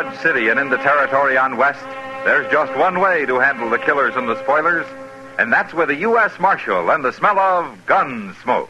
Dodge City and into territory on west, there's just one way to handle the killers and the spoilers, and that's with a U.S. Marshal and the smell of Gunsmoke.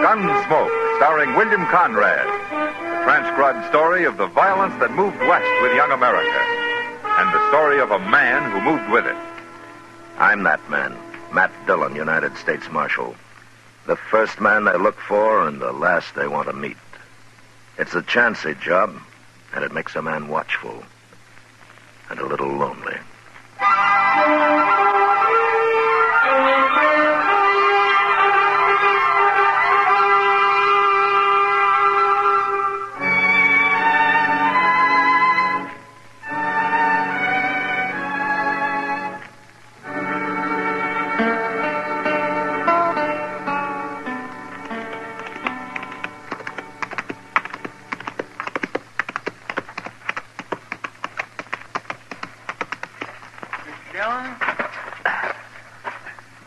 Gunsmoke, starring William Conrad. The French Grud story of the violence that moved west with young America. And the story of a man who moved with it. I'm that man, Matt Dillon, United States Marshal. The first man they look for and the last they want to meet. It's a chancy job, and it makes a man watchful and a little lonely.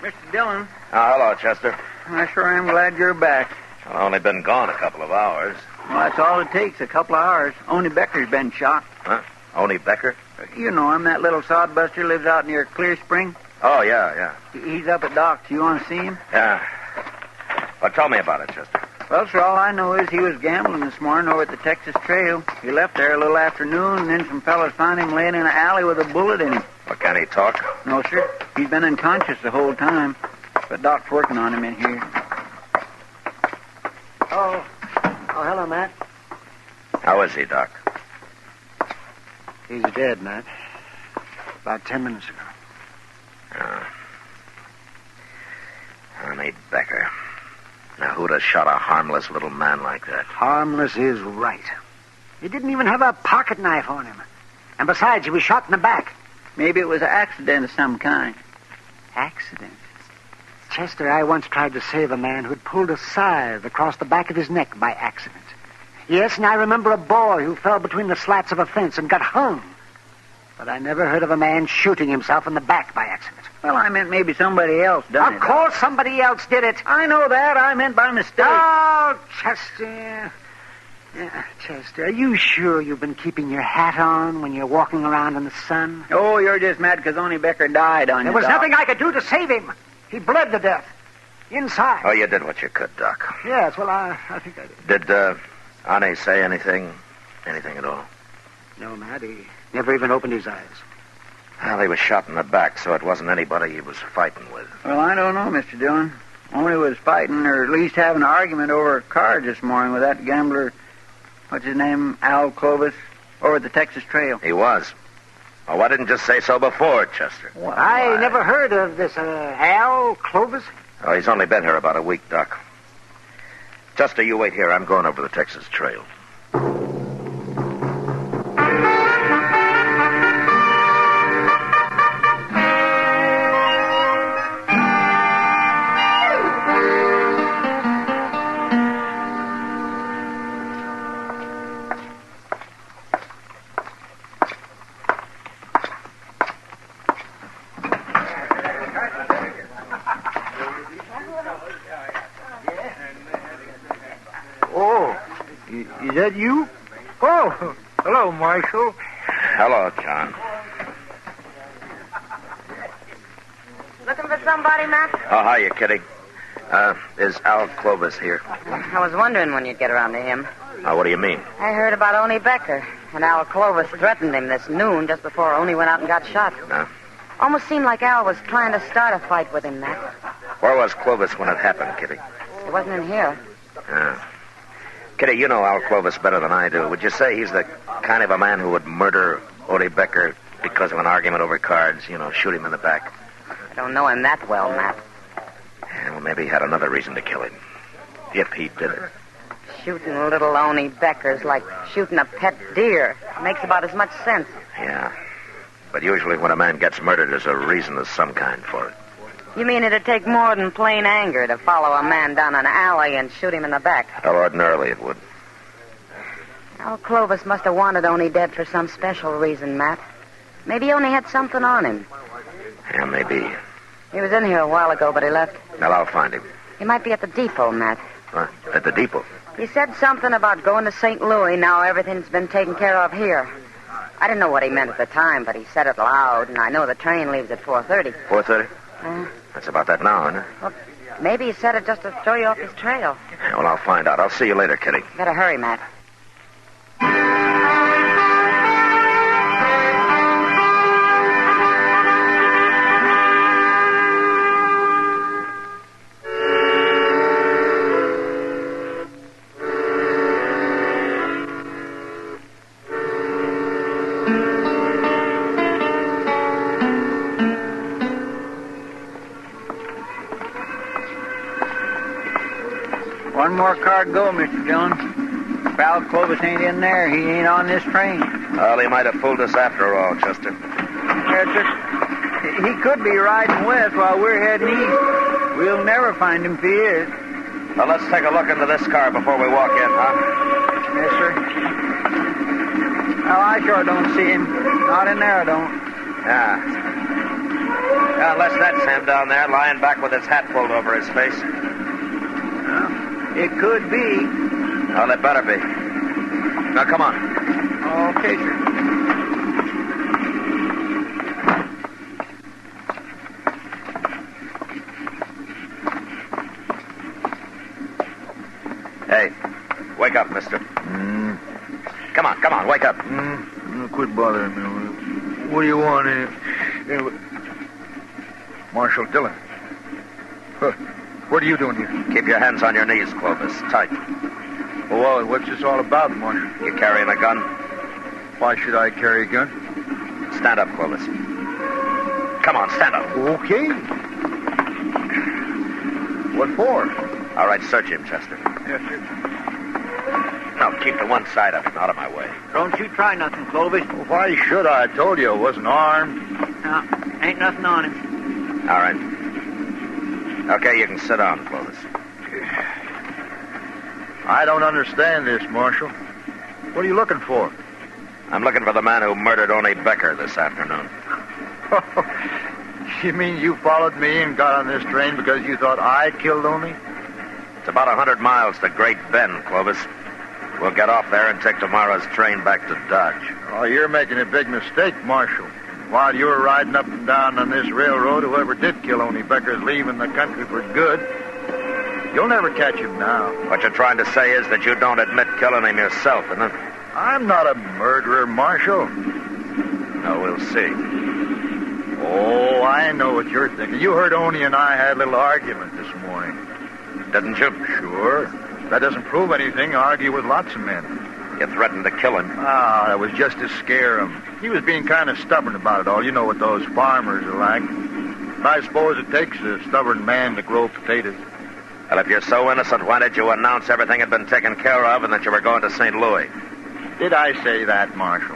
Mr. Dillon. Oh, hello, Chester. I sure am glad you're back. I've only been gone a couple of hours. Well, that's all it takes, a couple of hours. Only Becker's been shot. Huh? Oni Becker? You know him, that little sodbuster lives out near Clear Spring. Oh, yeah. He's up at Doc's. You want to see him? Yeah. Well, tell me about it, Chester. Well, sir, all I know is he was gambling this morning over at the Texas Trail. He left there a little afternoon, and then some fellas found him laying in an alley with a bullet in him. Well, can he talk? No, sir. He's been unconscious the whole time. But Doc's working on him in here. Oh, hello, Matt. How is he, Doc? He's dead, Matt. About 10 minutes ago. Oni Becker. Now, who'd have shot a harmless little man like that? Harmless is right. He didn't even have a pocket knife on him. And besides, he was shot in the back. Maybe it was an accident of some kind. Accident? Chester, I once tried to save a man who'd pulled a scythe across the back of his neck by accident. Yes, and I remember a boy who fell between the slats of a fence and got hung. But I never heard of a man shooting himself in the back by accident. Well, I meant maybe somebody else done it. Of course somebody else did it. I know that. I meant by mistake. Oh, Chester. Yeah, Chester, are you sure you've been keeping your hat on when you're walking around in the sun? Oh, you're just mad because Oni Becker died on you, There was Doc. nothing I could do to save him. He bled to death. Inside. Oh, you did what you could, Doc. Yes, well, I think I did. Did, Ani say anything? Anything at all? No, Matt, he never even opened his eyes. Well, he was shot in the back, so it wasn't anybody he was fighting with. Well, I don't know, Mr. Dillon. Oni was fighting, or at least having an argument over cards this morning with that gambler, what's his name, Al Clovis, over at the Texas Trail. He was. Well, why didn't you say so before, Chester? Well, I why? never heard of this, Al Clovis. Oh, he's only been here about a week, Doc. Chester, you wait here. I'm going over the Texas Trail. Is that you? Oh, hello, Marshal. Hello, John. Looking for somebody, Matt? Oh, hiya, Kitty. Is Al Clovis here? I was wondering when you'd get around to him. What do you mean? I heard about Oni Becker, and Al Clovis threatened him this noon just before Oni went out and got shot. No? Almost seemed like Al was trying to start a fight with him, Matt. Where was Clovis when it happened, Kitty? He wasn't in here. Kitty, you know Al Clovis better than I do. Would you say he's the kind of a man who would murder Oni Becker because of an argument over cards? Shoot him in the back? I don't know him that well, Matt. Yeah, well, maybe he had another reason to kill him. If he did it. Shooting little Oni Becker's like shooting a pet deer. Makes about as much sense. Yeah. But usually when a man gets murdered, there's a reason of some kind for it. You mean it'd take more than plain anger to follow a man down an alley and shoot him in the back? Well, ordinarily it would. Al Clovis must have wanted Oney dead for some special reason, Matt. Maybe Oney had something on him. Yeah, maybe. He was in here a while ago, but he left. Well, I'll find him. He might be at the depot, Matt. What? At the depot? He said something about going to St. Louis. Now everything's been taken care of here. I didn't know what he meant at the time, but he said it loud, and I know the train leaves at 4:30. 4:30? That's about that now, isn't it? Well, maybe he said it just to throw you off his trail. Yeah, well, I'll find out. I'll see you later, Kitty. Better hurry, Matt. One more car to go, Mr. Dillon. If Al Clovis ain't in there, he ain't on this train. Well, he might have fooled us after all, Chester. Yes, sir. He could be riding west while we're heading east. We'll never find him if he is. Well, let's take a look into this car before we walk in, huh? Yes, sir. Well, I sure don't see him. Not in there, I don't. Yeah, unless that's him down there lying back with his hat pulled over his face. It could be. Well, it better be. Now, come on. Okay, sir. Hey, wake up, mister. Come on, wake up. Quit bothering me. What do you want here? Marshal Dillon. Huh. What are you doing here? Keep your hands on your knees, Clovis. Tight. Well, what's this all about, Marshal? You carrying a gun? Why should I carry a gun? Stand up, Clovis. Come on, stand up. Okay. What for? All right, search him, Chester. Yes, sir. No, keep to one side of him, out of my way. Don't you try nothing, Clovis. Why should I? I told you I wasn't armed. No, ain't nothing on him. All right. Okay, you can sit down, Clovis. I don't understand this, Marshal. What are you looking for? I'm looking for the man who murdered Oney Becker this afternoon. You mean you followed me and got on this train because you thought I killed Oney? It's about 100 miles to Great Bend, Clovis. We'll get off there and take tomorrow's train back to Dodge. Oh, you're making a big mistake, Marshal. While you were riding up and down on this railroad, whoever did kill Oney Becker's leaving the country for good. You'll never catch him now. What you're trying to say is that you don't admit killing him yourself, isn't it? I'm not a murderer, Marshal. No, we'll see. Oh, I know what you're thinking. You heard Oney and I had a little argument this morning. Didn't you? Sure. That doesn't prove anything. I argue with lots of men. You threatened to kill him. Ah, that was just to scare him. He was being kind of stubborn about it all. You know what those farmers are like. I suppose it takes a stubborn man to grow potatoes. Well, if you're so innocent, why did you announce everything had been taken care of and that you were going to St. Louis? Did I say that, Marshal?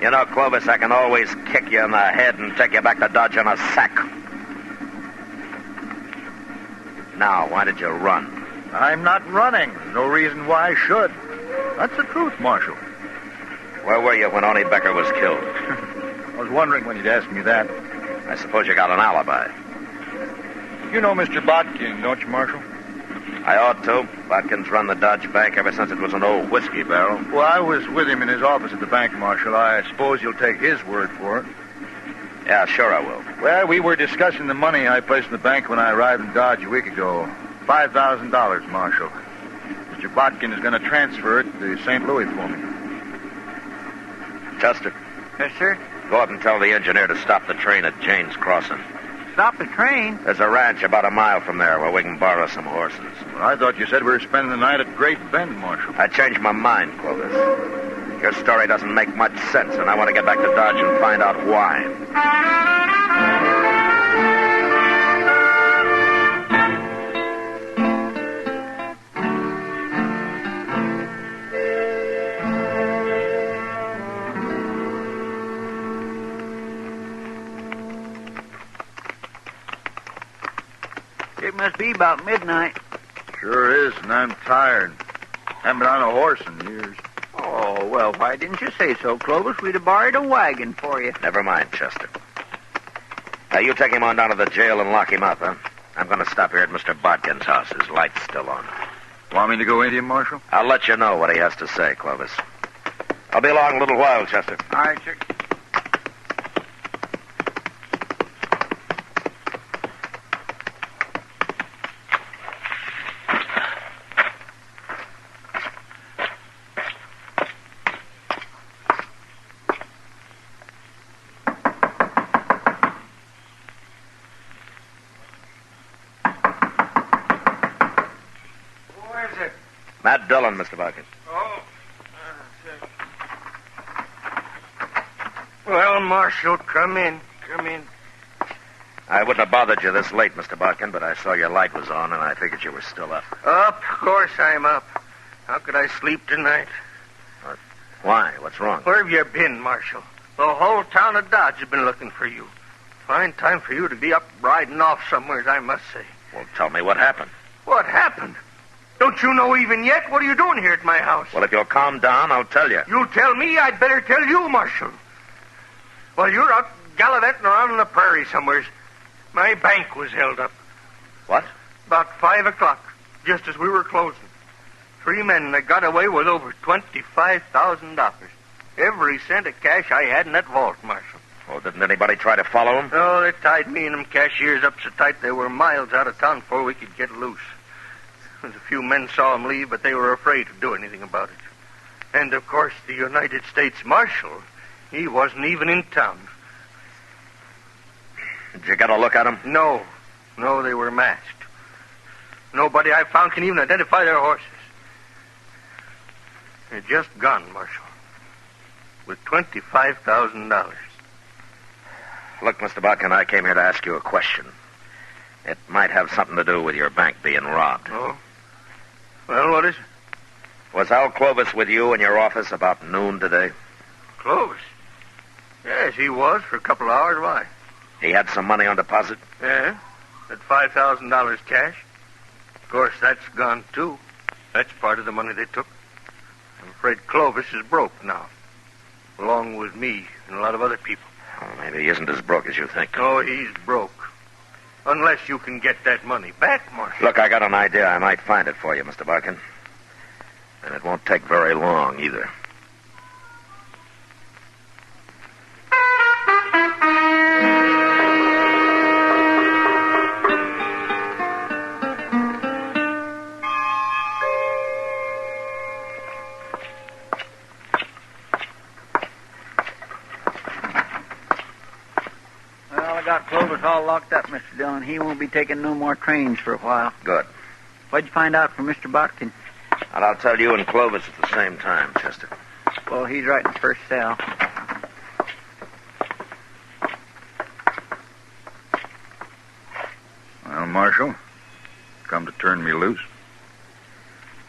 You know, Clovis, I can always kick you in the head and take you back to Dodge in a sack. Now, why did you run? I'm not running. No reason why I should. That's the truth, Marshal. Where were you when Oney Becker was killed? I was wondering when you'd ask me that. I suppose you got an alibi. You know Mr. Boughten, don't you, Marshal? I ought to. Botkin's run the Dodge Bank ever since it was an old whiskey barrel. Well, I was with him in his office at the bank, Marshal. I suppose you'll take his word for it. Yeah, sure I will. Well, we were discussing the money I placed in the bank when I arrived in Dodge a week ago. $5,000, Marshal. Mr. Boughten is going to transfer it to St. Louis for me. Chester, Yes, sir. go up and tell the engineer to stop the train at Jane's Crossing. Stop the train. There's a ranch about a mile from there where we can borrow some horses. Well, I thought you said we were spending the night at Great Bend, Marshal. I changed my mind, Clovis. Your story doesn't make much sense, and I want to get back to Dodge and find out why. It must be about midnight. Sure is, and I'm tired. Haven't been on a horse in years. Oh, well, why didn't you say so, Clovis? We'd have borrowed a wagon for you. Never mind, Chester. Now, you take him on down to the jail and lock him up, huh? I'm going to stop here at Mr. Botkin's house. His light's still on. Want me to go into him, Marshal? I'll let you know what he has to say, Clovis. I'll be along a little while, Chester. All right, sir. Matt Dillon, Mr. Botkin. Oh. Well, Marshal, come in. Come in. I wouldn't have bothered you this late, Mr. Botkin, but I saw your light was on, and I figured you were still up. Up? Of course I'm up. How could I sleep tonight? Why? What's wrong? Where have you been, Marshal? The whole town of Dodge has been looking for you. Fine time for you to be up riding off somewheres, I must say. Well, tell me what happened. What happened? Don't you know even yet? What are you doing here at my house? Well, if you'll calm down, I'll tell you. You tell me, I'd better tell you, Marshal. Well, you're out gallivanting around in the prairie somewheres. My bank was held up. What? About 5 o'clock, just as we were closing. 3 men that got away with over $25,000. Every cent of cash I had in that vault, Marshal. Oh, didn't anybody try to follow him? No, they tied me and them cashiers up so tight they were miles out of town before we could get loose. A few men saw him leave, but they were afraid to do anything about it. And, of course, the United States Marshal, he wasn't even in town. Did you get a look at him? No, they were masked. Nobody I found can even identify their horses. They're just gone, Marshal, with $25,000. Look, Mr. Botkin, I came here to ask you a question. It might have something to do with your bank being robbed. Oh? Well, what is it? Was Al Clovis with you in your office about noon today? Clovis? Yes, he was for a couple of hours. Why? He had some money on deposit? Yeah, that $5,000 cash. Of course, that's gone, too. That's part of the money they took. I'm afraid Clovis is broke now, along with me and a lot of other people. Oh, maybe he isn't as broke as you think. Oh, he's broke. Unless you can get that money back, Marshal. Look, I got an idea. I might find it for you, Mr. Botkin. And it won't take very long, either. Got Clovis all locked up, Mr. Dillon. He won't be taking no more trains for a while. Good. What'd you find out from Mr. Botkin? And I'll tell you and Clovis at the same time, Chester. Well, he's right in the first cell. Well, Marshal, come to turn me loose.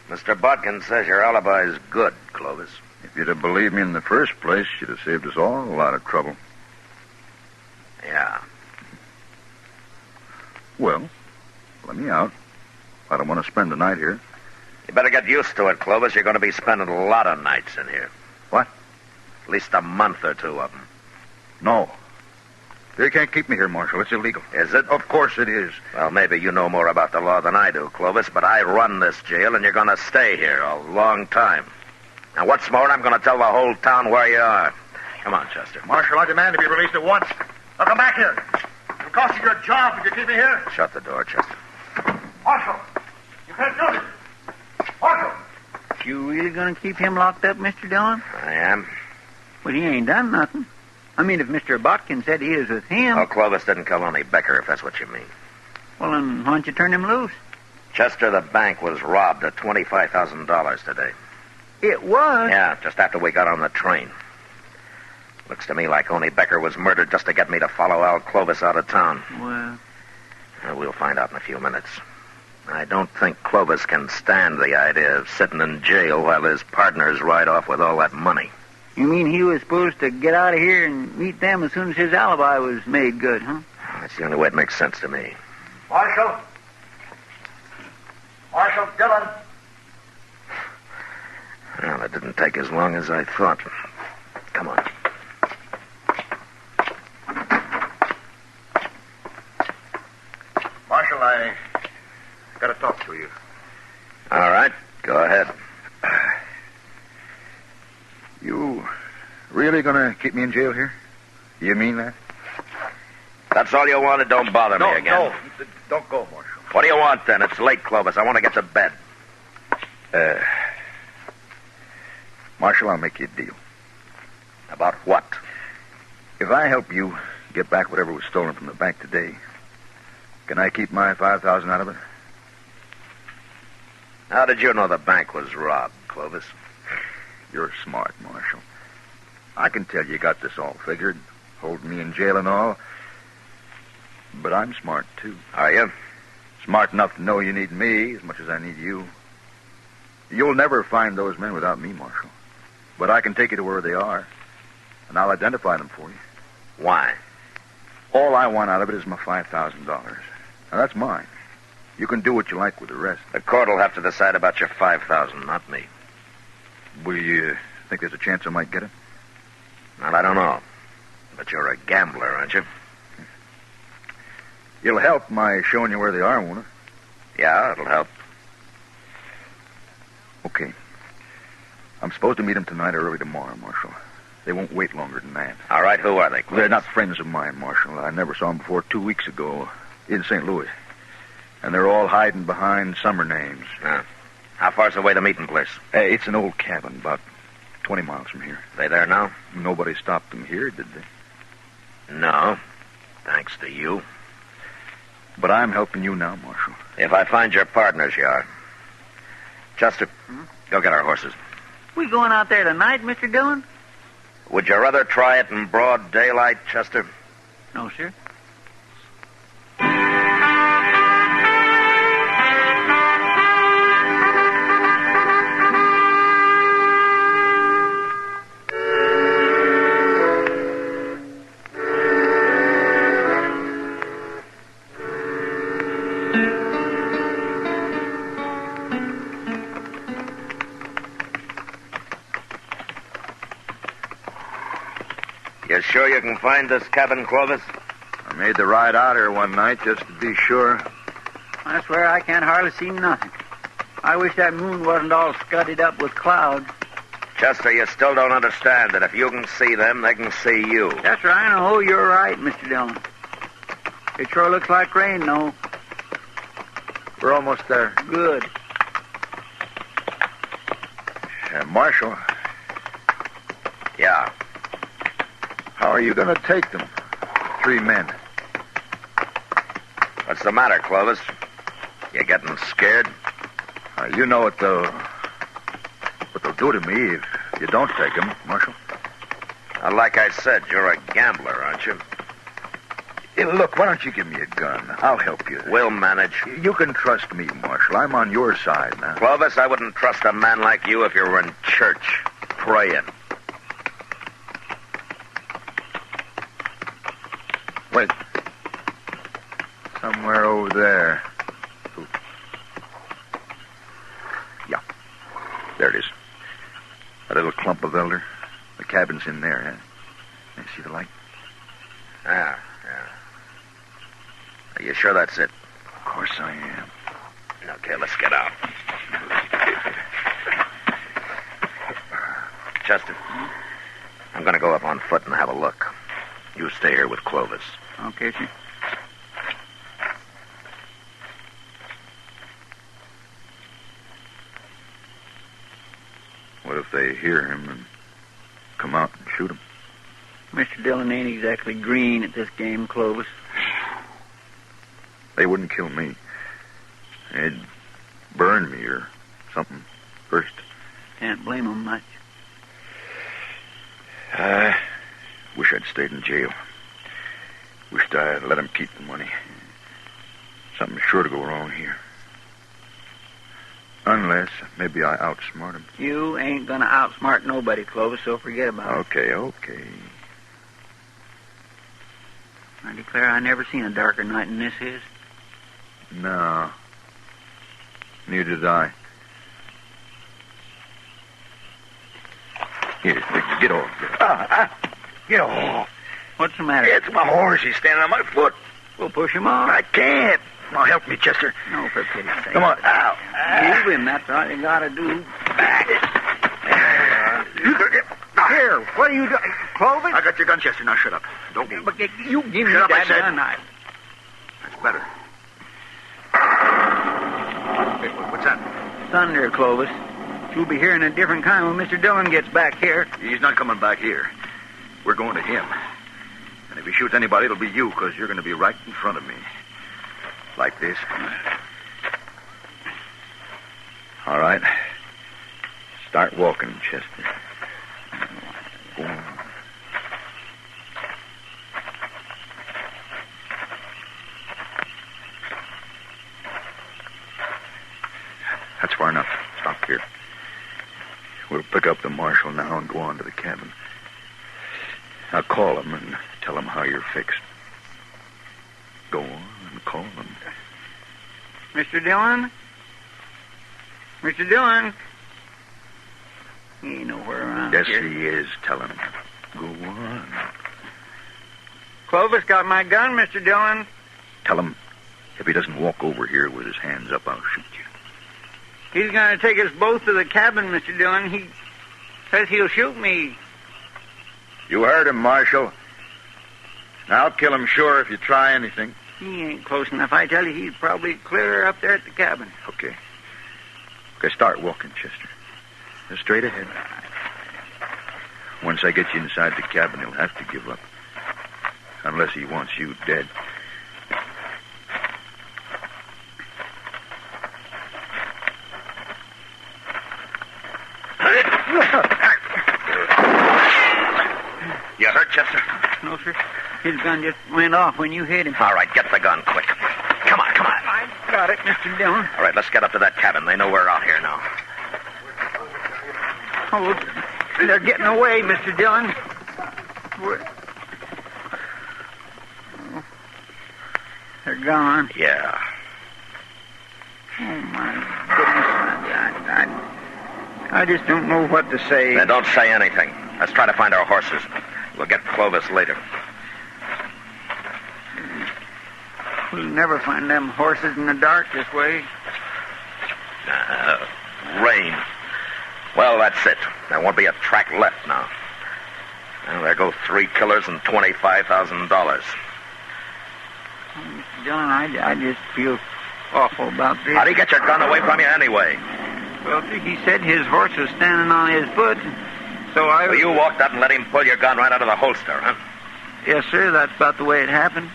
Mr. Botkin says your alibi's good, Clovis. If you'd have believed me in the first place, you'd have saved us all a lot of trouble. Yeah. Well, let me out. I don't want to spend the night here. You better get used to it, Clovis. You're going to be spending a lot of nights in here. What? At least a month or two of them. No. They can't keep me here, Marshal. It's illegal. Is it? Of course it is. Well, maybe you know more about the law than I do, Clovis, but I run this jail, and you're going to stay here a long time. And what's more, I'm going to tell the whole town where you are. Come on, Chester. Marshal, I demand to be released at once. Now come back here. It'll cost you your job if you keep me here. Shut the door, Chester. Marshal, you can't do this. Marshal! You really going to keep him locked up, Mr. Dillon? I am. Well, he ain't done nothing. I mean, if Mr. Botkin said he is with him... Oh, Clovis didn't kill only Becker, if that's what you mean. Well, then why don't you turn him loose? Chester, the bank was robbed of $25,000 today. It was? Yeah, just after we got on the train. Looks to me like only Becker was murdered just to get me to follow Al Clovis out of town. Well... We'll find out in a few minutes. I don't think Clovis can stand the idea of sitting in jail while his partners ride off with all that money. You mean he was supposed to get out of here and meet them as soon as his alibi was made good, huh? That's the only way it makes sense to me. Marshal? Marshal Dillon? Well, it didn't take as long as I thought. Come on. Marshal, I got to talk to you. All right, go ahead. You really going to keep me in jail here? You mean that? That's all you wanted? Don't bother me again. No, don't go, Marshal. What do you want, then? It's late, Clovis. I want to get to bed. Marshal, I'll make you a deal. About what? If I help you get back whatever was stolen from the bank today, can I keep my $5,000 out of it? How did you know the bank was robbed, Clovis? You're smart, Marshal. I can tell you got this all figured, holding me in jail and all. But I'm smart, too. Are you? Smart enough to know you need me as much as I need you. You'll never find those men without me, Marshal. But I can take you to where they are, and I'll identify them for you. Why? All I want out of it is my $5,000. Now, that's mine. You can do what you like with the rest. The court will have to decide about your $5,000, not me. Will you think there's a chance I might get it? Well, I don't know. But you're a gambler, aren't you? It'll help my showing you where they are, won't it? Yeah, it'll help. Okay. I'm supposed to meet them tonight or early tomorrow, Marshal. They won't wait longer than that. All right, who are they, Clovis? They're not friends of mine, Marshal. I never saw them before 2 weeks ago in St. Louis. And they're all hiding behind summer names. How far's away the meeting place? It's an old cabin, about 20 miles from here. They there now? Nobody stopped them here, did they? No. Thanks to you. But I'm helping you now, Marshal. If I find your partners, you are. Chester, go get our horses. We going out there tonight, Mr. Dillon? Would you rather try it in broad daylight, Chester? No, sir. You sure you can find this cabin, Clovis? I made the ride out here one night just to be sure. I swear I can't hardly see nothing. I wish that moon wasn't all scudded up with clouds. Chester, you still don't understand that if you can see them, they can see you. Chester, I know you're right, Mr. Dillon. It sure looks like rain, though. We're almost there. Good. Marshal, Yeah. how are you going to take them? 3 men. What's the matter, Clovis? You getting scared? You know what they'll do to me if you don't take them, Marshal. Like I said, you're a gambler, aren't you? Hey, look, why don't you give me a gun? I'll help you. We'll manage. You can trust me, Marshal. I'm on your side now. Clovis, I wouldn't trust a man like you if you were in church, praying. Wait. Somewhere over there. Yeah. There it is. A little clump of elder. The cabin's in there, huh? You see the light? Yeah. Are you sure that's it? Of course I am. Okay, let's get out. Chester, I'm going to go up on foot and have a look. You stay here with Clovis. Okay, sir. What if they hear him and come out and shoot him? Mr. Dillon ain't exactly green at this game, Clovis. They wouldn't kill me. They'd burn me or something first. Can't blame 'em much. I wish I'd stayed in jail. Wished I'd let him keep the money. Something's sure to go wrong here. Unless maybe I outsmart him. You ain't gonna outsmart nobody, Clovis, so forget about Okay. it. I declare I never seen a darker night than this is. No. Neither did I. Here, get off. Get off. What's the matter? It's my horse. He's standing on my foot. We'll push him off. I can't. Now, help me, Chester. No, for pity's sake. Come on. Ow. Leave him. That's all you got to do. Back. Here, what are you doing? Clovis? I got your gun, Chester. Now, shut up. Don't move. But you give me Shut up, I that said. gun. That's better. Hey, what's that? Thunder, Clovis. You'll be hearing a different kind when Mr. Dillon gets back here. He's not coming back here. We're going to him. And if he shoots anybody, it'll be you, because you're going to be right in front of me. Like this. All right. Start walking, Chester. Go on. That's far enough. Stop here. We'll pick up the marshal now and go on to the cabin. I'll call him and tell him how you're fixed. Go on and call him. Mr. Dillon? Mr. Dillon? He ain't nowhere around Yes, here. he is. Tell him. Go on. Clovis got my gun, Mr. Dillon. Tell him if he doesn't walk over here with his hands up, I'll shoot you. He's going to take us both to the cabin, Mr. Dillon. He says he'll shoot me. You heard him, Marshal. I'll kill him sure if you try anything. He ain't close enough. I tell you, he's probably clear up there at the cabin. Okay. Okay, start walking, Chester. Just straight ahead. Once I get you inside the cabin, he'll have to give up. Unless he wants you dead. You hurt, Chester? No, sir. His gun just went off when you hit him. All right, get the gun quick. Come on, come on. I got it, Mr. Dillon. All right, let's get up to that cabin. They know we're out here now. Oh, they're getting away, Mr. Dillon. They're gone. Yeah. Oh, my goodness. I just don't know what to say. Then don't say anything. Let's try to find our horses. We'll get Clovis later. We'll never find them horses in the dark this way. Rain. Well, that's it. There won't be a track left now. Well, there go 3 killers and $25,000. Mr. Dillon, I just feel awful about this. How'd he get your gun away from you anyway? Well, he said his horse was standing on his foot, so I... Well, you walked up and let him pull your gun right out of the holster, huh? Yes, sir, that's about the way it happened.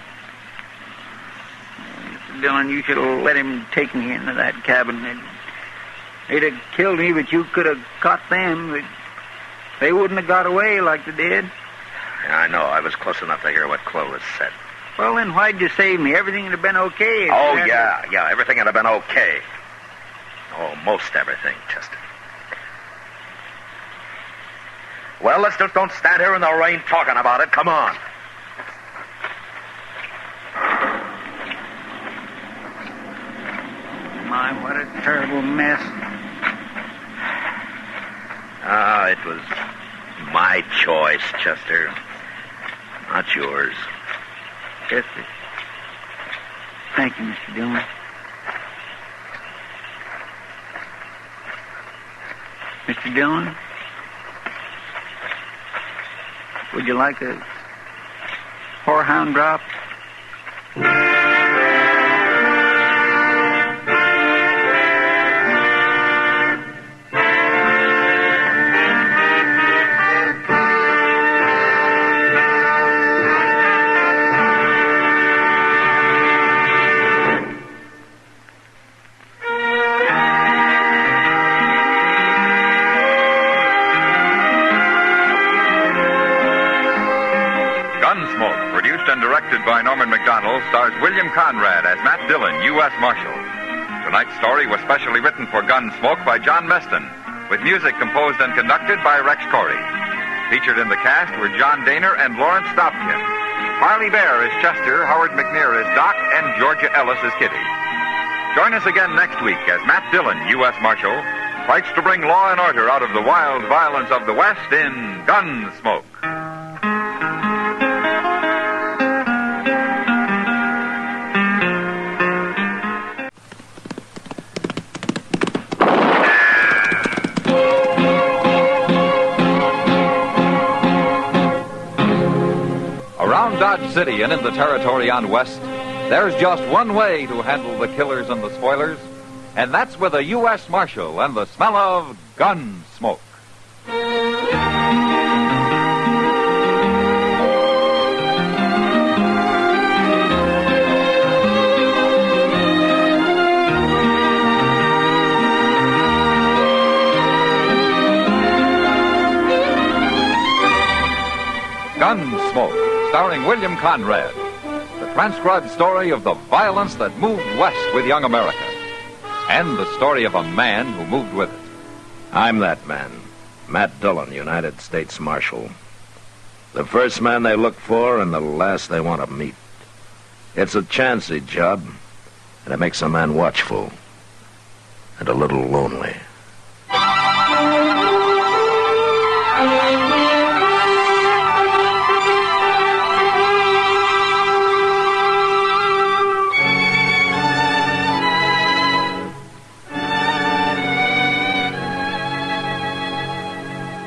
Mr. Dillon, you should have let him take me into that cabin. They'd have killed me, but you could have caught them. They wouldn't have got away like they did. Yeah, I know. I was close enough to hear what Clovis said. Well, then why'd you save me? Everything would have been okay. Oh, yeah. Everything would have been okay. Oh, most everything, Chester. Well, let's just don't stand here in the rain talking about it. Come on. My, what a terrible mess. Ah, it was my choice, Chester. Not yours. Yes, sir. Thank you, Mr. Dillon. Mr. Dillon? Would you like a whorehound drop? Gunsmoke, produced and directed by Norman McDonald, stars William Conrad as Matt Dillon, U.S. Marshal. Tonight's story was specially written for Gunsmoke by John Meston, with music composed and conducted by Rex Corey. Featured in the cast were John Daner and Lawrence Stopkin. Marley Bear is Chester, Howard McNear is Doc, and Georgia Ellis is Kitty. Join us again next week as Matt Dillon, U.S. Marshal, fights to bring law and order out of the wild violence of the West in Gunsmoke. Around Dodge City and in the territory on West, there's just one way to handle the killers and the spoilers, and that's with a U.S. Marshal and the smell of gun smoke. Gunsmoke, starring William Conrad. The transcribed story of the violence that moved west with young America. And the story of a man who moved with it. I'm that man, Matt Dillon, United States Marshal. The first man they look for and the last they want to meet. It's a chancy job, and it makes a man watchful and a little lonely.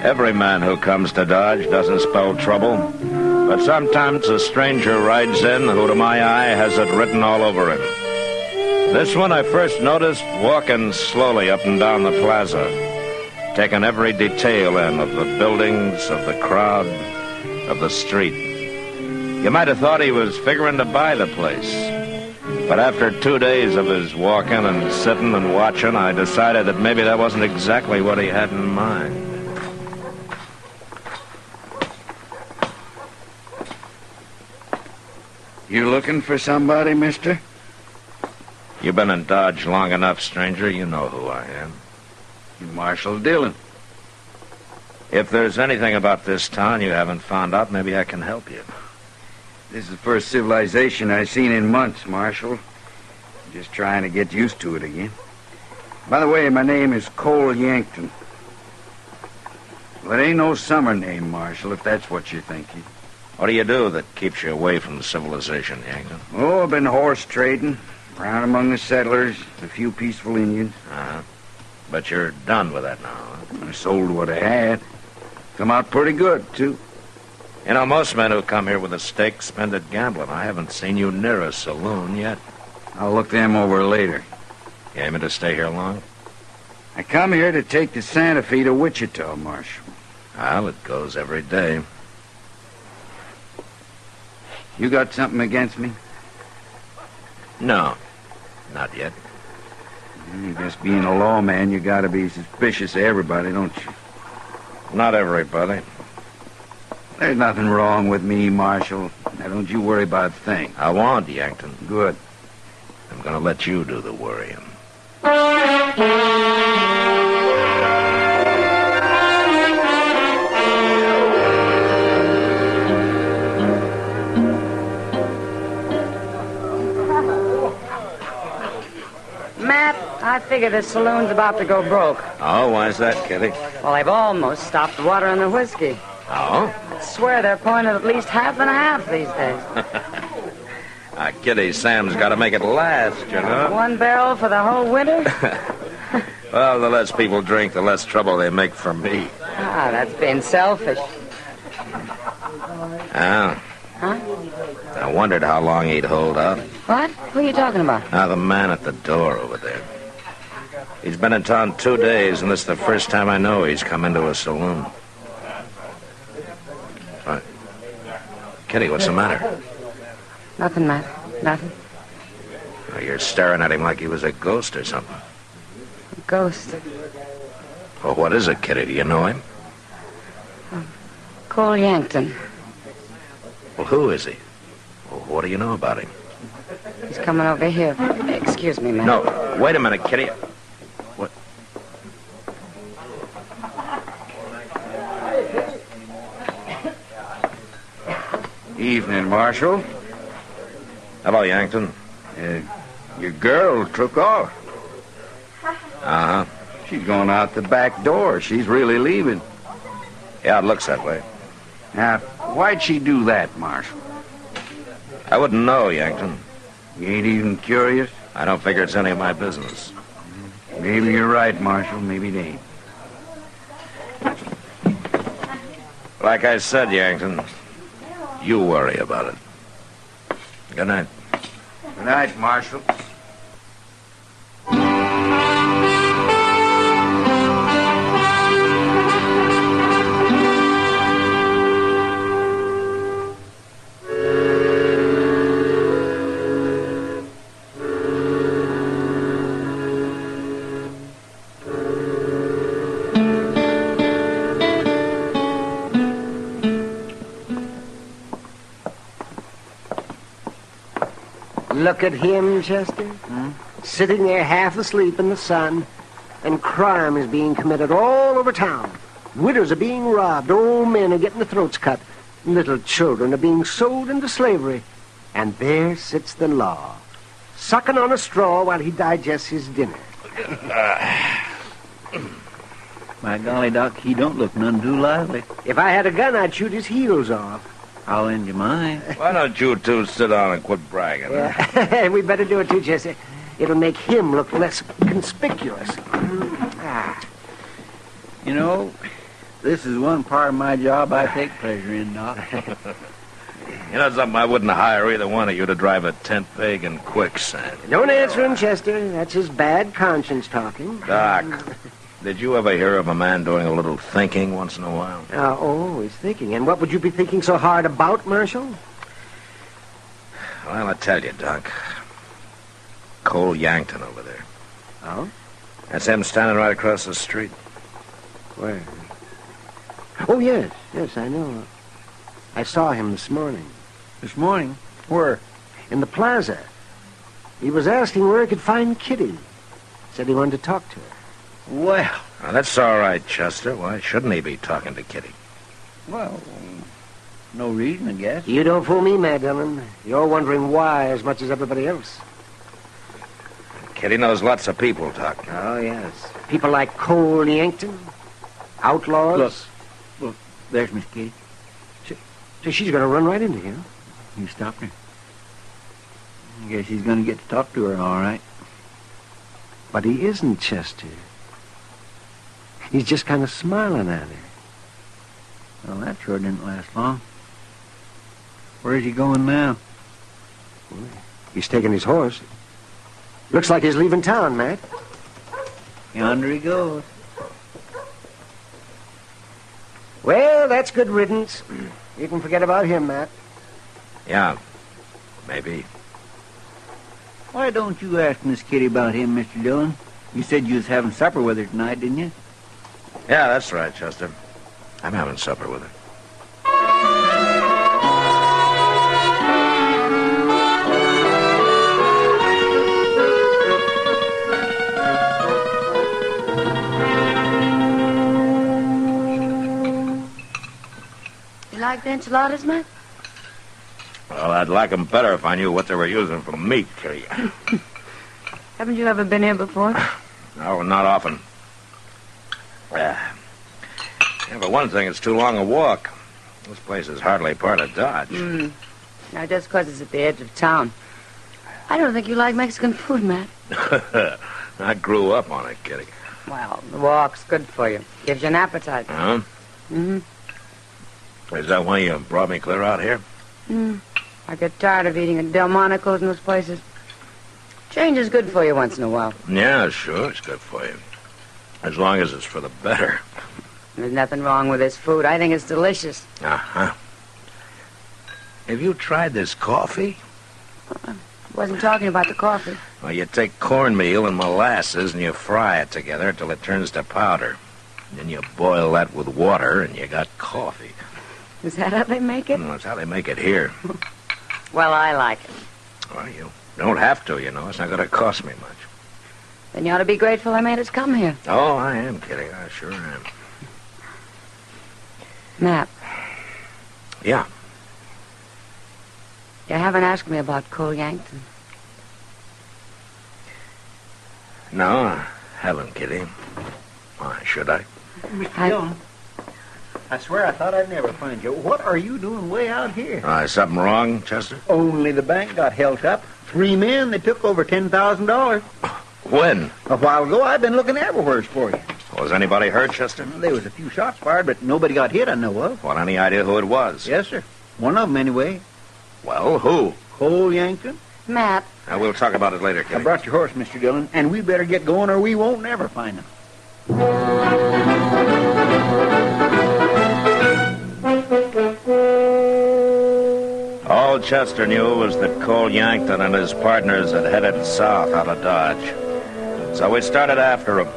Every man who comes to Dodge doesn't spell trouble, but sometimes a stranger rides in who, to my eye, has it written all over him. This one I first noticed walking slowly up and down the plaza, taking every detail in of the buildings, of the crowd, of the street. You might have thought he was figuring to buy the place, but after 2 days of his walking and sitting and watching, I decided that maybe that wasn't exactly what he had in mind. You looking for somebody, mister? You've been in Dodge long enough, stranger. You know who I am. Marshal Dillon. If there's anything about this town you haven't found out, maybe I can help you. This is the first civilization I've seen in months, Marshal. Just trying to get used to it again. By the way, my name is Cole Yankton. Well, it ain't no summer name, Marshal, if that's what you're thinking. What do you do that keeps you away from civilization, Yankton? Oh, I've been horse trading, around among the settlers, a few peaceful Indians. Uh-huh. But you're done with that now, huh? I sold what I had. Come out pretty good, too. You know, most men who come here with a stake spend it gambling. I haven't seen you near a saloon yet. I'll look them over later. You aiming to stay here long? I come here to take the Santa Fe to Wichita, Marshal. Well, it goes every day. You got something against me? No, not yet. I guess being a lawman, you gotta be suspicious of everybody, don't you? Not everybody. There's nothing wrong with me, Marshal. Now, don't you worry about a thing. I won't, Yankton. Good. I'm gonna let you do the worrying. Matt, I figure this saloon's about to go broke. Oh, why's that, Kitty? Well, they've almost stopped watering the whiskey. Oh? I swear they're pouring it at least half and half these days. Kitty, Sam's got to make it last, you know? 1 barrel for the whole winter? Well, the less people drink, the less trouble they make for me. Ah, that's being selfish. Ah. Huh? I wondered how long he'd hold out. What? Who are you talking about? The man at the door over there. He's been in town 2 days, and this is the first time I know he's come into a saloon. What? Kitty, what's the matter? Nothing, Matt. Nothing. Oh, you're staring at him like he was a ghost or something. A ghost. Well, what is it, Kitty? Do you know him? Cole Yankton. Well, who is he? Well, what do you know about him? He's coming over here. Excuse me, Matt. No, wait a minute, Kitty. What? Evening, Marshal. Hello, Yankton. Your girl took off. Uh-huh. She's going out the back door. She's really leaving. Yeah, it looks that way. Now, why'd she do that, Marshal? I wouldn't know, Yankton. You ain't even curious? I don't figure it's any of my business. Maybe you're right, Marshal. Maybe it ain't. Like I said, Yankton, you worry about it. Good night. Good night, Marshal. Look at him, Chester. Sitting there half asleep in the sun, and crime is being committed all over town. Widows are being robbed, old men are getting their throats cut, little children are being sold into slavery. And there sits the law, sucking on a straw while he digests his dinner. My golly, Doc, he don't look none too lively. If I had a gun, I'd shoot his heels off. I'll lend you mine. Why don't you two sit down and quit bragging? Huh? Yeah. We'd better do it too, Chester. It'll make him look less conspicuous. You know, this is one part of my job I take pleasure in, Doc. You know something? I wouldn't hire either one of you to drive a tent peg in quicksand. Don't answer him, Chester. That's his bad conscience talking. Doc, did you ever hear of a man doing a little thinking once in a while? Always thinking. And what would you be thinking so hard about, Marshal? Well, I'll tell you, Doc. Cole Yankton over there. Oh? That's him standing right across the street. Where? Oh, yes, I know. I saw him this morning. This morning? Where? In the plaza. He was asking where he could find Kitty. Said he wanted to talk to her. Well. Now, that's all right, Chester. Why shouldn't he be talking to Kitty? Well, no reason, I guess. You don't fool me, Matt Dillon. You're wondering why as much as everybody else. Kitty knows lots of people, Doc. Oh, yes. People like Cole Yankton, outlaws. Look, there's Miss Kitty. So she's going to run right into you. You stopped her. I guess he's going to get to talk to her, all right. But he isn't, Chester. He's just kind of smiling at her. Well, that sure didn't last long. Where's he going now? Well, he's taking his horse. Looks like he's leaving town, Matt. Yonder he goes. Well, that's good riddance. You can forget about him, Matt. Yeah, maybe. Why don't you ask Miss Kitty about him, Mr. Dillon? You said you was having supper with her tonight, didn't you? Yeah, that's right, Chester. I'm having supper with her. You like the enchiladas, Matt? Well, I'd like them better if I knew what they were using for meat, Kitty. Haven't you ever been here before? No, not often. Yeah, for one thing, it's too long a walk. This place is hardly part of Dodge. Now, just 'cause it's at the edge of town. I don't think you like Mexican food, Matt. I grew up on it, Kitty. Well, the walk's good for you. Gives you an appetite. Huh? Mm-hmm. Is that why you brought me clear out here? I get tired of eating at Delmonico's and those places. Change is good for you once in a while. Yeah, sure, it's good for you. As long as it's for the better. There's nothing wrong with this food. I think it's delicious. Uh-huh. Have you tried this coffee? Wasn't talking about the coffee. Well, you take cornmeal and molasses and you fry it together till it turns to powder. Then you boil that with water and you got coffee. Is that how they make it? That's how they make it here. Well, I like it. Well, you don't have to, you know. It's not going to cost me much. Then you ought to be grateful I made us come here. Oh, I am kidding. I sure am. Matt. Yeah. You haven't asked me about Cole Yankton. No, I haven't, Kitty. should I? Mr. Dillon, I swear I thought I'd never find you. What are you doing way out here? Is something wrong, Chester? Only the bank got held up. 3 men, they took over $10,000. When? A while ago, I've been looking everywhere for you. Was anybody hurt, Chester? There was a few shots fired, but nobody got hit, I know of. Well, any idea who it was? Yes, sir. One of them, anyway. Well, who? Cole Yankton. Matt. We'll talk about it later, I Kitty. brought your horse, Mr. Dillon, and we better get going or we won't never find him. All Chester knew was that Cole Yankton and his partners had headed south out of Dodge. So we started after him.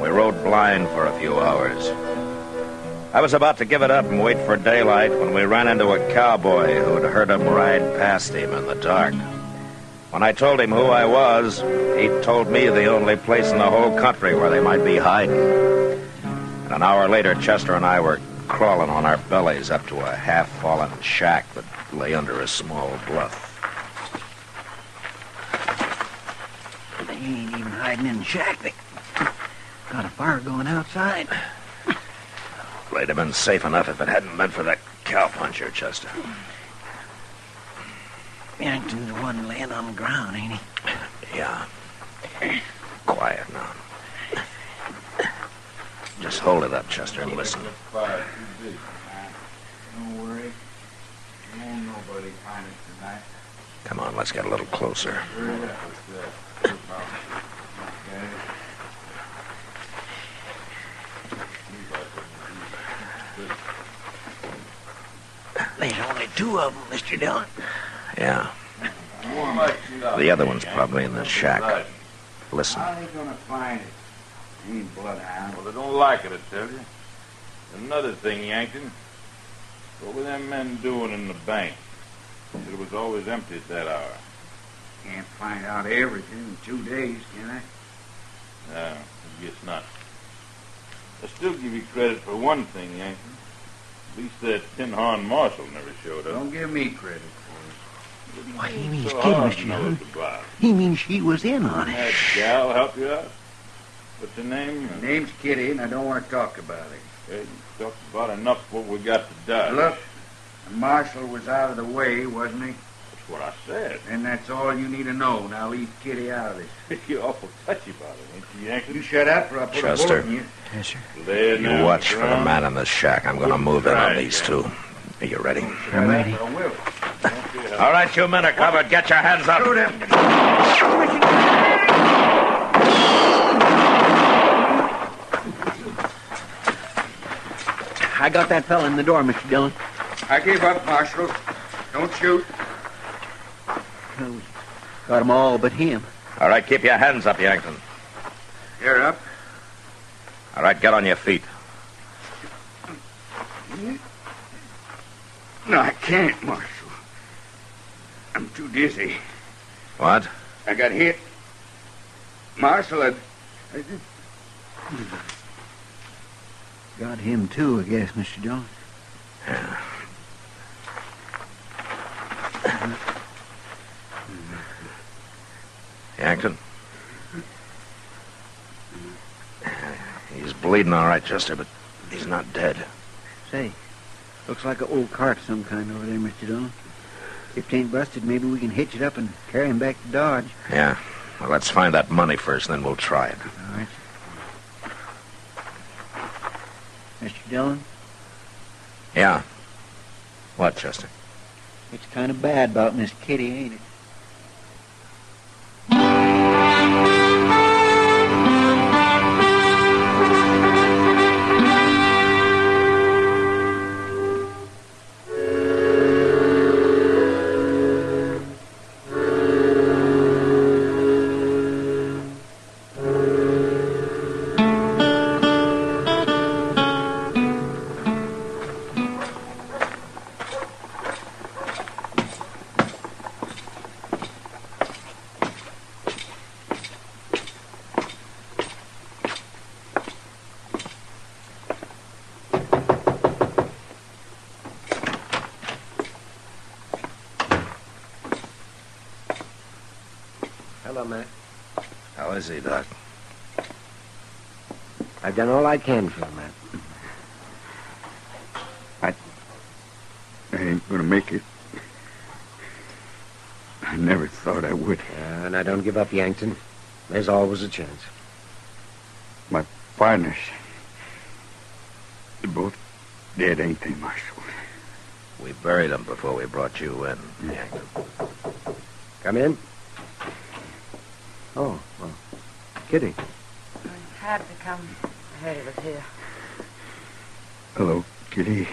We rode blind for a few hours. I was about to give it up and wait for daylight when we ran into a cowboy who'd heard him ride past him in the dark. When I told him who I was, he told me the only place in the whole country where they might be hiding. And an hour later, Chester and I were crawling on our bellies up to a half-fallen shack that lay under a small bluff. They ain't even hiding in the shack. They got a fire going outside. They'd have been safe enough if it hadn't been for that cowpuncher, Chester. Yankton's the one laying on the ground, ain't he? Yeah. Quiet now. Just hold it up, Chester, and listen. Don't worry. Won't nobody find it tonight. Come on, let's get a little closer. There's only 2 of them, Mr. Dillon. Yeah. The other one's probably in the shack. Listen. How are they gonna find it? Ain't bloodhound. Well, they don't like it, I tell you. Another thing, Yankton. What were them men doing in the bank? It was always empty at that hour. Can't find out everything in 2 days, can I? No, I guess not. I still give you credit for one thing, Yankton. At least that tin-horn Marshal never showed up. Don't give me credit for Why, he means So kid, hard Mr. to know Dillon. it's about. He means she was in on it. That gal help you out? What's her name? it. My name's Kitty, and I don't want to talk about it. Yeah, you talked about enough what we got to dodge. Look, the marshal was out of the way, wasn't he? That's what I said. And that's all you need to know. Now leave Kitty out of this. You're awful touchy about it, ain't you, Yankton? You shut up, or I'll put a Chester. bullet in you. Yes, sir. There You now, watch for the Brown. man in the shack. I'm going to move in on these 2. Are you ready? I'm ready. I will. All right, you men are covered. Get your hands up. Shoot him. I got that fella in the door, Mr. Dillon. I gave up, Marshal. Don't shoot. Well, we got 'em all but him. All right, keep your hands up, Yankton. You're up. All right, get on your feet. No, I can't, Marshal. I'm too dizzy. What? I got hit. Marshal, Got him, too, I guess, Mr. Dillon. Yeah. Yankton? He's bleeding all right, Chester, but he's not dead. Say, looks like an old cart of some kind over there, Mr. Dillon. If it ain't busted, maybe we can hitch it up and carry him back to Dodge. Yeah. Well, let's find that money first, then we'll try it. All right. Mr. Dillon, Yeah. What, Chester? it's kind of bad about Miss Kitty, ain't it? Hello, Matt. How is he, Doc? I've done all I can for you, Matt. I ain't gonna make it. I never thought I would. And I don't give up, Yankton. There's always a chance. My partners, they're both dead, ain't they, Marshal? We buried them before we brought you in, Yankton. Come in. Oh, well, Kitty. I had to come. I heard it was here. Hello, Kitty.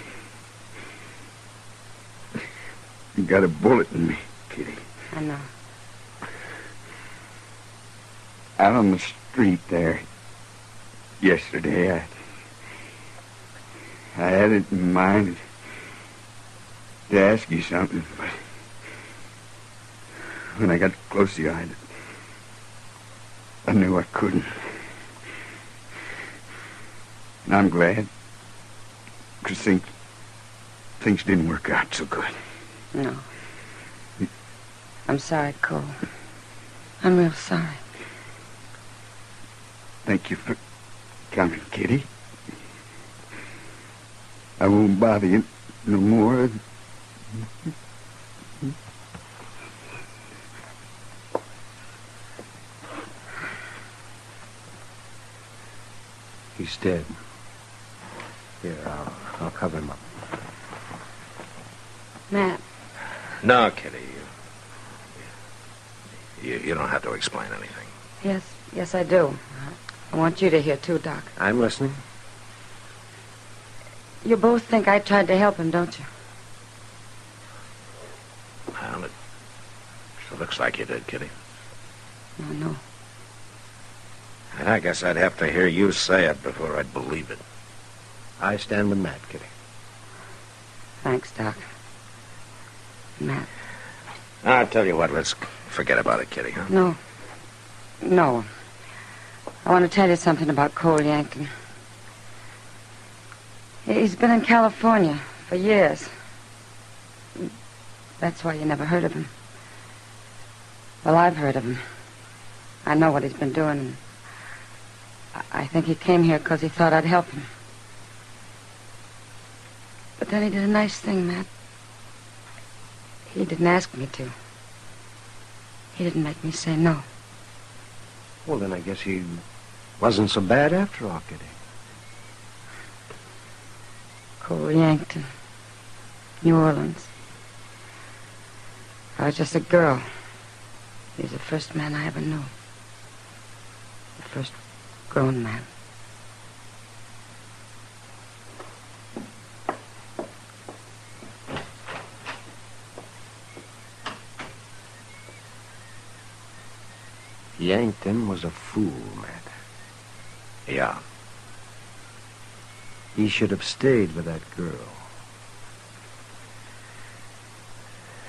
You got a bullet in me, Kitty. I know. Out on the street there yesterday, I had it in mind to ask you something, but when I got close to you, I knew I couldn't. And I'm glad, because things didn't work out so good. No. I'm sorry, Cole. I'm real sorry. Thank you for coming, Kitty. I won't bother you no more. He's dead. Here, I'll cover him up. Matt. No, Kitty. You don't have to explain anything. Yes, I do. I want you to hear, too, Doc. I'm listening. You both think I tried to help him, don't you? Well, it sure looks like you did, Kitty. No. I guess I'd have to hear you say it before I'd believe it. I stand with Matt, Kitty. Thanks, Doc. Matt. I'll tell you what, let's forget about it, Kitty, huh? No. I want to tell you something about Cole Yankton. He's been in California for years. That's why you never heard of him. Well, I've heard of him. I know what he's been doing, and I think he came here because he thought I'd help him. But then he did a nice thing, Matt. He didn't ask me to. He didn't make me say no. Well, then I guess he wasn't so bad after all, Kitty. Cole Yankton, New Orleans. I was just a girl. He's the first man I ever knew. The first grown man. Yankton was a fool, Matt. Yeah. He should have stayed with that girl.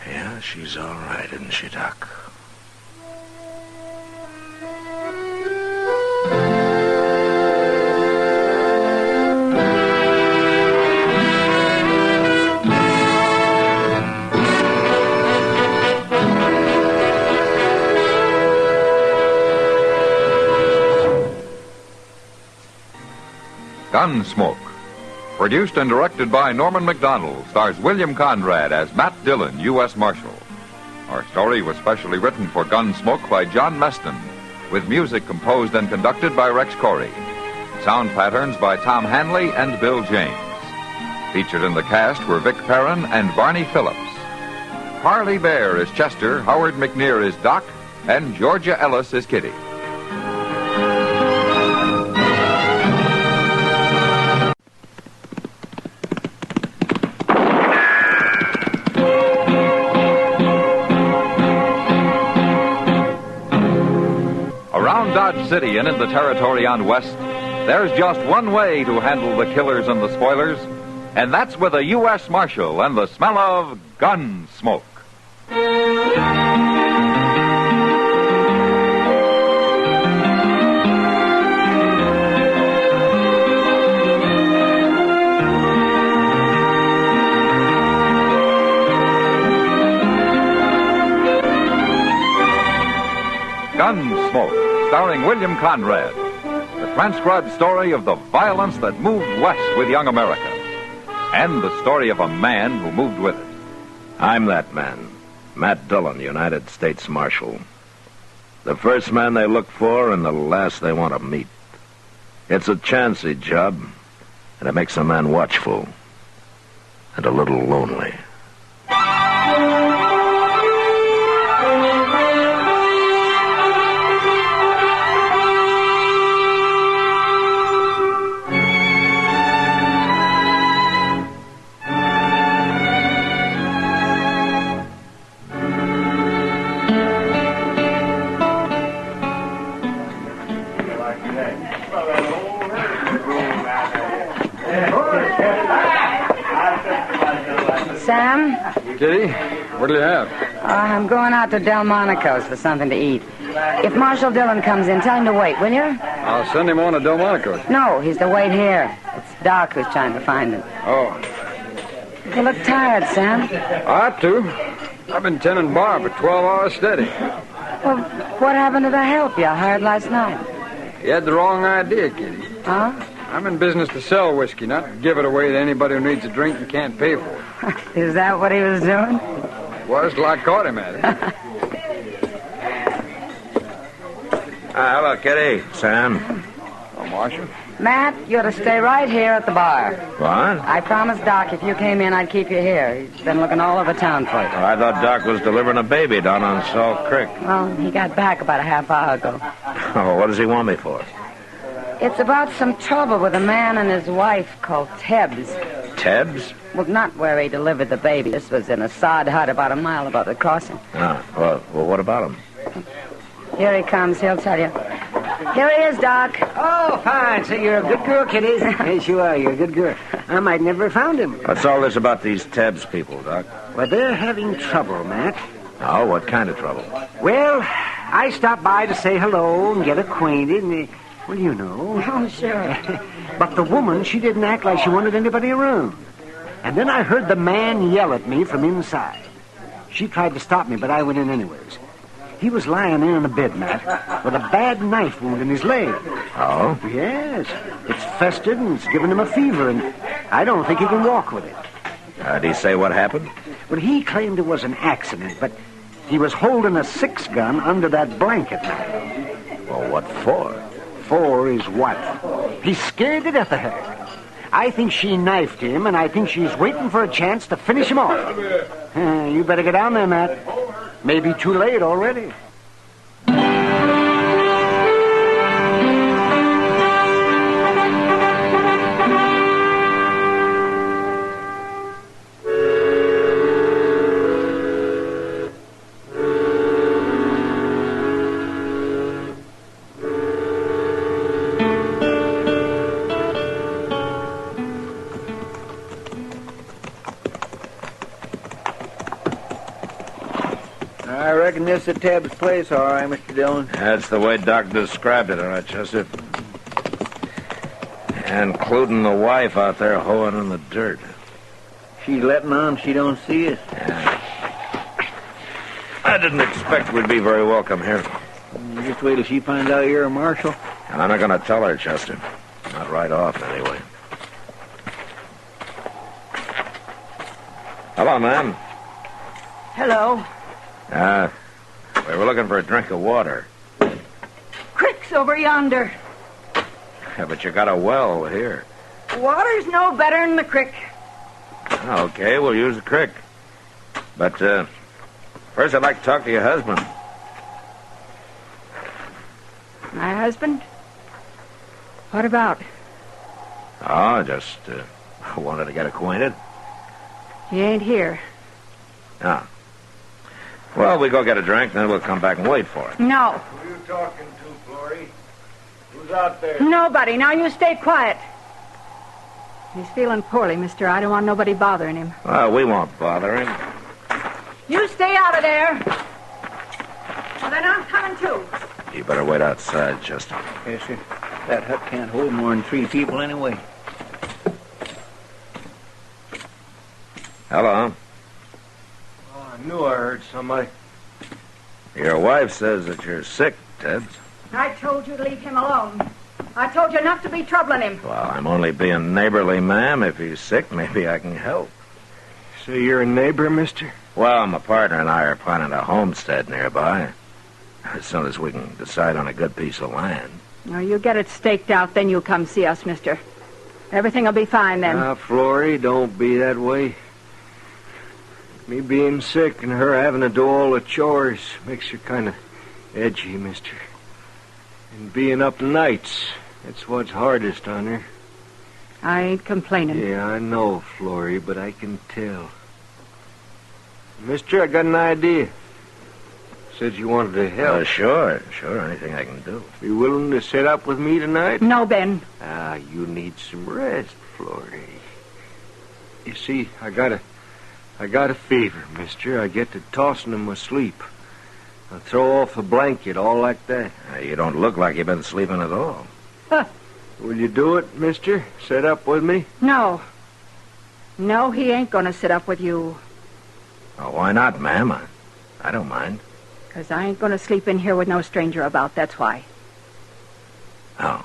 Yeah, she's all right, isn't she, Doc? Gunsmoke. Produced and directed by Norman McDonald, stars William Conrad as Matt Dillon, U.S. Marshal. Our story was specially written for Gunsmoke by John Meston, with music composed and conducted by Rex Corey. Sound patterns by Tom Hanley and Bill James. Featured in the cast were Vic Perrin and Barney Phillips. Parley Bear is Chester, Howard McNear is Doc, and Georgia Ellis is Kitty. Dodge City and in the territory on West, there's just one way to handle the killers and the spoilers, and that's with a U.S. Marshal and the smell of gun smoke. Gunsmoke, starring William Conrad. the transcribed story of the violence that moved west with young America, and the story of a man who moved with it. I'm that man, Matt Dillon, United States Marshal. The first man they look for and the last they want to meet. It's a chancy job, and it makes a man watchful and a little lonely. Sam? Kitty, what'll you have? I'm going out to Delmonico's for something to eat. If Marshal Dillon comes in, tell him to wait, will you? I'll send him on to Delmonico's. No, he's to wait here. It's Doc who's trying to find him. Oh. You look tired, Sam. I ought to. I've been tending bar for 12 hours steady. Well, what happened to the help you hired last night? You had the wrong idea, Kitty. Huh? I'm in business to sell whiskey, not to give it away to anybody who needs a drink and can't pay for it. Is that what he was doing? Was till I caught him at it. Hello, Kitty. Sam. Oh, Marshal. Matt, you're to stay right here at the bar. What? I promised Doc if you came in, I'd keep you here. He's been looking all over town for you. Oh, I thought Doc was delivering a baby down on Salt Creek. Well, he got back about a half hour ago. Oh, what does he want me for? It's about some trouble with a man and his wife called Tebbs. Tebbs? Well, not where he delivered the baby. This was in a sod hut about a mile above the crossing. Well, what about him? Here he comes. He'll tell you. Here he is, Doc. Oh, fine. So you're a good girl, Kitty. Yes, you are. You're a good girl. I might never have found him. What's all this about these Tebbs people, Doc? Well, they're having trouble, Matt. Oh, what kind of trouble? Well, I stopped by to say hello and get acquainted, and... Well, you know. Oh, sure. But the woman, she didn't act like she wanted anybody around. And then I heard the man yell at me from inside. She tried to stop me, but I went in anyways. He was lying in a bed, Matt, with a bad knife wound in his leg. Oh? Yes. It's festered and it's given him a fever, and I don't think he can walk with it. Did he say what happened? Well, he claimed it was an accident, but he was holding a 6-gun under that blanket, Matt. Well, what for? For his wife. He's scared to death of her. I think she knifed him, and I think she's waiting for a chance to finish him off. You better get down there, Matt. Maybe too late already. I reckon this is Tebbs' place, all right, Mr. Dillon. That's the way Doc described it, all right, Chester. Including the wife out there hoeing in the dirt. She's letting on she don't see us. Yeah. I didn't expect we'd be very welcome here. Just wait till she finds out you're a marshal. And I'm not going to tell her, Chester. Not right off, anyway. Hello, ma'am. Hello. We were looking for a drink of water. Creek's over yonder. Yeah, but you got a well here. Water's no better than the creek. Okay, we'll use the creek. But, first I'd like to talk to your husband. My husband? What about? Oh, just, wanted to get acquainted. He ain't here. Ah. Well, we go get a drink, then we'll come back and wait for it. No. Who are you talking to, Florrie? Who's out there? Nobody. Now you stay quiet. He's feeling poorly, mister. I don't want nobody bothering him. Well, we won't bother him. You stay out of there. Well, then I'm coming too. You better wait outside, Chester. Yes, sir. That hut can't hold more than 3 people anyway. Hello. Oh, I knew I heard somebody. Your wife says that you're sick, Tebbs. I told you to leave him alone. I told you not to be troubling him. Well, I'm only being neighborly, ma'am. If he's sick, maybe I can help. So you're a neighbor, mister? Well, my partner and I are planning a homestead nearby. As soon as we can decide on a good piece of land. Now, you get it staked out, then you come see us, mister. Everything will be fine then. Now, Florrie, don't be that way. Me being sick and her having to do all the chores makes her kind of edgy, mister. And being up nights, that's what's hardest on her. I ain't complaining. Yeah, I know, Florrie, but I can tell. Mister, I got an idea. Said you wanted to help. Sure. Anything I can do. You willing to sit up with me tonight? No, Ben. You need some rest, Florrie. You see, I got a fever, mister. I get to tossing in my sleep. I throw off a blanket, all like that. You don't look like you've been sleeping at all. Huh. Will you do it, mister? Sit up with me? No. No, he ain't gonna sit up with you. Oh, why not, ma'am? I don't mind. 'Cause I ain't gonna sleep in here with no stranger about, that's why. Oh.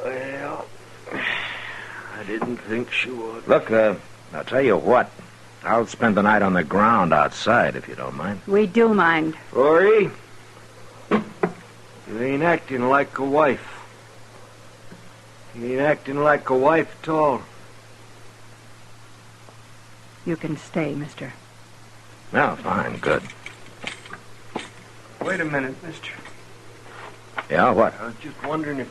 Well, I didn't think she would. Look, I'll tell you what. I'll spend the night on the ground outside, if you don't mind. We do mind. Florrie, you ain't acting like a wife. You ain't acting like a wife at all. You can stay, mister. No, fine, good. Wait a minute, mister. Yeah, what? I was just wondering if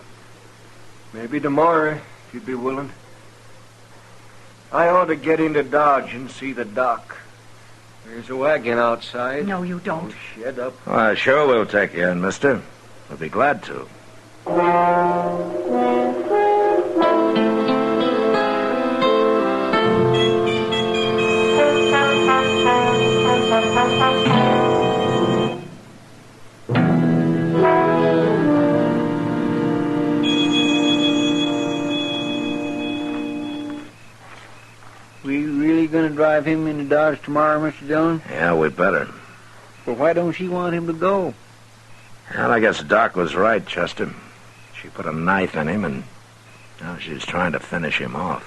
maybe tomorrow, if you'd be willing. I ought to get into Dodge and see the doc. There's a wagon outside. No, you don't. Oh, shut up. Well, sure we'll take you in, mister. We'll be glad to. We really gonna drive him into Dodge tomorrow, Mr. Dillon? Yeah, we better. Well, why don't she want him to go? Well, I guess Doc was right, Chester. She put a knife in him, and now she's trying to finish him off.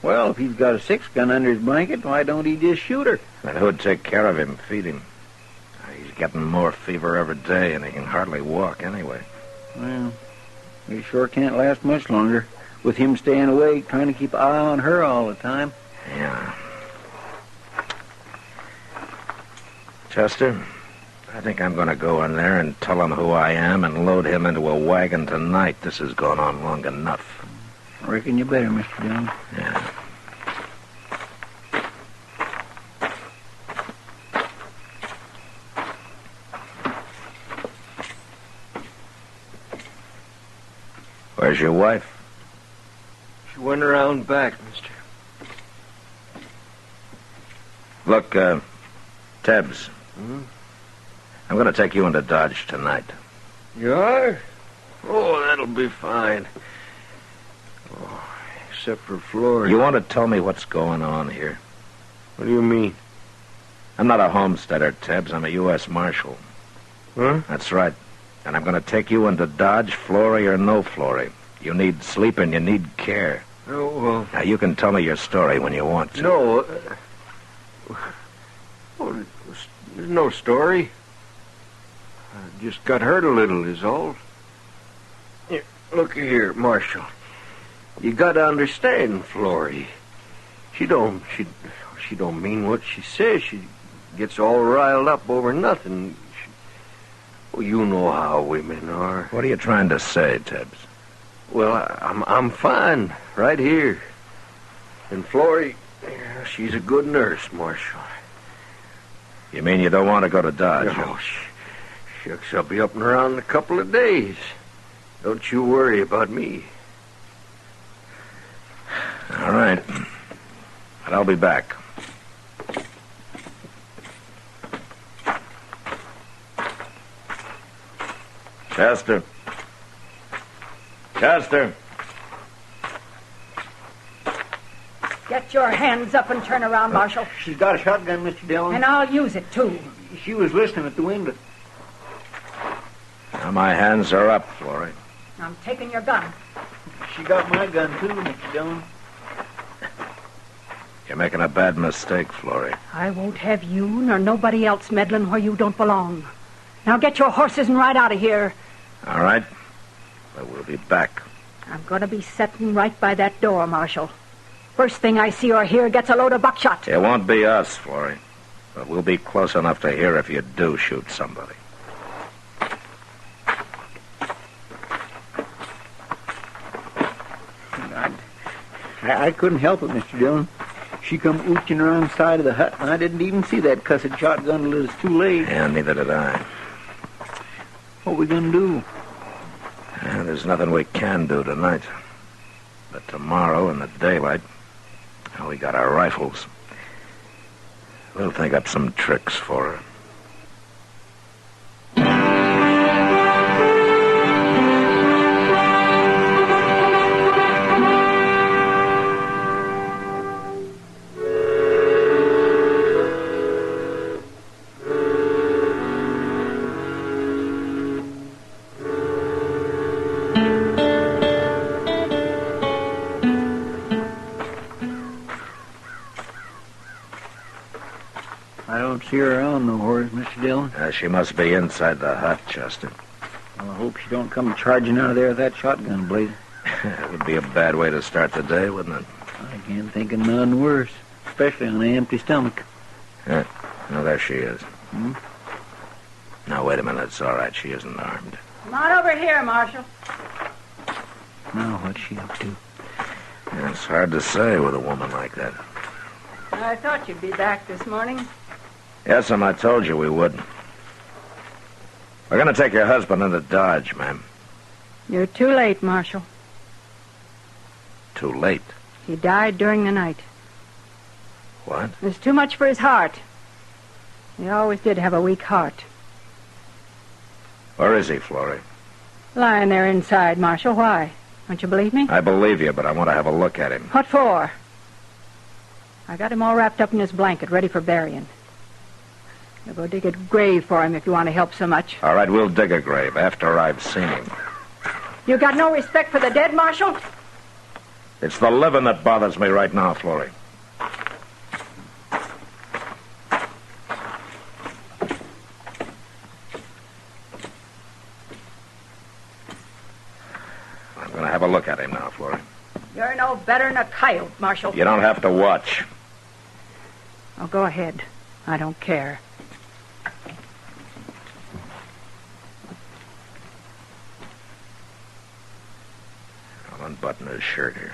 Well, if he's got a 6-gun under his blanket, why don't he just shoot her? And who'd take care of him, feed him? He's getting more fever every day, and he can hardly walk anyway. Well, he sure can't last much longer, with him staying awake, trying to keep an eye on her all the time. Yeah. Chester, I think I'm going to go in there and tell him who I am and load him into a wagon tonight. This has gone on long enough. I reckon you better, Mr. Dillon. Yeah. Where's your wife? She went around back, mister. Look, Tebbs. I'm going to take you into Dodge tonight. You are? Oh, that'll be fine. Oh, except for Florrie. You want to tell me what's going on here? What do you mean? I'm not a homesteader, Tebbs. I'm a U.S. Marshal. Huh? That's right. And I'm going to take you into Dodge, Florrie or no Florrie. You need sleep and you need care. Oh, well... Now, you can tell me your story when you want to. No. There's no story. I just got hurt a little is all. Here, look here, Marshal. You got to understand, Florrie. She don't mean what she says. She gets all riled up over nothing. Well, you know how women are. What are you trying to say, Tebbs? Well, I'm fine right here. And Florrie, she's a good nurse, Marshal. You mean you don't want to go to Dodge? No, shucks, I'll be up and around in a couple of days. Don't you worry about me. All right. But I'll be back. Chester. Chester. Get your hands up and turn around, Marshal. She's got a shotgun, Mr. Dillon. And I'll use it, too. She was listening at the window. Now my hands are up, Florrie. I'm taking your gun. She got my gun, too, Mr. Dillon. You're making a bad mistake, Florrie. I won't have you nor nobody else meddling where you don't belong. Now get your horses and ride out of here. All right. But we'll be back. I'm going to be sitting right by that door, Marshal. First thing I see or hear gets a load of buckshot. It won't be us, Florrie. But we'll be close enough to hear if you do shoot somebody. I couldn't help it, Mr. Dillon. She come ooching around the side of the hut, and I didn't even see that cussed shotgun till it was too late. Yeah, neither did I. What we gonna do? Yeah, there's nothing we can do tonight. But tomorrow in the daylight, well, we got our rifles. We'll think up some tricks for her. I don't see her around nowhere, Mr. Dillon. She must be inside the hut, Chester. Well, I hope she don't come charging out of there with that shotgun blade. It would be a bad way to start the day, wouldn't it? I can't think of none worse, especially on an empty stomach. Yeah. No, there she is. Hmm? Now, wait a minute. It's all right. She isn't armed. Come on over here, Marshal. Now, what's she up to? Yeah, it's hard to say with a woman like that. I thought you'd be back this morning. Yes, and I told you we would. We're going to take your husband into Dodge, ma'am. You're too late, Marshal. Too late. He died during the night. What? It was too much for his heart. He always did have a weak heart. Where is he, Florrie? Lying there inside, Marshal. Why? Don't you believe me? I believe you, but I want to have a look at him. What for? I got him all wrapped up in his blanket, ready for burying. I'll go dig a grave for him if you want to help so much. All right, we'll dig a grave after I've seen him. You got no respect for the dead, Marshal? It's the living that bothers me right now, Florrie. I'm going to have a look at him now, Florrie. You're no better than a coyote, Marshal. You don't have to watch. Oh, go ahead. I don't care. I'll unbutton his shirt here.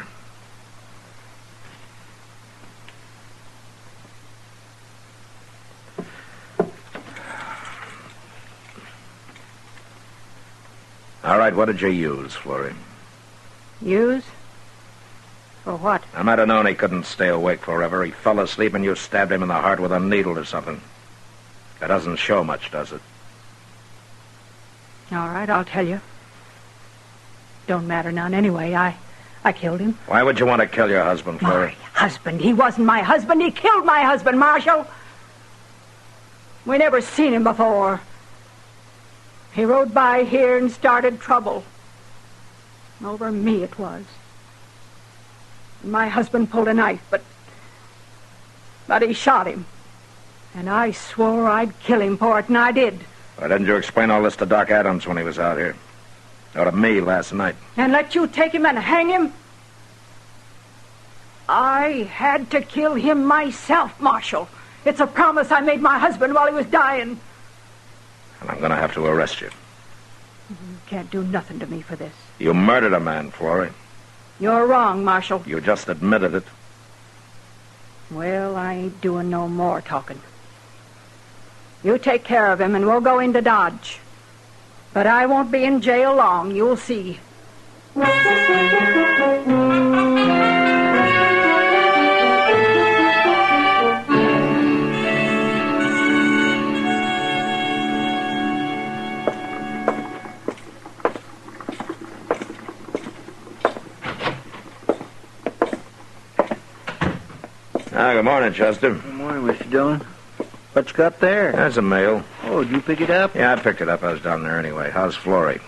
All right, what did you use, Florrie? Use? For what? I might have known he couldn't stay awake forever. He fell asleep and you stabbed him in the heart with a needle or something. That doesn't show much, does it? All right, I'll tell you. Don't matter none anyway. I killed him. Why would you want to kill your husband, Florrie? My husband? He wasn't my husband. He killed my husband, Marshal. We never seen him before. He rode by here and started trouble. Over me it was. My husband pulled a knife, but he shot him. And I swore I'd kill him for it, and I did. Why didn't you explain all this to Doc Adams when he was out here? Or to me last night? And let you take him and hang him? I had to kill him myself, Marshal. It's a promise I made my husband while he was dying. And I'm going to have to arrest you. You can't do nothing to me for this. You murdered a man, Florrie. You're wrong, Marshal. You just admitted it. Well, I ain't doing no more talking. You take care of him and we'll go into Dodge. But I won't be in jail long, you'll see. Good morning, Chester. Good morning, Mr. Dillon. What you got there? That's a mail. Oh, did you pick it up? Yeah, I picked it up. I was down there anyway. How's Florrie?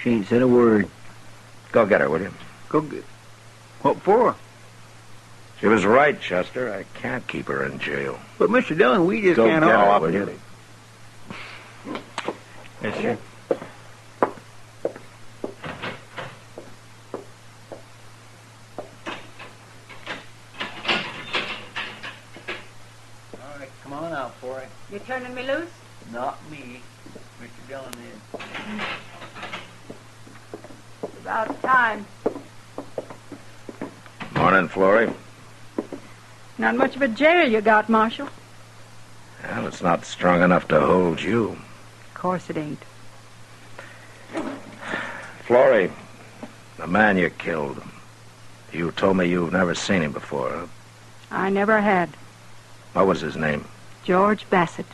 She ain't said a word. Go get her, will you? Go get... What for? She was right, Chester. I can't keep her in jail. But, Mr. Dillon, we just Go can't get haul her, off will the... you? Yes, sir. All right, come on out for it. You turning me loose? Not me. Mr. Dillon is. About time. Morning, Florrie. Not much of a jail you got, Marshal. Well, it's not strong enough to hold you. Of course it ain't. Florrie, the man you killed, you told me you've never seen him before, huh? I never had. What was his name? George Bassett.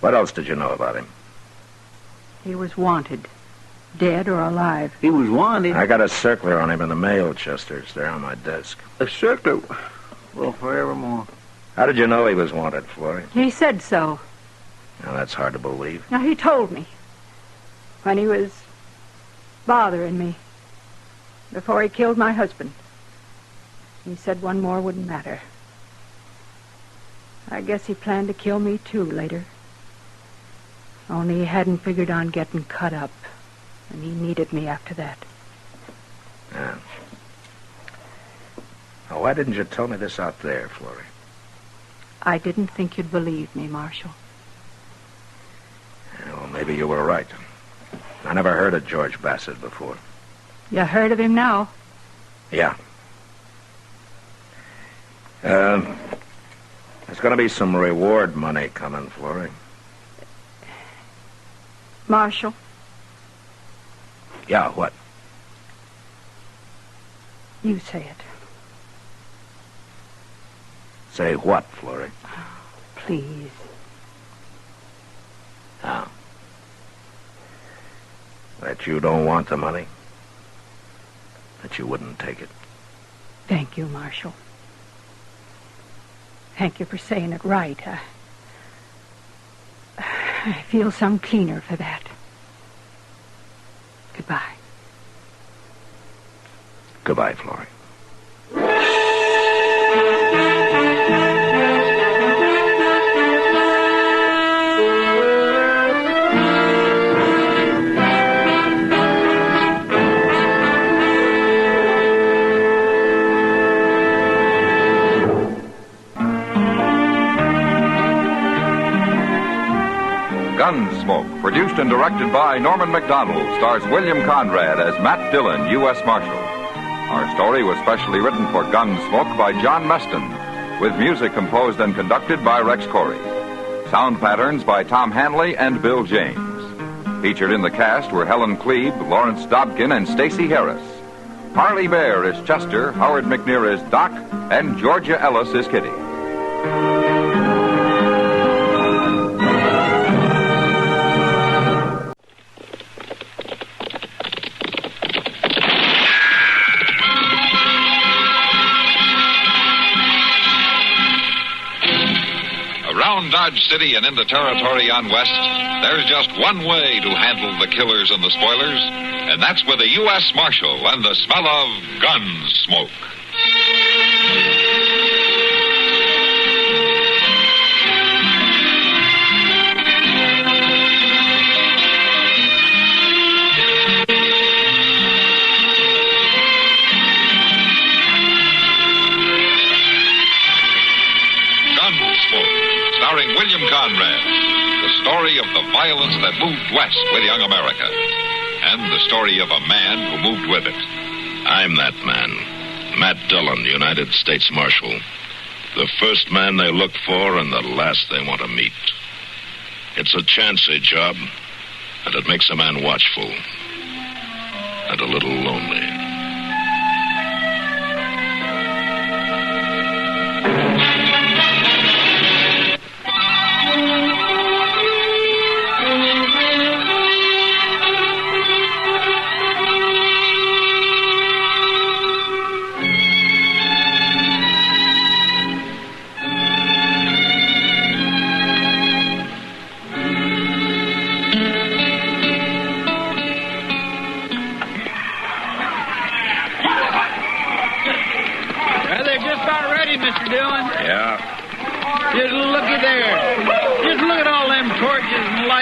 What else did you know about him? He was wanted. Dead or alive. He was wanted. I got a circular on him in the mail, Chester. It's there on my desk. A circular? Well, forevermore. How did you know he was wanted, Florrie? He said so. Now, that's hard to believe. Now, he told me. When he was bothering me. Before he killed my husband. He said one more wouldn't matter. I guess he planned to kill me, too, later. Only he hadn't figured on getting cut up. And he needed me after that. Yeah. Now, why didn't you tell me this out there, Florrie? I didn't think you'd believe me, Marshal. Yeah, well, maybe you were right. I never heard of George Bassett before. You heard of him now? Yeah. There's going to be some reward money coming, Florrie. Marshal? Yeah, what? You say it. Say what, Florrie? Please. Now. That you don't want the money? That you wouldn't take it? Thank you, Marshal. Thank you for saying it right. I feel some cleaner for that. Goodbye. Goodbye, Florrie. Gunsmoke, produced and directed by Norman McDonald, stars William Conrad as Matt Dillon, U.S. Marshal. Our story was specially written for Gunsmoke by John Meston, with music composed and conducted by Rex Corey. Sound patterns by Tom Hanley and Bill James. Featured in the cast were Helen Klebe, Lawrence Dobkin, and Stacey Harris. Harley Bear is Chester, Howard McNear is Doc, and Georgia Ellis is Kitty. Around Dodge City and into territory on West, there's just one way to handle the killers and the spoilers, and that's with a U.S. Marshal and the smell of gun smoke. Starring William Conrad, the story of the violence that moved west with young America, and the story of a man who moved with it. I'm that man, Matt Dillon, United States Marshal. The first man they look for and the last they want to meet. It's a chancy job, and it makes a man watchful and a little lonely.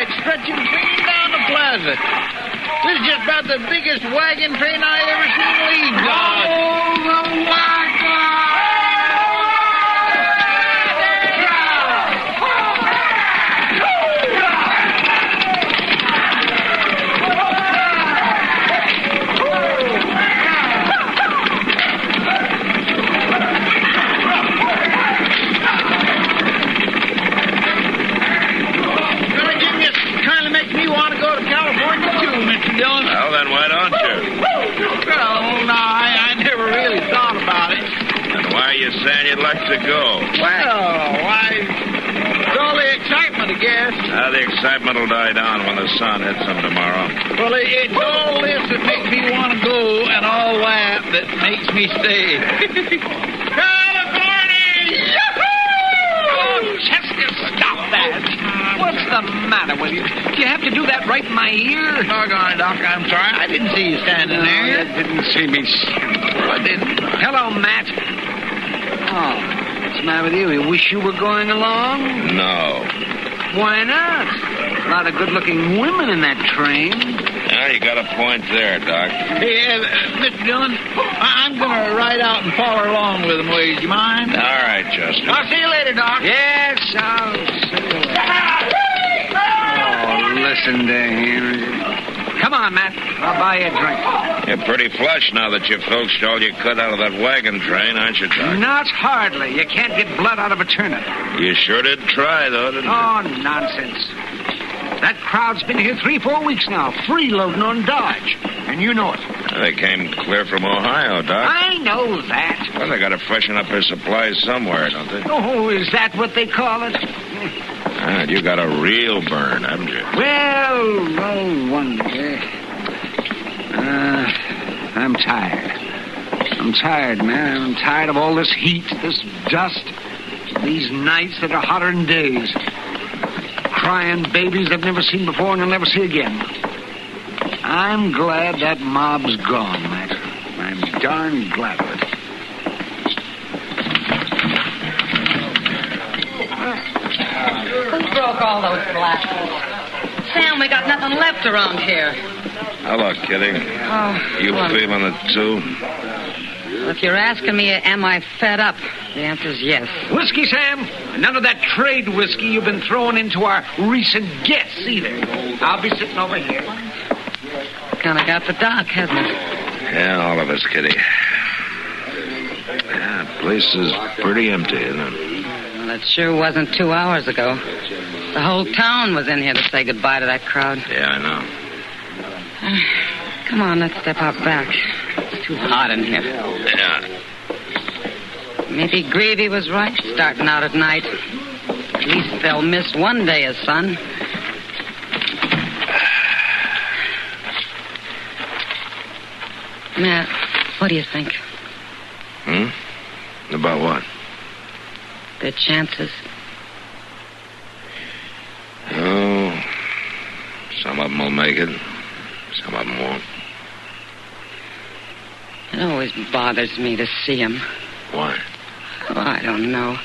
light stretching clean down the plaza. This is just about the biggest wagon train I ever seen leave, dog. Oh, the wagon! Dillon? Well, then why don't you? Well, no, I never really thought about it. And why are you saying you'd like to go? Well, it's all the excitement, I guess. The excitement will die down when the sun hits them tomorrow. Well, it's all this that makes me want to go and all that makes me stay. California! Yahoo! Oh, Chester, stop that. What's the matter with you? Do you have to do that right in my ear? Doggone it, Doc, I'm sorry. I didn't see you standing there. You didn't see me. Well, I didn't. Hello, Matt. Oh, what's the matter with you? You wish you were going along? No. Why not? A lot of good-looking women in that train. Yeah, you got a point there, Doc. Hey, Mr. Dillon, I'm going to ride out and follow along with him, will you? Do you mind? All right, Chester. I'll see you later, Doc. Yes, I'll see you later. Oh, listen to him. Come on, Matt. I'll buy you a drink. You're pretty flush now that you filched all you could out of that wagon train, aren't you, Doc? Not hardly. You can't get blood out of a turnip. You sure did try, though, didn't you? Oh, nonsense. That crowd's been here 3-4 weeks now, freeloading on Dodge. And you know it. They came clear from Ohio, Doc. I know that. Well, they got to freshen up their supplies somewhere, don't they? Oh, is that what they call it? You got a real burn, haven't you? Well, no wonder. I'm tired. I'm tired, man. I'm tired of all this heat, this dust, these nights that are hotter than days. Crying babies I've never seen before and I'll never see again. I'm glad that mob's gone, Matt. I'm darn glad of it. Who broke all those glasses? Sam, we got nothing left around here. Hello, Kitty. Oh, You well, feeling it, too? if you're asking me, am I fed up? The answer's yes. Whiskey, Sam. None of that trade whiskey you've been throwing into our recent guests, either. I'll be sitting over here. Kind of got the doc, hasn't it? Yeah, all of us, Kitty. Yeah, the place is pretty empty, isn't it? Well, it sure wasn't 2 hours ago. The whole town was in here to say goodbye to that crowd. Yeah, I know. Come on, let's step out back. It's too hot in here. Yeah. Maybe Greavy was right, starting out at night. At least they'll miss one day of sun. Matt, what do you think? About what? Their chances. Oh, some of them will make it. Some of them won't. It always bothers me to see them. Why? Oh, I don't know.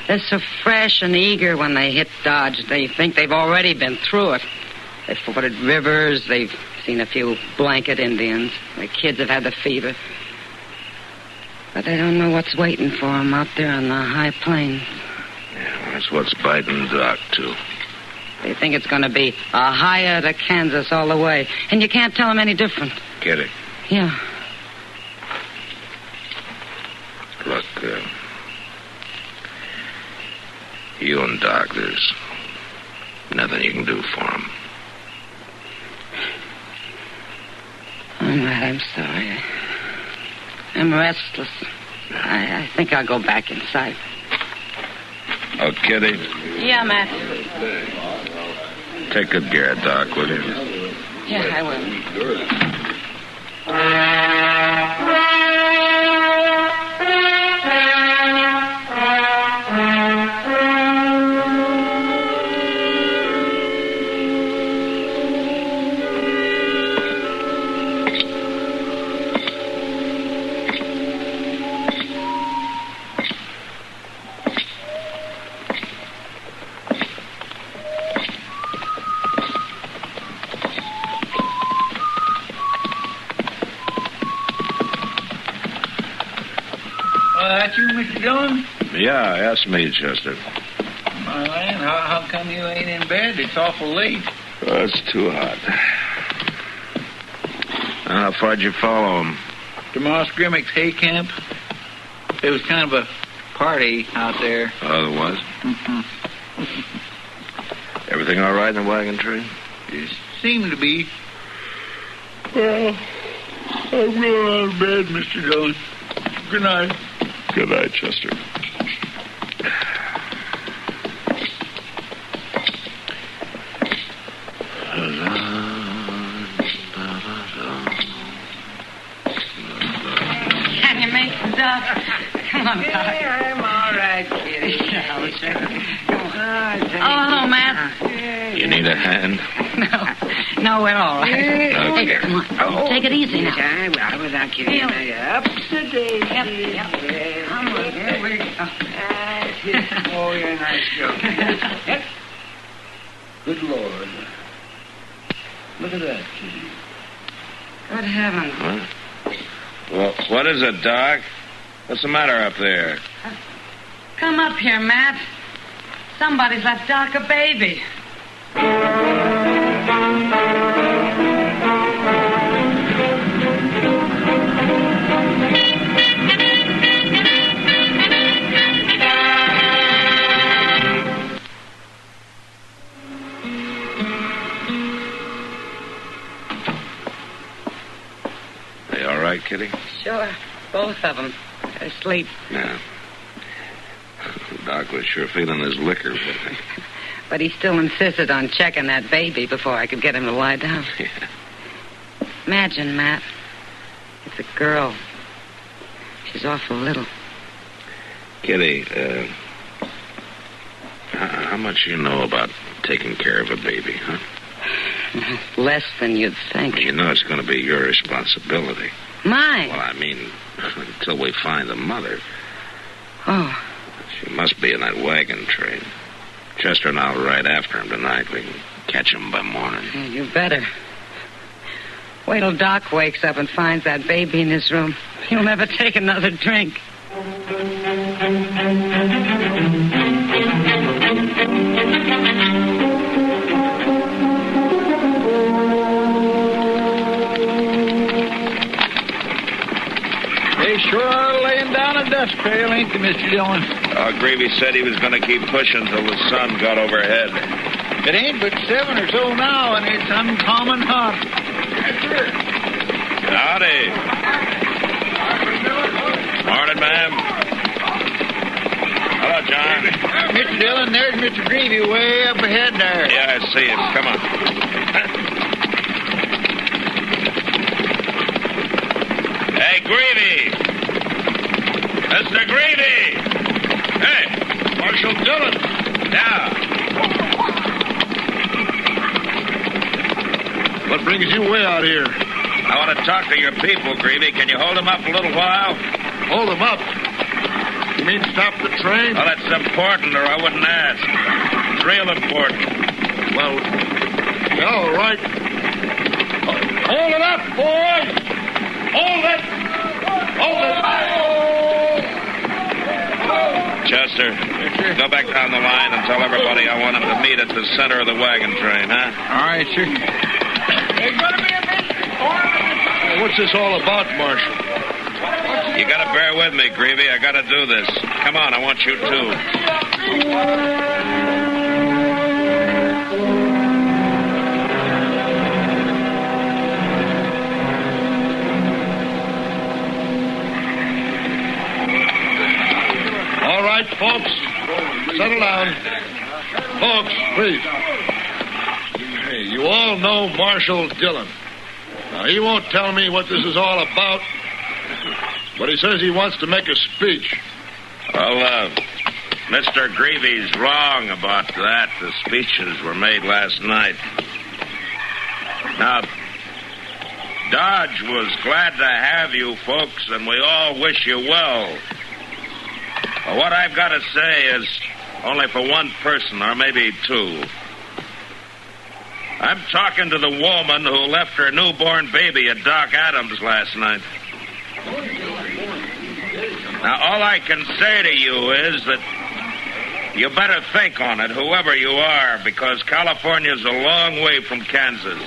They're so fresh and eager when they hit Dodge. They think they've already been through it. They've forded rivers. They've seen a few blanket Indians. Their kids have had the fever. But they don't know what's waiting for them out there on the high plains. Yeah, that's what's biting Doc, too. They think it's going to be Ohio to Kansas all the way. And you can't tell them any different. Kitty. Yeah. Look, you and Doc, there's nothing you can do for him. Oh, Matt, I'm sorry. I'm restless. I think I'll go back inside. Oh, Kitty, Yeah, Matt. take good care of Doc, will you? Yeah, I will. Dillon? Yeah, ask me, Chester. My land, how come you ain't in bed? It's awful late. Oh, it's too hot. How far'd you follow him? To Moss Grimmick's hay camp. There was kind of a party out there. Oh, there was? Mm-hmm. Everything all right in the wagon train? It seemed to be. Well, I'm going out of bed, Mr. Dillon. Good night. Good night, Chester. Can you make the duck? Come on, Doc. Yeah, I'm all right, Kitty. Oh, Matt. You need a hand? No, we're all right. Okay. Hey, come on. Oh, take it easy now. Well, without Kitty, Feel. up to date. Yep. Come on, here we go. Oh, you're a nice girl. Yep. Good Lord. Look at that, Kitty. Good heavens. What? Well, what is it, Doc? What's the matter up there? Come up here, Matt. Somebody's left Doc a baby. They all right, Kitty? Sure. Both of them. They're asleep. Yeah. Doc was sure feeling his liquor. But he still insisted on checking that baby before I could get him to lie down. Yeah. Imagine, Matt. It's a girl. She's awful little. Kitty, how much you know about taking care of a baby, huh? Less than you'd think. You know it's going to be your responsibility. Mine? Well, I mean, until we find the mother. Oh. She must be in that wagon train. Chester and I'll ride after him tonight. We can catch him by morning. Yeah, you better. Wait till Doc wakes up and finds that baby in his room. He'll never take another drink. They sure are laying down a dust trail, ain't they, Mr. Dillon? Gravy said he was going to keep pushing till the sun got overhead. It ain't but 7 or so now, and it's uncommon hot. Howdy. Morning, ma'am. Hello, John. Mr. Dillon, there's Mr. Greavy way up ahead there. Yeah, I see him. Come on. Hey, Greavy! Mr. Greavy! Hey, Marshal Dillon! Yeah. What brings you way out here? I want to talk to your people, Greavy. Can you hold them up a little while? Hold them up? You mean stop the train? Well, that's important, or I wouldn't ask. It's real important. Well, yeah, all right. Hold it up, boys! Hold it! Hold it! Chester, go back down the line and tell everybody I want them to meet at the center of the wagon train, huh? All right, sir. What's this all about, Marshal? You gotta bear with me, Greavy. I gotta do this. Come on, I want you too. All right, folks. Settle down. Folks, please. Hey, you all know Marshal Dillon. Now, he won't tell me what this is all about, but he says he wants to make a speech. Well, Mr. Greavy's wrong about that. The speeches were made last night. Now, Dodge was glad to have you folks, and we all wish you well. But what I've got to say is only for one person, or maybe two. I'm talking to the woman who left her newborn baby at Doc Adams last night. Now, all I can say to you is that you better think on it, whoever you are, because California's a long way from Kansas.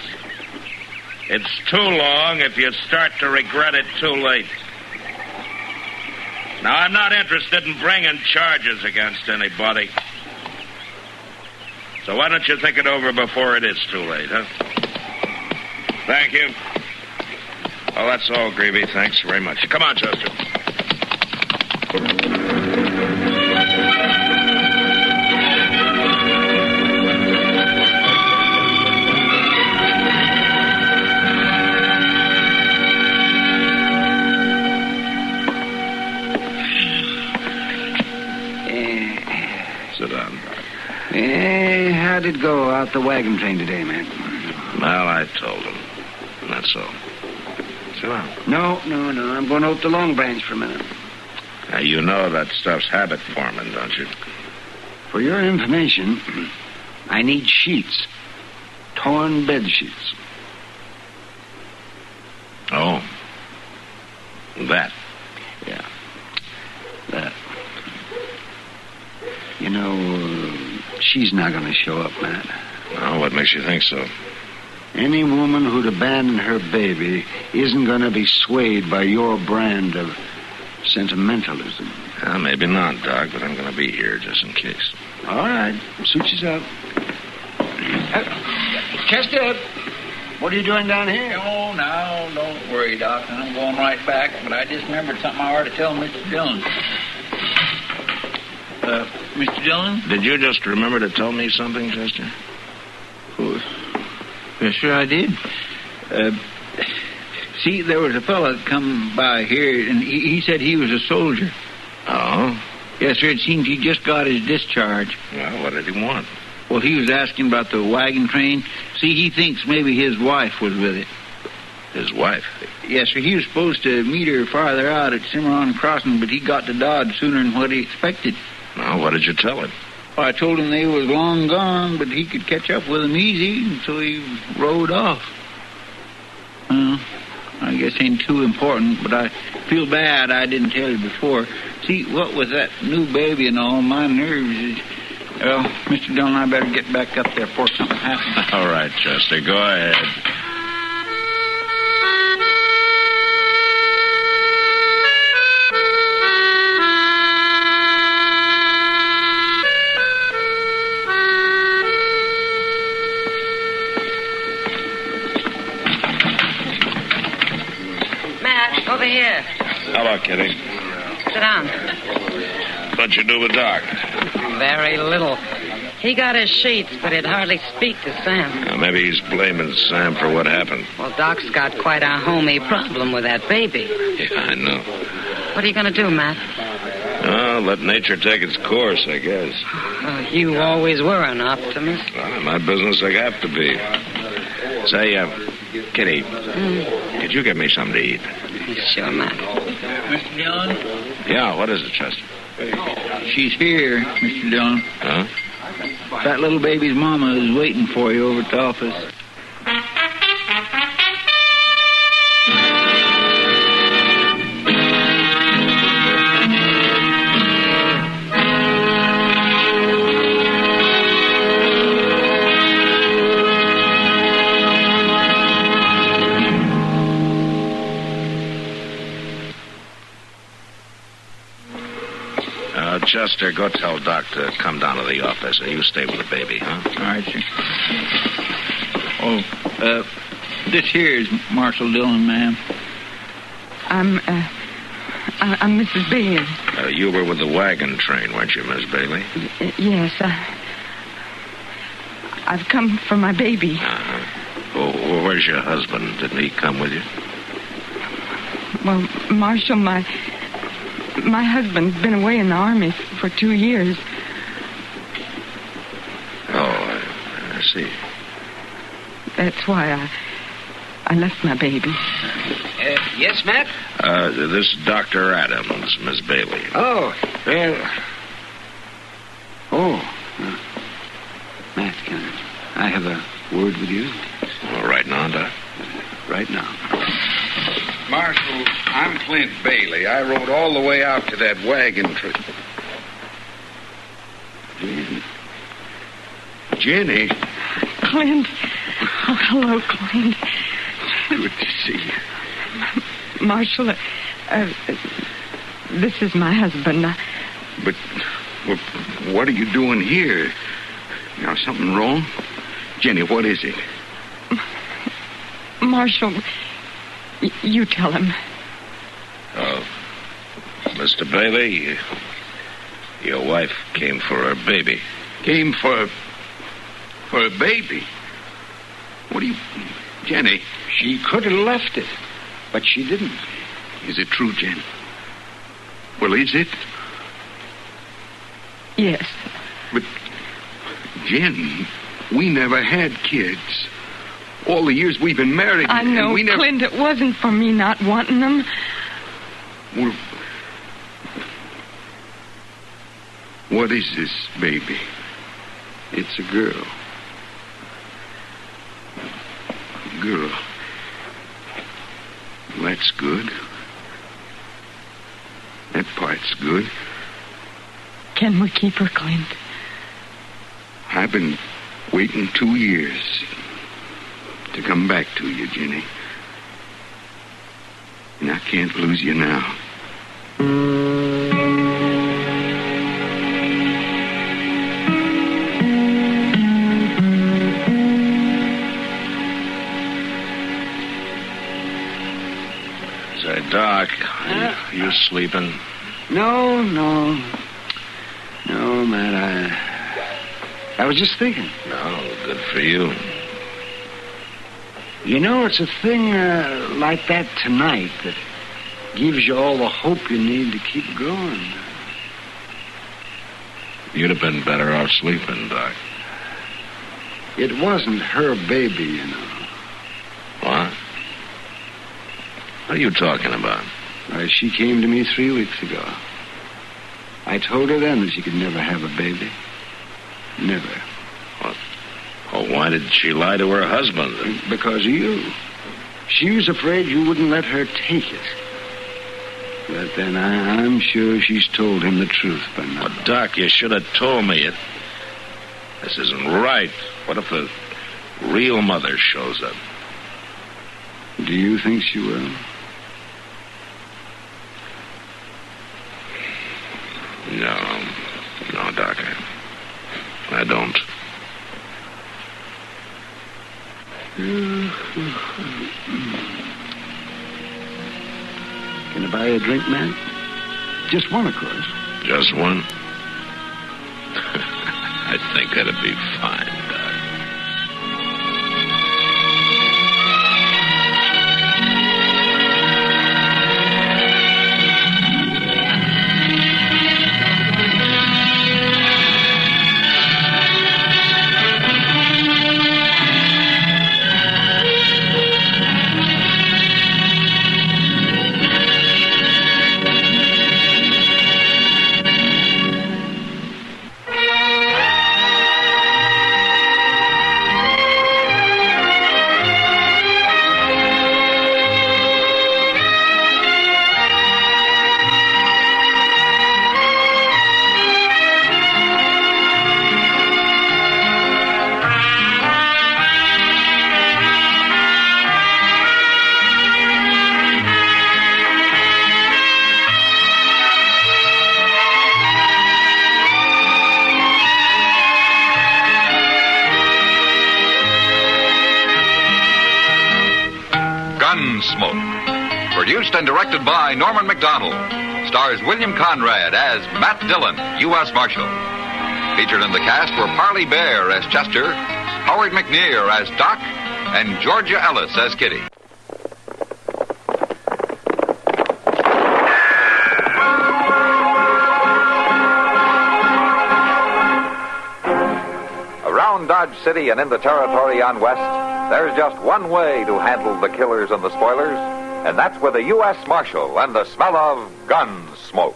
It's too long if you start to regret it too late. Now, I'm not interested in bringing charges against anybody. So why don't you think it over before it is too late, huh? Thank you. Well, that's all, Greavy. Thanks very much. Come on, Chester. Sit down. How'd it go out the wagon train today, Matt? Well, I told him. That's all. Sit down. No. I'm going out the Long Branch for a minute. Now, you know that stuff's habit forming, don't you? For your information, I need sheets. Torn bed sheets. Oh. That. Yeah. That. You know, she's not going to show up, Matt. Oh, what makes you think so? Any woman who'd abandon her baby isn't going to be swayed by your brand of sentimentalism. Maybe not, Doc, but I'm going to be here just in case. All right. Suit yourself. Chester, what are you doing down here? Oh, now, don't worry, Doc. I'm going right back, but I just remembered something I ought to tell Mr. Dillon. Mr. Dillon? Did you just remember to tell me something, Chester? Oh, yeah, sure I did. See, there was a fellow that come by here, and he said he was a soldier. Oh? Yes, sir. It seems he just got his discharge. Well, what did he want? Well, he was asking about the wagon train. See, he thinks maybe his wife was with it. His wife? Yes, sir. He was supposed to meet her farther out at Cimarron Crossing, but he got to Dodge sooner than what he expected. Well, what did you tell him? Well, I told him they was long gone, but he could catch up with them easy, and so he rode off. Well, I guess ain't too important, but I feel bad I didn't tell you before. See, what with that new baby and all, my nerves is... Well, Mr. Dillon, I better get back up there before something happens. All right, Chester, go ahead. Matt, over here. Hello, Kitty. Sit down. What'd you do with Doc? Very little. He got his sheets, but he'd hardly speak to Sam. Well, maybe he's blaming Sam for what happened. Well, Doc's got quite a homey problem with that baby. Yeah, I know. What are you going to do, Matt? Oh, let nature take its course, I guess. You always were an optimist. Well, in my business, I have to be. Say, Kitty, could you get me something to eat? Sure, Matt. Mr. Dillon? Yeah, what is it, Chester? She's here, Mr. Dillon. Huh? That little baby's mama is waiting for you over at the office. Chester, go tell Doc to come down to the office, and you stay with the baby, huh? All right, sir. This here is Marshal Dillon, ma'am. I'm Mrs. Bailey. You were with the wagon train, weren't you, Miss Bailey? Yes, I've come for my baby. Oh, where's your husband? Didn't he come with you? Well, Marshal, my husband's been away in the Army for 2 years. Oh, I see. That's why I left my baby. Yes, Matt? This is Dr. Adams, Miss Bailey. Oh, well... Matt, can I have a word with you? Well, right now, Doc? Right now. Marshal, I'm Clint Bailey. I rode all the way out to that wagon train. Jenny. Clint. Oh, hello, Clint. Good to see you. Marshal, this is my husband. But what are you doing here? Now, something wrong? Jenny, what is it? Marshal, you tell him. Oh, Mr. Bailey, your wife came for her baby. Came for a baby? What do you... Jenny. She could have left it, but she didn't. Is it true, Jen? Well, is it? Yes. But, Jen, we never had kids. All the years we've been married. I know, we never... Clint, it wasn't for me not wanting them. Well, what is this baby? It's a girl. Girl. That's good. That part's good. Can we keep her, Clint? I've been waiting 2 years to come back to you, Jenny. And I can't lose you now. Say, Doc, you sleeping? No, Matt, I was just thinking. No, good for you. You know, it's a thing like that tonight that gives you all the hope you need to keep going. You'd have been better off sleeping, Doc. It wasn't her baby, you know. What? What are you talking about? She came to me 3 weeks ago. I told her then that she could never have a baby. Never. What? Oh, why did she lie to her husband? Because of you. She was afraid you wouldn't let her take it. But then I'm sure she's told him the truth by now. Well, Doc, you should have told me it. This isn't right. What if the real mother shows up? Do you think she will? No, Doc. I don't. Can I buy you a drink, man? Just one, of course. Just one? I think that'd be fine, Doc. Gunsmoke. Produced and directed by Norman Macdonald. Stars William Conrad as Matt Dillon, U.S. Marshal. Featured in the cast were Parley Bear as Chester, Howard McNear as Doc, and Georgia Ellis as Kitty. Around Dodge City and in the territory on West, there's just one way to handle the killers and the spoilers, and that's with a U.S. Marshal and the smell of gun smoke.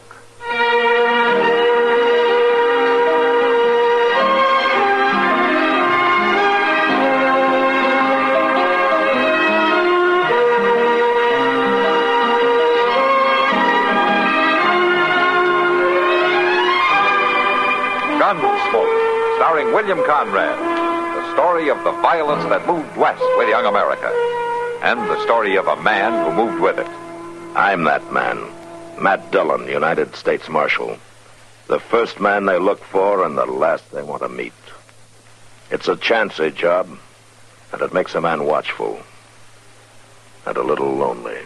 William Conrad, the story of the violence that moved west with young America, and the story of a man who moved with it. I'm that man, Matt Dillon, United States Marshal. The first man they look for and the last they want to meet. It's a chancy job, and it makes a man watchful and a little lonely.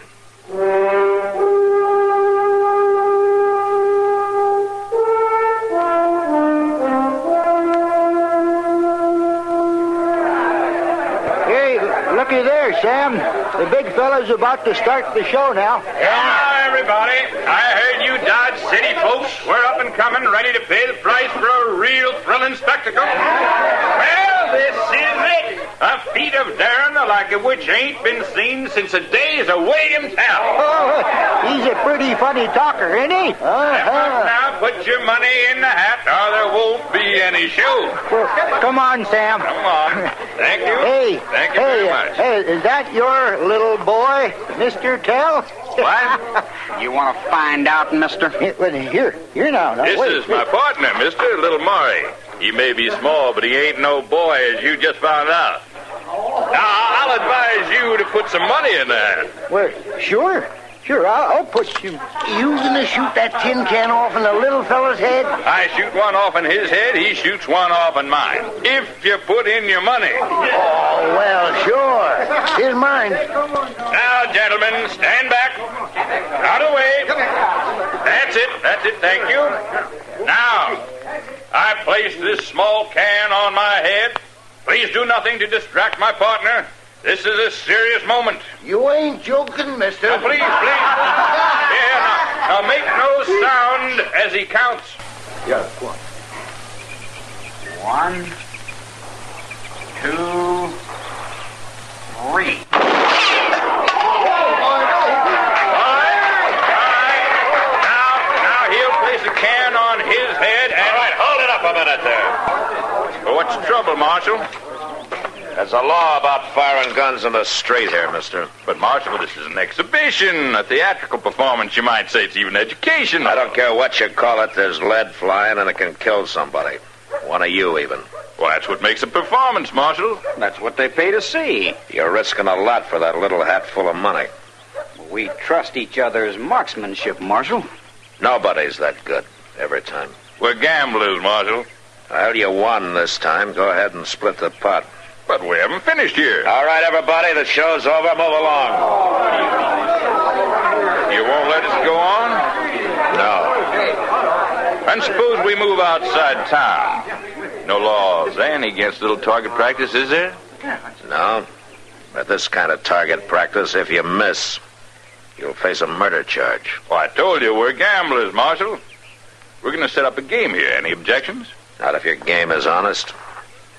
Looky there, Sam. The big fella's about to start the show now. Hello, everybody. I heard you Dodge City folks were up and coming, ready to pay the price for a real thrilling spectacle. Well, this is it. A feat of daring the like of which ain't been seen since the days of William Tell. Oh, he's a pretty funny talker, ain't he? Now put your money in the hat or there won't be any show. Well, come on, Sam. Come on. Thank you. Hey. Thank you very much. Hey, is that your little boy, Mr. Tell? What? You want to find out, mister? Here now. This is my partner, Mr. Little Murray. He may be small, but he ain't no boy, as you just found out. Now, I'll advise you to put some money in there. Well, sure. I'll put you. You gonna shoot that tin can off in the little fella's head? I shoot one off in his head, he shoots one off in mine. If you put in your money. Oh, well, sure. Here's mine. Now, gentlemen, stand back. Out of the way. That's it, thank you. Now, I place this small can on my head. Please do nothing to distract my partner. This is a serious moment. You ain't joking, mister. Now, please. Yeah, now make no sound as he counts. Yes, what? 1, 2, 3. Now he'll place a can on his head and... All right, hold it up a minute there. Well, what's the trouble, Marshal? There's a law about firing guns in the street here, mister. But, Marshal, this is an exhibition, a theatrical performance. You might say it's even educational. I don't care what you call it. There's lead flying, and it can kill somebody. One of you, even. Well, that's what makes a performance, Marshal. That's what they pay to see. You're risking a lot for that little hat full of money. We trust each other's marksmanship, Marshal. Nobody's that good every time. We're gamblers, Marshal. Well, you won this time. Go ahead and split the pot. But we haven't finished here. All right, everybody, the show's over. Move along. You won't let us go on? No. And suppose we move outside town. No laws, any against little target practice, is there? No. At this kind of target practice, if you miss, you'll face a murder charge. Well, I told you, we're gamblers, Marshal. We're going to set up a game here. Any objections? Not if your game is honest.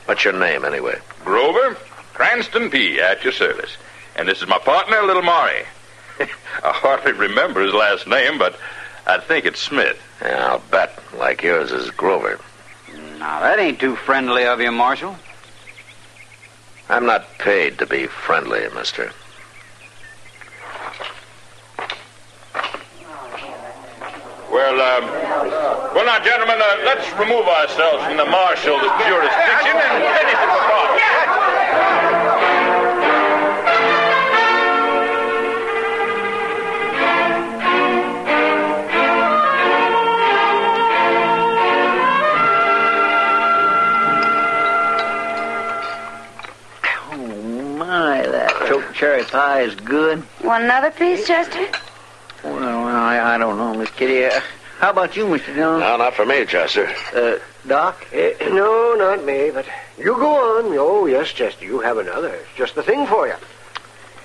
What's your name, anyway? Grover Cranston P. at your service. And this is my partner, Little Maury. I hardly remember his last name, but I think it's Smith. Yeah, I'll bet. Like yours is Grover. Now, that ain't too friendly of you, Marshal. I'm not paid to be friendly, mister. Well, now, gentlemen, let's remove ourselves from the marshal's jurisdiction and finish the performance. Oh, my, that choke cherry pie is good. Want another piece, Chester? Well, I don't know, Miss Kitty. How about you, Mr. Dillon? No, not for me, Chester. Doc? No, not me, but you go on. Oh, yes, Chester, you have another. It's just the thing for you.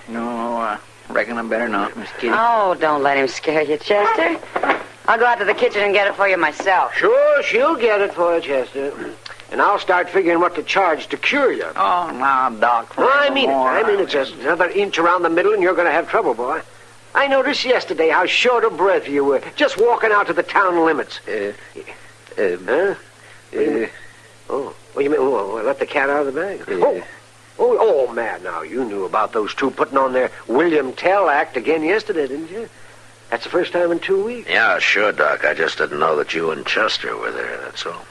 No, I reckon I better not, Miss Kitty. Oh, don't let him scare you, Chester. I'll go out to the kitchen and get it for you myself. Sure, she'll get it for you, Chester. And I'll start figuring what to charge to cure you. Oh, now, Doc. I mean it's just another inch around the middle and you're going to have trouble, boy. I noticed yesterday how short of breath you were, just walking out to the town limits. Huh? Oh, what do you mean? Oh, let the cat out of the bag. Oh, man, now, you knew about those two putting on their William Tell act again yesterday, didn't you? That's the first time in 2 weeks. Yeah, sure, Doc. I just didn't know that you and Chester were there, that's all.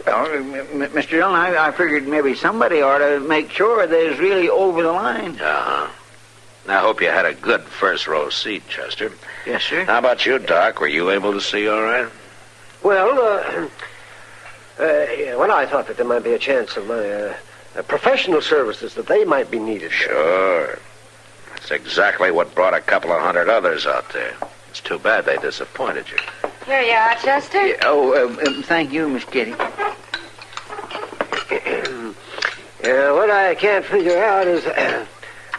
Well, Mr. Dillon, I figured maybe somebody ought to make sure that it's really over the line. Uh-huh. I hope you had a good first-row seat, Chester. Yes, sir. How about you, Doc? Were you able to see all right? Well, I thought that there might be a chance of my professional services, that they might be needed. Sure. That's exactly what brought a couple of hundred others out there. It's too bad they disappointed you. Here you are, Chester. Thank you, Miss Kitty. What I can't figure out is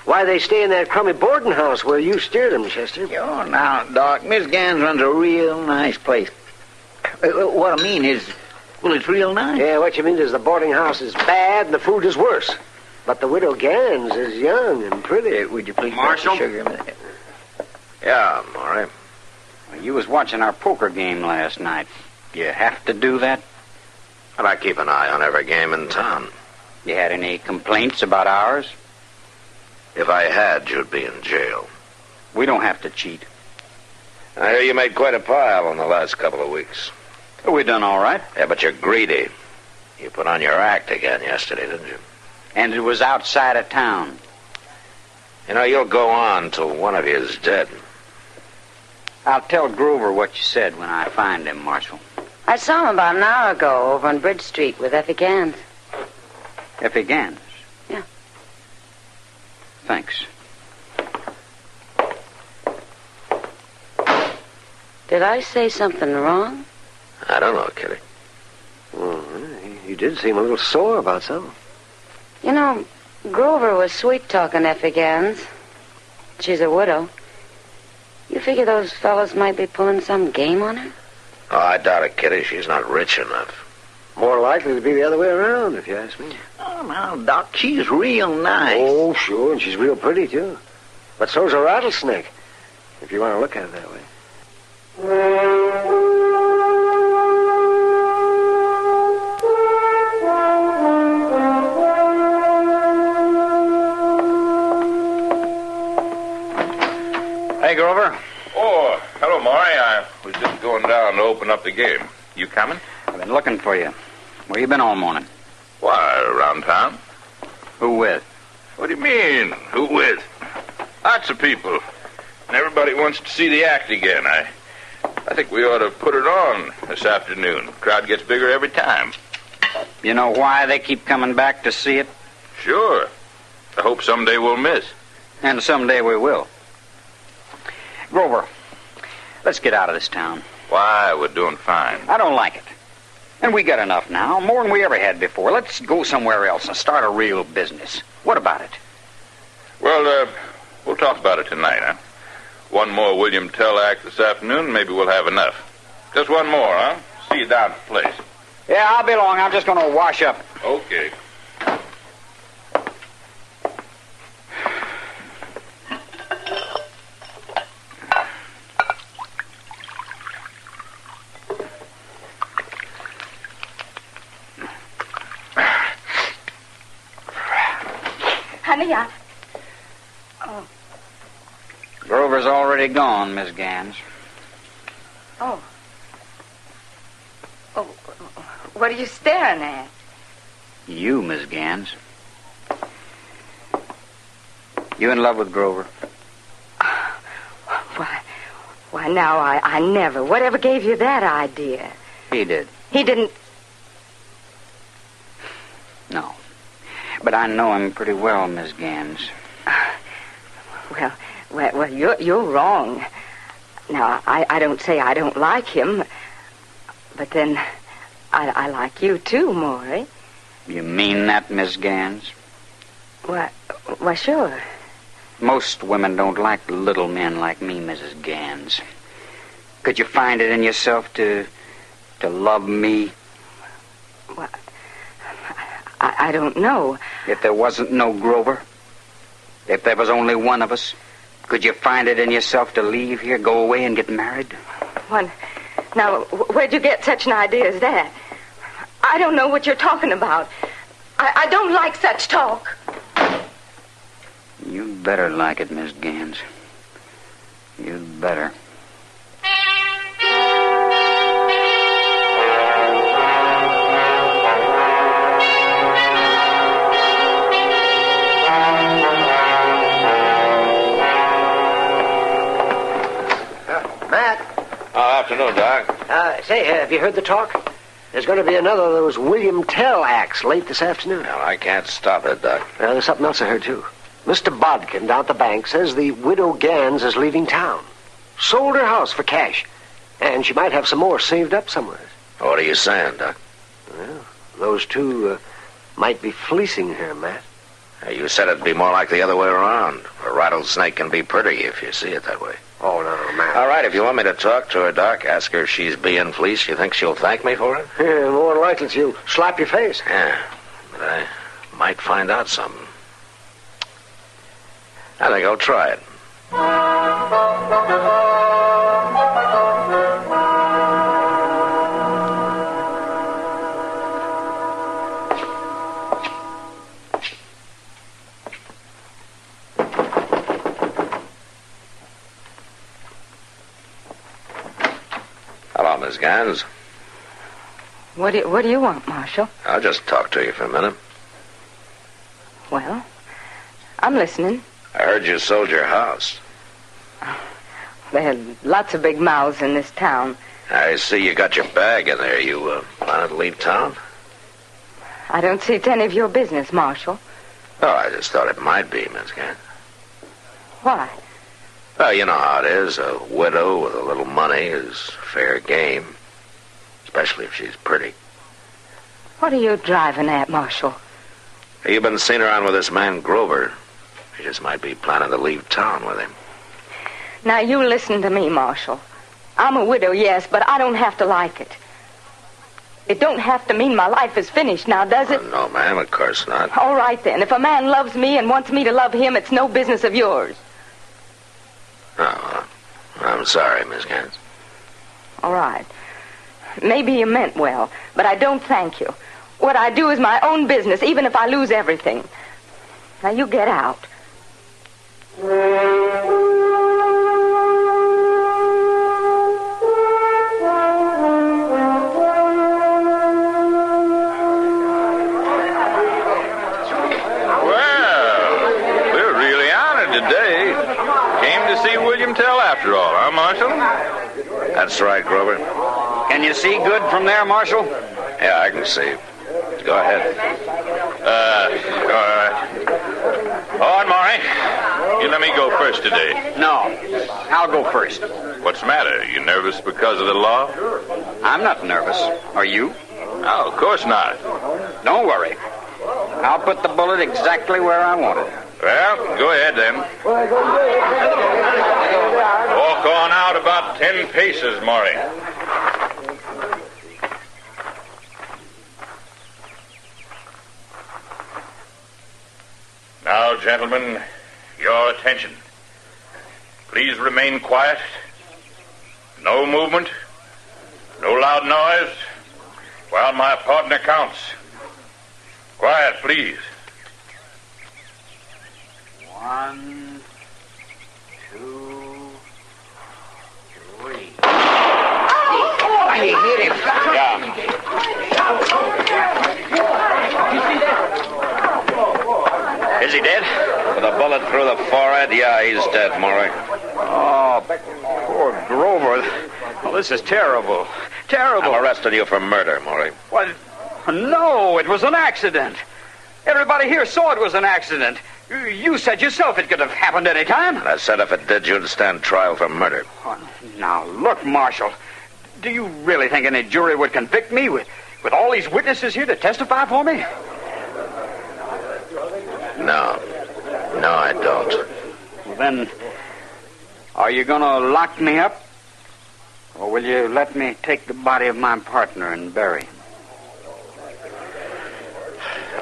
why they stay in that crummy boarding house where you steered them, Chester. Oh, now, Doc, Miss Gans runs a real nice place. What I mean is, well, it's real nice. Yeah, what you mean is the boarding house is bad and the food is worse. But the widow Gans is young and pretty. Would you please Marshal? pass the sugar a minute? Yeah, I'm all right. Well, you was watching our poker game last night. You have to do that? But I keep an eye on every game in town. You had any complaints about ours? If I had, you'd be in jail. We don't have to cheat. I hear you made quite a pile in the last couple of weeks. We done all right. Yeah, but you're greedy. You put on your act again yesterday, didn't you? And it was outside of town. You know, you'll go on till one of you is dead. I'll tell Grover what you said when I find him, Marshal. I saw him about an hour ago over on Bridge Street with Effie Gans. Effie Gans? Yeah. Thanks. Did I say something wrong? I don't know, Kitty. Well, you did seem a little sore about something. You know, Grover was sweet-talking Effie Gans. She's a widow. You figure those fellas might be pulling some game on her? Oh, I doubt it, Kitty. She's not rich enough. More likely to be the other way around, if you ask me. Oh, now, Doc, she's real nice. Oh, sure, and she's real pretty, too. But so's a rattlesnake, if you want to look at it that way. Hey, Grover. Oh, hello, Maury. I was just going down to open up the game. You coming? I've been looking for you. Where you been all morning? Why, around town. Who with? What do you mean, who with? Lots of people. And everybody wants to see the act again. I think we ought to put it on this afternoon. The crowd gets bigger every time. You know why they keep coming back to see it? Sure. I hope someday we'll miss. And someday we will. Grover, let's get out of this town. Why, we're doing fine. I don't like it. And we got enough now, more than we ever had before. Let's go somewhere else and start a real business. What about it? Well, we'll talk about it tonight, huh? One more William Tell act this afternoon, maybe we'll have enough. Just one more, huh? See you down at the place. Yeah, I'll be along. I'm just going to wash up. Okay. Honey, Grover's already gone, Miss Gans. Oh. Oh, what are you staring at? You, Miss Gans. You in love with Grover? Why, now, I never. Whatever gave you that idea? He did. He didn't... No. But I know him pretty well, Miss Gans. Well, you're wrong. Now, I don't say I don't like him, but then I like you too, Maury. You mean that, Miss Gans? Why, sure. Most women don't like little men like me, Mrs. Gans. Could you find it in yourself to love me? Well, I don't know. If there wasn't no Grover, if there was only one of us, could you find it in yourself to leave here, go away, and get married? Now, where'd you get such an idea as that? I don't know what you're talking about. I don't like such talk. You'd better like it, Miss Gans. You'd better. afternoon, Doc. Say, have you heard the talk? There's going to be another of those William Tell acts late this afternoon. Well, I can't stop it, Doc. There's something else I heard, too. Mr. Bodkin down at the bank says the widow Gans is leaving town. Sold her house for cash. And she might have some more saved up somewhere. What are you saying, Doc? Well, those two might be fleecing her, Matt. You said it'd be more like the other way around. A rattlesnake can be pretty if you see it that way. Oh, no, Matt. All right, if you want me to talk to her, Doc, ask her if she's being fleeced. You think she'll thank me for it? Yeah, more than likely she'll slap your face. Yeah, but I might find out something. I think I'll try it. Hello, Miss Gans. What do you want, Marshal? I'll just talk to you for a minute. Well, I'm listening. I heard you sold your house. There are lots of big mouths in this town. I see you got your bag in there. You planning to leave town? I don't see it's any of your business, Marshal. Oh, I just thought it might be, Miss Gans. Why? Well, you know how it is. A widow with a little money is fair game. Especially if she's pretty. What are you driving at, Marshal? You've been seen around with this man Grover. He just might be planning to leave town with him. Now, you listen to me, Marshal. I'm a widow, yes, but I don't have to like it. It don't have to mean my life is finished now, does it? No, ma'am, of course not. All right, then. If a man loves me and wants me to love him, it's no business of yours. Oh, I'm sorry, Miss Gans. All right. Maybe you meant well, but I don't thank you. What I do is my own business, even if I lose everything. Now, you get out. After all, huh, Marshal? That's right, Grover. Can you see good from there, Marshal? Yeah, I can see. Go ahead. All right. All right, Maury. You let me go first today. No. I'll go first. What's the matter? You nervous because of the law? I'm not nervous. Are you? No, of course not. Don't worry. I'll put the bullet exactly where I want it. Well, go ahead, then. Walk on out about 10 paces, Maury. Now, gentlemen, your attention. Please remain quiet. No movement. No loud noise. While my partner counts. Quiet, please. 1, 2, 3. I hit him. Yeah. Is he dead? With a bullet through the forehead? Yeah, he's dead, Maury. Oh, poor Grover. Oh, this is terrible. Terrible. I'm arresting you for murder, Maury. What? No, it was an accident. Everybody here saw it was an accident. You said yourself it could have happened any time. And I said if it did, you'd stand trial for murder. Oh, now, look, Marshal. Do you really think any jury would convict me with all these witnesses here to testify for me? No. No, I don't. Well, then, are you going to lock me up? Or will you let me take the body of my partner and bury him?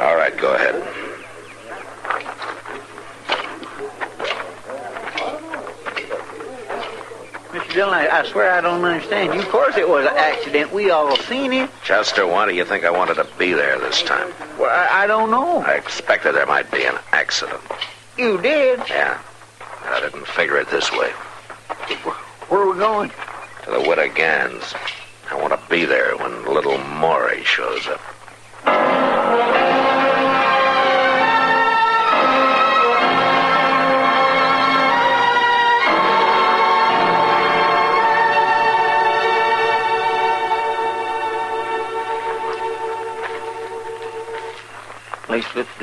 All right, go ahead. Mr. Dillon, I swear I don't understand you. Of course it was an accident. We all seen it. Chester, why do you think I wanted to be there this time? Well, I don't know. I expected there might be an accident. You did? Yeah. I didn't figure it this way. Where are we going? To the widow Gans. I want to be there when little Maury shows up.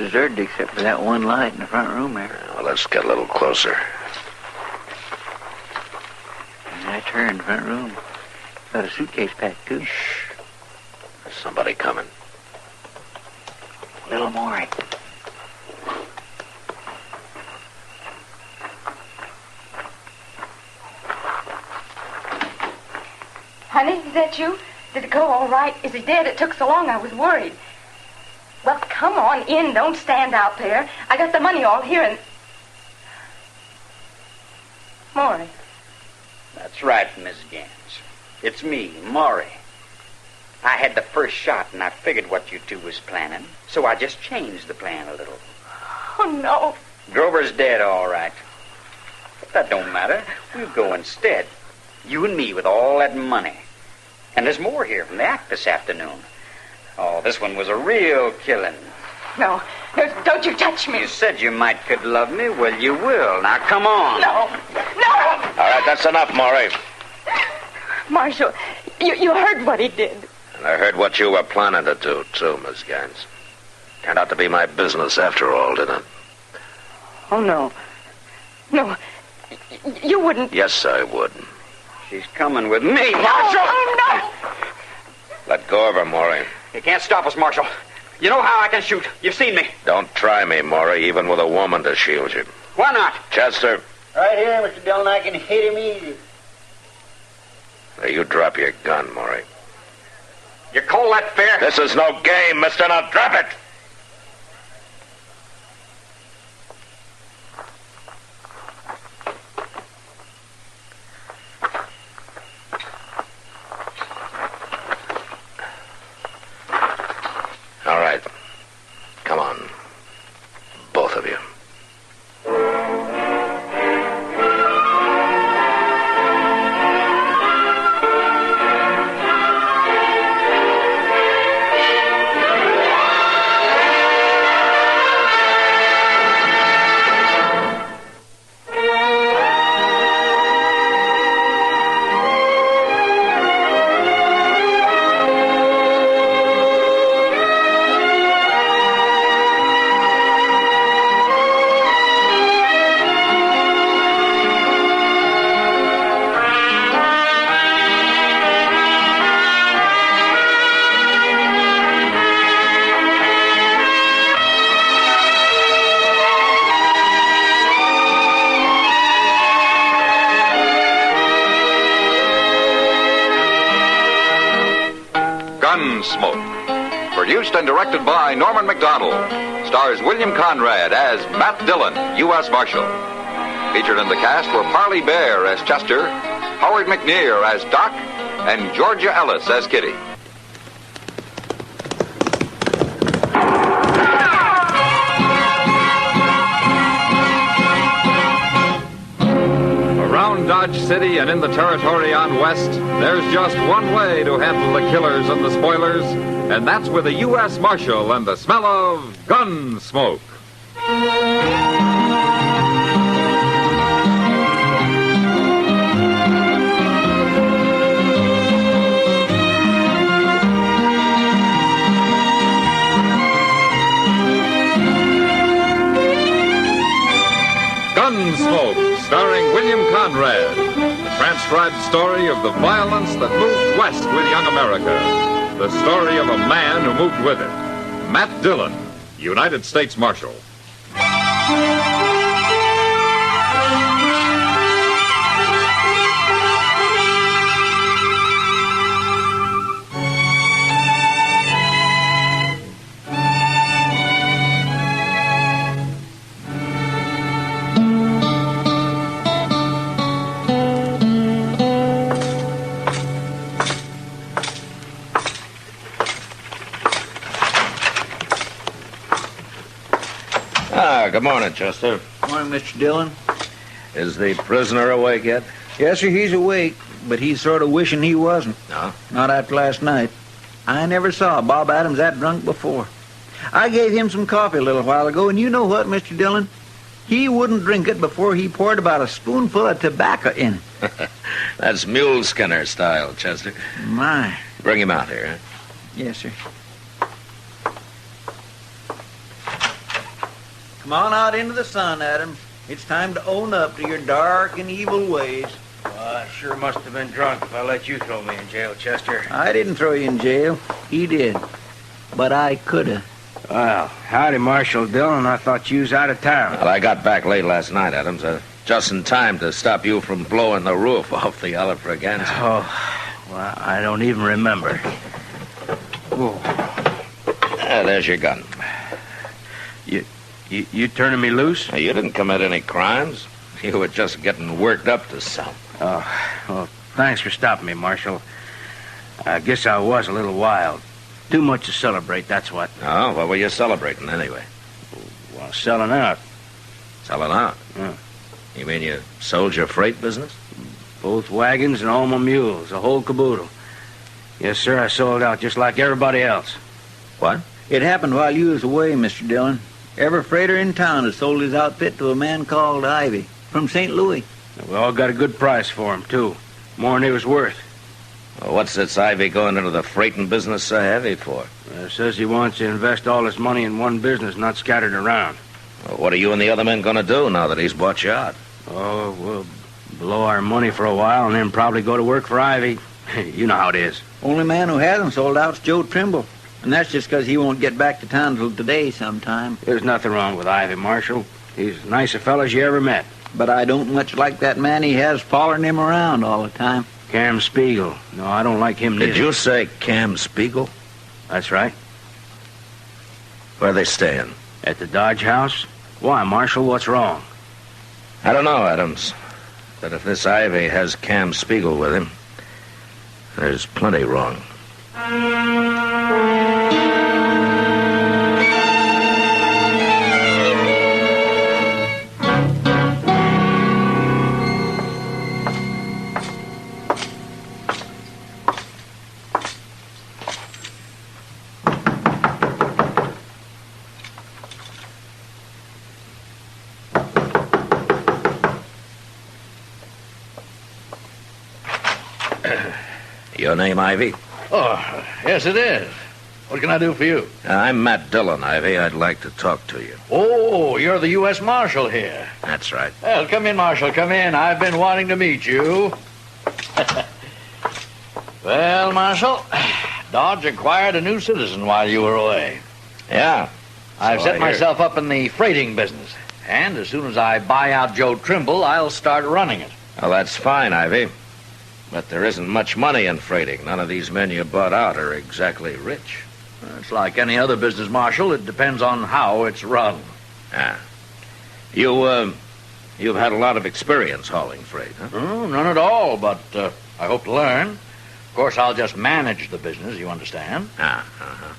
deserted except for that one light in the front room there. Well, let's get a little closer. That's her in the front room. Got a suitcase packed, too. Shh. There's somebody coming. Little Maury. Honey, is that you? Did it go all right? Is he dead? It took so long, I was worried. Well, come on in. Don't stand out there. I got the money all here and... Maury. That's right, Miss Gans. It's me, Maury. I had the first shot, and I figured what you two was planning, so I just changed the plan a little. Oh, no. Grover's dead, all right. But that don't matter. We'll go instead. You and me with all that money. And there's more here from the act this afternoon. Oh, this one was a real killing. No, don't you touch me. You said you might could love me. Well, you will. Now, come on. No. All right, that's enough, Maury. Marshal, you heard what he did. And I heard what you were planning to do, too, Miss Gans. Turned out to be my business after all, didn't it? Oh, no. No, you wouldn't. Yes, I would. She's coming with me, Marshal. Oh, no. Let go of her, Maury. You can't stop us, Marshal. You know how I can shoot. You've seen me. Don't try me, Maury, even with a woman to shield you. Why not? Chester. Right here, Mr. Dillon. I can hit him easy. Now, you drop your gun, Maury. You call that fair? This is no game, mister. Now drop it! All right. Come on. Both of you. Gunsmoke. Produced and directed by Norman Macdonald. Stars William Conrad as Matt Dillon, U.S. Marshal. Featured in the cast were Parley Bear as Chester, Howard McNear as Doc, and Georgia Ellis as Kitty. Around Dodge City and in the territory on West, there's just one way to handle the killers and the spoilers, and that's with a U.S. Marshal and the smell of Gunsmoke. Gunsmoke, starring William Conrad. The transcribed story of the violence that moved west with young America. The story of a man who moved with it. Matt Dillon, United States Marshal. Good morning, Chester. Morning, Mr. Dillon. Is the prisoner awake yet? Yes, sir, he's awake, but he's sort of wishing he wasn't. No? Not after last night. I never saw Bob Adams that drunk before. I gave him some coffee a little while ago, and you know what, Mr. Dillon? He wouldn't drink it before he poured about a spoonful of tobacco in it. That's mule skinner style, Chester. My. Bring him out here, huh? Yes, sir. Come on out into the sun, Adams. It's time to own up to your dark and evil ways. Well, I sure must have been drunk if I let you throw me in jail, Chester. I didn't throw you in jail. He did. But I coulda. Well, howdy, Marshal Dillon. I thought you was out of town. Well, I got back late last night, Adams. Just in time to stop you from blowing the roof off the Olive Braganza. Oh, well, I don't even remember. There's your gun. You turning me loose? You didn't commit any crimes. You were just getting worked up to some. Oh, well, thanks for stopping me, Marshal. I guess I was a little wild. Too much to celebrate, that's what. Oh, what were you celebrating anyway? Well, selling out. Selling out? Yeah. You mean you sold your freight business? Both wagons and all my mules, the whole caboodle. Yes, sir, I sold out just like everybody else. What? It happened while you was away, Mr. Dillon. Every freighter in town has sold his outfit to a man called Ivy from St. Louis. We all got a good price for him, too. More than he was worth. Well, what's this Ivy going into the freighting business so heavy for? Says he wants to invest all his money in one business, not scattered around. Well, what are you and the other men going to do now that he's bought you out? Oh, we'll blow our money for a while and then probably go to work for Ivy. You know how it is. Only man who hasn't sold out's Joe Trimble. And that's just because he won't get back to town till today sometime. There's nothing wrong with Ivy, Marshal. He's as nice a fellow as you ever met. But I don't much like that man he has following him around all the time. Cam Spiegel. No, I don't like him neither. Did you say Cam Spiegel? That's right. Where are they staying? At the Dodge House? Why, Marshal, what's wrong? I don't know, Adams. But if this Ivy has Cam Spiegel with him, there's plenty wrong. Your name, Ivy? Oh, yes, it is. What can I do for you? I'm Matt Dillon, Ivy. I'd like to talk to you. Oh, you're the U.S. Marshal here. That's right. Well, come in, Marshal, come in. I've been wanting to meet you. Well, Marshal, Dodge acquired a new citizen while you were away. Yeah. I've So set I myself up in the freighting business. And as soon as I buy out Joe Trimble, I'll start running it. Well, that's fine, Ivy. But there isn't much money in freighting. None of these men you bought out are exactly rich. It's like any other business, Marshal. It depends on how it's run. Ah. You've had a lot of experience hauling freight, huh? Oh, none at all, but I hope to learn. Of course, I'll just manage the business, you understand? Uh-huh.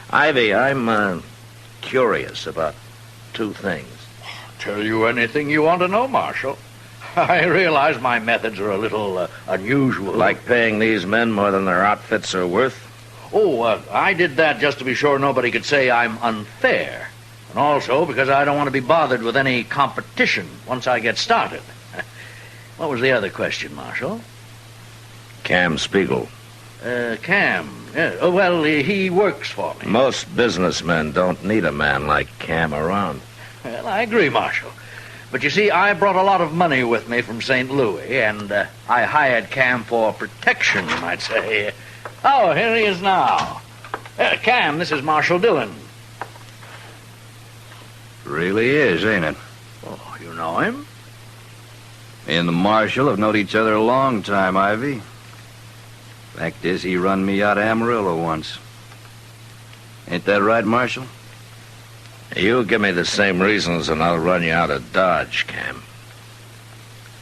Ivy, I'm curious about two things. Tell you anything you want to know, Marshal. I realize my methods are a little unusual. Like paying these men more than their outfits are worth? Oh, I did that just to be sure nobody could say I'm unfair. And also because I don't want to be bothered with any competition once I get started. What was the other question, Marshal? Cam Spiegel. Cam. Yeah. Oh, well, he works for me. Most businessmen don't need a man like Cam around. Well, I agree, Marshal. But you see, I brought a lot of money with me from St. Louis, and I hired Cam for protection, you might say. Oh, here he is now. Cam, this is Marshal Dillon. Really is, ain't it? Oh, you know him? Me and the Marshal have known each other a long time, Ivy. Fact is, he run me out of Amarillo once. Ain't that right, Marshal? You give me the same reasons and I'll run you out of Dodge, Cam.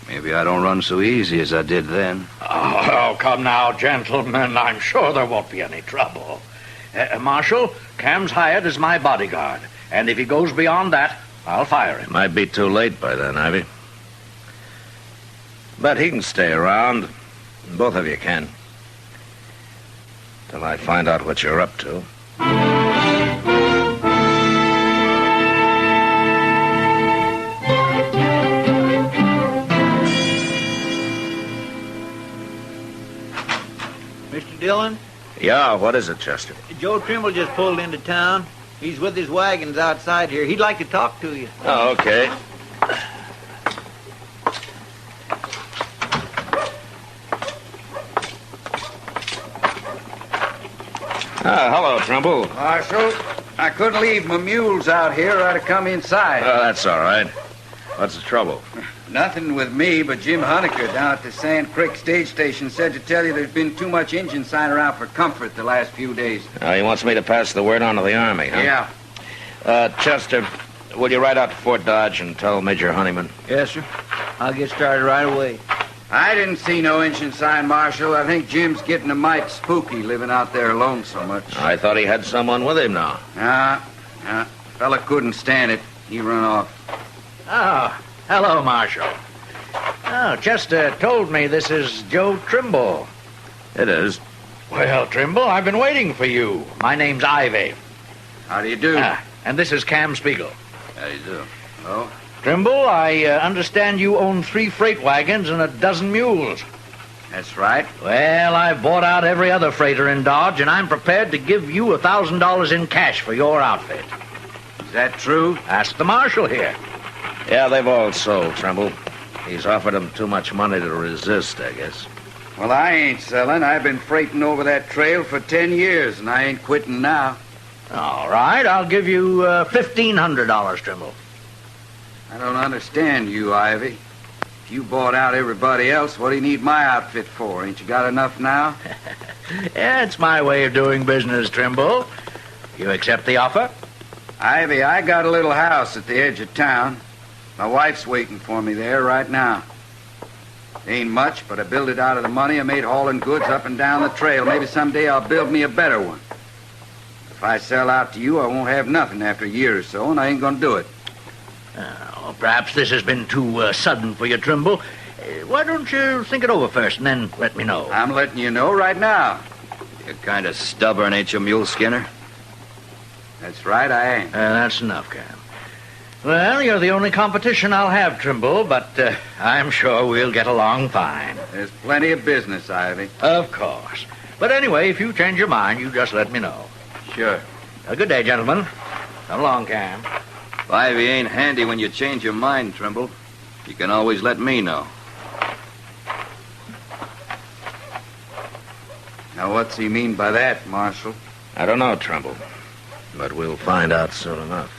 Maybe I don't run so easy as I did then. Oh, come now, gentlemen. I'm sure there won't be any trouble. Marshal, Cam's hired as my bodyguard. And if he goes beyond that, I'll fire him. Might be too late by then, Ivy. But he can stay around. Both of you can. Till I find out what you're up to. Mr. Dillon? Yeah, what is it, Chester? Joe Trimble just pulled into town. He's with his wagons outside here. He'd like to talk to you. Oh, okay. Hello, Trumbull. Marshal, I couldn't leave my mules out here. I'd have come inside. Oh, that's all right. What's the trouble? Nothing with me, but Jim Honecker down at the Sand Creek stage station said to tell you there's been too much engine sign around for comfort the last few days. He wants me to pass the word on to the Army, huh? Yeah. Chester, will you ride out to Fort Dodge and tell Major Honeyman? Yes, sir. I'll get started right away. I didn't see no engine sign, Marshal. I think Jim's getting a mite spooky living out there alone so much. I thought he had someone with him now. Fella couldn't stand it. He run off. Oh, hello, Marshal. Oh, Chester told me this is Joe Trimble. It is. Well, Trimble, I've been waiting for you. My name's Ivy. How do you do? And this is Cam Spiegel. How do you do? Oh? Trimble, I understand you own 3 freight wagons and a dozen mules. That's right. Well, I've bought out every other freighter in Dodge, and I'm prepared to give you $1,000 in cash for your outfit. Is that true? Ask the marshal here. Yeah, they've all sold, Trumbull. He's offered them too much money to resist, I guess. Well, I ain't selling. I've been freighting over that trail for 10 years, and I ain't quitting now. All right, I'll give you $1,500, Trimble. I don't understand you, Ivy. If you bought out everybody else, what do you need my outfit for? Ain't you got enough now? Yeah, it's my way of doing business, Trimble. You accept the offer? Ivy, I got a little house at the edge of town. My wife's waiting for me there right now. Ain't much, but I built it out of the money I made hauling goods up and down the trail. Maybe someday I'll build me a better one. If I sell out to you, I won't have nothing after a year or so, and I ain't gonna do it. Perhaps this has been too sudden for you, Trimble. Why don't you think it over first and then let me know? I'm letting you know right now. You're kind of stubborn, ain't you, Mule Skinner? That's right, I am. That's enough, Cam. Well, you're the only competition I'll have, Trimble, but I'm sure we'll get along fine. There's plenty of business, Ivy. Of course. But anyway, if you change your mind, you just let me know. Sure. Good day, gentlemen. Come along, Cam. If Ivy ain't handy when you change your mind, Trimble, you can always let me know. Now, what's he mean by that, Marshal? I don't know, Trimble, but we'll find out soon enough.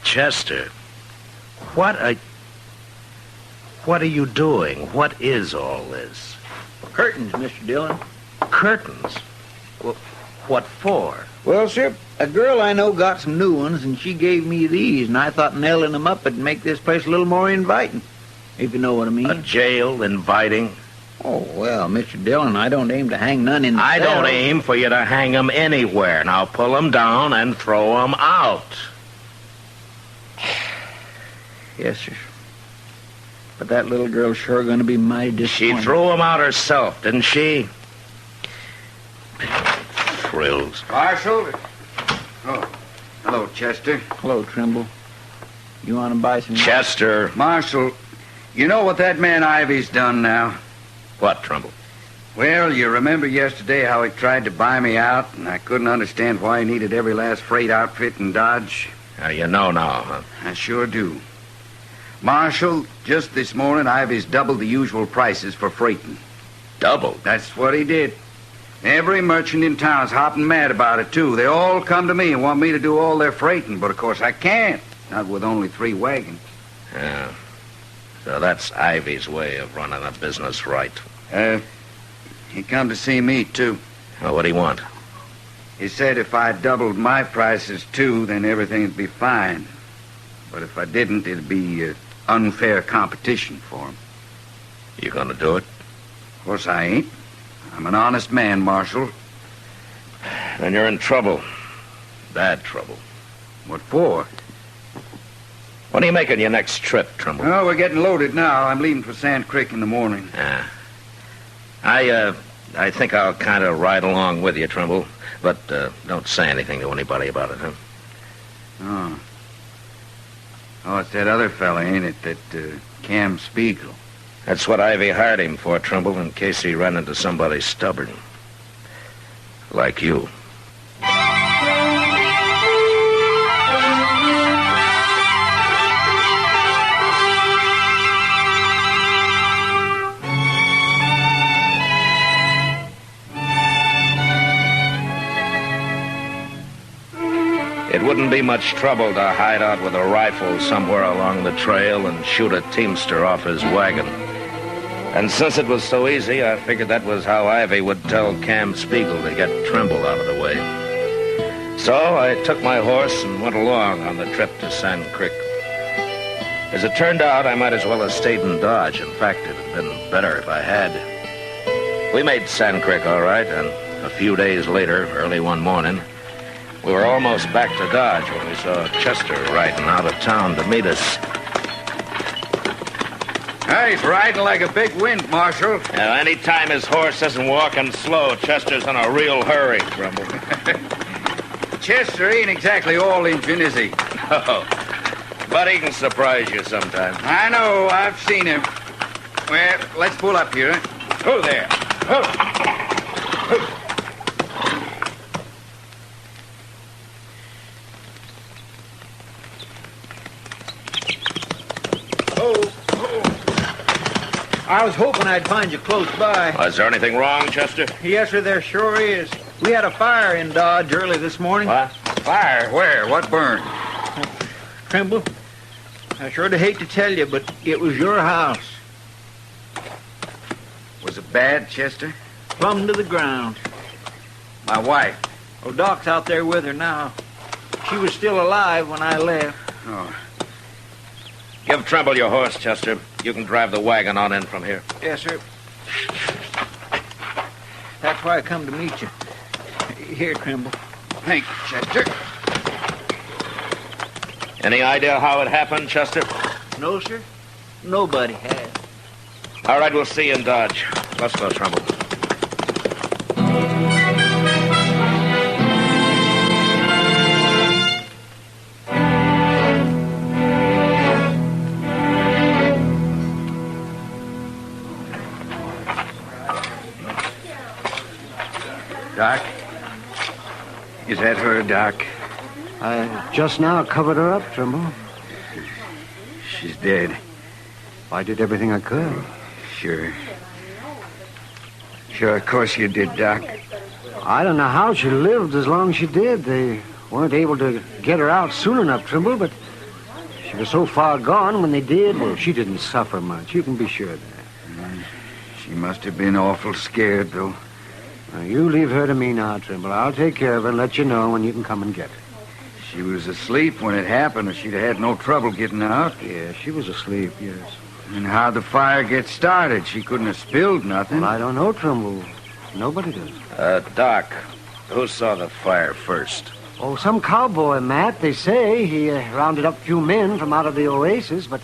Chester, what are you doing? What is all this? Curtains, Mr. Dillon. Curtains? Well, what for? Well, sir, a girl I know got some new ones, and she gave me these, and I thought nailing them up would make this place a little more inviting, if you know what I mean. A jail inviting? Oh, well, Mr. Dillon, I don't aim to hang none in the I cell. don't aim for you to hang them anywhere. Now pull them down and throw them out. Yes, sir. But that little girl's sure going to be mighty disappointed. She threw him out herself, didn't she? Thrills. Marshal? Oh, hello, Chester. Hello, Trimble. You want to buy some... Chester. Marshal, you know what that man Ivy's done now? What, Trimble? Well, you remember yesterday how he tried to buy me out, and I couldn't understand why he needed every last freight outfit in Dodge? Now, you know now, huh? I sure do. Marshal, just this morning, Ivy's doubled the usual prices for freighting. Doubled? That's what he did. Every merchant in town's hopping mad about it, too. They all come to me and want me to do all their freighting, but of course I can't. Not with only 3 wagons. Yeah. So that's Ivy's way of running a business right. He come to see me, too. Well, what'd he want? He said if I doubled my prices, too, then everything'd be fine. But if I didn't, it'd be unfair competition for him. You gonna do it? Of course I ain't. I'm an honest man, Marshal. Then you're in trouble. Bad trouble. What for? When are you making your next trip, Trimble? Oh, we're getting loaded now. I'm leaving for Sand Creek in the morning. Yeah. I think I'll kind of ride along with you, Trimble. But don't say anything to anybody about it, huh? Oh. Oh, it's that other fella, ain't it? That Cam Spiegel. That's what Ivy hired him for, Trimble, in case he ran into somebody stubborn. Like you. It wouldn't be much trouble to hide out with a rifle somewhere along the trail and shoot a teamster off his wagon. And since it was so easy, I figured that was how Ivy would tell Cam Spiegel to get Trimble out of the way. So I took my horse and went along on the trip to Sand Creek. As it turned out, I might as well have stayed in Dodge. In fact, it had been better if I had. We made Sand Creek all right, and a few days later, early one morning, we were almost back to Dodge when we saw Chester riding out of town to meet us. Hey, he's riding like a big wind, Marshal. Now, any time his horse isn't walking slow, Chester's in a real hurry, Trimble. Chester ain't exactly all engine, is he? No, but he can surprise you sometimes. I know, I've seen him. Well, let's pull up here. Oh, there. Oh. I was hoping I'd find you close by. Is there anything wrong, Chester? Yes, sir, there sure is. We had a fire in Dodge early this morning. What? Fire? Where? What burned? Trimble, I sure do hate to tell you, but it was your house. Was it bad, Chester? Plumb to the ground. My wife? Oh, Doc's out there with her now. She was still alive when I left. Oh. Give Trimble your horse, Chester. You can drive the wagon on in from here. Yes, sir. That's why I come to meet you. Here, Trimble. Thank you, Chester. Any idea how it happened, Chester? No, sir. Nobody has. All right, we'll see you in Dodge. Let's go, Trimble. Doc? Is that her, Doc? I just now covered her up, Trimble. She's dead. I did everything I could. Sure. Sure, of course you did, Doc. I don't know how she lived as long as she did. They weren't able to get her out soon enough, Trimble, but she was so far gone when they did. Well, she didn't suffer much. You can be sure of that. She must have been awful scared, though. Now, you leave her to me now, Trimble. I'll take care of her and let you know when you can come and get her. She was asleep when it happened, or she'd have had no trouble getting out. Yeah, she was asleep, yes. And how'd the fire get started? She couldn't have spilled nothing. Well, I don't know, Trimble. Nobody does. Doc, who saw the fire first? Oh, some cowboy, Matt, they say. He rounded up a few men from out of the oasis, but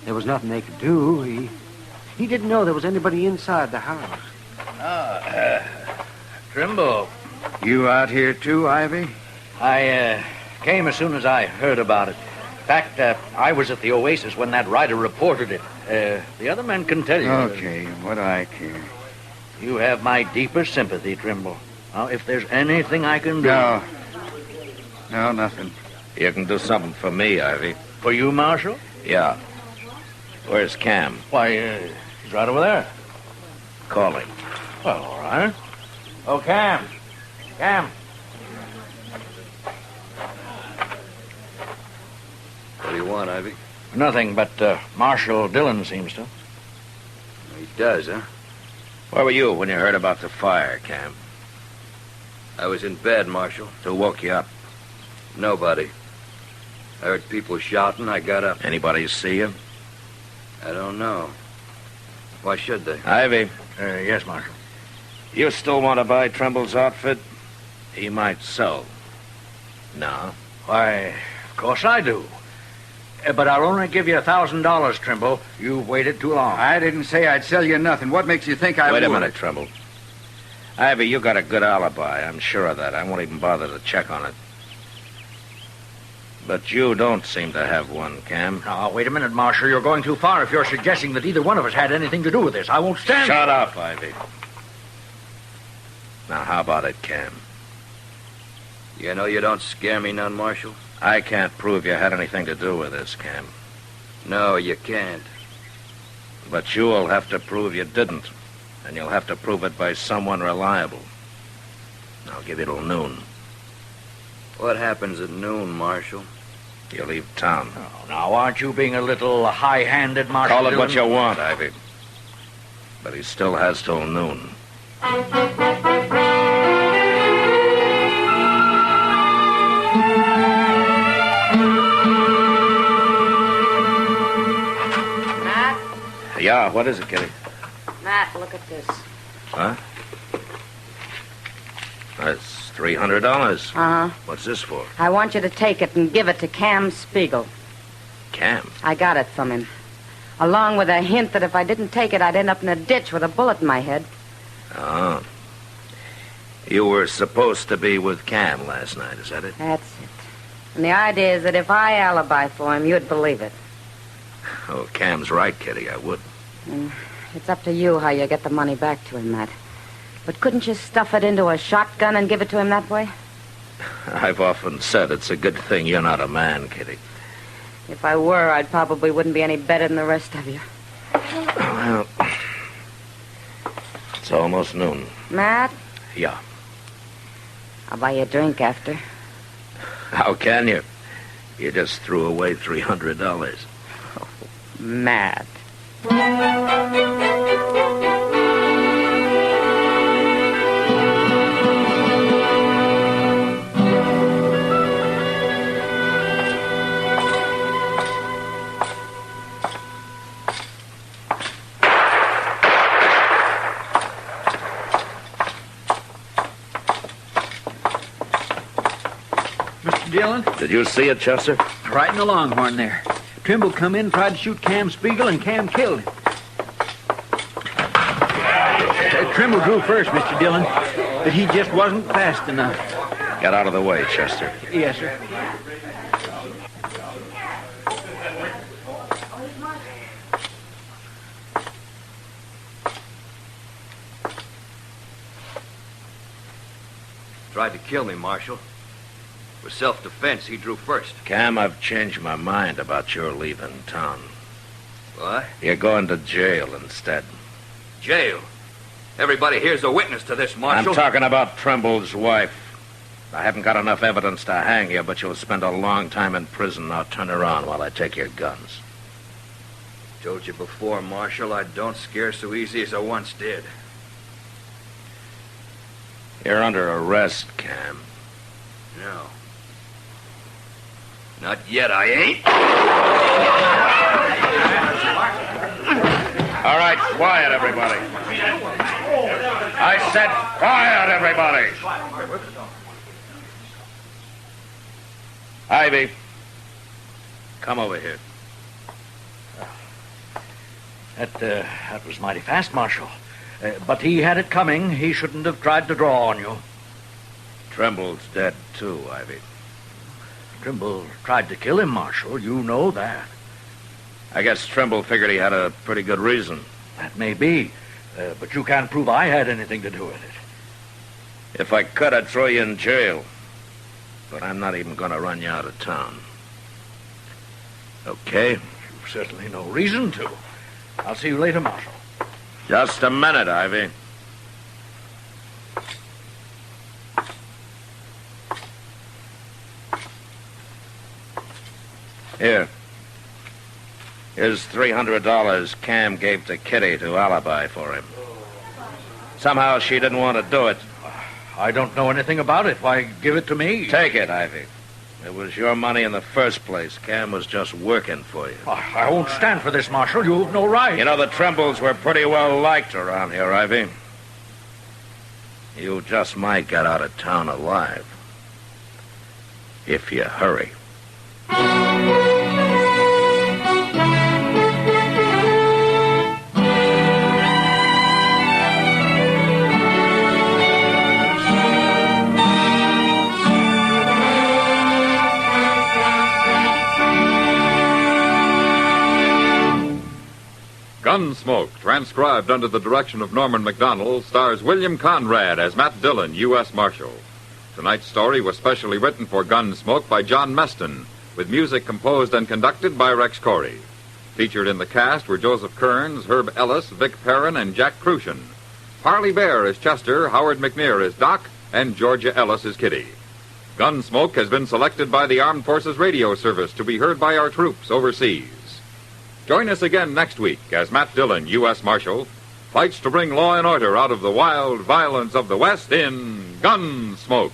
there was nothing they could do. He didn't know there was anybody inside the house. Trimble. You out here too, Ivy? I came as soon as I heard about it. In fact, I was at the oasis when that rider reported it. The other men can tell you. Okay, what do I care? You have my deepest sympathy, Trimble. Now, if there's anything I can do... No, nothing. You can do something for me, Ivy. For you, Marshal? Yeah. Where's Cam? Why, he's right over there. Call him. Well, all right. Oh, Cam. Cam. What do you want, Ivy? Nothing, but Marshal Dillon seems to. He does, huh? Where were you when you heard about the fire, Cam? I was in bed, Marshal. Who woke you up? Nobody. I heard people shouting. I got up. Anybody see you? I don't know. Why should they? Ivy. Yes, Marshal. You still want to buy Trimble's outfit? He might sell. No. Why, of course I do. But I'll only give you $1,000, Trimble. You've waited too long. I didn't say I'd sell you nothing. What makes you think I would? Wait a minute, Trimble. Ivy, you got a good alibi. I'm sure of that. I won't even bother to check on it. But you don't seem to have one, Cam. Now, wait a minute, Marshal. You're going too far if you're suggesting that either one of us had anything to do with this. I won't stand... Shut up, Ivy. Now, how about it, Cam? You know you don't scare me none, Marshal. I can't prove you had anything to do with this, Cam. No, you can't. But you'll have to prove you didn't. And you'll have to prove it by someone reliable. I'll give you till noon. What happens at noon, Marshal? You leave town. Oh, now, aren't you being a little high-handed, Marshal Call it Dillon? what you want, Ivy. But he still has till noon. Matt? Yeah, what is it, Kitty? Matt, look at this. Huh? That's $300. Uh-huh. What's this for? I want you to take it and give it to Cam Spiegel. Cam? I got it from him. Along with a hint that if I didn't take it, I'd end up in a ditch with a bullet in my head. Oh. You were supposed to be with Cam last night, is that it? That's it. And the idea is that if I alibi for him, you'd believe it. Oh, Cam's right, Kitty, I would. It's up to you how you get the money back to him, Matt. But couldn't you stuff it into a shotgun and give it to him that way? I've often said it's a good thing you're not a man, Kitty. If I were, I probably wouldn't be any better than the rest of you. Well, it's almost noon. Matt? Yeah. I'll buy you a drink after. How can you? You just threw away $300. Oh, Matt. Mr. Dillon? Did you see it, Chester? Right in the longhorn there. Trimble come in, tried to shoot Cam Spiegel, and Cam killed him. Trimble drew first, Mr. Dillon, but he just wasn't fast enough. Get out of the way, Chester. Yes, sir. Tried to kill me, Marshal. For self-defense, he drew first. Cam, I've changed my mind about your leaving town. What? You're going to jail instead. Jail? Everybody here's a witness to this, Marshal. I'm talking about Trimble's wife. I haven't got enough evidence to hang you, but you'll spend a long time in prison. Now turn around while I take your guns. Told you before, Marshal, I don't scare so easy as I once did. You're under arrest, Cam. No. Not yet, I ain't. All right, quiet, everybody. I said quiet, everybody. Ivy, come over here. That was mighty fast, Marshal. But he had it coming. He shouldn't have tried to draw on you. Trimble's dead, too, Ivy. Trimble tried to kill him, Marshal. You know that. I guess Trimble figured he had a pretty good reason. That may be. But you can't prove I had anything to do with it. If I could, I'd throw you in jail. But I'm not even going to run you out of town. Okay? You've certainly no reason to. I'll see you later, Marshal. Just a minute, Ivy. Here. Here's $300 Cam gave to Kitty to alibi for him. Somehow she didn't want to do it. I don't know anything about it. Why, give it to me. Take it, Ivy. It was your money in the first place. Cam was just working for you. I won't stand for this, Marshal. You've no right. You know, the Trimbles were pretty well liked around here, Ivy. You just might get out of town alive. If you hurry. Gunsmoke, transcribed under the direction of Norman Macdonald, stars William Conrad as Matt Dillon, U.S. Marshal. Tonight's story was specially written for Gunsmoke by John Meston, with music composed and conducted by Rex Corey. Featured in the cast were Joseph Kearns, Herb Ellis, Vic Perrin, and Jack Crucian. Parley Bear is Chester, Howard McNear is Doc, and Georgia Ellis is Kitty. Gunsmoke has been selected by the Armed Forces Radio Service to be heard by our troops overseas. Join us again next week as Matt Dillon, U.S. Marshal, fights to bring law and order out of the wild violence of the West in Gunsmoke.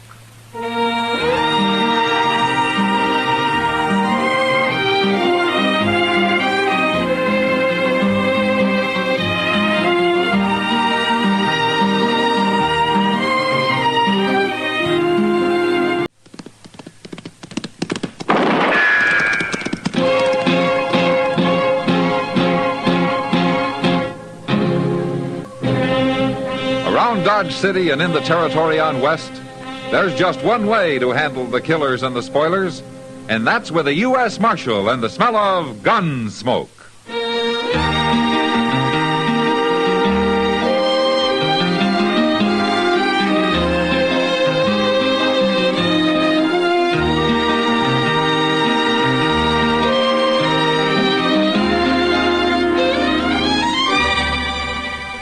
Around Dodge City and in the territory on West, there's just one way to handle the killers and the spoilers, and that's with a U.S. Marshal and the smell of gun smoke.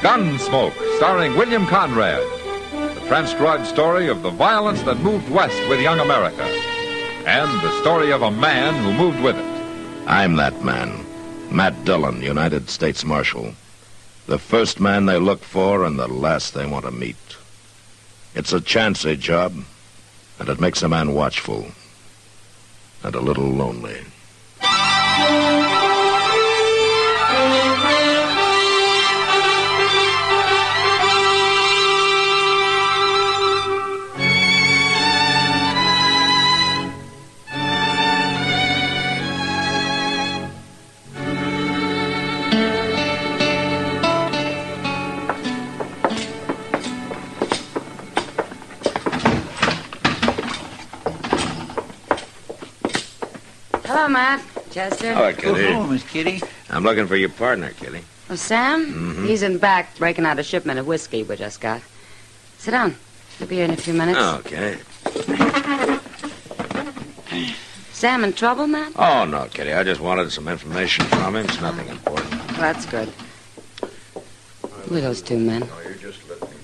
Gunsmoke, starring William Conrad. The transcribed story of the violence that moved west with young America. And the story of a man who moved with it. I'm that man, Matt Dillon, United States Marshal. The first man they look for and the last they want to meet. It's a chancy job, and it makes a man watchful and a little lonely. Hello, Matt. Chester. Hello, Kitty. Oh, Miss Kitty. I'm looking for your partner, Kitty. Oh, Sam? Mm-hmm. He's in back breaking out a shipment of whiskey we just got. Sit down. He'll be here in a few minutes. Okay. Sam in trouble, Matt? Oh, no, Kitty. I just wanted some information from him. It's nothing important. Well, that's good. Who are those two men?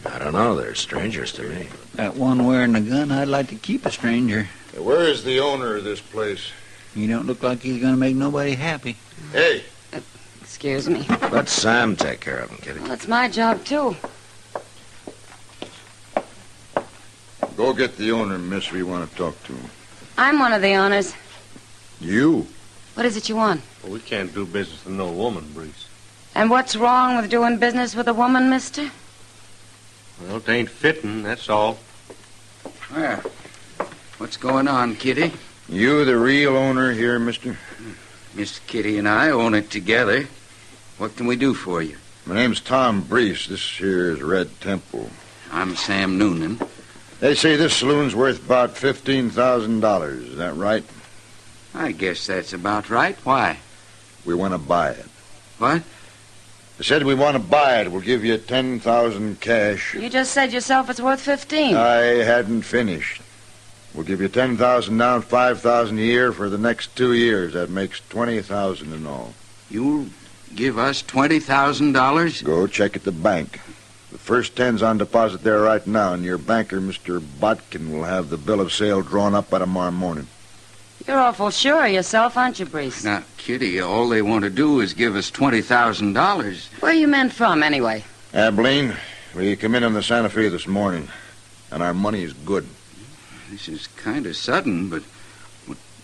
I don't know. They're strangers to me. That one wearing the gun, I'd like to keep a stranger. Where is the owner of this place? He don't look like he's going to make nobody happy. Hey. Excuse me. Let Sam take care of him, Kitty. Well, it's my job, too. Go get the owner, miss. We want to talk to him. I'm one of the owners. You? What is it you want? Well, we can't do business with no woman, Breeze. And what's wrong with doing business with a woman, mister? Well, it ain't fitting, that's all. Well, what's going on, Kitty? You the real owner here, mister? Miss Kitty and I own it together. What can we do for you? My name's Tom Breese. This here is Red Temple. I'm Sam Noonan. They say this saloon's worth about $15,000. Is that right? I guess that's about right. Why? We want to buy it. What? I said we want to buy it. We'll give you $10,000 cash. You just said yourself it's worth 15. I hadn't finished. We'll give you $10,000 down, $5,000 a year for the next 2 years. That makes $20,000 in all. You'll give us $20,000? Go check at the bank. The first 10's on deposit there right now, and your banker, Mr. Botkin, will have the bill of sale drawn up by tomorrow morning. You're awful sure of yourself, aren't you, Breeze? Now, Kitty, all they want to do is give us $20,000. Where are you men from, anyway? Abilene, we come in on the Santa Fe this morning, and our money is good. This is kind of sudden, but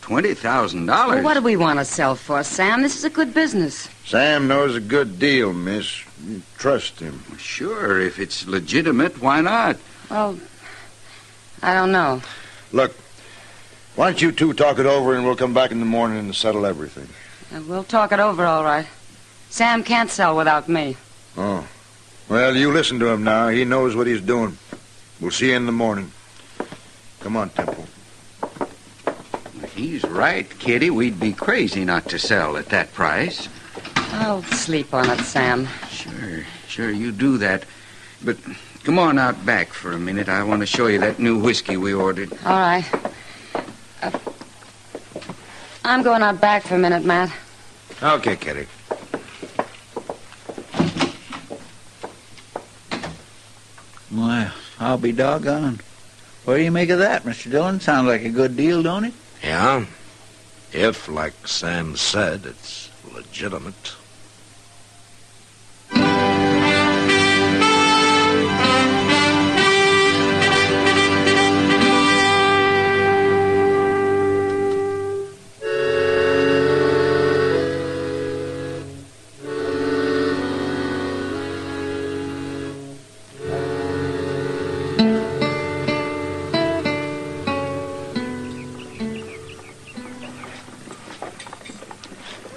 $20,000? Well, what do we want to sell for, Sam? This is a good business. Sam knows a good deal, miss. You trust him. Sure, if it's legitimate, why not? Well, I don't know. Look, why don't you two talk it over, and we'll come back in the morning and settle everything. We'll talk it over, all right. Sam can't sell without me. Oh. Well, you listen to him now. He knows what he's doing. We'll see you in the morning. Come on, Temple. He's right, Kitty. We'd be crazy not to sell at that price. I'll sleep on it, Sam. Sure, you do that. But come on out back for a minute. I want to show you that new whiskey we ordered. All right. I'm going out back for a minute, Matt. Okay, Kitty. Well, I'll be doggone. What do you make of that, Mr. Dillon? Sounds like a good deal, don't it? Yeah. If, like Sam said, it's legitimate.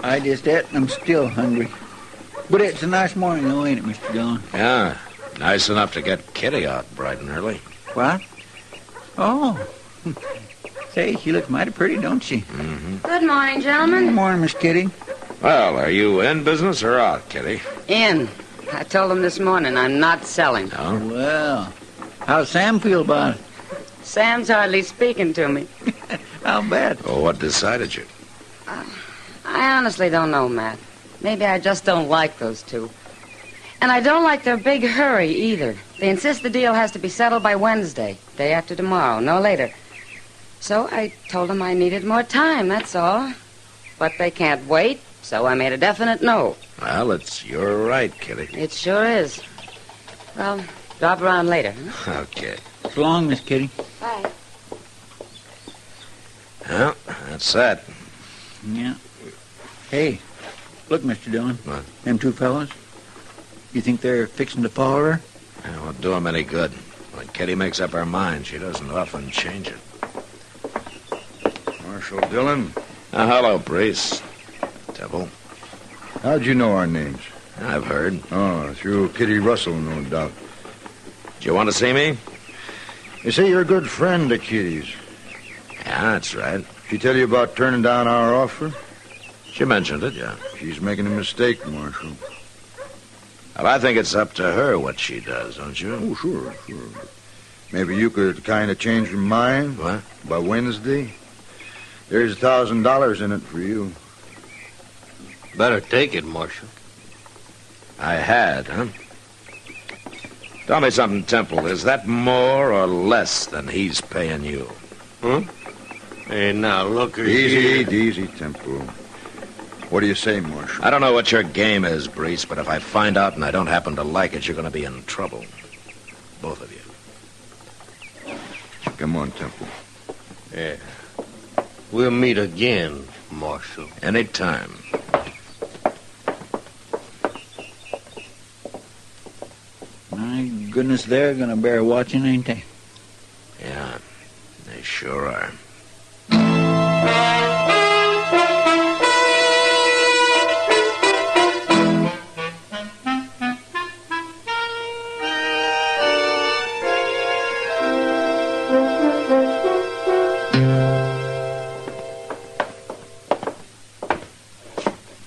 I just ate and I'm still hungry. But it's a nice morning, though, ain't it, Mr. Dillon? Yeah. Nice enough to get Kitty out bright and early. What? Oh. Say, she looks mighty pretty, don't she? Mm-hmm. Good morning, gentlemen. Good morning, Miss Kitty. Well, are you in business or out, Kitty? In. I told them this morning I'm not selling. Oh? Well, how's Sam feel about it? Sam's hardly speaking to me. I'll bet. Oh, what decided you? I honestly don't know, Matt. Maybe I just don't like those two. And I don't like their big hurry, either. They insist the deal has to be settled by Wednesday, day after tomorrow, no later. So I told them I needed more time, that's all. But they can't wait, so I made a definite no. Well, it's your right, Kitty. It sure is. Well, drop around later, huh? Okay. So long, Miss Kitty. Bye. Well, that's that. Yeah. Hey, look, Mr. Dillon. What? Them two fellas. You think they're fixing to follow her? It won't do them any good. When Kitty makes up her mind, she doesn't often change it. Marshal Dillon. Hello, Brees. Temple. How'd you know our names? I've heard. Oh, through Kitty Russell, no doubt. Do you want to see me? They say you're a good friend to Kitty's. Yeah, that's right. She tell you about turning down our offer? She mentioned it, yeah. She's making a mistake, Marshal. Well, I think it's up to her what she does, don't you? Oh, sure. Maybe you could kind of change your mind. What? By Wednesday. There's $1,000 in it for you. Better take it, Marshal. I had, huh? Tell me something, Temple. Is that more or less than he's paying you? Huh? Hey, now, look here. Easy, Temple. What do you say, Marshal? I don't know what your game is, Brees, but if I find out and I don't happen to like it, you're going to be in trouble. Both of you. Come on, Temple. Yeah. We'll meet again, Marshal. Anytime. My goodness, they're going to bear watching, ain't they? Yeah, they sure are.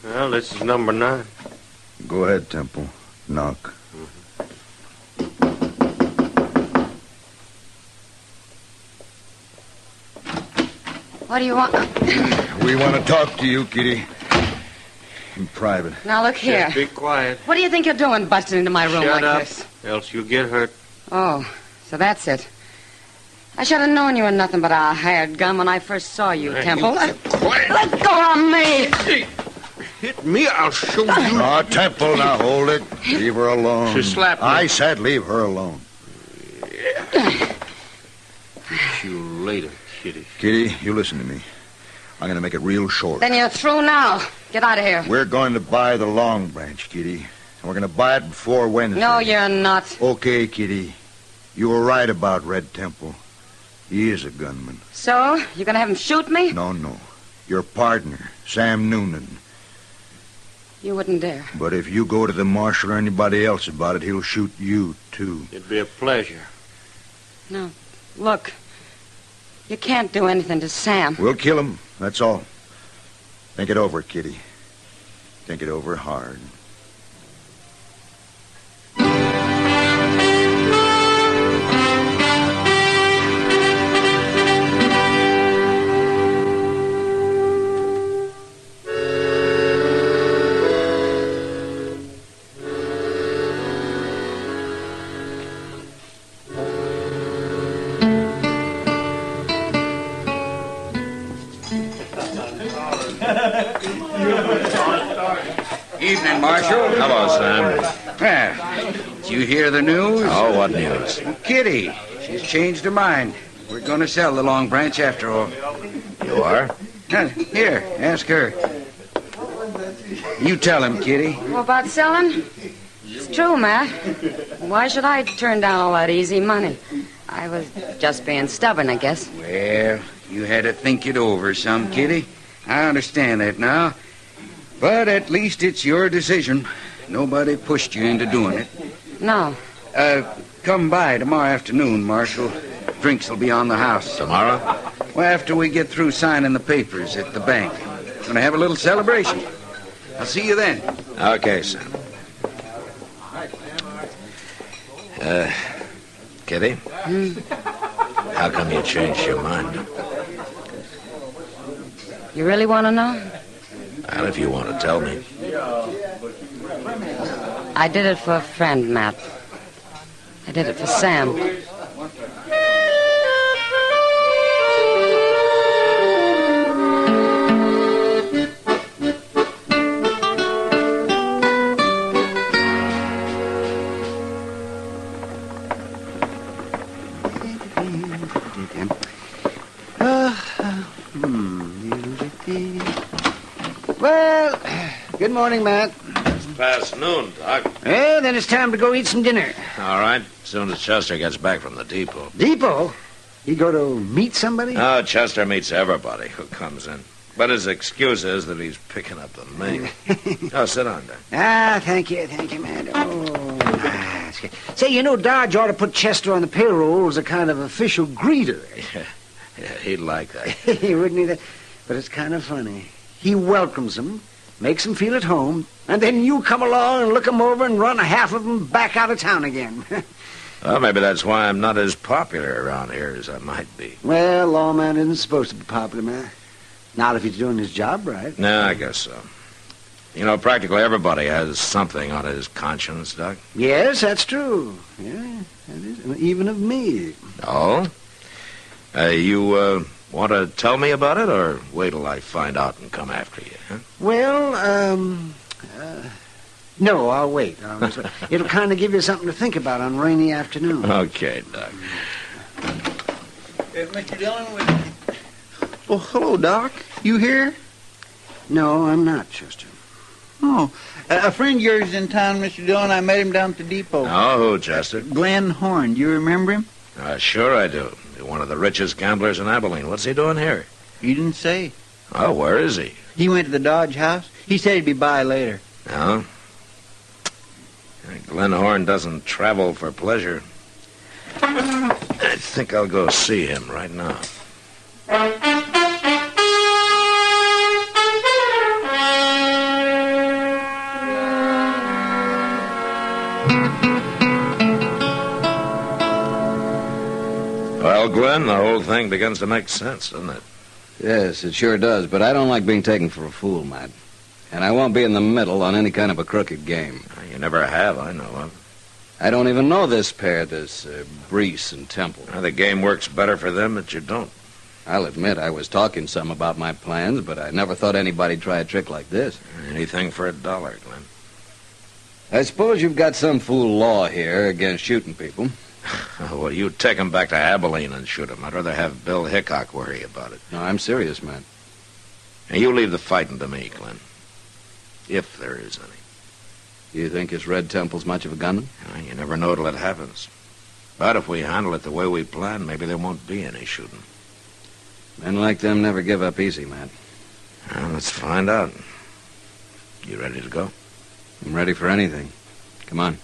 Well, this is number 9. Go ahead, Temple. Knock. What do you want? We want to talk to you, Kitty. In private. Now, look here. Just be quiet. What do you think you're doing busting into my room Shut like up, this? else you'll get hurt. Oh, so that's it. I should have known you were nothing but a hired gun when I first saw you, Hey, Temple. you quiet. Let go of me! Hit me, I'll show you. Oh, Temple, now hold it. Leave her alone. She slapped me. I said leave her alone. See you later, Kitty. Kitty, you listen to me. I'm going to make it real short. Then you're through now. Get out of here. We're going to buy the Long Branch, Kitty. And we're going to buy it before Wednesday. No, you're not. Okay, Kitty. You were right about Red Temple. He is a gunman. So? You're going to have him shoot me? No. Your partner, Sam Noonan. You wouldn't dare. But if you go to the marshal or anybody else about it, he'll shoot you, too. It'd be a pleasure. No. Look. You can't do anything to Sam. We'll kill him, that's all. Think it over, Kitty. think it over hard. Evening, Marshal. Hello, Sam. Well, did you hear the news? Oh, what news? Kitty. She's changed her mind. We're going to sell the Long Branch after all. You are? Here, ask her. You tell him, Kitty. Well, about selling? It's true, Matt. Why should I turn down all that easy money? I was just being stubborn, I guess. Well, you had to think it over some, Kitty. I understand that now. But at least it's your decision. Nobody pushed you into doing it. No. Come by tomorrow afternoon, Marshal. Drinks will be on the house. Tomorrow? Well, after we get through signing the papers at the bank. Going to have a little celebration. I'll see you then. Okay, Sam. Kitty? How come you changed your mind? You really want to know? Well, if you want to tell me. I did it for a friend, Matt. I did it for Sam. Well, good morning, Matt. It's past noon, Doc. Well, then it's time to go eat some dinner. All right. As soon as Chester gets back from the depot. Depot? You go to meet somebody? Oh, Chester meets everybody who comes in. But his excuse is that he's picking up the mail. Oh, sit down, Doc. Thank you, Matt. Oh, that's good. Say, you know, Dodge ought to put Chester on the payroll as a kind of official greeter. Yeah, he'd like that. He wouldn't either. But it's kind of funny. He welcomes them, makes them feel at home, and then you come along and look them over and run half of them back out of town again. Well, maybe that's why I'm not as popular around here as I might be. Well, lawman isn't supposed to be popular, man. Not if he's doing his job right. No, I guess so. You know, practically everybody has something on his conscience, Doc. Yes, that's true. Yeah, that is. Even of me. Oh? You want to tell me about it, or wait till I find out and come after you, huh? Well, no, I'll wait. It'll kind of give you something to think about on a rainy afternoon. Okay, Doc. Mr. Dillon, well, hello, Doc. You here? No, I'm not, Chester. Oh, a friend of yours is in town, Mr. Dillon. I met him down at the depot. Oh, who, Chester? Glenn Horn. Do you remember him? Sure I do. He's one of the richest gamblers in Abilene. What's he doing here? He didn't say. Oh, where is he? He went to the Dodge house. He said he'd be by later. Oh? Glenn Horn doesn't travel for pleasure. I think I'll go see him right now. Well, Glenn, the whole thing begins to make sense, doesn't it? Yes, it sure does, but I don't like being taken for a fool, Matt. And I won't be in the middle on any kind of a crooked game. You never have, I know of. I don't even know this pair, Brees and Temple. Well, the game works better for them that you don't. I'll admit I was talking some about my plans, but I never thought anybody'd try a trick like this. Anything for $1, Glenn. I suppose you've got some fool law here against shooting people. Well, you take him back to Abilene and shoot him. I'd rather have Bill Hickok worry about it. No, I'm serious, man. And you leave the fighting to me, Glenn. If there is any. You think this Red Temple's much of a gunman? Well, you never know till it happens. But if we handle it the way we plan, maybe there won't be any shooting. Men like them never give up easy, Matt. Well, let's find out. You ready to go? I'm ready for anything. Come on.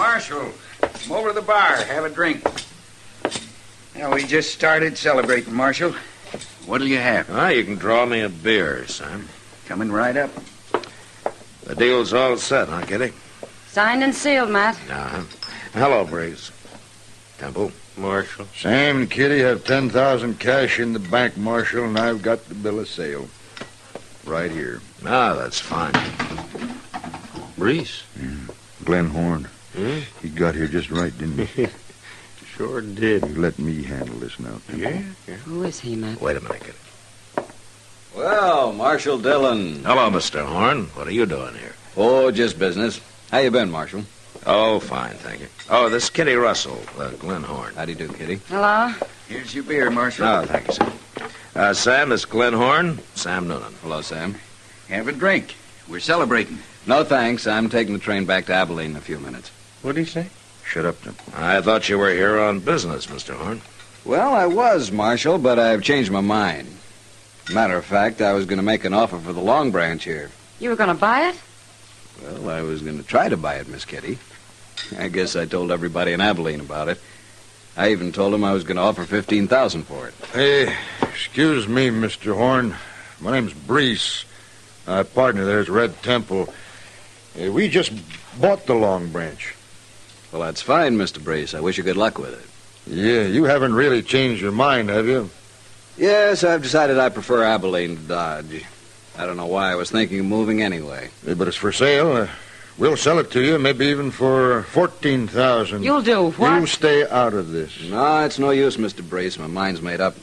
Marshal, come over to the bar. Have a drink. Now, we just started celebrating, Marshal. What'll you have? You can draw me a beer, Sam. Coming right up. The deal's all set, huh, Kitty? Signed and sealed, Matt. Hello, Breeze. Temple. Marshal. Sam and Kitty have 10,000 cash in the bank, Marshal, and I've got the bill of sale. Right here. That's fine. Breeze? Yeah. Glenn Horn. He got here just right, didn't he? Sure did. You let me handle this now, Temple. Yeah. Who is he, Matt? Wait a minute, Kitty. Well, Marshal Dillon. Hello, Mr. Horn. What are you doing here? Oh, just business. How you been, Marshal? Oh, fine, thank you. Oh, this is Kitty Russell, Glenn Horn. How do you do, Kitty? Hello? Here's your beer, Marshal. Oh, thank you, Sam. Sam, this is Glenn Horn. Sam Noonan. Hello, Sam. Have a drink. We're celebrating. No, thanks. I'm taking the train back to Abilene in a few minutes. What'd he say? Shut up, Temple. I thought you were here on business, Mr. Horn. Well, I was, Marshal, but I've changed my mind. Matter of fact, I was going to make an offer for the Long Branch here. You were going to buy it? Well, I was going to try to buy it, Miss Kitty. I guess I told everybody in Abilene about it. I even told them I was going to offer $15,000 for it. Hey, excuse me, Mr. Horn. My name's Brees. My partner there's Red Temple. We just bought the Long Branch. Well, that's fine, Mr. Brace. I wish you good luck with it. Yeah, you haven't really changed your mind, have you? Yes, I've decided I prefer Abilene to Dodge. I don't know why I was thinking of moving anyway. But it's for sale. We'll sell it to you, maybe even for $14,000. You'll do what? You stay out of this. No, it's no use, Mr. Brace. My mind's made up.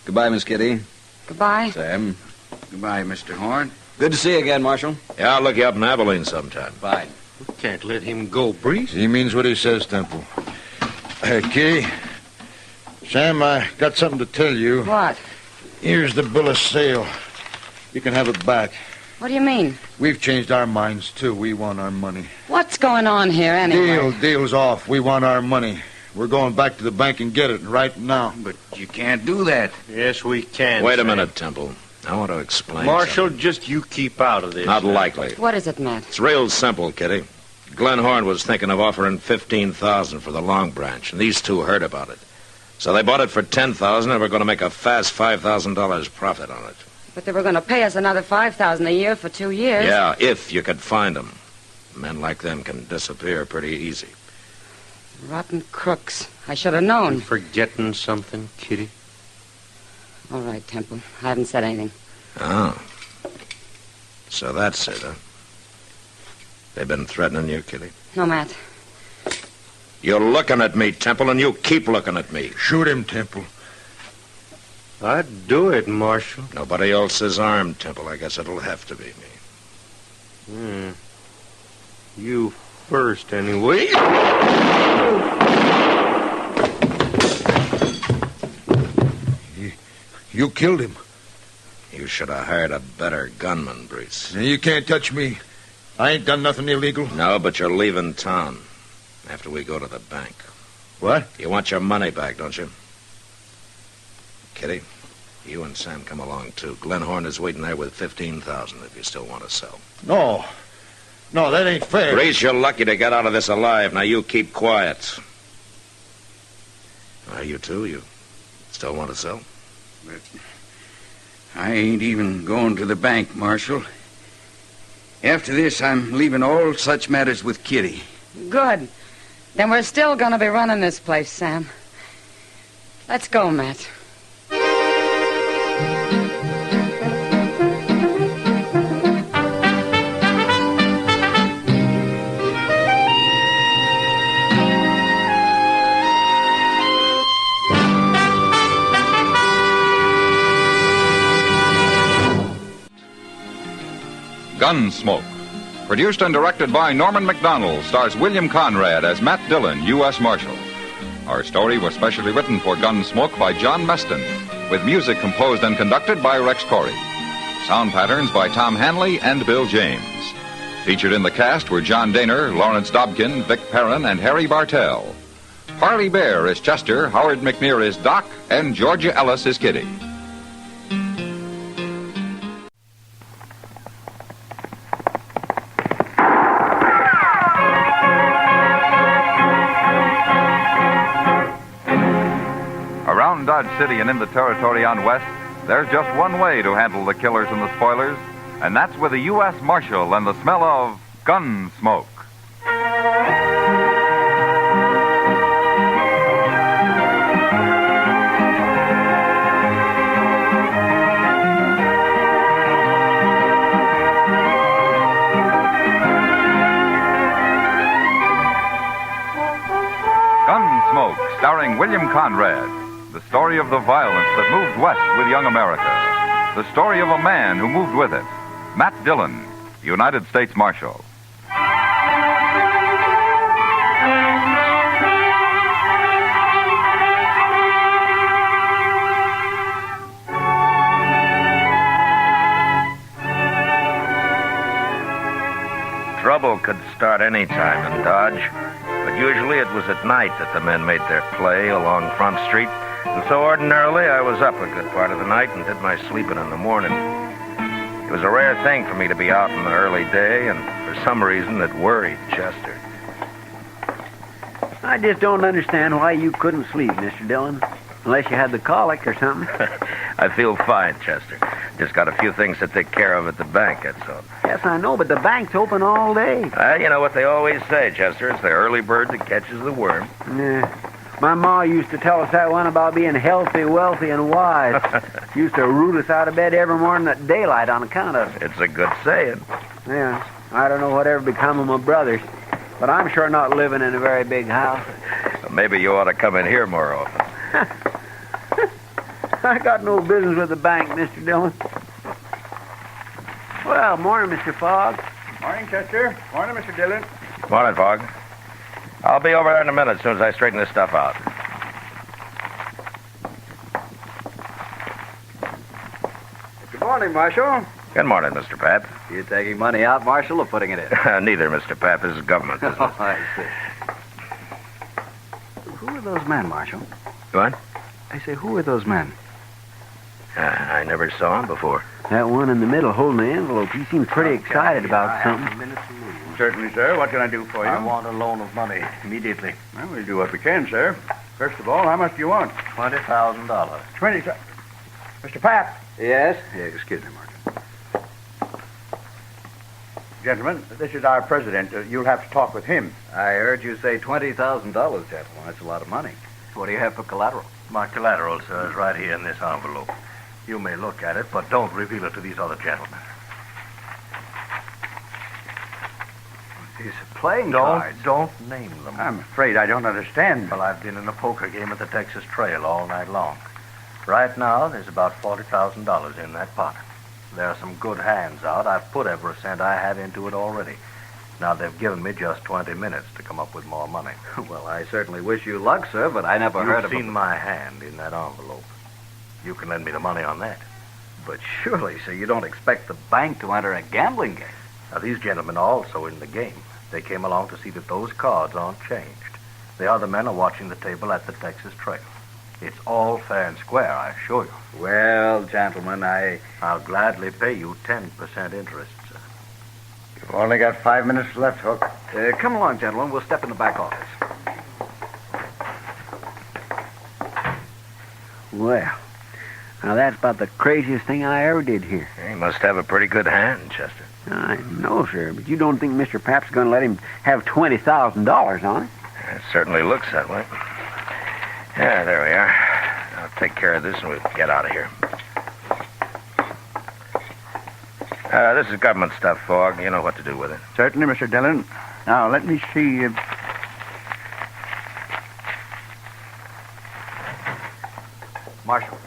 Goodbye, Miss Kitty. Goodbye. Sam. Goodbye, Mr. Horn. Good to see you again, Marshal. Yeah, I'll look you up in Abilene sometime. Fine. We can't let him go, Breeze. He means what he says, Temple. Hey, Kitty. Sam, I got something to tell you. What? Here's the bill of sale. You can have it back. What do you mean? We've changed our minds, too. We want our money. What's going on here, anyway? Deal's off. We want our money. We're going back to the bank and get it right now. But you can't do that. Yes, we can. Wait a minute, Temple. I want to explain Marshal, something. just you keep out of this. Not likely. What is it, Matt? It's real simple, Kitty. Glenn Horn was thinking of offering $15,000 for the Long Branch, and these two heard about it. So they bought it for $10,000, and we're going to make a fast $5,000 profit on it. But they were going to pay us another $5,000 a year for 2 years. Yeah, if you could find them. Men like them can disappear pretty easy. Rotten crooks. I should have known. You forgetting something, Kitty? All right, Temple. I haven't said anything. Oh. So that's it, huh? They've been threatening you, Kitty? No, Matt. You're looking at me, Temple, and you keep looking at me. Shoot him, Temple. I'd do it, Marshal. Nobody else is armed, Temple. I guess it'll have to be me. You first, anyway. You killed him. You should have hired a better gunman, Brees. You can't touch me. I ain't done nothing illegal. No, but you're leaving town after we go to the bank. What? You want your money back, don't you? Kitty, you and Sam come along, too. Glenn Horn is waiting there with $15,000 if you still want to sell. No, that ain't fair. Brees, you're lucky to get out of this alive. Now, you keep quiet. You too? You still want to sell? But I ain't even going to the bank, Marshal. After this, I'm leaving all such matters with Kitty. Good. Then we're still going to be running this place, Sam. Let's go, Matt. Gunsmoke. Produced and directed by Norman Macdonald, stars William Conrad as Matt Dillon, U.S. Marshal. Our story was specially written for Gunsmoke by John Meston, with music composed and conducted by Rex Corey. Sound patterns by Tom Hanley and Bill James. Featured in the cast were John Daner, Lawrence Dobkin, Vic Perrin, and Harry Bartell. Harley Bear is Chester, Howard McNear is Doc, and Georgia Ellis is Kitty. Dodge City and in the territory on west, there's just one way to handle the killers and the spoilers, and that's with a U.S. Marshal and the smell of Gunsmoke. Gunsmoke, starring William Conrad. The story of the violence that moved west with young America. The story of a man who moved with it. Matt Dillon, United States Marshal. Trouble could start any time in Dodge, but usually it was at night that the men made their play along Front Street, and so ordinarily I was up a good part of the night and did my sleeping in the morning. It was a rare thing for me to be out in the early day, and for some reason it worried Chester. I just don't understand why you couldn't sleep, Mr. Dillon, unless you had the colic or something. I feel fine, Chester. Just got a few things to take care of at the bank, that's all. Yes, I know, but the bank's open all day. You know what they always say, Chester. It's the early bird that catches the worm. Yeah. My ma used to tell us that one about being healthy, wealthy, and wise. She used to root us out of bed every morning at daylight on account of it. It's a good saying. Yeah. I don't know whatever become of my brothers, but I'm sure not living in a very big house. Maybe you ought to come in here more often. I got no business with the bank, Mr. Dillon. Well, morning, Mr. Fogg. Morning, Chester. Morning, Mr. Dillon. Morning, Fogg. I'll be over there in a minute as soon as I straighten this stuff out. Good morning, Marshal. Good morning, Mr. Pap. You taking money out, Marshal, or putting it in? Neither, Mr. Pap. This is government business. Oh, I see. Who are those men, Marshal? What? I say, who are those men? I never saw him before. That one in the middle holding the envelope, he seems pretty excited about something. Certainly, sir. What can I do for you? I want a loan of money immediately. Well, we'll do what we can, sir. First of all, how much do you want? $20,000. 20. Mr. Pap. Yes? Yeah, excuse me, Marshal. Gentlemen, this is our president. You'll have to talk with him. I heard you say $20,000, gentlemen. That's a lot of money. What do you have for collateral? My collateral, sir, is right here in this envelope. You may look at it, but don't reveal it to these other gentlemen. These are playing cards. Don't name them. I'm afraid I don't understand. Well, I've been in a poker game at the Texas Trail all night long. Right now, there's about $40,000 in that pot. There are some good hands out. I've put every cent I have into it already. Now, they've given me just 20 minutes to come up with more money. Well, I certainly wish you luck, sir, but I never heard of You've seen my hand in that envelope. You can lend me the money on that. But surely, sir, you don't expect the bank to enter a gambling game. Now, these gentlemen are also in the game. They came along to see that those cards aren't changed. The other men are watching the table at the Texas Trail. It's all fair and square, I assure you. Well, gentlemen, I'll gladly pay you 10% interest, sir. You've only got 5 minutes left, Hook. Come along, gentlemen. We'll step in the back office. Well, now that's about the craziest thing I ever did here. He must have a pretty good hand, Chester. I know, sir, but you don't think Mr. Pap's going to let him have $20,000 on it? It certainly looks that way. Yeah, there we are. I'll take care of this and we'll get out of here. This is government stuff, Fogg. You know what to do with it. Certainly, Mr. Dillon. Now, let me see. Marshal,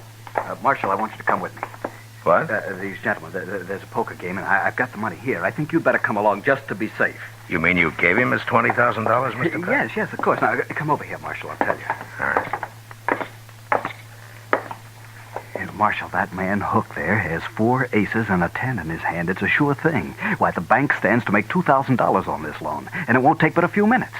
I want you to come with me. What? These gentlemen, there's a poker game, and I've got the money here. I think you'd better come along just to be safe. You mean you gave him his $20,000, Mr. Peck? Yes, of course. Now, come over here, Marshal, I'll tell you. All right. Marshal, that man Hook there has 4 aces and a 10 in his hand. It's a sure thing. Why, the bank stands to make $2,000 on this loan, and it won't take but a few minutes.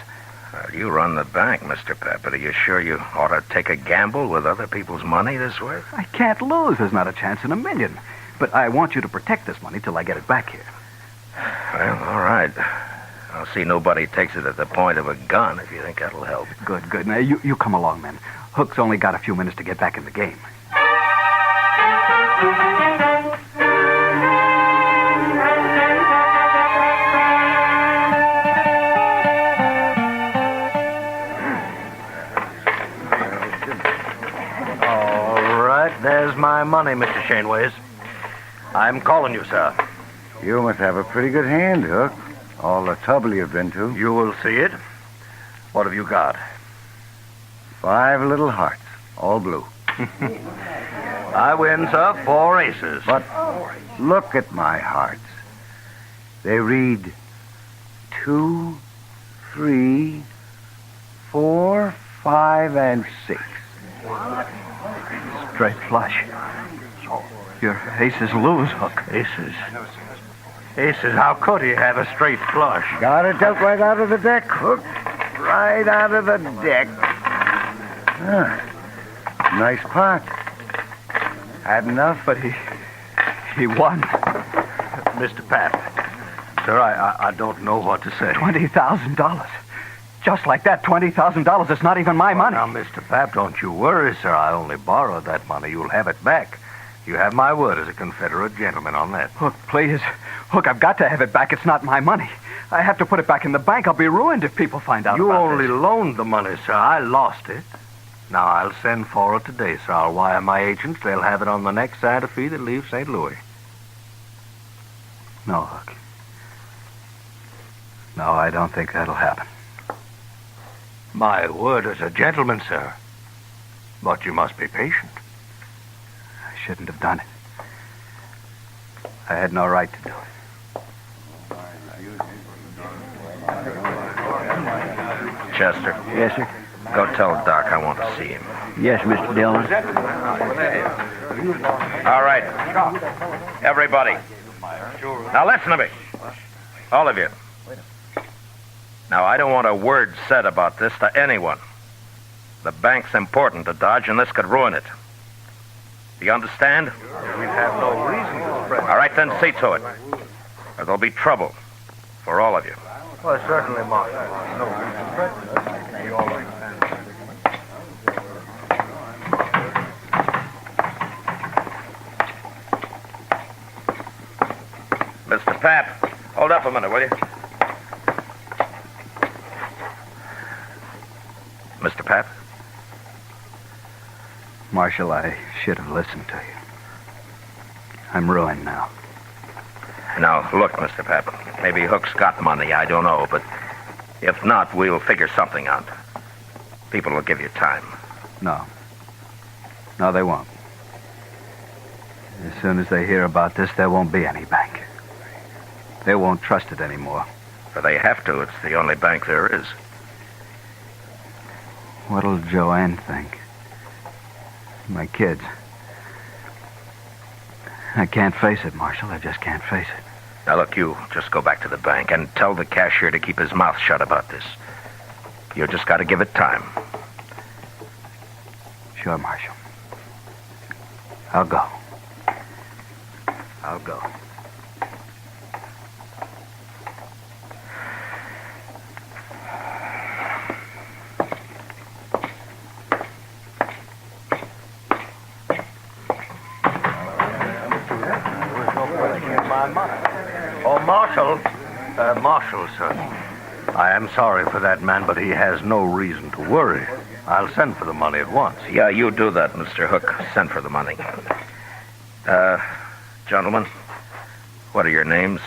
You run the bank, Mr. Pep, but are you sure you ought to take a gamble with other people's money this way? I can't lose. There's not a chance in a million. But I want you to protect this money till I get it back here. Well, all right. I'll see nobody takes it at the point of a gun if you think that'll help. Good, good. Now, you come along, men. Hook's only got a few minutes to get back in the game. All right, there's my money, Mr. Shaneways. I'm calling you, sir. You must have a pretty good hand, Hook. All the trouble you've been to. You will see it. What have you got? 5 little hearts, all blue. I win, sir. 4 aces. But look at my hearts. They read 2, 3, 4, 5, and 6. Straight flush. Your aces lose, Hook. Aces. Aces, how could he have a straight flush? Got it dealt right out of the deck, Hook. Right out of the deck. Nice pot. Had enough? But he won. Mr. Pap, sir, I don't know what to say. $20,000. Just like that, $20,000. It's not even my money. Now, Mr. Pap, don't you worry, sir. I only borrowed that money. You'll have it back. You have my word as a Confederate gentleman on that. Hook, please. Hook, I've got to have it back. It's not my money. I have to put it back in the bank. I'll be ruined if people find out You about only this. loaned the money, sir. I lost it. Now, I'll send for it today, sir. I'll wire my agents. They'll have it on the next Santa Fe that leaves St. Louis. No, Hook. No, I don't think that'll happen. My word as a gentleman, sir. But you must be patient. I shouldn't have done it. I had no right to do it. Chester. Yes, sir. Go tell Doc I want to see him. Yes, Mr. Dillon. All right. Everybody. Now listen to me. All of you. Now, I don't want a word said about this to anyone. The bank's important to Dodge, and this could ruin it. Do you understand? We have no reason to spread. All right, then see to it. Or there'll be trouble for all of you. Well, certainly, Marshal. No reason to spread. You all right. Mr. Pap, hold up a minute, will you? Mr. Pap? Marshal, I should have listened to you. I'm ruined now. Now, look, Mr. Pap. Maybe Hook's got money, I don't know, but if not, we'll figure something out. People will give you time. No. No, they won't. As soon as they hear about this, there won't be any bank. They won't trust it anymore. But they have to. It's the only bank there is. What'll Joanne think? My kids. I can't face it, Marshal. I just can't face it. Now, look, you just go back to the bank and tell the cashier to keep his mouth shut about this. You just got to give it time. Sure, Marshal. I'll go. I'll go. Oh, Marshal, sir. I am sorry for that man, but he has no reason to worry. I'll send for the money at once. Yeah, you do that, Mr. Hook. Send for the money. Gentlemen, what are your names?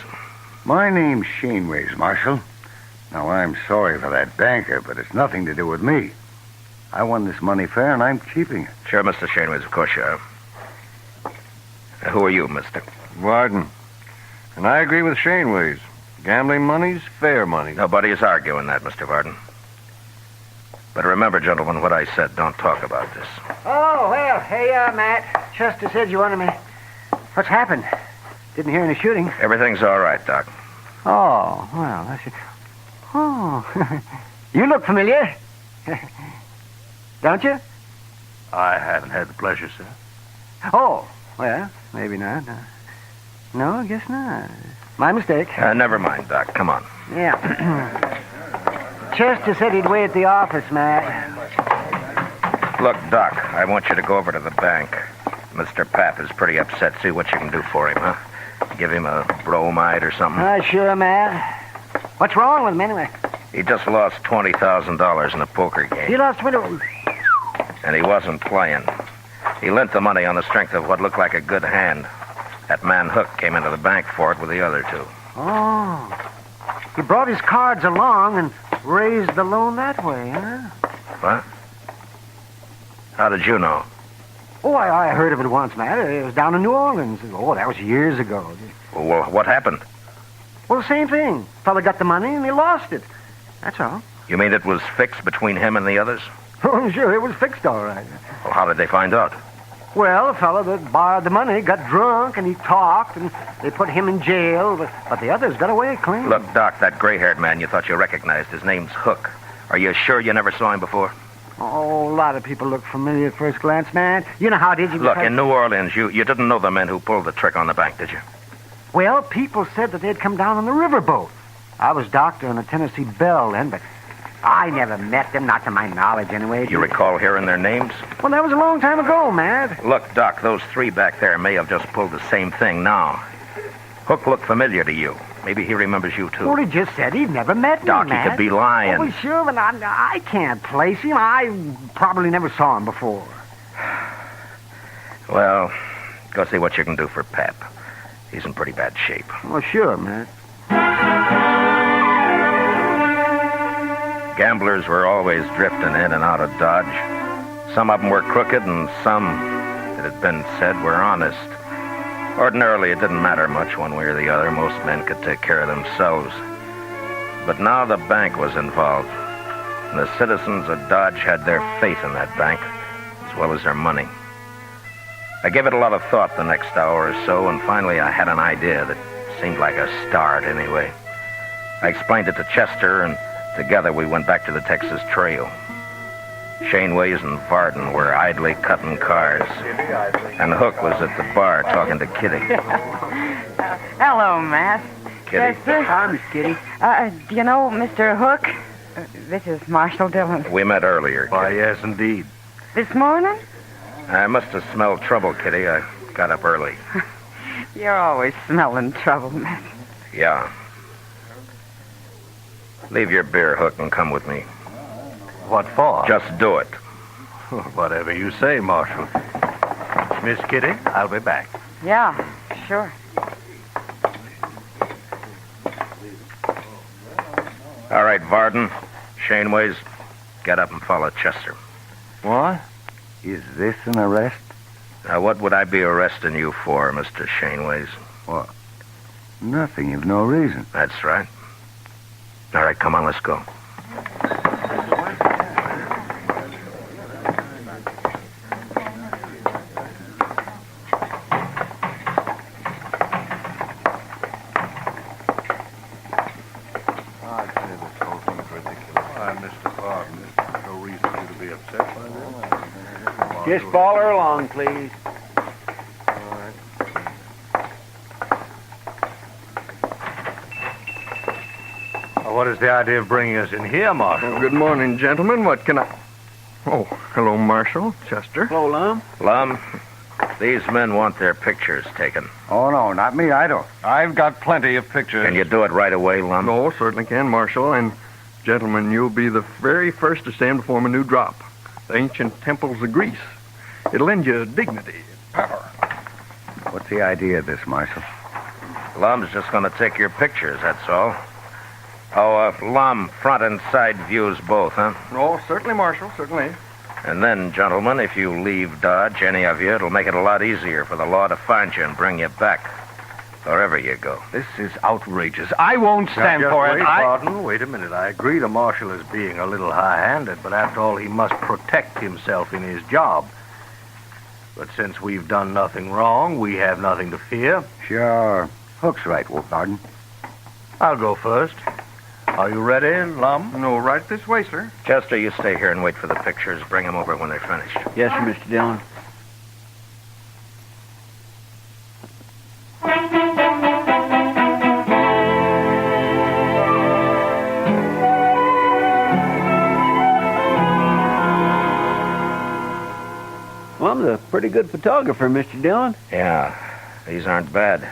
My name's Shaneways, Marshal. Now, I'm sorry for that banker, but it's nothing to do with me. I won this money fair, and I'm keeping it. Sure, Mr. Shaneways, of course you are. Who are you, mister? Warden. And I agree with Shaneways. Gambling money's fair money. Nobody is arguing that, Mr. Varden. But remember, gentlemen, what I said. Don't talk about this. Oh, well, hey, Matt. Chester said you wanted me. What's happened? Didn't hear any shooting. Everything's all right, Doc. Oh, well, that's it. Oh, you look familiar. Don't you? I haven't had the pleasure, sir. Oh, well, maybe not. No, I guess not. My mistake. Never mind, Doc. Come on. Yeah. Chester said he'd wait at the office, Matt. Look, Doc, I want you to go over to the bank. Mr. Pap is pretty upset. See what you can do for him, huh? Give him a bromide or something. Sure, Matt. What's wrong with him, anyway? He just lost $20,000 in a poker game. He lost 20... And he wasn't playing. He lent the money on the strength of what looked like a good hand. That man Hook came into the bank for it with the other two. Oh. He brought his cards along and raised the loan that way, huh? What? How did you know? Oh, I heard of it once, Matt. It was down in New Orleans. Oh, that was years ago. Well, what happened? Well, the same thing. Fella got the money and he lost it. That's all. You mean it was fixed between him and the others? Oh, sure, it was fixed all right. Well, how did they find out? Well, the fella that borrowed the money got drunk and he talked and they put him in jail, but the others got away clean. Look, Doc, that gray-haired man you thought you recognized, his name's Hook. Are you sure you never saw him before? Oh, a lot of people look familiar at first glance, man. You know how it is. Look, in New Orleans, you didn't know the men who pulled the trick on the bank, did you? Well, people said that they'd come down on the riverboat. I was doctor on the Tennessee Belle then, but I never met them, not to my knowledge anyway. You recall hearing their names? Well, that was a long time ago, Matt. Look, Doc, those three back there may have just pulled the same thing now. Hook looked familiar to you. Maybe he remembers you, too. Well, he just said he'd never met me, Doc, Matt. he could be lying. Oh, sure, but I can't place him. I probably never saw him before. Well, go see what you can do for Pap. He's in pretty bad shape. Oh, sure, Matt. Gamblers were always drifting in and out of Dodge. Some of them were crooked, and some, it had been said, were honest. Ordinarily, it didn't matter much one way or the other. Most men could take care of themselves. But now the bank was involved, and the citizens of Dodge had their faith in that bank, as well as their money. I gave it a lot of thought the next hour or so, and finally I had an idea that seemed like a start anyway. I explained it to Chester, and together we went back to the Texas Trail. Shaneways and Varden were idly cutting cards, and Hook was at the bar talking to Kitty. Hello, Matt. Kitty? Hi, Miss Kitty. Do you know Mr. Hook? This is Marshal Dillon. We met earlier, Kitty. Why, yes, indeed. This morning? I must have smelled trouble, Kitty. I got up early. You're always smelling trouble, Matt. Yeah. Leave your beer, Hook, and come with me. What for? Just do it. Whatever you say, Marshal. Miss Kitty, I'll be back. Yeah, sure. All right, Varden, Shaneways, get up and follow Chester. What? Is this an arrest? Now, what would I be arresting you for, Mr. Shaneways? What? Nothing. You've no reason. That's right. All right, come on, let's go. Just follow her along, please. What is the idea of bringing us in here, Marshal? Well, good morning, gentlemen. What can I... Oh, hello, Marshal. Chester. Hello, Lum. Lum, these men want their pictures taken. Oh, no, not me. I don't. I've got plenty of pictures. Can you do it right away, Lum? No, certainly can, Marshal. And, gentlemen, you'll be the very first to stand before a new drop. The ancient temples of Greece. It'll lend you dignity, power. What's the idea of this, Marshal? Lum's just going to take your pictures, that's all. Oh, Lum, front and side views both, huh? Oh, certainly, Marshal, certainly. And then, gentlemen, if you leave Dodge, any of you, it'll make it a lot easier for the law to find you and bring you back, wherever you go. This is outrageous. I won't stand for it. Pardon, wait a minute. I agree the Marshal is being a little high-handed, but after all, he must protect himself in his job. But since we've done nothing wrong, we have nothing to fear. Sure. Hook's right, Varden. I'll go first. Are you ready, Lum? No, right this way, sir. Chester, you stay here and wait for the pictures. Bring them over when they're finished. Yes, sir, Mr. Dillon. You're a pretty good photographer, Mr. Dillon. Yeah, these aren't bad.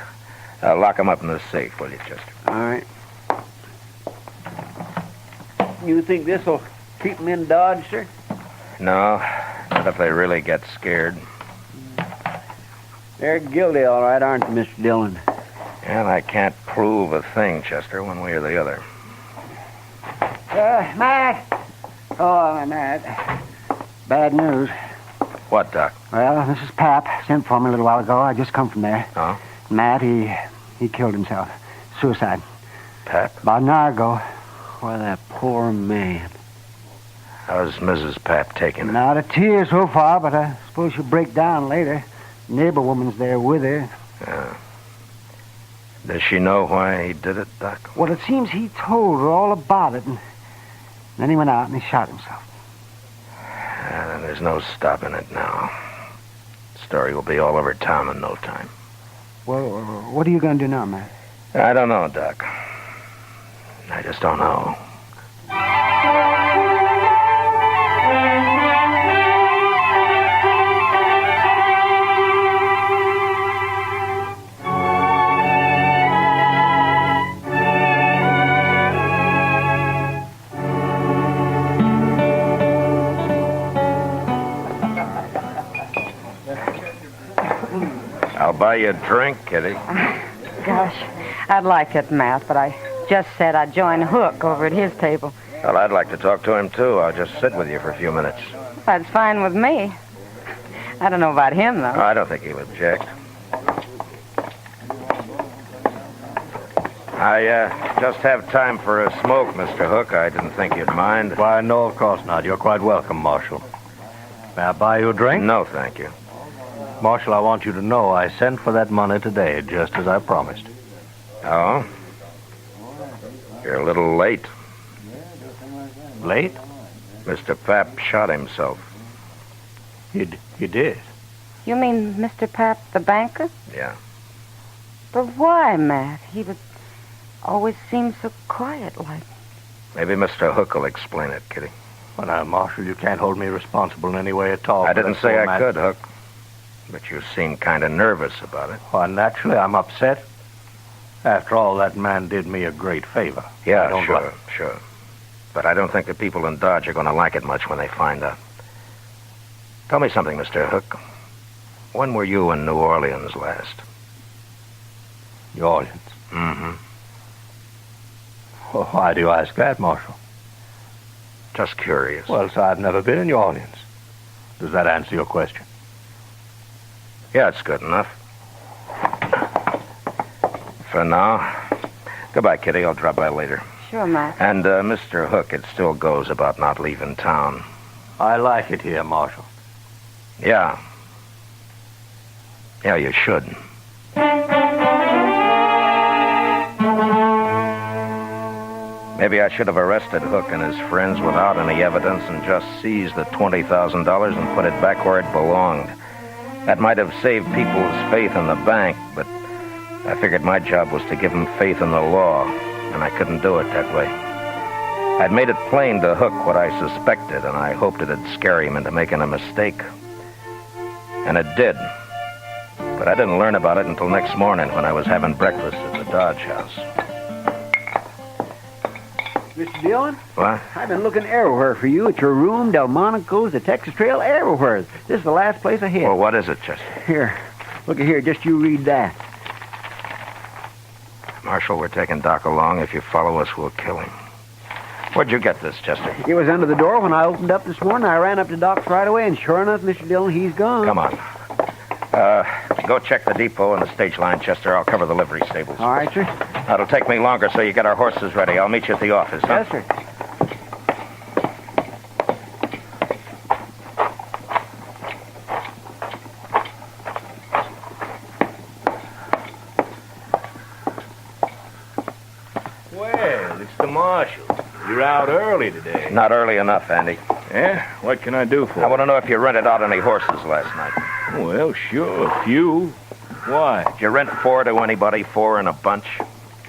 Lock them up in the safe, will you, Chester? All right. You think this will keep them in Dodge, sir? No, not if they really get scared. They're guilty, all right, aren't they, Mr. Dillon? And I can't prove a thing, Chester, one way or the other. Matt. Oh, Matt. Bad news. What, Doc? Well, this is Pap. Sent for me a little while ago. I just come from there. Oh? Matt, he killed himself. Suicide. Pap? About an hour ago. Why, that poor man. How's Mrs. Pap taking it? Not a tear so far, but I suppose she'll break down later. Neighbor woman's there with her. Yeah. Does she know why he did it, Doc? Well, it seems he told her all about it, and then he went out and he shot himself. And there's no stopping it now. The story will be all over town in no time. Well, what are you going to do now, Matt? I don't know, Doc. I just don't know. I'll buy you a drink, Kitty. Gosh, I'd like it, Matt, but I just said I'd join Hook over at his table. Well, I'd like to talk to him, too. I'll just sit with you for a few minutes. That's fine with me. I don't know about him, though. I don't think he'll object. I just have time for a smoke, Mr. Hook. I didn't think you'd mind. Why, no, of course not. You're quite welcome, Marshal. May I buy you a drink? No, thank you. Marshal, I want you to know I sent for that money today, just as I promised. Oh? You're a little late. Late? Mr. Pap shot himself. He did? You mean Mr. Pap, the banker? Yeah. But why, Matt? He would always seem so quiet-like. Maybe Mr. Hook will explain it, Kitty. Well, now, Marshal, you can't hold me responsible in any way at all. I didn't say I could, Hook. But you seem kind of nervous about it. Well, naturally, I'm upset. After all, that man did me a great favor. Yeah, sure. But I don't think the people in Dodge are going to like it much when they find out. Tell me something, Mr. Hook. When were you in New Orleans last? New Orleans? Mm-hmm. Well, why do you ask that, Marshal? Just curious. Well, sir, I've never been in New Orleans. Does that answer your question? Yeah, it's good enough. For now. Goodbye, Kitty. I'll drop by later. Sure, Matt. And, Mr. Hook, it still goes about not leaving town. I like it here, Marshal. Yeah. Yeah, you should. Maybe I should have arrested Hook and his friends without any evidence and just seized the $20,000 and put it back where it belonged. That might have saved people's faith in the bank, but I figured my job was to give them faith in the law, and I couldn't do it that way. I'd made it plain to Hook what I suspected, and I hoped it'd scare him into making a mistake. And it did. But I didn't learn about it until next morning when I was having breakfast at the Dodge house. Mr. Dillon? What? I've been looking everywhere for you, at your room, Delmonico's, the Texas Trail, everywhere. This is the last place I hit. Well, what is it, Chester? Here. Look at here. Just you read that. Marshal, we're taking Doc along. If you follow us, we'll kill him. Where'd you get this, Chester? It was under the door when I opened up this morning. I ran up to Doc's right away, and sure enough, Mr. Dillon, he's gone. Come on. Go check the depot and the stage line, Chester. I'll cover the livery stables. All right, sir. That'll take me longer, so you get our horses ready. I'll meet you at the office, huh? Yes, sir. Well, it's the Marshal. You're out early today. Not early enough, Andy. Yeah? What can I do for you? I want to know if you rented out any horses last night. Well, sure, a few. Why? Did you rent 4 to anybody, 4 in a bunch?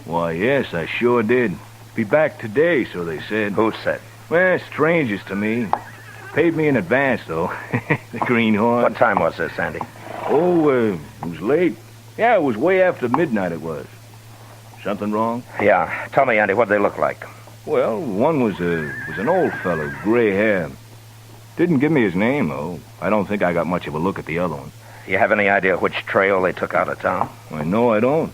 Why, yes, I sure did. Be back today, so they said. Who said? Well, strangers to me. paid me in advance, though. The greenhorn. What time was this, Andy? Oh, it was late. Yeah, it was way after midnight it was. Something wrong? Yeah. Tell me, Andy, what'd they look like? Well, one was an old fellow, gray hair. Didn't give me his name, though. I don't think I got much of a look at the other one. You have any idea which trail they took out of town? I know I don't.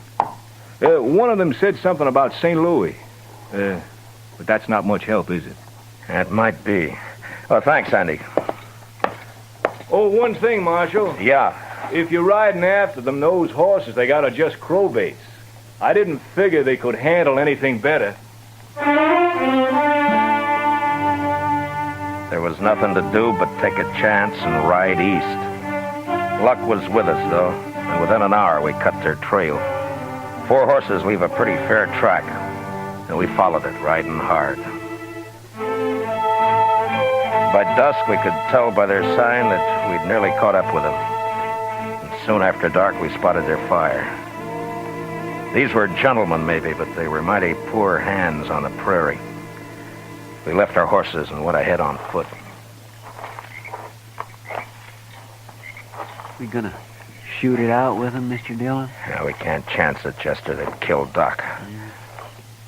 One of them said something about St. Louis. But that's not much help, is it? That might be. Well, thanks, Andy. Oh, one thing, Marshal. Yeah. If you're riding after them, those horses they got are just crowbaits. I didn't figure they could handle anything better. There was nothing to do but take a chance and ride east. Luck was with us, though, and within an hour we cut their trail. 4 horses leave a pretty fair track, and we followed it, riding hard. By dusk, we could tell by their sign that we'd nearly caught up with them. And soon after dark, we spotted their fire. These were gentlemen, maybe, but they were mighty poor hands on the prairie. We left our horses and went ahead on foot. We gonna shoot it out with them, Mr. Dillon? Yeah, we can't chance it, Chester. They'd kill Doc.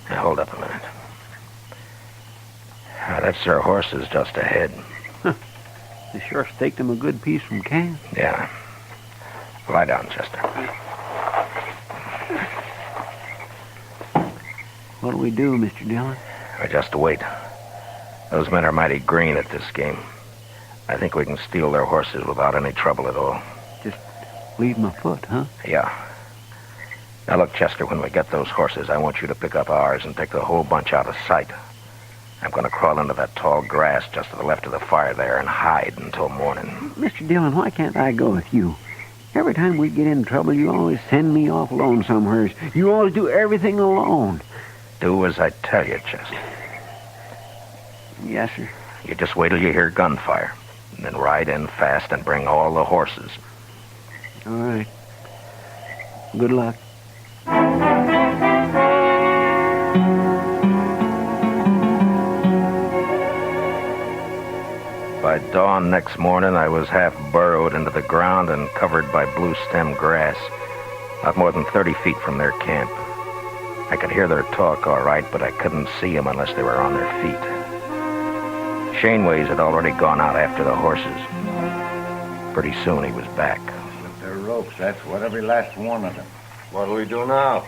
Now, hold up a minute. That's their horses just ahead. They sure staked them a good piece from camp. Yeah. Lie down, Chester. What'll we do, Mr. Dillon? We just wait. Those men are mighty green at this game. I think we can steal their horses without any trouble at all. Just leave them afoot, huh? Yeah. Now look, Chester, when we get those horses, I want you to pick up ours and take the whole bunch out of sight. I'm going to crawl into that tall grass just to the left of the fire there and hide until morning. Mr. Dillon, why can't I go with you? Every time we get in trouble, you always send me off alone somewheres. You always do everything alone. Do as I tell you, Chester. Yes, sir. You just wait till you hear gunfire, and then ride in fast and bring all the horses. All right. Good luck. By dawn next morning, I was half burrowed into the ground and covered by blue-stem grass, not more than 30 feet from their camp. I could hear their talk all right, but I couldn't see them unless they were on their feet. Shaneways had already gone out after the horses. Pretty soon he was back. With their ropes, that's what every last one of them. What do we do now?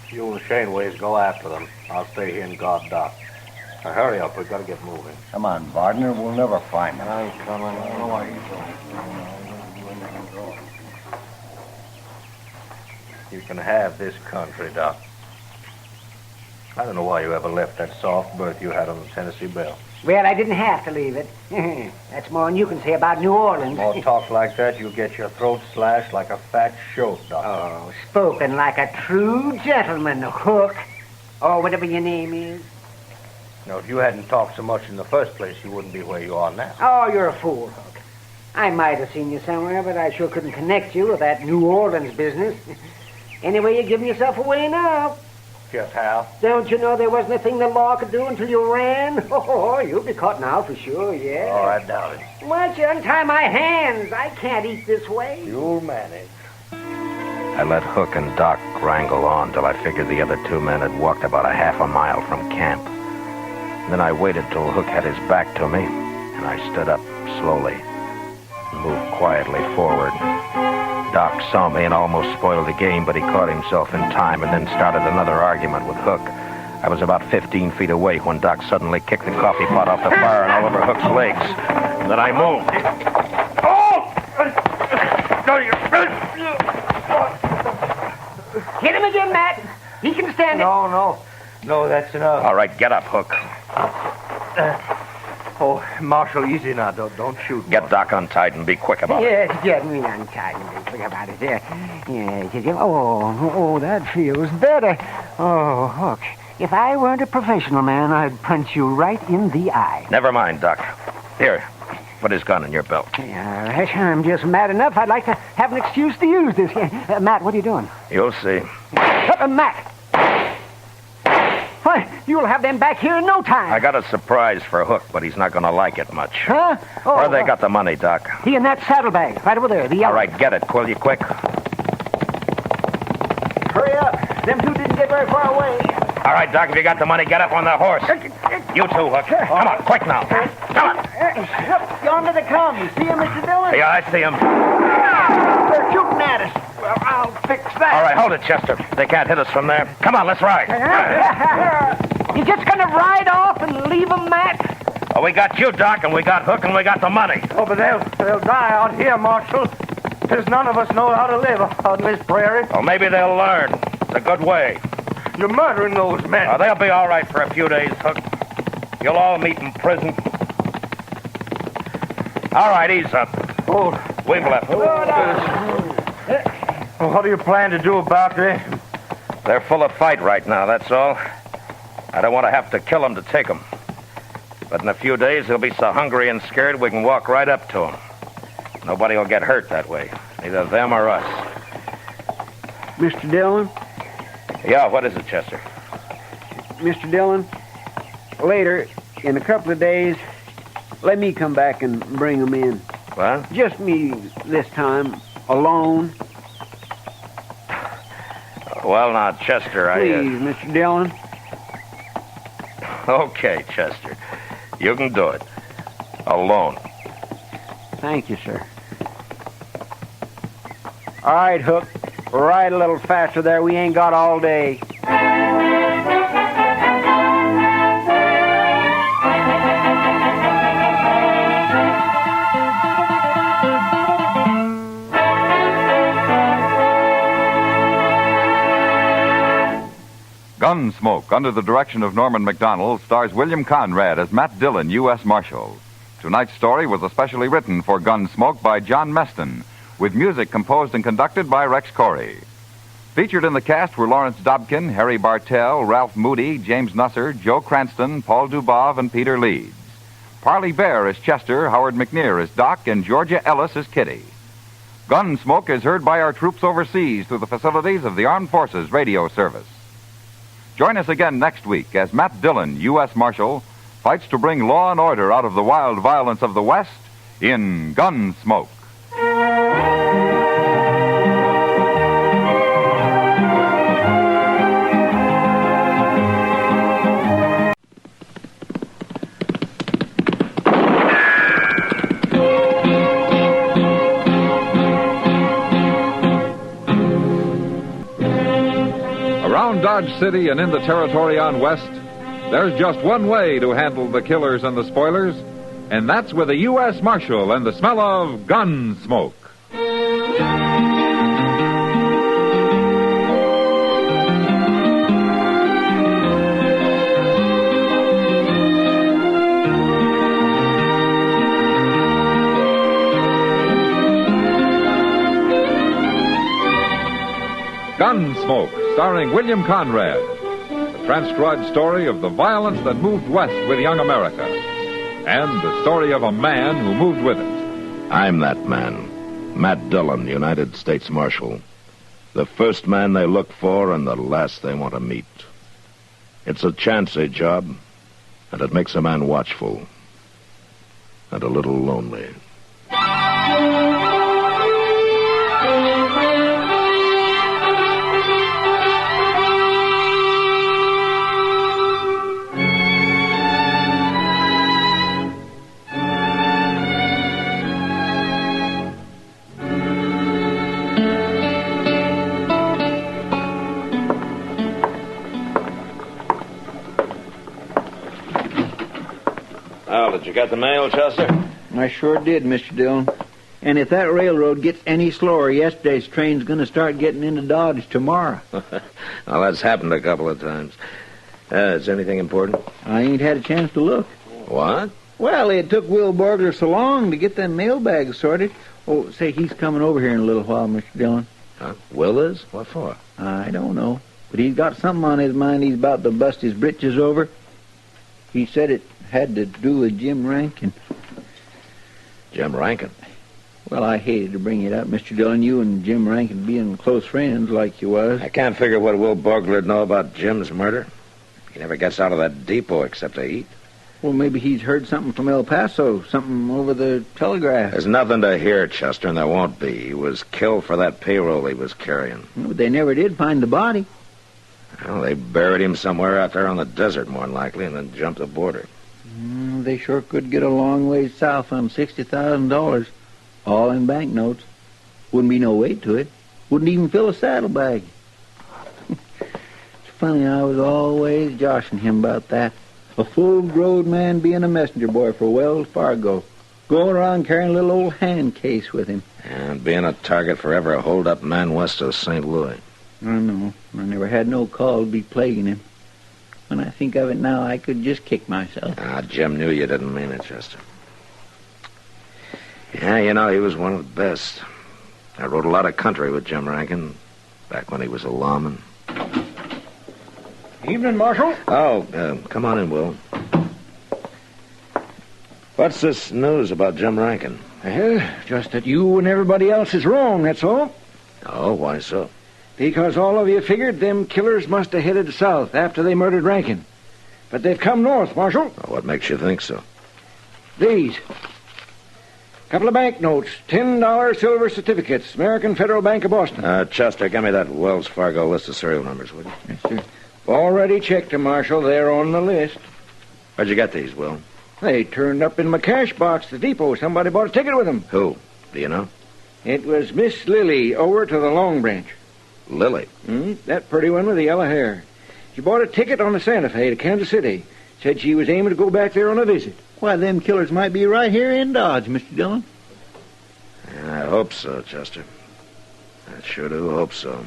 You and Shaneways go after them. I'll stay here and guard Doc. Now, hurry up. We've got to get moving. Come on, Bardner. We'll never find them. I'm coming. I don't know why you don't. You can have this country, Doc. I don't know why you ever left that soft berth you had on the Tennessee Belle. Well, I didn't have to leave it. That's more than you can say about New Orleans. More talk like that, you'll get your throat slashed like a fat shoat, Doc. Oh, spoken like a true gentleman, Hook. Or whatever your name is. Now, if you hadn't talked so much in the first place, you wouldn't be where you are now. Oh, you're a fool, Hook. I might have seen you somewhere, but I sure couldn't connect you with that New Orleans business. Anyway, you're giving yourself away now. Just how? Don't you know there wasn't a thing the law could do until you ran? Oh, you'll be caught now for sure, yeah. Oh, I doubt it. Why don't you untie my hands? I can't eat this way. You'll manage. I let Hook and Doc wrangle on till I figured the other 2 men had walked about a half a mile from camp. Then I waited till Hook had his back to me, and I stood up slowly and moved quietly forward. Doc saw me and almost spoiled the game, but he caught himself in time and then started another argument with Hook. I was about 15 feet away when Doc suddenly kicked the coffee pot off the fire and all over Hook's legs. And then I moved. Hit him again, Matt. He can stand it. No, that's enough. All right, get up, Hook. Marshal, easy now. Don't shoot. Get Doc untied and be quick about it. Yes, get me untied and be quick about it. Yes. Oh, that feels better. Oh, Hook, if I weren't a professional man, I'd punch you right in the eye. Never mind, Doc. Here, put his gun in your belt. I'm just mad enough. I'd like to have an excuse to use this. Matt, what are you doing? You'll see. Matt! Why, you'll have them back here in no time. I got a surprise for Hook, but he's not going to like it much. Huh? Oh, Where they got the money, Doc? He in that saddlebag, right over there. The yellow. All right, get it. Will you quick? Hurry up. Them two didn't get very far away. All right, Doc, if you got the money, get up on the horse. You too, Hook. Come on, quick now. Come on. Look, yonder they come. You see him, Mr. Dillon? Yeah, I see him. They're shooting at us. Well, I'll fix that. All right, hold it, Chester. They can't hit us from there. Come on, let's ride. You just gonna ride off and leave them, Matt? Oh, we got you, Doc, and we got Hook, and we got the money. Oh, but they'll die out here, Marshal. There's none of us know how to live on this prairie. Well, maybe they'll learn. It's a good way. You're murdering those men. Oh, they'll be all right for a few days, Hook. You'll all meet in prison. All right, ease up. Oh. We've left. Well, what do you plan to do about this? They're full of fight right now, that's all. I don't want to have to kill them to take them. But in a few days, they'll be so hungry and scared we can walk right up to them. Nobody will get hurt that way, neither them or us. Mr. Dillon? Yeah, what is it, Chester? Mr. Dillon, later, in a couple of days, let me come back and bring them in. What? Just me this time, alone. Well, now, Chester, Please, Mr. Dillon. Okay, Chester. You can do it. Alone. Thank you, sir. All right, Hook. Ride a little faster there. We ain't got all day. Gunsmoke, under the direction of Norman Macdonald, stars William Conrad as Matt Dillon, U.S. Marshal. Tonight's story was especially written for Gunsmoke by John Meston, with music composed and conducted by Rex Corey. Featured in the cast were Lawrence Dobkin, Harry Bartell, Ralph Moody, James Nusser, Joe Cranston, Paul Dubov, and Peter Leeds. Parley Bear as Chester, Howard McNear as Doc, and Georgia Ellis as Kitty. Gunsmoke is heard by our troops overseas through the facilities of the Armed Forces Radio Service. Join us again next week as Matt Dillon, U.S. Marshal, fights to bring law and order out of the wild violence of the West in Gunsmoke. Around Dodge City and in the territory on West, there's just one way to handle the killers and the spoilers, and that's with a U.S. Marshal and the smell of Gunsmoke. Gunsmoke, starring William Conrad. The transcribed story of the violence that moved west with young America. And the story of a man who moved with it. I'm that man. Matt Dillon, United States Marshal. The first man they look for and the last they want to meet. It's a chancy job, and it makes a man watchful. And a little lonely. Well, did you get the mail, Chester? I sure did, Mr. Dillon. And if that railroad gets any slower, yesterday's train's going to start getting into Dodge tomorrow. Well, that's happened a couple of times. Is anything important? I ain't had a chance to look. What? Well, it took Will Borgler so long to get them mailbags sorted. Oh, say, he's coming over here in a little while, Mr. Dillon. Huh? Will is? What for? I don't know. But he's got something on his mind he's about to bust his britches over. He said it had to do with Jim Rankin. Jim Rankin? Well, I hated to bring it up, Mr. Dillon. You and Jim Rankin being close friends like you was. I can't figure what Will Borgler'd know about Jim's murder. He never gets out of that depot except to eat. Well, maybe he's heard something from El Paso, something over the telegraph. There's nothing to hear, Chester, and there won't be. He was killed for that payroll he was carrying. But they never did find the body. Well, they buried him somewhere out there on the desert, more than likely, and then jumped the border. They sure could get a long ways south on $60,000, all in banknotes. Wouldn't be no weight to it. Wouldn't even fill a saddlebag. It's funny, I was always joshing him about that. A full-grown man being a messenger boy for Wells Fargo, going around carrying a little old hand case with him. And being a target for every hold-up man west of St. Louis. I know. I never had no call to be plaguing him. When I think of it now, I could just kick myself. Jim knew you didn't mean it, Chester. Yeah, you know, he was one of the best. I rode a lot of country with Jim Rankin, back when he was a lawman. Evening, Marshal. Oh, come on in, Will. What's this news about Jim Rankin? Well, just that you and everybody else is wrong, that's all. Oh, why so? Because all of you figured them killers must have headed south after they murdered Rankin. But they've come north, Marshal. What makes you think so? These. Couple of banknotes, $10 silver certificates, American Federal Bank of Boston. Chester, give me that Wells Fargo list of serial numbers, would you? Yes, sir. Already checked them, Marshal. They're on the list. Where'd you get these, Will? They turned up in my cash box at the depot. Somebody bought a ticket with them. Who? Do you know? It was Miss Lily over to the Long Branch. Lily? That pretty one with the yellow hair. She bought a ticket on the Santa Fe to Kansas City. Said she was aiming to go back there on a visit. Why, them killers might be right here in Dodge, Mr. Dillon. I hope so, Chester. I sure do hope so.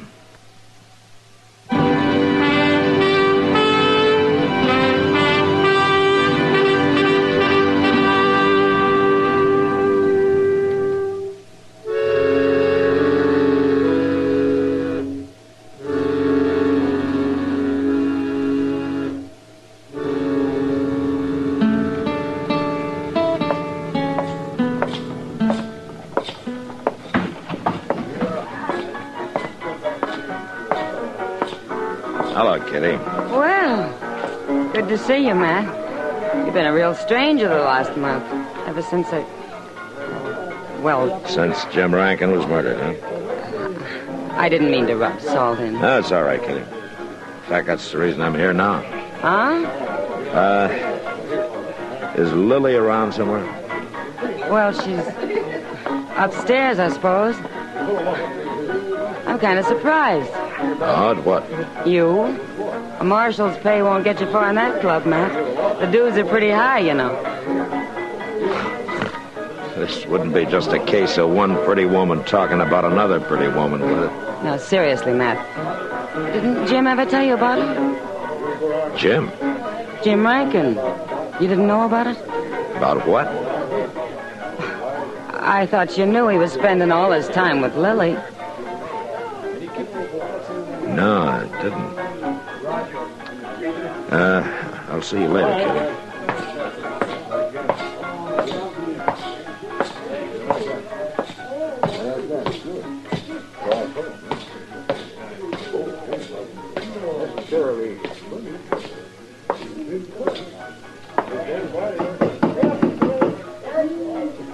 Hello, Kitty. Well, good to see you, Matt. You've been a real stranger the last month. Ever since Since Jim Rankin was murdered, huh? I didn't mean to rub salt in. No, it's all right, Kitty. In fact, that's the reason I'm here now. Huh? Is Lily around somewhere? Well, she's upstairs, I suppose. I'm kind of surprised. Odd what? You? A marshal's pay won't get you far in that club, Matt. The dues are pretty high, you know. This wouldn't be just a case of one pretty woman talking about another pretty woman, would it? No, seriously, Matt. Didn't Jim ever tell you about it? Jim? Jim Rankin. You didn't know about it? About what? I thought you knew he was spending all his time with Lily. No, I didn't. I'll see you later, Kitty.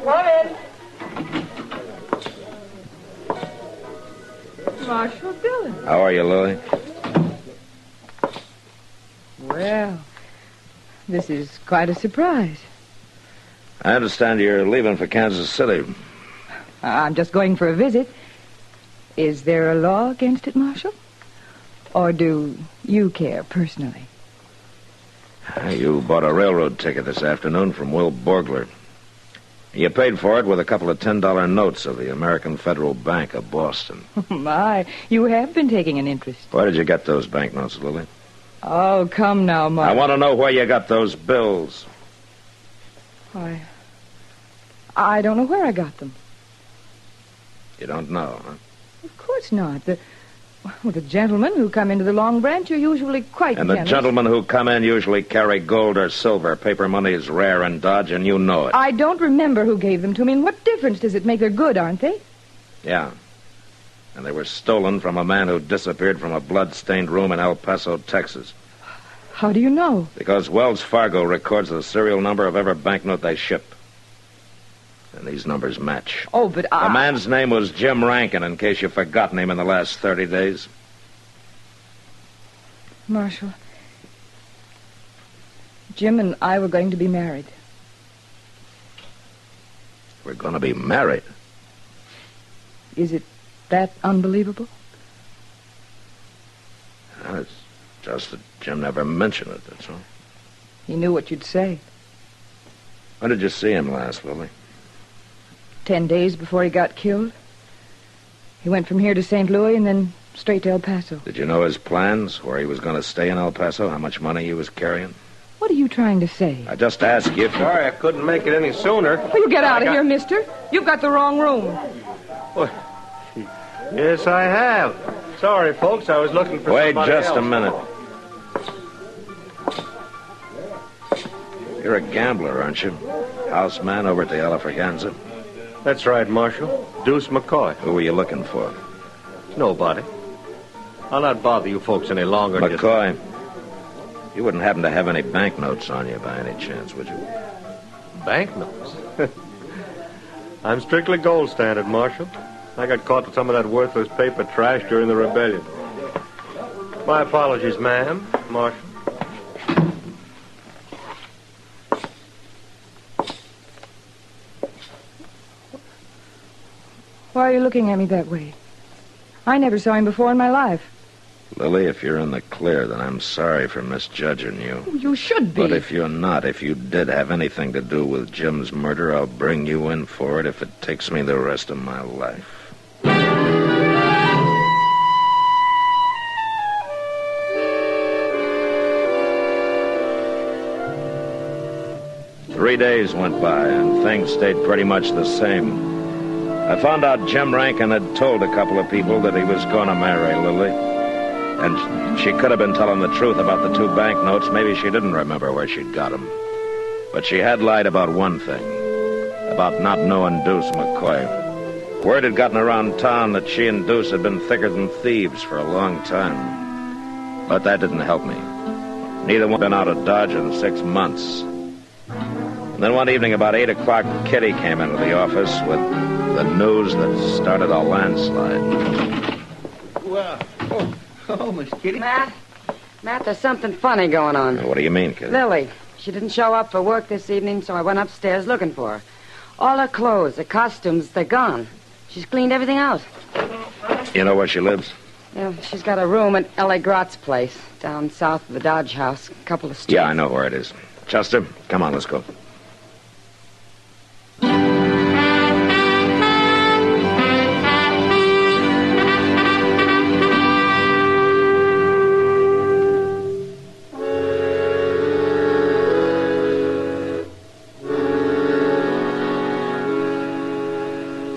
Come in. Marshal Dillon. How are you, Lily? Well, this is quite a surprise. I understand you're leaving for Kansas City. I'm just going for a visit. Is there a law against it, Marshal? Or do you care personally? You bought a railroad ticket this afternoon from Will Borgler. You paid for it with a couple of $10 notes of the American Federal Bank of Boston. My, you have been taking an interest. Where did you get those banknotes, Lily? Oh, come now, Marshal. I want to know where you got those bills. I don't know where I got them. You don't know, huh? Of course not. The gentlemen who come into the Long Branch are usually quite And the generous. gentlemen who come in usually carry gold or silver. Paper money is rare in Dodge, and you know it. I don't remember who gave them to me. And what difference does it make? They're good, aren't they? Yeah. And they were stolen from a man who disappeared from a blood-stained room in El Paso, Texas. How do you know? Because Wells Fargo records the serial number of every banknote they ship. And these numbers match. Oh, but The man's name was Jim Rankin, in case you've forgotten him in the last 30 days. Marshal, Jim and I were going to be married. We're going to be married. Is it that unbelievable? It's just that Jim never mentioned it, that's all. He knew what you'd say. When did you see him last, Lily? 10 days before he got killed. He went from here to St. Louis and then straight to El Paso. Did you know his plans, where he was going to stay in El Paso, how much money he was carrying? What are you trying to say? I just asked you if you... Sorry I couldn't make it any sooner. Will you get out of here, mister? You've got the wrong room. What? Yes, I have. Sorry, folks, I was looking for Wait somebody just else. a minute. You're a gambler, aren't you? Houseman over at the Elephant. That's right, Marshal. Deuce McCoy. Who were you looking for? Nobody. I'll not bother you folks any longer. McCoy, you wouldn't happen to have any banknotes on you by any chance, would you? Banknotes? I'm strictly gold standard, Marshal. I got caught with some of that worthless paper trash during the rebellion. My apologies, ma'am, Marshal. Why are you looking at me that way? I never saw him before in my life. Lily, if you're in the clear, then I'm sorry for misjudging you. You should be. But if you're not, if you did have anything to do with Jim's murder, I'll bring you in for it if it takes me the rest of my life. 3 days went by, and things stayed pretty much the same. I found out Jim Rankin had told a couple of people that he was going to marry Lily. And she could have been telling the truth about the 2 banknotes. Maybe she didn't remember where she'd got them. But she had lied about one thing, about not knowing Deuce McCoy. Word had gotten around town that she and Deuce had been thicker than thieves for a long time. But that didn't help me. Neither one had been out of Dodge in 6 months. And then one evening about 8 o'clock, Kitty came into the office with the news that started a landslide. Well, oh, Miss Kitty. Matt, there's something funny going on. What do you mean, Kitty? Lily, she didn't show up for work this evening, so I went upstairs looking for her. All her clothes, her costumes, they're gone. She's cleaned everything out. You know where she lives? Yeah, she's got a room at L.A. Grott's place, down south of the Dodge House, a couple of streets. Yeah, I know where it is. Chester, come on, let's go.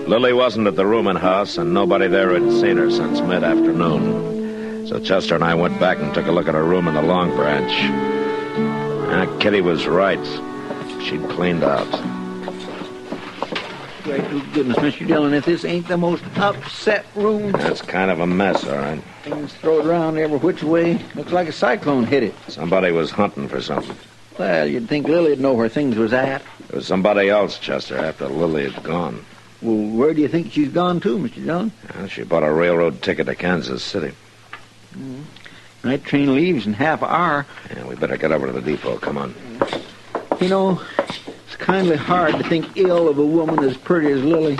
Lily wasn't at the rooming house, and nobody there had seen her since mid-afternoon. So Chester and I went back and took a look at her room in the Long Branch. Kitty was right. She'd cleaned out. Great goodness, Mr. Dillon, if this ain't the most upset room. That's kind of a mess, all right. Things thrown around every which way. Looks like a cyclone hit it. Somebody was hunting for something. Well, you'd think Lily'd know where things was at. There was somebody else, Chester, after Lily had gone. Well, where do you think she's gone to, Mr. Dillon? Well, she bought a railroad ticket to Kansas City. That train leaves in half an hour. Yeah, we better get over to the depot. Come on. You know, it's kindly hard to think ill of a woman as pretty as Lily.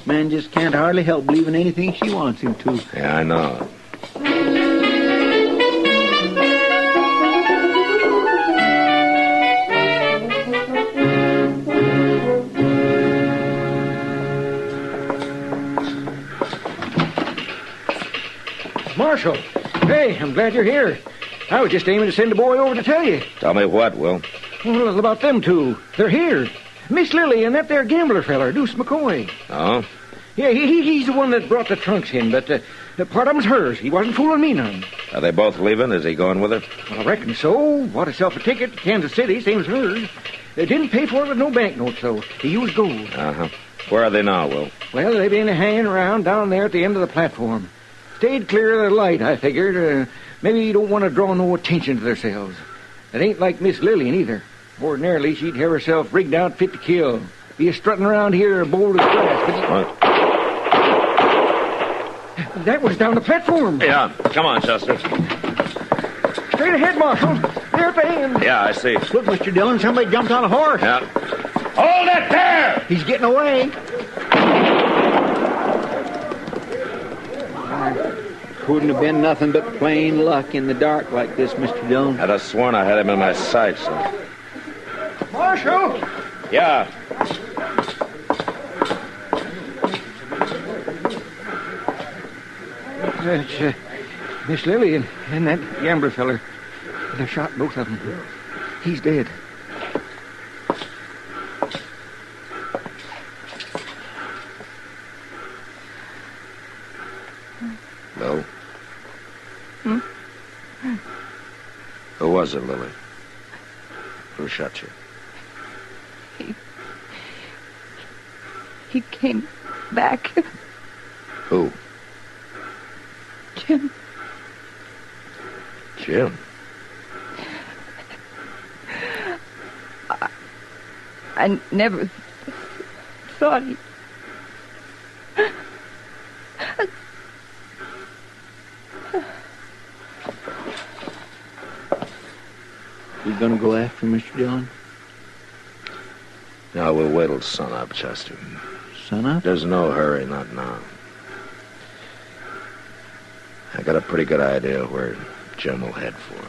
Man just can't hardly help believing anything she wants him to. Yeah, I know. Marshal, hey, I'm glad you're here. I was just aiming to send a boy over to tell you. Tell me what, Will? Well, about them two. They're here. Miss Lily and that there gambler feller, Deuce McCoy. Oh? Yeah, he's the one that brought the trunks in, but part of them's hers. He wasn't fooling me none. Are they both leaving? Is he going with her? Well, I reckon so. Bought herself a ticket to Kansas City, same as hers. Didn't pay for it with no banknotes, though. He used gold. Uh-huh. Where are they now, Will? Well, they've been hanging around down there at the end of the platform. Stayed clear of the light, I figured. Maybe you don't want to draw no attention to themselves. It ain't like Miss Lillian either. Ordinarily, she'd have herself rigged out fit to kill. Be a strutting around here bold as grass, but... That was down the platform. Yeah, come on, Chester. Straight ahead, Marshal. There at the end. Yeah, I see. Look, Mr. Dillon, somebody jumped on a horse. Yeah. Hold it there! He's getting away. Couldn't have been nothing but plain luck in the dark like this, Mr. Dillon. I'd have sworn I had him in my sights. Marshal! Yeah. It's Miss Lillian and that gambler feller. They shot both of them. He's dead. No. Who was it, Lily? Who shot you? He came back. Who? Jim. Jim? I never thought he... You gonna go after Mr. Dillon? No, we'll wait till sunup, Chester. Sunup? There's no hurry, not now. I got a pretty good idea where Jim will head for.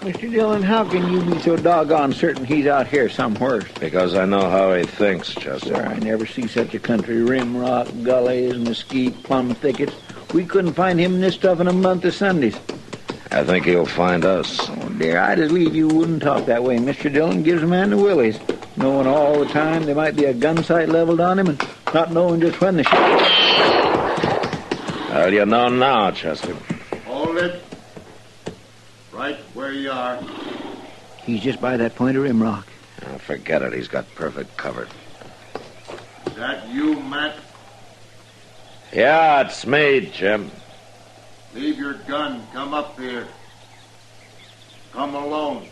Mr. Dillon, how can you be so doggone certain he's out here somewhere? Because I know how he thinks, Chester. Sir, I never see such a country. Rim rock, gullies, mesquite, plum thickets. We couldn't find him in this stuff in a month of Sundays. I think he'll find us. Oh, dear, I just leave you wouldn't talk that way. Mr. Dillon gives a man the willies, knowing all the time there might be a gun sight leveled on him and not knowing just when the shot... Well, you know now, Chester. Hold it. Right where you are. He's just by that point of rim rock. Oh, forget it. He's got perfect cover. Is that you, Matt? Yeah, it's me, Jim. Leave your gun. Come up here. Come alone.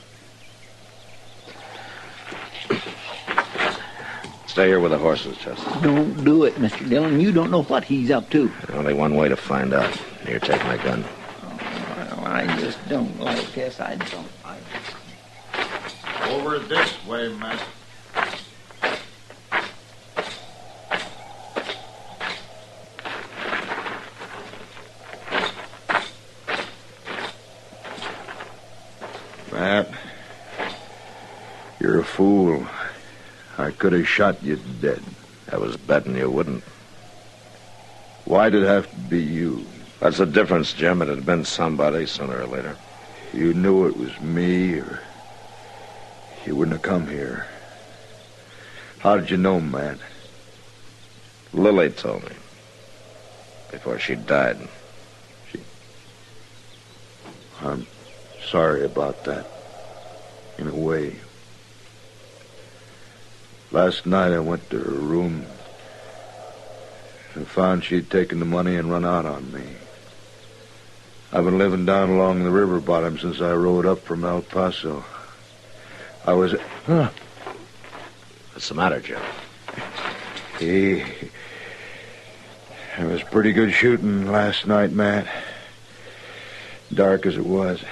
Stay here with the horses, Chester. Don't do it, Mr. Dillon. You don't know what he's up to. Only one way to find out. Here, take my gun. I just don't like this. I don't like it. Over this way, Matt. Matt, you're a fool. I could have shot you dead. I was betting you wouldn't. Why'd it have to be you? That's the difference, Jim. It had been somebody sooner or later. You knew it was me, or you wouldn't have come here. How did you know, Matt? Lily told me. Before she died. I'm sorry about that. In a way. Last night I went to her room and found she'd taken the money and run out on me. I've been living down along the river bottom since I rode up from El Paso. I was... What's the matter, Jim? It was pretty good shooting last night, Matt. Dark as it was.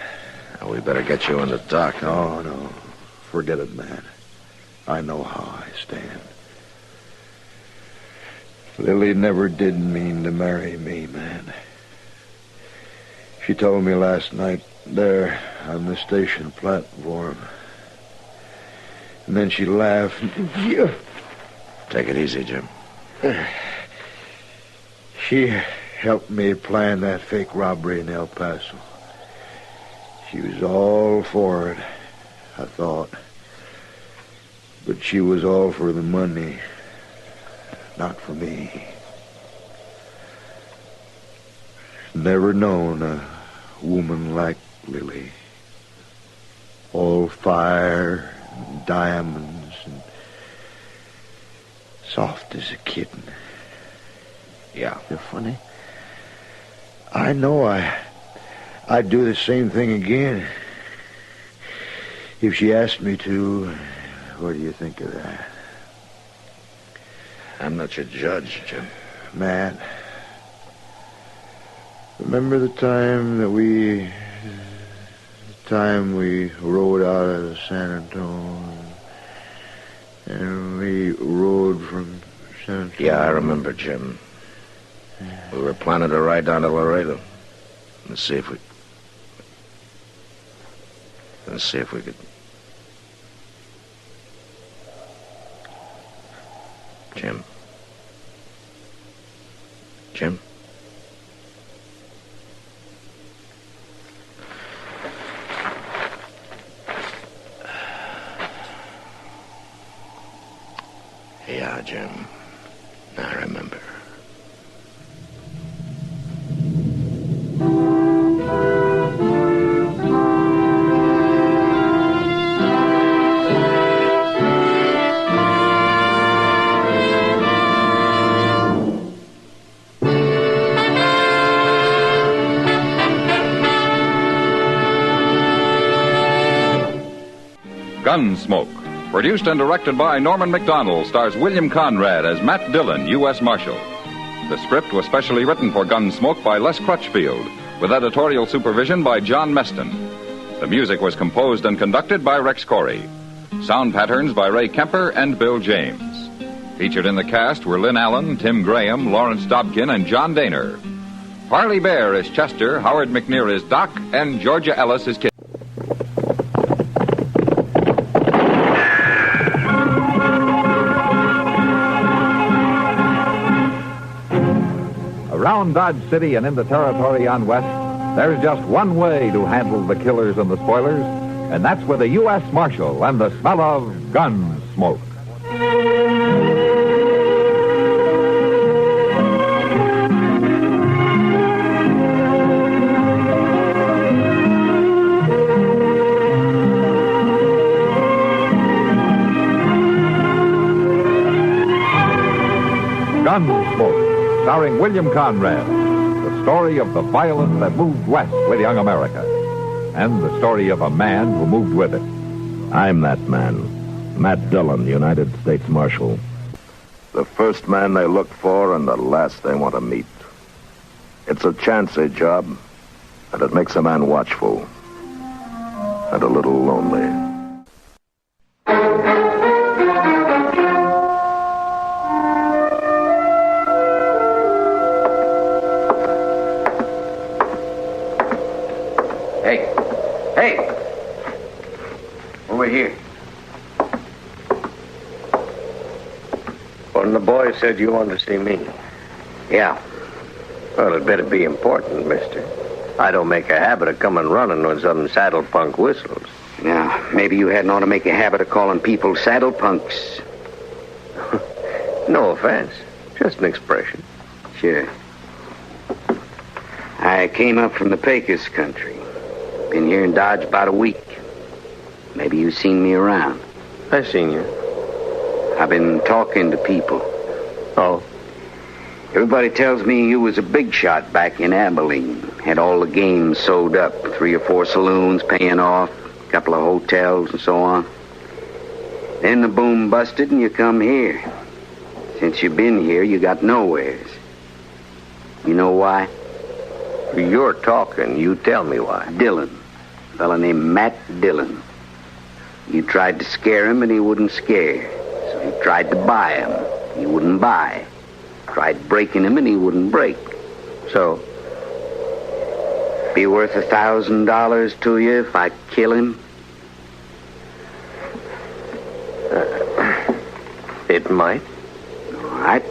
Well, we better get you in the dock. No. Forget it, Matt. I know how I stand. Lily never did mean to marry me, man. She told me last night there on the station platform. And then she laughed. Take it easy, Jim. She helped me plan that fake robbery in El Paso. She was all for it, I thought. But she was all for the money, not for me. Never known a woman like Lily. all fire and diamonds and soft as a kitten. Yeah. You're funny. I know I'd do the same thing again. If she asked me to, what do you think of that? I'm not your judge, Jim. Matt, remember the time we rode out of San Antonio and we rode from San Antonio? Yeah, I remember, Jim. We were planning to ride down to Laredo and see if we could. Jim. Jim? Yeah, Jim. I remember. Gunsmoke, produced and directed by Norman Macdonald, stars William Conrad as Matt Dillon, U.S. Marshal. The script was specially written for Gunsmoke by Les Crutchfield, with editorial supervision by John Meston. The music was composed and conducted by Rex Corey. Sound patterns by Ray Kemper and Bill James. Featured in the cast were Lynn Allen, Tim Graham, Lawrence Dobkin, and John Daner. Parley Bear is Chester, Howard McNear is Doc, and Georgia Ellis is Kitty. Around Dodge City and in the territory on West, there's just one way to handle the killers and the spoilers, and that's with a U.S. Marshal and the smell of Gunsmoke. Gunsmoke, starring William Conrad, the story of the violence that moved west with young America, and the story of a man who moved with it. I'm that man, Matt Dillon, United States Marshal. The first man they look for and the last they want to meet. It's a chancy job, and it makes a man watchful and a little lonely. Hey! Over here. One of the boys said you wanted to see me. Yeah. Well, it better be important, mister. I don't make a habit of coming running when some saddle punk whistles. Now, maybe you hadn't ought to make a habit of calling people saddle punks. No offense. Just an expression. Sure. I came up from the Pecos country. Been here in Dodge about a week. Maybe you've seen me around. I seen you. I've been talking to people. Oh? Everybody tells me you was a big shot back in Abilene. Had all the games sewed up. 3 or 4 saloons paying off. A couple of hotels and so on. Then the boom busted and you come here. Since you've been here, you got nowheres. You know why? You're talking. You tell me why. Dillon. A fella named Matt Dillon. You tried to scare him and he wouldn't scare. So you tried to buy him. He wouldn't buy. Tried breaking him and he wouldn't break. So? Be worth $1,000 to you if I kill him? It might. All right.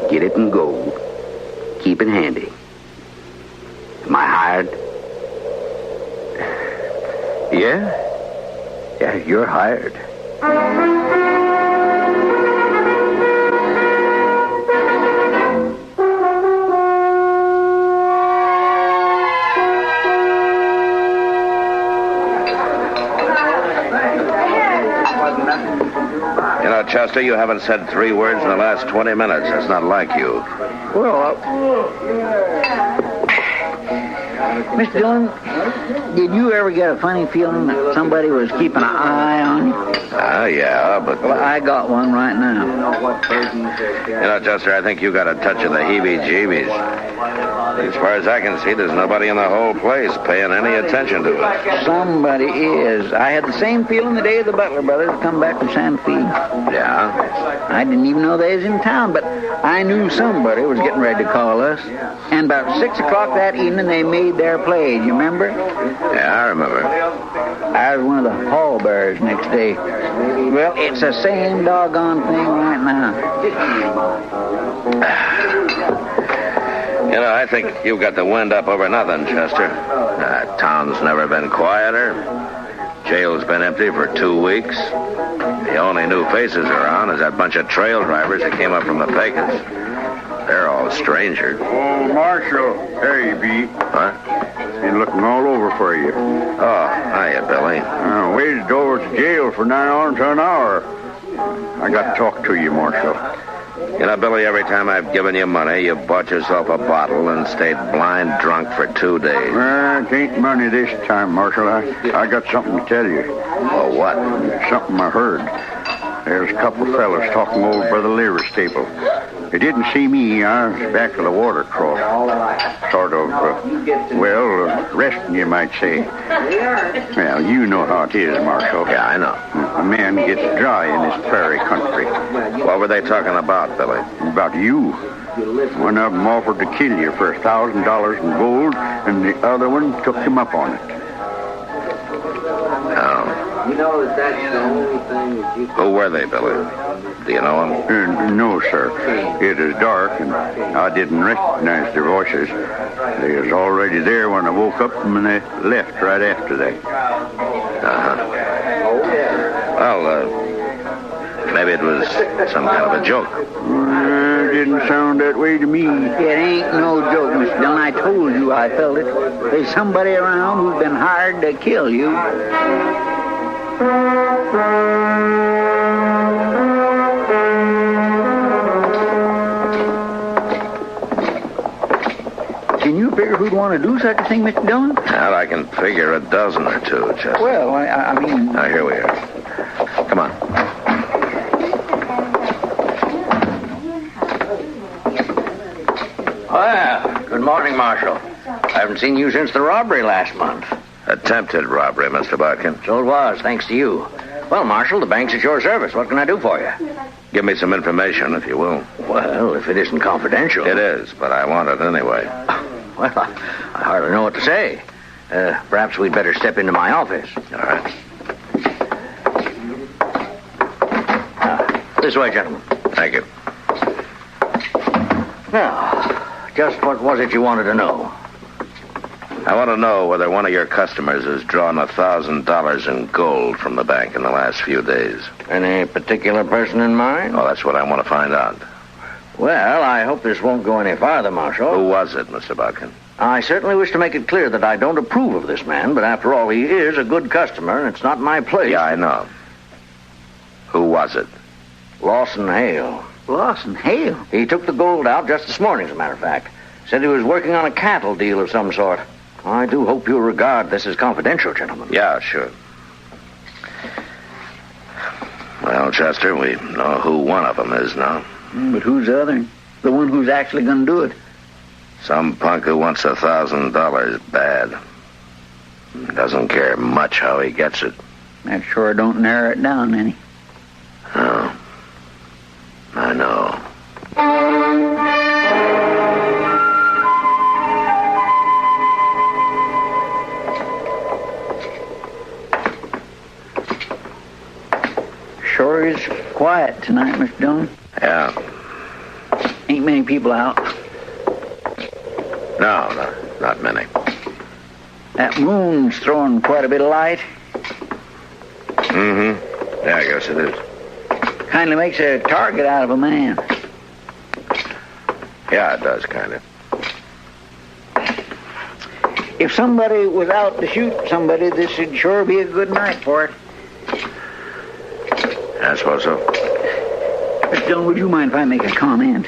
Get it in gold. Keep it handy. Am I hired? Yeah? Yeah, you're hired. You know, Chester, you haven't said 3 words in the last 20 minutes. That's not like you. Well, Mr. Dillon, did you ever get a funny feeling that somebody was keeping an eye on you? Yeah, but... Well, I got one right now. You know, Chester, I think you got a touch of the heebie-jeebies. As far as I can see, there's nobody in the whole place paying any attention to it. Somebody is. I had the same feeling the day the Butler brothers come back from Santa Fe. Yeah? I didn't even know they was in town, but I knew somebody was getting ready to call us. And about 6 o'clock that evening, they made their play. You remember? Yeah, I remember. I was one of the pallbearers next day. Well, it's the same doggone thing right now. You know, I think you've got the wind up over nothing, Chester. Town's never been quieter. Jail's been empty for 2 weeks. The only new faces around is that bunch of trail drivers that came up from the Pecos. They're all strangers. Oh, Marshal. There you be. What? Been looking all over for you. Oh, hiya, Billy. Waited over at the jail for 9 hours to an hour. I got to talk to you, Marshal. You know, Billy, every time I've given you money, you've bought yourself a bottle and stayed blind drunk for 2 days. It ain't money this time, Marshal. I got something to tell you. Oh, what? Something I heard. There's a couple of fellas talking over by the liver stable. They didn't see me. I was back of the water cross. Sort of, resting, you might say. Well, you know how it is, Marshal. Yeah, I know. A man gets dry in this prairie country. What were they talking about, Billy? About you. One of them offered to kill you for $1,000 in gold, and the other one took him up on it. Oh. You know that's the only thing that you... Who were they, Billy? Do you know them? No, sir. It is dark, and I didn't recognize their voices. They was already there when I woke up, and they left right after that. Uh-huh. Well, maybe it was some kind of a joke. It didn't sound that way to me. It ain't no joke, Mr. Dillon. I told you I felt it. There's somebody around who's been hired to kill you. Can you figure who'd want to do such a thing, Mr. Dillon? Well, I can figure a dozen or two, Chester. Well, I mean... Now, here we are. Come on. Well, good morning, Marshal. I haven't seen you since the robbery last month. Attempted robbery, Mr. Boughten. So it was, thanks to you. Well, Marshal, the bank's at your service. What can I do for you? Give me some information, if you will. Well, if it isn't confidential. It is, but I want it anyway. Well, I hardly know what to say. Perhaps we'd better step into my office. All right. This way, gentlemen. Thank you. Now, just what was it you wanted to know? I want to know whether one of your customers has drawn $1,000 in gold from the bank in the last few days. Any particular person in mind? Oh, that's what I want to find out. Well, I hope this won't go any farther, Marshal. Who was it, Mr. Boughten? I certainly wish to make it clear that I don't approve of this man, but after all, he is a good customer, and it's not my place. Yeah, I know. Who was it? Lawson Hale. Lawson Hale? He took the gold out just this morning, as a matter of fact. Said he was working on a cattle deal of some sort. I do hope you'll regard this as confidential, gentlemen. Yeah, sure. Well, Chester, we know who one of them is now. But who's the other? The one who's actually going to do it? Some punk who wants $1,000 bad. Doesn't care much how he gets it. That sure don't narrow it down any. No. I know. Sure is quiet tonight, Mr. Dillon. Yeah. Ain't many people out. No, not many. That moon's throwing quite a bit of light. Mm-hmm. Yeah, I guess it is. Kindly makes a target out of a man. Yeah, it does, kind of. If somebody was out to shoot somebody, this would sure be a good night for it. Yeah, I suppose so. Mr. Dillon, would you mind if I make a comment?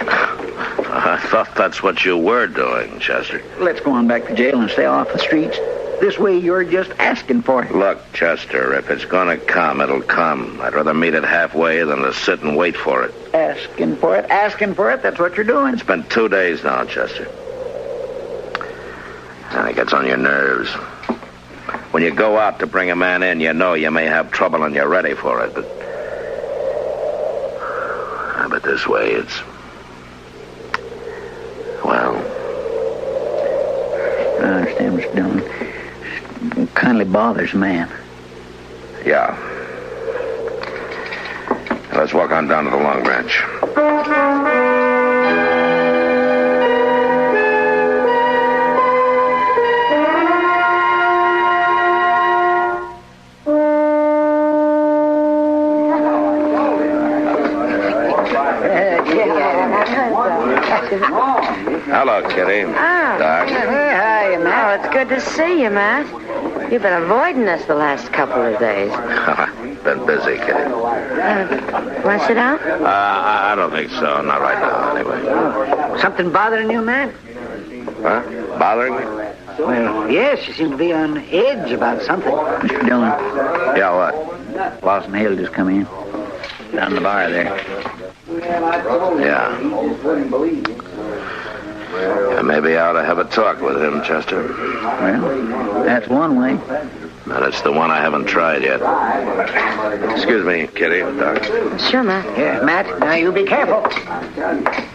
I thought that's what you were doing, Chester. Let's go on back to jail and stay off the streets. This way you're just asking for it. Look, Chester, if it's gonna come, it'll come. I'd rather meet it halfway than to sit and wait for it. Asking for it, that's what you're doing. It's been 2 days now, Chester. And it gets on your nerves. When you go out to bring a man in, you know you may have trouble and you're ready for it. But this way, it's... Well... I understand, Mr. Dillon. It kindly bothers a man. Yeah. Let's walk on down to the Long Branch. Hello, Kitty. Doc. Hi, Matt. Oh, it's good to see you, Matt. You've been avoiding us the last couple of days. Been busy, Kitty. Want to sit down? I don't think so. Not right now, anyway. Something bothering you, man? Huh? Bothering me? Well, yes, you seem to be on edge about something. Mr. Dillon. Yeah, what? Lost and Hale just come in. Down the bar there. Yeah. Maybe I ought to have a talk with him, Chester. Well, that's one way. And it's the one I haven't tried yet. Excuse me, Kitty, Doc. Sure, Matt. Yeah, Matt, now you be careful.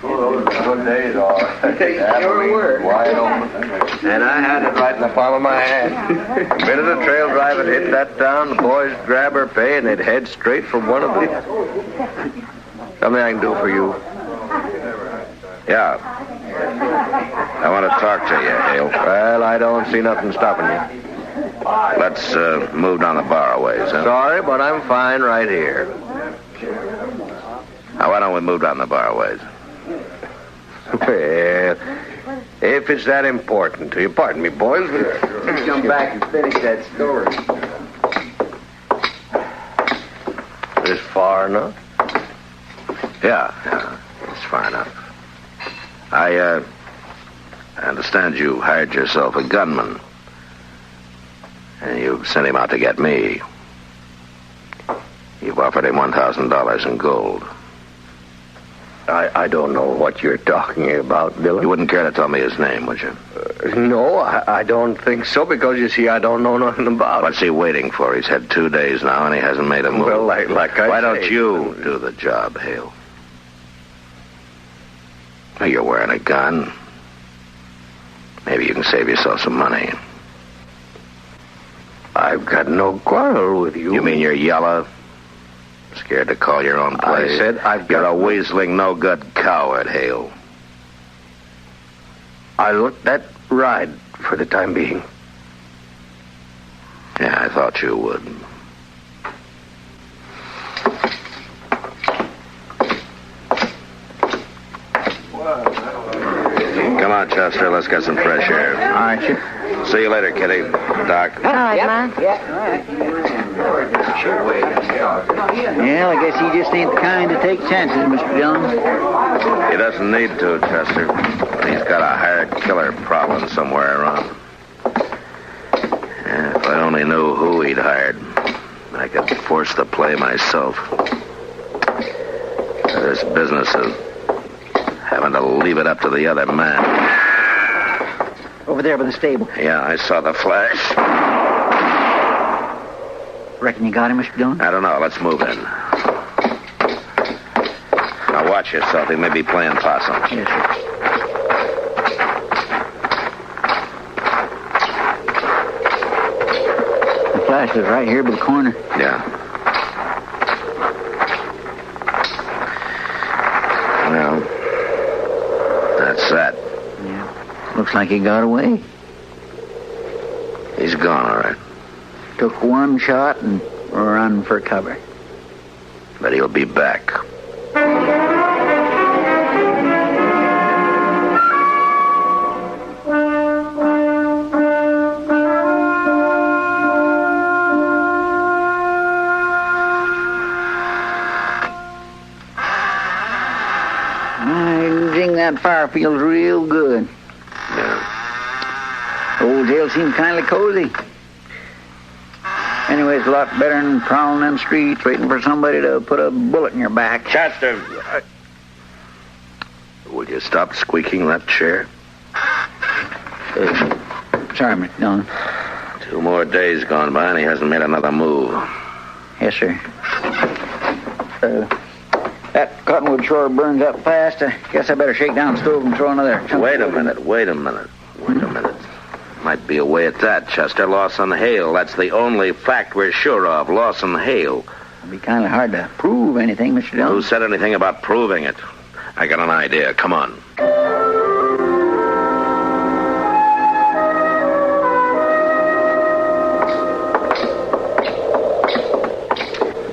Good days, all right. Your word. Wide open. And I had it right in the palm of my hand. The minute the trail driver hit that town, the boys grab her pay and they'd head straight for one of them. Something I can do for you. Yeah. I want to talk to you, Hale. Well, I don't see nothing stopping you. Let's move down the bar a ways, huh? Sorry, but I'm fine right here. Now, why don't we move down the bar a ways? Well, if it's that important to you, pardon me, boys. Let's come back and finish that story. Is far enough? Yeah, it's far enough. I understand you hired yourself a gunman. And you sent him out to get me. You've offered him $1,000 in gold. I don't know what you're talking about, Dillon. You wouldn't care to tell me his name, would you? No, I don't think so, because, you see, I don't know nothing about it. What's he waiting for? He's had 2 days now, and he hasn't made a move. Well, like I Why say, don't you do the job, Hale? Well, you're wearing a gun. Maybe you can save yourself some money. I've got no quarrel with you. You mean you're yellow? Scared to call your own play? I said You're a weaseling, no-good coward, Hale. I'll let that ride for the time being. Yeah, I thought you would. Come on, Chester. Let's get some fresh air. All right, sure. See you later, Kitty. Doc. All right, Matt. Well, I guess he just ain't the kind to take chances, Mr. Dillon. He doesn't need to, Chester. He's got a hired killer prowling somewhere around. Yeah, if I only knew who he'd hired, I could force the play myself. This business of having to leave it up to the other man. Over there by the stable. Yeah, I saw the flash. Reckon you got him, Mr. Dillon? I don't know. Let's move in. Now watch yourself. He may be playing possum. Yes, sir. The flash is right here by the corner. Yeah. Well, that's that. Yeah. Looks like he got away. He's gone, all right. Took one shot and run for cover. But he'll be back. that fire feels real good. Yeah. Old jail seems kindly cozy. Anyway, it's a lot better than prowling them streets waiting for somebody to put a bullet in your back. Chester! Will you stop squeaking that chair? Sorry, Mr. Dillon. 2 more days gone by and he hasn't made another move. Yes, sir. That cottonwood sure burns up fast. I guess I better shake down the stove and throw another chunk. Wait a minute. Might be a way at that, Chester. Loss and hail. That's the only fact we're sure of. Loss and hail. It'd be kind of hard to prove anything, Mr. Dillon. Who said anything about proving it? I got an idea. Come on.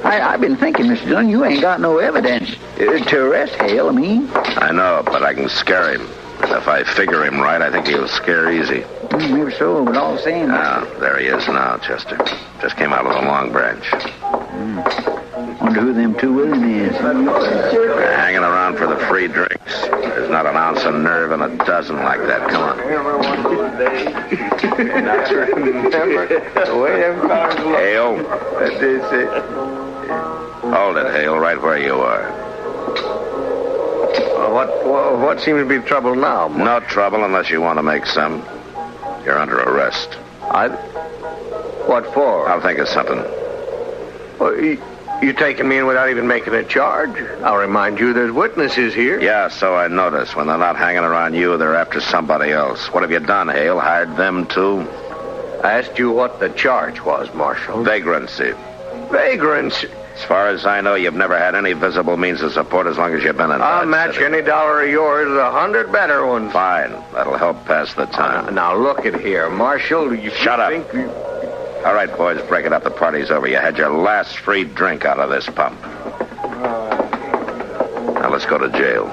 I've been thinking, Mr. Dillon, you ain't got no evidence to arrest Hale, I mean. I know, but I can scare him. And if I figure him right, I think he'll scare easy. Maybe so, but all the same... There he is now, Chester. Just came out of the Long Branch. Wonder who them two with him is. They're hanging around for the free drinks. There's not an ounce of nerve in a dozen like that. Come on. Hale. Hold it, Hale, right where you are. What seems to be the trouble now, Mark? No trouble unless you want to make some. You're under arrest. What for? I'll think of something. Well, you taking me in without even making a charge? I'll remind you there's witnesses here. Yeah, so I noticed. When they're not hanging around you, they're after somebody else. What have you done, Hale? Hired them, too? I asked you what the charge was, Marshal. Vagrancy. Vagrancy? As far as I know, you've never had any visible means of support as long as you've been in I'll Dodge match City. any dollar of yours with 100 better ones. Fine. That'll help pass the time. Now, look at here, Marshal. Shut up. All right, boys, break it up. The party's over. You had your last free drink out of this pump. Now let's go to jail.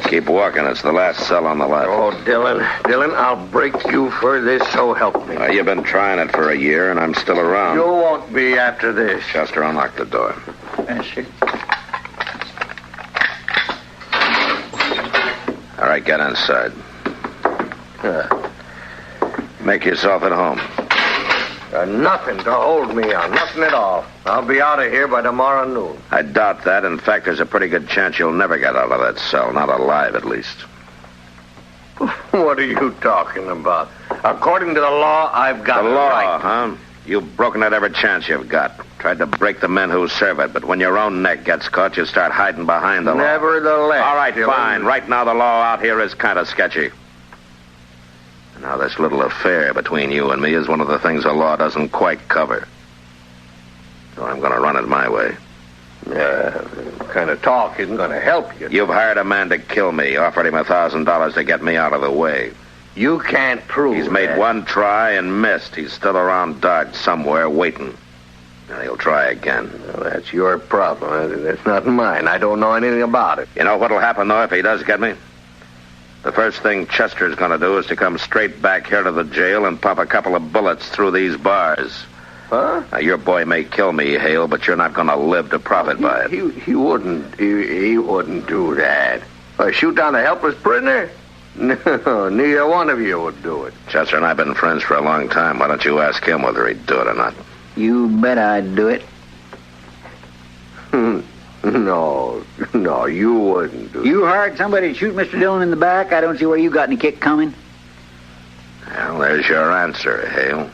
Keep walking. It's the last cell on the left. Oh, Dillon, I'll break you for this, so help me. You've been trying it for a year, and I'm still around. You won't be after this. Chester, unlock the door. Yes, sir. All right, get inside. Make yourself at home. Nothing to hold me on. Nothing at all. I'll be out of here by tomorrow noon. I doubt that. In fact, there's a pretty good chance you'll never get out of that cell. Not alive, at least. What are you talking about? According to the law, I've got the it law, right. huh? You've broken it every chance you've got. Tried to break the men who serve it, but when your own neck gets caught, you start hiding behind the law. Nevertheless. All right, Dillon. fine. Right now, the law out here is kind of sketchy. Now, this little affair between you and me is one of the things the law doesn't quite cover. So I'm going to run it my way. Kind of talk isn't going to help you. You've hired a man to kill me, offered him $1,000 to get me out of the way. You can't prove He's made that. one try and missed. He's still around Dodge somewhere waiting. And he'll try again. Well, that's your problem. That's not mine. I don't know anything about it. You know what'll happen, though, if he does get me? The first thing Chester's going to do is to come straight back here to the jail and pump a couple of bullets through these bars. Huh? Now, your boy may kill me, Hale, but you're not going to live to profit by it. He wouldn't. He wouldn't do that. Shoot down a helpless prisoner? No, neither one of you would do it. Chester and I have been friends for a long time. Why don't you ask him whether he'd do it or not? You bet I'd do it. No, you wouldn't do it. You hired somebody to shoot Mr. Dillon in the back? I don't see where you got any kick coming. Well, there's your answer, Hale.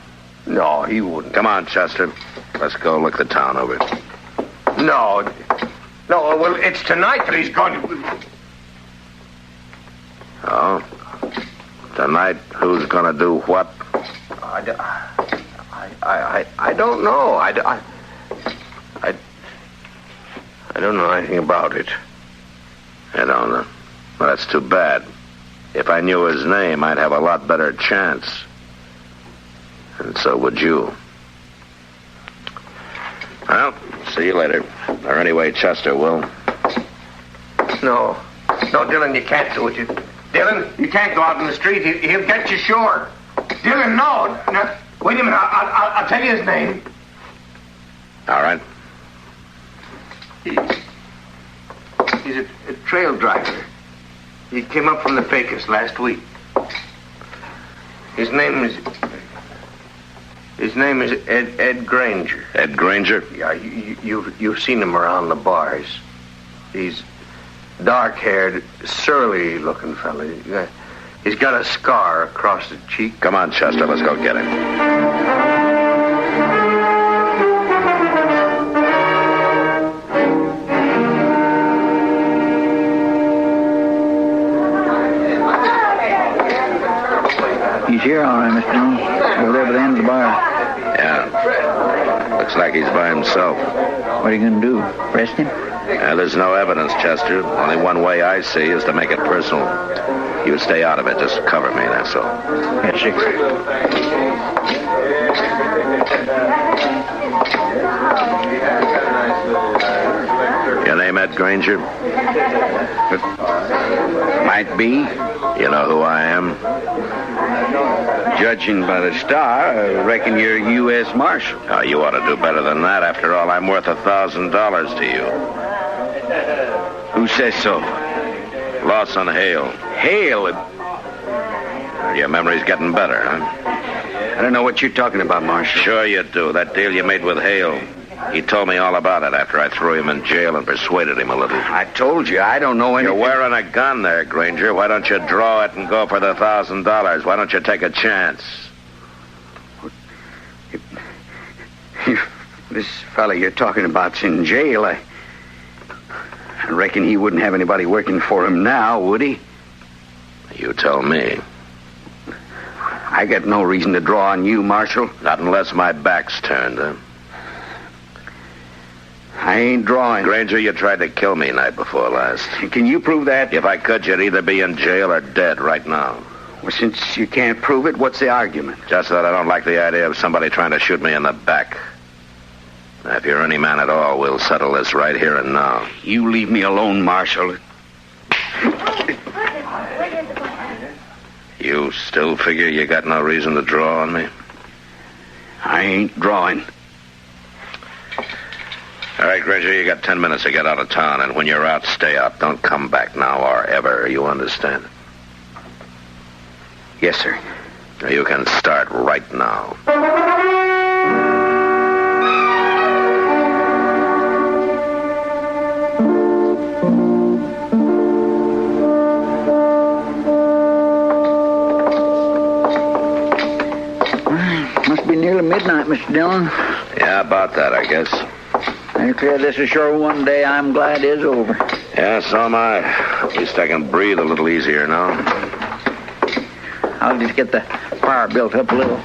No, he wouldn't. Come on, Chester. Let's go look the town over. No, well, it's tonight that he's going to... Oh? Tonight, who's going to do what? I don't know. I don't know anything about it. You don't know? Well, that's too bad. If I knew his name, I'd have a lot better chance. And so would you. Well, see you later. Or anyway, Chester will. No, Dillon, you can't do it. Dillon, you can't go out in the street. He'll get you sure. Dillon, no. Wait a minute. I'll tell you his name. All right. He's a trail driver. He came up from the Pecos last week. His name is Ed Granger. Ed Granger? Yeah, you've seen him around the bars. He's dark-haired, surly-looking fella. He's got a scar across the cheek. Come on, Chester, let's go get him. He's here, all right, Mr. Dillon. Over there by the end of the bar. Yeah. Looks like he's by himself. What are you going to do? Arrest him? There's no evidence, Chester. Only one way I see is to make it personal. You stay out of it. Just cover me, that's all. Yes, sir. Your name Ed Granger? Might be. You know who I am? Judging by the star, I reckon you're U.S. Marshal. Oh, you ought to do better than that. After all, I'm worth $1,000 to you. Who says so? Lawson Hale. Hale? Your memory's getting better, huh? I don't know what you're talking about, Marshal. Sure you do. That deal you made with Hale. He told me all about it after I threw him in jail and persuaded him a little. I told you, I don't know anything. You're wearing a gun there, Granger. Why don't you draw it and go for the $1,000? Why don't you take a chance? This fella you're talking about's in jail. I reckon he wouldn't have anybody working for him now, would he? You tell me. I got no reason to draw on you, Marshal. Not unless my back's turned, huh? I ain't drawing. Granger, you tried to kill me night before last. Can you prove that? If I could, you'd either be in jail or dead right now. Well, since you can't prove it, what's the argument? Just that I don't like the idea of somebody trying to shoot me in the back. Now, if you're any man at all, we'll settle this right here and now. You leave me alone, Marshal. You still figure you got no reason to draw on me? I ain't drawing. All right, Granger, you got 10 minutes to get out of town, and when you're out, stay out. Don't come back now or ever. You understand? Yes, sir. Now, you can start right now. Must be nearly midnight, Mr. Dillon. Yeah, about that, I guess. I declare this is sure one day I'm glad is over. Yeah, so am I. At least I can breathe a little easier now. I'll just get the fire built up a little.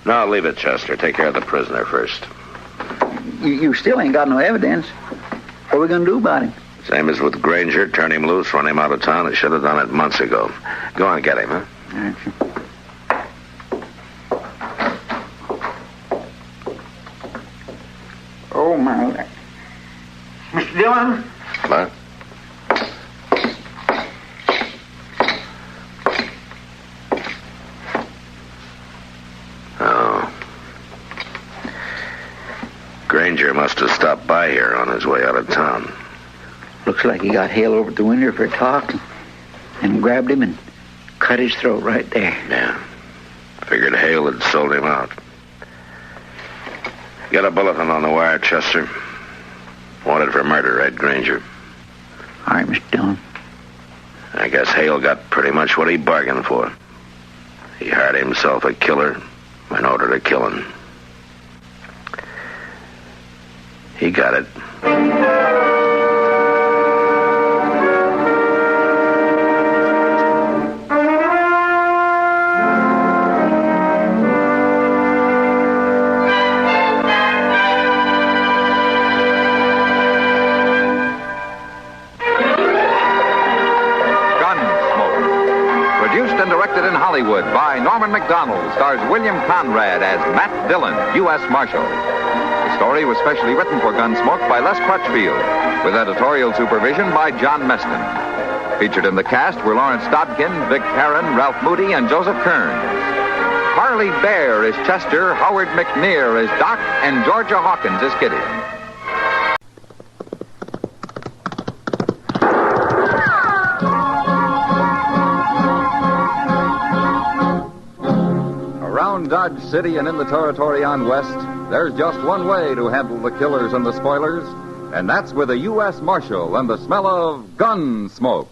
No, leave it, Chester. Take care of the prisoner first. You still ain't got no evidence. What are we going to do about him? Same as with Granger. Turn him loose, run him out of town. I should have done it months ago. Go on, get him, huh? All right, sure. Oh, my. Mr. Dillon? What? Oh. Granger must have stopped by here on his way out of town. Looks like he got Hale over at the window for a talk and grabbed him and cut his throat right there. Yeah. Figured Hale had sold him out. Get a bulletin on the wire, Chester. Wanted for murder, Ed Granger. All right, Mr. Dillon. I guess Hale got pretty much what he bargained for. He hired himself a killer in order to kill him. He got it. Hollywood by Norman Macdonald, stars William Conrad as Matt Dillon, U.S. Marshal. The story was specially written for Gunsmoke by Les Crutchfield, with editorial supervision by John Meston. Featured in the cast were Lawrence Dobkin, Vic Perrin, Ralph Moody, and Joseph Kearns. Harley Bear as Chester, Howard McNear as Doc, and Georgia Hawkins as Kitty. Around Dodge City and in the territory on West, there's just one way to handle the killers and the spoilers, and that's with a U.S. Marshal and the smell of Gunsmoke.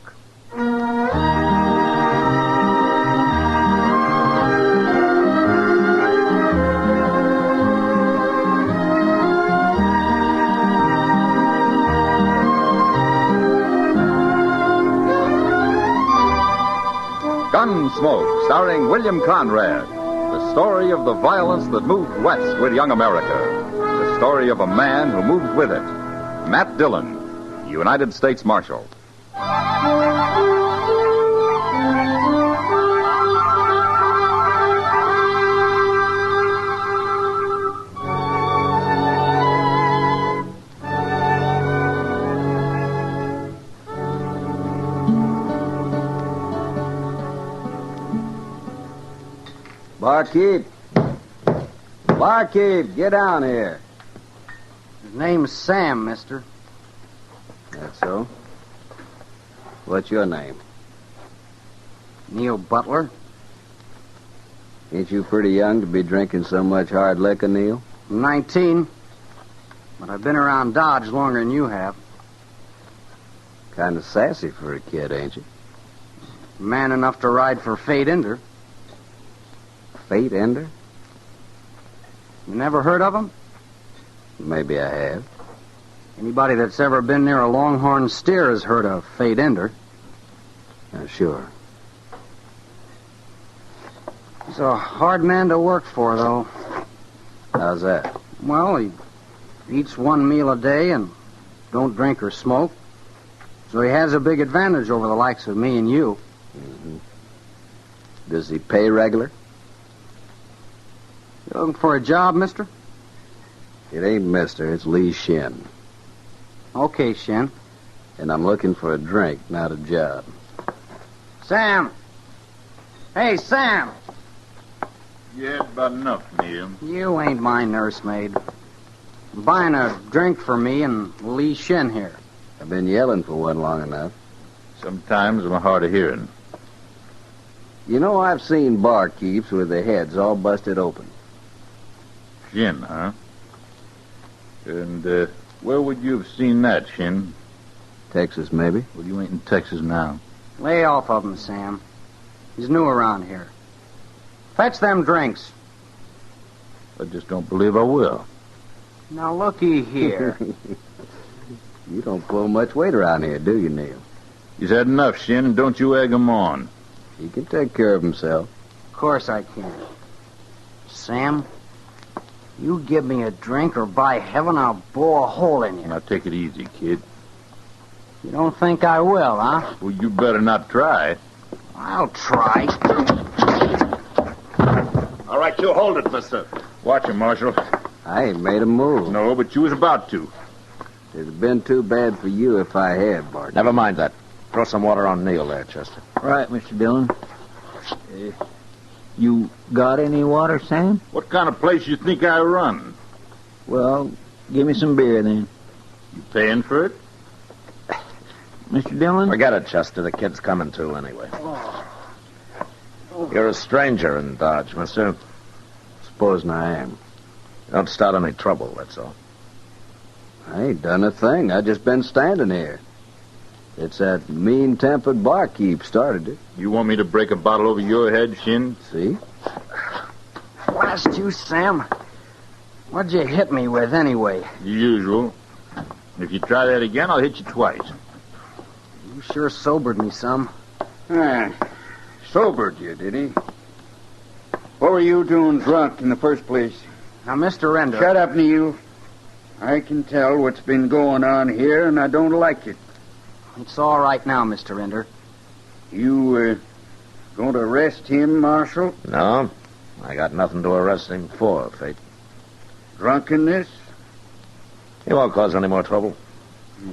Gunsmoke, starring William Conrad. The story of the violence that moved west with young America. The story of a man who moved with it. Matt Dillon, United States Marshal. Barkeep, get down here. His name's Sam, mister. That's so. What's your name? Neil Butler. Ain't you pretty young to be drinking so much hard liquor, Neil? I'm 19, but I've been around Dodge longer than you have. Kind of sassy for a kid, ain't you? Man enough to ride for Fate Ender. Fate Ender? You never heard of him? Maybe I have. Anybody that's ever been near a longhorn steer has heard of Fate Ender. Sure. He's a hard man to work for, though. How's that? Well, he eats one meal a day and don't drink or smoke. So he has a big advantage over the likes of me and you. Mm-hmm. Does he pay regular? You looking for a job, mister? It ain't mister, it's Lee Shin. Okay, Shin. And I'm looking for a drink, not a job. Sam! Hey, Sam! You had about enough, Neil. You ain't my nursemaid. I'm buying a drink for me and Lee Shin here. I've been yelling for one long enough. Sometimes I'm hard of hearing. You know, I've seen barkeeps with their heads all busted open. Shin, huh? And, where would you have seen that, Shin? Texas, maybe. Well, you ain't in Texas now. Lay off of him, Sam. He's new around here. Fetch them drinks. I just don't believe I will. Now, looky here. You don't pull much weight around here, do you, Neil? He's had enough, Shin, and don't you egg him on. He can take care of himself. Of course I can. Sam, you give me a drink or by heaven I'll bore a hole in you. Now take it easy, kid. You don't think I will, huh? Well, you better not try. I'll try. All right, you hold it, mister. Watch him, Marshal. I ain't made a move. No, but you was about to. It'd have been too bad for you if I had, Bart. Never mind that. Throw some water on Neil there, Chester. Right, Mr. Dillon. You got any water, Sam? What kind of place you think I run? Well, give me some beer, then. You paying for it? Mr. Dillon? Forget it, Chester. The kid's coming to anyway. You're a stranger in Dodge, mister. Supposing I am. Don't start any trouble, that's all. I ain't done a thing. I just been standing here. It's that mean-tempered barkeep started it. You want me to break a bottle over your head, Shin? See? Blast you, Sam. What'd you hit me with, anyway? The usual. If you try that again, I'll hit you twice. You sure sobered me some. Sobered you, did he? What were you doing drunk in the first place? Now, Mr. Render... Shut up, Neil. I can tell what's been going on here, and I don't like it. It's all right now, Mr. Render. You, going to arrest him, Marshal? No. I got nothing to arrest him for, Fate. Drunkenness? He won't cause any more trouble.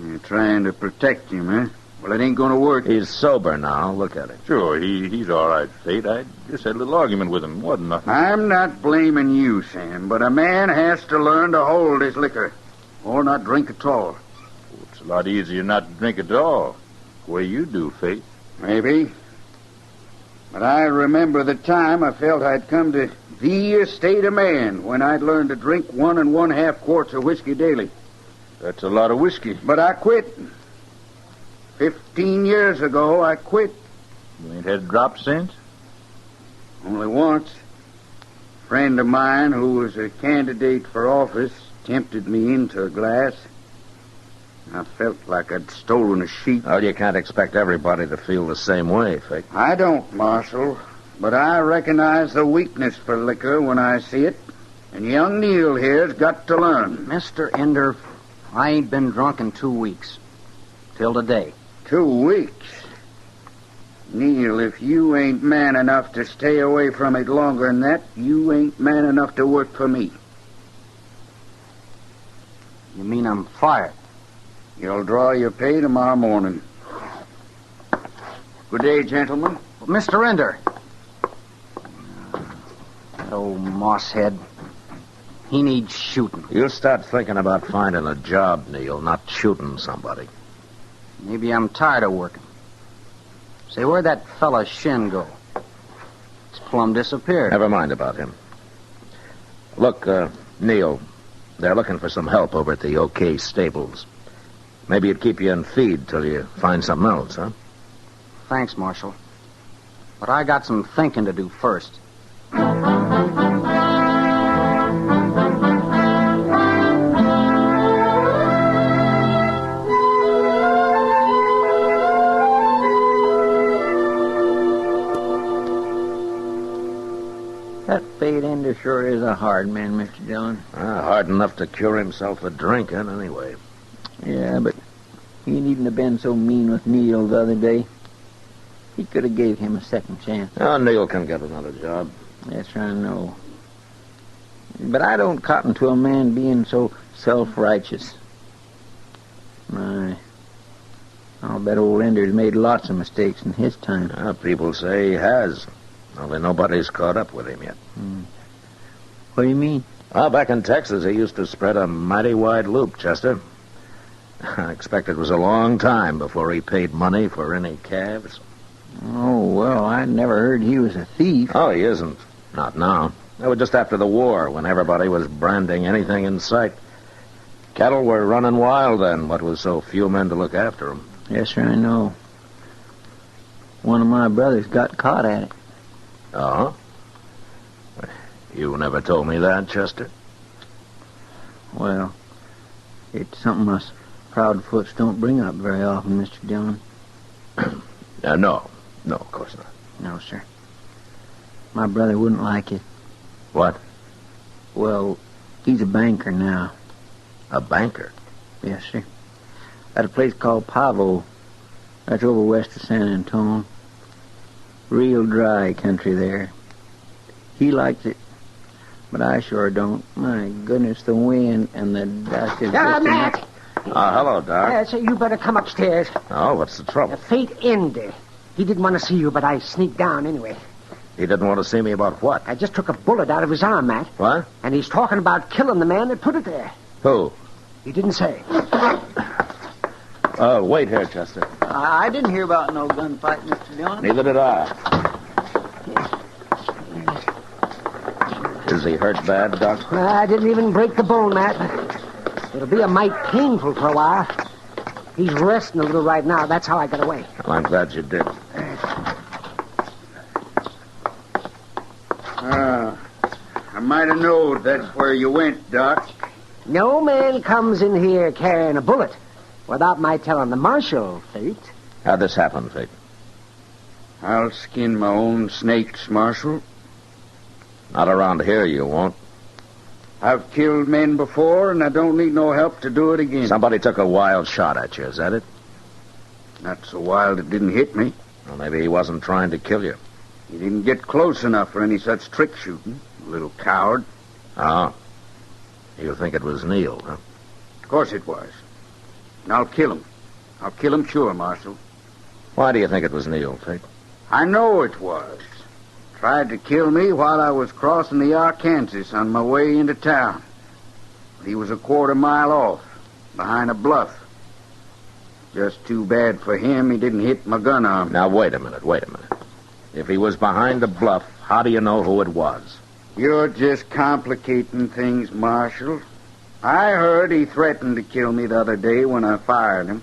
You're trying to protect him, huh? Well, it ain't going to work. He's sober now. Look at him. Sure, he's all right, Fate. I just had a little argument with him. Wasn't nothing. I'm not blaming you, Sam, but a man has to learn to hold his liquor or not drink at all. It's a lot easier not to drink at all. The way you do, Fate. Maybe. But I remember the time I felt I'd come to the estate of man when I'd learned to drink 1 1/2 quarts of whiskey daily. That's a lot of whiskey. But I quit. 15 years ago, I quit. You ain't had a drop since? Only once. A friend of mine who was a candidate for office tempted me into a glass. I felt like I'd stolen a sheep. Well, you can't expect everybody to feel the same way, Fake. I don't, Marshal. But I recognize the weakness for liquor when I see it. And young Neil here's got to learn. Mr. Ender, I ain't been drunk in 2 weeks. Till today. 2 weeks? Neil, if you ain't man enough to stay away from it longer than that, you ain't man enough to work for me. You mean I'm fired? You'll draw your pay tomorrow morning. Good day, gentlemen. Mr. Ender. That old mosshead. He needs shooting. You start thinking about finding a job, Neil, not shooting somebody. Maybe I'm tired of working. Say, where'd that fella Shin go? It's plumb disappeared. Never mind about him. Look, Neil, they're looking for some help over at the OK Stables. Maybe it'd keep you in feed till you find something else, huh? Thanks, Marshal. But I got some thinking to do first. That Fate Ender sure is a hard man, Mr. Dillon. Hard enough to cure himself of drinking, anyway. Yeah, but he needn't have been so mean with Neil the other day. He could have gave him a second chance. Oh, Neil can get another job. Yes, I know. But I don't cotton to a man being so self-righteous. I'll bet old Ender's made lots of mistakes in his time. People say he has. Only nobody's caught up with him yet. What do you mean? Well, back in Texas, he used to spread a mighty wide loop, Chester. I expect it was a long time before he paid money for any calves. Oh, well, I never heard he was a thief. Oh, he isn't. Not now. That was just after the war, when everybody was branding anything in sight. Cattle were running wild then, what with so few men to look after them. Yes, sir, I know. One of my brothers got caught at it. Oh? You never told me that, Chester. Well, it's something us proudfoots don't bring up very often, Mr. Dillon. No, of course not. No, sir. My brother wouldn't like it. What? Well, he's a banker now. A banker? Yes, sir. At a place called Pavo. That's over west of San Antone. Real dry country there. He likes it, but I sure don't. My goodness, the wind and the dust is just Matt! Hello, Doc. So you better come upstairs. Oh, what's the trouble? Fate Ender. He didn't want to see you, but I sneaked down anyway. He didn't want to see me about what? I just took a bullet out of his arm, Matt. What? And he's talking about killing the man that put it there. Who? He didn't say. Wait here, Chester. I didn't hear about no gunfight, Mr. Dillon. Neither did I. Is he hurt bad, Doc? I didn't even break the bone, Matt. It'll be a mite painful for a while. He's resting a little right now. That's how I got away. Well, I'm glad you did. I might have known that's where you went, Doc. No man comes in here carrying a bullet without my telling the Marshal, Fate. How'd this happen, Fate? I'll skin my own snakes, Marshal. Not around here, you won't. I've killed men before, and I don't need no help to do it again. Somebody took a wild shot at you, is that it? Not so wild it didn't hit me. Well, maybe he wasn't trying to kill you. He didn't get close enough for any such trick shooting. Little coward. Oh. You think it was Neil, huh? Of course it was. And I'll kill him. I'll kill him sure, Marshal. Why do you think it was Neil, Fate? I know it was. Tried to kill me while I was crossing the Arkansas on my way into town. He was a quarter mile off, behind a bluff. Just too bad for him he didn't hit my gun arm. Now, wait a minute. If he was behind the bluff, how do you know who it was? You're just complicating things, Marshal. I heard he threatened to kill me the other day when I fired him.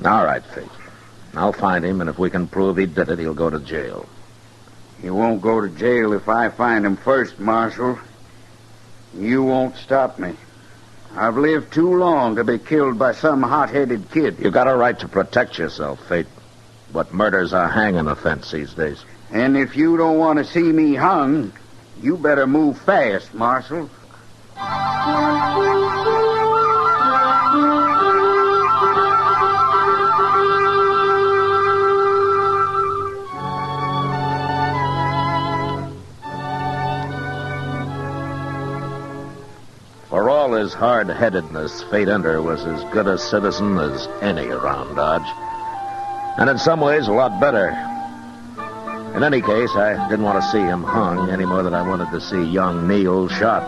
All right, Fate. I'll find him, and if we can prove he did it, he'll go to jail. He won't go to jail if I find him first, Marshal. You won't stop me. I've lived too long to be killed by some hot-headed kid. You got a right to protect yourself, Fate. But murder's a hanging offense these days. And if you don't want to see me hung, you better move fast, Marshal. For all his hard-headedness, Fate Ender was as good a citizen as any around Dodge. And in some ways, a lot better. In any case, I didn't want to see him hung any more than I wanted to see young Neil shot.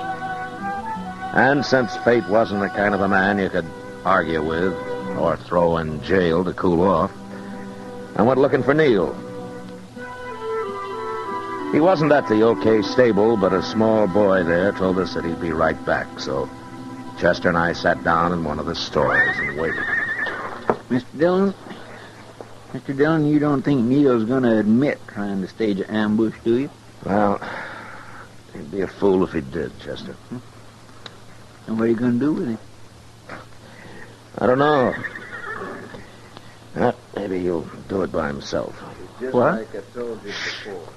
And since Fate wasn't the kind of a man you could argue with or throw in jail to cool off, I went looking for Neil. He wasn't at the OK stable, but a small boy there told us that he'd be right back. So Chester and I sat down in one of the stores and waited. Mr. Dillon, you don't think Neil's going to admit trying to stage an ambush, do you? Well, he'd be a fool if he did, Chester. Mm-hmm. And what are you going to do with him? I don't know. Maybe he'll do it by himself. Just What? like I told you before.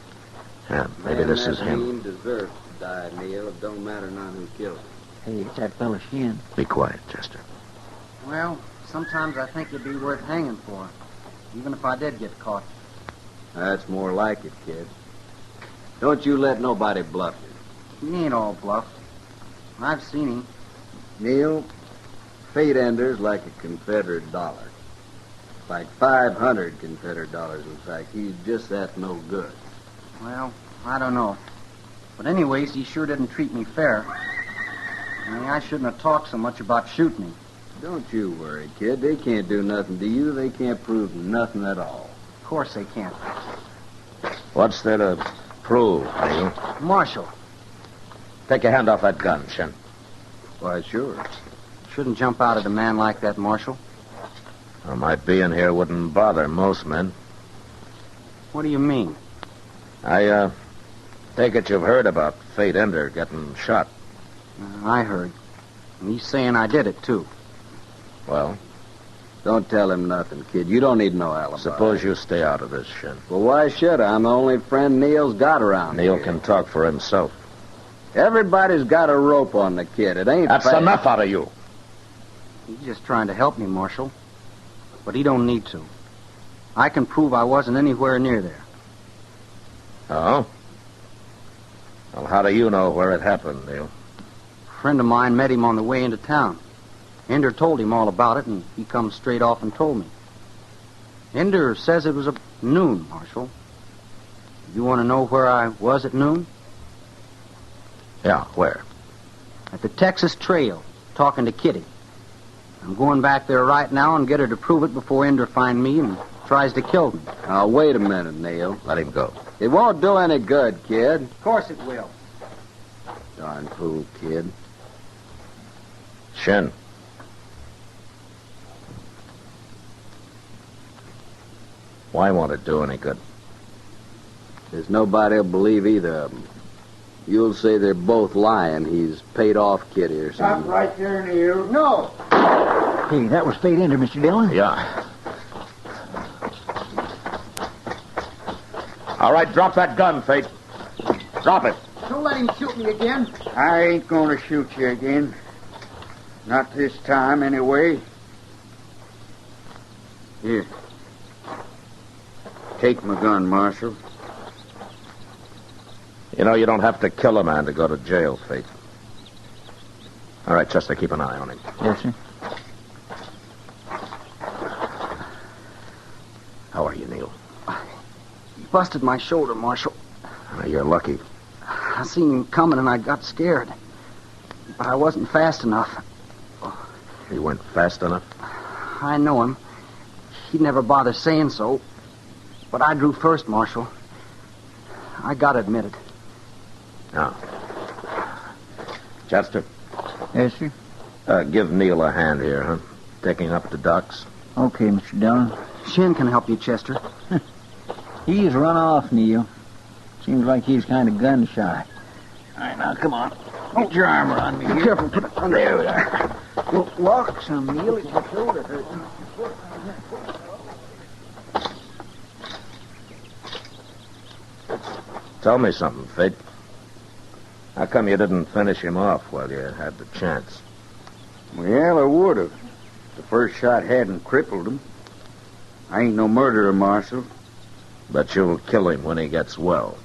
Yeah, maybe this is him. Man deserves to die, Neil. It don't matter none who kills him. Hey, it's that fella Shin. Be quiet, Chester. Well, sometimes I think it'd be worth hanging for, even if I did get caught. That's more like it, kid. Don't you let nobody bluff you. He ain't all bluff. I've seen him. Neil, Fate Ender's like a Confederate dollar. Like 500 Confederate dollars, in fact. He's just that no good. Well, I don't know. But anyways, he sure didn't treat me fair. I shouldn't have talked so much about shooting him. Don't you worry, kid. They can't do nothing to you. They can't prove nothing at all. Of course they can't. What's there to prove, Neil? Marshal. Take your hand off that gun, Shin. Why, sure. Shouldn't jump out at a man like that, Marshal. Well, my being here wouldn't bother most men. What do you mean? I take it you've heard about Fate Ender getting shot. I heard. And he's saying I did it, too. Well? Don't tell him nothing, kid. You don't need no alibi. Suppose you stay out of this, Shin. Well, why should I? I'm the only friend Neil's got around Neil here. can talk for himself. Everybody's got a rope on the kid. It ain't That's fair. enough out of you. He's just trying to help me, Marshal. But he don't need to. I can prove I wasn't anywhere near there. Oh? Well, how do you know where it happened, Neil? A friend of mine met him on the way into town. Ender told him all about it, and he come straight off and told me. Ender says it was at noon, Marshal. You want to know where I was at noon? Yeah, where? At the Texas Trail, talking to Kitty. I'm going back there right now and get her to prove it before Ender find me and tries to kill me. Now, wait a minute, Neil. Let him go. It won't do any good, kid. Of course it will. Darn fool, kid. Shin. Why won't it do any good? There's nobody'll believe either of them. You'll say they're both lying. He's paid off Kitty or Stop something. right there, Neil. No! Hey, that was Fate Ender, Mr. Dillon. Yeah. All right, drop that gun, Fate. Drop it. Don't let him shoot me again. I ain't gonna shoot you again. Not this time, anyway. Here. Take my gun, Marshal. You know, you don't have to kill a man to go to jail, Fate. All right, Chester, keep an eye on him. Yes, sir. busted my shoulder, Marshal. You're lucky. I seen him coming and I got scared. But I wasn't fast enough. You weren't fast enough? I know him. He'd never bother saying so. But I drew first, Marshal. I gotta admit it. Now, Chester. Yes, sir? Give Neil a hand here, huh? Taking up the docks. Okay, Mr. Dillon. Shin can help you, Chester. He's run off, Neil. Seems like he's kind of gun shy. All right, now, come on. Put your arm around me here. Be careful, put it under. There we are. Well, walk some, Neil. It's your shoulder hurting. Tell me something, Fate. How come you didn't finish him off while you had the chance? Well, I would have. The first shot hadn't crippled him. I ain't no murderer, Marshal. But you'll kill him when he gets well.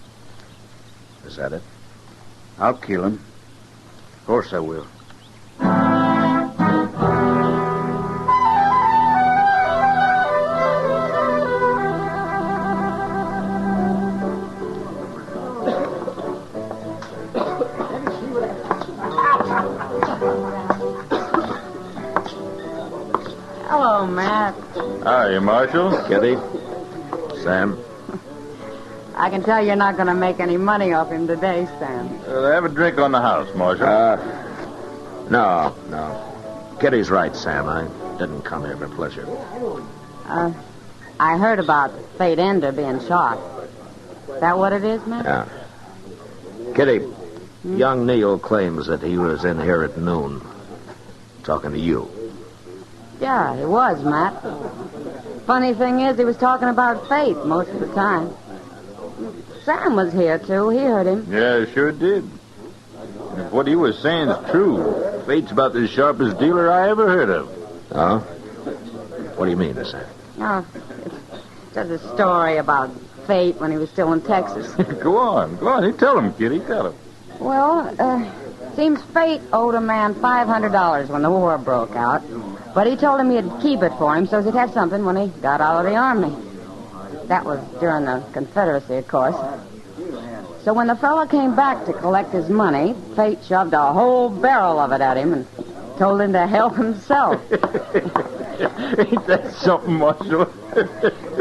Is that it? I'll kill him. Of course I will. Hello, Matt. Hiya, Marshal. Kitty. Sam. I can tell you're not going to make any money off him today, Sam. Have a drink on the house, Marshal. No. Kitty's right, Sam. I didn't come here for pleasure. I heard about Fate Ender being shot. Is that what it is, Matt? Yeah. Kitty, young Neil claims that he was in here at noon talking to you. Yeah, he was, Matt. Funny thing is, he was talking about Fate most of the time. Sam was here, too. He heard him. Yeah, sure did. If what he was saying is true, Fate's about the sharpest dealer I ever heard of. Oh? What do you mean, Sam? Oh, it's just a story about Fate when he was still in Texas. Go on. You tell him, Kitty. Tell him. Well, seems Fate owed a man $500 when the war broke out. But he told him he'd keep it for him so he'd have something when he got out of the army. That was during the Confederacy, of course. So when the fellow came back to collect his money, Fate shoved a whole barrel of it at him and told him to help himself. Ain't that something, Marshal?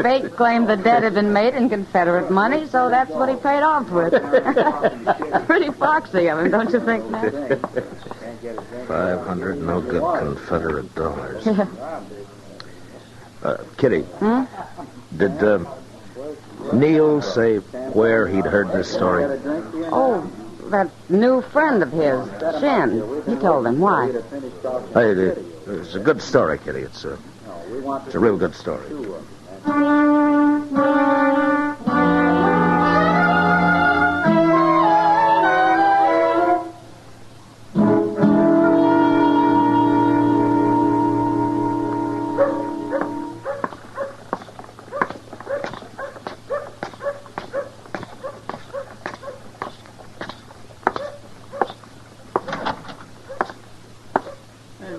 Fate claimed the debt had been made in Confederate money, so that's what he paid off with. Pretty foxy of him, don't you think, Matt? 500 no good Confederate dollars. Kitty. Did Neil say where he'd heard this story? Oh, that new friend of his, Shin. He told him. Why? Hey, it's a good story, Kitty. It's a real good story.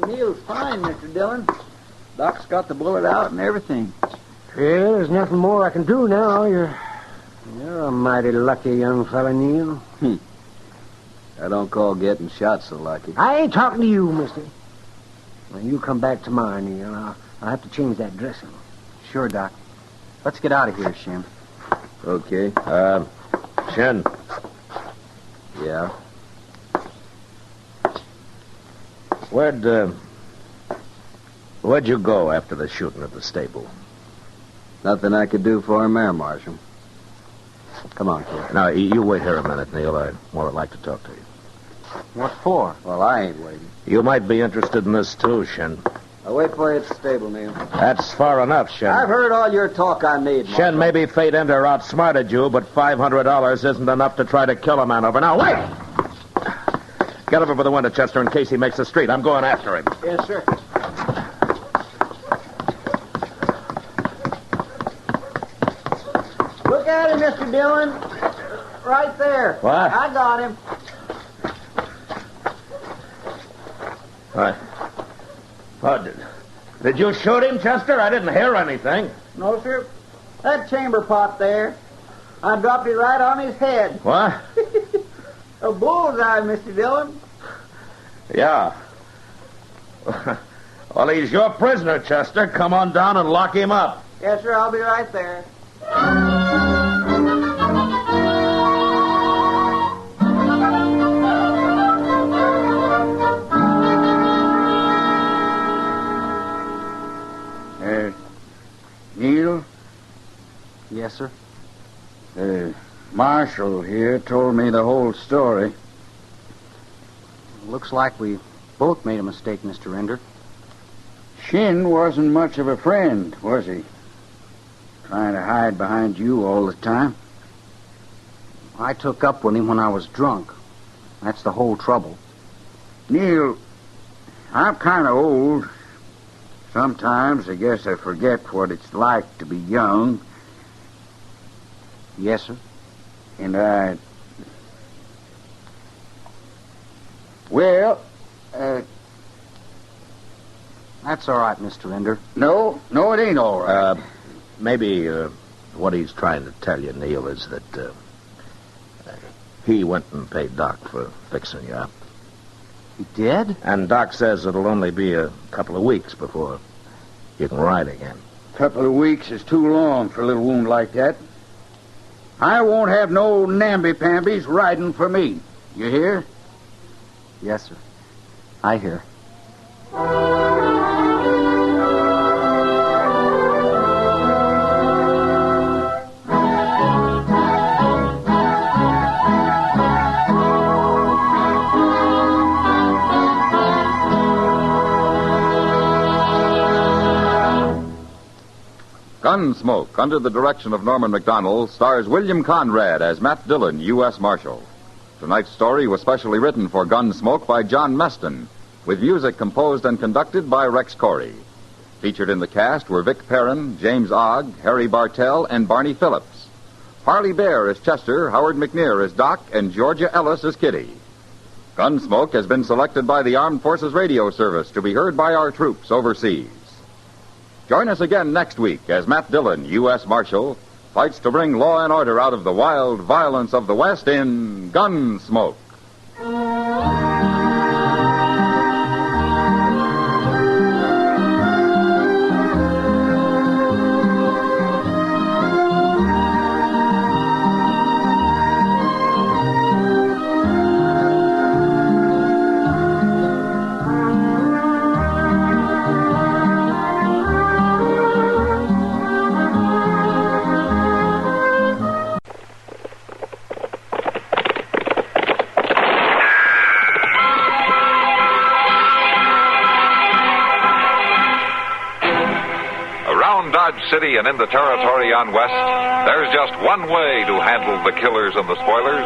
Neil's fine, Mr. Dillon. Doc's got the bullet out and everything. Yeah, there's nothing more I can do now. You're a mighty lucky young fella, Neil. I don't call getting shot so lucky. I ain't talking to you, mister. When you come back tomorrow, Neil, I'll have to change that dressing. Sure, Doc. Let's get out of here, Shin. Okay. Shin. Yeah? Where'd you go after the shooting at the stable? Nothing I could do for him there, Marshal. Come on, kid. Now, you wait here a minute, Neil. I'd more like to talk to you. What for? Well, I ain't waiting. You might be interested in this, too, Shin. I'll wait for you at the stable, Neil. That's far enough, Shin. I've heard all your talk I need, Marshal. Shin, maybe Fate Ender outsmarted you, but $500 isn't enough to try to kill a man over. Now, wait! Get over by the window, Chester, in case he makes the street. I'm going after him. Yes, sir. Look at him, Mr. Dillon. Right there. What? I got him. What? Oh, did you shoot him, Chester? I didn't hear anything. No, sir. That chamber pot there. I dropped it right on his head. What? A bullseye, Mr. Dillon. Yeah. Well, he's your prisoner, Chester. Come on down and lock him up. Yes, sir, I'll be right there. Neil? Yes, sir. Marshal here told me the whole story. Looks like we both made a mistake, Mr. Render. Shin wasn't much of a friend, was he? Trying to hide behind you all the time. I took up with him when I was drunk. That's the whole trouble. Neil, I'm kind of old. Sometimes I guess I forget what it's like to be young. Yes, sir. And Well, that's all right, Mr. Render. No, it ain't all right. Maybe what he's trying to tell you, Neil, is that he went and paid Doc for fixing you up. He did? And Doc says it'll only be a couple of weeks before you can ride again. Couple of weeks is too long for a little wound like that. I won't have no namby-pambies riding for me. You hear? Yes, sir. I hear. Gunsmoke, under the direction of Norman Macdonald, stars William Conrad as Matt Dillon, U.S. Marshal. Tonight's story was specially written for Gunsmoke by John Meston, with music composed and conducted by Rex Corey. Featured in the cast were Vic Perrin, James Ogg, Harry Bartell, and Barney Phillips. Harley Bear as Chester, Howard McNear as Doc, and Georgia Ellis as Kitty. Gunsmoke has been selected by the Armed Forces Radio Service to be heard by our troops overseas. Join us again next week as Matt Dillon, U.S. Marshal, fights to bring law and order out of the wild violence of the West in Gunsmoke. City and in the territory on West, there's just one way to handle the killers and the spoilers,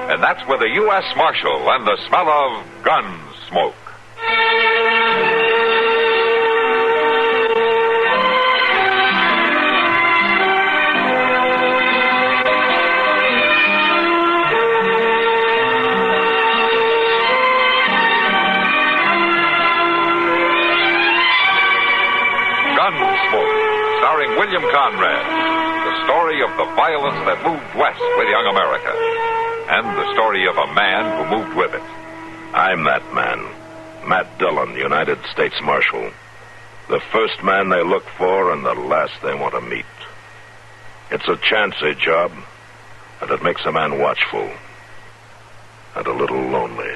and that's with a U.S. Marshal and the smell of Gunsmoke. William Conrad, the story of the violence that moved west with young America, and the story of a man who moved with it. I'm that man, Matt Dillon, United States Marshal. The first man they look for and the last they want to meet. It's a chancy job, and it makes a man watchful and a little lonely.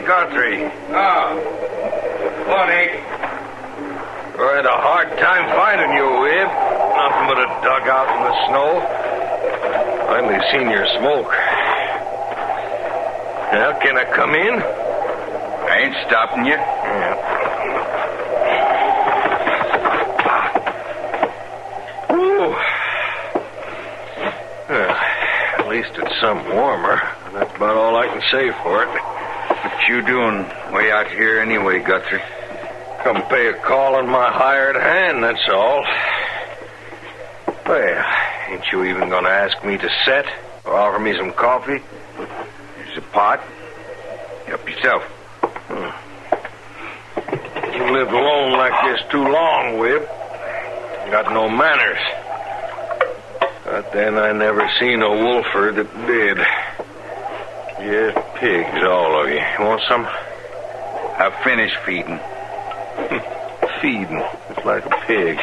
Guthrie. What, Hank? I had a hard time finding you, Wib. Nothing but a dugout in the snow. Finally seen your smoke. Well, can I come in? I ain't stopping you. At least it's something warmer. That's about all I can say for it. What you doing way out here anyway, Guthrie? Come pay a call on my hired hand, that's all. Well, ain't you even going to ask me to set or offer me some coffee? Here's a pot. Help yourself. You lived alone like this too long, Wib. Got no manners. But then I never seen a wolfer that did. Just pigs, all of you. Want some? I've finished feeding. Feeding. It's like a pig.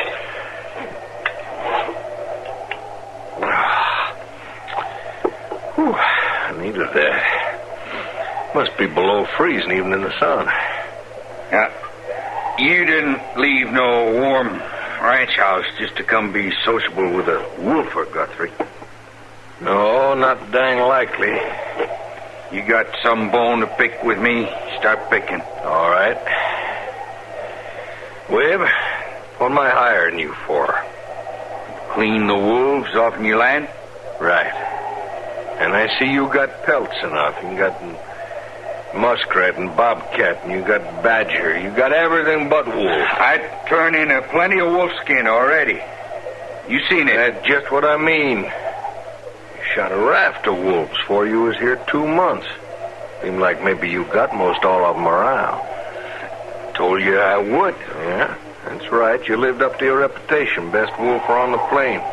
Whew, I needed that. Must be below freezing even in the sun. Yeah. You didn't leave no warm ranch house just to come be sociable with a wolfer, Guthrie. No, not dang likely. You got some bone to pick with me? Start picking. All right. Webb, what am I hiring you for? Clean the wolves off in your land? Right. And I see you got pelts enough. You got muskrat and bobcat, and you got badger. You got everything but wolf. I'd turn in plenty of wolf skin already. You seen it? That's just what I mean. Shot a raft of wolves before you was here 2 months. Seemed like maybe you got most all of them around. Told you I would. Yeah, that's right. You lived up to your reputation, best wolfer on the plains.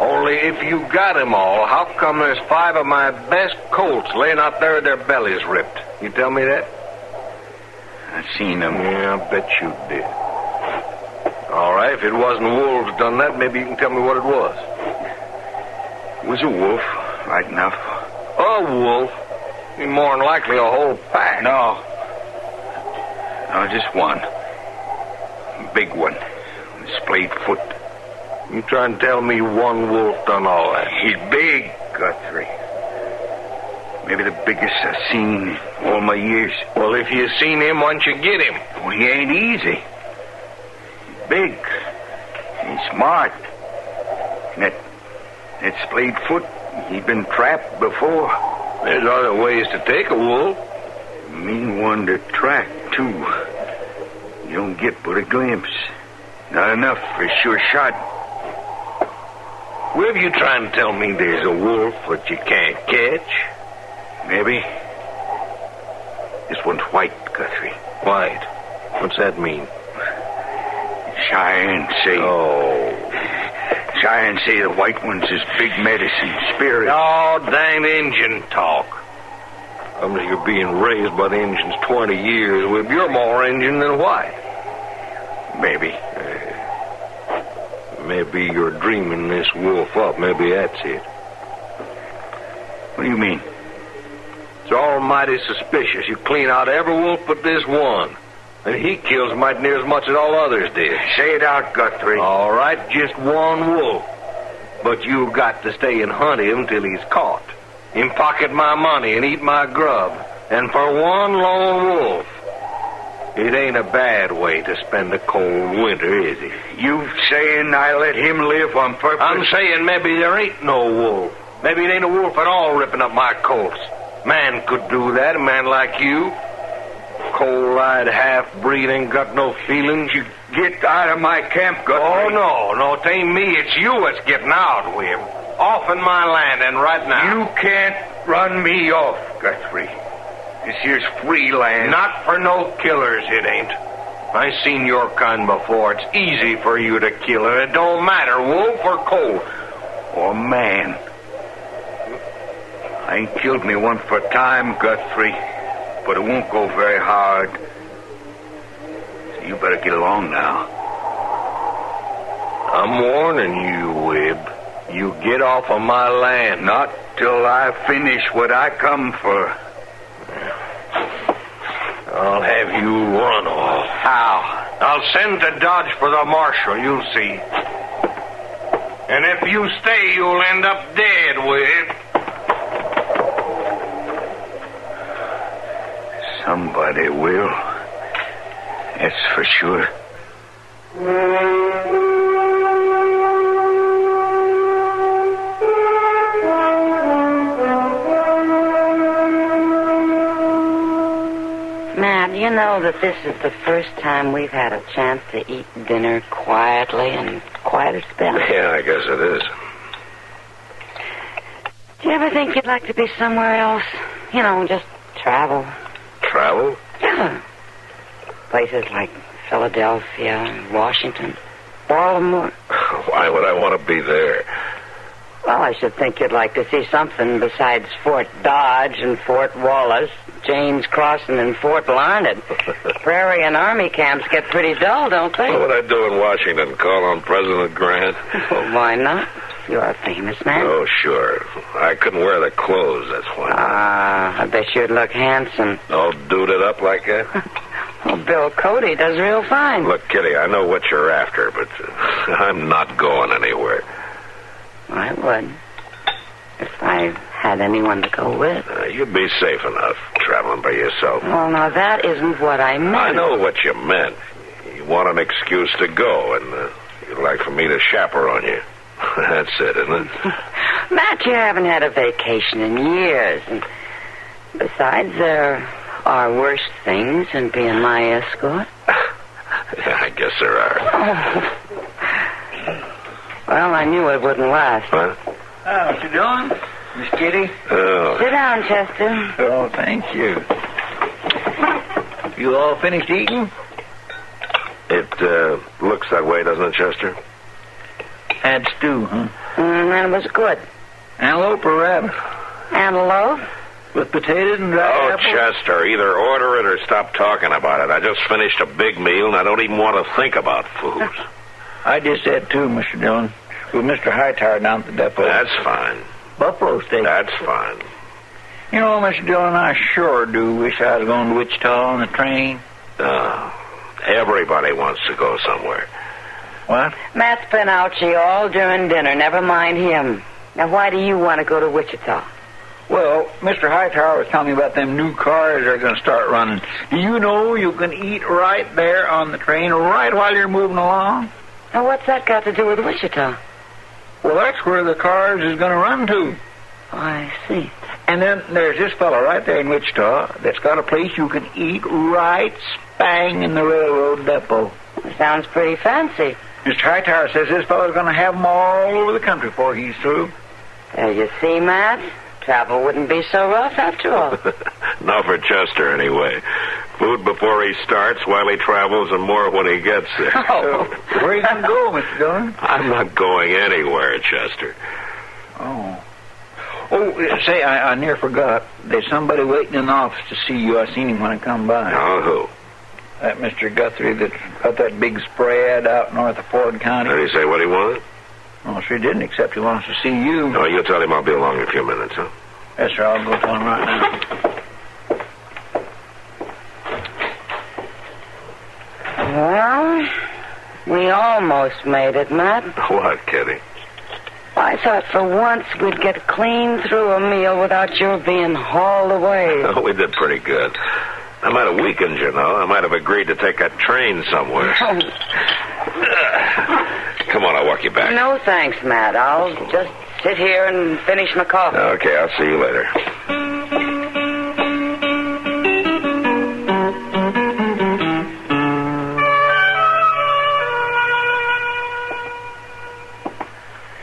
Only if you got them all, how come there's 5 of my best colts laying out there with their bellies ripped? You tell me that? I seen them. Yeah, I bet you did. All right, if it wasn't wolves done that, maybe you can tell me what it was. It was a wolf, right enough. A wolf? More than likely a whole pack. No, just one. Big one. Splayed foot. You trying to tell me one wolf done all that? He's big, Guthrie. Maybe the biggest I've seen in all my years. Well, if you seen him, why don't you get him? Well, he ain't easy. He's big. He's smart. And that splayed foot, he's been trapped before. There's other ways to take a wolf. Mean one to track, too. You don't get but a glimpse. Not enough for a sure shot. Where are you trying to tell me there's a wolf that you can't catch? Maybe. This one's white, Guthrie. White? What's that mean? Cheyenne say. Oh. Cheyenne say the white one's his big medicine spirit. Oh, dang Injun talk. Unless you're being raised by the Injuns 20 years, well, you're more Injun than white. Maybe. Maybe you're dreaming this wolf up. Maybe that's it. What do you mean? It's almighty suspicious. You clean out every wolf but this one. And he kills mighty near as much as all others did. Say it out, Guthrie. All right, just one wolf. But you've got to stay and hunt him till he's caught. Him pocket my money and eat my grub. And for one lone wolf, it ain't a bad way to spend a cold winter, is it? You saying I let him live on purpose? I'm saying maybe there ain't no wolf. Maybe it ain't a wolf at all ripping up my colts. Man could do that, a man like you. Cold-eyed half-breed ain't got no feelings. You get out of my camp, Guthrie. Oh, no, it ain't me. It's you that's getting out, Wim. Off in my land, and right now. You can't run me off, Guthrie. This here's free land. Not for no killers, it ain't. I seen your kind before. It's easy for you to kill, and it don't matter, wolf or colt. Or man. I ain't killed me one for time, Guthrie. But it won't go very hard. So you better get along now. I'm warning you, Wib. You get off of my land. Not till I finish what I come for. I'll have you run off. How? I'll send to Dodge for the marshal, you'll see. And if you stay, you'll end up dead, Wib. Somebody will. That's for sure. Matt, you know that this is the first time we've had a chance to eat dinner quietly and quite a spell. Yeah, I guess it is. Do you ever think you'd like to be somewhere else? You know, just travel. Travel? Yeah. Places like Philadelphia, Washington, Baltimore. Why would I want to be there? Well, I should think you'd like to see something besides Fort Dodge and Fort Wallace, James Crossing and Fort Larned. Prairie and Army camps get pretty dull, don't they? What would I do in Washington? Call on President Grant? Well, why not? You're a famous man. Oh, sure. I couldn't wear the clothes, that's why. I bet you'd look handsome. All duded up like that? Well, Bill Cody does real fine. Look, Kitty, I know what you're after, but I'm not going anywhere. I would. If I had anyone to go with. You'd be safe enough, traveling by yourself. Well, now, that isn't what I meant. I know what you meant. You want an excuse to go, and you'd like for me to chaperone you. That's it, isn't it? Matt, you haven't had a vacation in years. And besides, there are worse things than being my escort. Yeah, I guess there are. Oh. Well, I knew it wouldn't last. What? Oh, Mr. Dillon? Miss Kitty? Oh. Sit down, Chester. Oh, thank you. You all finished eating? It looks that way, doesn't it, Chester? Had stew, huh? And it was good. Antelope or rabbit? Antelope? With potatoes and dried apples? Chester, either order it or stop talking about it. I just finished a big meal, and I don't even want to think about food. I just had two, Mr. Dillon, with Mr. Hightower down at the depot. That's fine. Buffalo steak. That's fine. You know, Mr. Dillon, I sure do wish I was going to Wichita on the train. Everybody wants to go somewhere. What? Matt's been out here all during dinner. Never mind him. Now, why do you want to go to Wichita? Well, Mr. Hightower was telling me about them new cars they're going to start running. Do you know you can eat right there on the train, right while you're moving along? Now, what's that got to do with Wichita? Well, that's where the cars is going to run to. Oh, I see. And then there's this fellow right there in Wichita that's got a place you can eat right spang in the railroad depot. Sounds pretty fancy. Mr. Hightower says this fellow's going to have them all over the country before he's through. There you see, Matt. Travel wouldn't be so rough after all. Not for Chester, anyway. Food before he starts, while he travels, and more when he gets there. Oh, where are you going to go, Mr. Dillon? I'm not going anywhere, Chester. Oh. Oh, say, I near forgot. There's somebody waiting in the office to see you. I seen him when I come by. Oh, who? That Mr. Guthrie that's got that big spread out north of Ford County. Did he say what he wanted? Oh, sure he didn't, except he wants to see you. No, you tell him I'll be along in a few minutes, huh? Yes, sir. I'll go tell him right now. Well, we almost made it, Matt. What, Kitty? I thought for once we'd get clean through a meal without your being hauled away. Oh, we did pretty good. I might have weakened, you know. I might have agreed to take a train somewhere. Come on, I'll walk you back. No, thanks, Matt. I'll just sit here and finish my coffee. Okay, I'll see you later.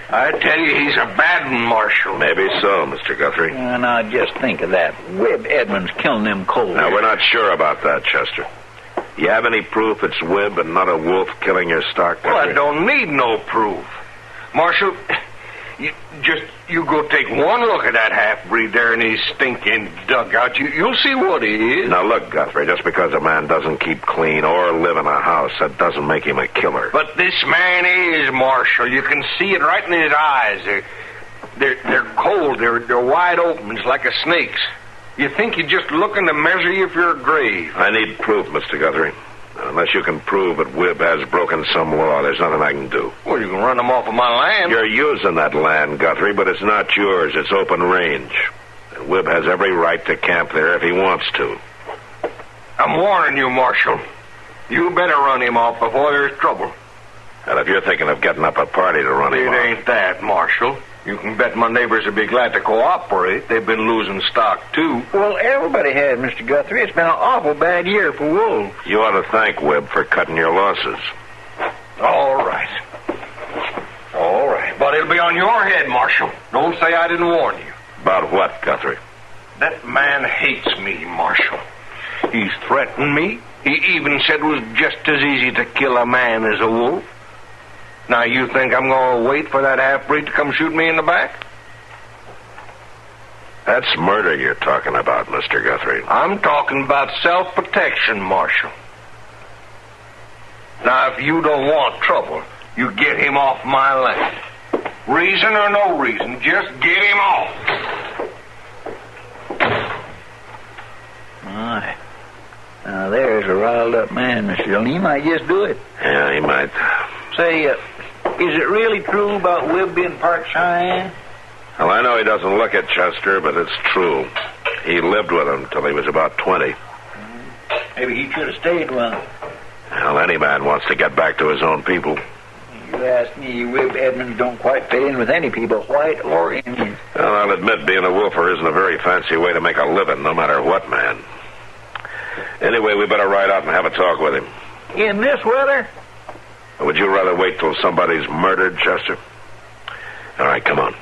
I tell you, he's a bad one, Marshal. Maybe so, Mr. Guthrie. Now, just think of that. Webb Edmonds killing them cold. Now, we're not sure about that, Chester. You have any proof it's Webb and not a wolf killing your stock? Well, I don't need no proof. Marshal, you go take one look at that half-breed there in his stinking dugout. You'll see what he is. Now, look, Guthrie, just because a man doesn't keep clean or live in a house, that doesn't make him a killer. But this man is, Marshal. You can see it right in his eyes. They're cold. They're wide open. It's like a snake's. You think you're just looking to measure you for your grave. I need proof, Mr. Guthrie. Unless you can prove that Webb has broken some law, there's nothing I can do. Well, you can run him off of my land. You're using that land, Guthrie, but it's not yours. It's open range. And Webb has every right to camp there if he wants to. I'm warning you, Marshal. You better run him off before there's trouble. And if you're thinking of getting up a party to run him off... It ain't that, Marshal. You can bet my neighbors would be glad to cooperate. They've been losing stock, too. Well, everybody has, Mr. Guthrie. It's been an awful bad year for wolves. You ought to thank Webb for cutting your losses. All right. All right. But it'll be on your head, Marshal. Don't say I didn't warn you. About what, Guthrie? That man hates me, Marshal. He's threatened me. He even said it was just as easy to kill a man as a wolf. Now, you think I'm going to wait for that half-breed to come shoot me in the back? That's murder you're talking about, Mr. Guthrie. I'm talking about self-protection, Marshal. Now, if you don't want trouble, you get him off my land. Reason or no reason, just get him off. My. Now, there's a riled-up man, Mr. Dillon. He might just do it. Yeah, he might. Say, is it really true about Webb being part Cheyenne? Well, I know he doesn't look at Chester, but it's true. He lived with him till he was about 20. Maybe he should have stayed with him. Well, any man wants to get back to his own people. You ask me, Webb Edmonds don't quite fit in with any people, white or Indian. Well, I'll admit being a wolfer isn't a very fancy way to make a living, no matter what, man. Anyway, we better ride out and have a talk with him. In this weather? Would you rather wait till somebody's murdered, Chester? All right, come on.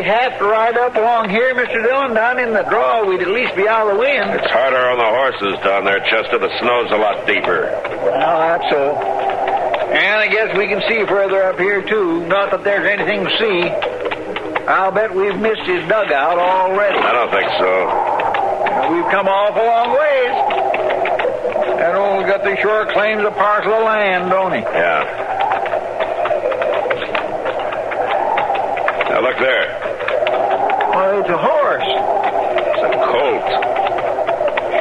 Have to ride up along here, Mr. Dillon. Down in the draw, we'd at least be out of the wind. It's harder on the horses down there, Chester. The snow's a lot deeper. Well, that's so. And I guess we can see further up here, too. Not that there's anything to see. I'll bet we've missed his dugout already. I don't think so. We've come awful long ways. That old Guthrie sure claims a parcel of land, don't he? Yeah. Now, look there. Well, it's a horse. It's a colt.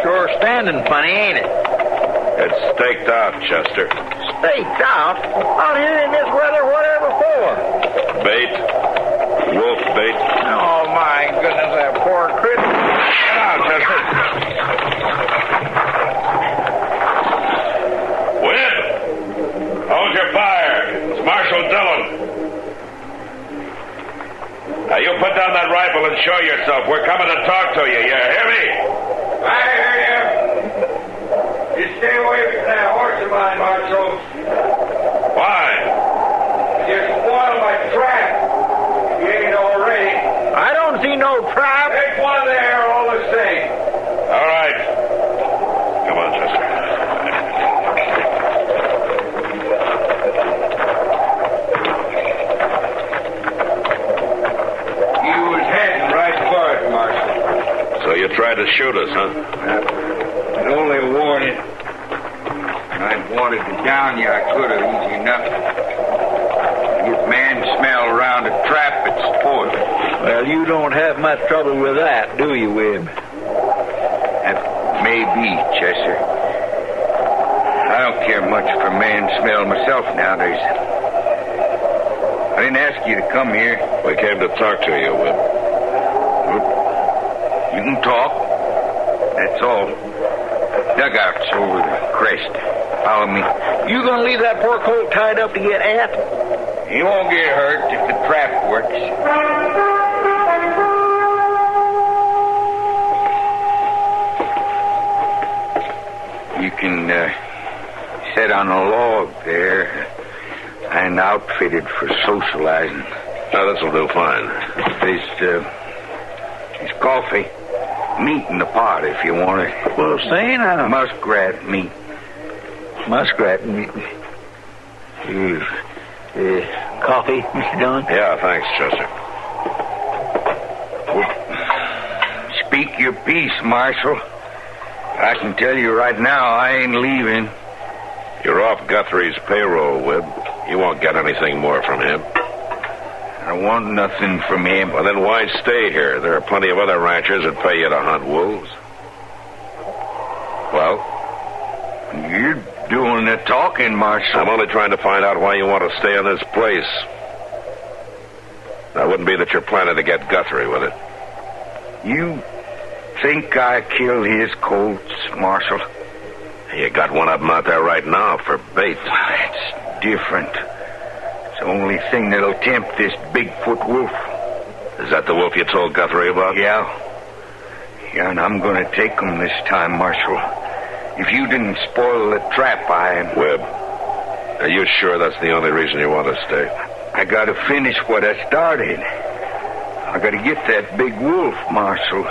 Sure standing funny, ain't it? It's staked out, Chester. Staked out? Out here in this weather, whatever for? Bait. Wolf bait. Oh, my goodness, that poor critter. Get out, Chester. Webb! Hold your fire. It's Marshal Dillon. Now, you put down that rifle and show yourself. We're coming to talk to you. You hear me? I hear you. You stay away from that horse of mine, Marshal. Why? You spoiled my trap. You ain't already. I don't see no trap. Take one there all the same. All right. Come on, Chester. So you tried to shoot us, huh? I'd only warn you. I'd wanted to down you, I could have, easy enough. Get man smell around a trap, it's spoiled. Well, you don't have much trouble with that, do you, Webb? That may be, Chester. I don't care much for man smell myself nowadays. I didn't ask you to come here. We came to talk to you, Webb. You can talk. That's all. Dugout's over the crest. Follow me. You gonna leave that poor colt tied up to get at? He won't get hurt if the trap works. You can sit on a log there and outfitted for socializing. Now, this'll do fine. There's coffee. Meat in the pot if you want it. Well, say now. Muskrat meat. Muskrat meat. Coffee, Mr. Dillon? Yeah, thanks, Chester. Well, speak your piece, Marshal. I can tell you right now, I ain't leaving. You're off Guthrie's payroll, Webb. You won't get anything more from him. I want nothing from him. Well, then why stay here? There are plenty of other ranchers that pay you to hunt wolves. Well? You're doing the talking, Marshal? I'm only trying to find out why you want to stay in this place. That wouldn't be that you're planning to get Guthrie with it. You think I killed his colts, Marshal? You got one of them out there right now for bait. It's different. It's the only thing that'll tempt this Bigfoot wolf. Is that the wolf you told Guthrie about? Yeah. Yeah, and I'm going to take him this time, Marshal. If you didn't spoil the trap, Webb, are you sure that's the only reason you want to stay? I got to finish what I started. I got to get that big wolf, Marshal.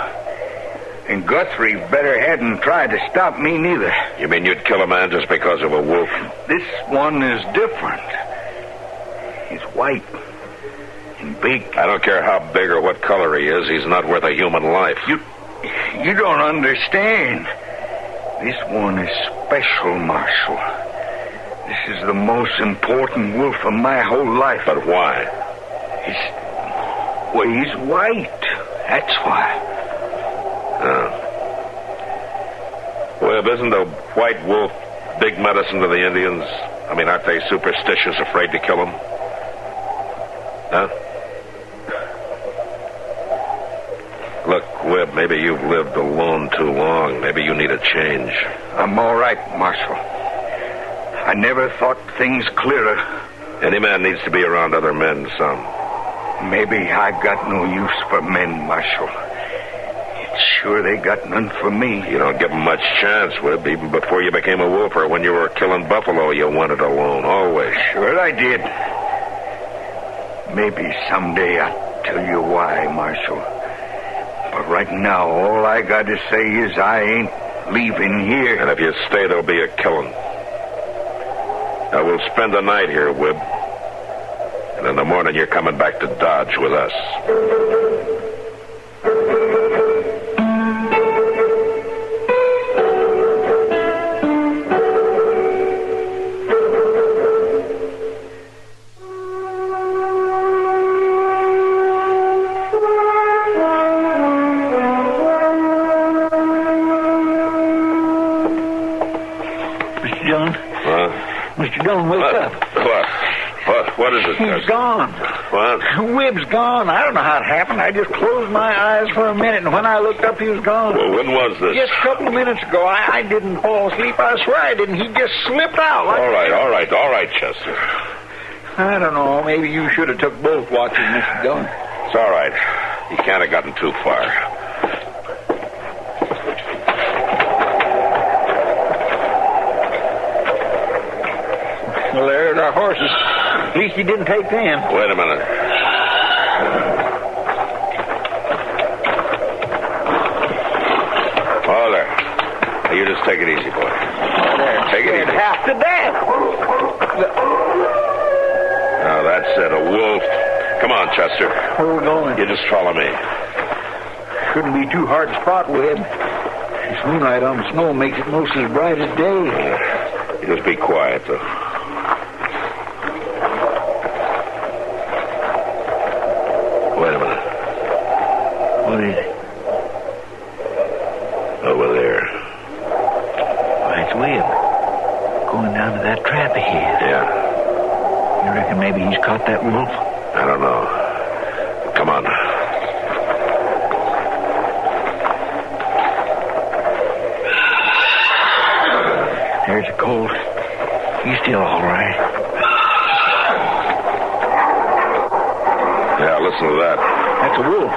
And Guthrie better hadn't tried to stop me neither. You mean you'd kill a man just because of a wolf? This one is different. He's white and big. I don't care how big or what color he is. He's not worth a human life. You don't understand. This one is special, Marshal. This is the most important wolf of my whole life. But why? He's white. That's why. Webb, isn't the white wolf big medicine to the Indians? I mean, aren't they superstitious, afraid to kill him? Huh? Look, Webb, maybe you've lived alone too long. Maybe you need a change. I'm all right, Marshal. I never thought things clearer. Any man needs to be around other men some. Maybe I got no use for men, Marshal. It's sure they got none for me. You don't give them much chance, Webb. Even before you became a wolf or when you were killing buffalo, you wanted alone, always. Sure I did. Maybe someday I'll tell you why, Marshal. But right now, all I got to say is I ain't leaving here. And if you stay, there'll be a killing. I will spend the night here, Webb. And in the morning, you're coming back to Dodge with us. Mr. Dillon, wake up. What is it? He's gone. What? Webb's gone. I don't know how it happened. I just closed my eyes for a minute, and when I looked up, he was gone. Well, when was this? Just a couple of minutes ago. I didn't fall asleep. I swear I didn't. He just slipped out. All right, Chester. I don't know. Maybe you should have took both watches, Mr. Dillon. It's all right. You can't have gotten too far. Well, there's our horses. At least you didn't take them. Wait a minute. Oh, there. Now, you just take it easy, boy. Take it easy. Half to death. Now, that's it. A wolf. Come on, Chester. Where are we going? You just follow me. Shouldn't be too hard to spot, Webb. This moonlight on the snow makes it most as bright as day. You just be quiet, though. Wait a minute. What is it? Over there. Why, it's Webb. Going down to that trap of his. Yeah. You reckon maybe he's caught that wolf? I don't know. Come on. There's a colt. He's still all right. Yeah, listen to that. That's a wolf.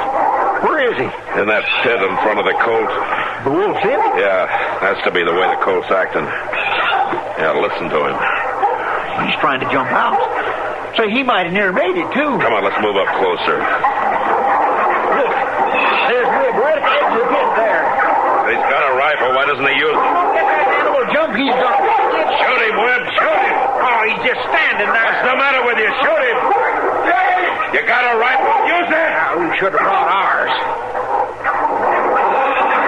Where is he? In that pit in front of the colt. The wolf's in it? Yeah, has to be the way the colt's acting. Yeah, listen to him. He's trying to jump out. So he might have near made it, too. Come on, let's move up closer. Look, there's Webb right at the edge of the pit there. He's got a rifle. Why doesn't he use it? Look at that animal jump he's done. Shoot him, Webb. Shoot him. Oh, he's just standing there. What's the matter with you? Shoot him. You got a rifle? Use it. We should have brought ours.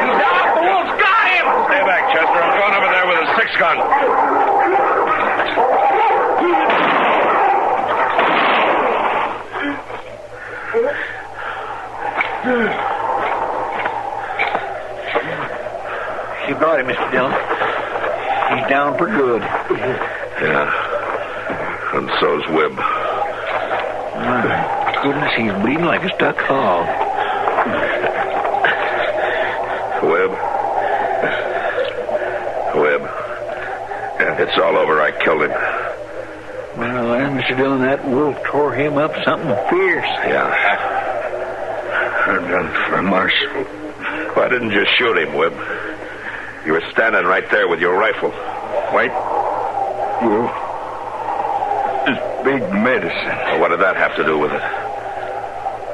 He's out. The wolf's got him. Stay back, Chester. I'm going over there with a 6-gun. You got him, Mr. Dillon. He's down for good. Yeah. And so's Webb. My goodness, he's bleeding like a stuck hog. Webb. It's all over. I killed him. Well, Mr. Dillon, that wolf tore him up something fierce. Yeah. I'm done for, Marshal. Why didn't you shoot him, Webb? You were standing right there with your rifle. White wolf is big medicine. Well, what did that have to do with it?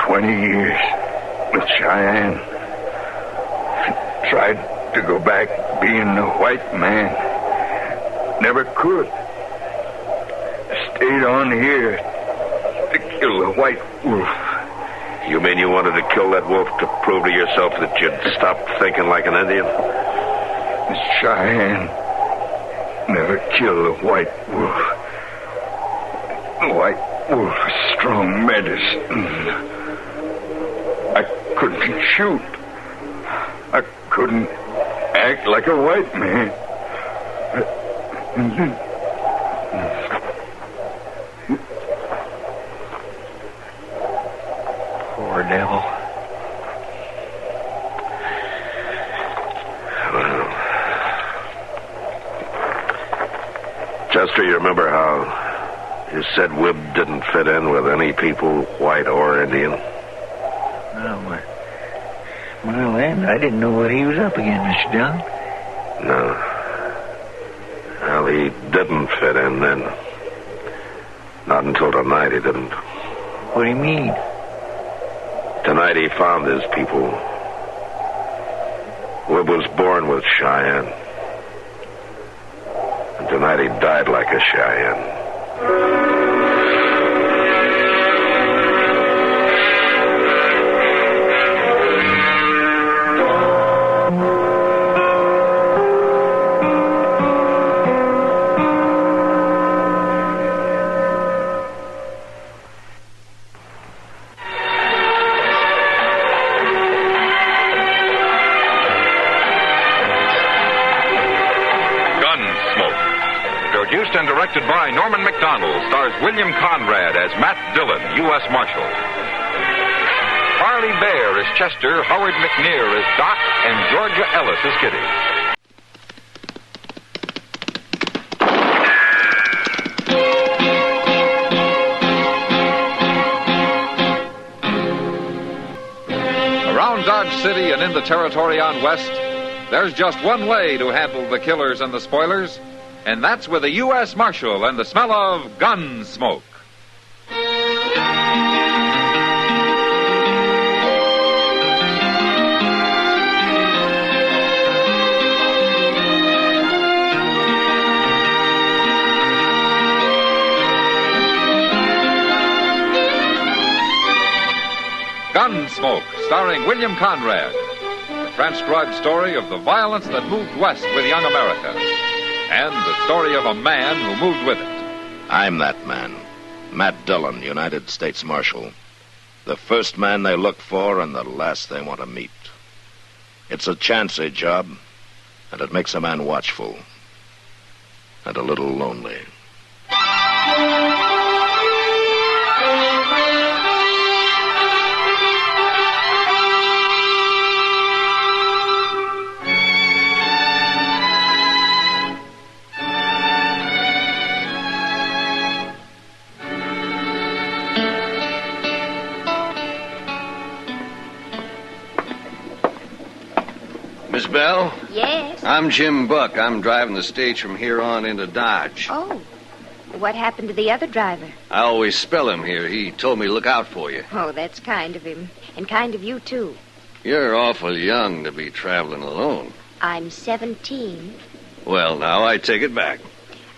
20 years with Cheyenne. Tried to go back being a white man. Never could. Stayed on here to kill the white wolf. You mean you wanted to kill that wolf to prove to yourself that you'd stop thinking like an Indian? Miss Cheyenne never killed a white wolf. The white wolf is strong medicine. I couldn't shoot. I couldn't act like a white man. Poor devil. Well, Chester, you remember how you said Webb didn't fit in with any people, white or Indian? Well, and I didn't know what he was up against, Mr. Dillon. No. Well, he didn't fit in then. Not until tonight he didn't. What do you mean? Tonight he found his people. Webb was born with Cheyenne. And tonight he died like a Cheyenne. Produced and directed by Norman Macdonald, stars William Conrad as Matt Dillon, U.S. Marshal. Harley Bear as Chester, Howard McNear as Doc, and Georgia Ellis as Kitty. Around Dodge City and in the territory on West, there's just one way to handle the killers and the spoilers, and that's with a U.S. Marshal and the smell of Gunsmoke. Gunsmoke, starring William Conrad. The transcribed story of the violence that moved west with young America. And the story of a man who moved with it. I'm that man. Matt Dillon, United States Marshal. The first man they look for and the last they want to meet. It's a chancy job, and it makes a man watchful. And a little lonely. Miss Bell? Yes? I'm Jim Buck. I'm driving the stage from here on into Dodge. Oh. What happened to the other driver? I always spell him here. He told me to look out for you. Oh, that's kind of him. And kind of you, too. You're awful young to be traveling alone. I'm 17. Well, now, I take it back.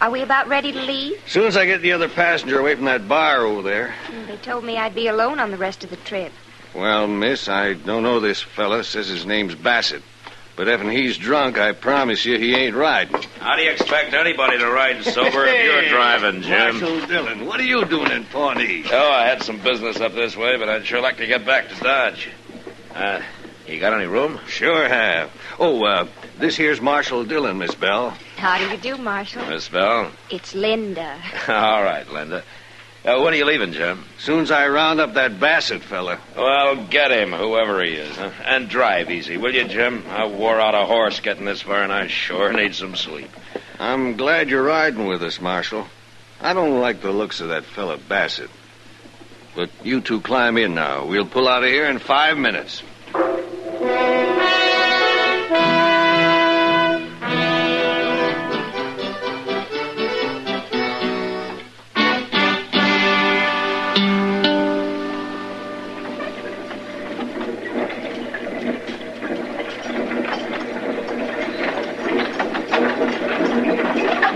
Are we about ready to leave? As soon as I get the other passenger away from that bar over there. They told me I'd be alone on the rest of the trip. Well, miss, I don't know this fella. Says his name's Bassett. But if he's drunk, I promise you he ain't riding. How do you expect anybody to ride sober if you're driving, Jim? Marshal Dillon, what are you doing in Pawnee? Oh, I had some business up this way, but I'd sure like to get back to Dodge. You got any room? Sure have. Oh, this here's Marshal Dillon, Miss Bell. How do you do, Marshal? Miss Bell? It's Linda. All right, Linda. When are you leaving, Jim? Soon as I round up that Bassett fella. Well, get him, whoever he is. Huh? And drive easy, will you, Jim? I wore out a horse getting this far, and I sure need some sleep. I'm glad you're riding with us, Marshal. I don't like the looks of that fella Bassett. But you two climb in now. We'll pull out of here in 5 minutes.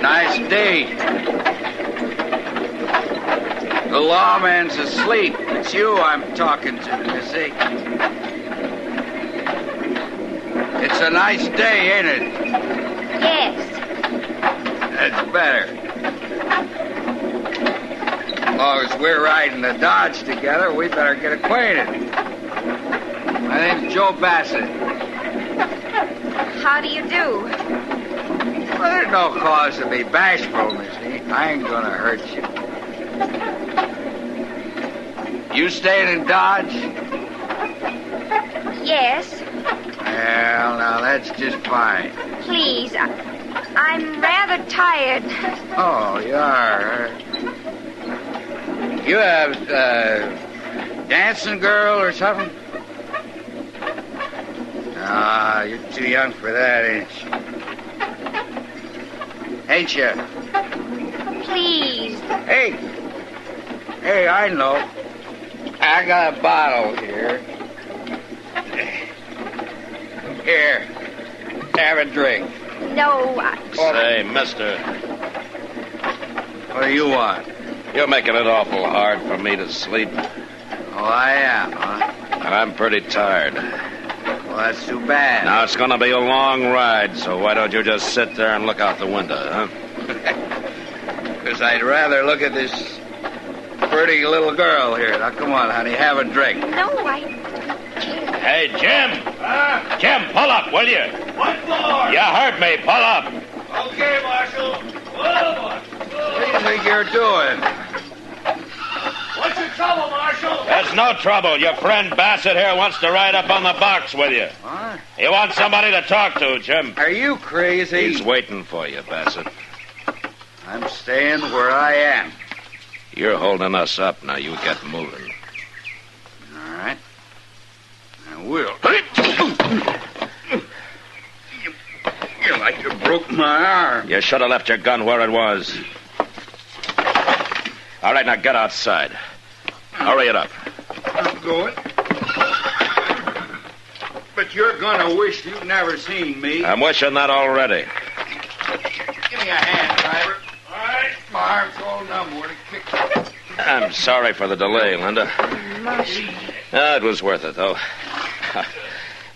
Nice day. The lawman's asleep. It's you I'm talking to, Missy. It's a nice day, ain't it? Yes. That's better. As long as we're riding the Dodge together, we better get acquainted. My name's Joe Bassett. How do you do? Well, there's no cause to be bashful, Missy. I ain't gonna hurt you. You staying in Dodge? Yes. Well, now that's just fine. Please, I'm rather tired. Oh, you are. You have dancing girl or something? Ah, you're too young for that, ain't you? Ain't you? Please. Hey, I know. I got a bottle here. Here, have a drink. No, Say, mister. What do you want? You're making it awful hard for me to sleep. Oh, I am, huh? And I'm pretty tired. Well, that's too bad. Now, it's going to be a long ride, so why don't you just sit there and look out the window, huh? Because I'd rather look at this pretty little girl here. Now, come on, honey, have a drink. No, Hey, Jim! Jim, pull up, will you? What for? You heard me. Pull up. Okay, Marshal. What do you think you're doing? What's your trouble, Marshal? There's no trouble. Your friend Bassett here wants to ride up on the box with you. What? He wants somebody to talk to, Jim. Are you crazy? He's waiting for you, Bassett. I'm staying where I am. You're holding us up. Now you get moving. All right. I will. You like you broke my arm. You should have left your gun where it was. All right, now get outside. Hurry it up. I'm going. But you're gonna wish you'd never seen me. I'm wishing that already. Give me a hand, driver. All right. My arm's all numb where to kick. I'm sorry for the delay, Linda. Marshal. It was worth it, though.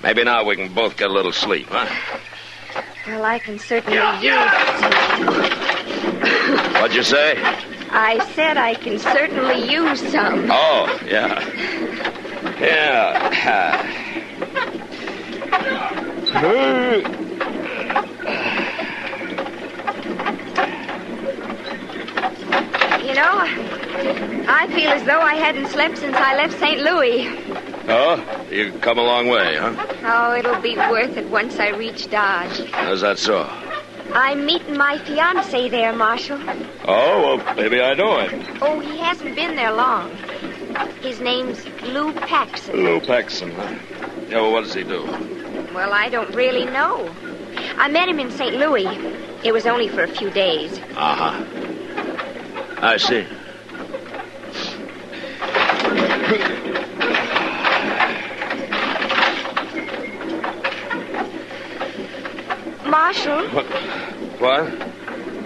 Maybe now we can both get a little sleep, huh? Well, I can certainly use... What'd you say? I said I can certainly use some. Oh, yeah. Yeah. You know, I feel as though I hadn't slept since I left St. Louis. Oh, you've come a long way, huh? Oh, it'll be worth it once I reach Dodge. How's that so? I'm meeting my fiancé there, Marshal. Oh, well, maybe I know him. Oh, he hasn't been there long. His name's Lou Paxson. Lou Paxson, huh? Yeah, well, what does he do? Well, I don't really know. I met him in St. Louis. It was only for a few days. Uh-huh. I see. Marshal? What?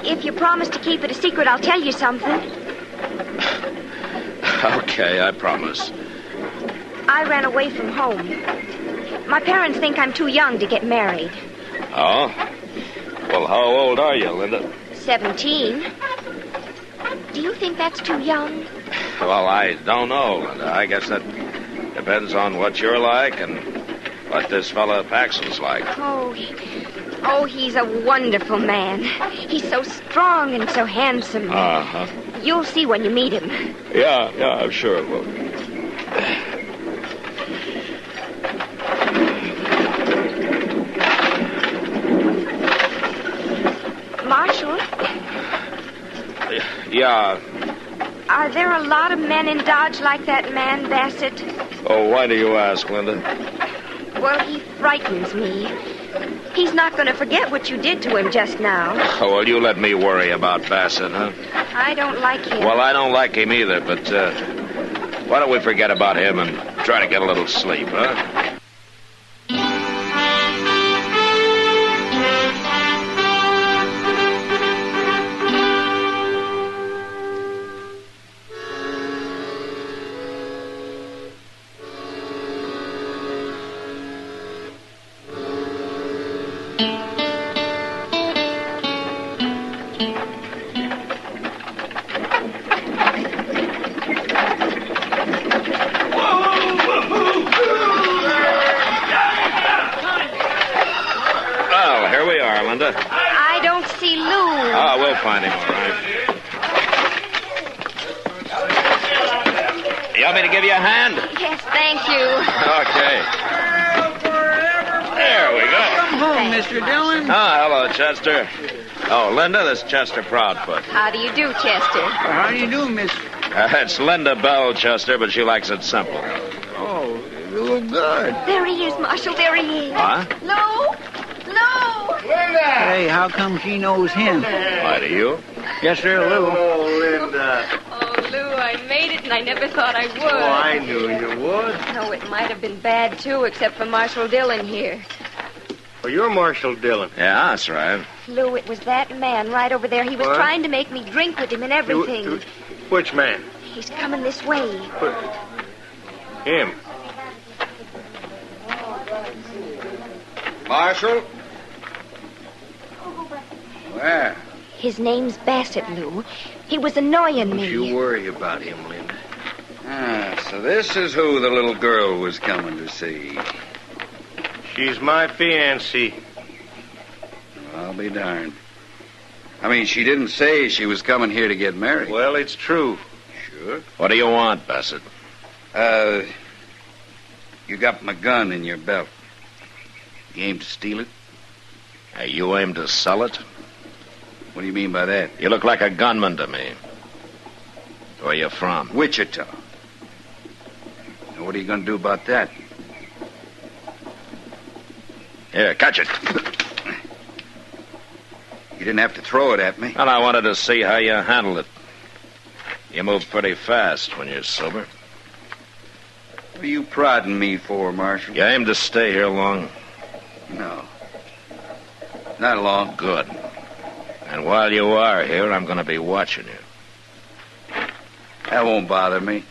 If you promise to keep it a secret, I'll tell you something. Okay, I promise. I ran away from home. My parents think I'm too young to get married. Oh? Well, how old are you, Linda? 17. Do you think that's too young? Well, I don't know, Linda. I guess that depends on what you're like and what this fella Paxton's like. Oh, Oh, he's a wonderful man. He's so strong and so handsome. Uh-huh. You'll see when you meet him. Yeah, I'm sure it will. Marshal, Yeah. are there a lot of men in Dodge like that man, Bassett? Oh, why do you ask, Linda? Well, he frightens me. He's not going to forget what you did to him just now. Oh, well, you let me worry about Bassett, huh? I don't like him. Well, I don't like him either, but why don't we forget about him and try to get a little sleep, huh? I don't see Lou. Oh, we'll find him, all right. You want me to give you a hand? Yes, thank you. Okay. There we go. Come home, Mr. Dillon. Oh, hello, Chester. Oh, Linda, this is Chester Proudfoot. How do you do, Chester? How do you do, Miss? It's Linda Bell, Chester, but she likes it simple. Oh, you look good. There he is, Marshal. There he is. Huh? Lou! Hey, how come she knows him? Why, do you? Yes, sir, Lou. Oh, Linda. Oh, Lou, I made it, and I never thought I would. Oh, I knew you would. No, it might have been bad, too, except for Marshal Dillon here. Well, you're Marshal Dillon. Yeah, that's right. Lou, it was that man right over there. He was What? trying to make me drink with him and everything. Which man? He's coming this way. Him. Marshal? Where? His name's Bassett, Lou. He was annoying me. You worry about him, Linda. Ah, so this is who the little girl was coming to see. She's my fiancée. I'll be darned. I mean, she didn't say she was coming here to get married. Well, it's true. Sure. What do you want, Bassett? You got my gun in your belt. You aim to steal it? You aim to sell it? What do you mean by that? You look like a gunman to me. Where you from? Wichita. Now, what are you going to do about that? Here, catch it. You didn't have to throw it at me. And I wanted to see how you handled it. You move pretty fast when you're sober. What are you prodding me for, Marshal? You aim to stay here long? No. Not long. Good. And while you are here, I'm going to be watching you. That won't bother me.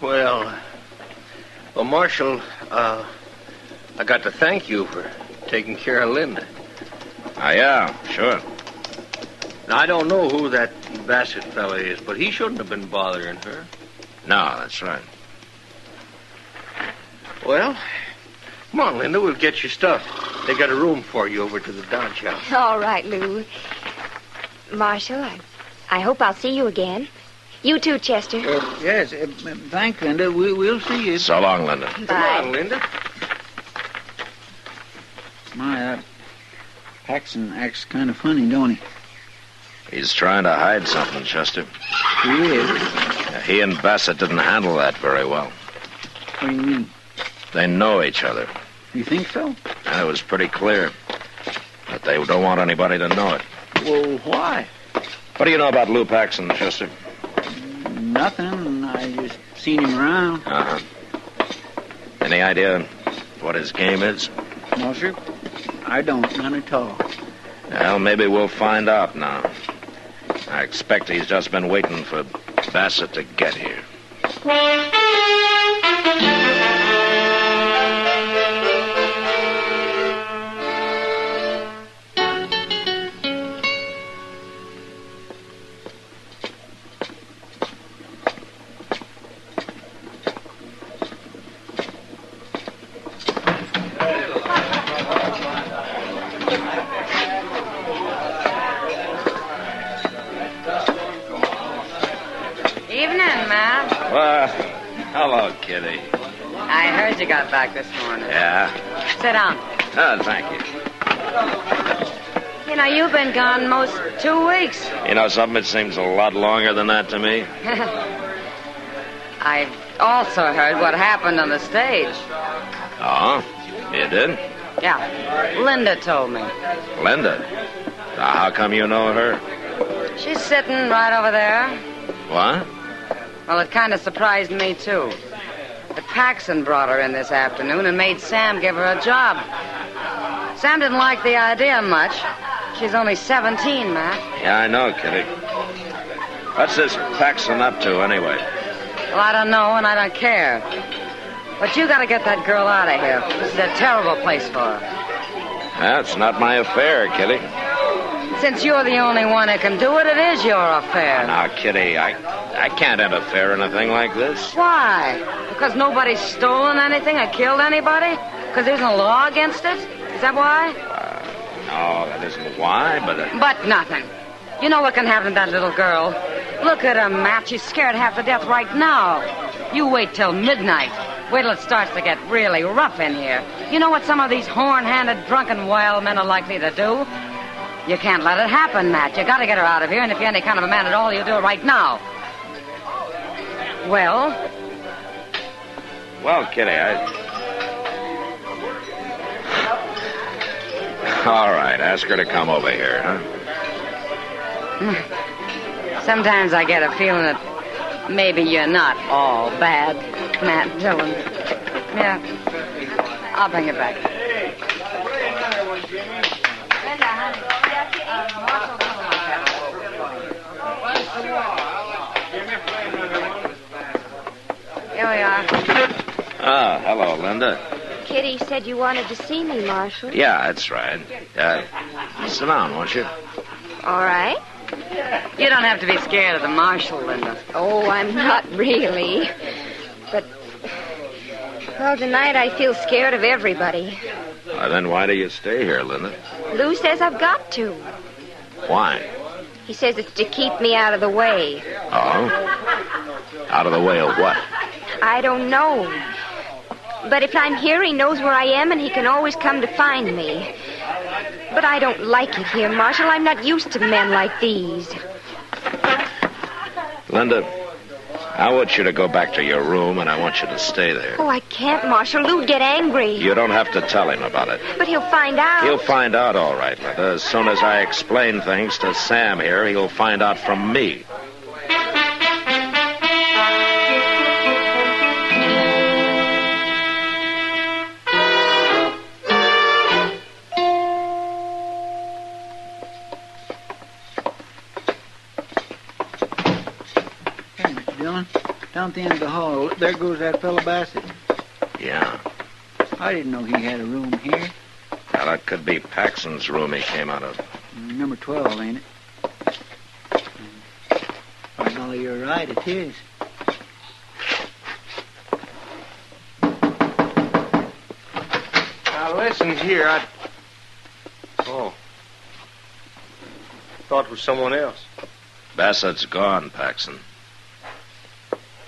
Well, Marshal, I got to thank you for taking care of Linda. Yeah, sure. Now, I don't know who that Bassett fella is, but he shouldn't have been bothering her. No, that's right. Well, come on, Linda, we'll get your stuff. They got a room for you over to the Dodge house. All right, Lou. Marshal, I hope I'll see you again. You too, Chester. Yes, thanks, Linda. We'll see you. So long, Linda. Come on, Linda. My, Paxton acts kind of funny, don't he? He's trying to hide something, Chester. He is. He and Bassett didn't handle that very well. What do you mean? They know each other. You think so? And it was pretty clear. But they don't want anybody to know it. Well, why? What do you know about Lou Paxton, Chester? Nothing. I just seen him around. Uh-huh. Any idea what his game is? No, sir. I don't. None at all. Well, maybe we'll find out now. I expect he's just been waiting for Bassett to get here. Matt. Well, hello, Kitty. I heard you got back this morning. Yeah? Sit down. Oh, thank you. You know, you've been gone most 2 weeks. You know something? It seems a lot longer than that to me. I've also heard what happened on the stage. Oh? You did? Yeah. Linda told me. Linda? How come you know her? She's sitting right over there. What? Well, it kind of surprised me, too. But Paxson brought her in this afternoon and made Sam give her a job. Sam didn't like the idea much. She's only 17, Matt. Yeah, I know, Kitty. What's this Paxson up to, anyway? Well, I don't know, and I don't care. But you gotta get that girl out of here. This is a terrible place for her. That's not my affair, Kitty. Since you're the only one who can do it, it is your affair. Now, Kitty, I can't interfere in a thing like this. Why? Because nobody's stolen anything or killed anybody? Because there's no law against it? Is that why? No, that isn't why, but... But nothing. You know what can happen to that little girl? Look at her, Matt. She's scared half to death right now. You wait till midnight. Wait till it starts to get really rough in here. You know what some of these horn-handed, drunken wild men are likely to do? You can't let it happen, Matt. You gotta get her out of here, and if you're any kind of a man at all, you do it right now. Well? Well, Kitty, All right, ask her to come over here, huh? Sometimes I get a feeling that maybe you're not all bad, Matt Dillon. Yeah. I'll bring it back. Here we are. Ah, hello, Linda. Kitty said you wanted to see me, Marshal. Yeah, that's right. Sit down, won't you? All right. You don't have to be scared of the marshal, Linda. Oh, I'm not really. But, well, tonight I feel scared of everybody. Then why do you stay here, Linda? Lou says I've got to. Why? He says it's to keep me out of the way. Oh? Out of the way of what? I don't know. But if I'm here, he knows where I am, and he can always come to find me. But I don't like it here, Marshal. I'm not used to men like these. Linda, I want you to go back to your room, and I want you to stay there. Oh, I can't, Marshal. Lou'd get angry. You don't have to tell him about it. But he'll find out. He'll find out, all right, Linda. As soon as I explain things to Sam here, he'll find out from me. Down at the end of the hall, there goes that fellow Bassett. Yeah. I didn't know he had a room here. Well, that could be Paxson's room he came out of. Number 12, ain't it? By golly, you're right, it is. Now, listen here, Oh. Thought it was someone else. Bassett's gone, Paxson.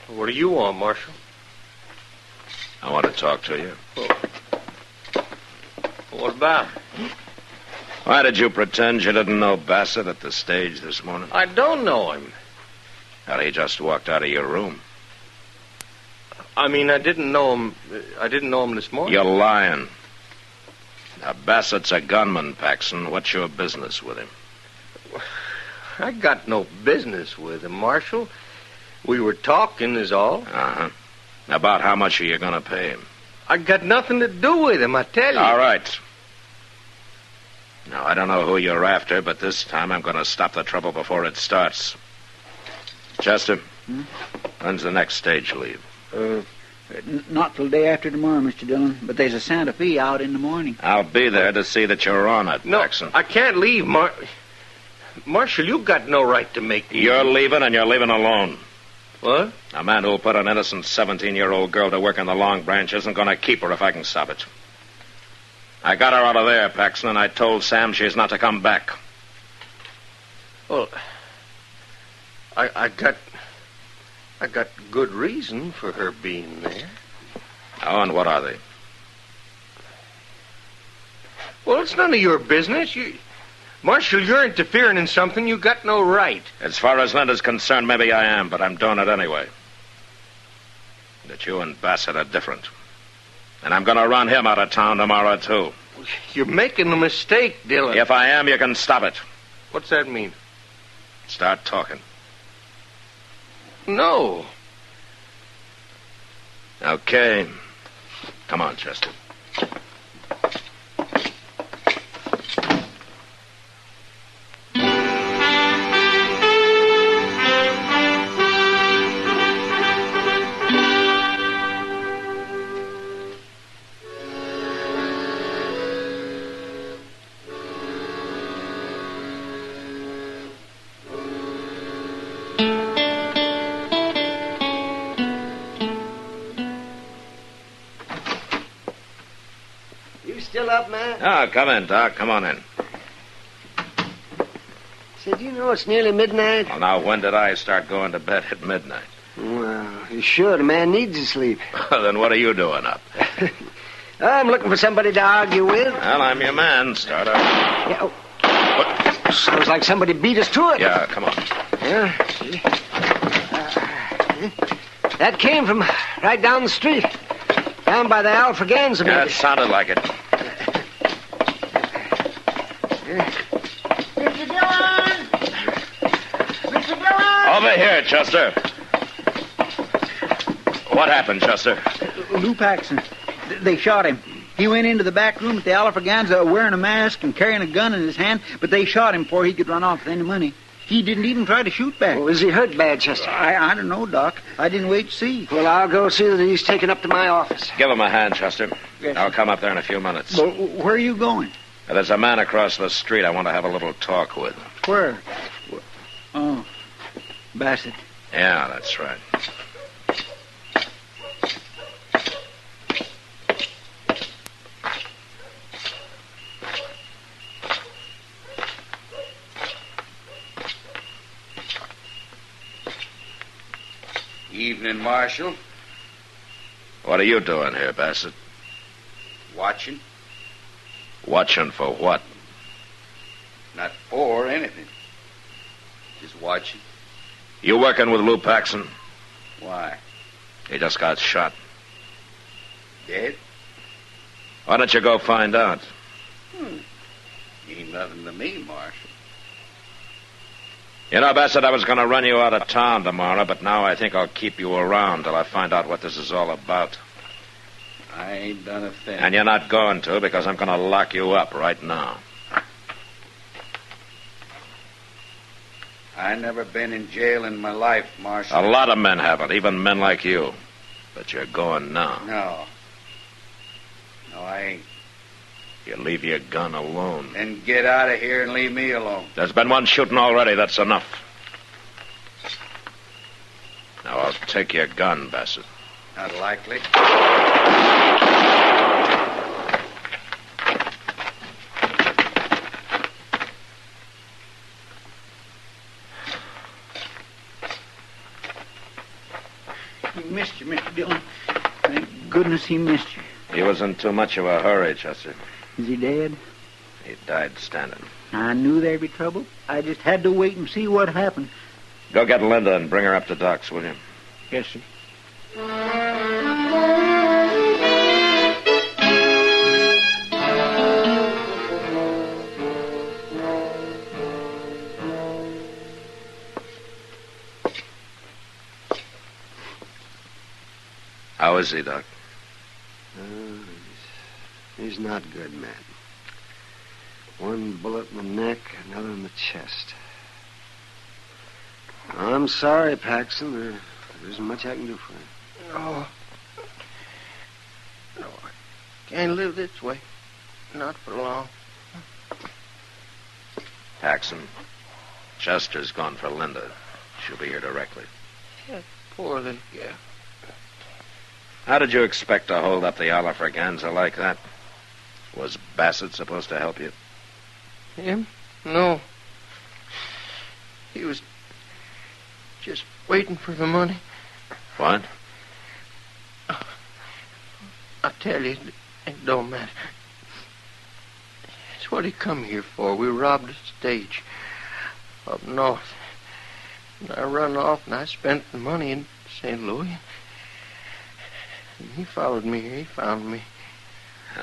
What do you want, Marshal? I want to talk to you. Oh. What about? Why did you pretend you didn't know Bassett at the stage this morning? I don't know him. Well, he just walked out of your room. I mean, I didn't know him. I didn't know him this morning. You're lying. Now, Bassett's a gunman, Paxson. What's your business with him? I got no business with him, Marshal. We were talking, is all. Uh-huh. About how much are you going to pay him? I got nothing to do with him, I tell you. All right. Now, I don't know who you're after, but this time I'm going to stop the trouble before it starts. Chester, when's the next stage leave? Not till day after tomorrow, Mr. Dillon. But there's a Santa Fe out in the morning. I'll be there to see that you're on it, Paxson. I can't leave, Marshal, you got no right to make me. You're leaving, and you're leaving alone. What? A man who'll put an innocent 17-year-old girl to work in the Long Branch isn't going to keep her if I can stop it. I got her out of there, Paxson, and I told Sam she's not to come back. Well, I got I got good reason for her being there. Oh, and what are they? Well, it's none of your business. Marshal, you're interfering in something you got no right. As far as Linda's concerned, maybe I am, but I'm doing it anyway. That you and Bassett are different. And I'm going to run him out of town tomorrow, too. You're making a mistake, Dillon. If I am, you can stop it. What's that mean? Start talking. No. Okay. Come on, Chester. Still up, man? Oh, come in, Doc. Come on in. Said, you know it's nearly midnight? Well, now, when did I start going to bed at midnight? Well, you should. A man needs to sleep. Then what are you doing up? I'm looking for somebody to argue with. Well, I'm your man. Start up. Yeah, what? Sounds like somebody beat us to it. Yeah, come on. Yeah, see? That came from right down the street. Down by the Alfraganza. Yeah, it sounded like it. Mr. Dillon! Mr. Dillon! Over here, Chester. What happened, Chester? Lou Paxson. They shot him. He went into the back room at the Alfraganza wearing a mask and carrying a gun in his hand, but they shot him before he could run off with any money. He didn't even try to shoot back. Well, is he hurt bad, Chester? I don't know, Doc. I didn't wait to see. Well, I'll go see that he's taken up to my office. Give him a hand, Chester. Yes. I'll come up there in a few minutes. Well, where are you going? There's a man across the street I want to have a little talk with. Where? Oh, Bassett. Yeah, that's right. Evening, Marshal. What are you doing here, Bassett? Watching. Watching for what? Not for anything. Just watching. You working with Lou Paxson? Why? He just got shot. Dead? Why don't you go find out? Ain't nothing to me, Marshal. You know, Bassett, I was going to run you out of town tomorrow, but now I think I'll keep you around till I find out what this is all about. I ain't done a thing. And you're not going to, because I'm going to lock you up right now. I never been in jail in my life, Marshal. A lot of men haven't, even men like you. But you're going now. No, I ain't. You leave your gun alone. Then get out of here and leave me alone. There's been one shooting already. That's enough. Now, I'll take your gun, Bassett. Not likely. He missed you, Mr. Dillon. Thank goodness he missed you. He was in too much of a hurry, Chester. Is he dead? He died standing. I knew there'd be trouble. I just had to wait and see what happened. Go get Linda and bring her up to Doc's, will you? Yes, sir. How is he, Doc? He's not good, man. One bullet in the neck, another in the chest. I'm sorry, Paxson. There isn't much I can do for you. No, I can't live this way. Not for long. Paxson, Chester's gone for Linda. She'll be here directly. Yeah, poor little gal. How did you expect to hold up the Alfraganza like that? Was Bassett supposed to help you? Him? No. He was just waiting for the money. What? I tell you, it don't matter. It's what he come here for. We robbed a stage up north. And I run off and I spent the money in St. Louis. And he followed me here. He found me.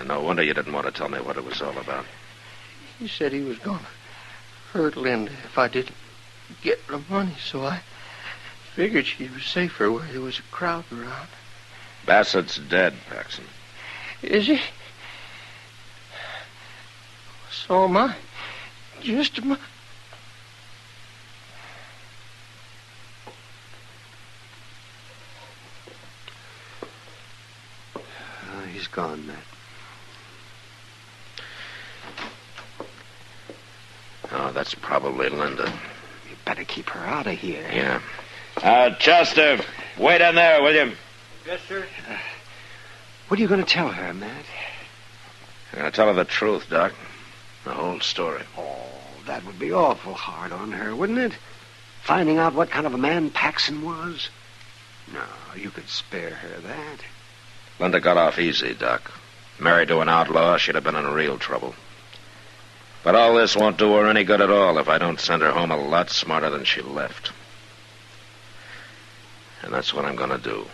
No wonder you didn't want to tell me what it was all about. He said he was going to hurt Linda if I didn't get the money, so I figured she was safer where there was a crowd around. Bassett's dead, Paxson. Is he? So am I. Just a He's gone, Matt. Oh, that's probably Linda. You better keep her out of here. Yeah. Chester, wait in there, will you? Yes, sir. What are you going to tell her, Matt? I'm going to tell her the truth, Doc. The whole story. Oh, that would be awful hard on her, wouldn't it? Finding out what kind of a man Paxson was? No, you could spare her that. Linda got off easy, Doc. Married to an outlaw, she'd have been in real trouble. But all this won't do her any good at all if I don't send her home a lot smarter than she left. And that's what I'm going to do.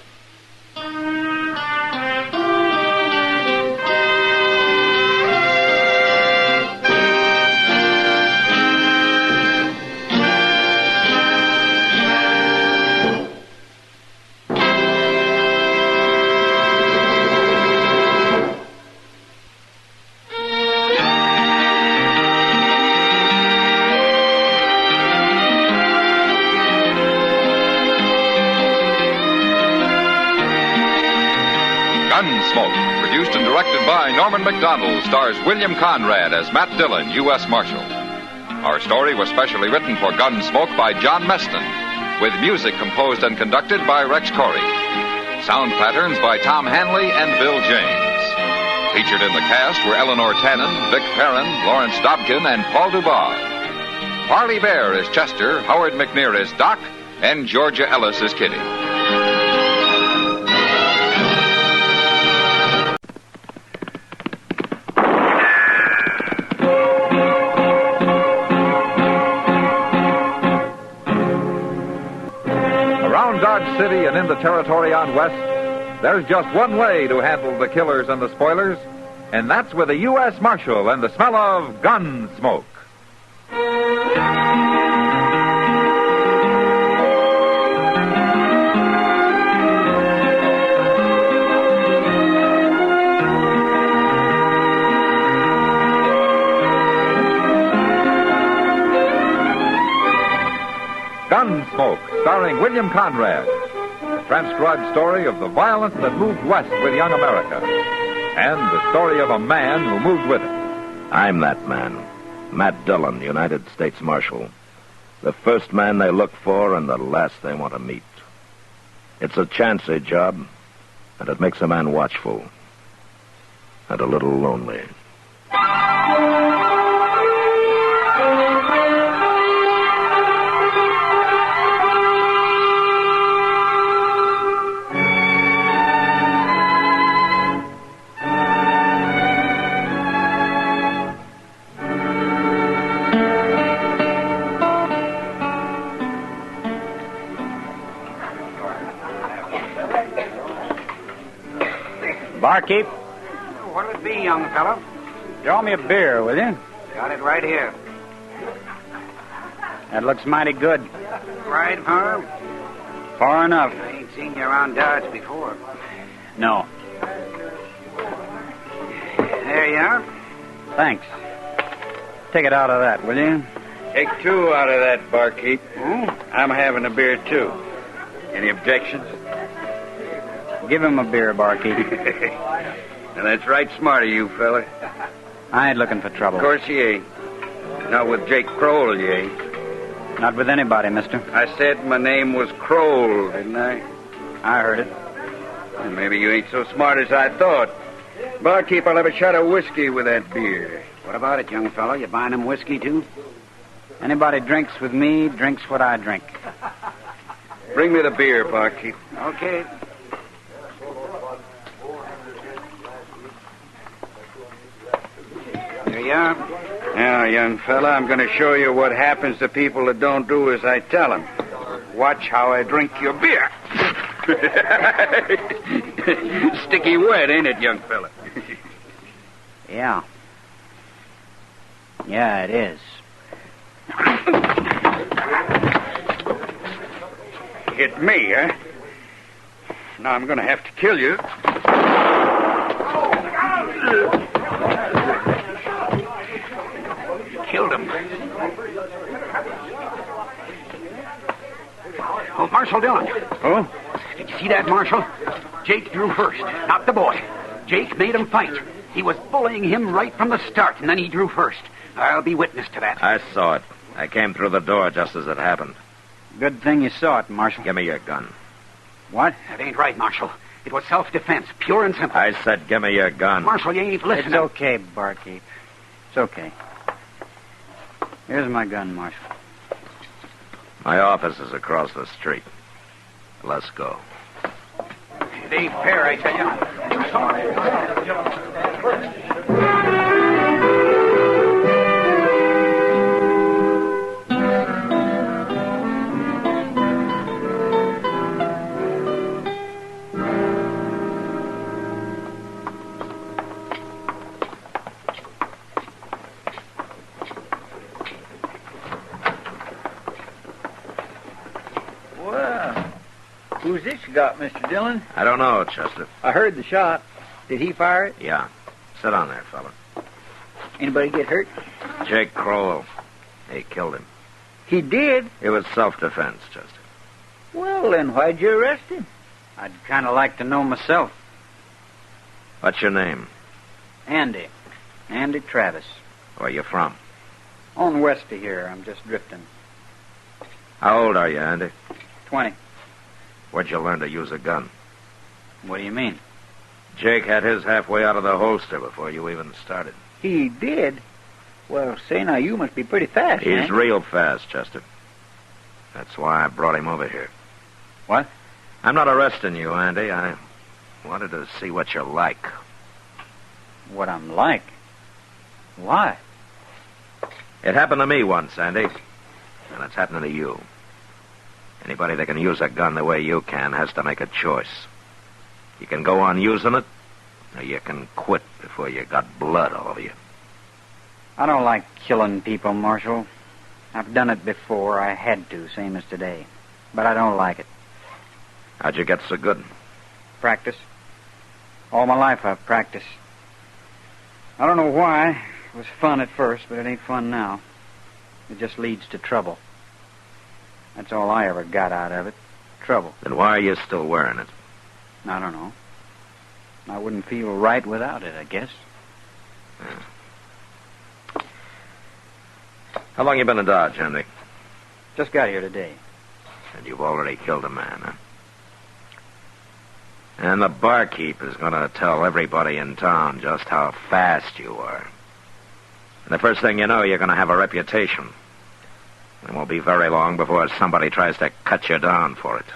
Gunsmoke, produced and directed by Norman Macdonald, stars William Conrad as Matt Dillon, U.S. Marshal. Our story was specially written for Gunsmoke by John Meston, with music composed and conducted by Rex Corey. Sound patterns by Tom Hanley and Bill James. Featured in the cast were Eleanor Tannen, Vic Perrin, Lawrence Dobkin, and Paul Dubois. Parley Bear is Chester, Howard McNear is Doc, and Georgia Ellis is Kitty. Dodge City and in the territory on west, there's just one way to handle the killers and the spoilers, and that's with a U.S. Marshal and the smell of Gunsmoke. Gunsmoke, starring William Conrad. A transcribed story of the violence that moved west with young America. And the story of a man who moved with it. I'm that man. Matt Dillon, United States Marshal. The first man they look for and the last they want to meet. It's a chancy job, and it makes a man watchful. And a little lonely. Barkeep. What'll it be, young fellow? Draw me a beer, will you? Got it right here. That looks mighty good. Right, far? Far enough. I ain't seen you around Dodge before. No. There you are. Thanks. Take it out of that, will you? Take two out of that, barkeep. I'm having a beer, too. Any objections? Give him a beer, barkeep. And that's right smart of you, fella. I ain't looking for trouble. Of course you ain't. Not with Jake Kroll, you ain't. Not with anybody, mister. I said my name was Kroll, didn't I? I heard it. Well, maybe you ain't so smart as I thought. Barkeep, I'll have a shot of whiskey with that beer. What about it, young fellow? You buying him whiskey, too? Anybody drinks with me drinks what I drink. Bring me the beer, barkeep. Okay. There you are. Now, young fella, I'm going to show you what happens to people that don't do as I tell them. Watch how I drink your beer. Sticky wet, ain't it, young fella? Yeah. Yeah, it is. Hit me, huh? Now I'm going to have to kill you. Killed him. Oh, Marshal Dillon. Oh? Did you see that, Marshal? Jake drew first, not the boy. Jake made him fight. He was bullying him right from the start, and then he drew first. I'll be witness to that. I saw it. I came through the door just as it happened. Good thing you saw it, Marshal. Give me your gun. What? That ain't right, Marshal. It was self-defense, pure and simple. I said give me your gun. Marshal, you ain't listening. It's okay, barkeep. It's okay. Here's my gun, Marshal. My office is across the street. Let's go. It ain't fair, I tell you. You saw it. Who's this you got, Mr. Dillon? I don't know, Chester. I heard the shot. Did he fire it? Yeah. Sit on there, fella. Anybody get hurt? Jake Crowell. He killed him. He did? It was self-defense, Chester. Well, then why'd you arrest him? I'd kind of like to know myself. What's your name? Andy. Andy Travis. Where you from? On west of here. I'm just drifting. How old are you, Andy? 20. Where'd you learn to use a gun? What do you mean? Jake had his halfway out of the holster before you even started. He did? Well, say now, you must be pretty fast, He's man. real fast, Chester. That's why I brought him over here. What? I'm not arresting you, Andy. I wanted to see what you're like. What I'm like? Why? It happened to me once, Andy. And it's happening to you. Anybody that can use a gun the way you can has to make a choice. You can go on using it, or you can quit before you got blood all over you. I don't like killing people, Marshal. I've done it before. I had to, same as today. But I don't like it. How'd you get so good? Practice. All my life I've practiced. I don't know why. It was fun at first, but it ain't fun now. It just leads to trouble. That's all I ever got out of it. Trouble. Then why are you still wearing it? I don't know. I wouldn't feel right without it, I guess. Yeah. How long you been in Dodge, Andy? Just got here today. And you've already killed a man, huh? And the barkeep is going to tell everybody in town just how fast you are. And the first thing you know, you're going to have a reputation. It won't be very long before somebody tries to cut you down for it.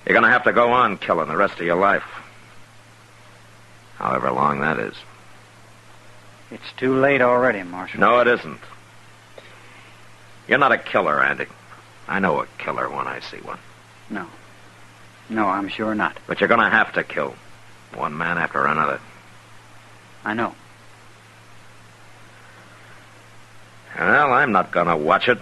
You're going to have to go on killing the rest of your life. However long that is. It's too late already, Marshal. No, it isn't. You're not a killer, Andy. I know a killer when I see one. No. No, I'm sure not. But you're going to have to kill. One man after another. I know. Well, I'm not going to watch it.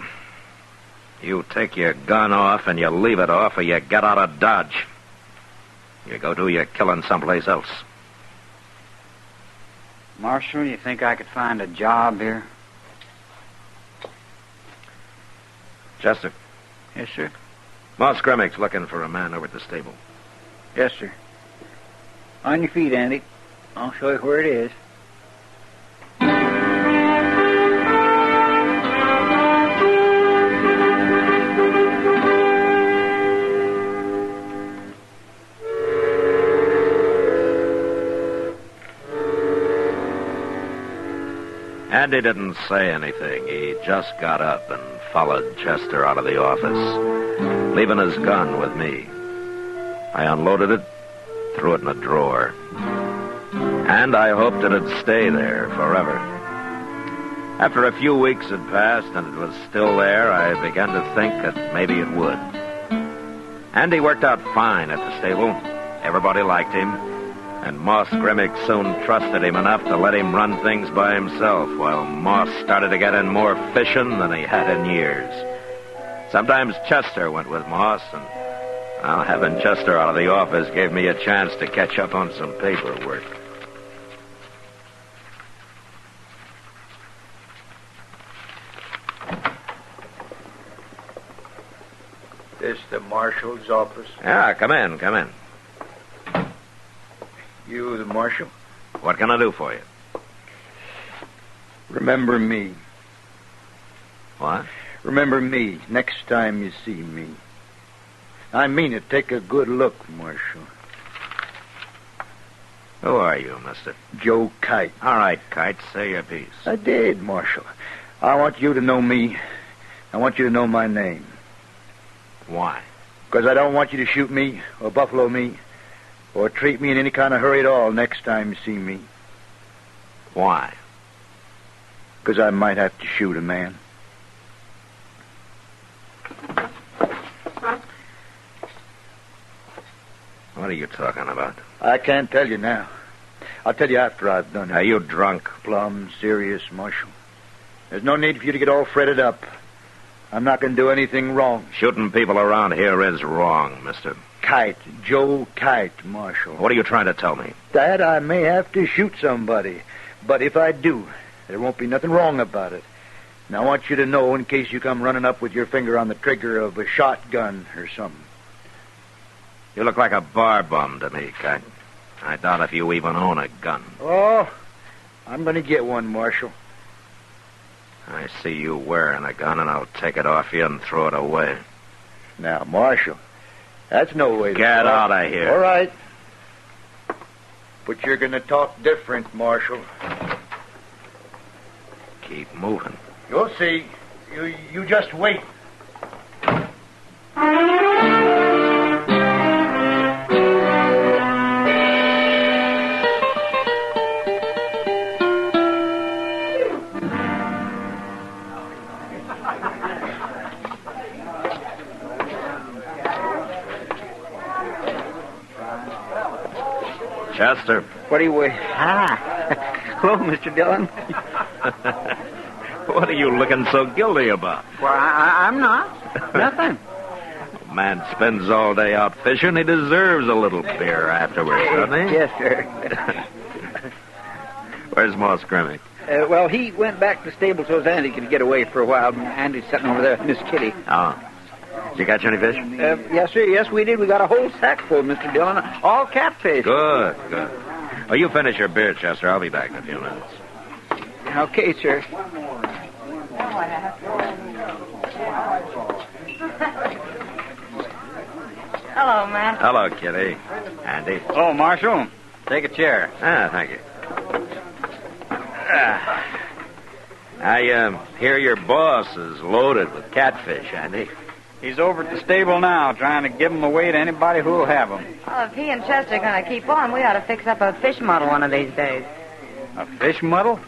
You take your gun off and you leave it off or you get out of Dodge. You go do your killing someplace else. Marshal, you think I could find a job here? Chester. Yes, sir. Moss Grimmick's looking for a man over at the stable. Yes, sir. On your feet, Andy. I'll show you where it is. Andy didn't say anything. He just got up and followed Chester out of the office, leaving his gun with me. I unloaded it, threw it in a drawer. And I hoped it'd stay there forever. After a few weeks had passed and it was still there, I began to think that maybe it would. Andy worked out fine at the stable. Everybody liked him. And Moss Grimmick soon trusted him enough to let him run things by himself, while Moss started to get in more fishing than he had in years. Sometimes Chester went with Moss, and having Chester out of the office gave me a chance to catch up on some paperwork. This the marshal's office? Yeah, come in. You the marshal? What can I do for you? Remember me. What? Remember me next time you see me. I mean it. Take a good look, Marshal. Who are you, mister? Joe Kite. All right, Kite, say your piece. I did, Marshal. I want you to know me. I want you to know my name. Why? Because I don't want you to shoot me or buffalo me or treat me in any kind of hurry at all next time you see me. Why? Because I might have to shoot a man. What are you talking about? I can't tell you now. I'll tell you after I've done it. Are you drunk? Plumb serious, Marshal. There's no need for you to get all fretted up. I'm not going to do anything wrong. Shooting people around here is wrong, mister. Kite. Joe Kite, Marshal. What are you trying to tell me? That I may have to shoot somebody. But if I do, there won't be nothing wrong about it. And I want you to know in case you come running up with your finger on the trigger of a shotgun or something. You look like a bar bum to me, Kite. I doubt if you even own a gun. Oh, I'm going to get one, Marshal. I see you wearing a gun, and I'll take it off you and throw it away. Now, Marshal, that's no way to Get talk. out of here. All right. But you're going to talk different, Marshal. Keep moving. You'll see. You just wait. Chester. What do you... Hi. Hello, Mr. Dillon. What are you looking so guilty about? Well, I'm not. Nothing. A man spends all day out fishing. He deserves a little beer afterwards, doesn't he? Yes, sir. Where's Moss Grimmick? Well, he went back to the stable so Andy could get away for a while. Andy's sitting over there with Miss Kitty. Oh. Did you catch any fish? Yes, sir. Yes, we did. We got a whole sack full, Mr. Dillon. All catfish. Good. Well, you finish your beer, Chester. I'll be back in a few minutes. Okay, sir. Hello, Matt. Hello, Kitty. Andy. Oh, Marshal, take a chair. Thank you. I hear your boss is loaded with catfish, Andy. He's over at the stable now, trying to give them away to anybody who'll have them. Well, if he and Chester are going to keep on, we ought to fix up a fish model one of these days. A fish muddle?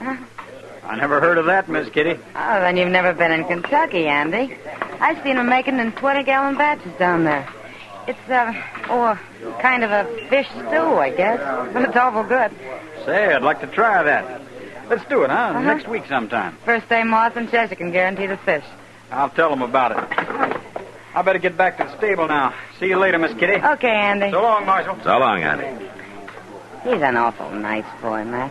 I never heard of that, Miss Kitty. Oh, then you've never been in Kentucky, Andy. I've seen them making in 20-gallon batches down there. It's, kind of a fish stew, I guess. But it's awful good. Say, I'd like to try that. Let's do it, huh? Next week sometime. First day Moss and Chester can guarantee the fish. I'll tell them about it. I better get back to the stable now. See you later, Miss Kitty. Okay, Andy. So long, Marshal. So long, Andy. He's an awful nice boy, Matt.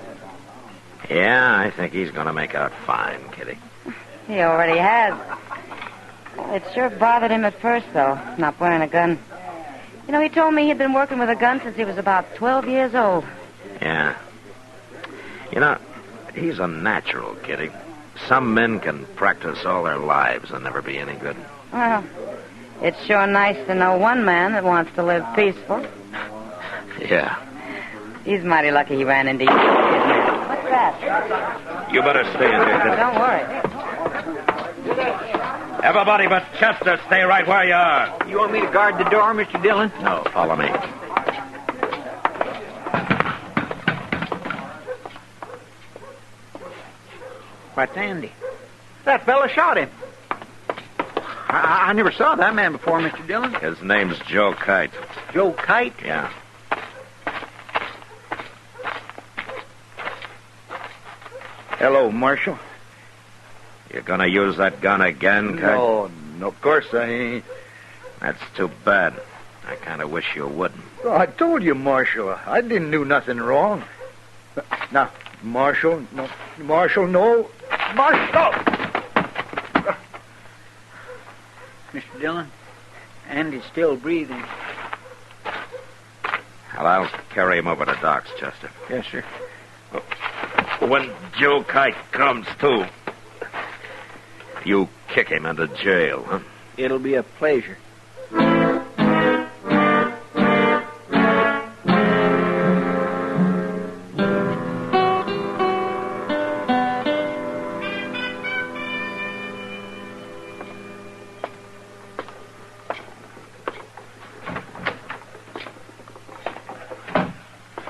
Yeah, I think he's going to make out fine, Kitty. He already has. It sure bothered him at first, though, not wearing a gun. You know, he told me he'd been working with a gun since he was about 12 years old. Yeah. You know, he's a natural, Kitty. Some men can practice all their lives and never be any good. Well, it's sure nice to know one man that wants to live peaceful. Yeah. He's mighty lucky he ran into you. What's that? You better stay in here. Don't worry. Everybody but Chester, stay right where you are. You want me to guard the door, Mr. Dillon? No, follow me. What's Andy? That fella shot him. I never saw that man before, Mr. Dillon. His name's Joe Kite. Joe Kite? Yeah. Hello, Marshal. You gonna use that gun again, Kite? No, of course I ain't. That's too bad. I kind of wish you wouldn't. Oh, I told you, Marshal, I didn't do nothing wrong. Now, Marshal, no. Marshal! Mr. Dillon, Andy's still breathing. Well, I'll carry him over to Doc's, Chester. Yes, sir. When Joe Kite comes to, you kick him into jail, huh? It'll be a pleasure.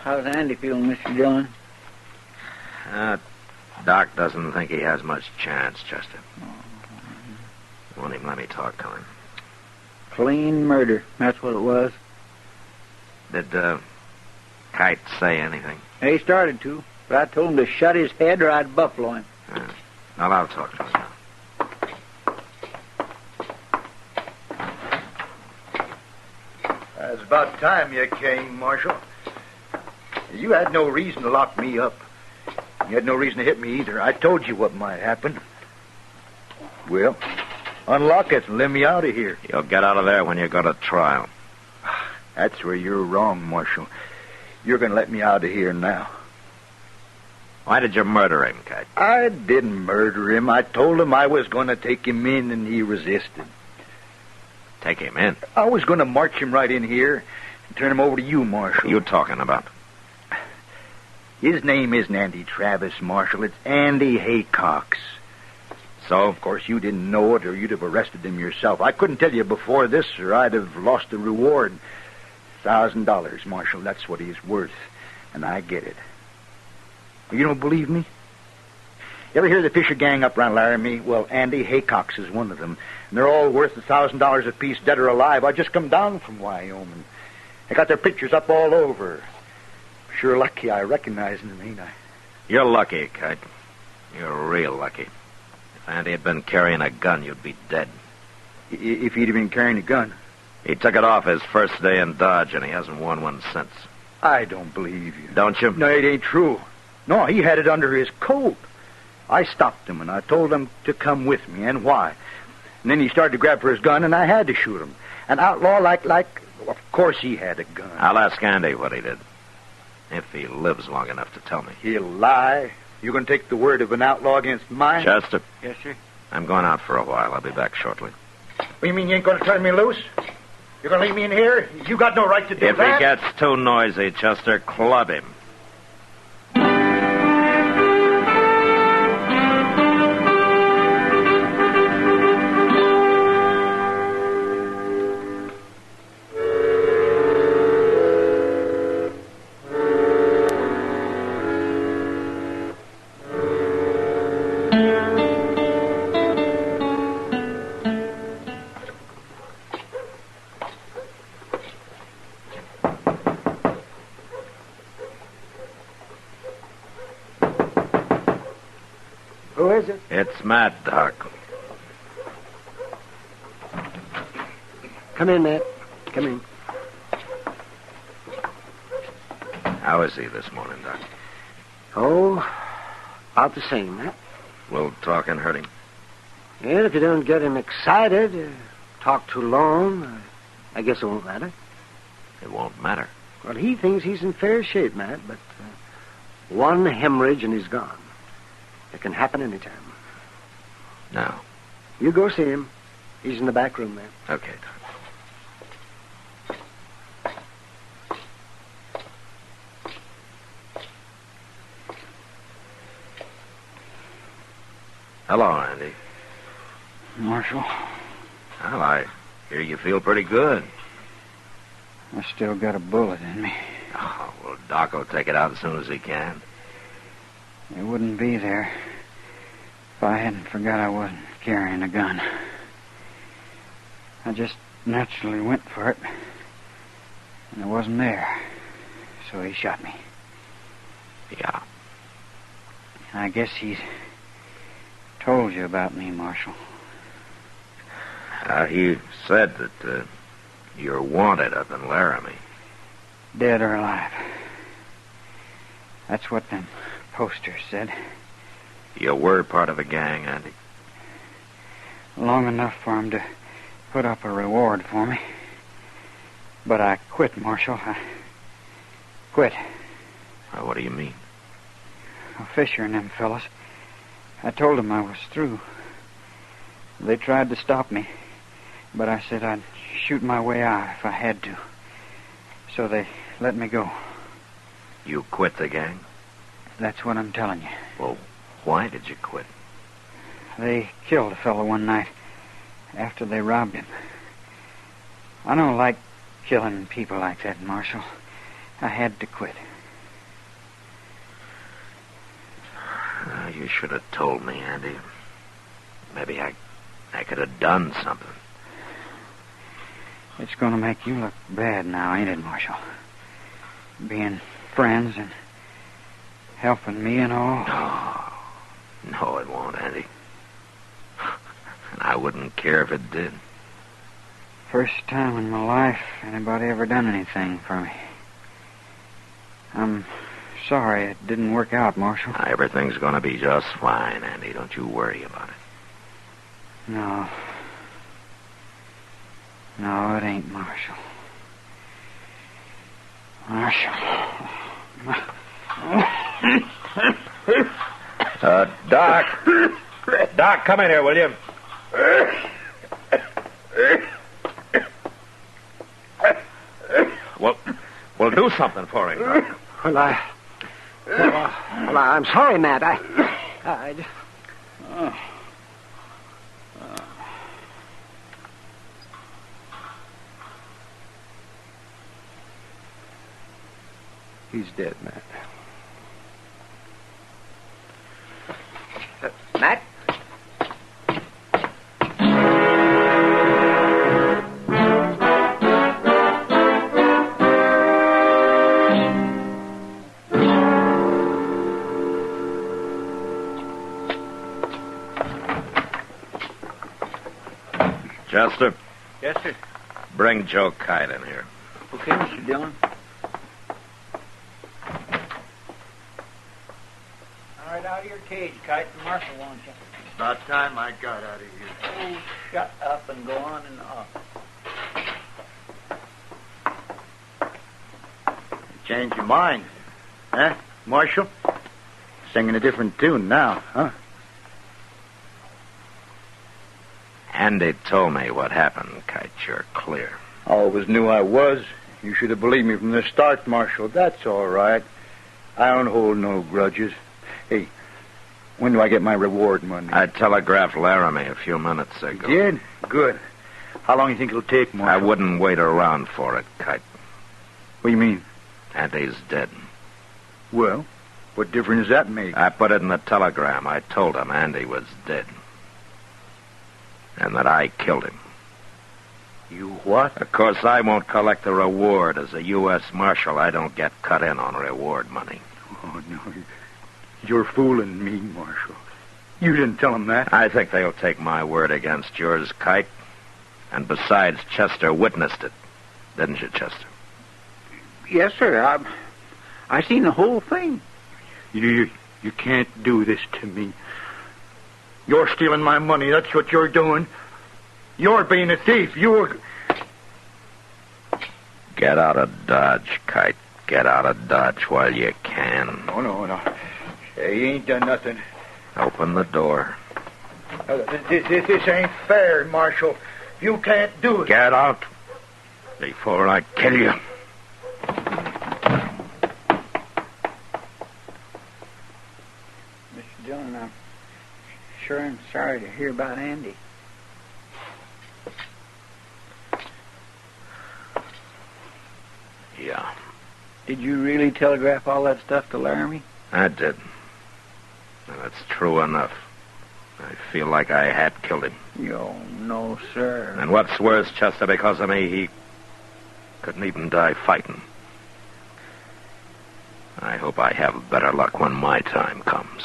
How's Andy feeling, Mr. Dillon? Doc doesn't think he has much chance, Chester. Won't even let me talk to him. Clean murder. That's what it was. Did Kite say anything? He started to, but I told him to shut his head or I'd buffalo him. Well, I'll talk to him now. It's about time you came, Marshal. You had no reason to lock me up. You had no reason to hit me either. I told you what might happen. Well, unlock it and let me out of here. You'll get out of there when you go to trial. That's where you're wrong, Marshal. You're going to let me out of here now. Why did you murder him, Kite? I didn't murder him. I told him I was going to take him in, and he resisted. Take him in? I was going to march him right in here and turn him over to you, Marshal. What are you talking about? His name isn't Andy Travis, Marshal. It's Andy Haycox. So, of course, you didn't know it, or you'd have arrested him yourself. I couldn't tell you before this, or I'd have lost the reward. $1,000, Marshal. That's what he's worth. And I get it. You don't believe me? You ever hear the Fisher gang up around Laramie? Well, Andy Haycox is one of them. And they're all worth $1,000 apiece, dead or alive. I just come down from Wyoming. They got their pictures up all over. Sure lucky I recognize him, ain't I? You're lucky, Kite. You're real lucky. If Andy had been carrying a gun, you'd be dead. If he'd have been carrying a gun? He took it off his first day in Dodge, and he hasn't worn one since. I don't believe you. Don't you? No, it ain't true. No, he had it under his coat. I stopped him, and I told him to come with me, and why. And then he started to grab for his gun, and I had to shoot him. An outlaw like, of course he had a gun. I'll ask Andy what he did. If he lives long enough to tell me. He'll lie. You're going to take the word of an outlaw against mine? Chester. Yes, sir. I'm going out for a while. I'll be back shortly. What, you mean you ain't going to turn me loose? You're going to leave me in here? You got no right to do that. If he gets too noisy, Chester, club him. Who is it? It's Matt, Doc. Come in, Matt. Come in. How is he this morning, Doc? Oh, about the same, Matt. A little talking hurt him. And if you don't get him excited, talk too long, I guess it won't matter. It won't matter. Well, he thinks he's in fair shape, Matt, but one hemorrhage and he's gone. It can happen anytime. Now. You go see him. He's in the back room there. Okay, Doc. Hello, Andy. Marshal, Well, I hear you feel pretty good. I still got a bullet in me. Oh, well, Doc will take it out as soon as he can. It wouldn't be there if I hadn't forgot I wasn't carrying a gun. I just naturally went for it, and it wasn't there, so he shot me. Yeah. I guess he's told you about me, Marshal. He said that you're wanted up in Laramie. Dead or alive. That's what them posters said. You were part of a gang, Andy. Long enough for him to put up a reward for me. But I quit, Marshal. I quit. Well, what do you mean? Fisher and them fellas. I told them I was through. They tried to stop me, but I said I'd shoot my way out if I had to. So they let me go. You quit the gang? That's what I'm telling you. Well, why did you quit? They killed a fellow one night after they robbed him. I don't like killing people like that, Marshal. I had to quit. You should have told me, Andy. Maybe I could have done something. It's going to make you look bad now, ain't it, Marshal? Being friends and helping me and all. No, it won't, Andy. And I wouldn't care if it did. First time in my life anybody ever done anything for me. I'm sorry it didn't work out, Marshal. Everything's going to be just fine, Andy. Don't you worry about it. No. No, it ain't, Marshal. Doc. Doc, come in here, will you? Well, do something for him, Doc. Well, I'm sorry, Matt. I just... He's dead, Matt. Matt? Chester? Yes, sir. Bring Joe Kite in here. Okay, Mr. Dillon. All right, out of your cage, Kite. The Marshal wants you. It's about time I got out of here. Oh, shut up and go on in the office. Change your mind. Huh, Marshal? Singing a different tune now, huh? Andy told me what happened, Kite. You're clear. Always knew I was. You should have believed me from the start, Marshal. That's all right. I don't hold no grudges. Hey, when do I get my reward money? I telegraphed Laramie a few minutes ago. You did? Good. How long do you think it'll take, Marshal? I wouldn't wait around for it, Kite. What do you mean? Andy's dead. Well, what difference does that make? I put it in the telegram. I told him Andy was dead. And that I killed him. You what? Of course, I won't collect the reward. As a U.S. Marshal, I don't get cut in on reward money. Oh, no. You're fooling me, Marshal. You didn't tell him that. I think they'll take my word against yours, Kite. And besides, Chester witnessed it. Didn't you, Chester? Yes, sir. I seen the whole thing. You can't do this to me. You're stealing my money. That's what you're doing. You're being a thief. Get out of Dodge, Kite. Get out of Dodge while you can. No. Hey, you ain't done nothing. Open the door. This ain't fair, Marshal. You can't do it. Get out before I kill you. Mr. Dillon, I'm sure am sorry to hear about Andy. Yeah. Did you really telegraph all that stuff to Laramie? I did. And it's true enough. I feel like I had killed him. Oh, no, sir. And what's worse, Chester, because of me, he couldn't even die fighting. I hope I have better luck when my time comes.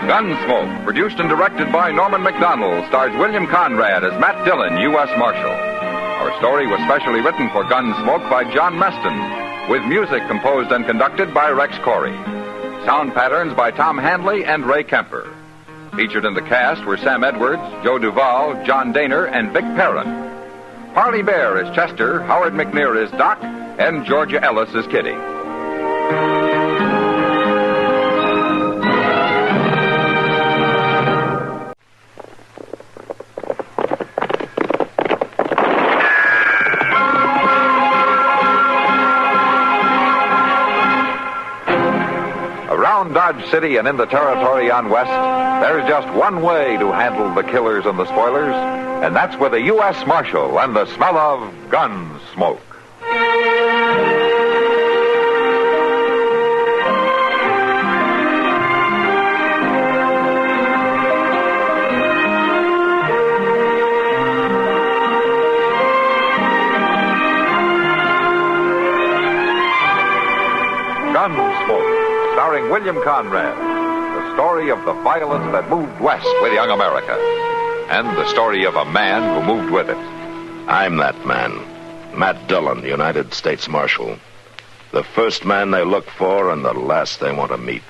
Gunsmoke, produced and directed by Norman Macdonald, stars William Conrad as Matt Dillon, U.S. Marshal. Our story was specially written for Gunsmoke by John Meston, with music composed and conducted by Rex Corey. Sound patterns by Tom Handley and Ray Kemper. Featured in the cast were Sam Edwards, Joe Duvall, John Daner, and Vic Perrin. Parley Bear is Chester, Howard McNear is Doc, and Georgia Ellis is Kitty. Around Dodge City and in the territory on West, there's just one way to handle the killers and the spoilers, and that's with a U.S. Marshal and the smell of gun smoke. Gunsmoke, starring William Conrad, the story of the violence that moved west with young America, and the story of a man who moved with it. I'm that man, Matt Dillon, United States Marshal. The first man they look for and the last they want to meet.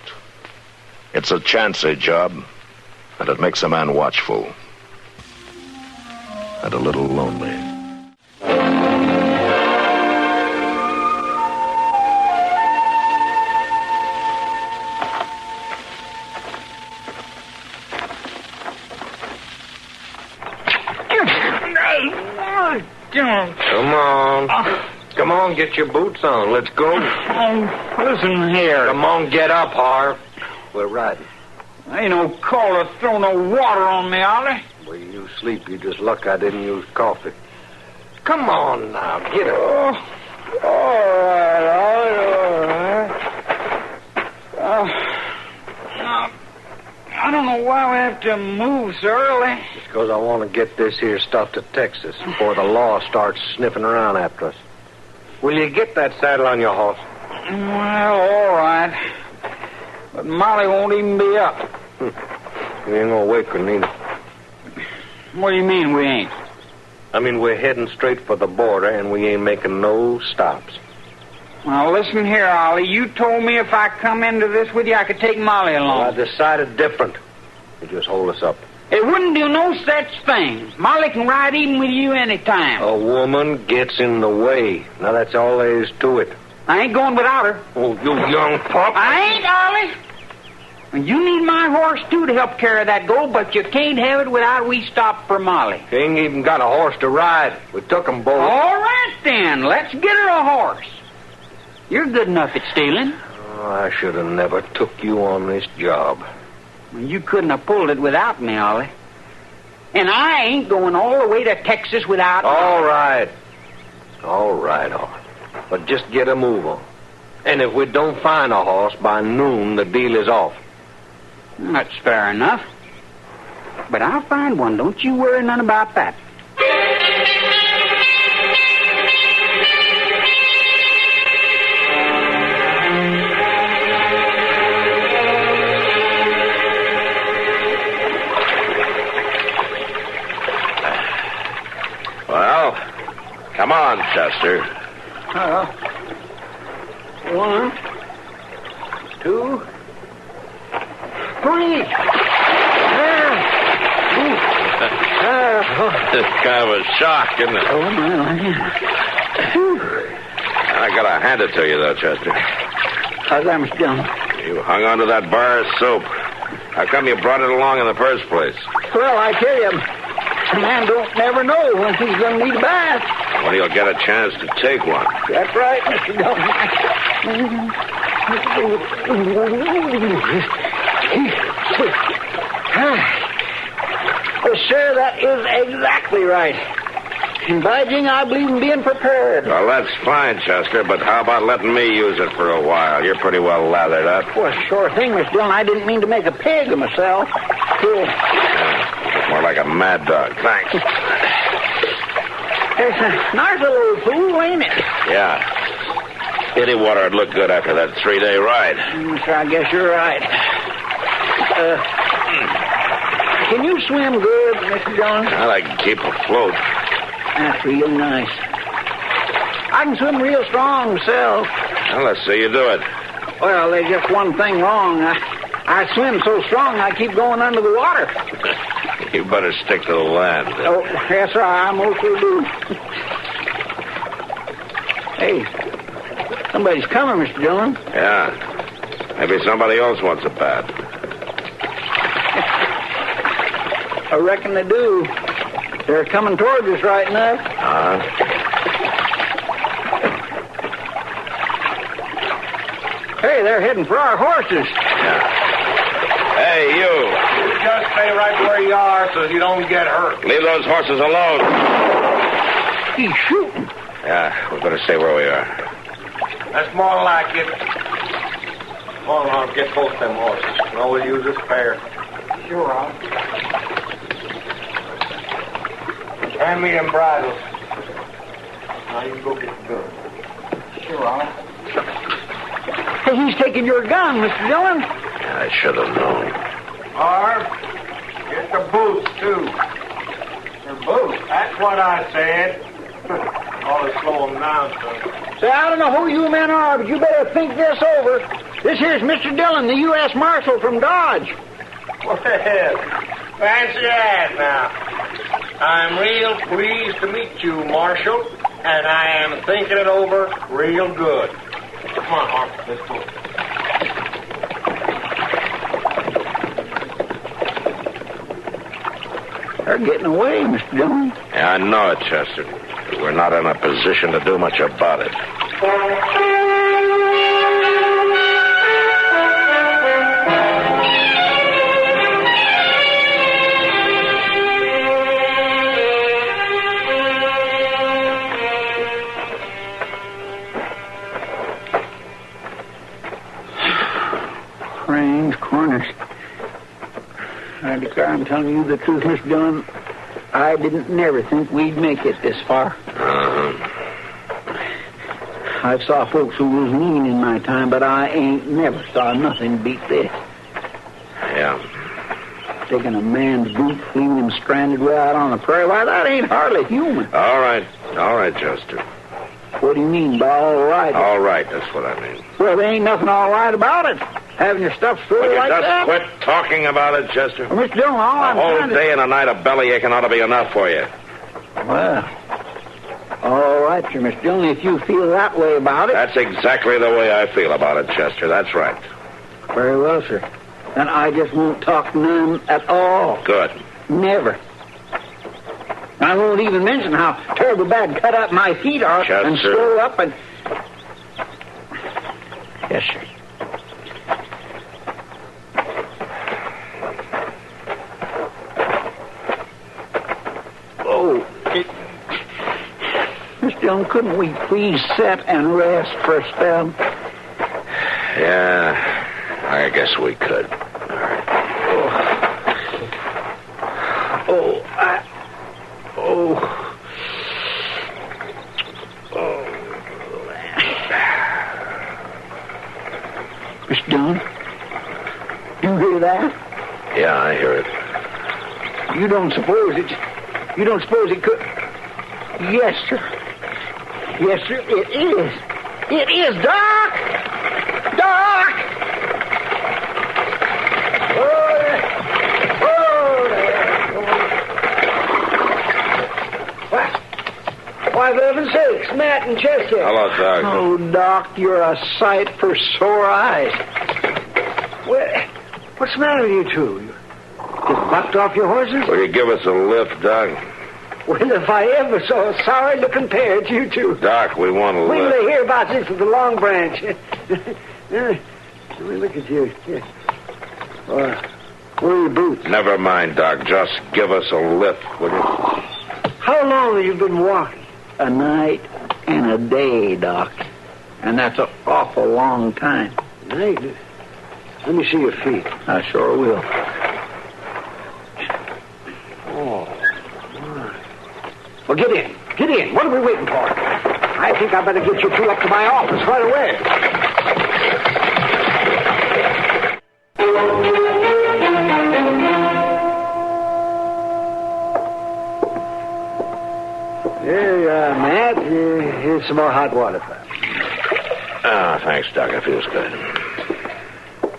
It's a chancy job, and it makes a man watchful and a little lonely. Come on. Come on, get your boots on. Let's go. Listen here. Come on, get up, Harv. We're riding. Ain't no call to throw no water on me, Ollie. Well, you sleep. You just luck I didn't use coffee. Come on now, get up. All right. I don't know why we have to move so early. It's because I want to get this here stuff to Texas before the law starts sniffing around after us. Will you get that saddle on your horse? Well, all right. But Molly won't even be up. We ain't gonna wake her neither. What do you mean we ain't? I mean, we're heading straight for the border, and we ain't making no stops. Well, listen here, Ollie. You told me if I come into this with you, I could take Molly along. Well, I decided different. You just hold us up. It wouldn't do no such thing. Molly can ride even with you any time. A woman gets in the way. Now, that's all there is to it. I ain't going without her. Oh, you young pup. I ain't, Ollie. And you need my horse, too, to help carry that gold, but you can't have it without we stop for Molly. She ain't even got a horse to ride. We took 'em both. All right, then. Let's get her a horse. You're good enough at stealing. Oh, I should have never took you on this job. Well, you couldn't have pulled it without me, Ollie. And I ain't going all the way to Texas without... All right. All right. But just get a move on. And if we don't find a horse by noon, the deal is off. That's fair enough. But I'll find one. Don't you worry none about that. Come on, Chester. 1, 2, 3. It's kind of a shock, isn't it? Oh, my. I gotta hand it to you, though, Chester. How's that, Mr. Dillon? You hung onto that bar of soap. How come you brought it along in the first place? Well, I tell you, a man don't never know when he's going to need a bath. When he'll get a chance to take one. That's right, Mr. Dillon. Well, sir, that is exactly right. And by jing, I believe in being prepared. Well, that's fine, Chester, but how about letting me use it for a while? You're pretty well lathered up. Well, sure thing, Mr. Dillon. I didn't mean to make a pig of myself. Cool. More like a mad dog. Thanks. It's a nice little fool, ain't it? Yeah. Pity water would look good after that 3-day ride. Sure, I guess you're right. Can you swim good, Mr. Dillon? Well, I can keep afloat. That's real nice. I can swim real strong myself. Well, let's see you do it. Well, there's just one thing wrong. I swim so strong I keep going under the water. You better stick to the land. Oh, yes, sir, I mostly do. Hey, somebody's coming, Mr. Dillon. Yeah. Maybe somebody else wants a bath. I reckon they do. They're coming towards us right enough. Hey, they're heading for our horses. Yeah. Hey, you. Just stay right where you are so you don't get hurt. Leave those horses alone. He's shooting. Yeah, we better stay where we are. That's more like it. Come on, I'll get both them horses. No, we'll use this pair. Sure, I'll. Hand me them bridles. Now you can go get the gun. Sure, I'll. Hey, he's taking your gun, Mr. Dillon. I should have known. Arv, get the boots, too. Your boots? That's what I said. Ought to slow them down, son. Say, I don't know who you men are, but you better think this over. This here's Mr. Dillon, the U.S. Marshal from Dodge. Well, fancy that now. I'm real pleased to meet you, Marshal, and I am thinking it over real good. Come on, Arv, let's go. They're getting away, Mr. Dillon. Yeah, I know it, Chester. We're not in a position to do much about it. Strange corners. I declare I'm telling you the truth, Mr. Dillon. I didn't never think we'd make it this far. I've saw folks who was mean in my time, but I ain't never saw nothing beat this. Yeah. Taking a man's boot, leaving him stranded way out on the prairie, why, that ain't hardly human. All right, Chester. What do you mean by all right? All right, that's what I mean. Well, there ain't nothing all right about it. Having your stuff stored like just that. quit talking about it, Chester? Well, Mr. Dillon, all I'm a whole trying to... day and a night of bellyaching ought to be enough for you. Well, all right, sir, Mr. Dillon, if you feel that way about it. That's exactly the way I feel about it, Chester. That's right. Very well, sir. Then I just won't talk none at all. Good. Never. I won't even mention how terrible bad cut up my feet are. Chester. And swell up and... Yes, sir. Mr. Dillon, couldn't we please sit and rest for a spell? Yeah, I guess we could. All right. Mr. Dillon, you hear that? Yeah, I hear it. You don't suppose it could... Yes, sir. Yes, sir, it is. It is, Doc! Doc! Why, for heaven's sakes, Matt and Chester. Hello, Doc. Oh, Doc, you're a sight for sore eyes. What's the matter with you two? You just bucked off your horses? Will you give us a lift, Doc? Well, if I ever saw a sorry-looking pair, it's you two. Doc, we want a Wait till lift. they hear about this at the Long Branch. Let me look at you. Where are your boots? Never mind, Doc. Just give us a lift, will you? How long have you been walking? A night and a day, Doc. And that's an awful long time. Night? Let me see your feet. I sure will. Oh. Well, get in. Get in. What are we waiting for? I think I better get you two up to my office right away. Here you are, Matt. Here's some more hot water for you. Thanks, Doc. It feels good.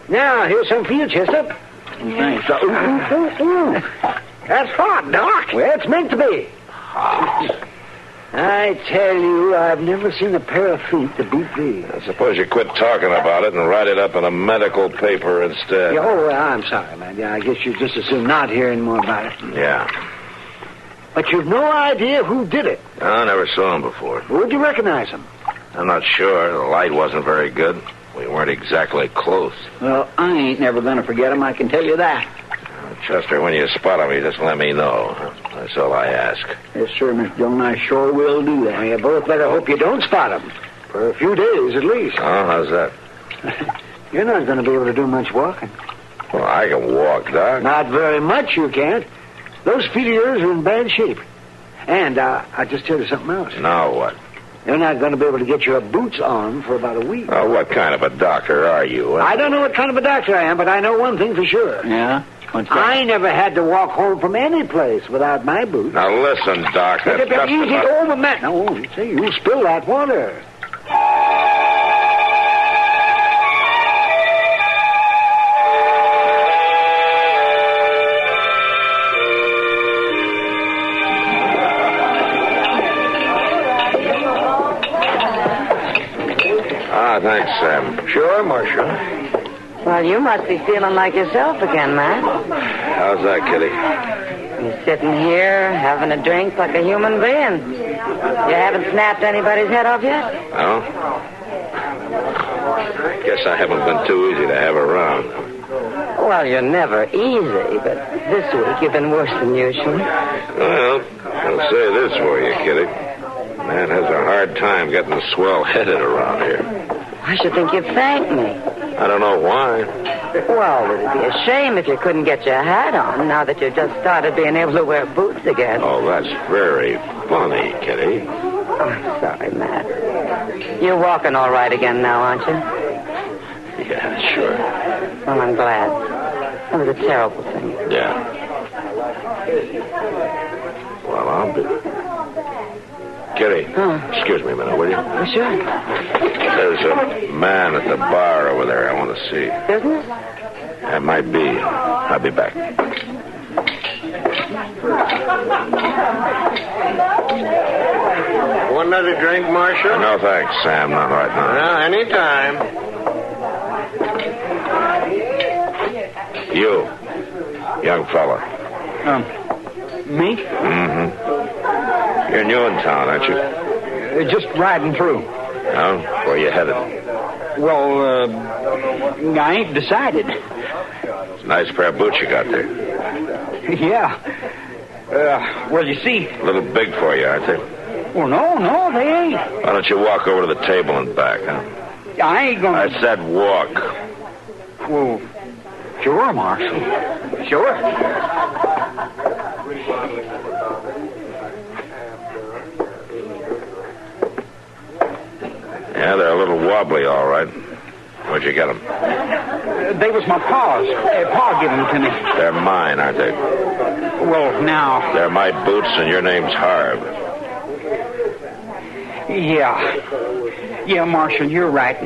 Now, here's some for you, Chester. Thanks. That's hot, Doc. Well, it's meant to be. Hot. I tell you, I've never seen a pair of feet that beat these. I suppose you quit talking about it and write it up in a medical paper instead. I'm sorry, man. Yeah, I guess you'd just as soon not hear any more about it. Yeah. But you've no idea who did it. I never saw him before. Would you recognize him? I'm not sure. The light wasn't very good. We weren't exactly close. Well, I ain't never going to forget him, I can tell you that. Chester, when you spot him, you just let me know. That's all I ask. Yes, sir, Mr. Dillon. I sure will do that. Well, you both better hope you don't spot him. For a few days, at least. Oh, how's that? You're not going to be able to do much walking. Well, I can walk, Doc. Not very much, you can't. Those feet of yours are in bad shape. And I'll just tell you something else. Now what? You're not going to be able to get your boots on for about a week. Oh, what kind of a doctor are you? I don't know what kind of a doctor I am, but I know one thing for sure. Yeah? What's that? I never had to walk home from any place without my boots. Now listen, Doc. That's just easy about... over, Matt. No, see, you spill that water. Thanks, Sam. Sure, Marshal. Well, you must be feeling like yourself again, Matt. How's that, Kitty? You're sitting here having a drink like a human being. You haven't snapped anybody's head off yet? No? Guess I haven't been too easy to have around. Well, you're never easy, but this week you've been worse than usual. Well, I'll say this for you, Kitty. Man has a hard time getting swell-headed around here. I should think you'd thank me. I don't know why. Well, it'd be a shame if you couldn't get your hat on now that you've just started being able to wear boots again. Oh, that's very funny, Kitty. I'm sorry, Matt. You're walking all right again now, aren't you? Yeah, sure. Well, I'm glad. That was a terrible thing. Yeah. Well, I'll be... Kitty, excuse me a minute, will you? Sure. There's a man at the bar over there I want to see. Business? That might be. I'll be back. Want another drink, Marshal? No, thanks, Sam. Not right now. No, anytime. You, young fella. Me? Mm-hmm. You're new in town, aren't you? Just riding through. Oh? Where you headed? Well, I ain't decided. It's a nice pair of boots you got there. Yeah. Well, you see... A little big for you, aren't they? Well, no, they ain't. Why don't you walk over to the table and back, huh? I ain't gonna... I said walk. Well, sure, Marshal. Sure. Yeah, they're a little wobbly, all right. Where'd you get them? They was my pa's. Pa gave them to me. They're mine, aren't they? Well, now... They're my boots, and your name's Harv. Yeah, Marshal, you're right.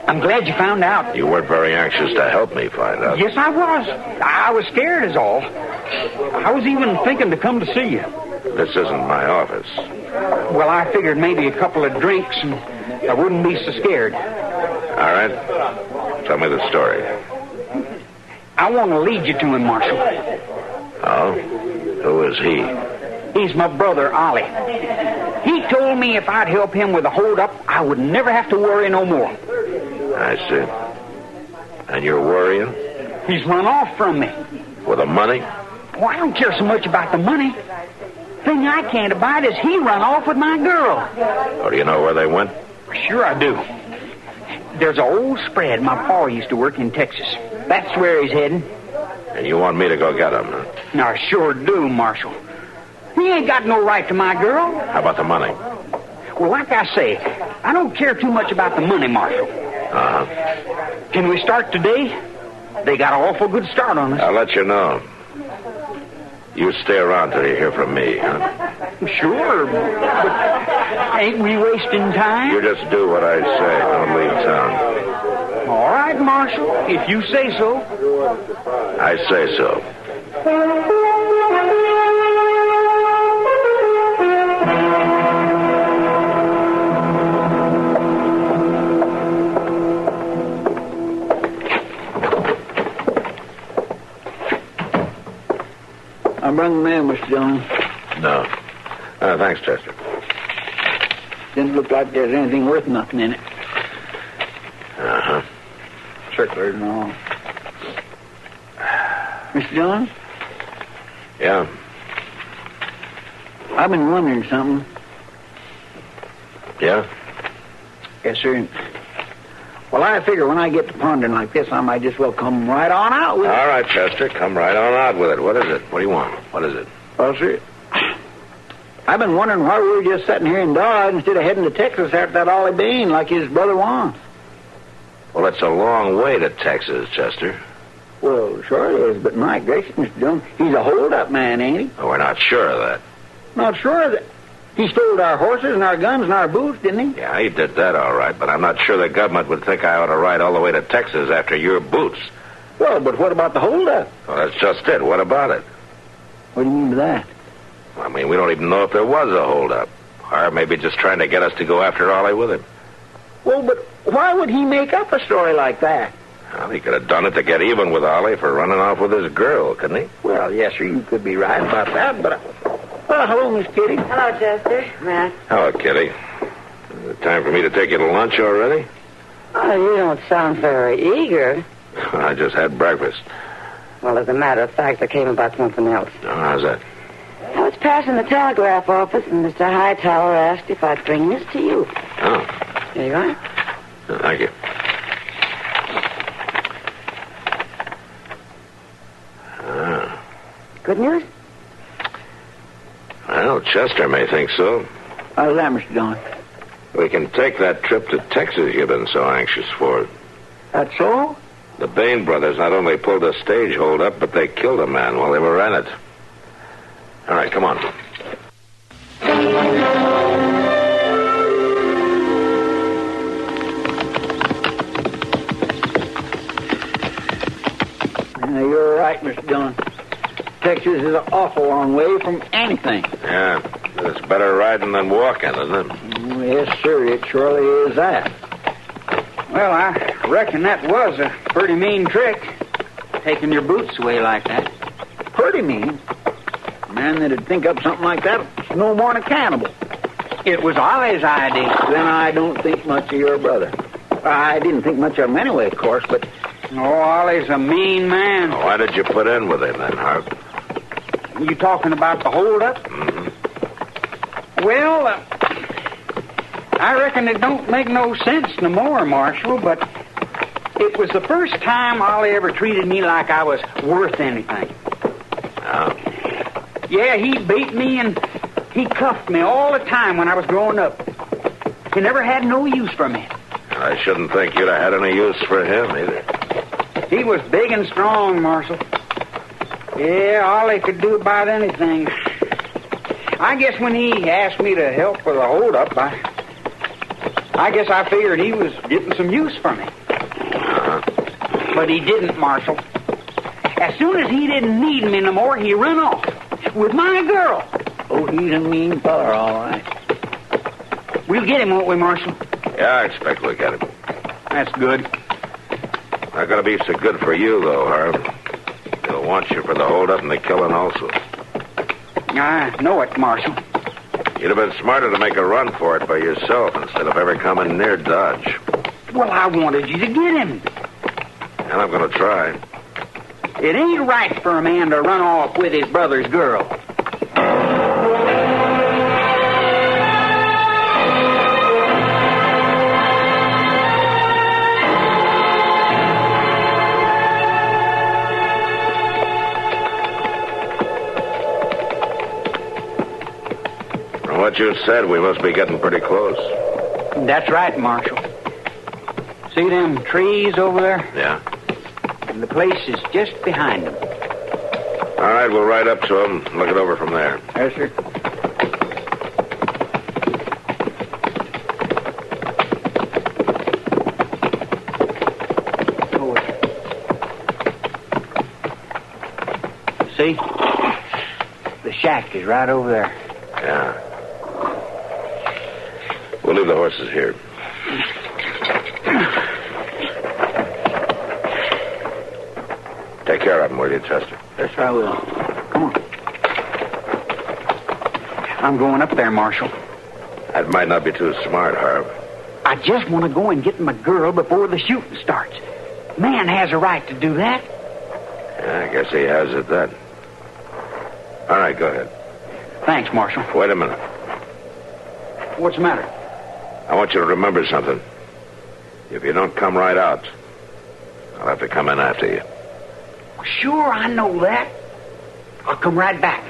I'm glad you found out. You weren't very anxious to help me find out. Yes, I was. I was scared is all. I was even thinking to come to see you. This isn't my office. Well, I figured maybe a couple of drinks and I wouldn't be so scared. All right. Tell me the story. I want to lead you to him, Marshal. Oh? Who is he? He's my brother, Ollie. He told me if I'd help him with the hold-up, I would never have to worry no more. I see. And you're worrying? He's run off from me. For the money? Well, I don't care so much about the money. Thing I can't abide is he run off with my girl. Oh, do you know where they went? Sure I do. There's an old spread my pa used to work in Texas. That's where he's heading. And you want me to go get him, huh? Now, I sure do, Marshal. He ain't got no right to my girl. How about the money? Well, like I say, I don't care too much about the money, Marshal. Uh-huh. Can we start today? They got an awful good start on us. I'll let you know. You stay around till you hear from me, huh? Sure, but ain't we wasting time? You just do what I say. Don't leave town. All right, Marshal, if you say so. I say so. I brought the mail, Mr. Dillon. No. Thanks, Chester. Didn't look like there's anything worth nothing in it. Uh-huh. Circulars and all. Mr. Dillon? Yeah? I've been wondering something. Yeah? Yes, sir. Well, I figure when I get to pondering like this, I might just well come right on out with it. All right, Chester. Come right on out with it. What is it? What do you want? What is it? Well, sir, I've been wondering why we were just sitting here in Dodge instead of heading to Texas after that Ollie Bean like his brother wants. Well, it's a long way to Texas, Chester. Well, sure it is, but my gracious, Mr. Dillon, he's a hold-up man, ain't he? Oh, we're not sure of that. Not sure of that. He stole our horses and our guns and our boots, didn't he? Yeah, he did that all right, but I'm not sure the government would think I ought to ride all the way to Texas after your boots. Well, but what about the hold-up? Well, that's just it. What about it? What do you mean by that? I mean, we don't even know if there was a hold-up. Or maybe just trying to get us to go after Ollie with him. Well, but why would he make up a story like that? Well, he could have done it to get even with Ollie for running off with his girl, couldn't he? Well, yes, sir, you could be right about that, but... Well, hello, Miss Kitty. Hello, Chester. Matt. Hello, Kitty. Is it time for me to take you to lunch already? Oh, you don't sound very eager. I just had breakfast. Well, as a matter of fact, I came about something else. Oh, how's that? I was passing the telegraph office, and Mr. Hightower asked if I'd bring this to you. Oh. Here you are. Oh, thank you. Good news? Well, Chester may think so. How's that, Mr. Dillon? We can take that trip to Texas you've been so anxious for. That's so? The Bain brothers not only pulled a stage hold up, but they killed a man while they were in it. All right, come on. You're right, Mr. Dillon. Texas is an awful long way from anything. Yeah, it's better riding than walking, isn't it? Yes, sir, it surely is that. Well, I reckon that was a pretty mean trick, taking your boots away like that. Pretty mean? A man that'd think up something like that is no more than a cannibal. It was Ollie's idea. Then I don't think much of your brother. I didn't think much of him anyway, of course, but... Oh, Ollie's a mean man. Why did you put in with him then, Harp? You talking about the hold-up? Mm-hmm. Well, I reckon it don't make no sense no more, Marshal, but it was the first time Ollie ever treated me like I was worth anything. Oh. Yeah, he beat me and he cuffed me all the time when I was growing up. He never had no use for me. I shouldn't think you'd have had any use for him either. He was big and strong, Marshal. Yeah, Ollie could do about anything. I guess when he asked me to help with a holdup, I guess I figured he was getting some use from me. But he didn't, Marshal. As soon as he didn't need me no more, he run off with my girl. Oh, he's a mean feller, all right. We'll get him, won't we, Marshal? Yeah, I expect we'll get him. That's good. Not gonna be so good for you, though, Harv. They'll want you for the holdup and the killing also. I know it, Marshal. You'd have been smarter to make a run for it by yourself instead of ever coming near Dodge. Well, I wanted you to get him. And I'm gonna try. It ain't right for a man to run off with his brother's girl. From what you said, we must be getting pretty close. That's right, Marshal. See them trees over there? Yeah. And the place is just behind them. All right, we'll ride up to them and look it over from there. Yes, sir. See? The shack is right over there. Yeah. We'll leave the horses here. Take care of them, will you, Chester? Yes, I will. Come on. I'm going up there, Marshal. That might not be too smart, Harv. I just want to go and get my girl before the shooting starts. Man has a right to do that. Yeah, I guess he has at that. All right, go ahead. Thanks, Marshal. Wait a minute. What's the matter? I want you to remember something. If you don't come right out, I'll have to come in after you. Sure, I know that. I'll come right back.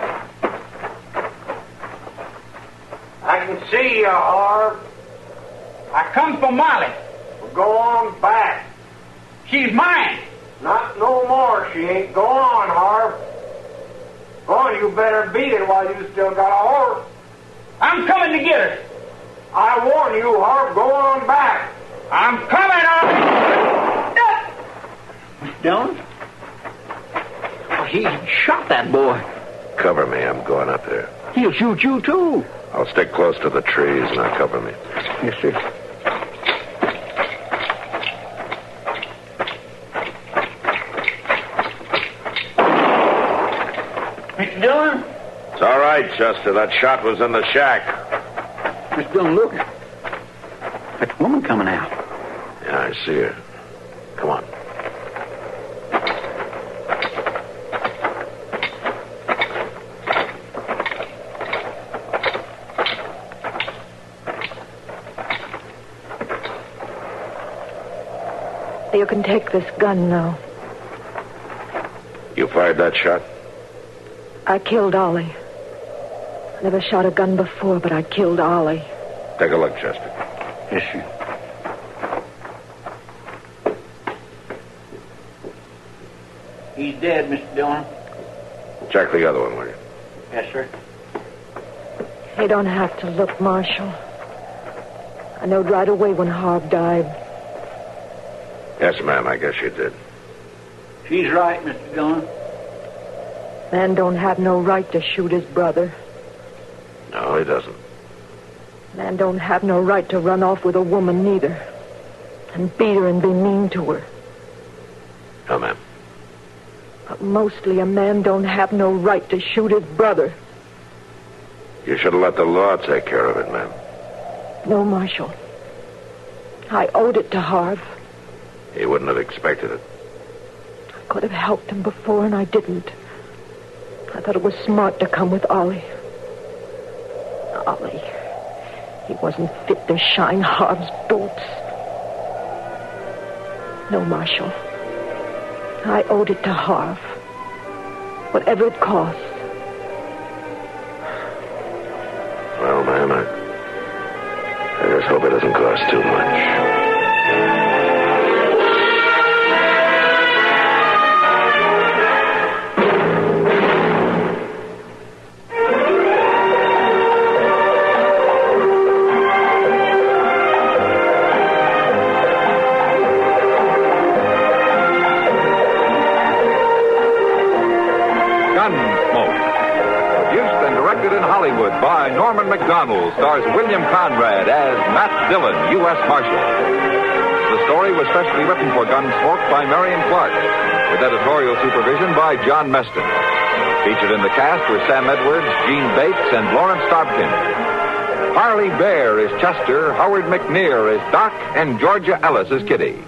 I can see you, Harv. I come for Molly. Well, go on back. She's mine. Not no more, she ain't. Go on, Harv. Go on, you better beat it while you still got a horse. I'm coming to get her. I warn you, Harv, go on back. I'm coming on. Mr. Dillon? He shot that boy. Cover me, I'm going up there. He'll shoot you, too. I'll stick close to the trees, now cover me. Yes, sir. Mr. Dillon? It's all right, Chester. That shot was in the shack. Mr. Dillon, look. That woman coming out. Yeah, I see her. Come on. You can take this gun now. You fired that shot? I killed Ollie. Never shot a gun before, but I killed Ollie. Take a look, Chester. Yes, sir. He's dead, Mr. Dillon. Check the other one, will you? Yes, sir. You don't have to look, Marshal. I knowed right away when Harv died. Yes, ma'am, I guess you did. She's right, Mr. Dillon. Man don't have no right to shoot his brother. No, he doesn't. Man don't have no right to run off with a woman neither. And beat her and be mean to her. No, ma'am. But mostly a man don't have no right to shoot his brother. You should have let the law take care of it, ma'am. No, Marshal. I owed it to Harv. He wouldn't have expected it. I could have helped him before, and I didn't. I thought it was smart to come with Ollie. Ollie. He wasn't fit to shine Harv's boots. No, Marshal. I owed it to Harv. Whatever it cost. Well, ma'am, I just hope it doesn't cost too much. McDonald stars William Conrad as Matt Dillon, U.S. Marshal. The story was specially written for Gunsmoke by Marion Clark, with editorial supervision by John Meston. Featured in the cast were Sam Edwards, Gene Bates, and Lawrence Dobkin. Harley Bear is Chester, Howard McNear is Doc, and Georgia Ellis is Kitty.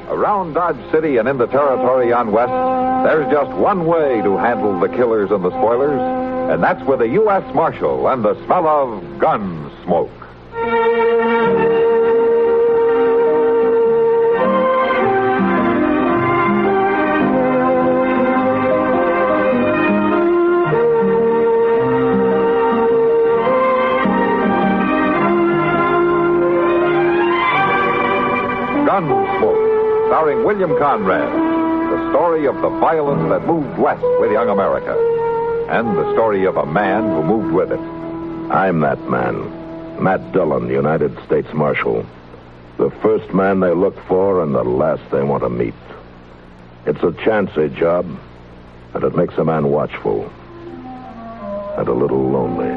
Around Dodge City and in the territory on West, there's just one way to handle the killers and the spoilers, and that's with a U.S. Marshal and the smell of Gunsmoke. Gunsmoke, starring William Conrad, the story of the violence that moved west with young America, and the story of a man who moved with it. I'm that man, Matt Dillon, United States Marshal. The first man they look for and the last they want to meet. It's a chancy job, and it makes a man watchful and a little lonely.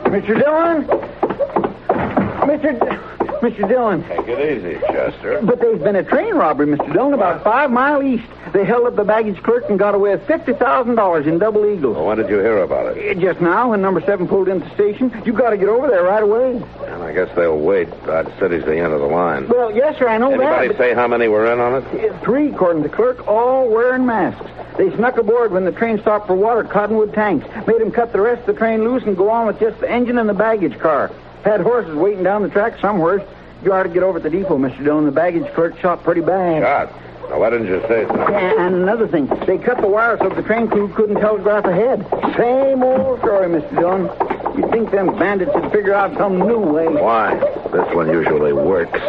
Mr. Dillon? Mr. Dillon. Take it easy, Chester. But there's been a train robbery, Mr. Dillon, about 5 miles east. They held up the baggage clerk and got away with $50,000 in double eagles. Well, when did you hear about it? Just now, when number 7 pulled into the station. You got to get over there right away. And I guess they'll wait. Dodge City's the end of the line. Well, yes, sir, I know Anybody that. say how many were in on it? 3, according to the clerk, all wearing masks. They snuck aboard when the train stopped for water at Cottonwood Tanks. Made them cut the rest of the train loose and go on with just the engine and the baggage car. Had horses waiting down the track somewhere. You ought to get over at the depot, Mr. Dillon. The baggage clerk shot pretty bad. God. Now, why didn't you say so? And another thing, they cut the wire so the train crew couldn't telegraph ahead. Same old story, Mr. Dillon. You'd think them bandits would figure out some new way. Why? This one usually works.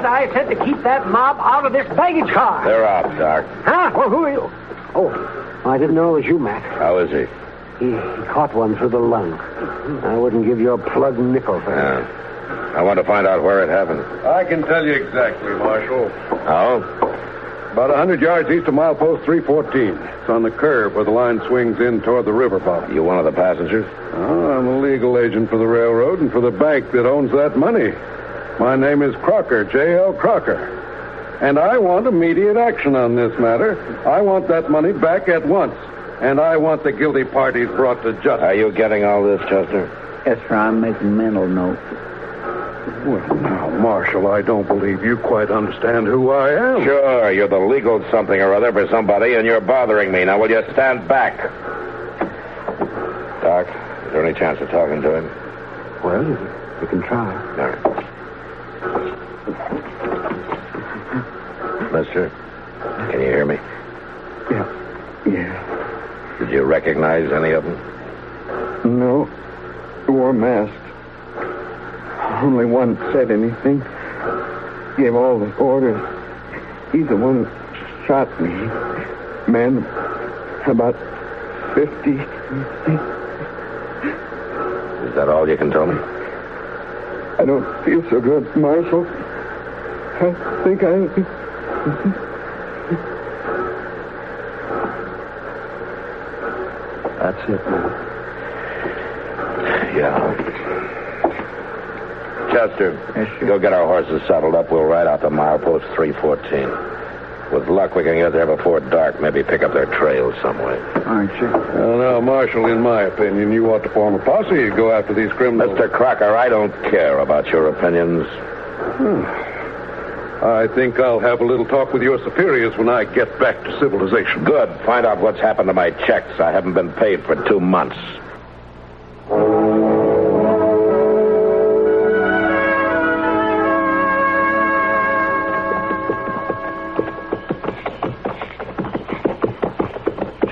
I said to keep that mob out of this baggage car. They're out, Doc. Huh? Well, who are you? Oh, I didn't know it was you, Matt. How is he? He caught one through the lung. I wouldn't give you a plug nickel for that. Yeah. I want to find out where it happened. I can tell you exactly, Marshal. Oh? About 100 yards east of milepost 314. It's on the curve where the line swings in toward the river bottom. You one of the passengers? Oh, I'm a legal agent for the railroad and for the bank that owns that money. My name is Crocker, J.L. Crocker. And I want immediate action on this matter. I want that money back at once. And I want the guilty parties brought to justice. Are you getting all this, Chester? Yes, sir. I'm making mental notes. Well, now, Marshal, I don't believe you quite understand who I am. Sure, you're the legal something or other for somebody, and you're bothering me. Now, will you stand back? Doc, is there any chance of talking to him? Well, you can try. All right. Mister, can you hear me? Yeah. Did you recognize any of them? No. They wore masks. Only one said anything. Gave all the orders. He's the one who shot me. Man, about 50. Is that all you can tell me? I don't feel so good, Marshal. I think That's it, man. Yeah. Chester, go get our horses saddled up. We'll ride out to milepost 314. With luck, we can get there before dark. Maybe pick up their trail some way. Aren't you? Well, now, Marshal, in my opinion, you ought to form a posse and go after these criminals. Mr. Crocker, I don't care about your opinions. I think I'll have a little talk with your superiors when I get back to civilization. Good. Find out what's happened to my checks. I haven't been paid for 2 months.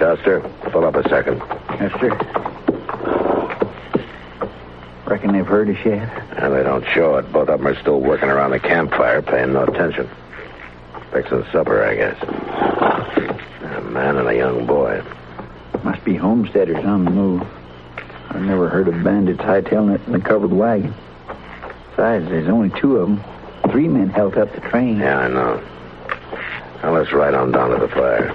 Chester, pull up a second. Yes, sir. Reckon they've heard us yet? And they don't show it. Both of them are still working around the campfire, paying no attention. Fixing supper, I guess. A man and a young boy. Must be homesteaders on the move. I've never heard of bandits hightailing it in a covered wagon. Besides, there's only 2 of them. 3 men held up the train. Yeah, I know. Now let's ride on down to the fire.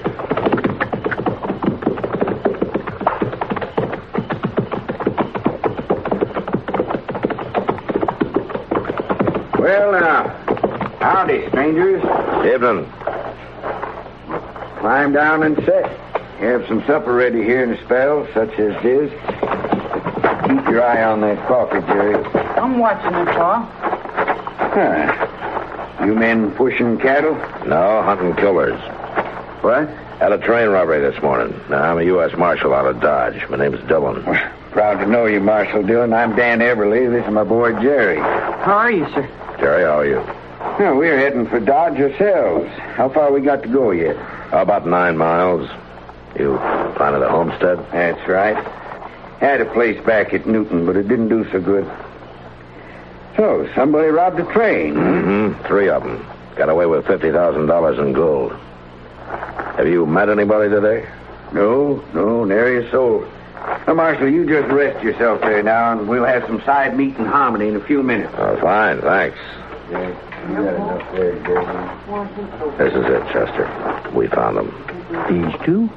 Well, now, howdy, strangers. Evening. Climb down and sit. Have some supper ready here in a spell, such as this. Keep your eye on that coffee, Jerry. I'm watching it, Pa. Huh. You men pushing cattle? No, hunting killers. What? Had a train robbery this morning. Now, I'm a U.S. Marshal out of Dodge. My name's Dillon. Proud to know you, Marshal Dillon. I'm Dan Everly. This is my boy, Jerry. How are you, sir? Jerry, how are you? Well, we're heading for Dodge ourselves. How far we got to go yet? About 9 miles. You planted a homestead? That's right. Had a place back at Newton, but it didn't do so good. So, somebody robbed a train. Mm-hmm. 3 of them. Got away with $50,000 in gold. Have you met anybody today? No, nary a soul. Now, Marshal, you just rest yourself there now, and we'll have some side meat and hominy in a few minutes. Oh, fine, thanks. Yeah, you got enough there, Jerry. This is it, Chester. We found them. These 2?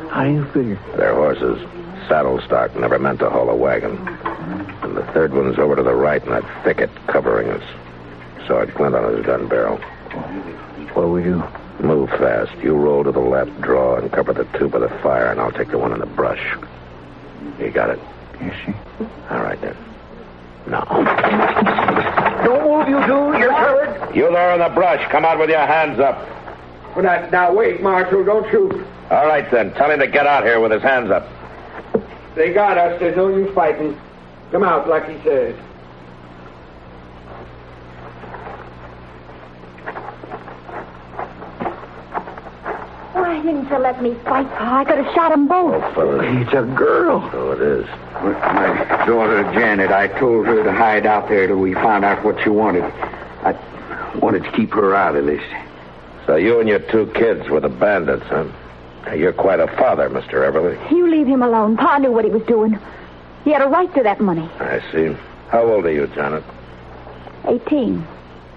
How do you figure? Their horses. Saddle stock, never meant to haul a wagon. And the 3rd one's over to the right in that thicket covering us. Saw a glint on his gun barrel. What do we do? Move fast. You roll to the left, draw, and cover the 2 by the fire, and I'll take the one in the brush. You got it? Yes, sir. All right, then. Now. Don't move, you 2. You're covered. You there in the brush. Come out with your hands up. Well, now, wait, Marshal. Don't shoot. All right, then. Tell him to get out here with his hands up. They got us. There's no use fighting. Come out, like he says. Why didn't you let me fight, Pa? I could have shot them both. Oh, fella. It's a girl. So it is. My daughter, Janet, I told her to hide out there till we found out what she wanted. I wanted to keep her out of this. So you and your 2 kids were the bandits, huh? Now, you're quite a father, Mr. Everly. You leave him alone. Pa knew what he was doing. He had a right to that money. I see. How old are you, Janet? 18.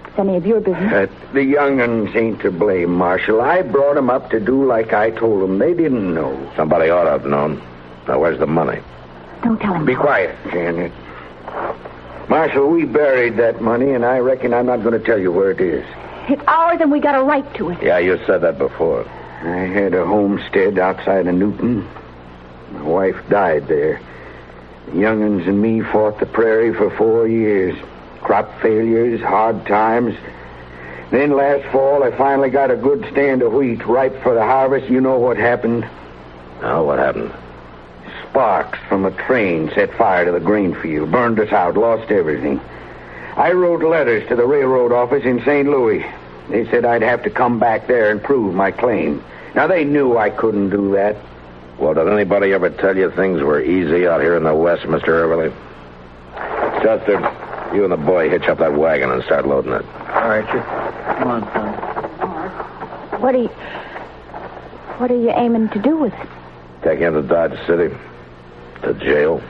It's any of your business. The young'uns ain't to blame, Marshal. I brought them up to do like I told them. They didn't know. Somebody ought to have known. Now, where's the money? Don't tell him. Be quiet, Janet. Marshal, we buried that money, and I reckon I'm not going to tell you where it is. It's ours, and we got a right to it. Yeah, you said that before. I had a homestead outside of Newton. My wife died there. The young'uns and me fought the prairie for 4 years. Crop failures, hard times. Then last fall, I finally got a good stand of wheat ripe for the harvest. You know what happened? Now, what happened? Sparks from a train set fire to the grain field, burned us out, lost everything. I wrote letters to the railroad office in St. Louis. They said I'd have to come back there and prove my claim. Now, they knew I couldn't do that. Well, did anybody ever tell you things were easy out here in the West, Mr. Everly? Chester, you and the boy hitch up that wagon and start loading it. All right, sir. Come on, son. What are you aiming to do with it? Take him to Dodge City. To jail.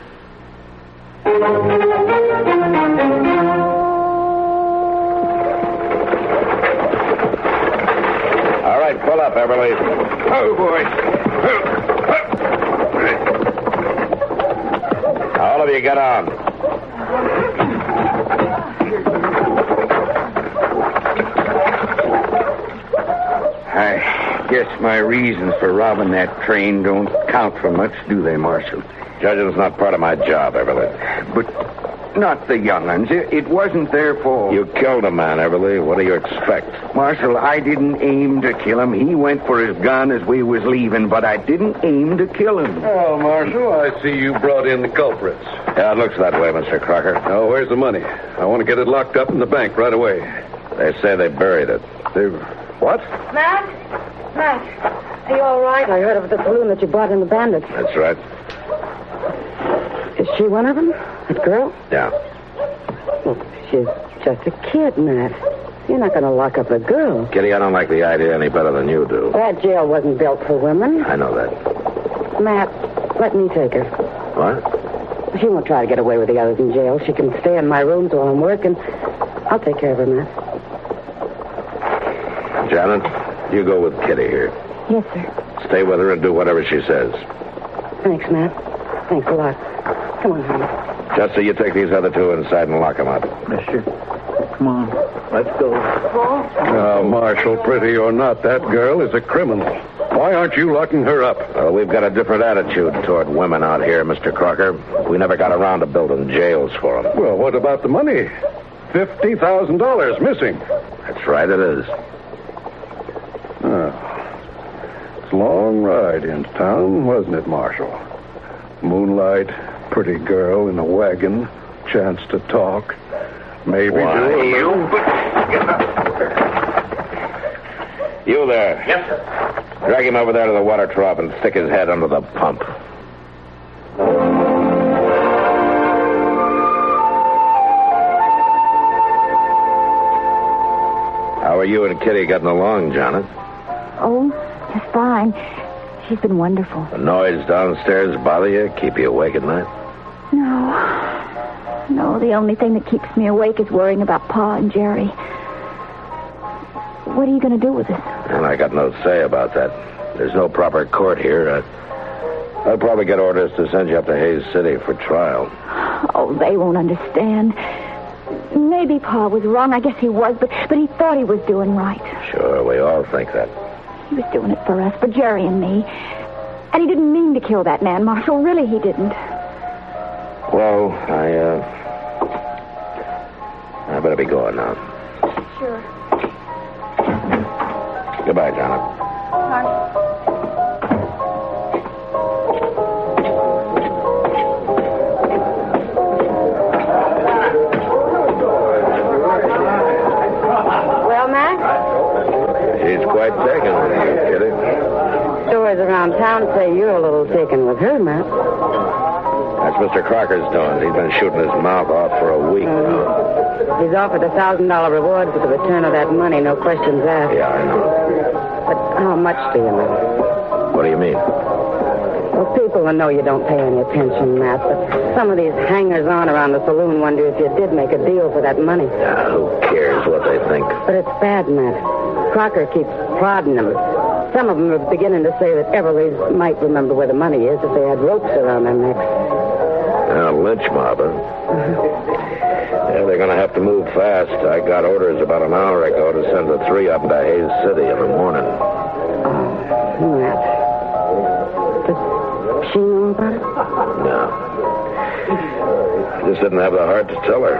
All right, pull up, Everly. Oh, boy. All of you get on. I guess my reasons for robbing that train don't count for much, do they, Marshal? Judging's not part of my job, Everly. But not the young'uns. It wasn't their fault. You killed a man, Everly. What do you expect? Marshal, I didn't aim to kill him. He went for his gun as we was leaving, but I didn't aim to kill him. Oh, Marshal, I see you brought in the culprits. Yeah, it looks that way, Mr. Crocker. Oh, where's the money? I want to get it locked up in the bank right away. They say they buried it. What? Matt, Is he all right? I heard of the saloon that you bought in the Bandits. That's right. Is she one of them? That girl? Yeah. Well, she's just a kid, Matt. You're not going to lock up a girl. Kitty, I don't like the idea any better than you do. That jail wasn't built for women. I know that. Matt, let me take her. What? She won't try to get away with the others in jail. She can stay in my rooms while I'm working. I'll take care of her, Matt. Janet, you go with Kitty here. Yes, sir. Stay with her and do whatever she says. Thanks, Matt. Thanks a lot. Come on, honey. Chester, you take these other two inside and lock them up. Yes, sir. Come on. Let's go. Now, Marshal, pretty or not, that girl is a criminal. Why aren't you locking her up? Well, we've got a different attitude toward women out here, Mr. Crocker. We never got around to building jails for them. Well, what about the money? $50,000 missing. That's right, it is. It's a long ride into town, wasn't it, Marshal? Moonlight, pretty girl in a wagon, chance to talk. Maybe You there. Yes, sir. Drag him over there to the water trough and stick his head under the pump. How are you and Kitty getting along, Janet? Oh, just fine. She's been wonderful. The noise downstairs bother you? Keep you awake at night? No, the only thing that keeps me awake is worrying about Pa and Jerry. What are you going to do with us? And I got no say about that. There's no proper court here. I'll probably get orders to send you up to Hayes City for trial. Oh, they won't understand. Maybe Pa was wrong. I guess he was, but he thought he was doing right. Sure, we all think that. He was doing it for us, for Jerry and me. And he didn't mean to kill that man, Marshal. Really, he didn't. Well, I better be going now. Sure. Goodbye, Janet. Well, Mac? She's quite taken with you, Kitty. Stories around town say you're a little taken with her, Matt. That's Mr. Crocker's doing. He's been shooting his mouth off for a week now. He's offered a $1,000 reward for the return of that money, no questions asked. Yeah, I know. But how much do you know? What do you mean? Well, people will know you don't pay any attention, Matt, but some of these hangers-on around the saloon wonder if you did make a deal for that money. Who cares what they think? But it's bad, Matt. Crocker keeps prodding them. Some of them are beginning to say that Everly's might remember where the money is if they had ropes around their necks. Lynch mob, huh? Yeah, they're going to have to move fast. I got orders about an hour ago to send the three up to Hayes City in the morning. Oh, Matt. Does she know about it? No. I just didn't have the heart to tell her.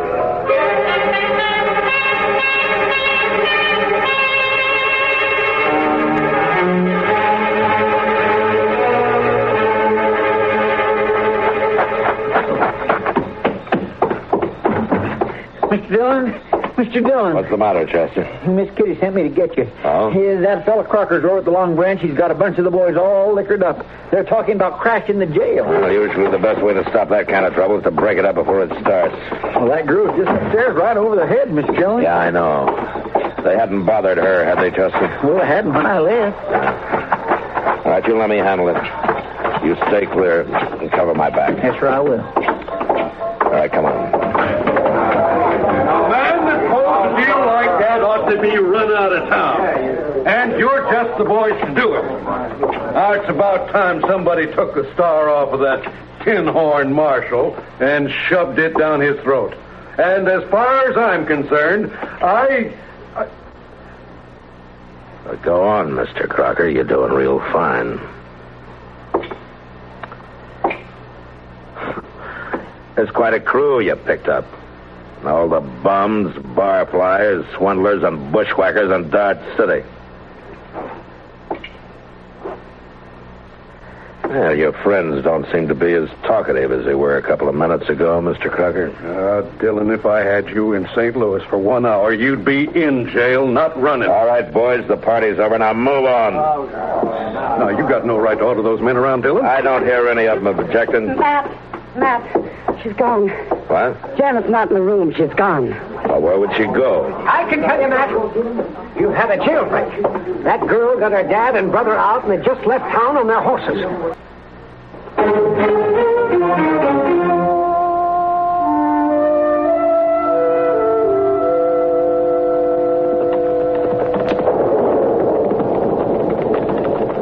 Mr. Dillon? Mr. Dillon. What's the matter, Chester? Miss Kitty sent me to get you. Oh? That fella Crocker's over at the Long Branch. He's got a bunch of the boys all liquored up. They're talking about crashing the jail. Well, usually the best way to stop that kind of trouble is to break it up before it starts. Well, that girl's just upstairs right over the head, Mr. Dillon. Yeah, I know. They hadn't bothered her, had they, Chester? Well, they hadn't when I left. All right, you let me handle it. You stay clear and cover my back. Yes, sir, I will. All right, come on. A man that holds a deal like that ought to be run out of town. And you're just the boys to do it. Now, it's about time somebody took the star off of that tin horn Marshal and shoved it down his throat. And as far as I'm concerned, Go on, Mr. Crocker. You're doing real fine. There's quite a crew you picked up. All the bums, barflies, swindlers, and bushwhackers in Dart City. Well, your friends don't seem to be as talkative as they were a couple of minutes ago, Mr. Crocker. Dillon, if I had you in St. Louis for 1 hour, you'd be in jail, not running. All right, boys, the party's over. Now move on. Now, you got no right to order those men around, Dillon. I don't hear any of them objecting. Matt, she's gone. What? Janet's not in the room. She's gone. Well, where would she go? I can tell you, Matt. You had a jailbreak. That girl got her dad and brother out, and they just left town on their horses.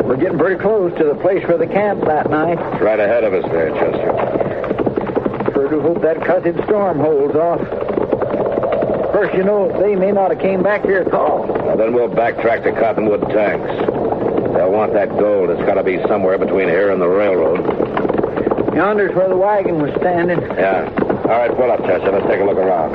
We're getting pretty close to the place for the camp that night. It's right ahead of us there, Chester. Sure do hope that cussed storm holds off. First, you know, they may not have came back here at all. Well, then we'll backtrack to Cottonwood Tanks. They'll want that gold. It's got to be somewhere between here and the railroad. Yonder's where the wagon was standing. Yeah. All right, pull up, Chester. Let's take a look around.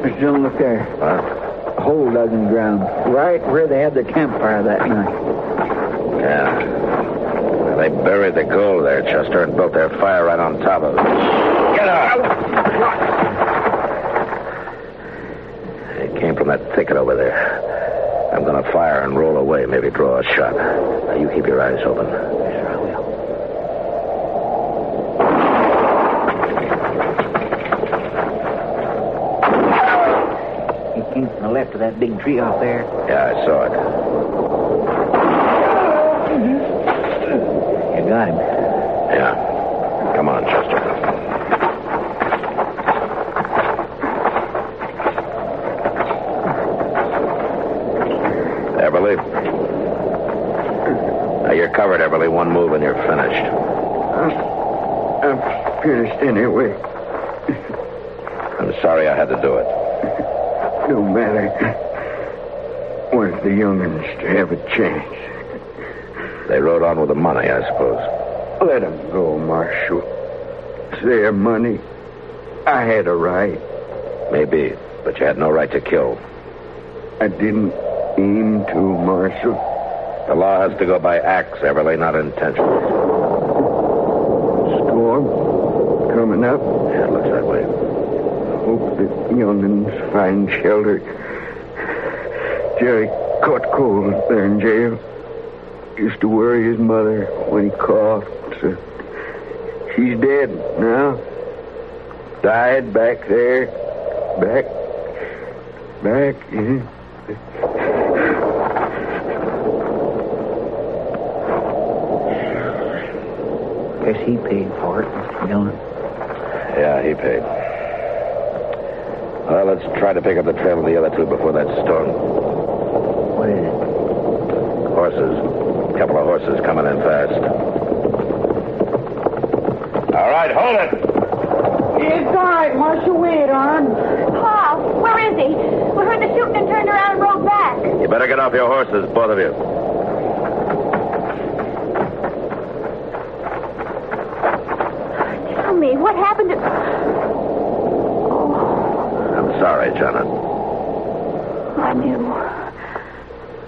Mr. Dillon, look there. What? A hole dug in the ground, right where they had their campfire that night. Yeah. Well, they buried the gold there, Chester, and built their fire right on top of it. Get out! It came from that thicket over there. I'm going to fire and roll away, maybe draw a shot. Now, you keep your eyes open. Sure, I will. He came from the left of that big tree off there. Yeah, I saw it. You got him. Yeah. Come on, Chester. Everly. Now, you're covered, Everly. One move and you're finished. I'm finished anyway. I'm sorry I had to do it. No matter. Want the young'uns to have a chance. They rode on with the money, I suppose. Let them go, Marshal. It's their money. I had a right. Maybe, but you had no right to kill. I didn't aim to, Marshal. The law has to go by acts, Everly, not intention. Storm coming up. Yeah, it looks that way. Hope the young'uns find shelter. Jerry caught cold there in jail. Used to worry his mother when he coughed. So she's dead now. Died back there. Back. Yeah. Guess he paid for it, Mr. Dillon. Yeah, he paid. Well, let's try to pick up the trail of the other two before that storm. What is it? Horses. A couple of horses coming in fast. All right, hold it. It's all right, Marshal. Wait on. Pa, where is he? We heard the shooting and turned around and rode back. You better get off your horses, both of you. Tell me, what happened to... I'm sorry, Janet.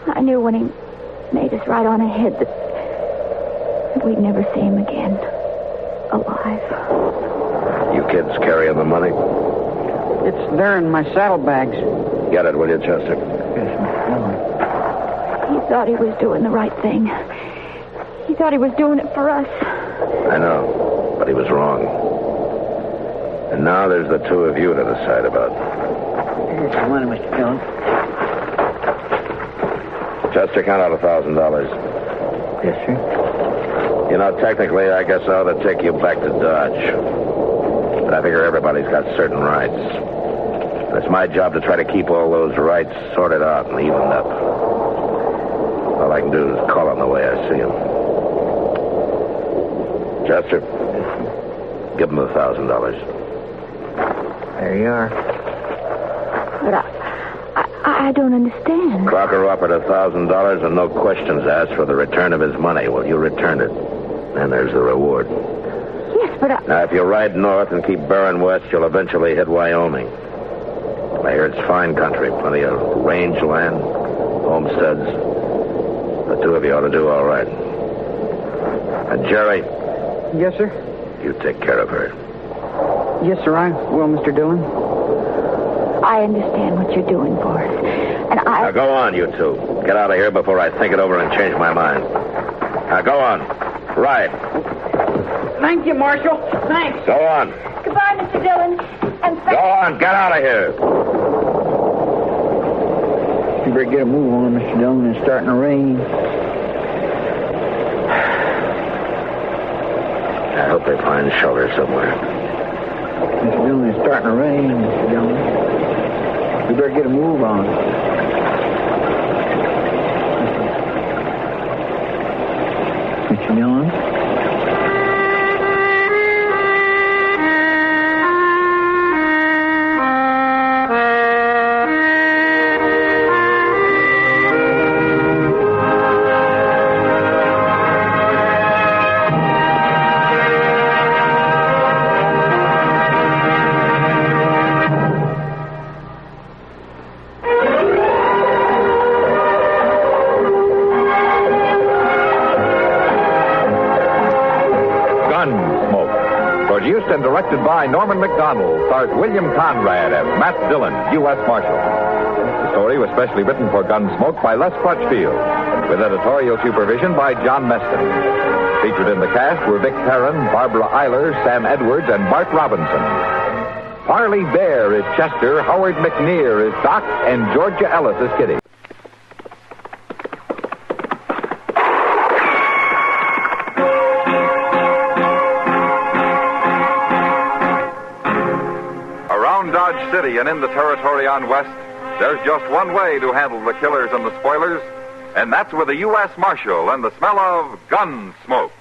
I knew when he made us right on ahead that we'd never see him again. Alive. You kids carrying the money? It's there in my saddlebags. Get it, will you, Chester? Yes, Mr. Dillon. He thought he was doing the right thing. He thought he was doing it for us. I know, but he was wrong. And now there's the two of you to decide about. Here's the money, Mr. Dillon. Chester, count out $1,000. Yes, sir. You know, technically, I guess I ought to take you back to Dodge. But I figure everybody's got certain rights. And it's my job to try to keep all those rights sorted out and evened up. All I can do is call them the way I see them. Chester, give him the $1,000. There you are. But I don't understand. Crocker offered $1,000 and no questions asked for the return of his money. Well, you returned it. And there's the reward. Yes, but Now, if you ride north and keep bearing west, you'll eventually hit Wyoming. I hear it's fine country, plenty of range land, homesteads. The two of you ought to do all right. And Jerry. Yes, sir? You take care of her. Yes, sir, I will, Mr. Dillon. I understand what you're doing for us. And Now go on, you two. Get out of here before I think it over and change my mind. Now go on. Ride. Thank you, Marshal. Thanks. Go on. Goodbye, Mr. Dillon. And Go on. Get out of here. You better get a move on, Mr. Dillon. It's starting to rain. I hope they find shelter somewhere. Mr. Dillon, it's starting to rain, Mr. Dillon. You better get a move on. Mr. Dillon? Produced and directed by Norman Macdonald, stars William Conrad as Matt Dillon, U.S. Marshal. The story was specially written for Gunsmoke by Les Crutchfield, with editorial supervision by John Meston. Featured in the cast were Vic Perrin, Barbara Eiler, Sam Edwards, and Bart Robinson. Parley Bear is Chester, Howard McNear is Doc, and Georgia Ellis is Kitty. Dodge City and in the territory on West, there's just one way to handle the killers and the spoilers, and that's with a U.S. Marshal and the smell of Gunsmoke.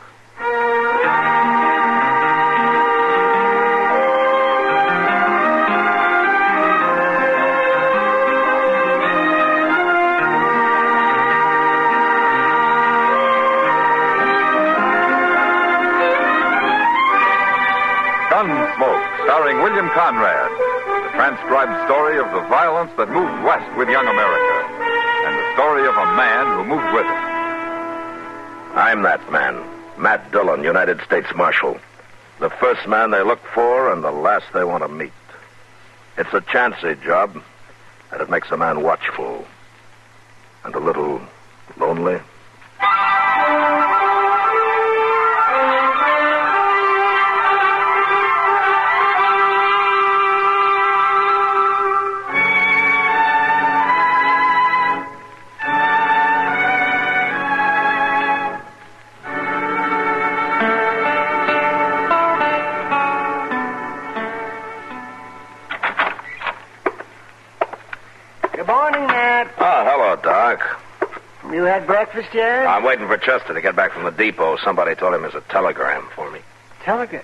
Gunsmoke, starring William Conrad. Transcribed story of the violence that moved west with young America, and the story of a man who moved with it. I'm that man, Matt Dillon, United States Marshal. The first man they look for and the last they want to meet. It's a chancy job, and it makes a man watchful and a little lonely. You had breakfast yet? I'm waiting for Chester to get back from the depot. Somebody told him there's a telegram for me. Telegram?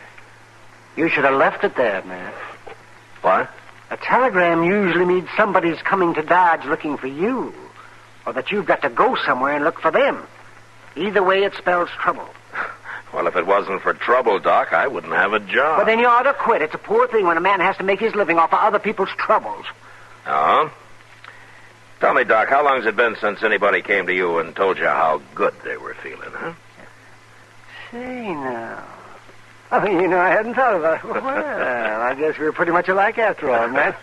You should have left it there, man. What? A telegram usually means somebody's coming to Dodge looking for you, or that you've got to go somewhere and look for them. Either way, it spells trouble. Well, if it wasn't for trouble, Doc, I wouldn't have a job. Well, then you ought to quit. It's a poor thing when a man has to make his living off of other people's troubles. Oh? Tell me, Doc, how long's it been since anybody came to you and told you how good they were feeling, huh? Say now. Oh, you know, I hadn't thought about it. Well, I guess we're pretty much alike after all, man.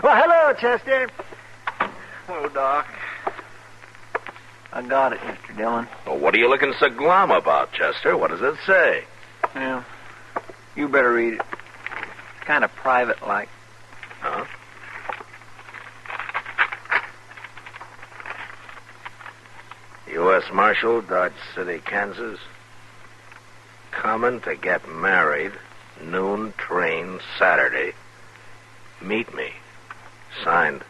Well, hello, Chester. Hello, Doc. I got it, Mr. Dillon. Well, what are you looking so glum about, Chester? What does it say? Well, you better read it. It's kind of private-like. Huh? U.S. Marshal, Dodge City, Kansas. Coming to get married. Noon train, Saturday. Meet me. Signed,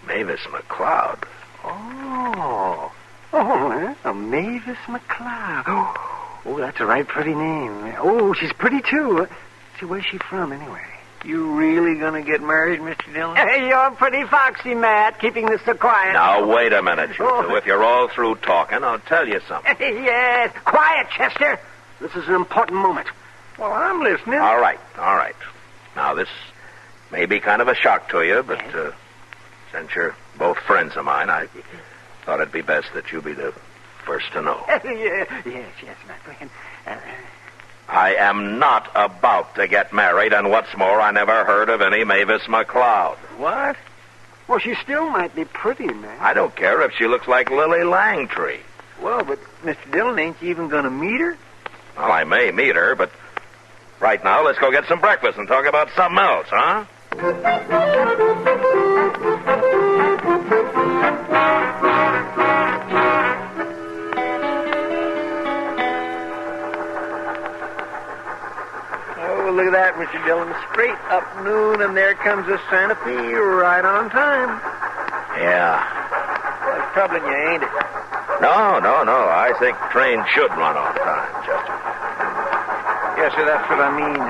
Mavis Mccloud. Oh, Mavis Mccloud. Oh, that's a right pretty name. Oh, she's pretty, too. See, where's she from, anyway? You really gonna get married, Mr. Dillon? Hey, you're pretty foxy, Matt, keeping this so quiet. Now, wait a minute, you two. If you're all through talking, I'll tell you something. Yes, quiet, Chester. This is an important moment. Well, I'm listening. All right. Now, this May be kind of a shock to you, but since you're both friends of mine, I thought it'd be best that you be the first to know. Yes, Matt. I am not about to get married, and what's more, I never heard of any Mavis Mccloud. What? Well, she still might be pretty, man. I don't care if she looks like Lily Langtree. Well, but Mr. Dillon, ain't you even going to meet her? Well, I may meet her, but right now, let's go get some breakfast and talk about something else, huh? Oh, look at that, Mr. Dillon. Straight up noon, and there comes the Santa Fe right on time. Yeah. That's troubling you, ain't it? No. I think trains should run on time, Chester. Yes, sir, that's what I mean.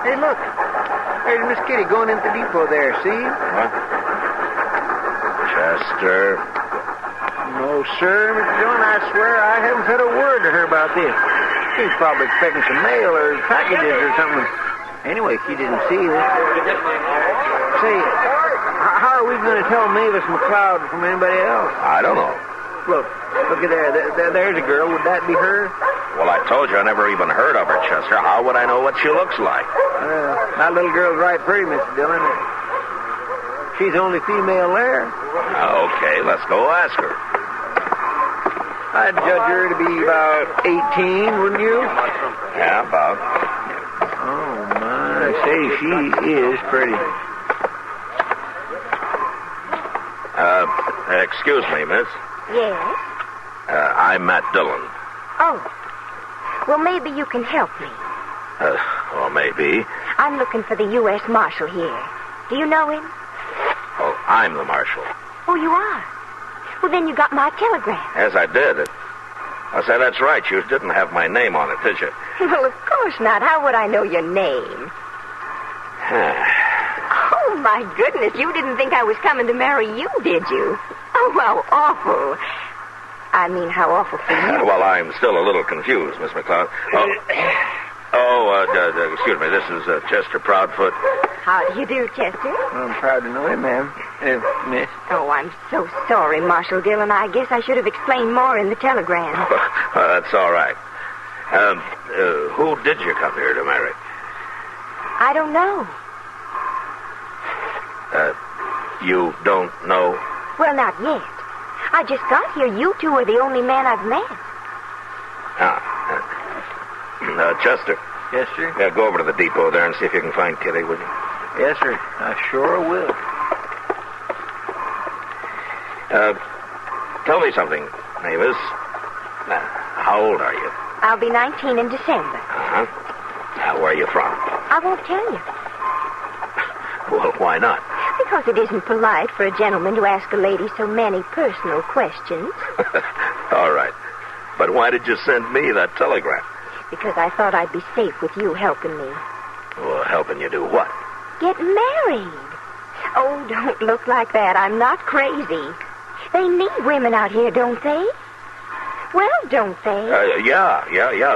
Hey, look. There's Miss Kitty going into the depot there, see? What? Chester. No, sir, Mr. Dillon, I swear I haven't said a word to her about this. She's probably expecting some mail or packages or something. Anyway, she didn't see this. Say, how are we going to tell Mavis Mccloud from anybody else? I don't know. Look at there. There's a girl. Would that be her? Well, I told you I never even heard of her, Chester. How would I know what she looks like? That little girl's right pretty, Mr. Dillon. She's the only female there. Okay, let's go ask her. I'd judge her to be about 18, wouldn't you? Yeah, about. Oh, my. I say, she is pretty. Excuse me, miss. Yes? I'm Matt Dillon. Oh. Well, maybe you can help me. Well, maybe. I'm looking for the U.S. Marshal here. Do you know him? Oh, I'm the marshal. Oh, you are? Well, then you got my telegram. Yes, I did. I say that's right. You didn't have my name on it, did you? Well, of course not. How would I know your name? Oh, my goodness. You didn't think I was coming to marry you, did you? Oh, how awful. I mean, how awful for you. Well, I'm still a little confused, Miss Mccloud. Excuse me. This is Chester Proudfoot. How do you do, Chester? I'm proud to know him, ma'am. Miss. Oh, I'm so sorry, Marshal Dillon. I guess I should have explained more in the telegram. That's all right. Who did you come here to marry? I don't know. You don't know? Well, not yet. I just got here. You two are the only man I've met. Chester. Yes, sir? Yeah, go over to the depot there and see if you can find Kitty, will you? Yes, sir. I sure will. Tell me something, Mavis. How old are you? I'll be 19 in December. Uh-huh. Where are you from? I won't tell you. Well, why not? Because it isn't polite for a gentleman to ask a lady so many personal questions. All right. But why did you send me that telegram? Because I thought I'd be safe with you helping me. Well, helping you do what? Get married. Oh, don't look like that. I'm not crazy. They need women out here, don't they? Well, don't they? Yeah.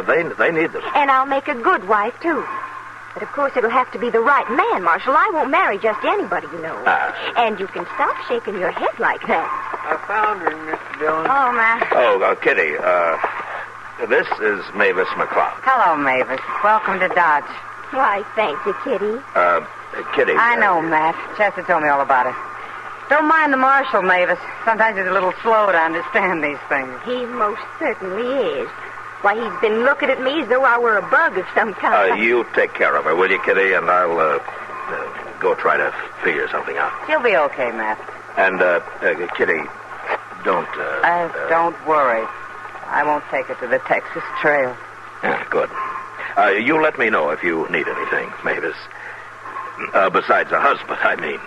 They need them. And I'll make a good wife, too. But, of course, it'll have to be the right man, Marshal. I won't marry just anybody, you know. And you can stop shaking your head like that. I found her, Mr. Dillon. Oh, man. Oh, Kitty, this is Mavis Mccloud. Hello, Mavis. Welcome to Dodge. Why, thank you, Kitty. Kitty. I know, Matt. Chester told me all about it. Don't mind the marshal, Mavis. Sometimes he's a little slow to understand these things. He most certainly is. Why, he's been looking at me as though I were a bug of some kind. You take care of her, will you, Kitty? And I'll go try to figure something out. She'll be okay, Matt. And, Kitty, don't... don't worry. I won't take her to the Texas Trail. Yeah, good. You let me know if you need anything, Mavis. Besides a husband, I mean.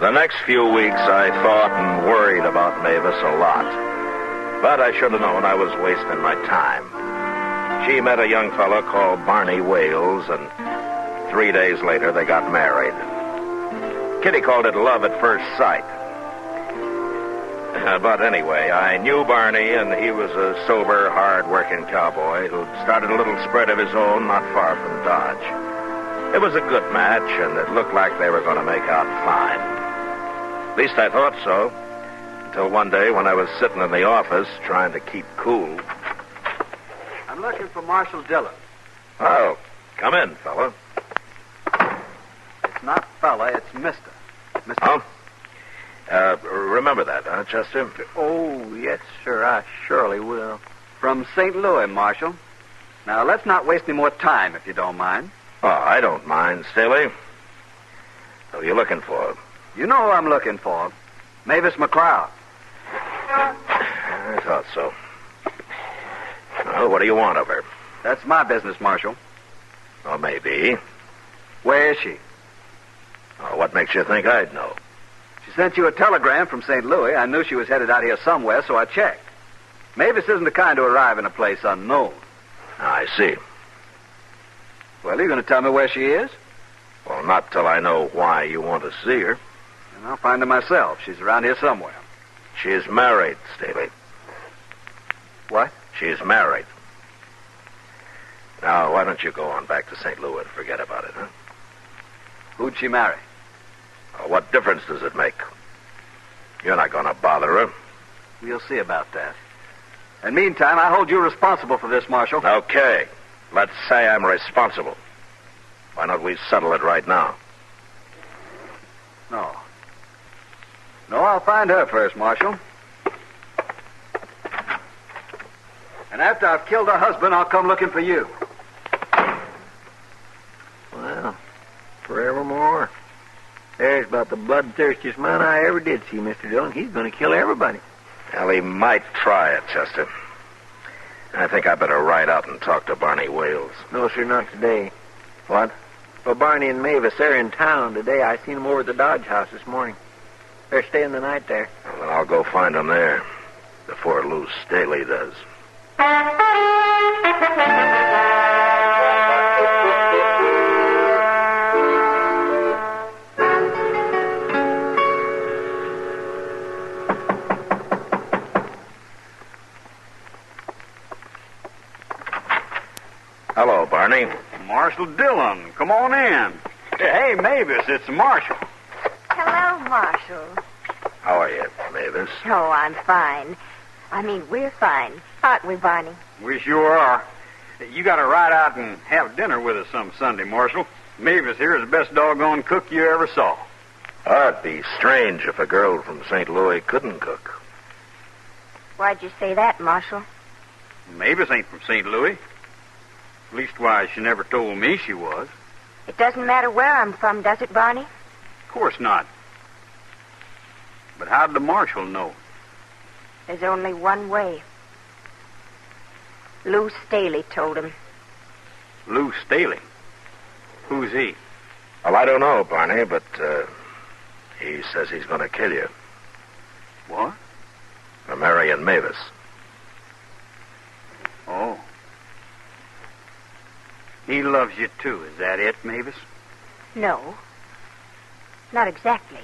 The next few weeks, I thought and worried about Mavis a lot. But I should have known I was wasting my time. She met a young fellow called Barney Wales, and 3 days later, they got married. Kitty called it love at first sight. But anyway, I knew Barney, and he was a sober, hard-working cowboy who'd started a little spread of his own not far from Dodge. It was a good match, and it looked like they were going to make out fine. At least I thought so, until one day when I was sitting in the office trying to keep cool. I'm looking for Marshal Dillon. Oh, come in, fella. It's not fella, it's Mister. Mr. Oh? Remember that, huh, Chester? Oh, yes, sir, I surely will. From St. Louis, Marshal. Now, let's not waste any more time, if you don't mind. Oh, I don't mind, Staley. Who are you looking for? You know who I'm looking for. Mavis Mccloud. I thought so. Well, what do you want of her? That's my business, Marshal. Oh, maybe. Where is she? Oh, what makes you think I'd know? She sent you a telegram from St. Louis. I knew she was headed out here somewhere, so I checked. Mavis isn't the kind to arrive in a place unknown. I see. Well, are you going to tell me where she is? Well, not till I know why you want to see her. And I'll find her myself. She's around here somewhere. She's married, Staley. What? She's married. Now, why don't you go on back to St. Louis and forget about it, huh? Who'd she marry? What difference does it make? You're not going to bother her. We'll see about that. And meantime, I hold you responsible for this, Marshal. Okay. Let's say I'm responsible. Why don't we settle it right now? No. No, I'll find her first, Marshal. And after I've killed her husband, I'll come looking for you. Well, forevermore. There's about the bloodthirstiest man I ever did see, Mr. Dillon. He's going to kill everybody. Well, he might try it, Chester. I think I better ride out and talk to Barney Wales. No, sir, not today. What? Well, Barney and Mavis, they're in town today. I seen them over at the Dodge house this morning. They're staying the night there. Well, then I'll go find them there before Lou Staley does. Hello, Barney. Marshal Dillon, come on in. Hey, Mavis, it's Marshal. Hello, Marshal. How are you, Mavis? Oh, I'm fine. I mean, we're fine. Aren't we, Barney? We sure are. You got to ride out and have dinner with us some Sunday, Marshal. Mavis here is the best doggone cook you ever saw. Oh, it'd be strange if a girl from St. Louis couldn't cook. Why'd you say that, Marshal? Mavis ain't from St. Louis. Leastwise, she never told me she was. It doesn't matter where I'm from, does it, Barney? Of course not. But how did the Marshal know? There's only one way. Lou Staley told him. Lou Staley? Who's he? Well, I don't know, Barney, but he says he's going to kill you. What? For marrying Mavis. Oh. He loves you, too. Is that it, Mavis? No. Not exactly.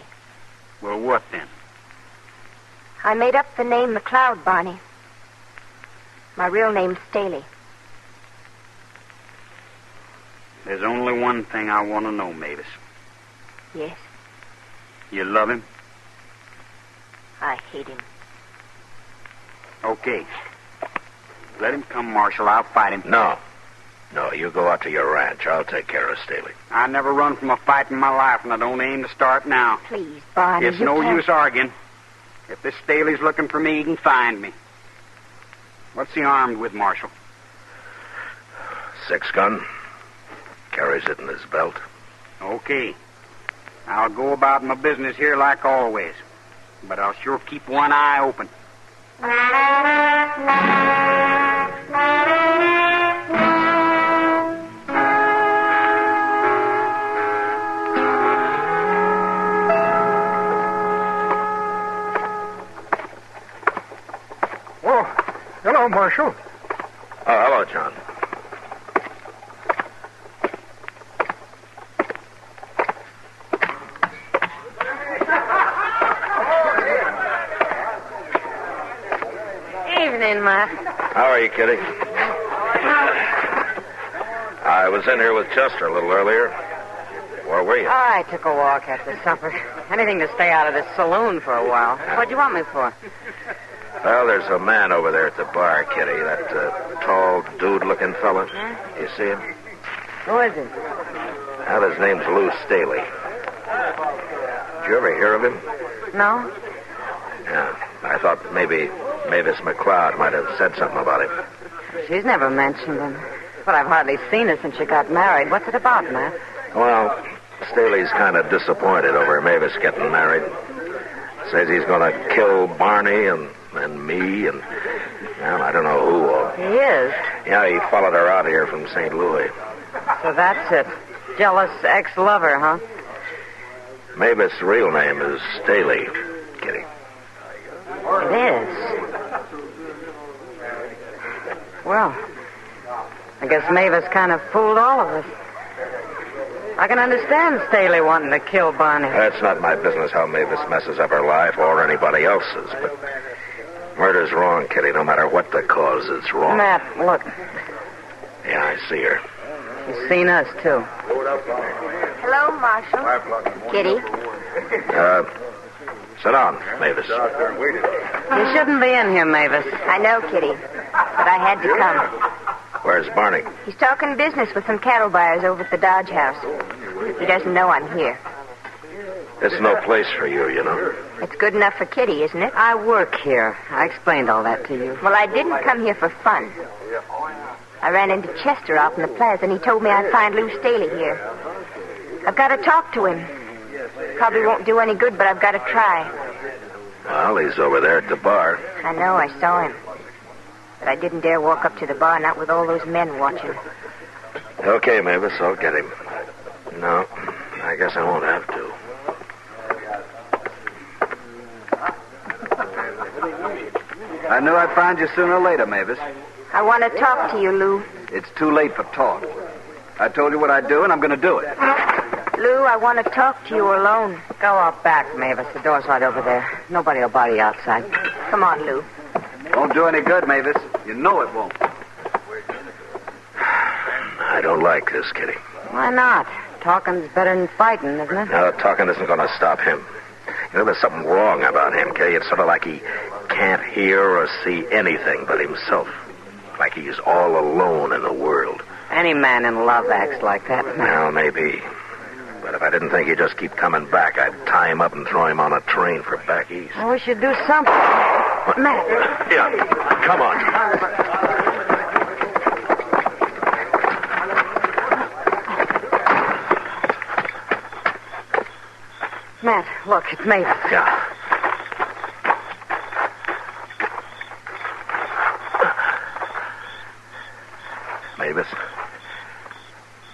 Well, what then? I made up the name Mccloud, Barney. My real name's Staley. There's only one thing I want to know, Mavis. Yes? You love him? I hate him. Okay. Let him come, Marshal. I'll fight him. No. No, you go out to your ranch. I'll take care of Staley. I never run from a fight in my life, and I don't aim to start now. Please, Barney, It's no use arguing. If this Staley's looking for me, he can find me. What's he armed with, Marshal? 6-gun. Carries it in his belt. Okay. I'll go about my business here like always. But I'll sure keep one eye open. Hello, Marshal. Oh, hello, John. are you, Kitty? I was in here with Chester a little earlier. Where were you? I took a walk after supper. Anything to stay out of this saloon for a while. What'd you want me for? Well, there's a man over there at the bar, Kitty. That tall, dude-looking fella. You see him? Who is he? Well, his name's Lou Staley. Did you ever hear of him? No? Yeah. I thought maybe Mavis Mccloud might have said something about him. She's never mentioned him. But I've hardly seen her since she got married. What's it about, Matt? Well, Staley's kind of disappointed over Mavis getting married. Says he's going to kill Barney and me and, well, I don't know who. He is? Yeah, he followed her out here from St. Louis. So that's it. Jealous ex-lover, huh? Mavis' real name is Staley, Kitty. It is. Well, I guess Mavis kind of fooled all of us. I can understand Staley wanting to kill Barney. That's not my business how Mavis messes up her life or anybody else's, but murder's wrong, Kitty. No matter what the cause, it's wrong. Matt, look. Yeah, I see her. She's seen us, too. Hello, Marshal. Kitty. Sit down, Mavis. You shouldn't be in here, Mavis. I know, Kitty, but I had to come. Where's Barney? He's talking business with some cattle buyers over at the Dodge House. He doesn't know I'm here. It's no place for you, you know. It's good enough for Kitty, isn't it? I work here. I explained all that to you. Well, I didn't come here for fun. I ran into Chester out in the plaza, and he told me I'd find Lou Staley here. I've got to talk to him. Probably won't do any good, but I've got to try. Well, he's over there at the bar. I know, I saw him. But I didn't dare walk up to the bar, not with all those men watching. Okay, Mavis, I'll get him. No, I guess I won't have to. I knew I'd find you sooner or later, Mavis. I want to talk to you, Lou. It's too late for talk. I told you what I'd do, and I'm going to do it. Lou, I want to talk to you alone. Go out back, Mavis. The door's right over there. Nobody will bother you outside. Come on, Lou. Won't do any good, Mavis. You know it won't. I don't like this, Kitty. Why not? Talking's better than fighting, isn't it? No, talking isn't going to stop him. You know, there's something wrong about him, Kitty. It's sort of like he can't hear or see anything but himself. Like he's all alone in the world. Any man in love acts like that. Well, maybe. But if I didn't think he'd just keep coming back, I'd tie him up and throw him on a train for back east. Well, we should do something. What? Matt. Yeah, come on. Matt, look, it's Mavis. Yeah.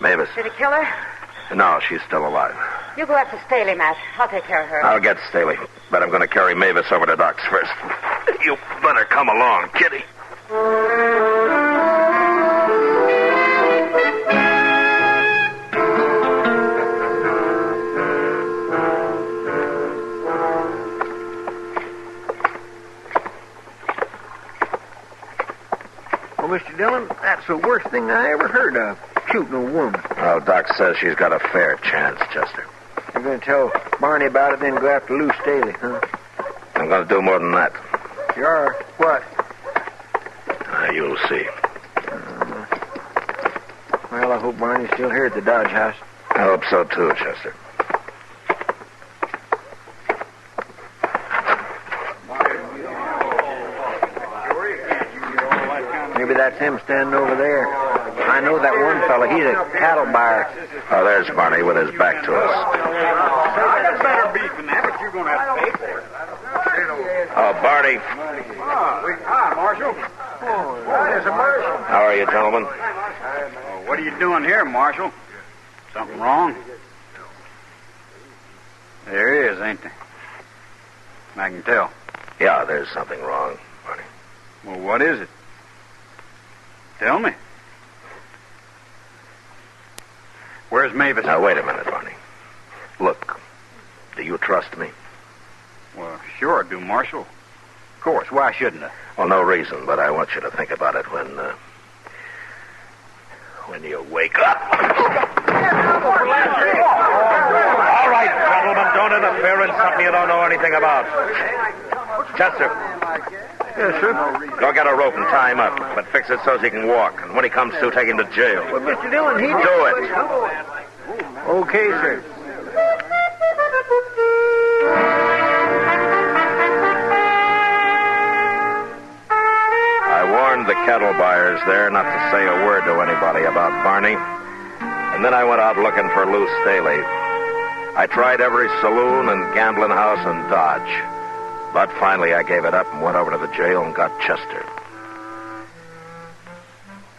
Mavis. Did he kill her? No, she's still alive. You go after Staley, Matt. I'll take care of her. I'll get Staley, but I'm going to carry Mavis over to Doc's first. You better come along, Kitty. Well, Mr. Dillon, that's the worst thing I ever heard of. Shooting a woman. Well, Doc says she's got a fair chance, Chester. You're going to tell Barney about it, then go after Lou Staley, huh? I'm going to do more than that. You are? What? You'll see. Well, I hope Barney's still here at the Dodge House. I hope so, too, Chester. Maybe that's him standing over there. I know that one fella. He's a cattle buyer. Oh, there's Barney with his back to us. That's better beef than that, but you're going to have to pay for it. Oh, Barney. Hi, Marshal. There's a Marshal. How are you, gentlemen? What are you doing here, Marshal? Something wrong? There is, ain't there? I can tell. Yeah, there's something wrong, Barney. Well, what is it? Tell me. Where's Mavis? Now, wait a minute, Barney. Look, do you trust me? Well, sure I do, Marshal. Of course. Why shouldn't I? Well, no reason, but I want you to think about it when you wake up. All right, gentlemen, don't interfere in something you don't know anything about. Chester. Yes, sir. Go get a rope and tie him up, but fix it so he can walk. And when he comes to, take him to jail. Well, Mr. Dillon, he... Do it. Okay, sir. I warned the cattle buyers there not to say a word to anybody about Barney. And then I went out looking for Lou Staley. I tried every saloon and gambling house in Dodge. But finally I gave it up and went over to the jail and got Chester.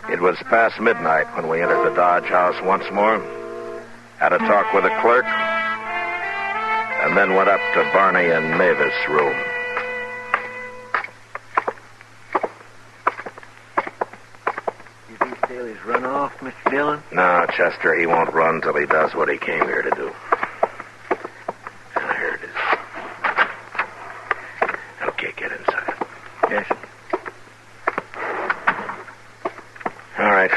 It was past midnight when we entered the Dodge house once more, had a talk with the clerk, and then went up to Barney and Mavis' room. You think Staley's run off, Mr. Dillon? No, Chester, he won't run till he does what he came here to do. Now, here it is. Okay, get inside. Yes. All right,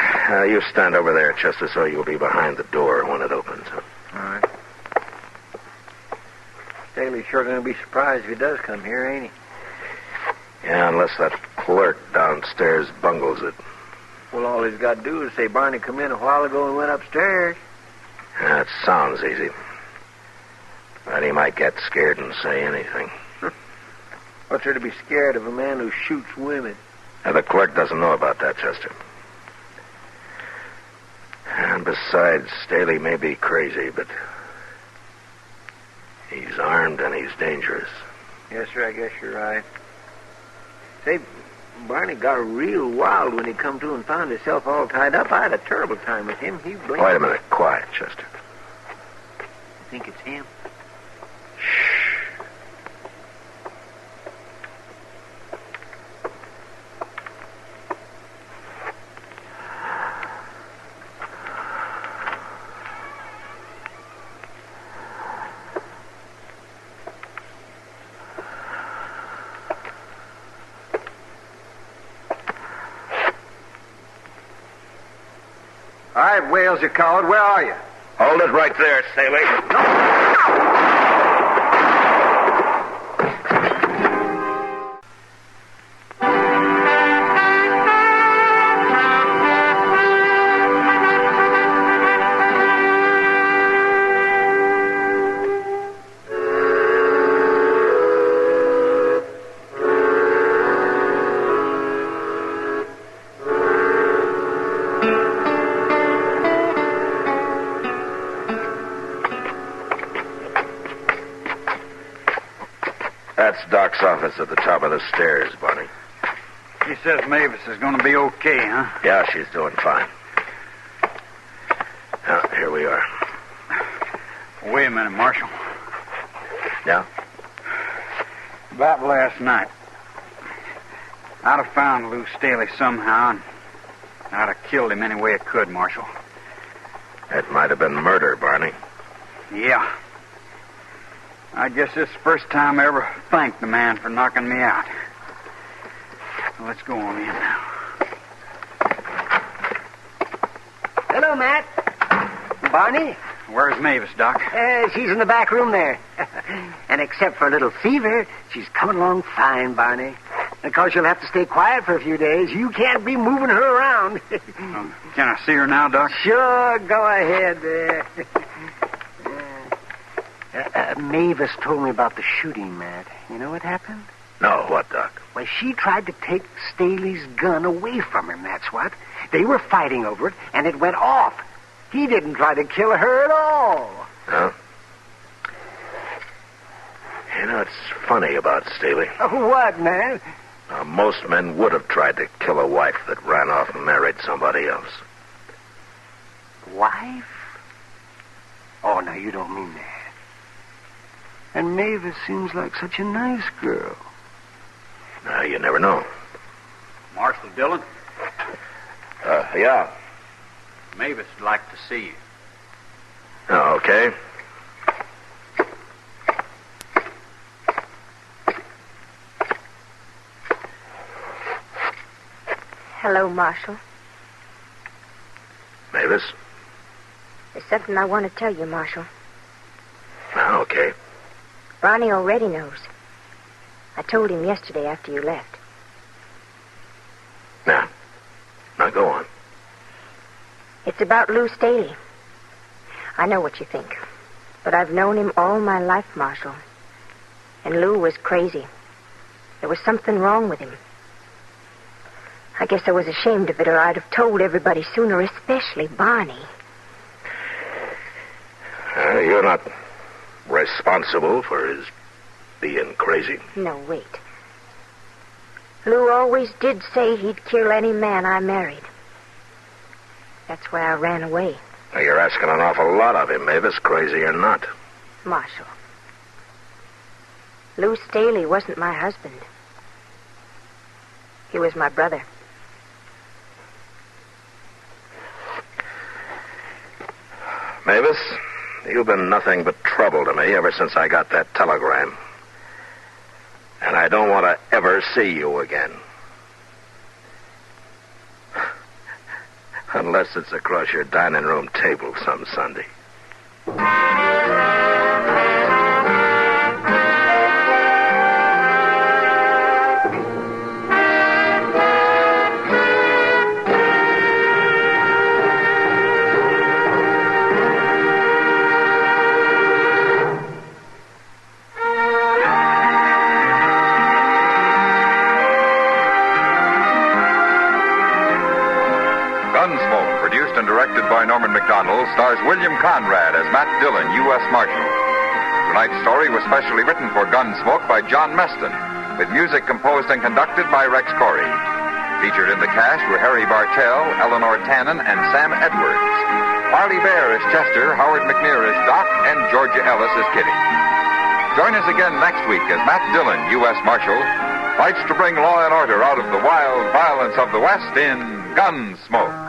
you stand over there, Chester, so you'll be behind the door when it opens. All right. Staley's sure going to be surprised if he does come here, ain't he? Yeah, unless that clerk downstairs bungles it. Well, all he's got to do is say Barney come in a while ago and went upstairs. That sounds easy. But he might get scared and say anything. What's there to be scared of a man who shoots women? Now, the clerk doesn't know about that, Chester. And besides, Staley may be crazy, but he's armed and he's dangerous. Yes, sir, I guess you're right. Say, Barney got real wild when he come to and found himself all tied up. I had a terrible time with him. He blamed... Wait a minute. Quiet, Chester. You think it's him? All right, Wales, you coward. Where are you? Hold it right there, Staley. That's Doc's office at the top of the stairs, Barney. He says Mavis is going to be okay, huh? Yeah, she's doing fine. Now, here we are. Wait a minute, Marshal. Yeah? About last night, I'd have found Lou Staley somehow, and I'd have killed him any way I could, Marshal. It might have been murder, Barney. Yeah. I guess this is the first time I ever thanked the man for knocking me out. Well, let's go on in now. Hello, Matt. Barney? Where's Mavis, Doc? She's in the back room there. And except for a little fever, she's coming along fine, Barney. Of course, you'll have to stay quiet for a few days. You can't be moving her around. Can I see her now, Doc? Sure, go ahead. Mavis told me about the shooting, Matt. You know what happened? No, what, Doc? Well, she tried to take Staley's gun away from him, that's what. They were fighting over it, and it went off. He didn't try to kill her at all. Huh? You know, it's funny about Staley. What, man? Most men would have tried to kill a wife that ran off and married somebody else. Wife? Oh, no, you don't mean that. And Mavis seems like such a nice girl. Now, you never know. Marshal Dillon? Yeah. Mavis would like to see you. Oh, okay. Hello, Marshal. Mavis? There's something I want to tell you, Marshal. Okay. Ronnie already knows. I told him yesterday after you left. Now go on. It's about Lou Staley. I know what you think, but I've known him all my life, Marshal. And Lou was crazy. There was something wrong with him. I guess I was ashamed of it, or I'd have told everybody sooner, especially Barney. You're not responsible for his being crazy. No, wait. Lou always did say he'd kill any man I married. That's why I ran away. Now, you're asking an awful lot of him, Mavis, crazy or not. Marshal. Lou Staley wasn't my husband. He was my brother. Mavis, you've been nothing but trouble to me ever since I got that telegram. And I don't want to ever see you again. Unless it's across your dining room table some Sunday. Gunsmoke, produced and directed by Norman Macdonald, stars William Conrad as Matt Dillon, U.S. Marshal. Tonight's story was specially written for Gunsmoke by John Meston, with music composed and conducted by Rex Corey. Featured in the cast were Harry Bartell, Eleanor Tannen, and Sam Edwards. Marley Bear as Chester, Howard McNear as Doc, and Georgia Ellis as Kitty. Join us again next week as Matt Dillon, U.S. Marshal, fights to bring law and order out of the wild violence of the West in Gunsmoke.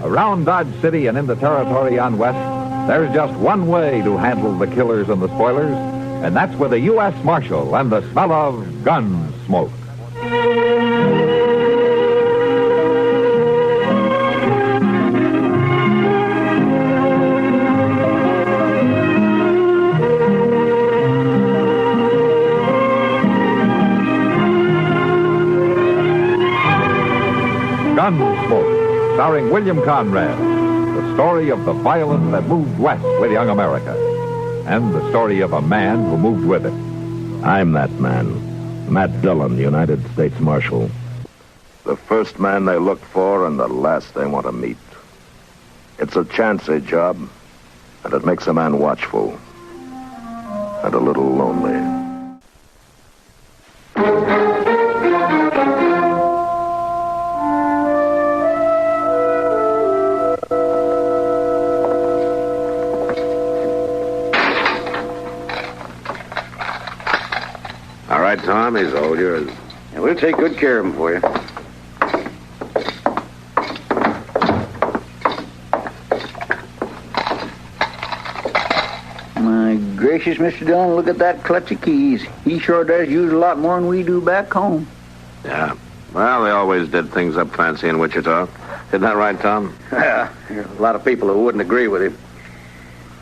Around Dodge City and in the territory on West, there's just one way to handle the killers and the spoilers, and that's with a U.S. Marshal and the smell of Gunsmoke. Gunsmoke, starring William Conrad, the story of the violence that moved west with young America, and the story of a man who moved with it. I'm that man, Matt Dillon, United States Marshal. The first man they look for and the last they want to meet. It's a chancy job, and it makes a man watchful and a little lonely. All right, Tom, he's all yours. And we'll take good care of him for you. My gracious, Mr. Dillon, look at that clutch of keys. He sure does use a lot more than we do back home. Yeah. Well, they always did things up fancy in Wichita. Isn't that right, Tom? Yeah, there's a lot of people who wouldn't agree with him.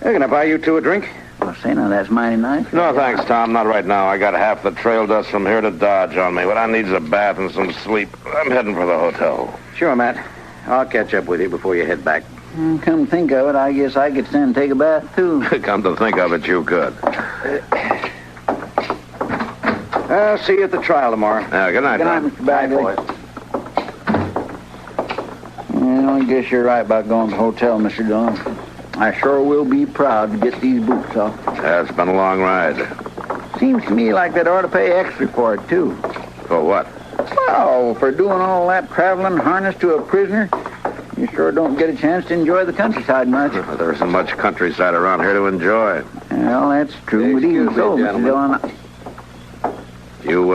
Hey, can I buy you two a drink? Well, say now, that's mighty nice. No, thanks, Tom. Not right now. I got half the trail dust from here to Dodge on me. What I need is a bath and some sleep. I'm heading for the hotel. Sure, Matt. I'll catch up with you before you head back. Come to think of it, I guess I could stand and take a bath, too. Come to think of it, you could. I'll see you at the trial tomorrow. Good night, Tom. Good night, Mr. Bagley. Well, I guess you're right about going to the hotel, Mr. Dillon. I sure will be proud to get these boots off. Yeah, it's been a long ride. Seems to me like they'd ought to pay extra for it, too. For what? Well, for doing all that traveling harnessed to a prisoner, you sure don't get a chance to enjoy the countryside much. Well, there isn't much countryside around here to enjoy. Well, that's true, but even so, Mr. Dillon... You,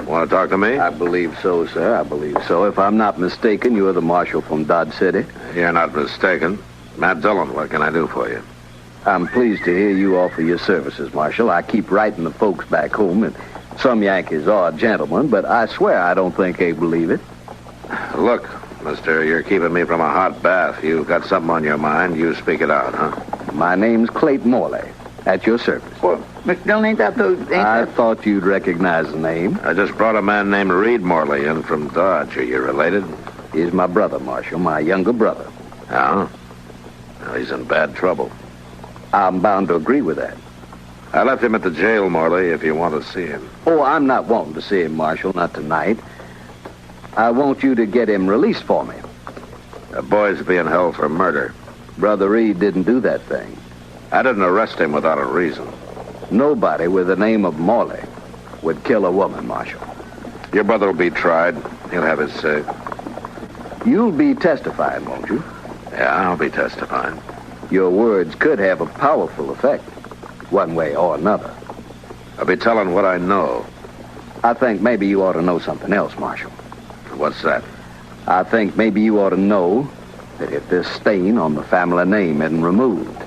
want to talk to me? I believe so, sir. I believe so. If I'm not mistaken, you're the marshal from Dodge City. You're not mistaken. Matt Dillon, what can I do for you? I'm pleased to hear you offer your services, Marshal. I keep writing the folks back home, and some Yankees are gentlemen, but I swear I don't think they believe it. Look, mister, you're keeping me from a hot bath. You've got something on your mind. You speak it out, huh? My name's Clayton Morley. At your service. Well, Mr. Dillon, ain't that those... I thought you'd recognize the name. I just brought a man named Reed Morley in from Dodge. Are you related? He's my brother, Marshal, my younger brother. Oh? Well, he's in bad trouble. I'm bound to agree with that. I left him at the jail, Morley, if you want to see him. Oh, I'm not wanting to see him, Marshal, not tonight. I want you to get him released for me. The boy's being held for murder. Brother Reed didn't do that thing. I didn't arrest him without a reason. Nobody with the name of Morley would kill a woman, Marshal. Your brother will be tried. He'll have his say. You'll be testifying, won't you? Yeah, I'll be testifying. Your words could have a powerful effect, one way or another. I'll be telling what I know. I think maybe you ought to know something else, Marshal. What's that? I think maybe you ought to know that if this stain on the family name isn't removed,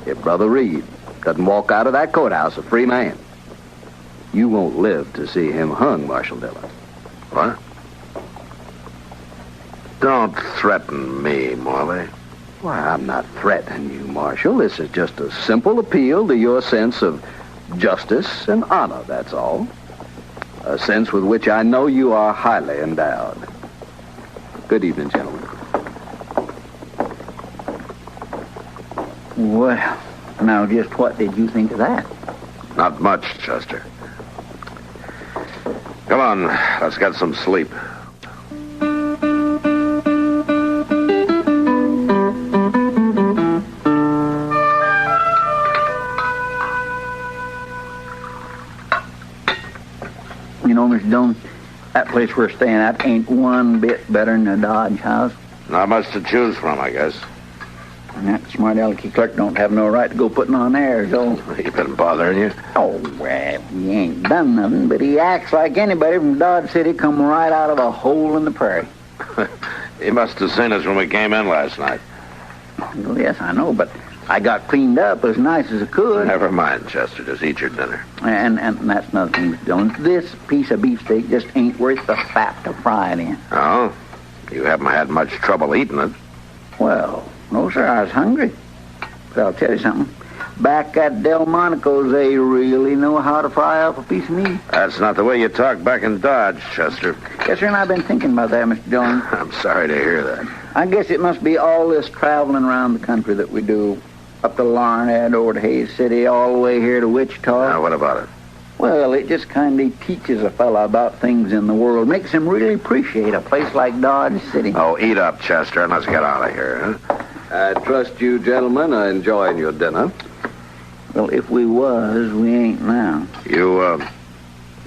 if Brother Reed doesn't walk out of that courthouse a free man, you won't live to see him hung, Marshal Dillon. What? Don't threaten me, Morley. Why, I'm not threatening you, Marshal. This is just a simple appeal to your sense of justice and honor, that's all. A sense with which I know you are highly endowed. Good evening, gentlemen. Well, now just what did you think of that? Not much, Chester. Come on, let's get some sleep. You know, Mr. Dillon, that place we're staying at ain't one bit better than the Dodge house. Not much to choose from, I guess. And that smart alecky clerk don't have no right to go putting on airs, though. He been bothering you? Oh, well, he ain't done nothing, but he acts like anybody from Dodge City come right out of a hole in the prairie. He must have seen us when we came in last night. Well, yes, I know, but I got cleaned up as nice as I could. Never mind, Chester. Just eat your dinner. And that's another thing, Mr. Dillon. This piece of beefsteak just ain't worth the fat to fry it in. Oh? You haven't had much trouble eating it. Well, no, sir, I was hungry. But I'll tell you something. Back at Delmonico's, they really know how to fry up a piece of meat. That's not the way you talk back in Dodge, Chester. Yes, sir, and I've been thinking about that, Mr. Dillon. I'm sorry to hear that. I guess it must be all this traveling around the country that we do. Up to Larned, over to Hays City, all the way here to Wichita. Now, what about it? Well, it just kind of teaches a fella about things in the world. Makes him really appreciate a place like Dodge City. Oh, eat up, Chester, and let's get out of here, huh? I trust you gentlemen are enjoying your dinner. Well, if we was, we ain't now. You,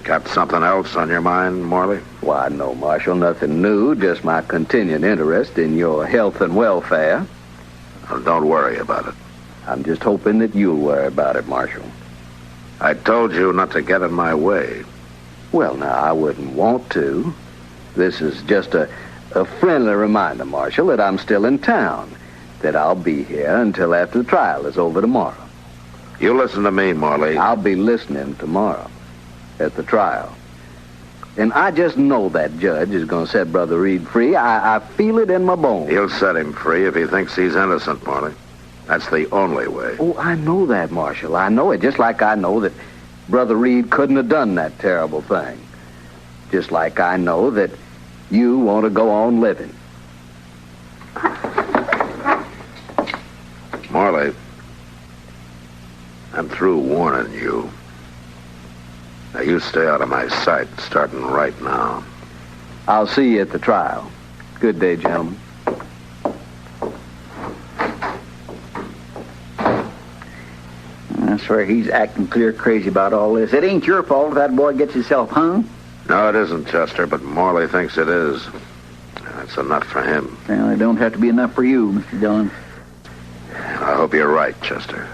got something else on your mind, Morley? Why, no, Marshal, nothing new. Just my continuing interest in your health and welfare. Well, don't worry about it. I'm just hoping that you'll worry about it, Marshal. I told you not to get in my way. Well, now, I wouldn't want to. This is just a friendly reminder, Marshal, that I'm still in town. That I'll be here until after the trial is over tomorrow. You listen to me, Morley. I'll be listening tomorrow at the trial. And I just know that judge is going to set Brother Reed free. I feel it in my bones. He'll set him free if he thinks he's innocent, Morley. That's the only way. Oh, I know that, Marshal. I know it, just like I know that Brother Reed couldn't have done that terrible thing. Just like I know that you want to go on living. Morley, I'm through warning you. Now, you stay out of my sight, starting right now. I'll see you at the trial. Good day, gentlemen. That's swear he's acting clear crazy about all this. It ain't your fault if that boy gets himself hung. No, it isn't, Chester, but Morley thinks it is. That's enough for him. Well, it don't have to be enough for you, Mr. Dillon. I hope you're right, Chester.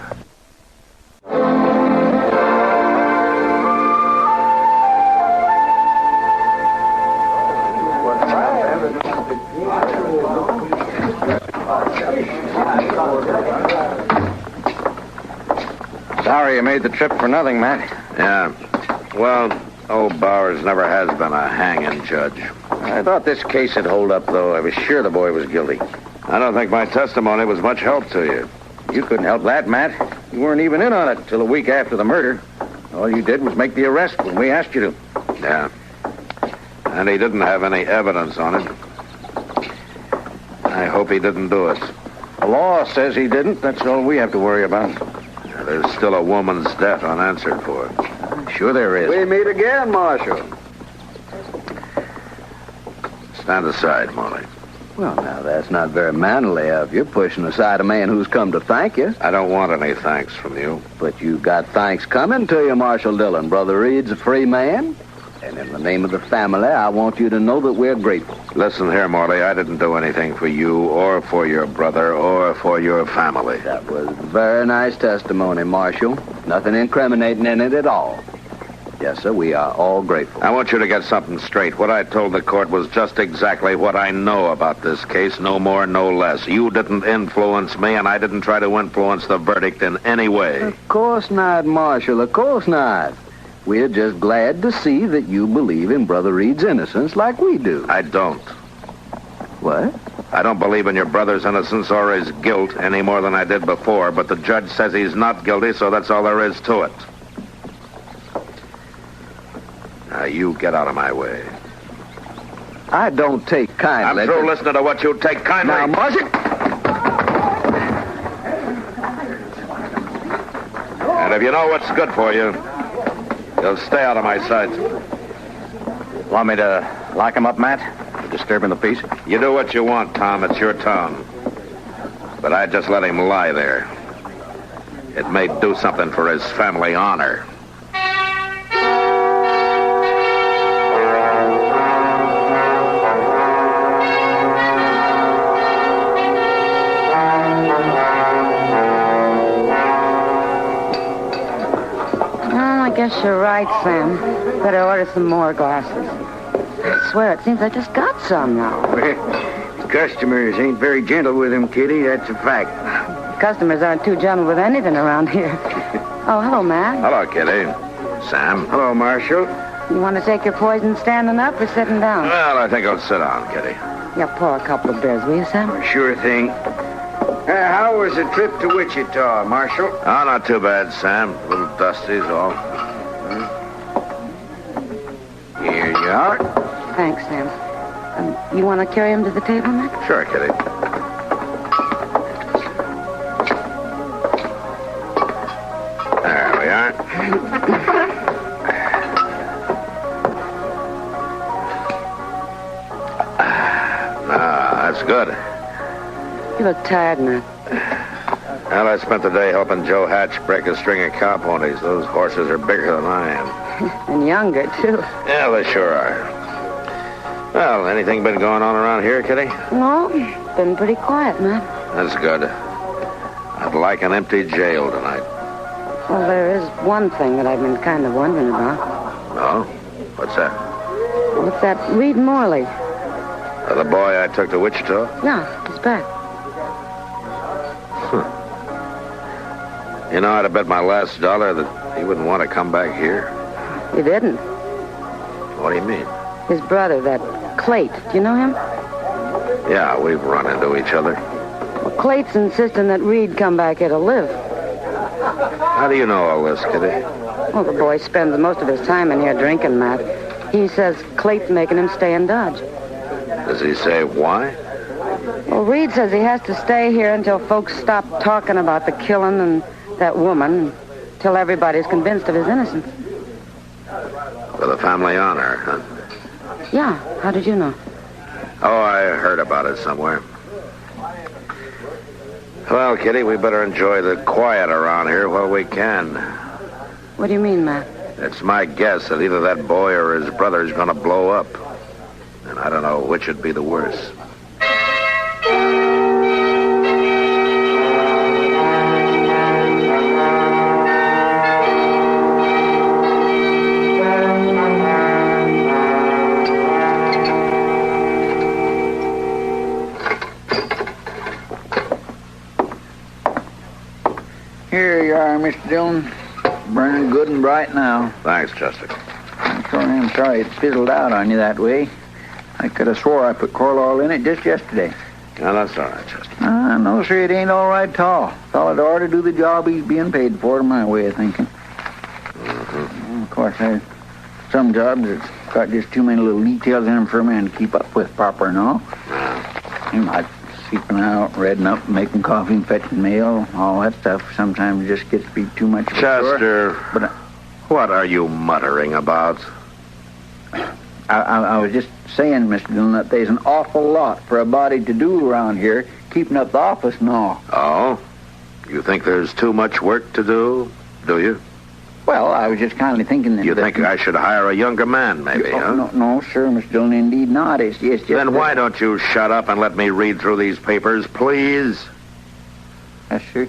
Sorry you made the trip for nothing, Matt. Yeah. Well, old Bowers never has been a hanging judge. I thought this case would hold up, though. I was sure the boy was guilty. I don't think my testimony was much help to you. You couldn't help that, Matt. You weren't even in on it until a week after the murder. All you did was make the arrest when we asked you to. Yeah. And he didn't have any evidence on it. I hope he didn't do it. The law says he didn't. That's all we have to worry about. There's still a woman's death unanswered for. Sure there is. We meet again, Marshal. Stand aside, Morley. Well, now, that's not very manly of you, pushing aside a man who's come to thank you. I don't want any thanks from you. But you got thanks coming to you, Marshal Dillon. Brother Reed's a free man. And in the name of the family, I want you to know that we're grateful. Listen here, Morley. I didn't do anything for you or for your brother or for your family. That was very nice testimony, Marshal. Nothing incriminating in it at all. Yes, sir, we are all grateful. I want you to get something straight. What I told the court was just exactly what I know about this case, no more, no less. You didn't influence me, and I didn't try to influence the verdict in any way. Of course not, Marshal, of course not. We're just glad to see that you believe in Brother Reed's innocence like we do. I don't. What? I don't believe in your brother's innocence or his guilt any more than I did before, but the judge says he's not guilty, so that's all there is to it. Now, you get out of my way. I don't take kindly. I'm through listening to what you take kindly. Now, Marshal... And if you know what's good for you, you'll stay out of my sight. Want me to lock him up, Matt? For disturbing the peace? You do what you want, Tom. It's your town. But I'd just let him lie there. It may do something for his family honor. I guess you're right, Sam. Better order some more glasses. I swear, it seems I just got some now. Well, customers ain't very gentle with him, Kitty. That's a fact. Customers aren't too gentle with anything around here. Oh, hello, Matt. Hello, Kitty. Sam. Hello, Marshal. You want to take your poison standing up or sitting down? Well, I think I'll sit down, Kitty. Yeah, pour a couple of beers, will you, Sam? Sure thing. How was the trip to Wichita, Marshal? Oh, not too bad, Sam. A little dusty's all. Here you are. Thanks, Sam. You want to carry him to the table, Matt? Sure, Kitty. There we are. That's good. You look tired, Matt. Well, I spent the day helping Joe Hatch break a string of cow ponies. Those horses are bigger than I am. And younger, too. Yeah, they sure are. Well, anything been going on around here, Kitty? No, been pretty quiet, Matt. That's good. I'd like an empty jail tonight. Well, there is one thing that I've been kind of wondering about. Oh? What's that? What's that Reed Morley? The boy I took to Wichita? Yeah, he's back. You know, I'd have bet my last dollar that he wouldn't want to come back here. You didn't? What do you mean? His brother, that Clayt. Do you know him? Yeah, we've run into each other. Well, Clayt's insisting that Reed come back here to live. How do you know all this, Kitty? Well, the boy spends most of his time in here drinking, Matt. He says Clayt's making him stay in Dodge. Does he say why? Well, Reed says he has to stay here until folks stop talking about the killing and that woman, till everybody's convinced of his innocence. For the family honor, huh? Yeah, how did you know? Oh, I heard about it somewhere. Well, Kitty, we better enjoy the quiet around here while we can. What do you mean, Matt? It's my guess that either that boy or his brother is going to blow up. And I don't know which would be the worst. Here you are, Mr. Dillon. Burning good and bright now. Thanks, Chester. I'm sorry it fizzled out on you that way. I could have swore I put coral oil in it just yesterday. No, that's all right, Chester. No, sir, it ain't all right at all. Fellow ought to do the job he's being paid for, to my way of thinking. Mm-hmm. Of course, there's some jobs that's got just too many little details in them for a man to keep up with proper and all. He might sleeping out, reading up, making coffee, and fetching mail, all that stuff. Sometimes it just gets to be too much. Chester, what are you muttering about? I was just saying, Mr. Dillon, that there's an awful lot for a body to do around here, keeping up the office and all. Oh? You think there's too much work to do you? Well, I was just kind of thinking that... You think I should hire a younger man, maybe, huh? No, sir, Mr. Dillon, indeed not. It's just... Then why don't you shut up and let me read through these papers, please? Yes, sir.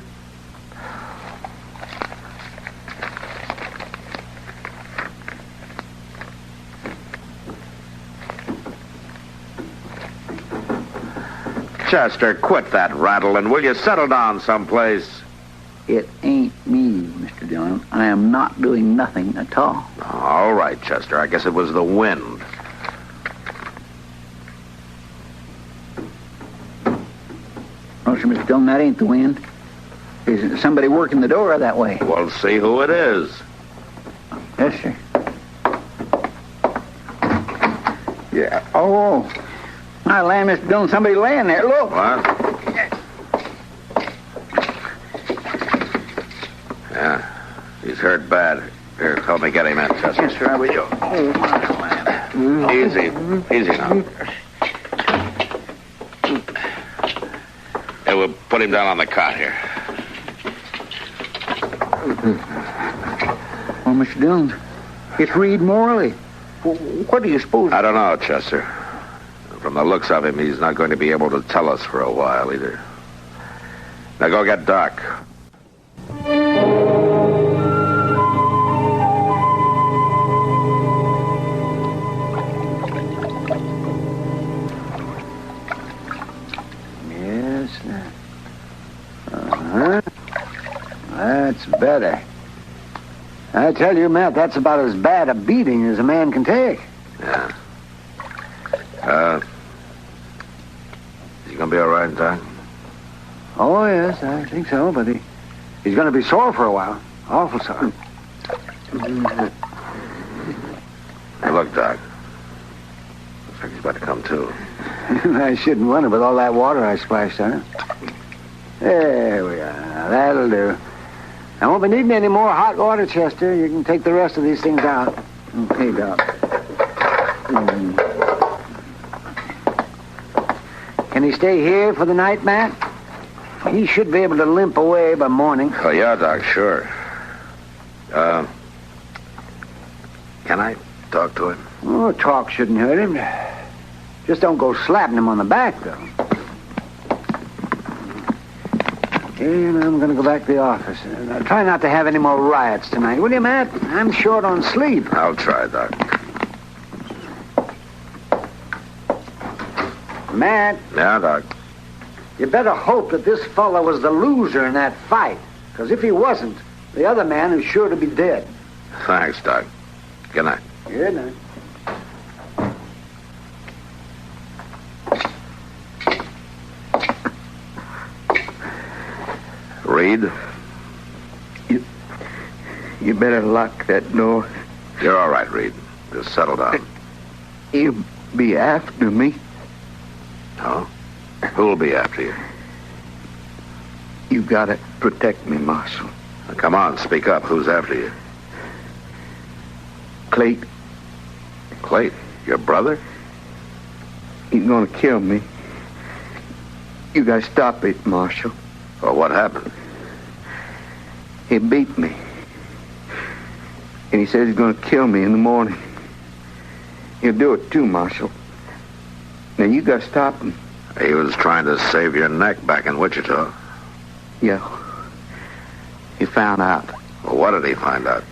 Chester, quit that rattling. Will you settle down someplace? It ain't me, Mr. Dillon. I am not doing nothing at all. All right, Chester. I guess it was the wind. No, sir, Mr. Dillon, that ain't the wind. There's somebody working the door that way. We'll see who it is. Yes, sir. Yeah. Oh. My land, Mr. Dillon, somebody laying there. Look. What? Yeah. He's hurt bad. Here, help me get him in, Chester. Yes, sir, I will. Oh, my land. Easy now. Hey, we'll put him down on the cot here. Well, Mr. Dillon, it's Reed Morley. What do you suppose? I don't know, Chester. From the looks of him, he's not going to be able to tell us for a while either. Now go get Doc. Yes, sir. Uh-huh. That's better. I tell you, Matt, that's about as bad a beating as a man can take. Yeah. Is he going to be all right, Doc? Oh, yes, I think so, but he's going to be sore for a while. Awful sore. Hey, look, Doc. Looks like he's about to come to. I shouldn't wonder with all that water I splashed on it. There we are. That'll do. I won't be needing any more hot water, Chester. You can take the rest of these things out. Okay, Doc. Can he stay here for the night, Matt? He should be able to limp away by morning. Oh, yeah, Doc, sure. Can I talk to him? Oh, talk shouldn't hurt him. Just don't go slapping him on the back, though. And I'm going to go back to the office. Try not to have any more riots tonight, will you, Matt? I'm short on sleep. I'll try, Doc. Matt. Yeah, Doc. You better hope that this fella was the loser in that fight. Because if he wasn't, the other man is sure to be dead. Thanks, Doc. Good night. Good night. Reed? You better lock that door. You're all right, Reed. Just settle down. You'll be after me. Oh? Who'll be after you? You gotta protect me, Marshal. Now, come on, speak up. Who's after you? Clayt. Clayt? Your brother? He's gonna kill me. You gotta stop it, Marshal. Well, what happened? He beat me. And he says he's going to kill me in the morning. He'll do it too, Marshal. Now, you got to stop him. He was trying to save your neck back in Wichita. Yeah. He found out. Well, what did he find out?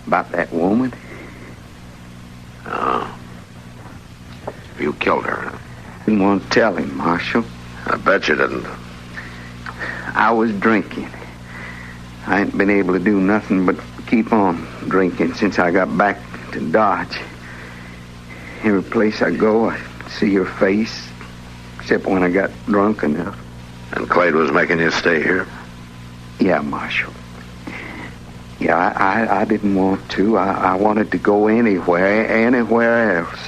About that woman. Oh. You killed her, huh? Didn't want to tell him, Marshal. I bet you didn't. I was drinking. I ain't been able to do nothing but keep on drinking since I got back to Dodge. Every place I go, I see your face, except when I got drunk enough. And Clade was making you stay here? Yeah, Marshal. Yeah, I didn't want to. I wanted to go anywhere else.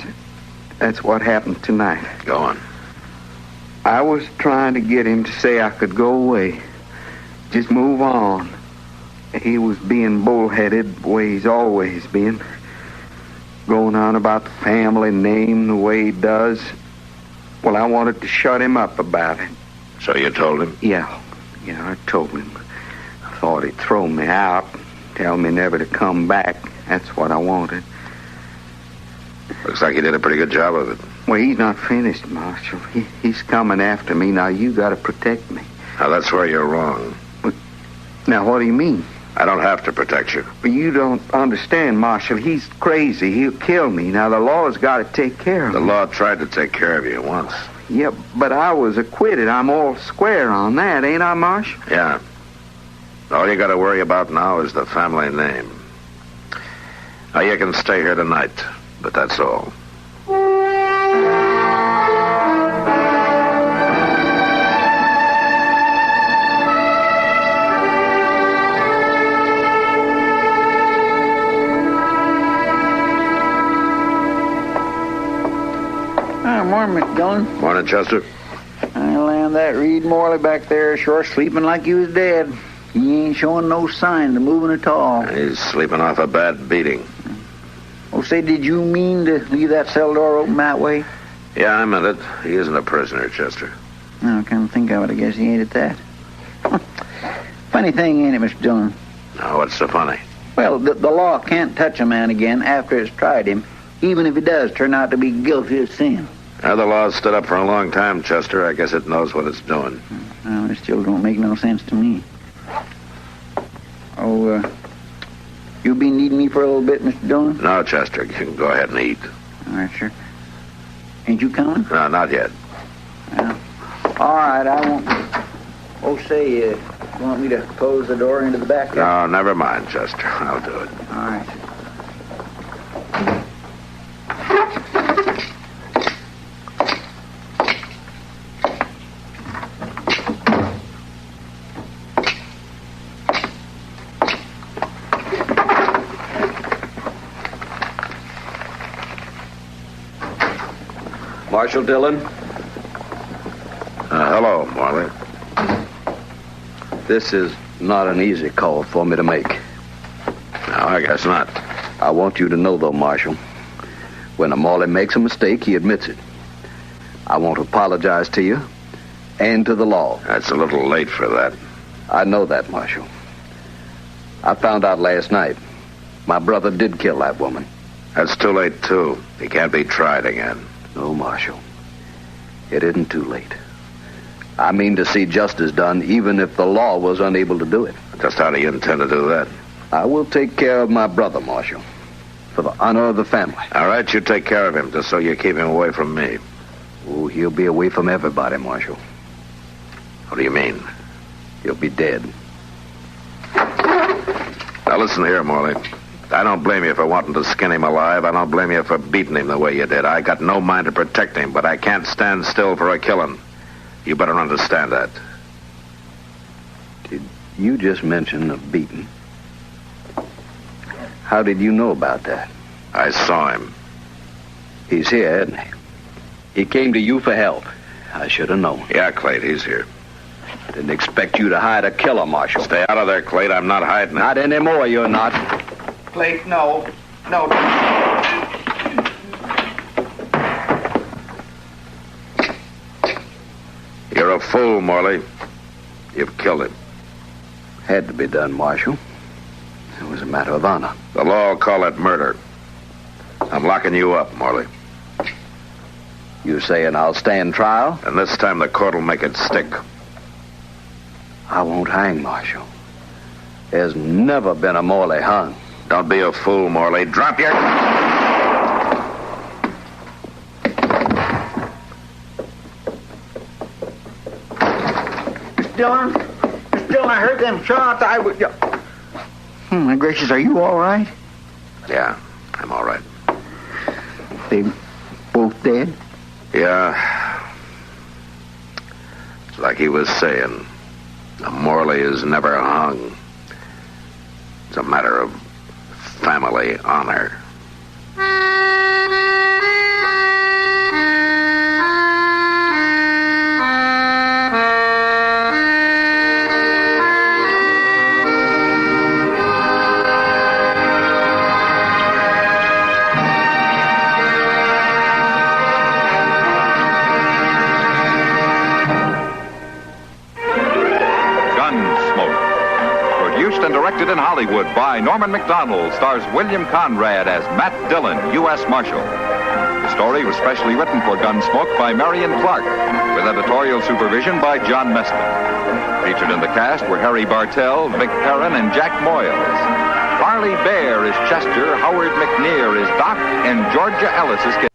That's what happened tonight. Go on. I was trying to get him to say I could go away. Just move on. He was being bullheaded the way he's always been. Going on about the family name the way he does. Well, I wanted to shut him up about it. So you told him? Yeah, I told him. I thought he'd throw me out, tell me never to come back. That's what I wanted. Looks like he did a pretty good job of it. Well, he's not finished, Marshal. He's coming after me. Now, you got to protect me. Now, that's where you're wrong. But, now, what do you mean? I don't have to protect you. But you don't understand, Marshal. He's crazy. He'll kill me. Now, the law's got to take care of me. The law tried to take care of you once. Yeah, but I was acquitted. I'm all square on that, ain't I, Marshal? Yeah. All you got to worry about now is the family name. Now, you can stay here tonight, but that's all. Morning, Mr. Dillon. Morning, Chester. I land that Reed Morley back there sure sleeping like he was dead. He ain't showing no sign of moving at all. He's sleeping off a bad beating. Oh, say, did you mean to leave that cell door open that way? Yeah, I meant it. He isn't a prisoner, Chester. I can't think of it. I guess he ain't at that. Funny thing, ain't it, Mr. Dillon? Now, what's so funny? Well, the law can't touch a man again after it's tried him, even if he does turn out to be guilty of sin. Now, the law's stood up for a long time, Chester. I guess it knows what it's doing. Well, it still don't make no sense to me. Oh, you been needing me for a little bit, Mr. Dillon? No, Chester. You can go ahead and eat. All right, sir. Ain't you coming? No, not yet. Well, all right, I won't. Oh, say, you want me to close the door into the back? No, never mind, Chester. I'll do it. All right. Marshal Dillon? Hello, Morley. This is not an easy call for me to make. No, I guess not. I want you to know, though, Marshal, when a Morley makes a mistake, he admits it. I want to apologize to you and to the law. That's a little late for that. I know that, Marshal. I found out last night my brother did kill that woman. That's too late, too. He can't be tried again. No, Marshal. It isn't too late. I mean to see justice done, even if the law was unable to do it. Just how do you intend to do that? I will take care of my brother, Marshal, for the honor of the family. All right, you take care of him, just so you keep him away from me. Oh, he'll be away from everybody, Marshal. What do you mean? He'll be dead. Now, listen here, Morley. I don't blame you for wanting to skin him alive. I don't blame you for beating him the way you did. I got no mind to protect him, but I can't stand still for a killing. You better understand that. Did you just mention a beating? How did you know about that? I saw him. He's here, isn't he? He came to you for help. I should have known. Yeah, Clade, he's here. Didn't expect you to hide a killer, Marshal. Stay out of there, Clade. I'm not hiding. Not anymore, you're not. Clay, no. No. You're a fool, Morley. You've killed him. Had to be done, Marshal. It was a matter of honor. The law will call it murder. I'm locking you up, Morley. You saying I'll stand trial? And this time the court will make it stick. I won't hang, Marshal. There's never been a Morley hung. Don't be a fool, Morley. Drop your... Mr. Dillon, I heard them shots. My gracious, are you all right? Yeah, I'm all right. They both dead? Yeah. It's like he was saying. A Morley is never hung. It's a matter of family honor. In Hollywood by Norman Macdonald, stars William Conrad as Matt Dillon, U.S. Marshal. The story was specially written for Gunsmoke by Marion Clark, with editorial supervision by John Meston. Featured in the cast were Harry Bartell, Vic Perrin, and Jack Moyles. Harley Bear is Chester, Howard McNear is Doc, and Georgia Ellis is Kitty.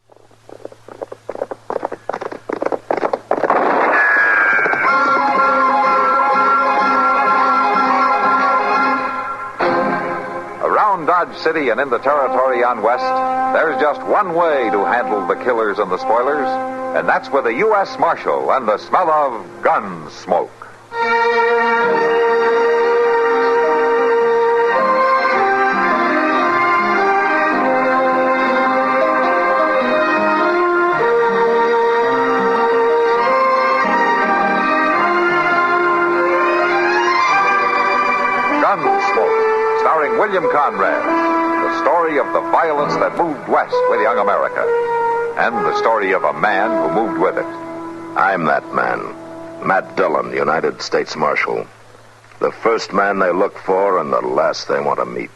Dodge City and in the territory on West, there's just one way to handle the killers and the spoilers, and that's with a U.S. Marshal and the smell of Gunsmoke. Gunsmoke, starring William Conrad. The story of the violence that moved west with young America. And the story of a man who moved with it. I'm that man. Matt Dillon, United States Marshal. The first man they look for and the last they want to meet.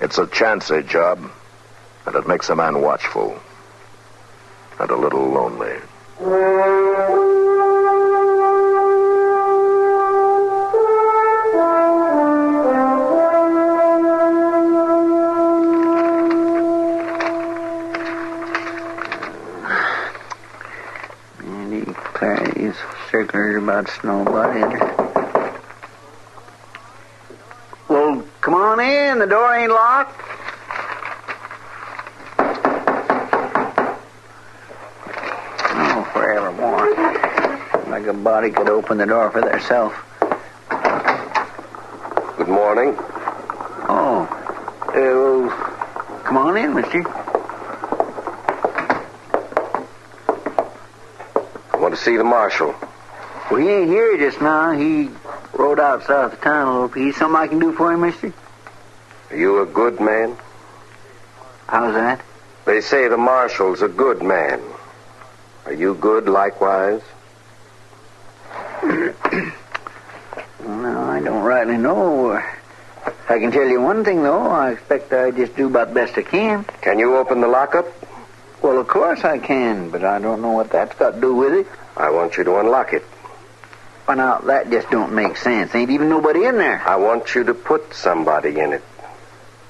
It's a chancy job, and it makes a man watchful. And a little lonely. Circulars about Snowbody. Well, come on in. The door ain't locked. Oh, forevermore. Like a body could open the door for theirself. Good morning. Oh. Well, come on in, mister. I want to see the marshal. Well, he ain't here just now. He rode out south of town a little piece. Something I can do for him, mister? Are you a good man? How's that? They say the marshal's a good man. Are you good likewise? No, I don't rightly know. I can tell you one thing, though. I expect I just do about the best I can. Can you open the lockup? Well, of course I can, but I don't know what that's got to do with it. I want you to unlock it. Well, now, that just don't make sense. Ain't even nobody in there. I want you to put somebody in it.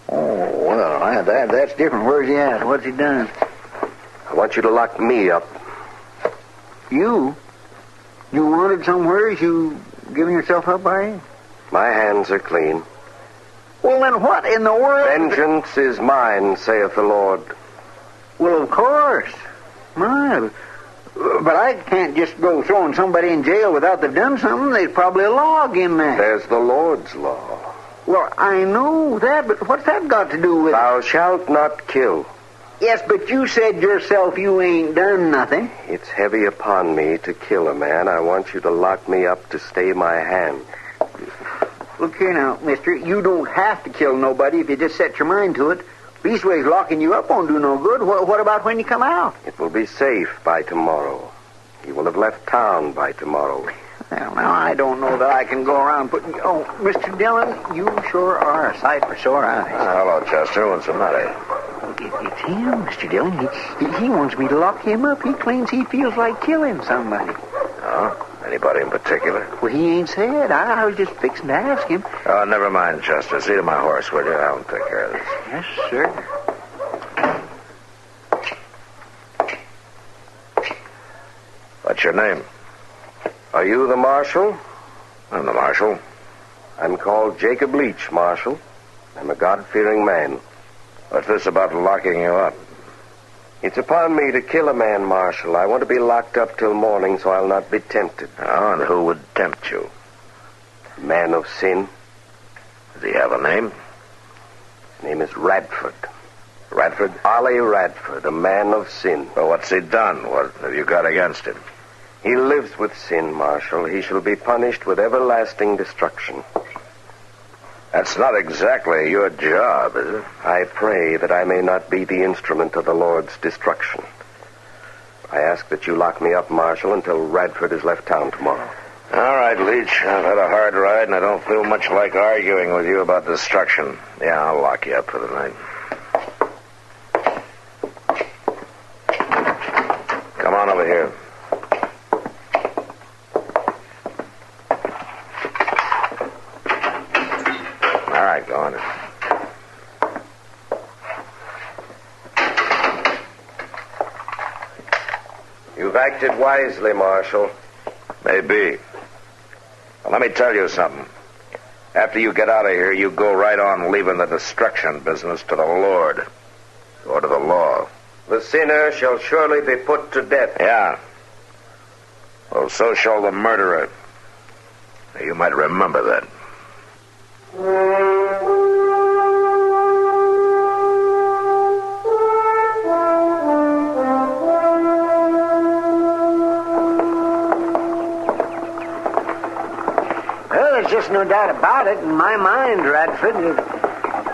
Oh, well, that's different. Where's he at? What's he done? I want you to lock me up. You? You wanted somewhere? You giving yourself up, are you? My hands are clean. Well, then what in the world? Vengeance is mine, saith the Lord. Well, of course. My... But I can't just go throwing somebody in jail without they've done something. There's probably a law again there. There's the Lord's law. Well, I know that, but what's that got to do with Thou shalt not kill. Yes, but you said yourself you ain't done nothing. It's heavy upon me to kill a man. I want you to lock me up to stay my hand. Look here now, mister. You don't have to kill nobody if you just set your mind to it. Leastways, locking you up won't do no good. What about when you come out? It will be safe by tomorrow. You will have left town by tomorrow. Well, now, I don't know that I can go around putting... Oh, Mr. Dillon, you sure are a sight for sore eyes. Hello, Chester. What's the matter? It's him, Mr. Dillon. He wants me to lock him up. He claims he feels like killing somebody. Oh? Anybody in particular? Well, he ain't said. I was just fixing to ask him. Oh, never mind, Chester. See to my horse, will you? I'll take care of this. Yes, sir. What's your name? Are you the marshal? I'm the marshal. I'm called Jacob Leach, Marshal. I'm a God-fearing man. What's this about locking you up? It's upon me to kill a man, Marshal. I want to be locked up till morning so I'll not be tempted. Oh, and who would tempt you? Man of sin. Does he have a name? His name is Radford. Radford? Ollie Radford, a man of sin. Well, what's he done? What have you got against him? He lives with sin, Marshal. He shall be punished with everlasting destruction. That's not exactly your job, is it? I pray that I may not be the instrument of the Lord's destruction. I ask that you lock me up, Marshal, until Radford has left town tomorrow. All right, Leach. I've had a hard ride, and I don't feel much like arguing with you about destruction. Yeah, I'll lock you up for the night. Come on over here. All right, go on in. You've acted wisely, Marshal. Maybe. Well, let me tell you something. After you get out of here, you go right on leaving the destruction business to the Lord. Or to the law. The sinner shall surely be put to death. Yeah. Well, so shall the murderer. You might remember that. Well, there's just no doubt about it. In my mind, Radford,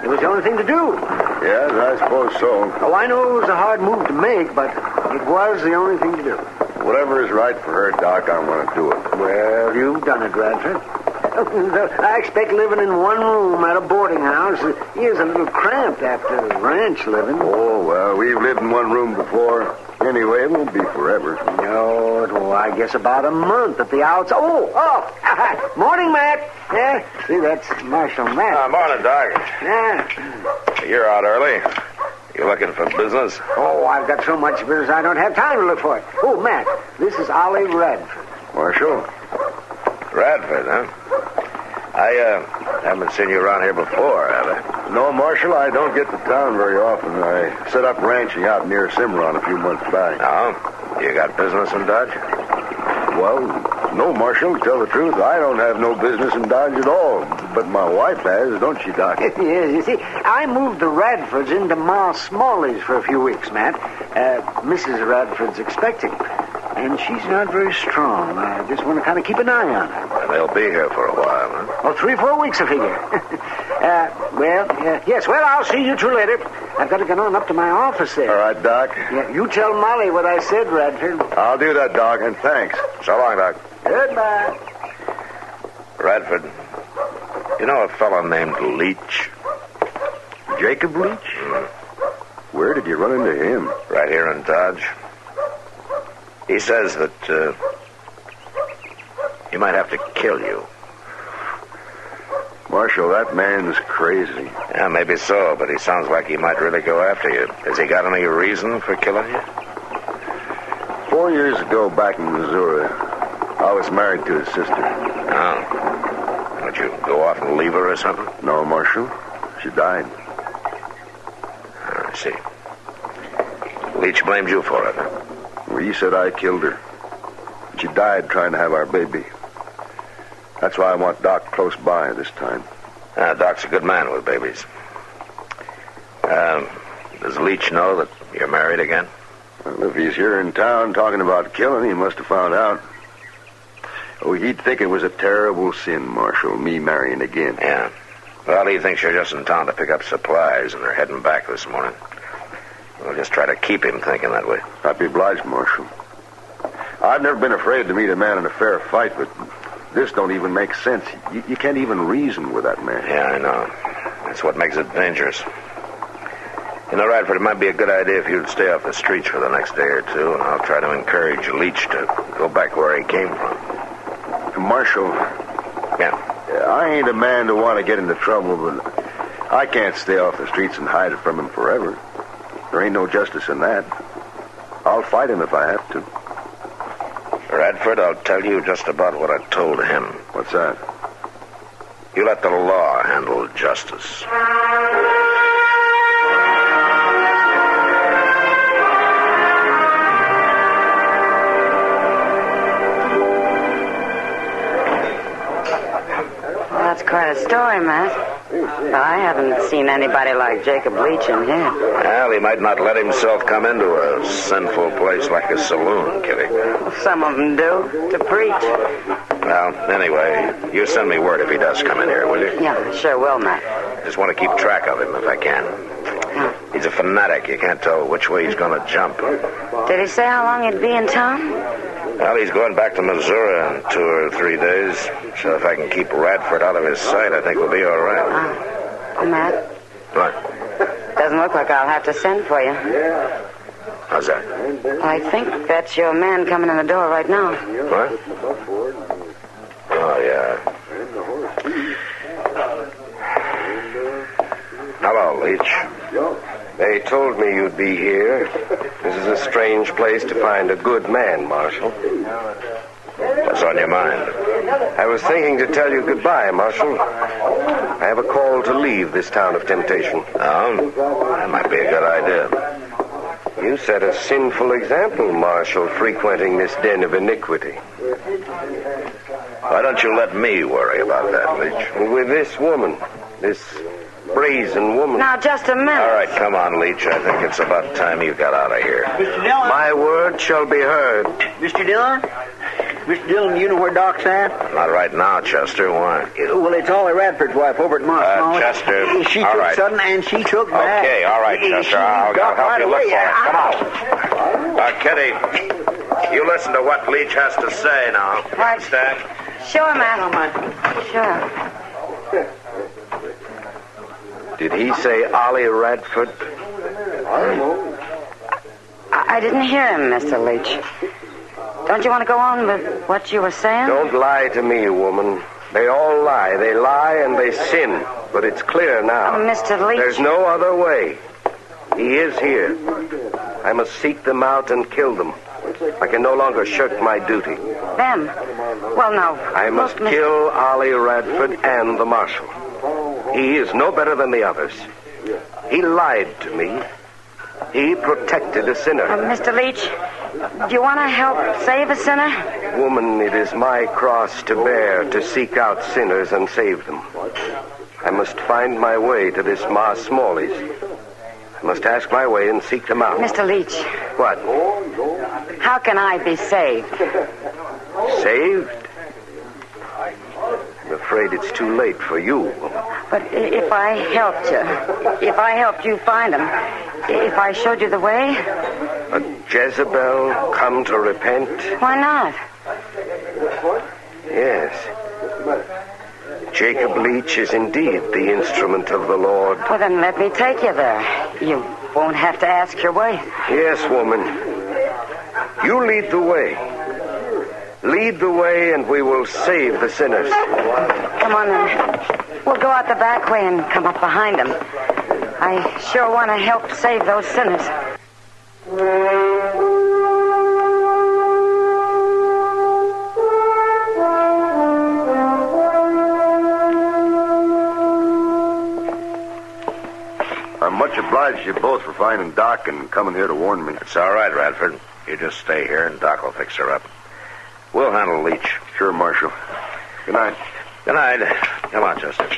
it was the only thing to do. Yes, I suppose so. Oh, I know it was a hard move to make, but it was the only thing to do. Whatever is right for her, Doc, I'm going to do it. Well, you've done it, Radford. I expect living in one room at a boarding house is a little cramped after ranch living. Oh, well, we've lived in one room before. Anyway, it won't be forever. No, well, I guess about a month at the outside. Oh, morning, Matt. Yeah, see, that's Marshal Matt. Morning, Doc. Yeah. You're out early. You looking for business? Oh, I've got so much business I don't have time to look for it. Oh, Matt, this is Ollie Radford. Marshal? Radford, huh? I haven't seen you around here before, have I? No, Marshal, I don't get to town very often. I set up ranching out near Cimarron a few months back. No? You got business in Dodge? Well, no, Marshal. To tell the truth, I don't have no business in Dodge at all. But my wife has, don't she, Doc? Yes, you see, I moved the Radfords into Ma Smalley's for a few weeks, Matt. Mrs. Radford's expecting. And she's not very strong. I just want to kind of keep an eye on her. And they'll be here for a while, huh? Oh, 3-4 weeks, I figure. Yes, well, I'll see you two later. I've got to get on up to my office there. All right, Doc. Yeah, you tell Molly what I said, Radford. I'll do that, Doc, and thanks. So long, Doc. Goodbye. Radford, you know a fellow named Leach? Jacob Leach? Where did you run into him? Right here in Dodge. He says that he might have to kill you. Marshal, that man's crazy. Yeah, maybe so, but he sounds like he might really go after you. Has he got any reason for killing you? 4 years ago, back in Missouri, I was married to his sister. Oh. Don't you go off and leave her or something? No, Marshal. She died. I see. Leach blamed you for it, huh? Well, he said I killed her. She died trying to have our baby. That's why I want Doc close by this time. Doc's a good man with babies. Does Leach know that you're married again? Well, if he's here in town talking about killing, he must have found out. Oh, he'd think it was a terrible sin, Marshal, me marrying again. Yeah. Well, he thinks you're just in town to pick up supplies, and they're heading back this morning. We'll just try to keep him thinking that way. I'd be obliged, Marshal. I've never been afraid to meet a man in a fair fight, but This don't even make sense. You can't even reason with that man. Yeah, I know. That's what makes it dangerous. You know, Radford, it might be a good idea if you'd stay off the streets for the next day or two, and I'll try to encourage Leach to go back where he came from. Marshal. Yeah? I ain't a man to want to get into trouble, but I can't stay off the streets and hide it from him forever. There ain't no justice in that. I'll fight him if I have to. Radford, I'll tell you just about what I told him. What's that? You let the law handle justice. That's quite a story, Matt. But I haven't seen anybody like Jacob Leach in here. Well, he might not let himself come into a sinful place like a saloon, Kitty. Some of them do, to preach. Well, anyway, you send me word if he does come in here, will you? Yeah, sure will, Matt. Just want to keep track of him if I can. He's a fanatic. You can't tell which way he's going to jump. Did he say how long he'd be in town? Well, he's going back to Missouri in 2 or 3 days. So if I can keep Radford out of his sight, I think we'll be all right. Matt? What? Doesn't look like I'll have to send for you. How's that? I think that's your man coming in the door right now. What? Oh, yeah. Hello, Leach. They told me you'd be here. This is a strange place to find a good man, Marshal. What's on your mind? I was thinking to tell you goodbye, Marshal. I have a call to leave this town of temptation. Oh? That might be a good idea. You set a sinful example, Marshal, frequenting this den of iniquity. Why don't you let me worry about that, Leach? With this woman, this brazen woman. Now, just a minute. All right, come on, Leach. I think it's about time you got out of here. Mr. Dillon? My word shall be heard. Mr. Dillon? Mr. Dillon, you know where Doc's at? Not right now, Chester. Why? Well, it's Ollie Radford's wife over at Moss. Chester. She all took right. sudden and she took back. Okay, all right, Chester. I'll help right you look away. for it. Come on. Kitty, you listen to what Leach has to say now. Right. Understand? Sure, Matt. Sure. Did he say Ollie Radford? I didn't hear him, Mr. Leach. Don't you want to go on with what you were saying? Don't lie to me, woman. They all lie. They lie and they sin. But it's clear now. Mr. Leach. There's no other way. He is here. I must seek them out and kill them. I can no longer shirk my duty. Them? Well, no. I must kill Ollie Radford and the Marshal. He is no better than the others. He lied to me. He protected a sinner. Mr. Leach, do you want to help save a sinner? Woman, it is my cross to bear to seek out sinners and save them. I must find my way to this Ma Smalley's. I must ask my way and seek them out. Mr. Leach. What? How can I be saved? Saved? I'm afraid it's too late for you. But if I helped you find him, if I showed you the way? A Jezebel come to repent? Why not? Yes. Jacob Leach is indeed the instrument of the Lord. Well, then let me take you there. You won't have to ask your way. Yes, woman. You lead the way. Lead the way and we will save the sinners. Come on, then. We'll go out the back way and come up behind them. I sure want to help save those sinners. I'm much obliged to you both for finding Doc and coming here to warn me. It's all right, Radford. You just stay here and Doc will fix her up. We'll handle Leach. Sure, Marshal. Good night. Good night. Come on, Chester.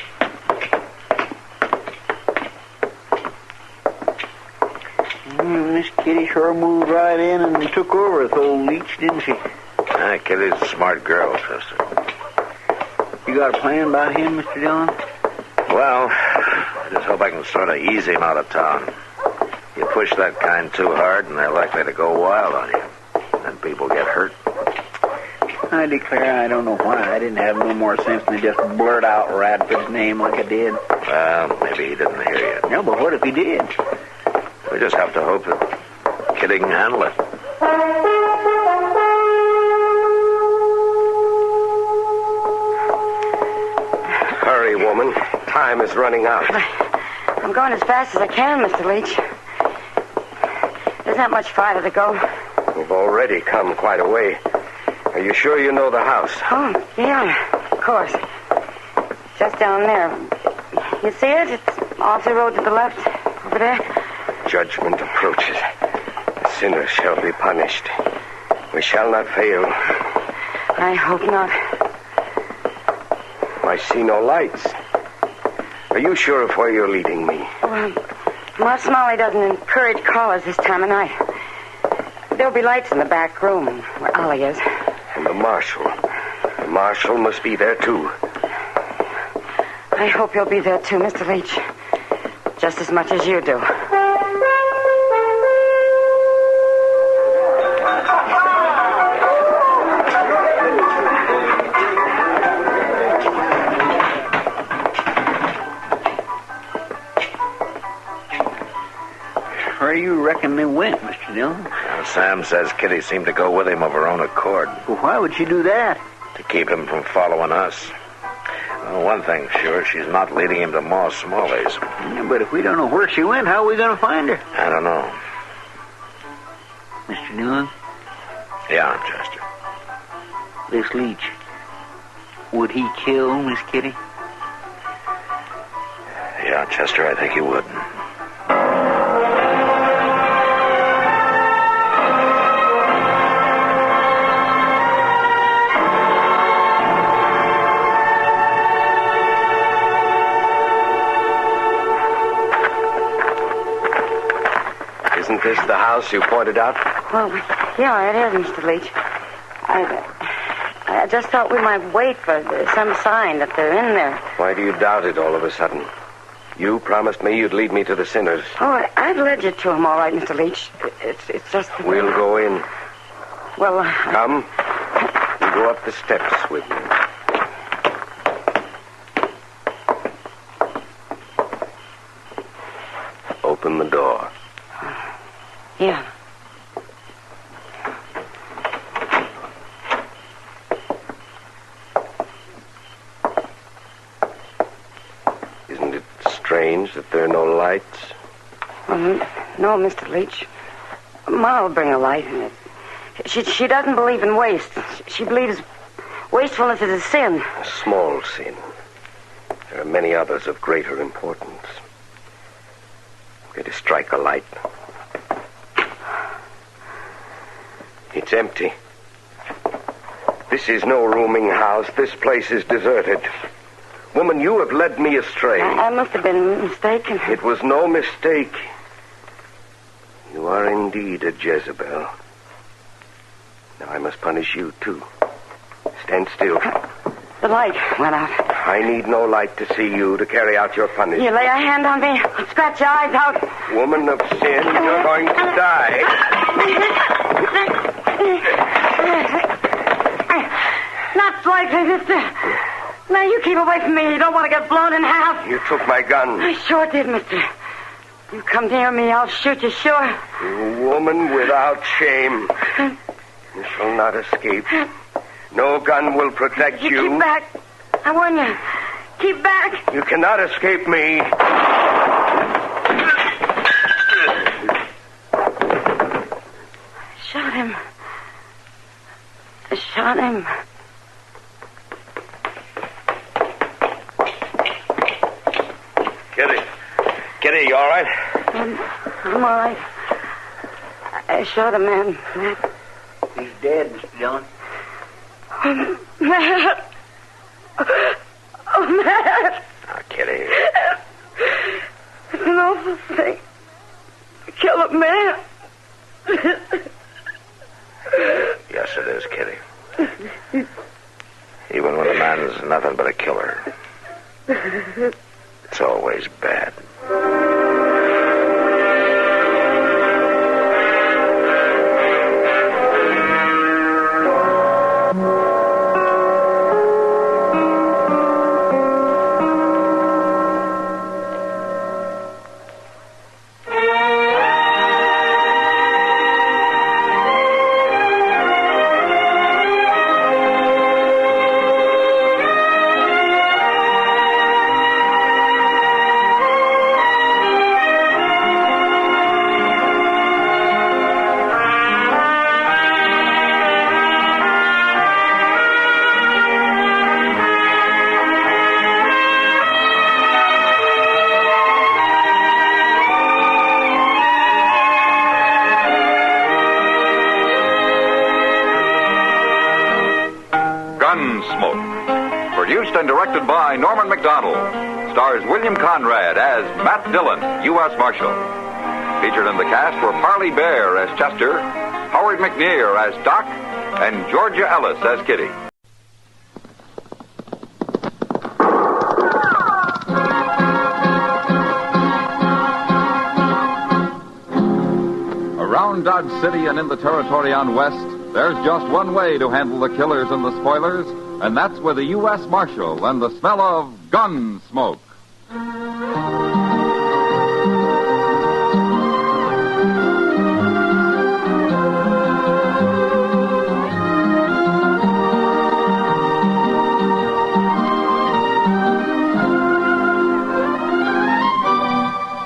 Miss Kitty sure moved right in and took over with old Leach, didn't she? Kitty's a smart girl, Chester. You got a plan about him, Mr. Dillon? Well, I just hope I can sort of ease him out of town. You push that kind too hard, and they're likely to go wild on you. Then people get hurt. I declare I don't know why I didn't have no more sense than to just blurt out Radford's name like I did. Well, maybe he didn't hear you. No, but what if he did? We just have to hope that Kitty can handle it. Hurry, woman. Time is running out. I'm going as fast as I can, Mr. Leach. There's not much farther to go. We've already come quite a way. Are you sure you know the house? Oh, yeah, of course. Just down there. You see it? It's off the road to the left, over there. Judgment approaches. The sinners shall be punished. We shall not fail. I hope not. I see no lights. Are you sure of where you're leading me? Well, Ma Smalley doesn't encourage callers this time of night. There'll be lights in the back room where Ollie is. And the marshal. The marshal must be there, too. I hope you'll be there, too, Mr. Leach. Just as much as you do. Where you reckon they went, Mr. Dillon? Now, Sam says Kitty seemed to go with him of her own accord. Well, why would she do that? To keep him from following us. Well, one thing's sure, she's not leading him to Ma Smalley's. Yeah, but if we don't know where she went, how are we going to find her? I don't know. Mr. Dillon? Yeah, Chester. This Leach, would he kill Miss Kitty? Yeah, Chester, I think he would. Isn't this the house you pointed out? Well, yeah, it is, Mr. Leach. I just thought we might wait for some sign that they're in there. Why do you doubt it all of a sudden? You promised me you'd lead me to the sinners. Oh, I've led you to them, all right, Mr. Leach. It's just... We'll go in. Well, Come. You go up the steps with me. Open the door. Yeah. Isn't it strange that there are no lights? No, Mr. Leach. Ma'll bring a light. She doesn't believe in waste. She believes wastefulness is a sin. A small sin. There are many others of greater importance. I'm going to strike a light. It's empty. This is no rooming house. This place is deserted. Woman, you have led me astray. I must have been mistaken. It was no mistake. You are indeed a Jezebel. Now I must punish you, too. Stand still. The light went out. I need no light to see you, to carry out your punishment. You lay a hand on me, I'll scratch your eyes out. Woman of sin, you're going to die. Not likely, mister. Now, you keep away from me. You don't want to get blown in half. You took my gun. I sure did, mister. You come near me, I'll shoot you, sure. You woman without shame. You shall not escape. No gun will protect you. Keep back. I warn you. Keep back. You cannot escape me. Shot him. I shot him. Kitty, you all right? I'm all right. I shot a man, Matt. He's dead, Mr. Dillon. Matt. Oh, Matt. Now, Kitty. It's an awful thing. To kill a man. Yes, it is, Kitty. Even when a man's nothing but a killer, it's always bad. Gunsmoke. Produced and directed by Norman Macdonald. Stars William Conrad as Matt Dillon, U.S. Marshal. Featured in the cast were Parley Bear as Chester, Howard McNear as Doc, and Georgia Ellis as Kitty. Around Dodge City and in the territory on West, there's just one way to handle the killers and the spoilers, and that's with a U.S. Marshal and the smell of Gunsmoke.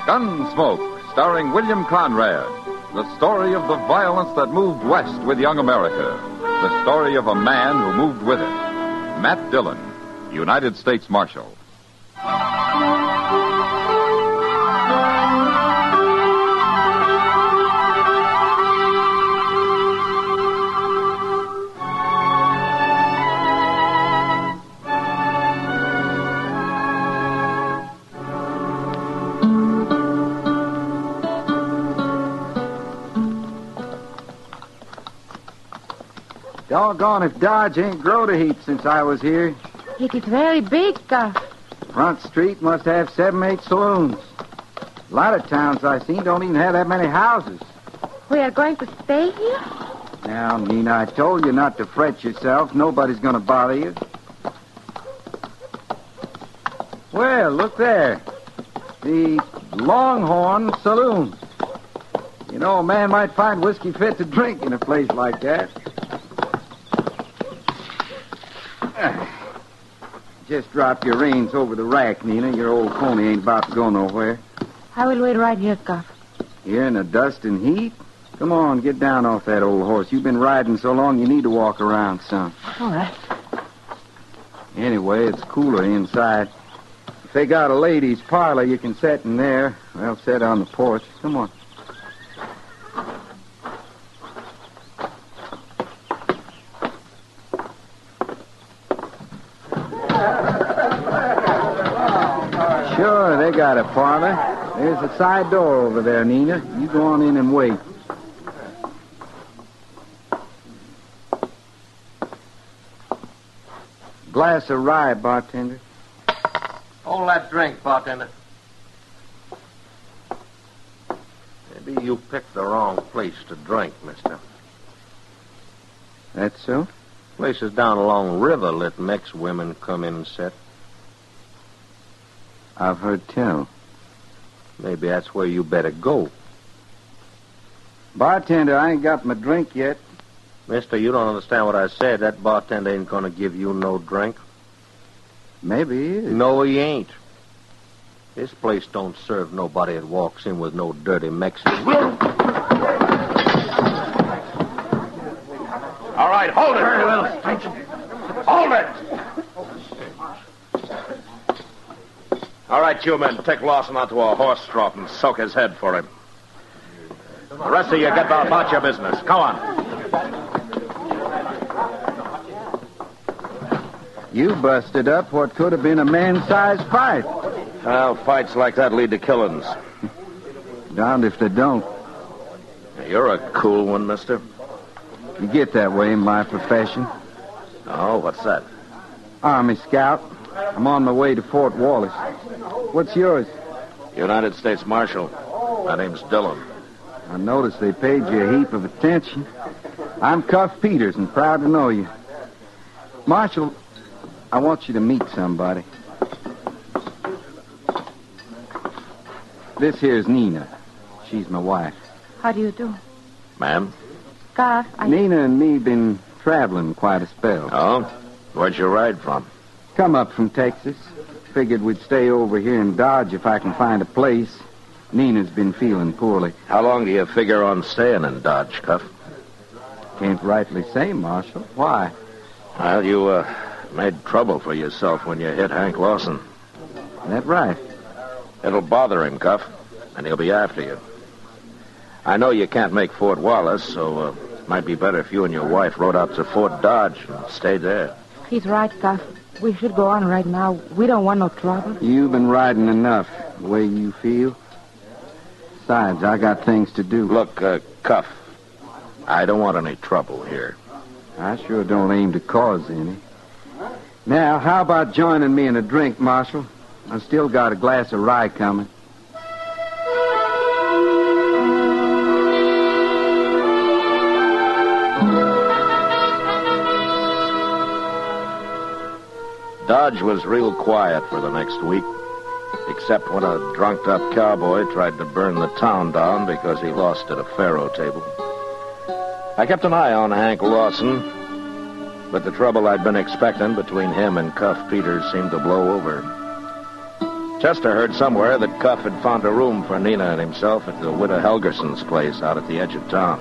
Gunsmoke, starring William Conrad. The story of the violence that moved west with young America. The story of a man who moved with it. Matt Dillon, United States Marshal. Doggone if Dodge ain't growed a heap since I was here. It is very big, Front Street must have 7, 8 saloons. A lot of towns I seen don't even have that many houses. We are going to stay here? Now, Nina, I told you not to fret yourself. Nobody's going to bother you. Well, look there. The Longhorn Saloon. You know, a man might find whiskey fit to drink in a place like that. Just drop your reins over the rack, Nina. Your old pony ain't about to go nowhere. I will wait right here, Cuff. Here in the dust and heat? Come on, get down off that old horse. You've been riding so long you need to walk around some. All right. Anyway, it's cooler inside. If they got a ladies' parlor, you can sit in there. Well, sit on the porch. Come on. Sure, they got a parlor. There's a side door over there, Nina. You go on in and wait. Glass of rye, bartender. Hold that drink, bartender. Maybe you picked the wrong place to drink, mister. That's so? Places down along River let Mex women come in and sit. I've heard tell. Maybe that's where you better go. Bartender, I ain't got my drink yet. Mister, you don't understand what I said. That bartender ain't gonna give you no drink. Maybe he is. No, he ain't. This place don't serve nobody that walks in with no dirty Mexican. All right, hold it. Very well, stranger. Hold it. All right, you men, take Lawson out to a horse trough and soak his head for him. The rest of you get about your business. Come on. You busted up what could have been a man-sized fight. Well, fights like that lead to killings. Darned if they don't. You're a cool one, mister. You get that way in my profession. Oh, what's that? Army Scout. I'm on my way to Fort Wallace. What's yours? United States Marshal. My name's Dillon. I noticed they paid you a heap of attention. I'm Cuff Peters and proud to know you. Marshal, I want you to meet somebody. This here's Nina. She's my wife. How do you do? Ma'am? Cuff, Nina and me been traveling quite a spell. Oh? Where'd you ride from? Come up from Texas. Figured we'd stay over here in Dodge if I can find a place. Nina's been feeling poorly. How long do you figure on staying in Dodge, Cuff? Can't rightly say, Marshal. Why? Well, you made trouble for yourself when you hit Hank Lawson. That right. It'll bother him, Cuff, and he'll be after you. I know you can't make Fort Wallace, so it might be better if you and your wife rode out to Fort Dodge and stayed there. He's right, Cuff. We should go on right now. We don't want no trouble. You've been riding enough, the way you feel. Besides, I got things to do. Look, Cuff, I don't want any trouble here. I sure don't aim to cause any. Now, how about joining me in a drink, Marshal? I still got a glass of rye coming. Dodge was real quiet for the next week, except when a drunked-up cowboy tried to burn the town down because he lost at a faro table. I kept an eye on Hank Lawson, but the trouble I'd been expecting between him and Cuff Peters seemed to blow over. Chester heard somewhere that Cuff had found a room for Nina and himself at the widow Helgerson's place out at the edge of town.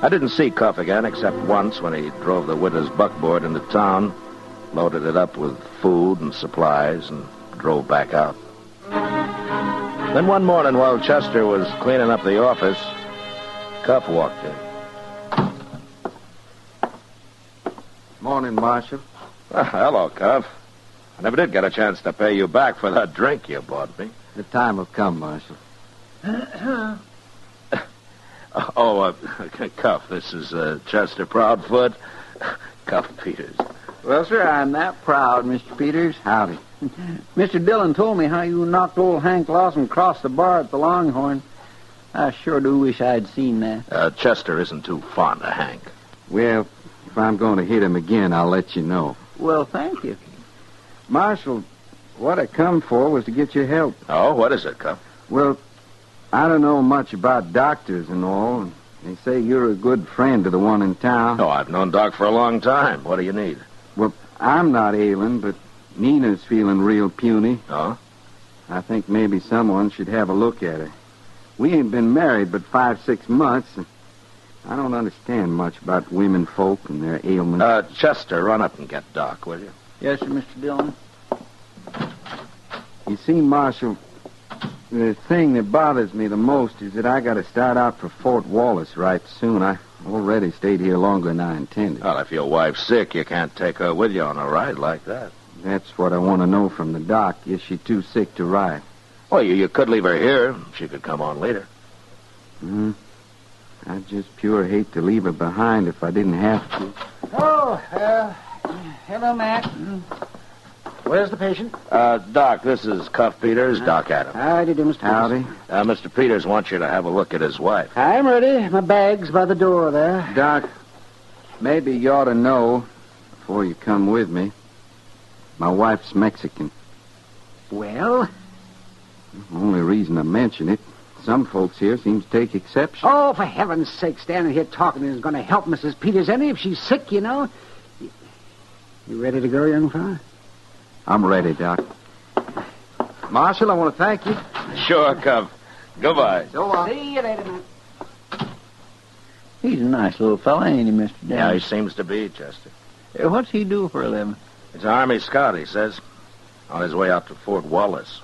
I didn't see Cuff again except once when he drove the widow's buckboard into town, loaded it up with food and supplies, and drove back out. Then one morning while Chester was cleaning up the office, Cuff walked in. Morning, Marshal. Hello, Cuff. I never did get a chance to pay you back for that drink you bought me. The time will come, Marshal. Cuff, this is Chester Proudfoot. Cuff Peters. Well, sir, I'm that proud, Mr. Peters. Howdy. Mr. Dillon told me how you knocked old Hank Lawson across the bar at the Longhorn. I sure do wish I'd seen that. Chester isn't too fond of Hank. Well, if I'm going to hit him again, I'll let you know. Well, thank you. Marshal, what I come for was to get your help. Oh, what is it, Cuff? Well, I don't know much about doctors and all. And they say you're a good friend to the one in town. Oh, I've known Doc for a long time. What do you need? Well, I'm not ailing, but Nina's feeling real puny. Oh? I think maybe someone should have a look at her. We ain't been married but 5-6 months, and I don't understand much about women folk and their ailments. Chester, run up and get Doc, will you? Yes, sir, Mr. Dillon. You see, Marshal, the thing that bothers me the most is that I got to start out for Fort Wallace right soon. I already stayed here longer than I intended. Well, if your wife's sick, you can't take her with you on a ride like that. That's what I want to know from the doc. Is she too sick to ride? Well, you could leave her here. She could come on later. I'd just pure hate to leave her behind if I didn't have to. Oh, hello, Matt. Where's the patient? Doc, this is Cuff Peters, Doc Adams. Howdy, do, Mr. Howdy. Mr. Peters wants you to have a look at his wife. I'm ready. My bag's by the door there. Doc, maybe you ought to know before you come with me. My wife's Mexican. Well? The only reason I mention it, some folks here seem to take exception. Oh, for heaven's sake, standing here talking isn't going to help Mrs. Peters any if she's sick, you know. You ready to go, young fella? I'm ready, Doc. Marshal, I want to thank you. Sure, Cuff. Goodbye. So long. See you later, man. He's a nice little fella, ain't he, Mr. Dillon? Yeah, he seems to be, Chester. What's he do for a living? He's an Army scout, he says. On his way out to Fort Wallace.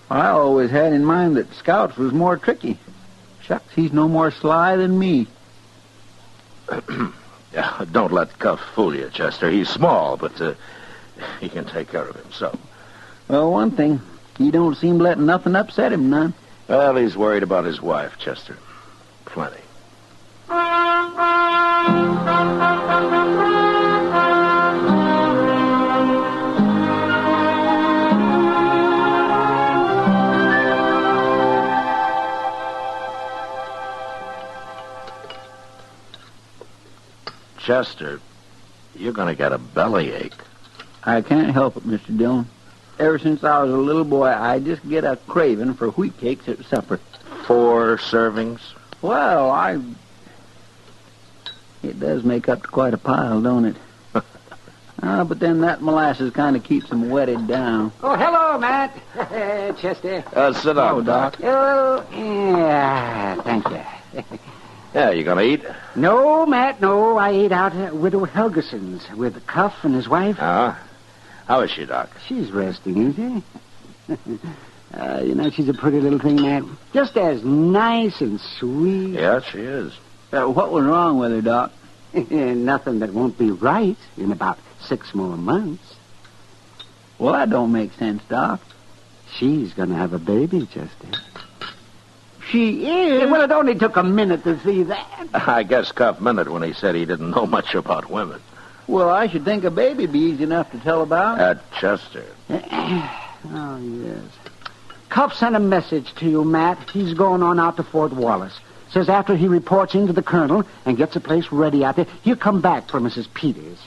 I always had in mind that scouts was more tricky. Shucks, he's no more sly than me. Yeah, don't let Cuff fool you, Chester. He's small, but he can take care of himself. Well, one thing, he don't seem to let nothing upset him none. Well, he's worried about his wife, Chester. Plenty. Chester, you're going to get a bellyache. I can't help it, Mr. Dillon. Ever since I was a little boy, I just get a craving for wheat cakes at supper. 4 servings? Well, It does make up to quite a pile, don't it? But then that molasses kind of keeps them wetted down. Oh, hello, Matt. Chester. Sit down, Oh, Doc. Oh, yeah, thank you. Yeah, you going to eat? No, Matt, no. I ate out at Widow Helgerson's with Cuff and his wife. How is she, Doc? She's resting, isn't she? She's a pretty little thing, Matt. Just as nice and sweet. Yeah, she is. What was wrong with her, Doc? Nothing that won't be right in about 6 more months. Well, that don't make sense, Doc. She's going to have a baby, Chester. She is? Yeah, well, it only took a minute to see that. I guess Cuff meant it when he said he didn't know much about women. Well, I should think a baby be easy enough to tell about. Chester. Oh, yes. Cuff sent a message to you, Matt. He's going on out to Fort Wallace. Says after he reports into the colonel and gets the place ready out there, he'll come back for Mrs. Peters.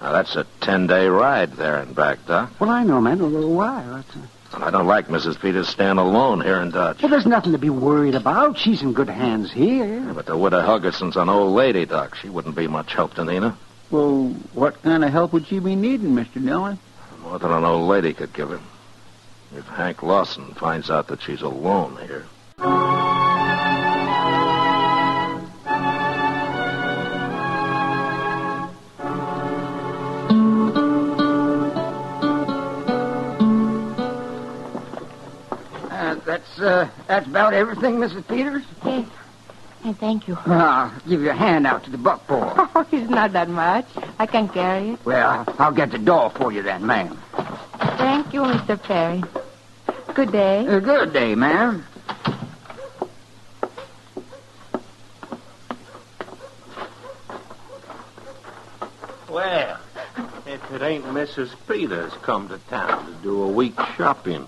Now, that's a 10-day ride there and back, Doc. Well, I know, man. A little while. I don't like Mrs. Peters staying alone here in Dodge. Well, there's nothing to be worried about. She's in good hands here. Yeah, but the widow Huggerson's an old lady, Doc. She wouldn't be much help to Nina. Well, what kind of help would she be needing, Mr. Dillon? More than an old lady could give her. If Hank Lawson finds out that she's alone here. That's about everything, Mrs. Peters? Yes. And thank you. I'll give you a hand out to the buckboard. Oh, it's not that much. I can carry it. Well, I'll get the door for you then, ma'am. Thank you, Mr. Perry. Good day. Good day, ma'am. Well, if it ain't Mrs. Peters come to town to do a week's shopping.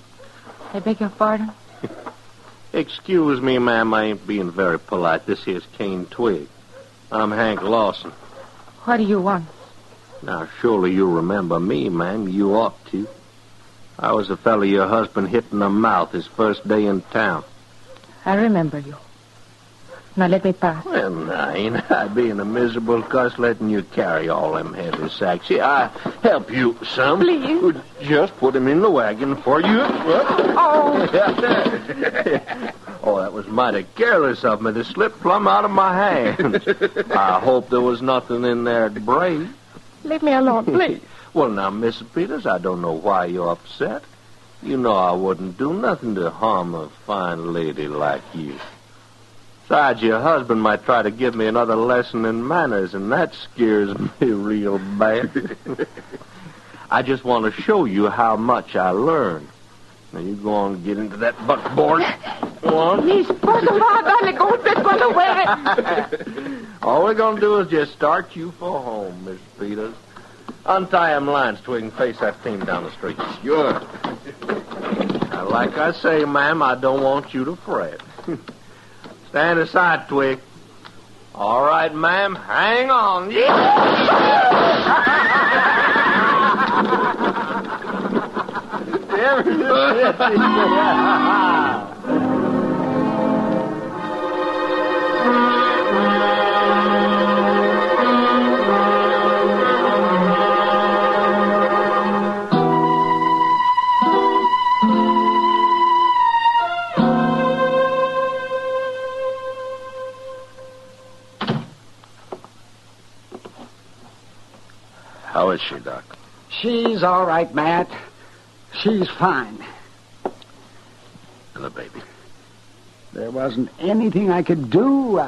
I beg your pardon? Excuse me, ma'am, I ain't being very polite. This here's Cane Twig. I'm Hank Lawson. What do you want? Now, surely you remember me, ma'am. You ought to. I was the fellow your husband hit in the mouth his first day in town. I remember you. Now let me pass. Well, now, ain't I being a miserable cuss letting you carry all them heavy sacks? Yeah, I help you some. Please. Just put him in the wagon for you. Oh. Oh, that was mighty careless of me to slip plumb out of my hands. I hope there was nothing in there to break. Leave me alone, please. Well, now, Miss Peters, I don't know why you're upset. You know I wouldn't do nothing to harm a fine lady like you. Besides, your husband might try to give me another lesson in manners, and that scares me real bad. I just want to show you how much I learned. Now, you go on and get into that buckboard. Go on. All we're going to do is just start you for home, Miss Peters. Untie them lines so we can face that team down the street. Sure. Now, like I say, ma'am, I don't want you to fret. Stand aside, Twig. All right, ma'am. Hang on. How is she, Doc? She's all right, Matt. She's fine. And the baby? There wasn't anything I could do.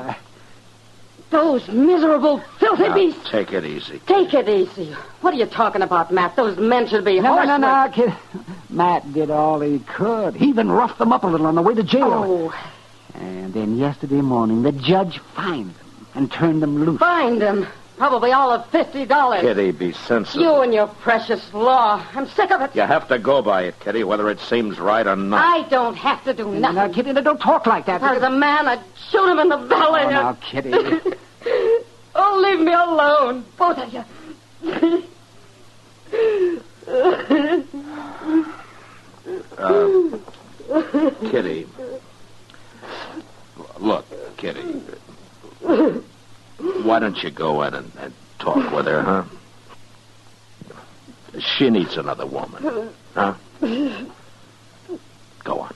Those miserable, filthy beasts. Take it easy. Take it easy. What are you talking about, Matt? Those men should be horsemen. No, kid. Matt did all he could. He even roughed them up a little on the way to jail. Oh. And then yesterday morning, the judge fined them and turned them loose. Fined them? Probably all of $50. Kitty, be sensible. You and your precious law. I'm sick of it. You have to go by it, Kitty, whether it seems right or not. I don't have to do nothing. Now, Kitty, don't talk like that. If I was a man, I'd shoot him in the belly. Oh, now, Kitty. Oh, leave me alone, both of you. Kitty. Look, Kitty. Why don't you go in and talk with her, huh? She needs another woman, huh? Go on.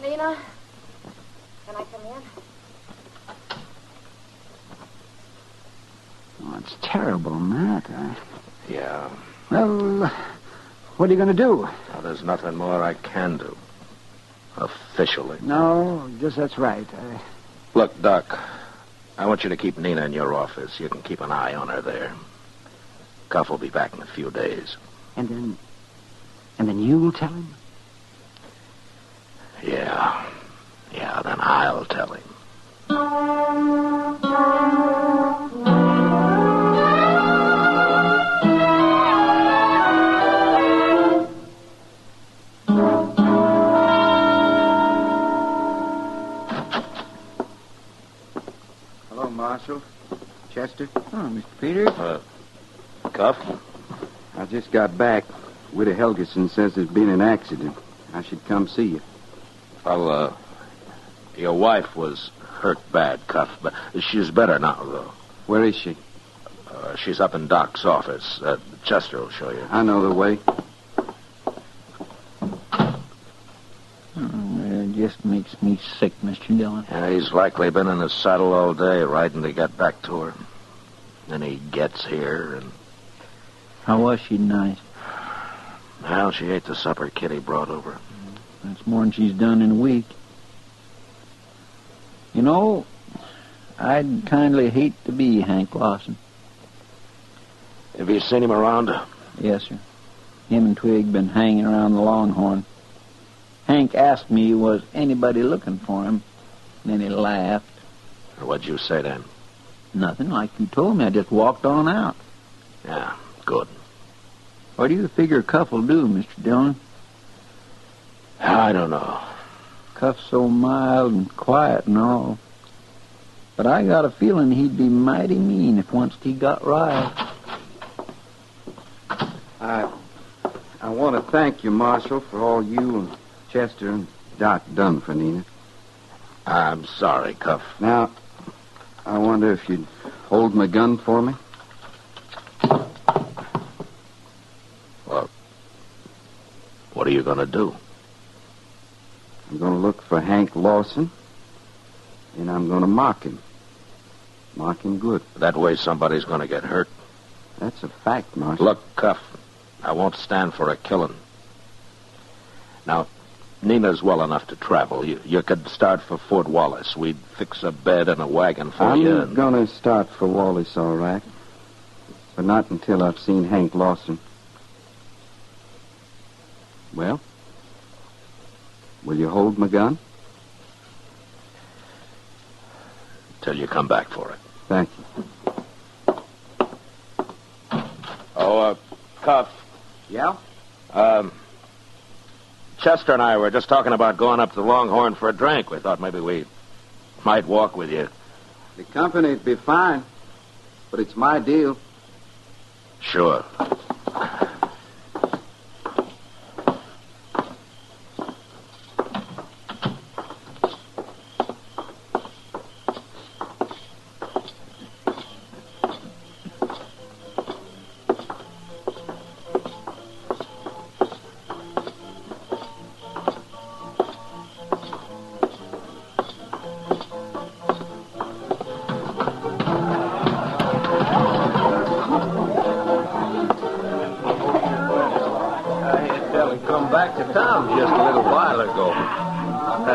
Nina, can I come in? Oh, it's terrible, Matt. Yeah. Well, what are you going to do? Well, there's nothing more I can do. Officially. No, guess that's right. Look, Doc, I want you to keep Nina in your office. You can keep an eye on her there. Cuff will be back in a few days. And then you'll tell him? Yeah. Yeah, then I'll tell him. Hello, Marshal. Chester? Oh, Mr. Peters. Cuff? I just got back. Widow Helgeson says there's been an accident. I should come see you. Well, your wife was hurt bad, Cuff, but she's better now, though. Where is she? She's up in Doc's office. Chester will show you. I know the way. It just makes me sick, Mr. Dillon. Yeah, he's likely been in his saddle all day, riding to get back to her. Then he gets here, and... How was she tonight? Well, she ate the supper Kitty brought over. That's more than she's done in a week. You know, I'd kindly hate to be Hank Lawson. Have you seen him around? Yes, sir. Him and Twig been hanging around the Longhorn. Hank asked me was anybody looking for him. Then he laughed. What'd you say then? Nothing, like you told me. I just walked on out. Yeah, good. What do you figure Cuff will do, Mr. Dillon? I don't know. Cuff's so mild and quiet and all. But I got a feeling he'd be mighty mean if once he got riled. I want to thank you, Marshal, for all you and Chester and Doc done for Nina. I'm sorry, Cuff. Now, I wonder if you'd hold my gun for me? Well, what are you going to do? I'm going to look for Hank Lawson, and I'm going to mock him. Mock him good. That way somebody's going to get hurt. That's a fact, Marshal. Look, Cuff, I won't stand for a killing. Now, Nina's well enough to travel. You could start for Fort Wallace. We'd fix a bed and a wagon for you. I'm going to start for Wallace, all right. But not until I've seen Hank Lawson. Well, will you hold my gun? Till you come back for it. Thank you. Oh, Cuff. Yeah? Chester and I were just talking about going up to the Longhorn for a drink. We thought maybe we might walk with you. The company'd be fine, but it's my deal. Sure.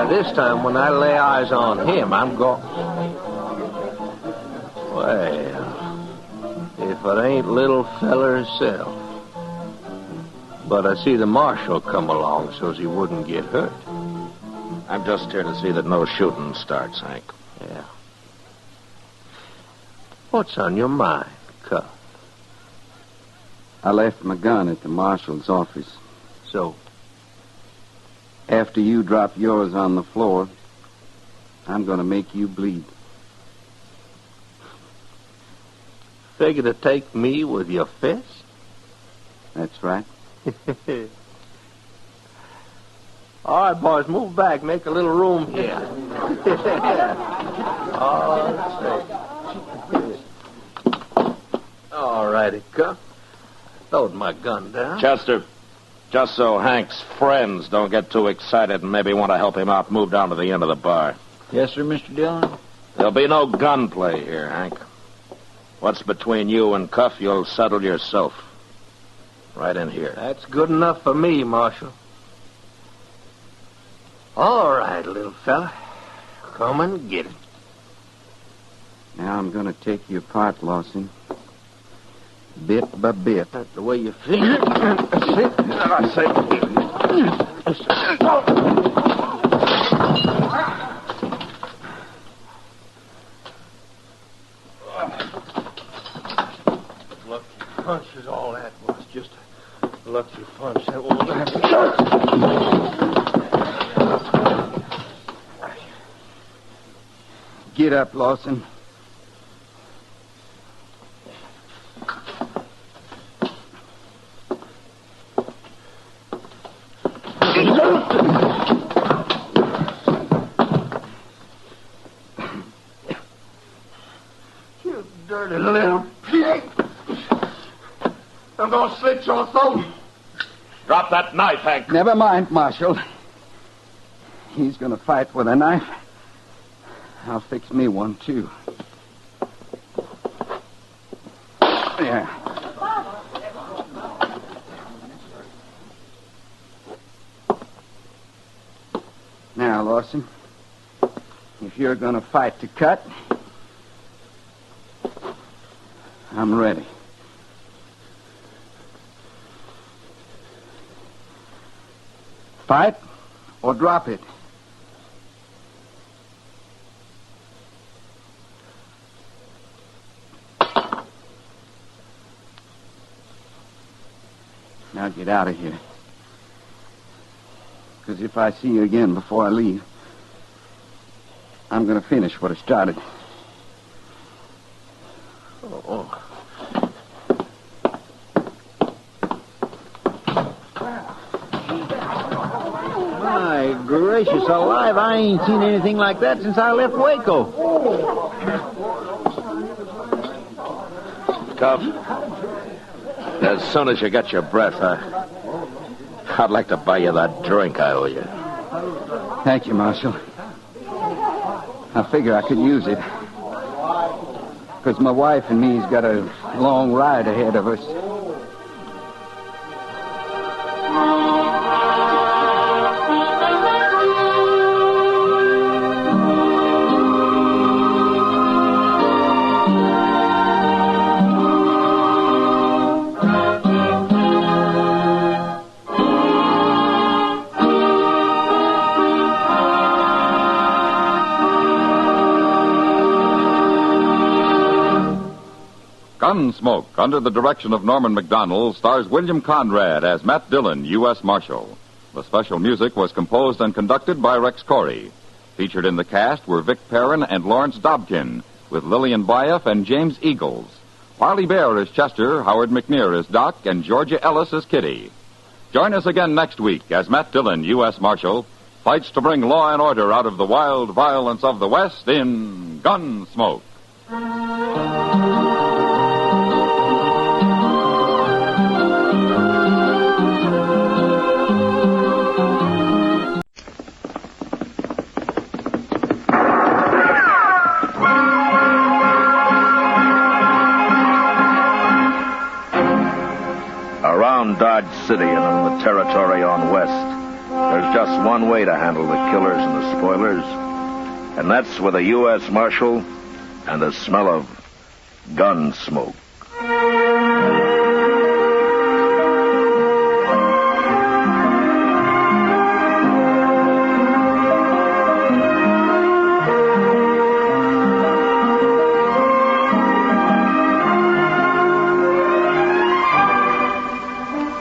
This time, when I lay eyes on him, I'm going... Well, if it ain't little feller himself. But I see the marshal come along so's he wouldn't get hurt. I'm just here to see that no shooting starts, Hank. Yeah. What's on your mind, Cuff? I left my gun at the marshal's office. So? After you drop yours on the floor, I'm going to make you bleed. Figure to take me with your fist? That's right. All right, boys, move back. Make a little room here. All righty, Cuff. Load my gun down. Chester, just so Hank's friends don't get too excited and maybe want to help him out, move down to the end of the bar. Yes, sir, Mr. Dillon? There'll be no gunplay here, Hank. What's between you and Cuff, you'll settle yourself. Right in here. That's good enough for me, Marshal. All right, little fella. Come and get it. Now I'm going to take you apart, Lawson. Bit by bit. That's the way you figure it. That's it. I say. Lucky punch is all that was. Just a lucky punch. That won't happen. Get up, Lawson. You dirty little pig. I'm going to slit your throat. Drop that knife, Hank. Never mind, Marshal. He's going to fight with a knife. I'll fix me one, too. Yeah. Now, Lawson, if you're going to fight to cut, I'm ready. Fight or drop it. Now get out of here. Because if I see you again before I leave, I'm going to finish what I started. Oh. My gracious alive, I ain't seen anything like that since I left Waco. Cuff, as soon as you get your breath, I'd like to buy you that drink I owe you. Thank you, Marshal. I figure I could use it. Because my wife and me's got a long ride ahead of us. Gunsmoke, under the direction of Norman Macdonald, stars William Conrad as Matt Dillon, U.S. Marshal. The special music was composed and conducted by Rex Corey. Featured in the cast were Vic Perrin and Lawrence Dobkin, with Lillian Byoff and James Eagles. Parley Bear as Chester, Howard McNear as Doc, and Georgia Ellis as Kitty. Join us again next week as Matt Dillon, U.S. Marshal, fights to bring law and order out of the wild violence of the West in Gunsmoke. Around Dodge City and in the territory on West, there's just one way to handle the killers and the spoilers, and that's with a U.S. Marshal and the smell of gun smoke.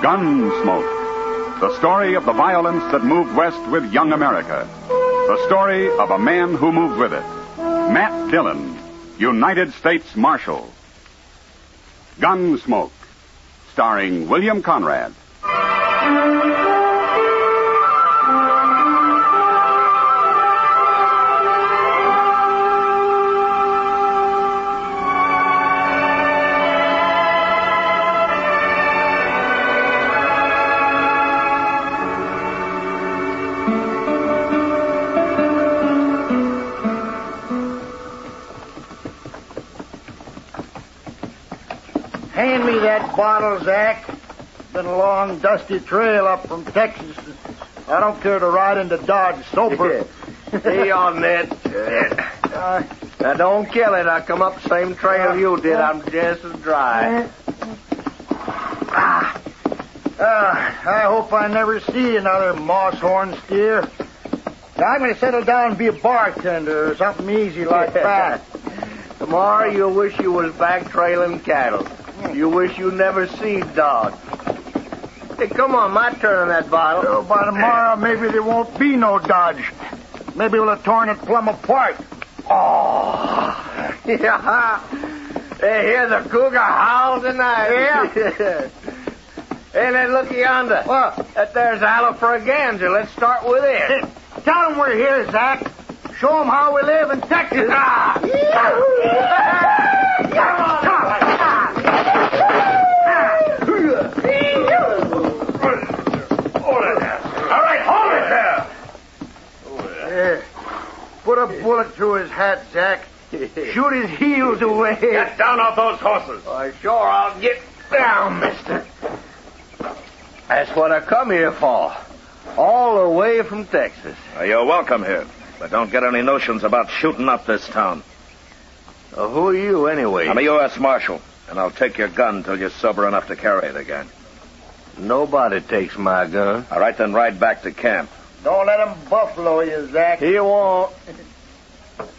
Gunsmoke, the story of the violence that moved west with young America. The story of a man who moved with it. Matt Dillon, United States Marshal. Gunsmoke, starring William Conrad. Hand me that bottle, Zach. been a long, dusty trail up from Texas. I don't care to ride into Dodge sober. Hey on that. Now, don't kill it. I come up the same trail you did. I'm just as dry. I hope I never see another moss-horn steer. I'm going to settle down and be a bartender or something easy like that. Tomorrow you'll wish you was back trailing cattle. You wish you never seen dogs. Hey, come on, my turn on that bottle. So by tomorrow, maybe there won't be no Dodge. Maybe we'll have torn it plumb apart. Oh, yeah. Hey, hear the cougar howl tonight. Yeah. Hey, then look yonder. What? That there's Alafragansett. Let's start with it. Hey, tell them we're here, Zach. Show them how we live in Texas. All right, hold it there. Put a bullet through his hat, Zach. Shoot his heels away. Get down off those horses. Sure, I'll get down, mister. That's what I come here for. All the way from Texas. You're welcome here, but don't get any notions about shooting up this town. Who are you, anyway? I'm a U.S. Marshal, and I'll take your gun until you're sober enough to carry it again. Nobody takes my gun. All right, then ride back to camp. Don't let him buffalo you, Zach. He won't.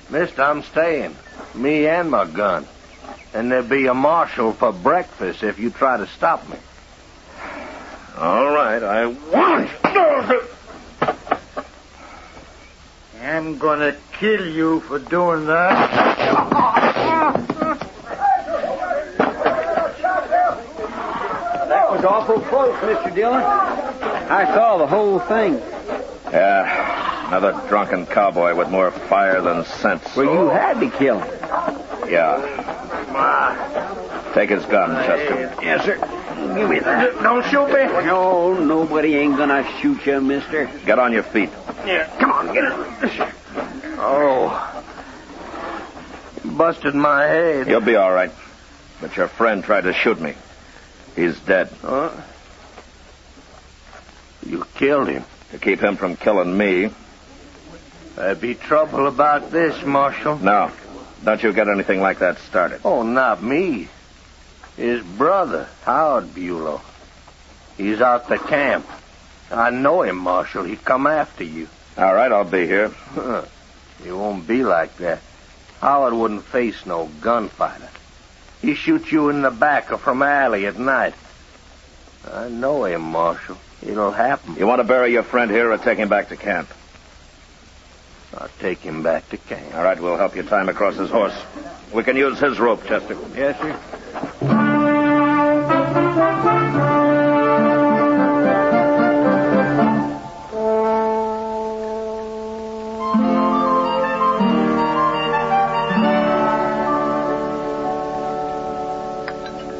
Mister, I'm staying. Me and my gun. And there'll be a marshal for breakfast if you try to stop me. All right, I won't. I'm gonna kill you for doing that. That was awful close, Mr. Dillon. I saw the whole thing. Yeah, another drunken cowboy with more fire than sense. Well, you had to kill him. Yeah. Take his gun, Chester. Yes, sir. Give me that. Don't shoot me. No, nobody ain't gonna shoot you, mister. Get on your feet. Yeah, come on, get it. Oh. You busted my head. You'll be all right. But your friend tried to shoot me. He's dead. Huh? You killed him. To keep him from killing me. There'd be trouble about this, Marshal. No. Don't you get anything like that started. Oh, not me. His brother, Howard Bulow. He's out the camp. I know him, Marshal. He'd come after you. All right, I'll be here. It won't be like that. Howard wouldn't face no gunfighter. He shoots you in the back or from alley at night. I know him, Marshal. It'll happen. You want to bury your friend here or take him back to camp? I'll take him back to camp. All right, we'll help you tie him across his horse. We can use his rope, Chester. Yes, sir.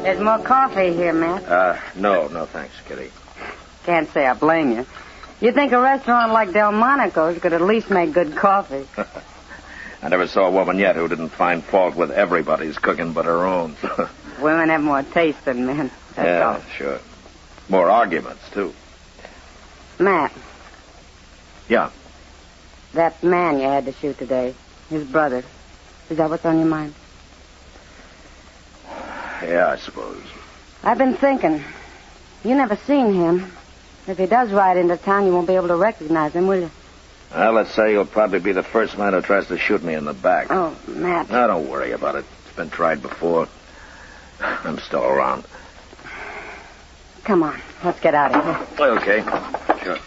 There's more coffee here, Matt. No, thanks, Kitty. Can't say I blame you. You'd think a restaurant like Delmonico's could at least make good coffee. I never saw a woman yet who didn't find fault with everybody's cooking but her own. Women have more taste than men. That's all. Sure. More arguments, too. Matt, Yeah. that man you had to shoot today, his brother, is that what's on your mind? Yeah, I suppose. I've been thinking. You never seen him. If he does ride into town, you won't be able to recognize him, will you? Well, let's say he'll probably be the first man who tries to shoot me in the back. Oh, Matt. No, don't worry about it. It's been tried before. I'm still around. Come on, let's get out of here. Okay, sure.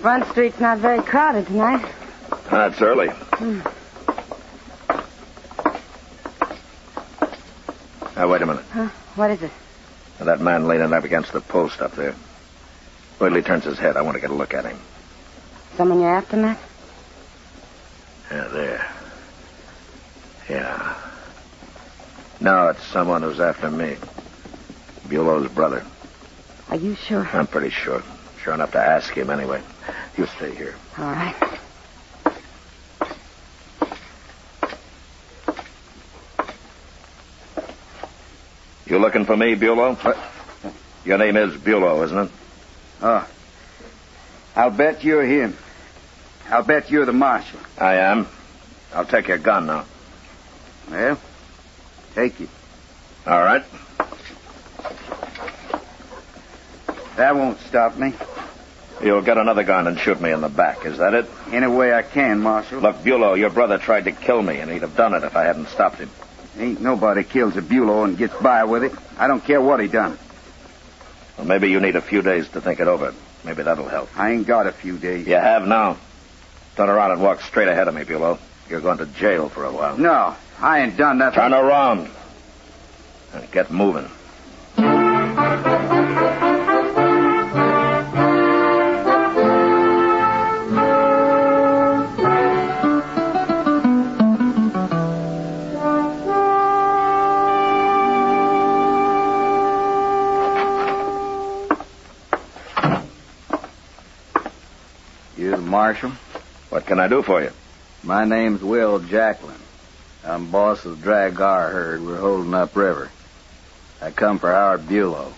Front Street's not very crowded tonight. It's early. Now, wait a minute. Huh? What is it? Now, that man leaning up against the post up there. Wait till he turns his head. I want to get a look at him. Someone you're after, Matt? Yeah, there. Yeah. No, it's someone who's after me. Bulow's brother. Are you sure? I'm pretty sure. Sure enough to ask him anyway. You stay here. All right. You looking for me, Bulow? What? Your name is Bulow, isn't it? Oh. I'll bet you're him. I'll bet you're the marshal. I am. I'll take your gun now. Well, take it. All right. That won't stop me. You'll get another gun and shoot me in the back, is that it? Any way I can, Marshal. Look, Bulow, your brother tried to kill me, and he'd have done it if I hadn't stopped him. Ain't nobody kills a Bulow and gets by with it. I don't care what he done. Well, maybe you need a few days to think it over. Maybe that'll help. I ain't got a few days. You have now. Turn around and walk straight ahead of me, Bulow. You're going to jail for a while. No, I ain't done nothing. Turn around and get moving. You the marshal? What can I do for you? My name's Will Jacklin. I'm boss of the drag our herd. We're holding up river. I come for Howard Bulow.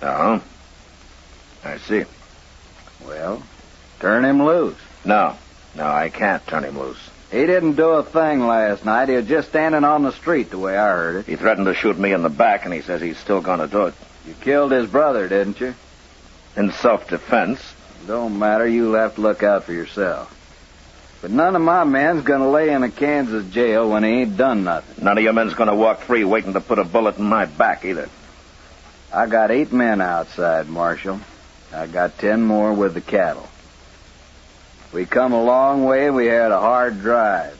Oh? I see. Well, turn him loose. No, I can't turn him loose. He didn't do a thing last night. He was just standing on the street the way I heard it. He threatened to shoot me in the back, and he says he's still going to do it. You killed his brother, didn't you? In self-defense. Don't matter. You'll have to look out for yourself. But none of my men's gonna lay in a Kansas jail when he ain't done nothing. None of your men's gonna walk free waiting to put a bullet in my back, either. I got 8 men outside, Marshal. I got 10 more with the cattle. We come a long way. We had a hard drive.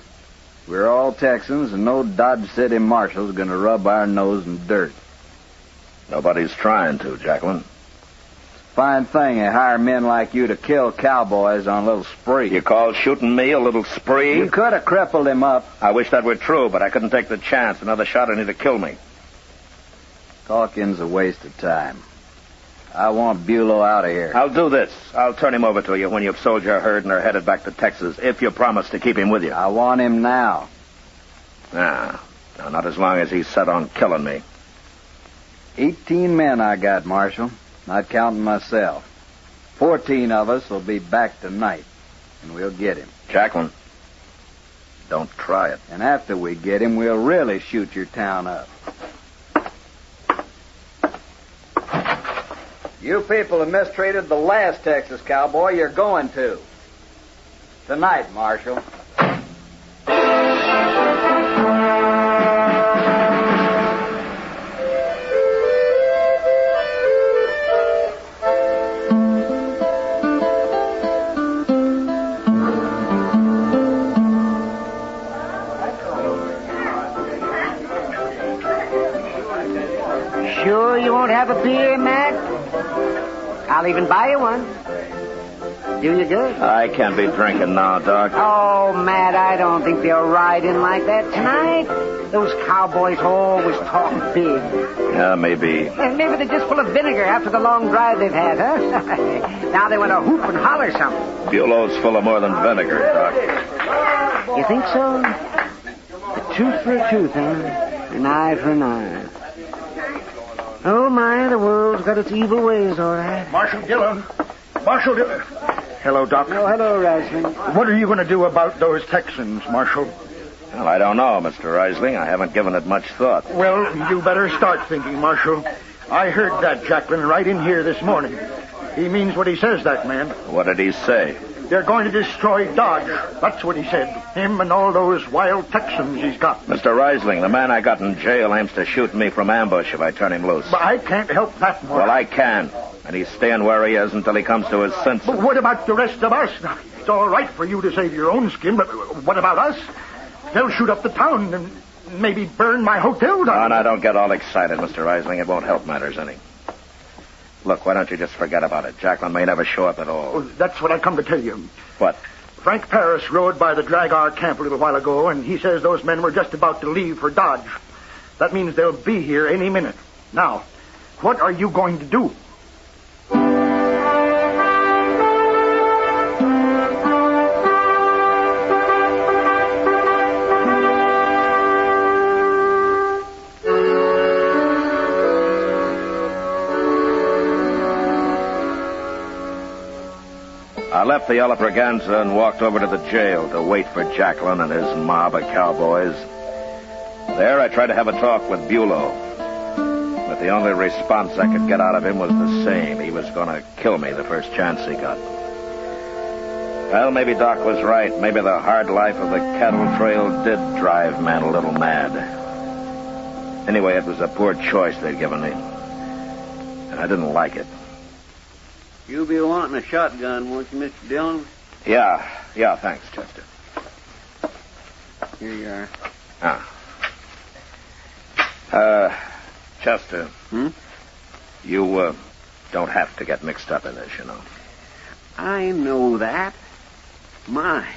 We're all Texans, and no Dodge City marshal's gonna rub our nose in dirt. Nobody's trying to, Jacqueline. Fine thing they hire men like you to kill cowboys on a little spree. You call shooting me a little spree? You could have crippled him up. I wish that were true, but I couldn't take the chance. Another shot and he'd kill me. Talking's a waste of time. I want Bulow out of here. I'll do this. I'll turn him over to you when you've sold your herd and are headed back to Texas, if you promise to keep him with you. I want him now. No, not as long as he's set on killing me. 18 men I got, Marshal. Not counting myself. 14 of us will be back tonight, and we'll get him. Jacqueline, don't try it. And after we get him, we'll really shoot your town up. You people have mistreated the last Texas cowboy. You're going to. Tonight, Marshal. Sure you won't have a beer, Matt? I'll even buy you one. Do you good? I can't be drinking now, Doc. Oh, Matt, I don't think they'll ride in like that tonight. Those cowboys always talk big. Yeah, maybe. And maybe they're just full of vinegar after the long drive they've had, huh? Now they want to hoop and holler something. Bulow's full of more than vinegar, Doc. You think so? A tooth for a tooth, huh? An eye for an eye. Oh, my, the world's got its evil ways, all right. Marshal Dillon. Marshal Dillon. Hello, Doc. Oh, hello, Risling. What are you going to do about those Texans, Marshal? Well, I don't know, Mr. Risling. I haven't given it much thought. Well, you better start thinking, Marshal. I heard that Jacklin right in here this morning. He means what he says, that man. What did he say? They're going to destroy Dodge. That's what he said. Him and all those wild Texans he's got. Mr. Risling, the man I got in jail aims to shoot me from ambush if I turn him loose. But I can't help that, Marshal. Well, I can. And he's staying where he is until he comes to his senses. But what about the rest of us? It's all right for you to save your own skin, but what about us? They'll shoot up the town and maybe burn my hotel down. Oh, now, don't get all excited, Mr. Risling. It won't help matters any. Look, why don't you just forget about it? Jacqueline may never show up at all. Oh, that's what I come to tell you. What? Frank Paris rode by the Drag-R camp a little while ago, and he says those men were just about to leave for Dodge. That means they'll be here any minute. Now, what are you going to do? I left the Yellow Braganza and walked over to the jail to wait for Jacqueline and his mob of cowboys. There, I tried to have a talk with Bulow. But the only response I could get out of him was the same. He was going to kill me the first chance he got. Well, maybe Doc was right. Maybe the hard life of the cattle trail did drive men a little mad. Anyway, it was a poor choice they'd given me. And I didn't like it. You'll be wanting a shotgun, won't you, Mr. Dillon? Yeah, thanks, Chester. Here you are. Chester. You, don't have to get mixed up in this, you know. I know that. My.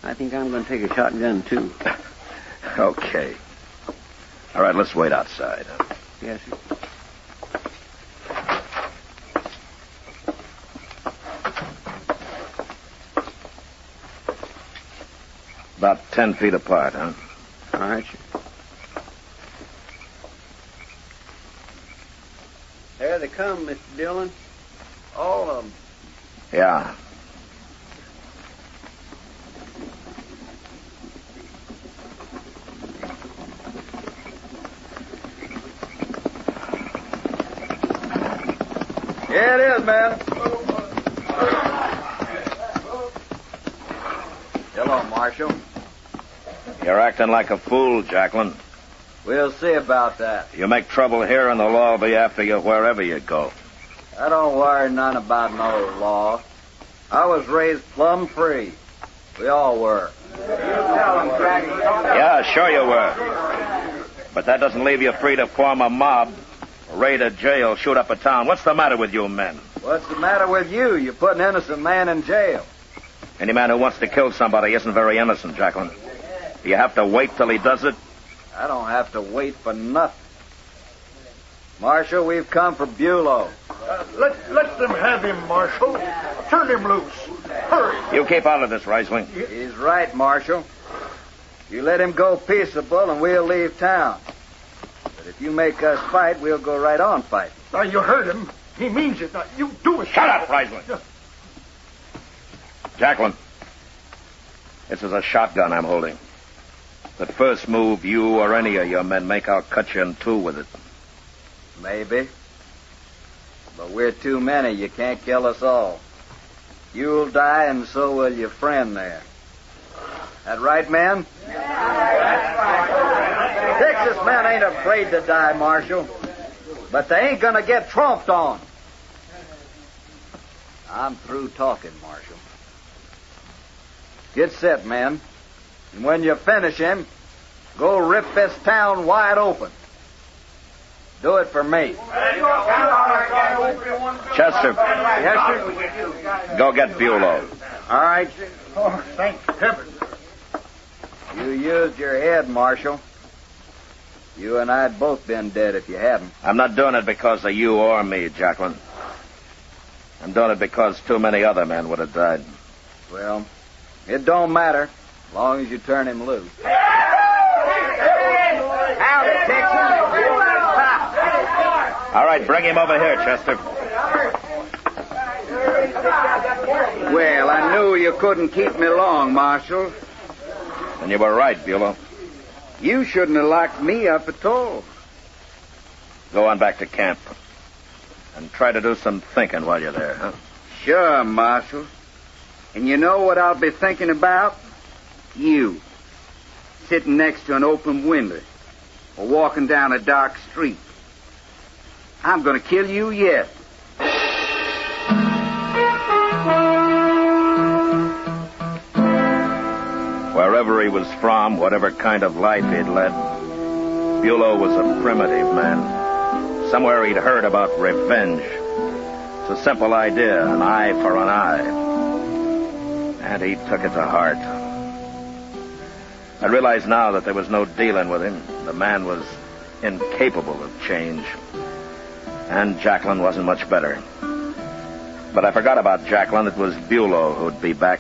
I think I'm going to take a shotgun, too. Okay. All right, let's wait outside. Yes, sir. About 10 feet apart, huh? All right, sir. There they come, Mr. Dillon. All of them. Yeah. Yeah, it is, man. Hello, Marshal. You're acting like a fool, Jacqueline. We'll see about that. You make trouble here and the law will be after you wherever you go. I don't worry none about no law. I was raised plumb free. We all were. Yeah, sure you were. But that doesn't leave you free to form a mob, raid a jail, shoot up a town. What's the matter with you men? What's the matter with you? You put an innocent man in jail. Any man who wants to kill somebody isn't very innocent, Jacqueline. Do you have to wait till he does it? I don't have to wait for nothing. Marshal, we've come for Bulow. Let them have him, Marshal. Turn him loose. Hurry. You keep out of this, Reisling. He's right, Marshal. You let him go peaceable and we'll leave town. But if you make us fight, we'll go right on fighting. Now, you heard him. He means it. Now, you do it. Shut up, Reisling. Jacqueline, this is a shotgun I'm holding. The first move you or any of your men make, I'll cut you in two with it. Maybe. But we're too many. You can't kill us all. You'll die, and so will your friend there. That right, man? Texas men ain't afraid to die, Marshal. But they ain't gonna get tromped on. I'm through talking, Marshal. Get set, men. And when you finish him, go rip this town wide open. Do it for me. Chester. Yes, sir. Go get Bulow. All right. Oh, thank heaven. You used your head, Marshal. You and I'd both been dead if you hadn't. I'm not doing it because of you or me, Jacqueline. I'm doing it because too many other men would have died. Well, it don't matter, as long as you turn him loose. Howdy, Texas. All right, bring him over here, Chester. Well, I knew you couldn't keep me long, Marshal. And you were right, Bulow. You shouldn't have locked me up at all. Go on back to camp. And try to do some thinking while you're there, huh? Sure, Marshal. And you know what I'll be thinking about? You. Sitting next to an open window. Or walking down a dark street. I'm going to kill you yet. Wherever he was from, whatever kind of life he'd led, Bulow was a primitive man. Somewhere he'd heard about revenge. It's a simple idea, an eye for an eye. And he took it to heart. I realize now that there was no dealing with him. The man was incapable of change. And Jacqueline wasn't much better. But I forgot about Jacqueline. It was Bulow who'd be back.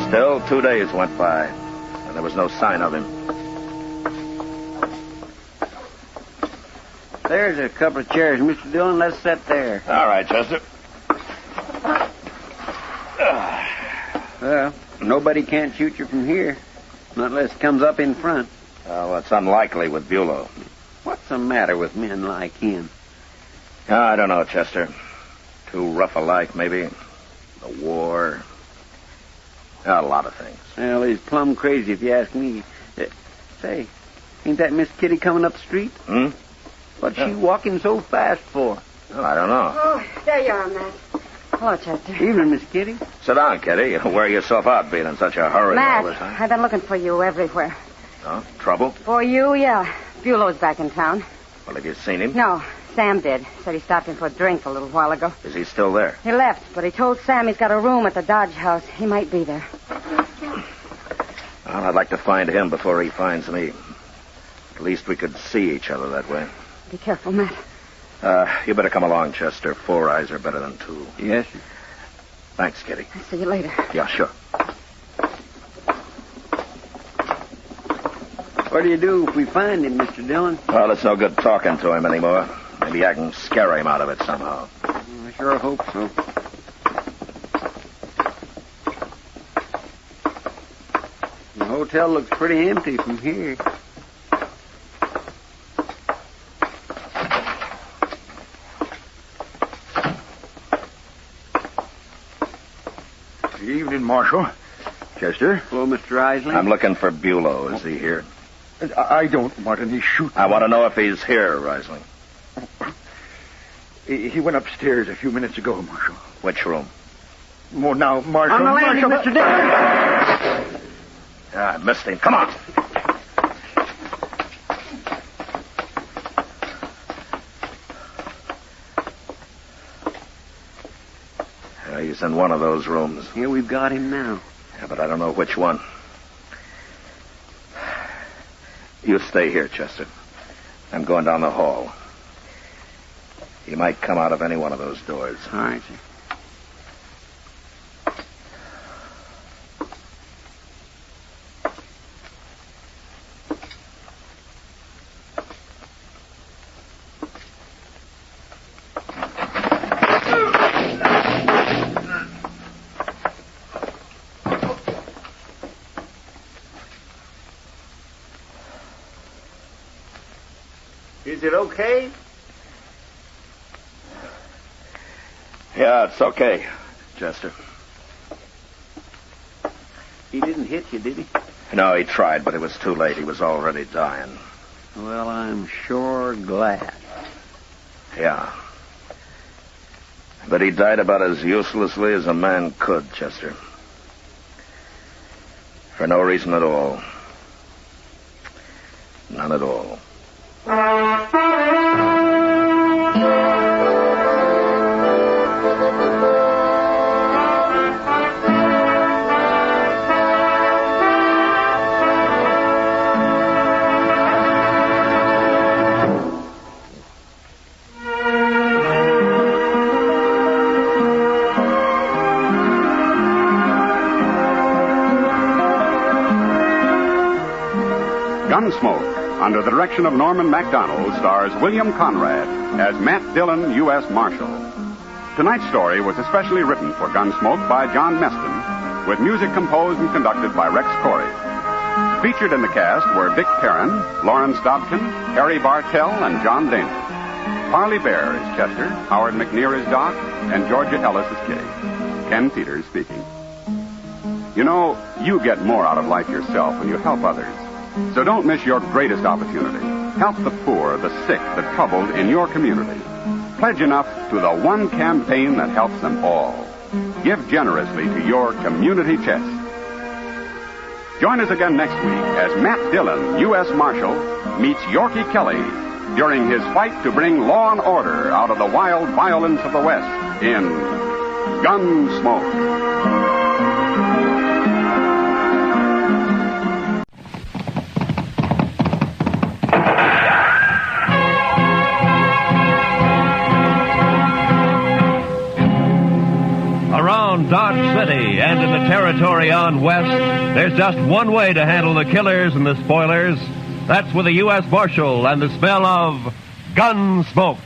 Still, 2 days went by, and there was no sign of him. There's a couple of chairs, Mr. Dillon. Let's sit there. All right, Chester. Well, nobody can't shoot you from here. Not unless it comes up in front. Well, it's unlikely with Bulow. What's the matter with men like him? I don't know, Chester. Too rough a life, maybe. The war. A lot of things. Well, he's plumb crazy if you ask me. Say, ain't that Miss Kitty coming up the street? Hmm? What's she walking so fast for? Well, I don't know. Oh, there you are, Matt. Hello, Chester. Evening, Miss Kitty. Sit down, Kitty. You wear yourself out being in such a hurry Matt, all the time. I've been looking for you everywhere. Oh, trouble? For you, yeah. Bulow's back in town. Well, have you seen him? No, Sam did. Said he stopped in for a drink a little while ago. Is he still there? He left, but he told Sam he's got a room at the Dodge House. He might be there. Well, I'd like to find him before he finds me. At least we could see each other that way. Be careful, Matt. You better come along, Chester. 4 eyes are better than 2. Yes, sir. Thanks, Kitty. I'll see you later. Yeah, sure. What do you do if we find him, Mr. Dillon? Well, it's no good talking to him anymore. Maybe I can scare him out of it somehow. I sure hope so. The hotel looks pretty empty from here. Good evening, Marshal. Chester? Hello, Mr. Isley. I'm looking for Bulow. Is he here? I don't want any shooting. I want to know if he's here, Risling. He went upstairs a few minutes ago, Marshal. Which room? Well, now, Marshal... On the landing, Marshal, Mr. Dillon! I missed him. Come on. He's in one of those rooms. Here we've got him now. Yeah, but I don't know which one. You stay here, Chester. I'm going down the hall. He might come out of any one of those doors. All right, sir. Is it okay? Yeah, it's okay, Chester. He didn't hit you, did he? No, he tried, but it was too late. He was already dying. Well, I'm sure glad. Yeah. But he died about as uselessly as a man could, Chester. For no reason at all. None at all. Gunsmoke, under the direction of Norman MacDonald, stars William Conrad as Matt Dillon, U.S. Marshal. Tonight's story was especially written for Gunsmoke by John Meston, with music composed and conducted by Rex Corey. Featured in the cast were Vic Perrin, Lawrence Dobkin, Harry Bartell, and John Dana. Parley Bear is Chester, Howard McNear is Doc, and Georgia Ellis is Kitty. Ken Peters speaking. You know, you get more out of life yourself when you help others. So don't miss your greatest opportunity. Help the poor, the sick, the troubled in your community. Pledge enough to the one campaign that helps them all. Give generously to your community chest. Join us again next week as Matt Dillon, U.S. Marshal, meets Yorkie Kelly during his fight to bring law and order out of the wild violence of the West in Gunsmoke. Around Dodge City and in the territory on west, there's just one way to handle the killers and the spoilers. That's with a U.S. Marshal and the smell of Gunsmoke.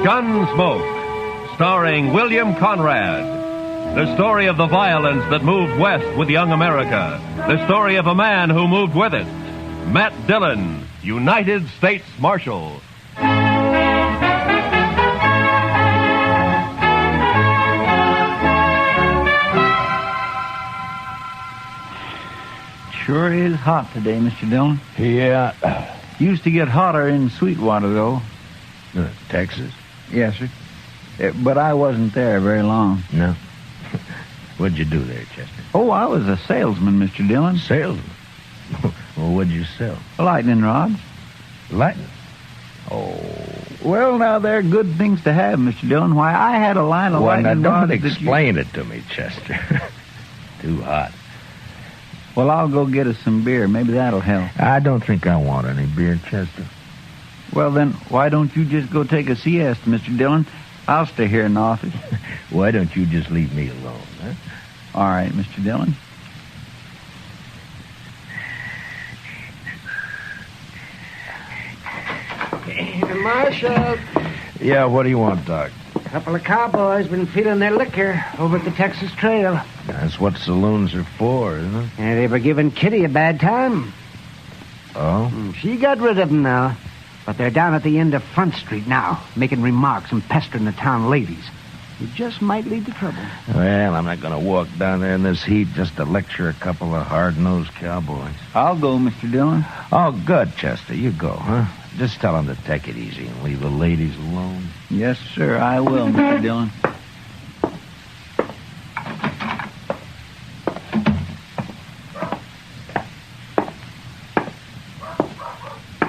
Gunsmoke, starring William Conrad. The story of the violence that moved west with young America. The story of a man who moved with it. Matt Dillon, United States Marshal. Sure is hot today, Mr. Dillon. Yeah. Used to get hotter in Sweetwater, though. Texas? Yes, sir. But I wasn't there very long. No. What'd you do there, Chester? Oh, I was a salesman, Mr. Dillon. Salesman? Well, what'd you sell? Lightning rods. Lightning? Oh. Well, now, they're good things to have, Mr. Dillon. Why, I had a line of lightning now, rods don't explain it to me, Chester. Too hot. Well, I'll go get us some beer. Maybe that'll help. I don't think I want any beer, Chester. Well, then, why don't you just go take a siesta, Mr. Dillon? I'll stay here in the office. Why don't you just leave me alone, huh? All right, Mr. Dillon. Marshal. Yeah, what do you want, Doc? A couple of cowboys been feeling their liquor over at the Texas Trail. That's what saloons are for, isn't it? And they were giving Kitty a bad time. Oh? She got rid of them now. But they're down at the end of Front Street now, making remarks and pestering the town ladies. It just might lead to trouble. Well, I'm not going to walk down there in this heat just to lecture a couple of hard-nosed cowboys. I'll go, Mr. Dillon. Oh, good, Chester. You go, huh? Just tell them to take it easy and leave the ladies alone. Yes, sir, I will, Mr. Dillon.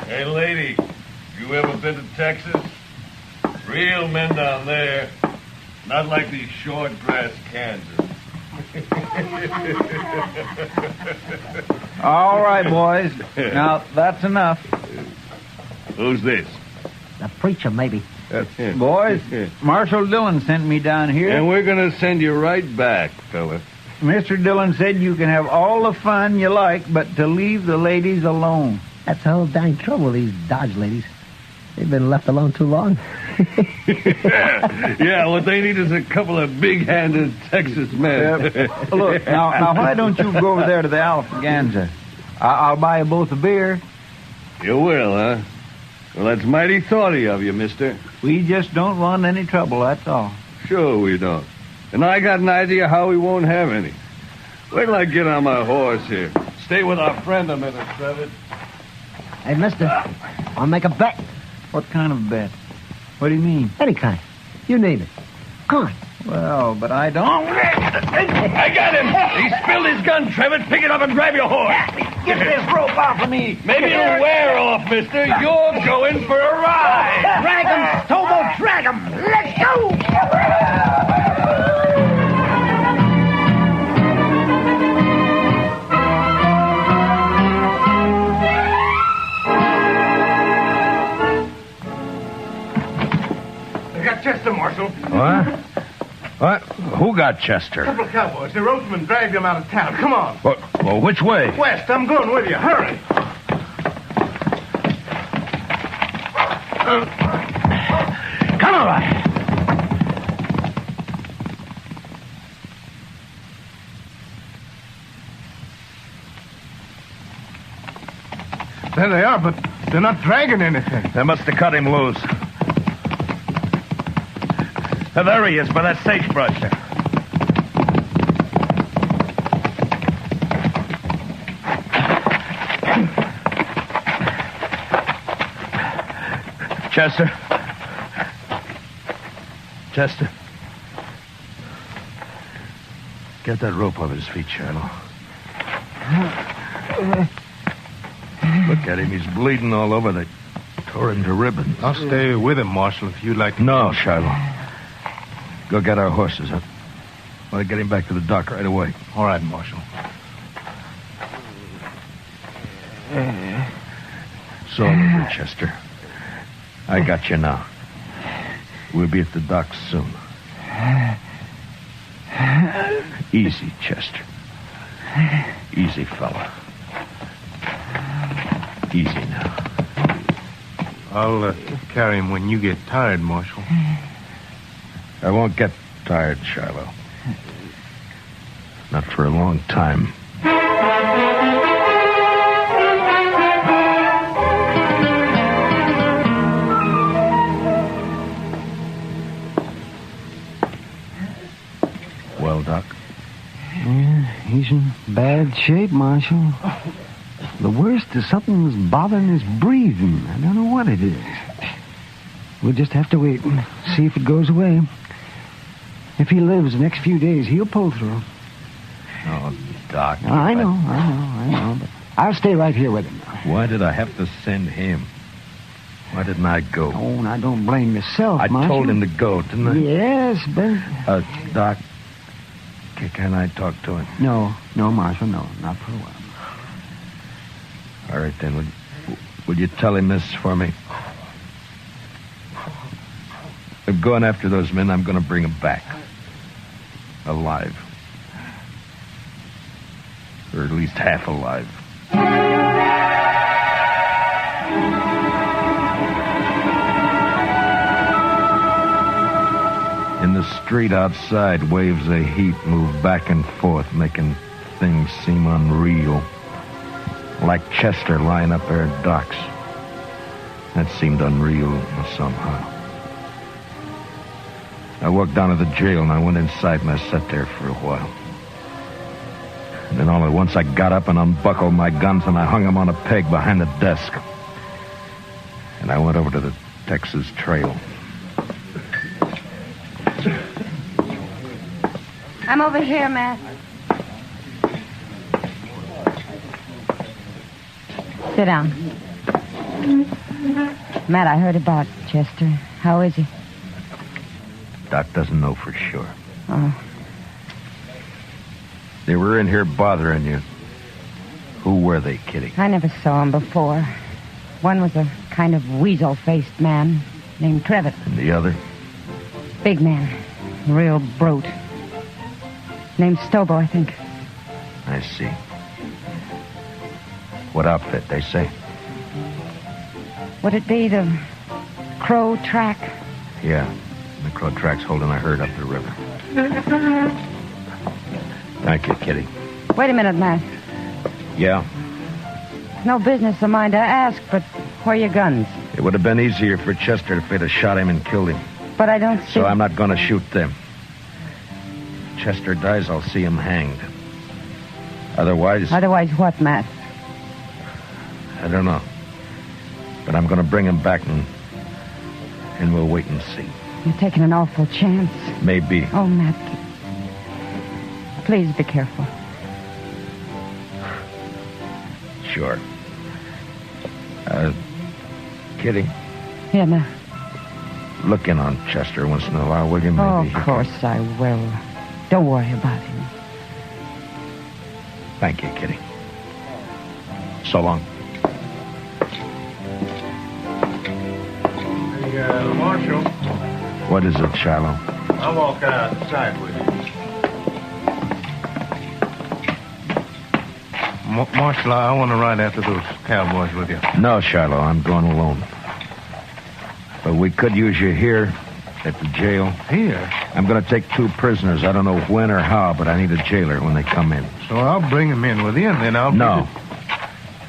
Hey, lady, you ever been to Texas? Real men down there. Not like these short grass Kansas. All right, boys. Now, that's enough. Who's this? The preacher, maybe. Boys, Marshal Dillon sent me down here. And we're going to send you right back, fella. Mr. Dillon said you can have all the fun you like, but to leave the ladies alone. That's the whole dang trouble, these Dodge ladies. They've been left alone too long. Yeah, what they need is a couple of big-handed Texas men. Look, now, why don't you go over there to the Alfaganza? I'll buy you both a beer. You will, huh? Well, that's mighty thoughty of you, mister. We just don't want any trouble, that's all. Sure we don't. And I got an idea how we won't have any. Wait till I get on my horse here. Stay with our friend a minute, Trevor. Hey, mister, I'll make a bet. What kind of bet? What do you mean? Any kind. You name it. Come on. Well, but I don't. I got him! He spilled his gun, Trevor. Pick it up and grab your horse. Get this rope off of me. Maybe it'll wear off, mister. You're going for a ride. Drag him, Stobo, drag him. Let's go. I got Chester, Marshal. What? Who got Chester? A couple of cowboys. The roadman dragged him out of town. Come on. Well, which way? West. I'm going with you. Hurry. Come on. There they are, but they're not dragging anything. They must have cut him loose. There he is, by that sagebrush there. Chester. Chester. Get that rope off his feet, Shiloh. Look at him. He's bleeding all over. They tore him to ribbons. I'll stay with him, Marshal, if you'd like to. No, Shiloh. Go get our horses, huh? I want to get him back to the dock right away. All right, Marshal. all over, Chester. I got you now. We'll be at the docks soon. Easy, Chester. Easy, fella. Easy now. I'll carry him when you get tired, Marshal. I won't get tired, Shiloh. Not for a long time. Well, Doc? Yeah, he's in bad shape, Marshal. The worst is something that's bothering his breathing. I don't know what it is. We'll just have to wait and see if it goes away. If he lives the next few days, he'll pull through. Oh, Doc. I know. But I'll stay right here with him. Why did I have to send him? Why didn't I go? Oh, and I don't blame yourself, I Marshal. told him to go, didn't I? Yes, but... Doc, can I talk to him? No, Marshal, no. Not for a while. All right, then. Would you tell him this for me? I'm going after those men. I'm going to bring them back. Alive. Or at least half alive. In the street outside, waves of heat move back and forth, making things seem unreal. Like Chester lying up there at docks. That seemed unreal somehow. I walked down to the jail and I went inside and I sat there for a while. And then all at once I got up and unbuckled my guns and I hung them on a peg behind the desk. And I went over to the Texas Trail. I'm over here, Matt. Sit down. Matt, I heard about Chester. How is he? Doc doesn't know for sure. Oh. They were in here bothering you. Who were they, Kitty? I never saw him before. One was a kind of weasel-faced man named Trevitt. And the other? Big man. Real brute. Named Stobo, I think. I see. What outfit, they say? Would it be the Crow Track? Yeah. The Crow Track's holding a herd up the river. Thank you, Kitty. Wait a minute, Matt. Yeah? No business of mine to ask, but where are your guns? It would have been easier for Chester if they'd have shot him and killed him. But I don't see... So I'm not going to shoot them. If Chester dies, I'll see him hanged. Otherwise... Otherwise what, Matt? I don't know. But I'm going to bring him back and we'll wait and see. You're taking an awful chance. Maybe. Oh, Matt. Please be careful. Sure. Kitty? Yeah, Matt. Look in on Chester once in a while, will you? Maybe Oh, of course I will. Don't worry about him. Thank you, Kitty. So long. Hey, Marshal. What is it, Shiloh? I'll walk outside with you. Marshal, I want to ride after those cowboys with you. No, Shiloh, I'm going alone. But we could use you here at the jail. Here? I'm going to take 2 prisoners. I don't know when or how, but I need a jailer when they come in. So I'll bring them in with you, and then I'll... No.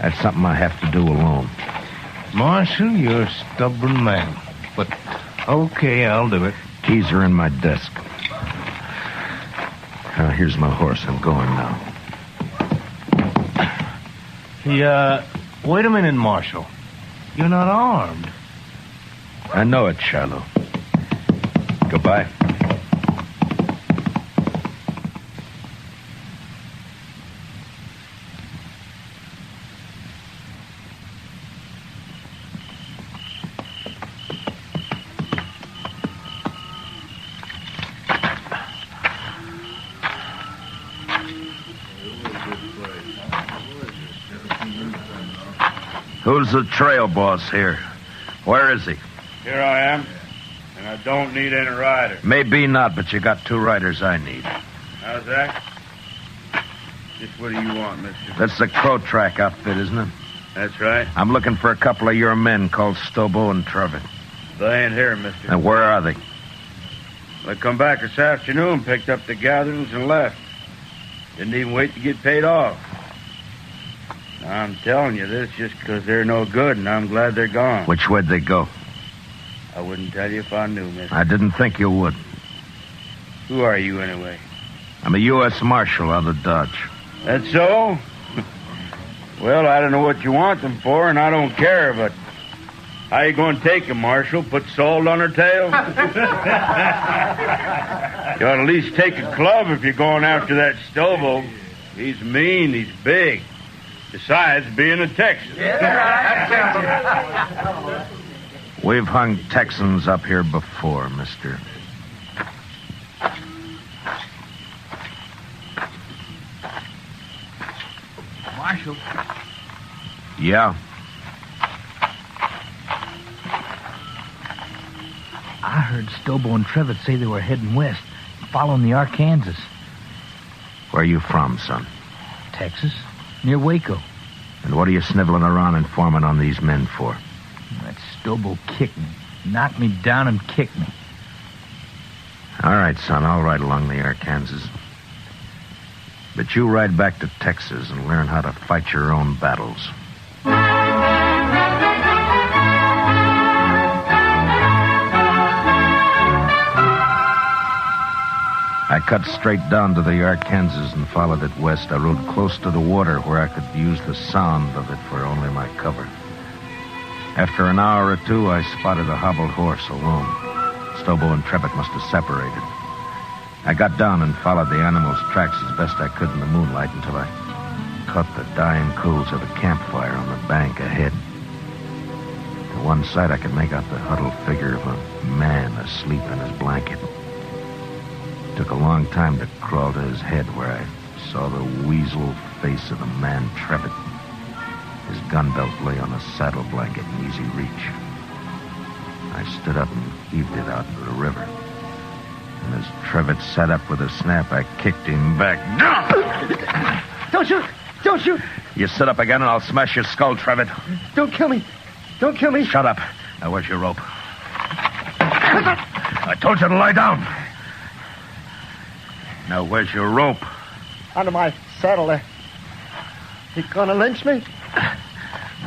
That's something I have to do alone. Marshal, you're a stubborn man. But, okay, I'll do it. Keys are in my desk. Here's my horse. I'm going now. Wait a minute, Marshal. You're not armed. I know it, Shiloh. Goodbye. Who's the trail boss here? Where is he? Here I am, and I don't need any rider. Maybe not, but you got 2 riders I need. How's that? Just what do you want, mister? That's the Crow Track outfit, isn't it? That's right. I'm looking for a couple of your men called Stobo and Trevor. They ain't here, mister. And where are they? They come back this afternoon, picked up the gatherings, and left. Didn't even wait to get paid off. Now, I'm telling you this just because they're no good, and I'm glad they're gone. Which way'd they go? I wouldn't tell you if I knew, mister. I didn't think you would. Who are you, anyway? I'm a U.S. Marshal out of Dodge. That's so? Well, I don't know what you want them for, and I don't care, but how you going to take them, Marshal? Put salt on her tail? You ought to at least take a club if you're going after that Stobo. He's mean, he's big. Besides being a Texan. We've hung Texans up here before, mister. Marshal. Yeah? I heard Stobo and Trevor say they were heading west, following the Arkansas. Where are you from, son? Texas, near Waco. And what are you sniveling around informing on these men for? That Stobo kicked me, knocked me down and kicked me. All right, son, I'll ride along the Arkansas. But you ride back to Texas and learn how to fight your own battles. I cut straight down to the Arkansas and followed it west. I rode close to the water where I could use the sound of it for only my cover. After an hour or 2, I spotted a hobbled horse alone. Stobo and Trevitt must have separated. I got down and followed the animal's tracks as best I could in the moonlight until I caught the dying coals of a campfire on the bank ahead. To one side, I could make out the huddled figure of a man asleep in his blanket. It took a long time to crawl to his head where I saw the weasel face of the man Trevitt. His gun belt lay on a saddle blanket in easy reach. I stood up and heaved it out into the river. And as Trevitt sat up with a snap, I kicked him back. Don't shoot! Don't shoot! You sit up again and I'll smash your skull, Trevitt. Don't kill me! Don't kill me! Shut up. Now, where's your rope? I told you to lie down. Now, where's your rope? Under my saddle there. You gonna lynch me?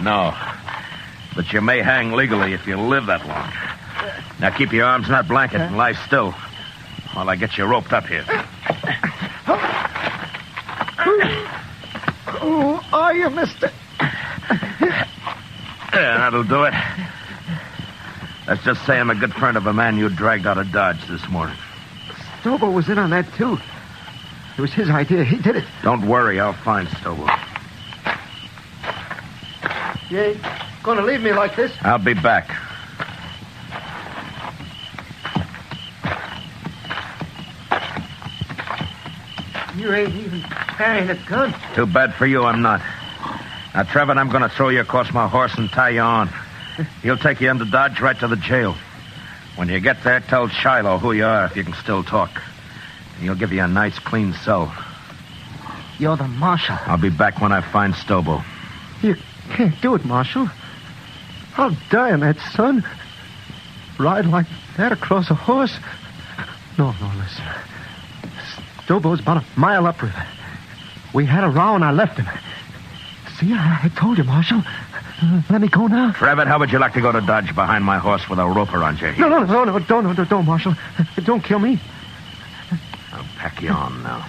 No. But you may hang legally if you live that long. Now, keep your arms in that blanket and lie still while I get you roped up here. Who are you, mister? Yeah, that'll do it. Let's just say I'm a good friend of a man you dragged out of Dodge this morning. Stobo was in on that, too. It was his idea. He did it. Don't worry, I'll find Stobo. You ain't gonna leave me like this? I'll be back. You ain't even carrying a gun. Too bad for you, I'm not. Now, Trevor, I'm going to throw you across my horse and tie you on. He'll take you into Dodge right to the jail. When you get there, tell Shiloh who you are if you can still talk. And he'll give you a nice, clean cell. You're the marshal. I'll be back when I find Stobo. You can't do it, Marshal. I'll die on that, son. Ride like that across a horse. No, listen. Stobo's about a mile upriver. We had a row and I left him. See, I told you, Marshal. Let me go now. Trevor, how would you like to go to Dodge behind my horse with a rope around your heel? No, don't, Marshal. Don't kill me. I'll pack you on now.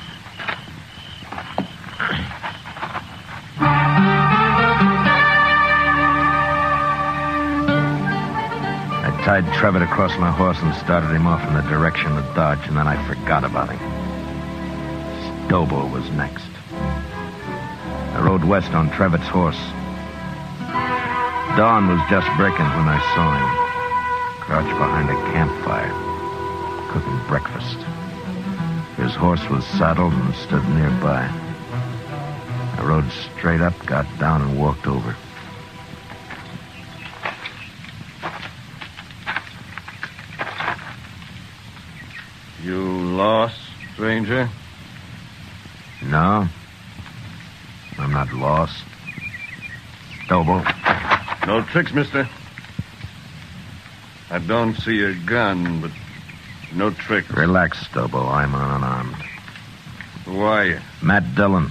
I tied Trevor across my horse and started him off in the direction of Dodge, and then I forgot about him. Stobo was next. I rode west on Trevitt's horse. Dawn was just breaking when I saw him, crouched behind a campfire, cooking breakfast. His horse was saddled and stood nearby. I rode straight up, got down, and walked over. Lost, stranger? No. I'm not lost. Stobo. No tricks, mister. I don't see a gun, but no tricks. Relax, Stobo. I'm unarmed. Who are you? Matt Dillon.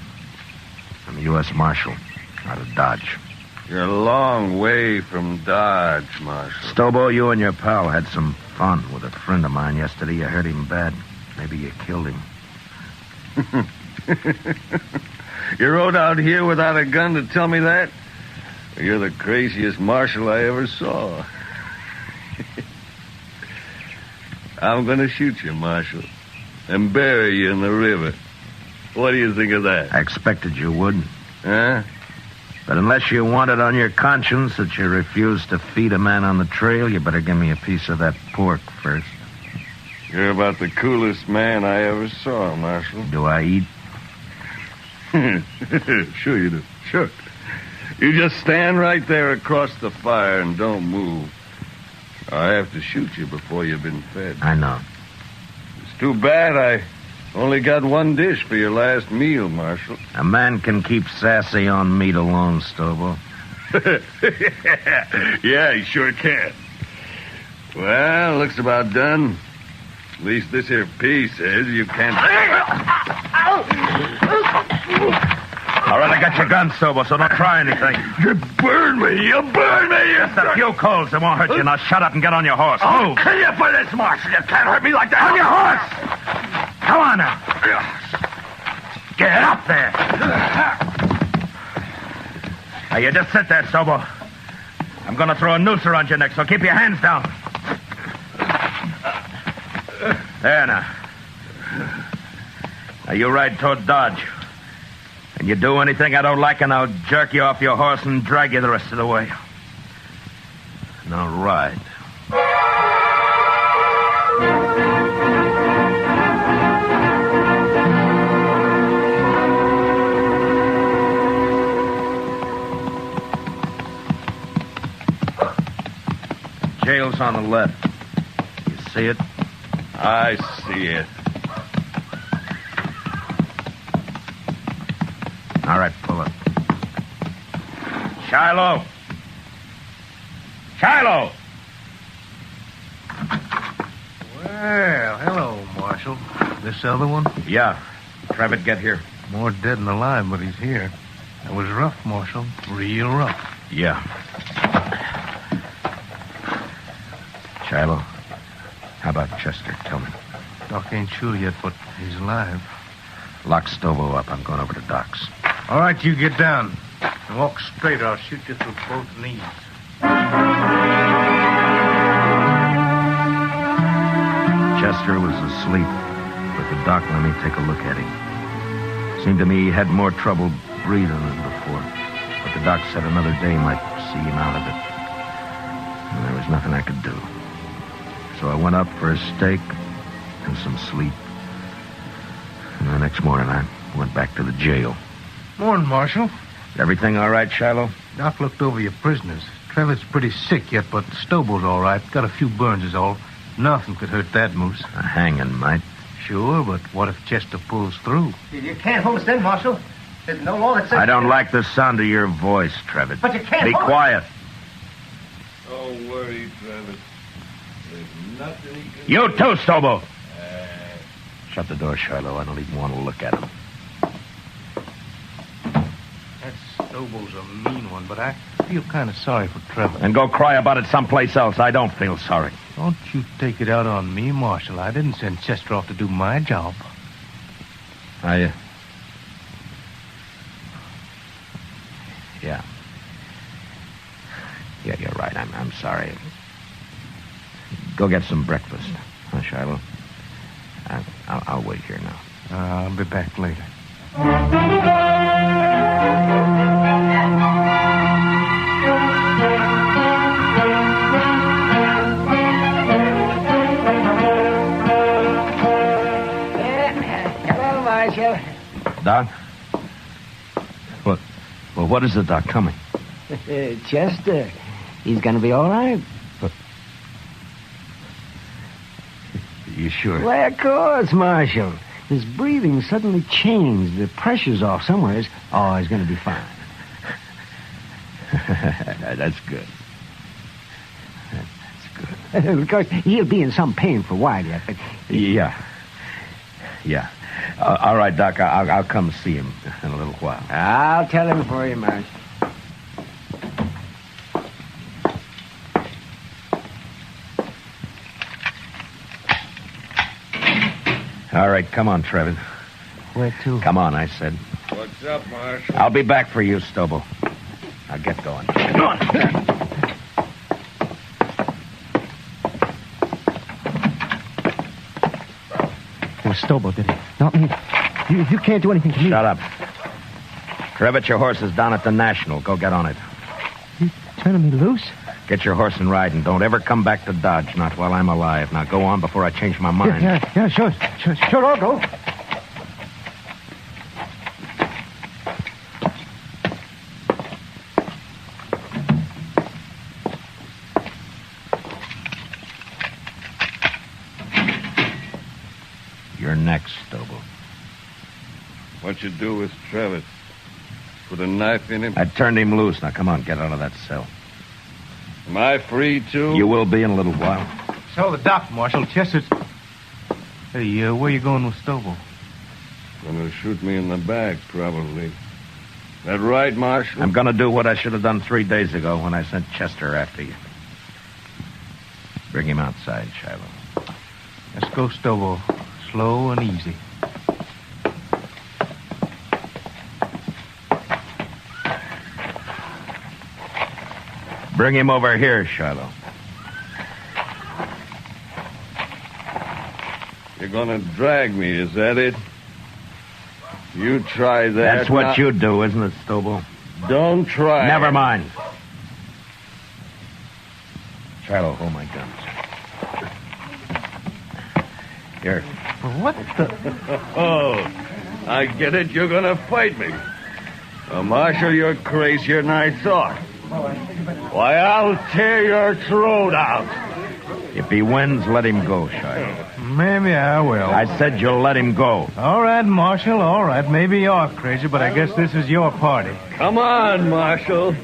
I'm a U.S. Marshal out of Dodge. You're a long way from Dodge, Marshal. Stobo, you and your pal had some fun with a friend of mine yesterday. You hurt him bad. Maybe you killed him. You rode out here without a gun to tell me that? You're the craziest marshal I ever saw. I'm going to shoot you, Marshal, and bury you in the river. What do you think of that? I expected you would. Huh? But unless you want it on your conscience that you refused to feed a man on the trail, you better give me a piece of that pork first. You're about the coolest man I ever saw, Marshal. Do I eat? Sure you do. Sure. You just stand right there across the fire and don't move. I have to shoot you before you've been fed. I know. It's too bad I only got one dish for your last meal, Marshal. A man can keep sassy on meat alone, Stobo. Yeah, he sure can. Well, looks about done. At least this here piece says you can't... All right, I got your gun, Stobo, so don't try anything. You burn me! You burn me! Just a few coals. They won't hurt you. Now shut up and get on your horse. I'll kill you for this, Marshal. You can't hurt me like that. On your horse! Come on now. Get up there. Now, you just sit there, Stobo. I'm going to throw a noose around your neck, so keep your hands down. There now. Now, you ride toward Dodge. And you do anything I don't like, and I'll jerk you off your horse and drag you the rest of the way. Now, ride. Jail's on the left. You see it? I see it. All right, pull up. Shiloh! Shiloh! Well, hello, Marshal. This other one? Yeah. Trickery, get here. More dead than alive, but he's here. That was rough, Marshal. Real rough. Yeah. Shiloh, how about Chester? Tell me. Doc ain't sure yet, but he's alive. Lock Stobo up. I'm going over to Doc's. All right, you get down. And walk straight, or I'll shoot you through both knees. Chester was asleep, but the doc let me take a look at him. Seemed to me he had more trouble breathing than before. But the doc said another day might see him out of it. And there was nothing I could do. So I went up for a steak and some sleep. And the next morning I went back to the jail. Morning, Marshal. Everything all right, Shiloh? Doc looked over your prisoners. Trevor's pretty sick yet, but Stobo's all right. Got a few burns is all. Nothing could hurt that moose. A hanging might. Sure, but what if Chester pulls through? You can't hold us in, Marshal. There's no law that says... I don't like the sound of your voice, Trevor. But you can't Be hold quiet. Don't worry, Travis. There's nothing he can You do. too, Stobo. Shut the door, Shiloh. I don't even want to look at him. That Stobo's a mean one, but I feel kind of sorry for Trevor. And go cry about it someplace else. I don't feel sorry. Don't you take it out on me, Marshal. I didn't send Chester off to do my job. Yeah. Yeah, you're right. I'm sorry. Go get some breakfast, huh, Shiloh? I'll wait here now. I'll be back later. Hello, Marshal. Doc? What? Well, what is the doc coming? Chester. He's going to be all right. You sure? Why, of course, Marshal. His breathing suddenly changed. The pressure's off somewhere. Oh, he's going to be fine. That's good. That's good. Of course, he'll be in some pain for a while yet, but... Yeah. All right, Doc, I'll come see him in a little while. I'll tell him for you, Marshal. All right, come on, Trevor. Where to? Come on, I said. What's up, Marshal? I'll be back for you, Stobo. Now get going. Come on. It was Stobo, did it? Not me. You can't do anything to me. Shut up. Trevitt, your horse is down at the National. Go get on it. You turning me loose? Get your horse and ride, and don't ever come back to Dodge, not while I'm alive. Now go on before I change my mind. Yeah, sure, I'll go. You're next, Stobo. What you do with Travis? Put a knife in him? I turned him loose. Now come on, get out of that cell. Am I free, too? You will be in a little while. So the doc, Marshal. Chester's... Hey, where you going with Stobo? Gonna shoot me in the back, probably. That right, Marshal? I'm gonna do what I should have done 3 days ago when I sent Chester after you. Bring him outside, Shiloh. Let's go, Stobo. Slow and easy. Bring him over here, Shiloh. You're gonna drag me, is that it? You try that. That's what you do, isn't it, Stobo? Don't try. Never mind. Shiloh, hold my guns. Here. What the... Oh, I get it. You're gonna fight me. Well, Marshal, you're crazier than I thought. Why, I'll tear your throat out. If he wins, let him go, Shiloh. Maybe I will. I said you'll let him go. All right, Marshal, all right. Maybe you're crazy, but I guess this is your party. Come on, Marshal.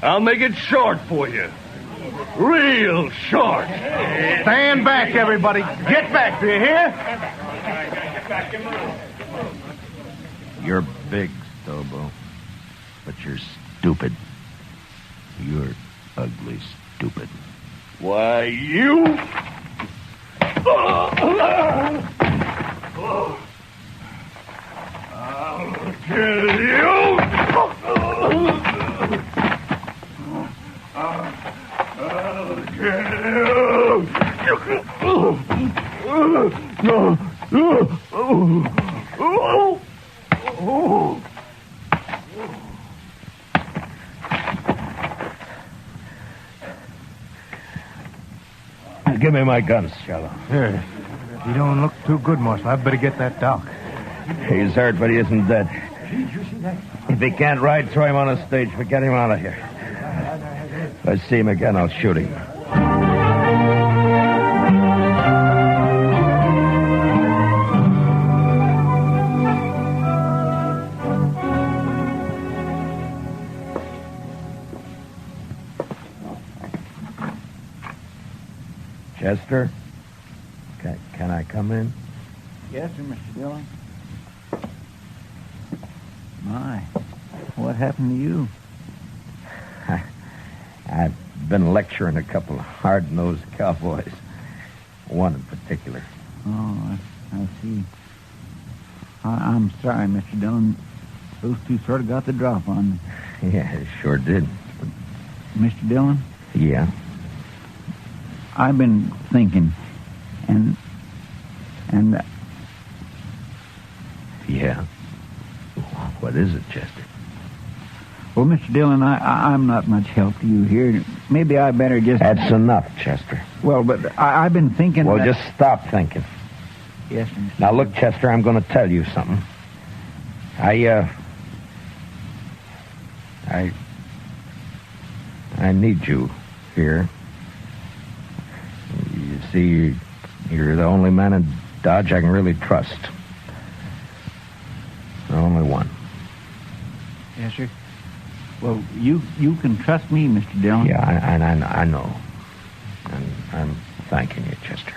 I'll make it short for you. Real short. Stand back, everybody. Get back, do you hear? You're big, Stobo, but you're stupid. You're ugly stupid. Why, you... I'll kill you! I'll kill you! Give me my guns, Shiloh. Here. You don't look too good, Marshal. I'd better get that doc. He's hurt, but he isn't dead. If he can't ride, throw him on a stage, but get him out of here. If I see him again, I'll shoot him. Chester? Can I come in? Yes, sir, Mr. Dillon. My, what happened to you? I've been lecturing a couple of hard-nosed cowboys. One in particular. Oh, I see. I'm sorry, Mr. Dillon. Those two sort of got the drop on me. Yeah, it sure did. Mr. Dillon? Yeah? I've been thinking, and... Yeah? What is it, Chester? Well, Mr. Dillon, I'm not much help to you here. Maybe I better just... That's enough, Chester. Well, but I've been thinking... Well, just stop thinking. Yes, Mr. Now, look, Chester, I'm going to tell you something. I need you here. You see, you're the only man in Dodge I can really trust. The only one. Yes, sir. Well, you can trust me, Mr. Dillon. Yeah, I know. And I'm thanking you, Chester.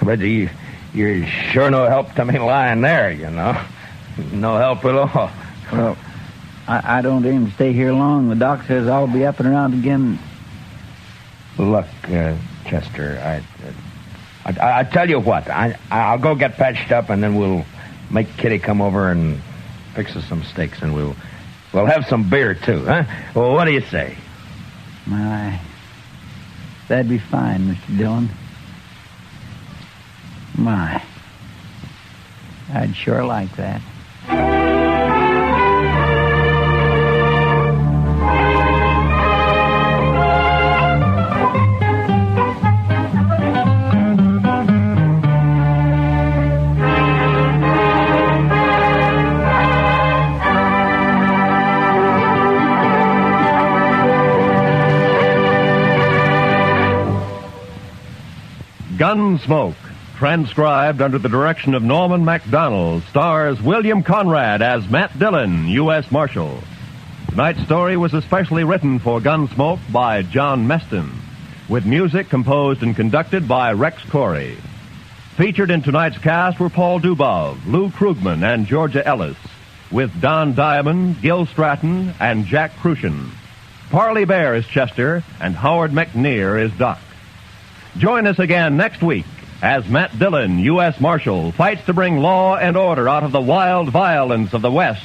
But you're sure no help to me lying there, you know. No help at all. Well, I don't aim to stay here long. The doc says I'll be up and around again. Look, Chester, I tell you what. I'll go get patched up, and then we'll make Kitty come over and fix us some steaks, and we'll have some beer, too, huh? Well, what do you say? My, that'd be fine, Mr. Dillon. My, I'd sure like that. Gunsmoke, transcribed under the direction of Norman MacDonald, stars William Conrad as Matt Dillon, U.S. Marshal. Tonight's story was especially written for Gunsmoke by John Meston, with music composed and conducted by Rex Corey. Featured in tonight's cast were Paul Dubov, Lou Krugman, and Georgia Ellis, with Don Diamond, Gil Stratton, and Jack Crucian. Parley Bear is Chester, and Howard McNear is Doc. Join us again next week as Matt Dillon, U.S. Marshal, fights to bring law and order out of the wild violence of the West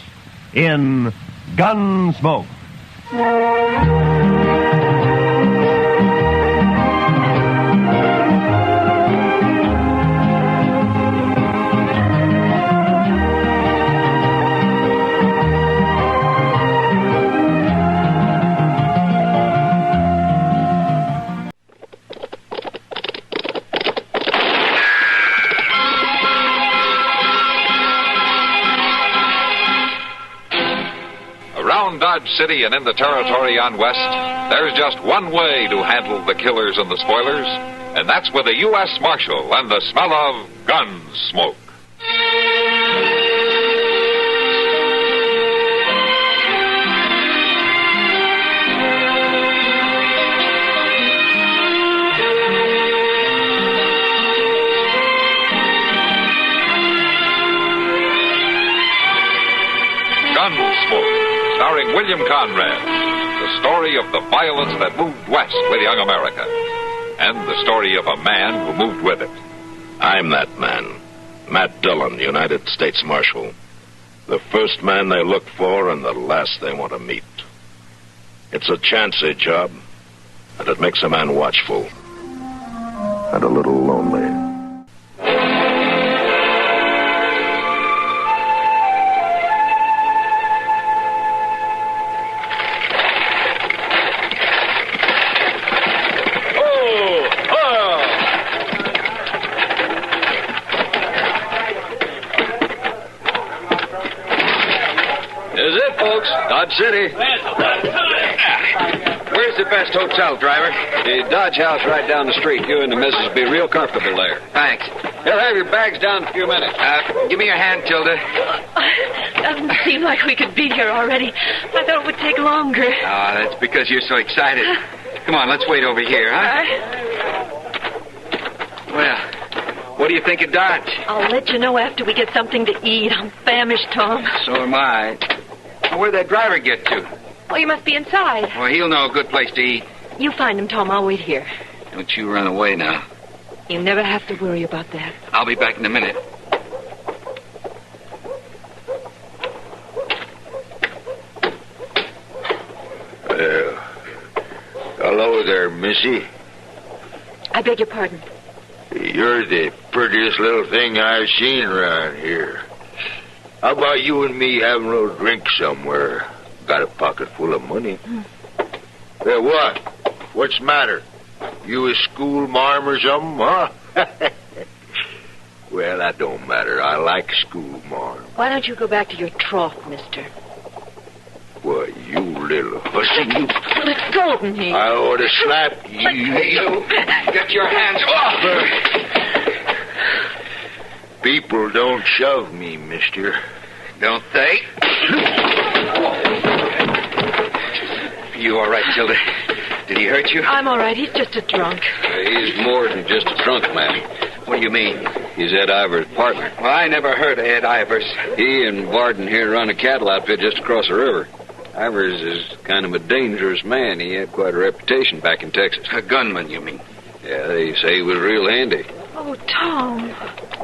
in Gunsmoke. Dodge City and in the territory on West, there's just one way to handle the killers and the spoilers, and that's with a U.S. Marshal and the smell of gun smoke. Starring William Conrad, the story of the violence that moved west with young America, and the story of a man who moved with it. I'm that man, Matt Dillon, United States Marshal. The first man they look for and the last they want to meet. It's a chancy job, and it makes a man watchful and a little lonely. Dodge City. Where's the best hotel, driver? The Dodge House right down the street. You and the missus will be real comfortable there. Thanks. They'll have your bags down in a few minutes. Give me your hand, Tilda. Doesn't seem like we could be here already. I thought it would take longer. Oh, that's because you're so excited. Come on, let's wait over here, huh? Well, what do you think of Dodge? I'll let you know after we get something to eat. I'm famished, Tom. So am I. Well, where'd that driver get to? Oh, you must be inside. Well, he'll know a good place to eat. You find him, Tom. I'll wait here. Don't you run away now. You never have to worry about that. I'll be back in a minute. Hello there, Missy. I beg your pardon. You're the prettiest little thing I've seen around here. How about you and me having a little drink somewhere? Got a pocket full of money. Hey, what? What's the matter? You a school marm or something, huh? Well, that don't matter. I like school marm. Why don't you go back to your trough, mister? What, you little. Let go of me. I ought to slap you. Hey, you. Get your hands off her. People don't shove me, mister. Don't they? You all right, Tilda? Did he hurt you? I'm all right. He's just a drunk. He's more than just a drunk, ma'am. What do you mean? He's Ed Ivers' partner. Well, I never heard of Ed Ivers. He and Boughten here run a cattle outfit just across the river. Ivers is kind of a dangerous man. He had quite a reputation back in Texas. A gunman, you mean? Yeah, they say he was real handy. Oh, Tom.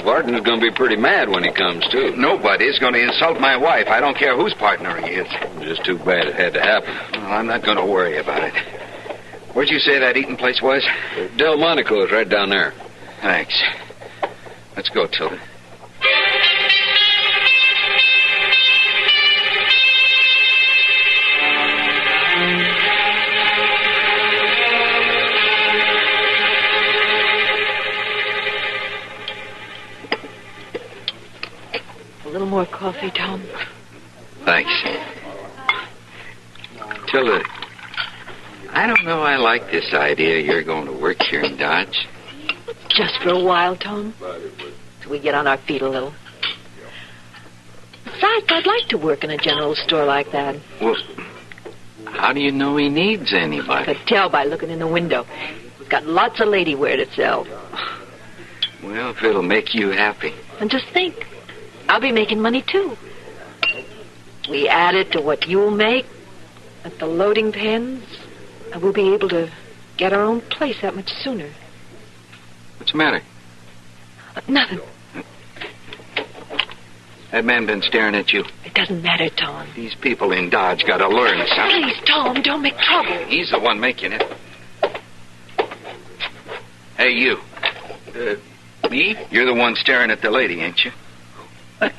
Boughten's going to be pretty mad when he comes, too. Nobody's going to insult my wife. I don't care whose partner he is. Just too bad it had to happen. Well, I'm not going to worry about it. Where'd you say that eating place was? Delmonico's right down there. Thanks. Let's go, Tilda. A little more coffee, Tom. Thanks. Tilda, I don't know I like this idea you're going to work here in Dodge. Just for a while, Tom. Till we get on our feet a little. Besides, I'd like to work in a general store like that. Well, how do you know he needs anybody? I could tell by looking in the window. He's got lots of lady wear to sell. Well, if it'll make you happy. And just think, I'll be making money, too. We add it to what you'll make at the loading pens, and we'll be able to get our own place that much sooner. What's the matter? Nothing. That man been staring at you. It doesn't matter, Tom. These people in Dodge got to learn something. Please, Tom, don't make trouble. He's the one making it. Hey, you. Me? You're the one staring at the lady, ain't you? I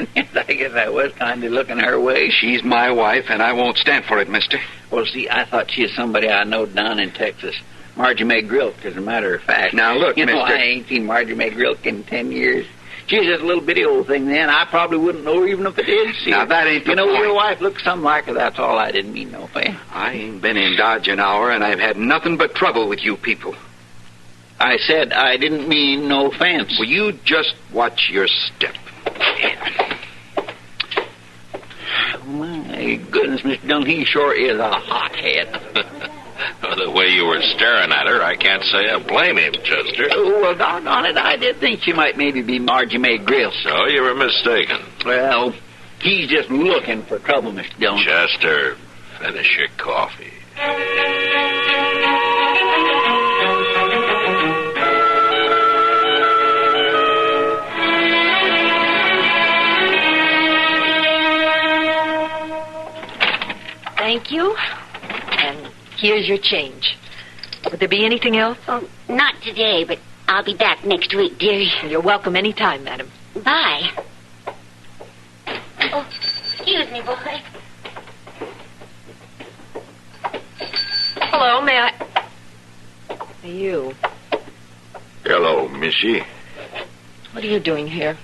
guess I was kind of looking her way. She's my wife, and I won't stand for it, mister. Well, see, I thought she was somebody I knowed down in Texas. Margie May Grilk, as a matter of fact. Now, look, you know, mister. I ain't seen Margie May Grilk in 10 years. She was just a little bitty old thing then. I probably wouldn't know her even if I did see her. Now, that ain't the You know, point. your wife looks something like her, that's all. I didn't mean no offense. I ain't been in Dodge an hour, and I've had nothing but trouble with you people. I said I didn't mean no offense. Well, you just watch your step. My goodness, Mr. Dillon, he sure is a hothead. The way you were staring at her, I can't say I blame him, Chester. Oh, well, doggone it, I did think she might maybe be Margie May Grill. So you were mistaken. Well, he's just looking for trouble, Mr. Dillon. Chester, finish your coffee. Thank you. And here's your change. Would there be anything else? Oh, not today, but I'll be back next week, dearie. You're welcome any time, madam. Bye. Oh, excuse me, boy. Hello, may I... You. Hello, Missy. What are you doing here?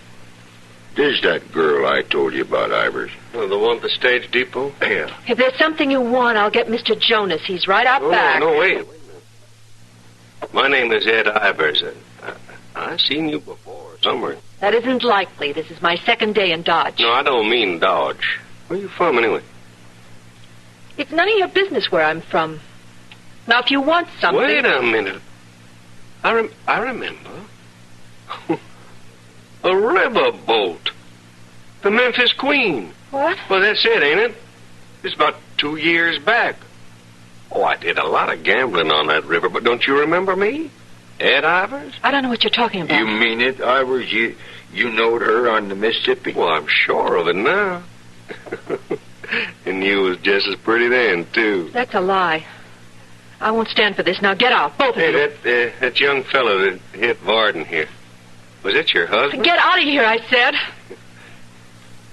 This that girl I told you about, Ivers. Oh, the one at the stage depot? Yeah. If there's something you want, I'll get Mr. Jonas. He's right out back. No, wait. My name is Ed Ivers. I've seen you before, somewhere. That isn't likely. This is my second day in Dodge. No, I don't mean Dodge. Where you from, anyway? It's none of your business where I'm from. Now, if you want something... Wait a minute. I remember. A riverboat. The Memphis Queen. What? Well, that's it, ain't it? It's about 2 years back. Oh, I did a lot of gambling on that river, but don't you remember me? Ed Ivers? I don't know what you're talking about. You mean it, Ivers? You knowed her on the Mississippi? Well, I'm sure of it now. And you was just as pretty then, too. That's a lie. I won't stand for this. Now, get out, both of you. Hey, that young fellow that hit Varden here. Was that your husband? Get out of here, I said.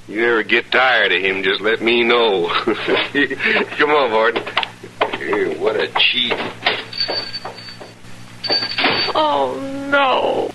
You ever get tired of him, just let me know. Come on, Varden. Hey, what a cheat. Oh, no.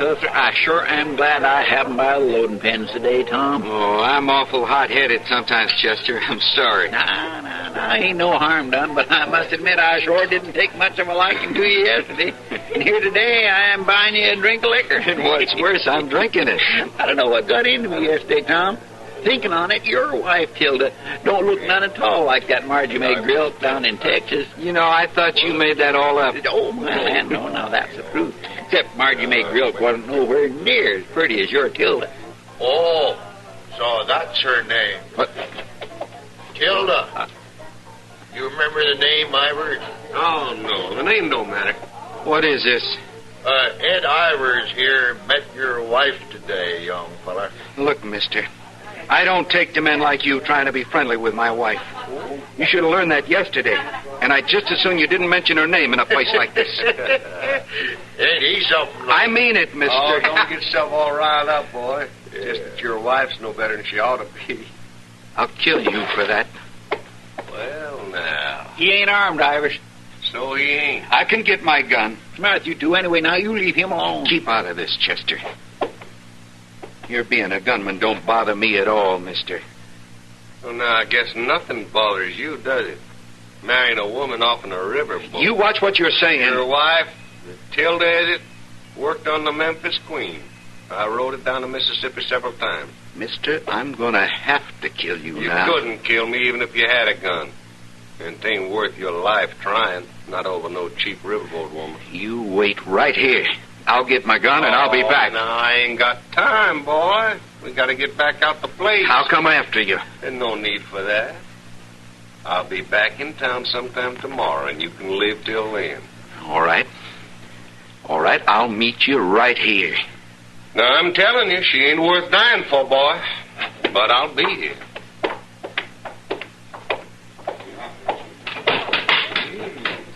Custer. I sure am glad I have 'em by the loading pens today, Tom. Oh, I'm awful hot-headed sometimes, Chester. I'm sorry. Nah, ain't no harm done, but I must admit I sure didn't take much of a liking to you yesterday. And here today I am buying you a drink of liquor. And what's worse, I'm drinking it. I don't know what got into me yesterday, Tom. Thinking on it, your wife, Tilda, don't look none at all like that Margie McGrill down in Texas. You know, I thought you made that all up. Oh, man, no, now that's the truth. Except Margie McGrill wasn't nowhere near as pretty as your Tilda. Oh, so that's her name. What? Tilda. You remember the name, Ivers? Oh, no, the name don't matter. What is this? Ed Ivers here met your wife today, young fella. Look, mister, I don't take to men like you trying to be friendly with my wife. You should have learned that yesterday. And I'd just as soon you didn't mention her name in a place like this. Ain't he something? I mean it, mister. Oh, don't get yourself all riled up, boy. Just that your wife's no better than she ought to be. I'll kill you for that. Well, now. He ain't armed, Ivers. So he ain't. I can get my gun. Smart you do anyway. Now you leave him alone. Keep out of this, Chester. Your being a gunman don't bother me at all, mister. Well, now, I guess nothing bothers you, does it? Marrying a woman off in a river boat. You watch what you're saying. Your wife, Tilda, is it? Worked on the Memphis Queen. I rode it down the Mississippi several times. Mister, I'm gonna have to kill you now. You couldn't kill me even if you had a gun. And it ain't worth your life trying. Not over no cheap riverboat woman. You wait right here. I'll get my gun and I'll be back. No, I ain't got time, boy. We gotta get back out the place. I'll come after you. There's no need for that. I'll be back in town sometime tomorrow, and you can live till then. All right. All right, I'll meet you right here. Now, I'm telling you, she ain't worth dying for, boy. But I'll be here.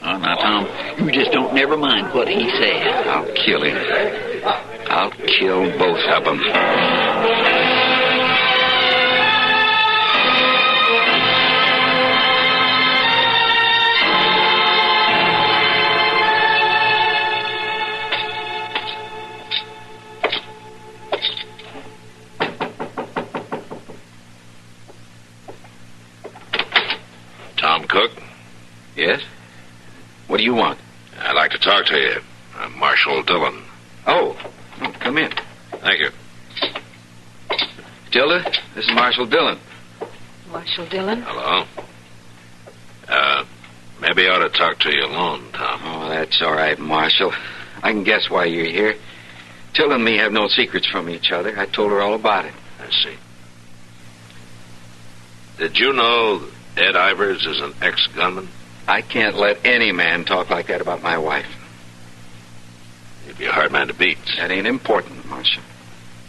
Oh, now, Tom, you just don't never mind what he says. I'll kill him. I'll kill both of them. Tom Cook? Yes? What do you want? I'd like to talk to you. I'm Marshal Dillon. Oh, come in. Thank you. Tilda, this is Marshal Dillon. Marshal Dillon? Hello. Maybe I ought to talk to you alone, Tom. Oh, that's all right, Marshal. I can guess why you're here. Tilda and me have no secrets from each other. I told her all about it. I see. Did you know Ed Ivers is an ex-gunman? I can't let any man talk like that about my wife. You'd be a hard man to beat. That ain't important, Marshal.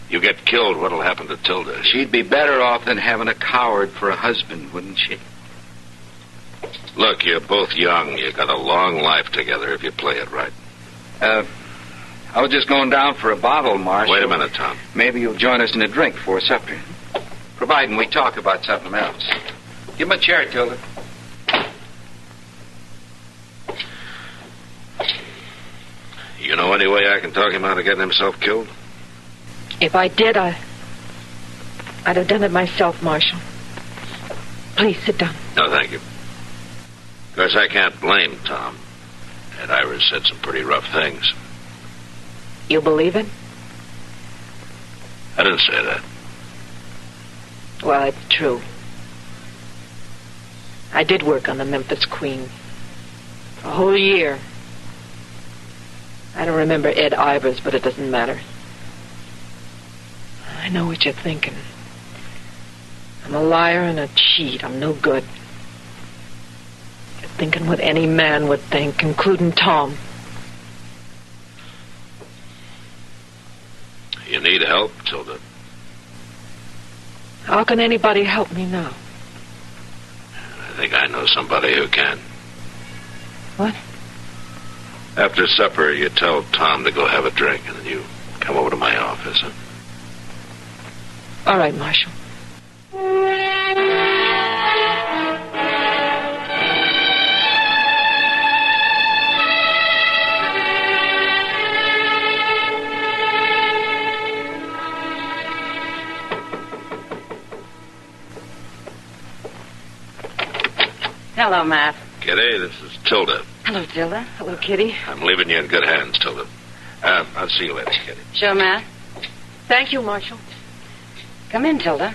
You get killed, what'll happen to Tilda? She'd be better off than having a coward for a husband, wouldn't she? Look, you're both young. You got a long life together if you play it right. I was just going down for a bottle, Marshal. Wait a minute, Tom. Maybe you'll join us in a drink before supper. Providing we talk about something else. Give him a chair, Tilda. You know any way I can talk him out of getting himself killed? If I did, I'd have done it myself, Marshal. Please sit down. No, thank you. Of course, I can't blame Tom. Ed Ivers said some pretty rough things. You believe it? I didn't say that. Well, it's true. I did work on the Memphis Queen. A whole year. I don't remember Ed Ivers, but it doesn't matter. I know what you're thinking. I'm a liar and a cheat. I'm no good. You're thinking what any man would think, including Tom. You need help, Tilda? How can anybody help me now? I think I know somebody who can. What? After supper, you tell Tom to go have a drink, and then you come over to my office. Huh? All right, Marshal. Hello, Matt. Kitty, this is Tilda. Hello, Tilda. Hello, Kitty. I'm leaving you in good hands, Tilda. I'll see you later, Kitty. Sure, Matt. Thank you, Marshal. Come in, Tilda.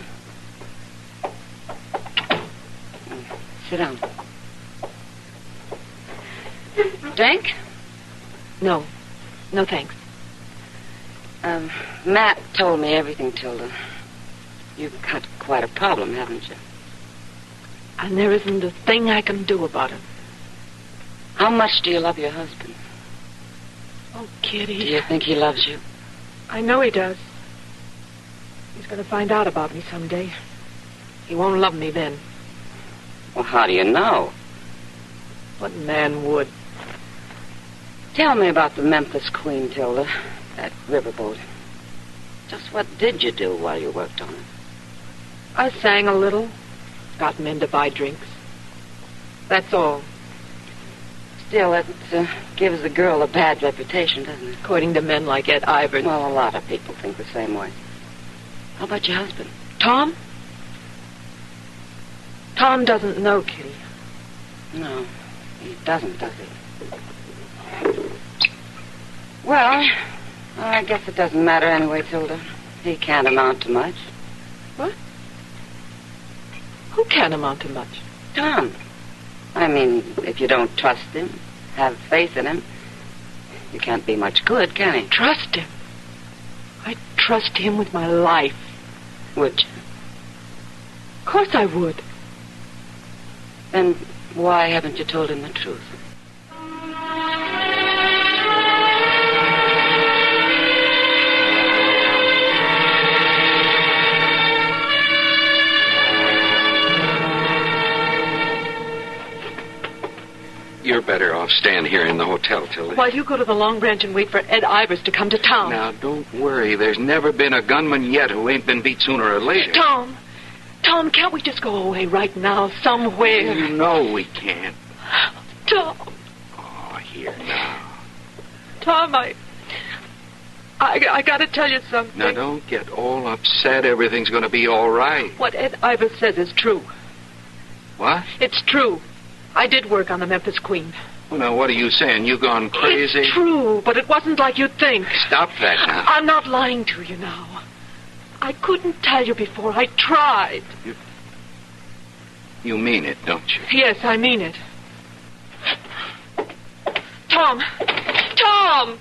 Sit down. Drink? No. No, thanks. Matt told me everything, Tilda. You've got quite a problem, haven't you? And there isn't a thing I can do about it. How much do you love your husband? Oh, Kitty. Do you think he loves you? I know he does. He's going to find out about me someday. He won't love me then. Well, how do you know? What man would? Tell me about the Memphis Queen, Tilda. That riverboat. Just what did you do while you worked on it? I sang a little. Got men to buy drinks. That's all. Still, it gives the girl a bad reputation, doesn't it? According to men like Ed Ivers. Well, a lot of people think the same way. How about your husband? Tom? Tom doesn't know, Kitty. No, he doesn't, does he? Well, I guess it doesn't matter anyway, Tilda. He can't amount to much. What? Who can't amount to much? Tom. I mean, if you don't trust him, have faith in him, you can't be much good, can he? Trust him? I trust him with my life. Would you? Of course I would. Then why haven't you told him the truth? You're better off staying here in the hotel, Tilda. While you go to the Long Branch and wait for Ed Ivers to come to town. Now, don't worry. There's never been a gunman yet who ain't been beat sooner or later. Tom, can't we just go away right now, somewhere? You know we can't. Tom. Oh, here now. Tom, I gotta tell you something. Now, don't get all upset. Everything's gonna be all right. What Ed Ivers says is true. What? It's true. I did work on the Memphis Queen. Well, now, what are you saying? You gone crazy? It's true, but it wasn't like you'd think. Stop that now. I'm not lying to you now. I couldn't tell you before. I tried. You mean it, don't you? Yes, I mean it. Tom! Tom!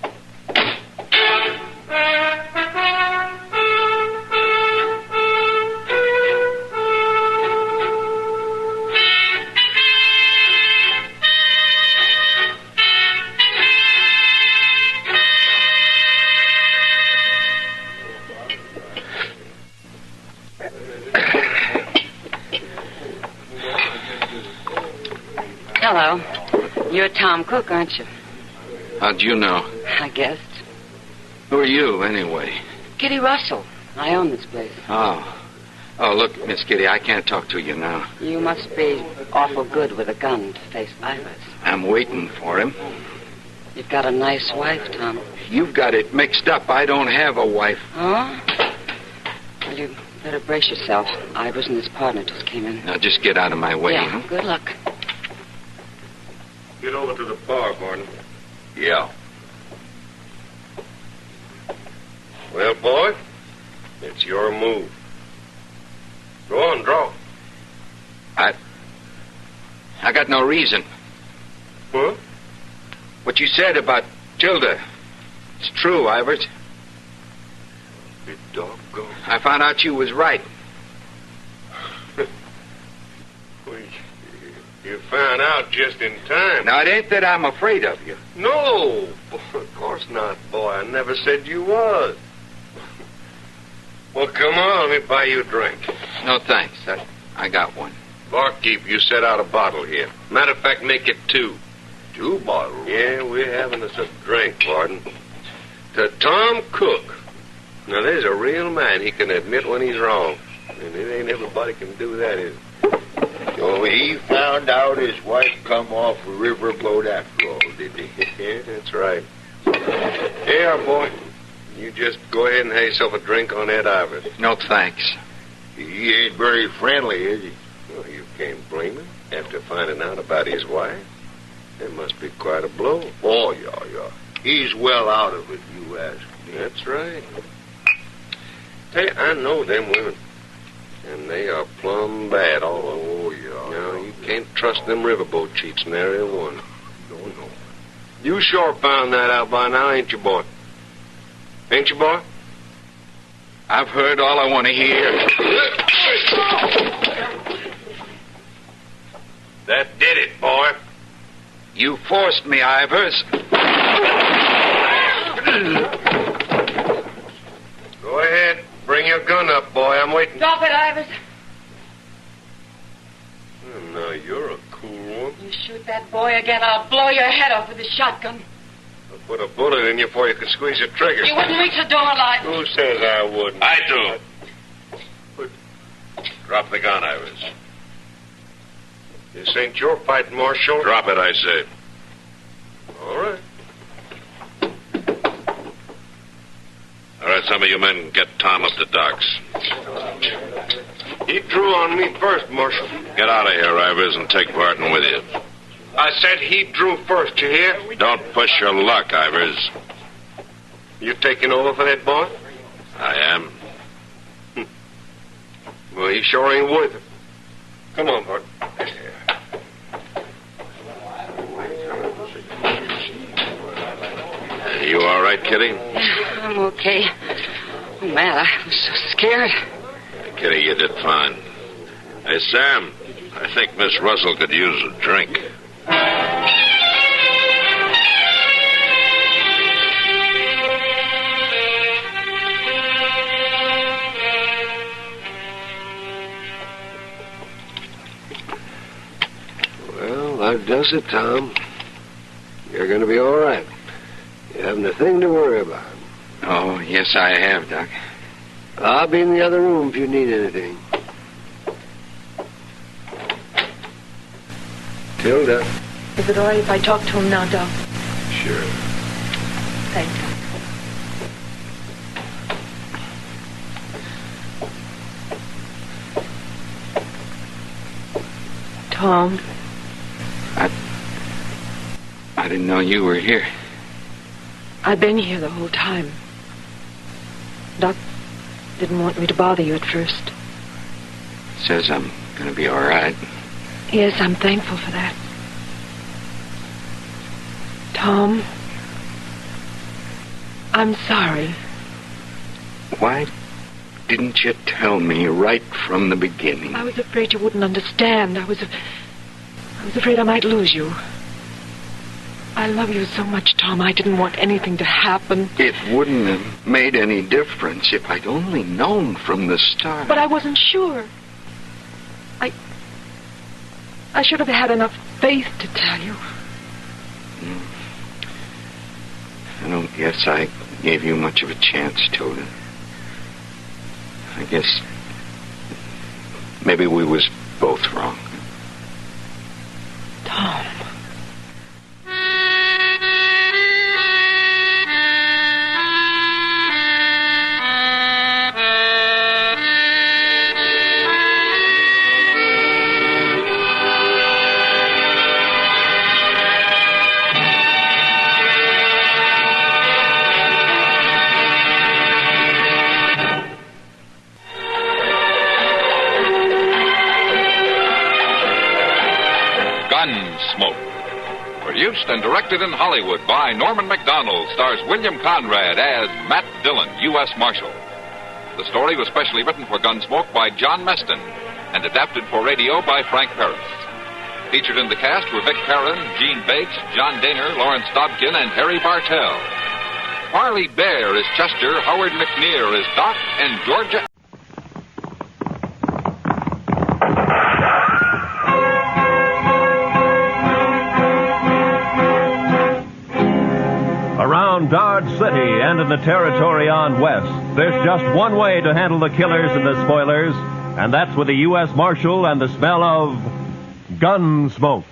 Hello. You're Tom Cook, aren't you? How'd you know? I guessed. Who are you, anyway? Kitty Russell. I own this place. Oh. Oh, look, Miss Kitty, I can't talk to you now. You must be awful good with a gun to face Ivers. I'm waiting for him. You've got a nice wife, Tom. You've got it mixed up. I don't have a wife. Oh? Well, you better brace yourself. Ivers and his partner just came in. Now, just get out of my way. Yeah, good luck. Get over to the bar, Boughten. Yeah. Well, boy, it's your move. Go on, draw. I got no reason. What? What you said about Tilda. It's true, Ivers. Be doggone. I found out you was right. You found out just in time. Now, it ain't that I'm afraid of you. No, of course not, boy. I never said you was. Well, come on, let me buy you a drink. No, thanks. I got one. Barkeep, you set out a bottle here. Matter of fact, make it 2. 2 bottles? Yeah, we're having us a drink, Boughten. To Tom Cook. Now, there's a real man. He can admit when he's wrong. And it ain't everybody can do that, is it? So he found out his wife come off a riverboat after all, did he? Yeah, that's right. Here, boy. You just go ahead and have yourself a drink on Ed Ivers. No, thanks. He ain't very friendly, is he? Well, you can't blame him. After finding out about his wife, it must be quite a blow. Oh, yeah. He's well out of it, you ask me. That's right. Hey, I know them women. And they are plumb bad all over. Oh, yeah. Now, you can't trust them riverboat cheats, nary a one. No. You sure found that out by now, ain't you, boy? Ain't you, boy? I've heard all I want to hear. That did it, boy. You forced me, Ivers. Go ahead. Bring your gun up, boy. I'm waiting. Drop it, Ivers. Oh, now, you're a cool one. You shoot that boy again, I'll blow your head off with the shotgun. I'll put a bullet in you before you can squeeze the trigger. You wouldn't reach the door, Light. Who says I wouldn't? I do. Drop the gun, Ivers. This ain't your fight, Marshal. Drop it, I say. All right. All right, some of you men get Tom up the docks. He drew on me first, Marshal. Get out of here, Ivers, and take Boughten with you. I said he drew first, you hear? Don't push your luck, Ivers. You taking over for that boy? I am. Well, he sure ain't worth it. Come on, Bart. You all right, Kitty? Yeah, I'm okay. Oh, man, I was so scared. Kitty, you did fine. Hey, Sam, I think Miss Russell could use a drink. Well, that does it, Tom. You're going to be all right. You haven't a thing to worry about. Oh, yes, I have, Doc. I'll be in the other room if you need anything. Tilda. Is it all right if I talk to him now, Doc? Sure. Thanks. Tom. I didn't know you were here. I've been here the whole time. Doc didn't want me to bother you at first. Says I'm going to be all right. Yes, I'm thankful for that. Tom, I'm sorry. Why didn't you tell me right from the beginning? I was afraid you wouldn't understand. I was afraid I might lose you. I love you so much, Tom. I didn't want anything to happen. It wouldn't have made any difference if I'd only known from the start. But I wasn't sure. I should have had enough faith to tell you. I don't guess I gave you much of a chance, Tilda. I guess maybe we was both wrong. Tom. Gunsmoke. Produced and directed in Hollywood by Norman Macdonald, stars William Conrad as Matt Dillon, U.S. Marshal. The story was specially written for Gunsmoke by John Meston and adapted for radio by Frank Paris. Featured in the cast were Vic Perrin, Gene Bates, John Daner, Lawrence Dobkin, and Harry Bartell. Parley Bear is Chester, Howard McNear is Doc, and Georgia... Around Dodge City and in the territory on west, there's just one way to handle the killers and the spoilers, and that's with the U.S. Marshal and the smell of Gunsmoke.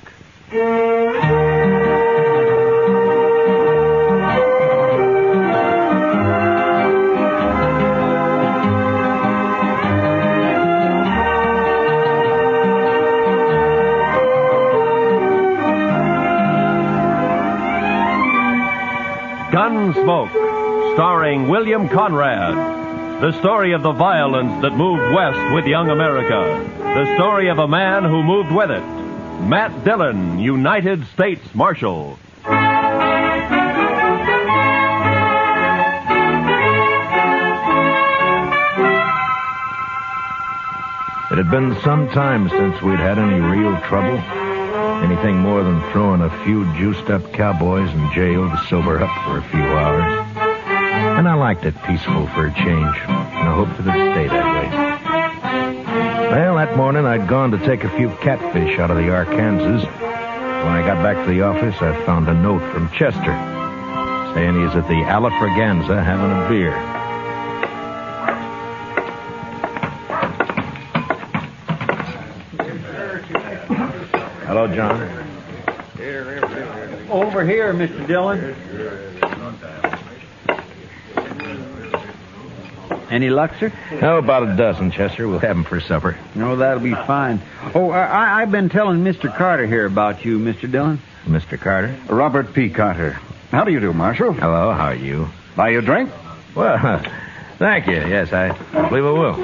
Gunsmoke, starring William Conrad. The story of the violence that moved west with young America. The story of a man who moved with it. Matt Dillon, United States Marshal. It had been some time since we'd had any real trouble. Anything more than throwing a few juiced-up cowboys in jail to sober up for a few hours. And I liked it peaceful for a change, and I hoped that it'd stay that way. Well, that morning I'd gone to take a few catfish out of the Arkansas. When I got back to the office, I found a note from Chester, saying he's at the Alafraganza having a beer. Hello, John. Over here, Mr. Dillon. Any luck, sir? Oh, about a dozen, Chester. We'll have them for supper. No, that'll be fine. Oh, I've been telling Mr. Carter here about you, Mr. Dillon. Mr. Carter? Robert P. Carter. How do you do, Marshal? Hello, how are you? Buy you a drink? Well, thank you. Yes, I believe I will.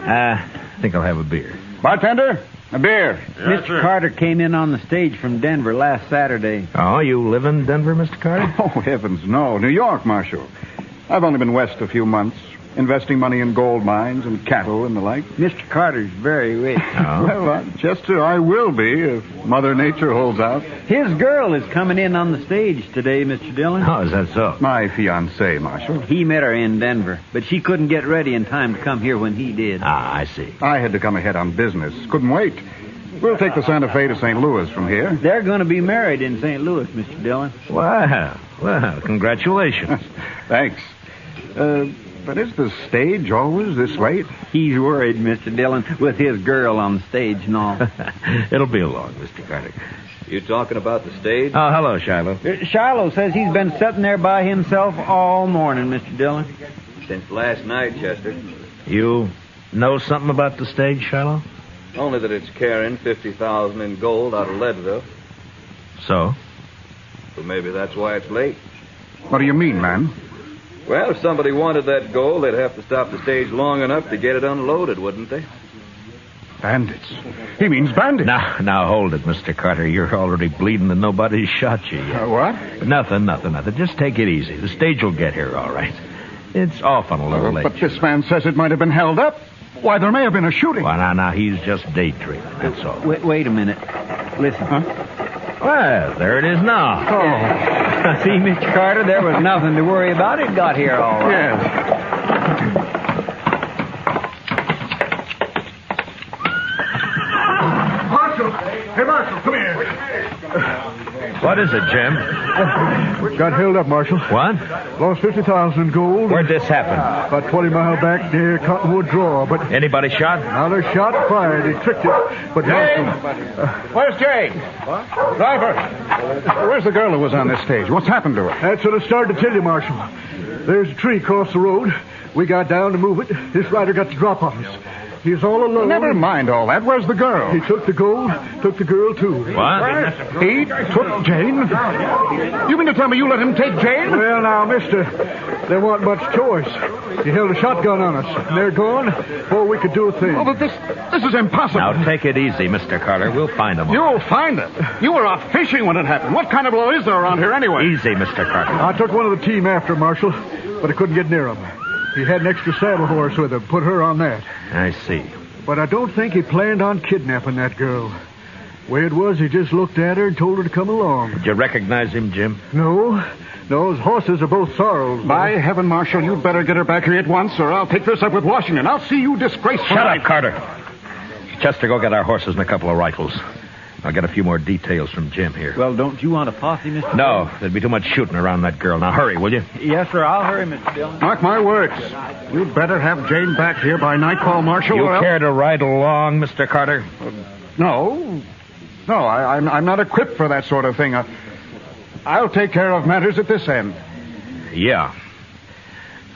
I think I'll have a beer. Bartender, a beer. Yes, Mr. Carter came in on the stage from Denver last Saturday. Oh, you live in Denver, Mr. Carter? Oh, heavens, no. New York, Marshal. I've only been west a few months, investing money in gold mines and cattle and the like. Mr. Carter's very rich. Oh. Well, Chester, I will be if Mother Nature holds out. His girl is coming in on the stage today, Mr. Dillon. Oh, is that so? My fiancée, Marshal. He met her in Denver, but she couldn't get ready in time to come here when he did. Ah, I see. I had to come ahead on business. Couldn't wait. We'll take the Santa Fe to St. Louis from here. They're going to be married in St. Louis, Mr. Dillon. Wow. Well, congratulations. Thanks. But is the stage always this late? He's worried, Mr. Dillon, with his girl on the stage and all. It'll be along, Mr. Carter. You talking about the stage? Oh, hello, Shiloh. Shiloh says he's been sitting there by himself all morning, Mr. Dillon. Since last night, Chester. You know something about the stage, Shiloh? Only that it's carrying $50,000 in gold out of Leadville. So? Well, maybe that's why it's late. What do you mean, man? Well, if somebody wanted that gold, they'd have to stop the stage long enough to get it unloaded, wouldn't they? Bandits. He means bandits. Now, hold it, Mr. Carter. You're already bleeding and nobody's shot you yet. What? Nothing. Just take it easy. The stage will get here all right. It's often a little late. But this man says it might have been held up. Why, there may have been a shooting. Well, now, he's just daydreaming, that's all. Wait a minute. Listen. Huh? Well, there it is now. Oh. See, Mr. Carter, there was nothing to worry about. It got here all right. Yes. Marshal! Hey, Marshal, come here. What is it, Jim? Got held up, Marshal. What? Lost 50,000 in gold. Where'd this happen? About 20 miles back near Cottonwood Draw, but... Anybody shot? Now, they shot, fired. They tricked it. But Where's Jane? What? Driver! Where's the girl who was on this stage? What's happened to her? That's what I started to tell you, Marshal. There's a tree across the road. We got down to move it. This rider got the drop on us. He's all alone. Never mind all that. Where's the girl? He took the gold, took the girl, too. What? He took Jane? You mean to tell me you let him take Jane? Well, now, mister, there wasn't much choice. He held a shotgun on us, and they're gone before we could do a thing. Oh, but this is impossible. Now, take it easy, Mr. Carter. We'll find them. You'll find them? You were off fishing when it happened. What kind of law is there around here anyway? Easy, Mr. Carter. I took one of the team after Marshal, but I couldn't get near him. He had an extra saddle horse with him. Put her on that. I see. But I don't think he planned on kidnapping that girl. Way it was, he just looked at her and told her to come along. Did you recognize him, Jim? No, his horses are both sorrels. By heaven, Marshal, you'd better get her back here at once, or I'll take this up with Washington. I'll see you disgraceful. Shut up, Carter. Chester, go get our horses and a couple of rifles. I'll get a few more details from Jim here. Well, don't you want a posse, Mr. No, Dillon? there'd be too much shooting around that girl. Now, hurry, will you? Yes, sir, I'll hurry, Mr. Dillon. Mark my words. You'd better have Jane back here by nightfall, Marshal. You care to ride along, Mr. Carter? No, I'm not equipped for that sort of thing. I'll take care of matters at this end. Yeah.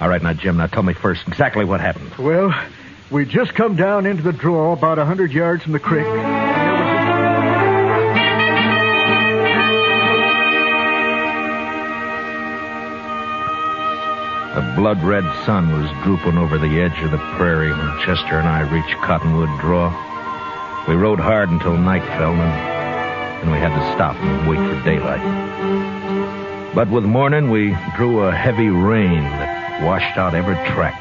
All right, now, Jim, now tell me first exactly what happened. Well, we just come down into the draw about 100 yards from the creek. blood-red sun was drooping over the edge of the prairie when Chester and I reached Cottonwood Draw. We rode hard until night fell, and we had to stop and wait for daylight. But with morning, we drew a heavy rain that washed out every track.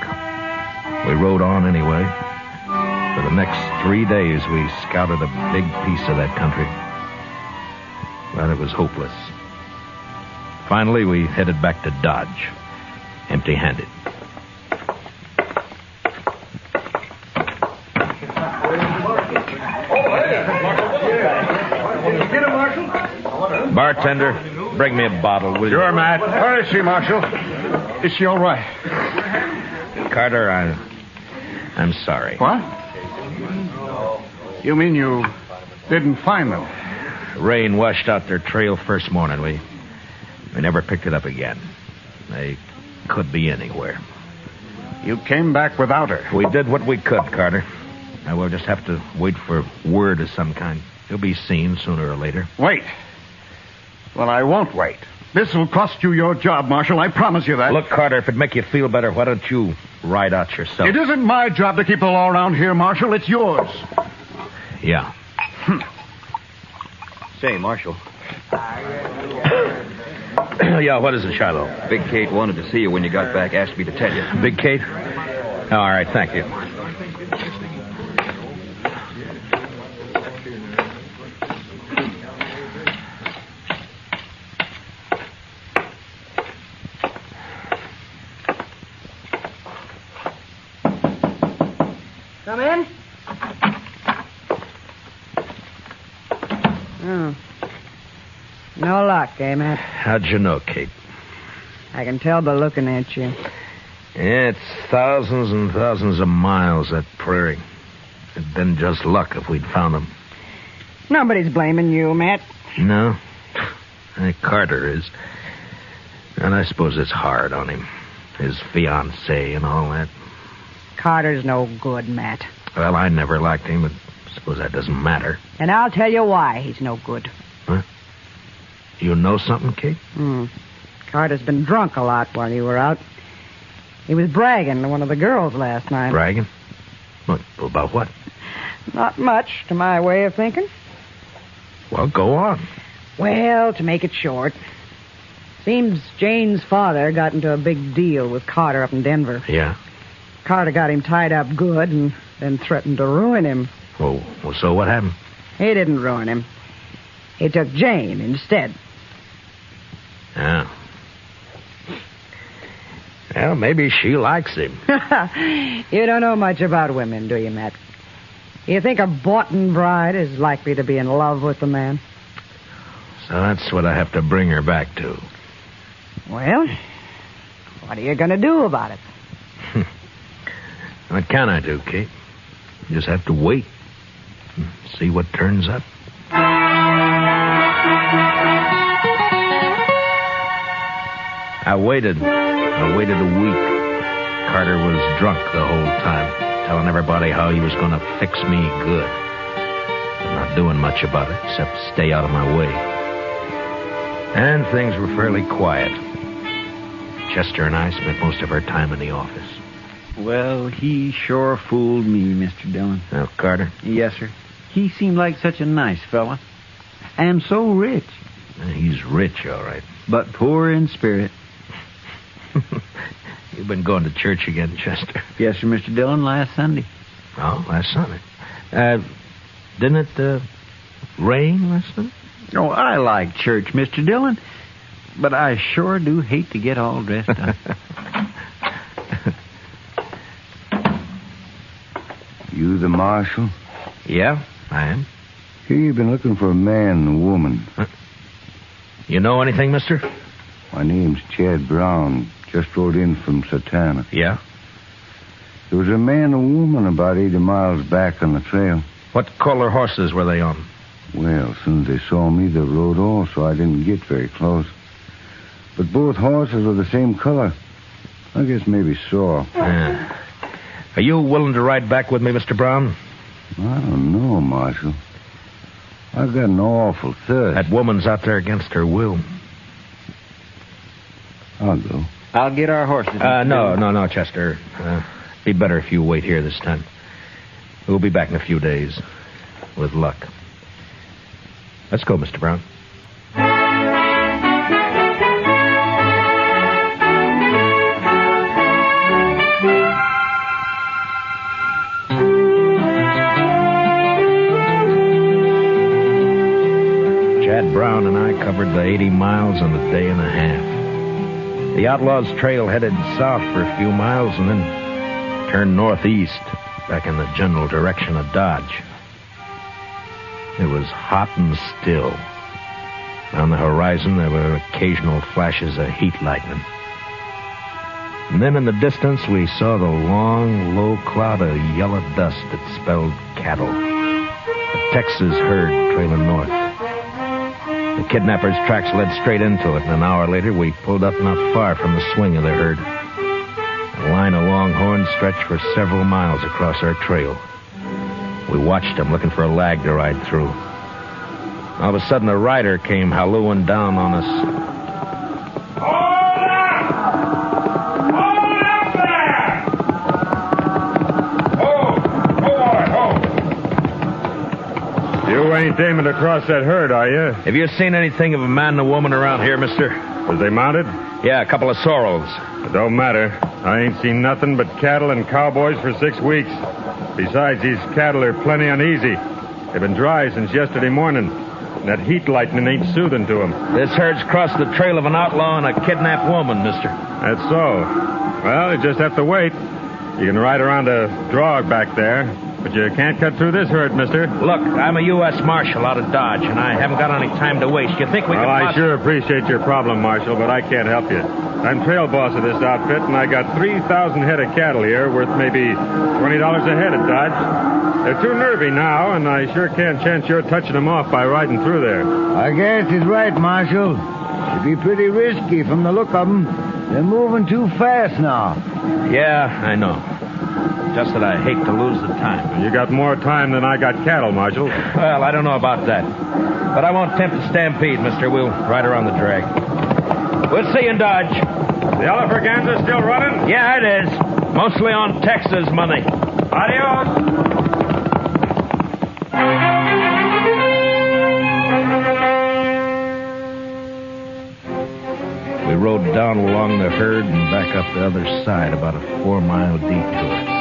We rode on anyway. For the next 3 days, we scouted a big piece of that country. But it was hopeless. Finally, we headed back to Dodge, empty-handed. Bartender, bring me a bottle, will you? Sure, Matt. Where is she, Marshal? Is she all right? Carter, I'm sorry. What? You mean you didn't find them? Rain washed out their trail first morning. We never picked it up again. They could be anywhere. You came back without her. We did what we could, Carter. Now we'll just have to wait for word of some kind. You'll be seen sooner or later. Wait. Well, I won't wait. This will cost you your job, Marshal. I promise you that. Look, Carter, if it'd make you feel better, why don't you ride out yourself? It isn't my job to keep the law around here, Marshal. It's yours. Yeah. Say, Marshal. Yeah, what is it, Shiloh? Big Kate wanted to see you when you got back. Asked me to tell you. Big Kate? Oh, all right, thank you. Come in. Oh. No luck, eh, Matt? How'd you know, Kate? I can tell by looking at you. Yeah, it's thousands and thousands of miles, that prairie. It'd been just luck if we'd found them. Nobody's blaming you, Matt. No? Carter is. And I suppose it's hard on him. His fiancée and all that. Carter's no good, Matt. Well, I never liked him, but I suppose that doesn't matter. And I'll tell you why he's no good. Huh? You know something, Kate? Carter's been drunk a lot while you were out. He was bragging to one of the girls last night. Bragging? What, about what? Not much, to my way of thinking. Well, go on. Well, to make it short, seems Jane's father got into a big deal with Carter up in Denver. Yeah? Carter got him tied up good and then threatened to ruin him. Oh, well, so what happened? He didn't ruin him. He took Jane instead. Yeah. Well, maybe she likes him. You don't know much about women, do you, Matt? You think a Boughten Bride is likely to be in love with the man? So that's what I have to bring her back to. Well, what are you going to do about it? What can I do, Kate? You just have to wait and see what turns up. I waited a week. Carter was drunk the whole time, telling everybody how he was going to fix me good. But not doing much about it, except stay out of my way. And things were fairly quiet. Chester and I spent most of our time in the office. Well, he sure fooled me, Mr. Dillon. Now, Carter? Yes, sir. He seemed like such a nice fella. And so rich. He's rich, all right. But poor in spirit. You've been going to church again, Chester. Yes, sir, Mr. Dillon, last Sunday. Oh, last Sunday. Didn't it rain last Sunday? Oh, I like church, Mr. Dillon. But I sure do hate to get all dressed up. You the marshal? Yeah, I am. Here you've been looking for a man and a woman. You know anything, mister? My name's Chad Brown. Just rode in from Satana. Yeah? There was a man and a woman about 80 miles back on the trail. What color horses were they on? Well, as soon as they saw me, they rode off, so I didn't get very close. But both horses were the same color. I guess maybe sore. Yeah. Are you willing to ride back with me, Mr. Brown? I don't know, Marshal. I've got an awful thirst. That woman's out there against her will. I'll go. I'll get our horses. No, Chester. Be better if you wait here this time. We'll be back in a few days. With luck. Let's go, Mr. Brown. Chad Brown and I covered the 80 miles in a day and a half. The Outlaws' trail headed south for a few miles and then turned northeast, back in the general direction of Dodge. It was hot and still. On the horizon, there were occasional flashes of heat lightning. And then in the distance, we saw the long, low cloud of yellow dust that spelled cattle. A Texas herd trailing north. The kidnappers' tracks led straight into it, and an hour later, we pulled up not far from the swing of the herd. A line of longhorns stretched for several miles across our trail. We watched them, looking for a lag to ride through. All of a sudden, a rider came hallooing down on us. Hold up there! Hold! You ain't aiming to cross that herd, are you? Have you seen anything of a man and a woman around here, mister? Was they mounted? Yeah, a couple of sorrels. It don't matter. I ain't seen nothing but cattle and cowboys for 6 weeks. Besides, these cattle are plenty uneasy. They've been dry since yesterday morning. And that heat lightning ain't soothing to them. This herd's crossed the trail of an outlaw and a kidnapped woman, mister. That's so. Well, you just have to wait. You can ride around a drog back there, but you can't cut through this herd, mister. Look, I'm a U.S. Marshal out of Dodge, and I haven't got any time to waste. You think we can... Well, I sure appreciate your problem, Marshal, but I can't help you. I'm trail boss of this outfit, and I got 3,000 head of cattle here worth maybe $20 a head at Dodge. They're too nervy now, and I sure can't chance your touching them off by riding through there. I guess he's right, Marshal. It'd be pretty risky from the look of them. They're moving too fast now. Yeah, I know. Just that I hate to lose the time. You got more time than I got cattle, Marshal. Well, I don't know about that. But I won't tempt a stampede, mister. We'll ride around the drag. We'll see you in Dodge. The Elephant still running? Yeah, it is. Mostly on Texas money. Adios. We rode down along the herd and back up the other side, about a 4-mile detour.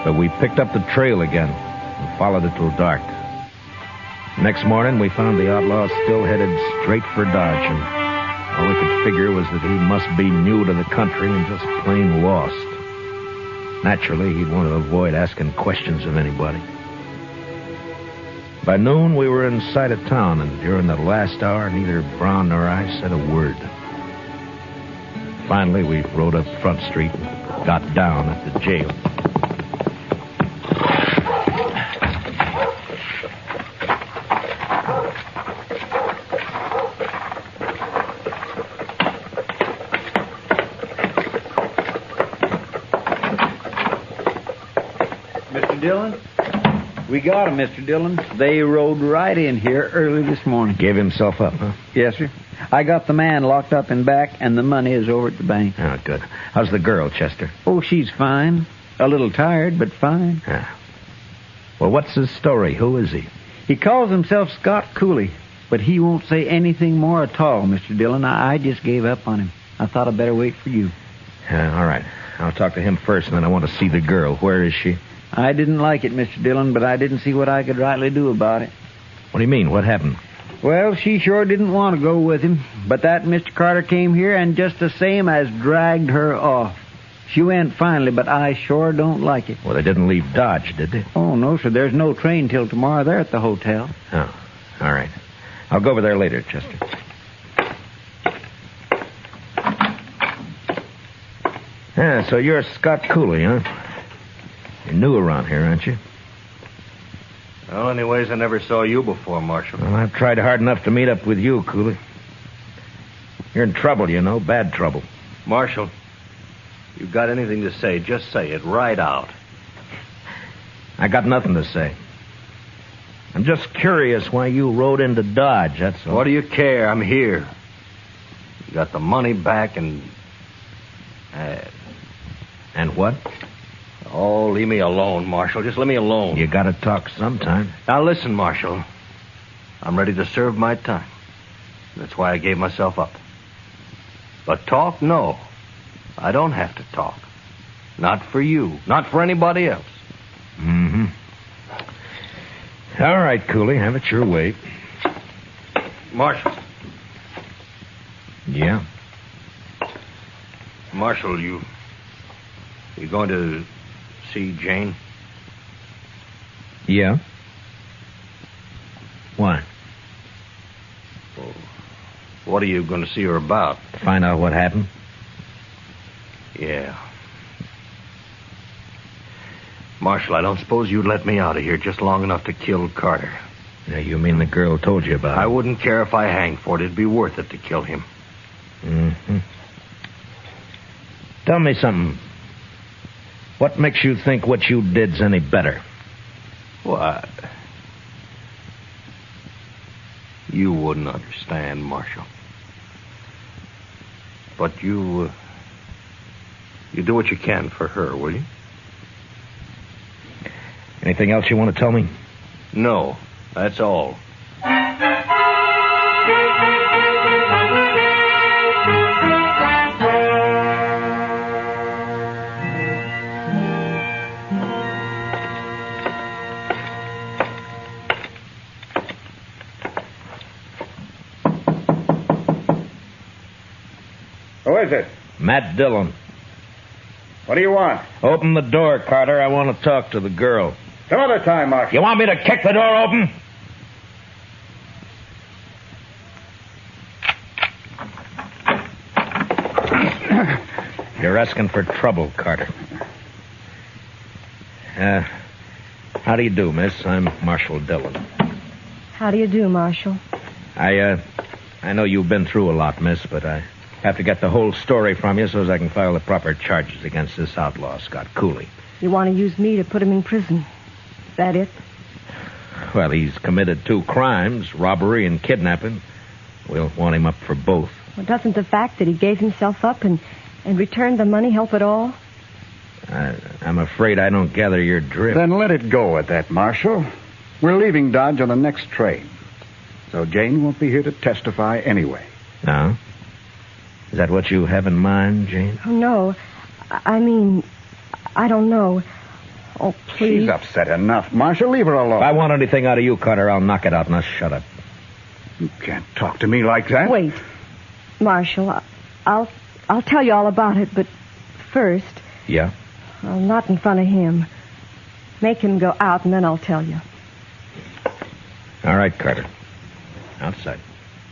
But we picked up the trail again and followed it till dark. Next morning, we found the outlaw still headed straight for Dodge, and all we could figure was that he must be new to the country and just plain lost. Naturally, he'd want to avoid asking questions of anybody. By noon, we were in sight of town, and during the last hour, neither Brown nor I said a word. Finally, we rode up Front Street and got down at the jail. Mr. Dillon? We got him, Mr. Dillon. They rode right in here early this morning. Gave himself up, huh? Yes, sir. I got the man locked up in back, and the money is over at the bank. Oh, good. How's the girl, Chester? Oh, she's fine. A little tired, but fine. Yeah. Well, what's his story? Who is he? He calls himself Scott Cooley, but he won't say anything more at all, Mr. Dillon. I just gave up on him. I thought I'd better wait for you. All right. I'll talk to him first, and then I want to see the girl. Where is she? I didn't like it, Mr. Dillon, but I didn't see what I could rightly do about it. What do you mean? What happened? Well, she sure didn't want to go with him, but that Mr. Carter came here and just the same as dragged her off. She went finally, but I sure don't like it. Well, they didn't leave Dodge, did they? Oh, no, sir. There's no train till tomorrow. They're at the hotel. Oh, all right. I'll go over there later, Chester. Yeah, so you're Scott Cooley, huh? You're new around here, aren't you? Well, anyways, I never saw you before, Marshal. Well, I've tried hard enough to meet up with you, Cooley. You're in trouble, you know, bad trouble. Marshal, you got anything to say, just say it right out. I got nothing to say. I'm just curious why you rode into Dodge, that's all. What do you care? I'm here. You got the money back and And what? Oh, leave me alone, Marshal. Just let me alone. You gotta talk sometime. Now listen, Marshal. I'm ready to serve my time. That's why I gave myself up. But talk, no. I don't have to talk. Not for you. Not for anybody else. Mm-hmm. All right, Cooley. Have it your way. Marshal. Yeah? Marshal, you going to see Jane? Yeah? Why? Well, what are you going to see her about? To find out what happened? Yeah. Marshal, I don't suppose you'd let me out of here just long enough to kill Carter. Yeah, you mean the girl told you about it? I wouldn't care if I hanged for it. It'd be worth it to kill him. Mm-hmm. Tell me something. What makes you think what you did's any better? What? You wouldn't understand, Marshal. But you do what you can for her, will you? Anything else you want to tell me? No, that's all. Who is it? Matt Dillon. What do you want? Open the door, Carter. I want to talk to the girl. Some other time, Marshal. You want me to kick the door open? You're asking for trouble, Carter. How do you do, miss? I'm Marshal Dillon. How do you do, Marshal? I know you've been through a lot, miss, but I have to get the whole story from you so as I can file the proper charges against this outlaw, Scott Cooley. You want to use me to put him in prison? Is that it? Well, he's committed 2 crimes, robbery and kidnapping. We'll want him up for both. Well, doesn't the fact that he gave himself up and returned the money help at all? I'm afraid I don't gather your drift. Then let it go at that, Marshal. We're leaving Dodge on the next train. So Jane won't be here to testify anyway. No? Is that what you have in mind, Jane? Oh, no. I mean, I don't know. Oh, please. She's upset enough. Marshal, leave her alone. If I want anything out of you, Carter, I'll knock it out. Now shut up. You can't talk to me like that. Wait. Marshal, I'll tell you all about it, but first... Yeah? Well, not in front of him. Make him go out, and then I'll tell you. All right, Carter. Outside.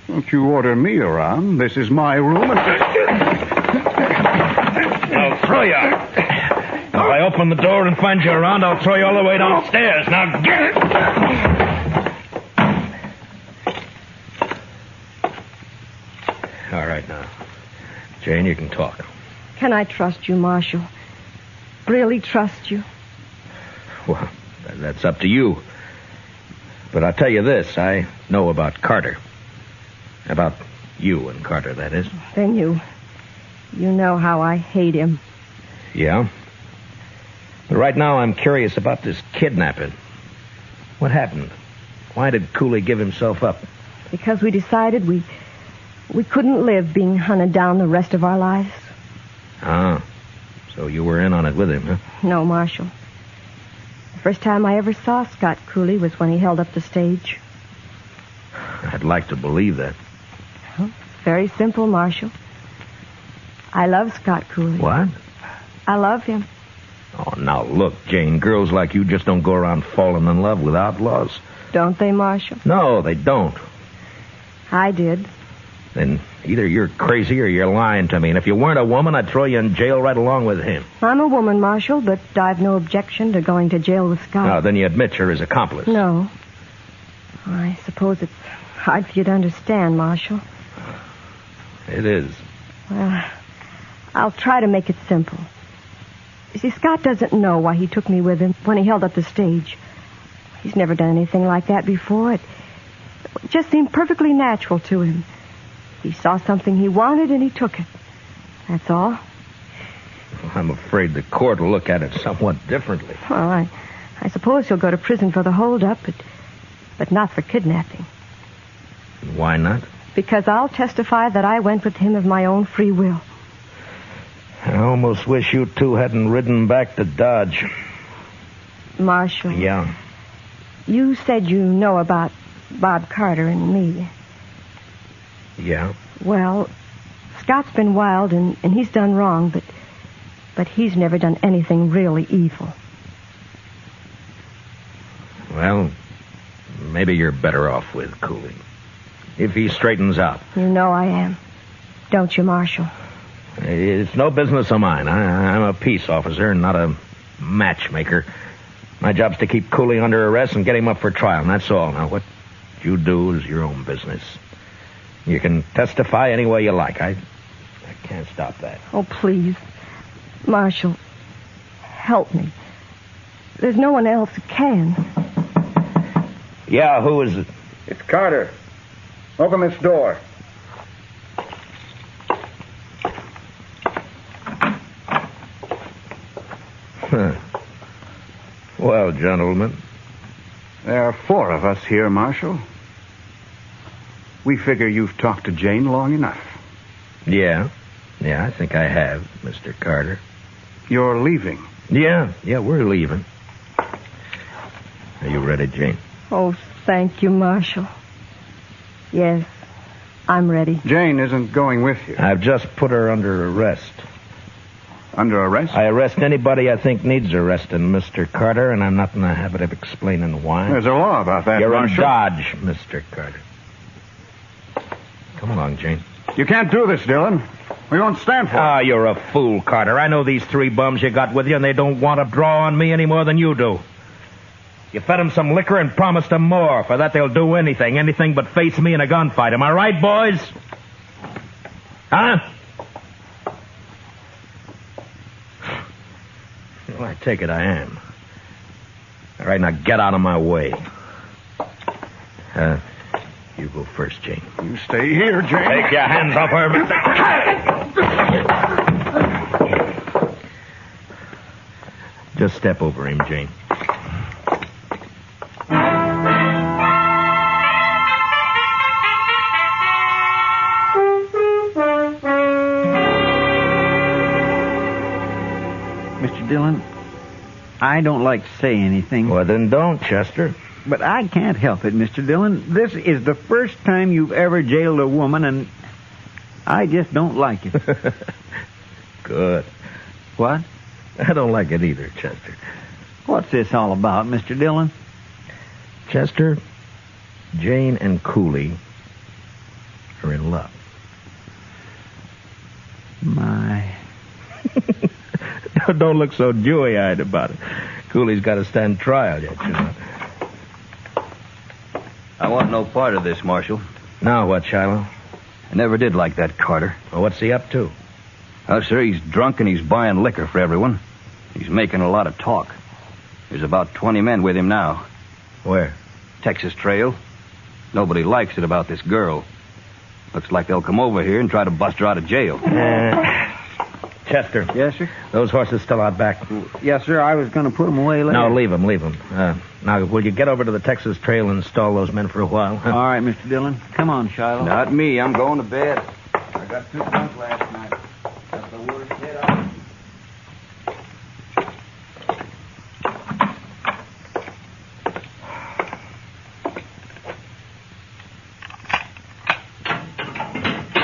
Don't you order me around. This is my room, and... I'll throw you out. If I open the door and find you around, I'll throw you all the way downstairs. Now get it! All right, now. Jane, you can talk. Can I trust you, Marshal? Really trust you? Well, that's up to you. But I'll tell you this. I know about Carter. About you and Carter, that is. Then you know how I hate him. Yeah? But right now I'm curious about this kidnapping. What happened? Why did Cooley give himself up? Because we decided we couldn't live being hunted down the rest of our lives. Ah. So you were in on it with him, huh? No, Marshal. The first time I ever saw Scott Cooley was when he held up the stage. I'd like to believe that. Well, it's very simple, Marshal. I love Scott Cooley. What? I love him. Oh, now look, Jane, girls like you just don't go around falling in love with outlaws. Don't they, Marshal? No, they don't. I did. Then either you're crazy or you're lying to me. And if you weren't a woman, I'd throw you in jail right along with him. I'm a woman, Marshal, but I've no objection to going to jail with Scott. No, then you admit you're his accomplice. No. I suppose it's hard for you to understand, Marshal. It is. Well, I'll try to make it simple. You see, Scott doesn't know why he took me with him when he held up the stage. He's never done anything like that before. It just seemed perfectly natural to him. He saw something he wanted and he took it. That's all. I'm afraid the court will look at it somewhat differently. Well, I suppose he'll go to prison for the holdup, but not for kidnapping. Why not? Because I'll testify that I went with him of my own free will. I almost wish you two hadn't ridden back to Dodge. Marshal. Yeah. You said you know about Bob Carter and me. Yeah? Well, Scott's been wild and he's done wrong, but he's never done anything really evil. Well, maybe you're better off with Cooley. If he straightens out. You know I am. Don't you, Marshal? It's no business of mine. I'm a peace officer, not a matchmaker. My job's to keep Cooley under arrest and get him up for trial, and that's all. Now, what you do is your own business. You can testify any way you like. I can't stop that. Oh, please. Marshal, help me. There's no one else who can. Yeah, who is it? It's Carter. Open this door. Well, gentlemen. There are 4 of us here, Marshal. We figure you've talked to Jane long enough. Yeah, I think I have, Mr. Carter. You're leaving? Yeah, we're leaving. Are you ready, Jane? Oh, thank you, Marshal. Yes, I'm ready. Jane isn't going with you. I've just put her under arrest. Under arrest? I arrest anybody I think needs arresting, Mr. Carter, and I'm not in the habit of explaining why. There's a law about that, You're Marshal. in Dodge, Mr. Carter. Come along, Jane. You can't do this, Dillon. We won't stand for it. Ah, you're a fool, Carter. I know these 3 bums you got with you, and they don't want to draw on me any more than you do. You fed them some liquor and promised them more. For that, they'll do anything but face me in a gunfight. Am I right, boys? Huh? Well, I take it I am. All right, now get out of my way. You go first, Jane. You stay here, Jane. Take your hands off her, Mr. Just step over him, Jane. Mr. Dillon, I don't like to say anything. Well, then don't, Chester. But I can't help it, Mr. Dillon. This is the first time you've ever jailed a woman, and I just don't like it. Good. What? I don't like it either, Chester. What's this all about, Mr. Dillon? Chester, Jane and Cooley are in love. My. Don't look so dewy-eyed about it. Cooley's got to stand trial yet, you know. I want no part of this, Marshal. Now what, Shiloh? I never did like that Carter. Well, what's he up to? Oh, sir, he's drunk and he's buying liquor for everyone. He's making a lot of talk. There's about 20 men with him now. Where? Texas Trail. Nobody likes it about this girl. Looks like they'll come over here and try to bust her out of jail. Chester. Yes, sir? Those horses still out back? Yes, sir. I was going to put them away later. No, leave them. Now, will you get over to the Texas Trail and stall those men for a while? Huh? All right, Mr. Dillon. Come on, Shiloh. Not me. I'm going to bed. I got too drunk last night. That's the worst hit out.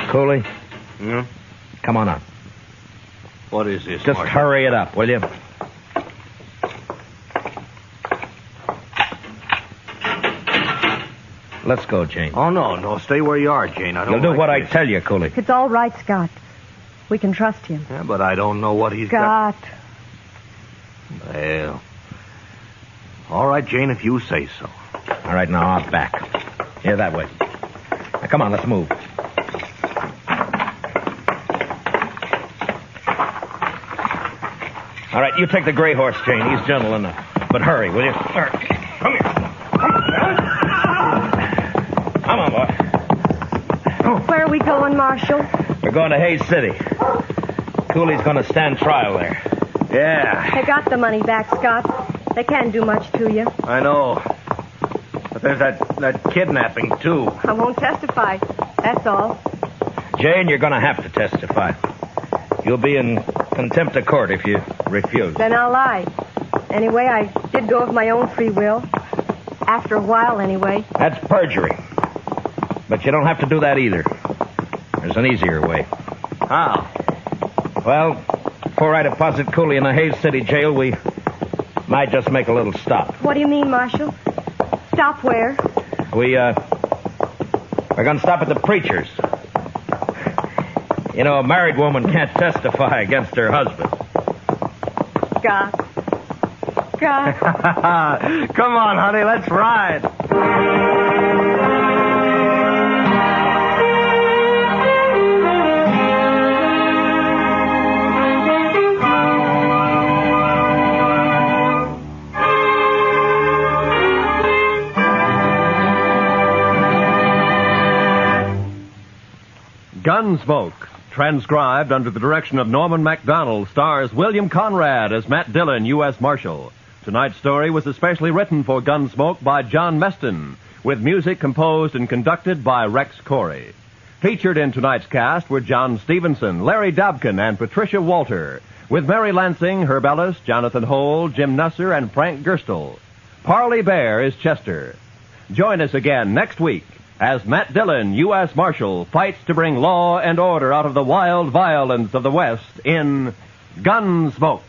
Cooley? Yeah? Come on up. What is this, Just Marshal? hurry it up, will you? Let's go, Jane. Oh, no. Stay where you are, Jane. I don't You'll do like what this. I tell you, Cooley. It's all right, Scott. We can trust him. Yeah, but I don't know what he's Scott. got. Well. All right, Jane, if you say so. All right, now out back. Here, that way. Now, come on, let's move. All right, you take the gray horse, Jane. He's gentle enough. But hurry, will you? Come here. Come on, boy. Where are we going, Marshal? We're going to Hayes City. Cooley's going to stand trial there. Yeah, They got the money back, Scott. They can't do much to you. I know. But there's that kidnapping, too. I won't testify. That's all. Jane, you're going to have to testify. You'll be in contempt of court if you refuse. Then I'll lie. Anyway, I did go of my own free will. After a while, anyway. That's perjury. But you don't have to do that either. There's an easier way. How? Well, before I deposit Cooley in the Hayes City jail, we might just make a little stop. What do you mean, Marshal? Stop where? We're going to stop at the preacher's. You know, a married woman can't testify against her husband. Scott. Come on, honey, let's ride. Gunsmoke, transcribed under the direction of Norman MacDonald, stars William Conrad as Matt Dillon, U.S. Marshal. Tonight's story was especially written for Gunsmoke by John Meston, with music composed and conducted by Rex Corey. Featured in tonight's cast were John Stevenson, Larry Dobkin, and Patricia Walter, with Mary Lansing, Herb Ellis, Jonathan Hole, Jim Nusser, and Frank Gerstle. Parley Bear is Chester. Join us again next week as Matt Dillon, U.S. Marshal, fights to bring law and order out of the wild violence of the West in Gunsmoke.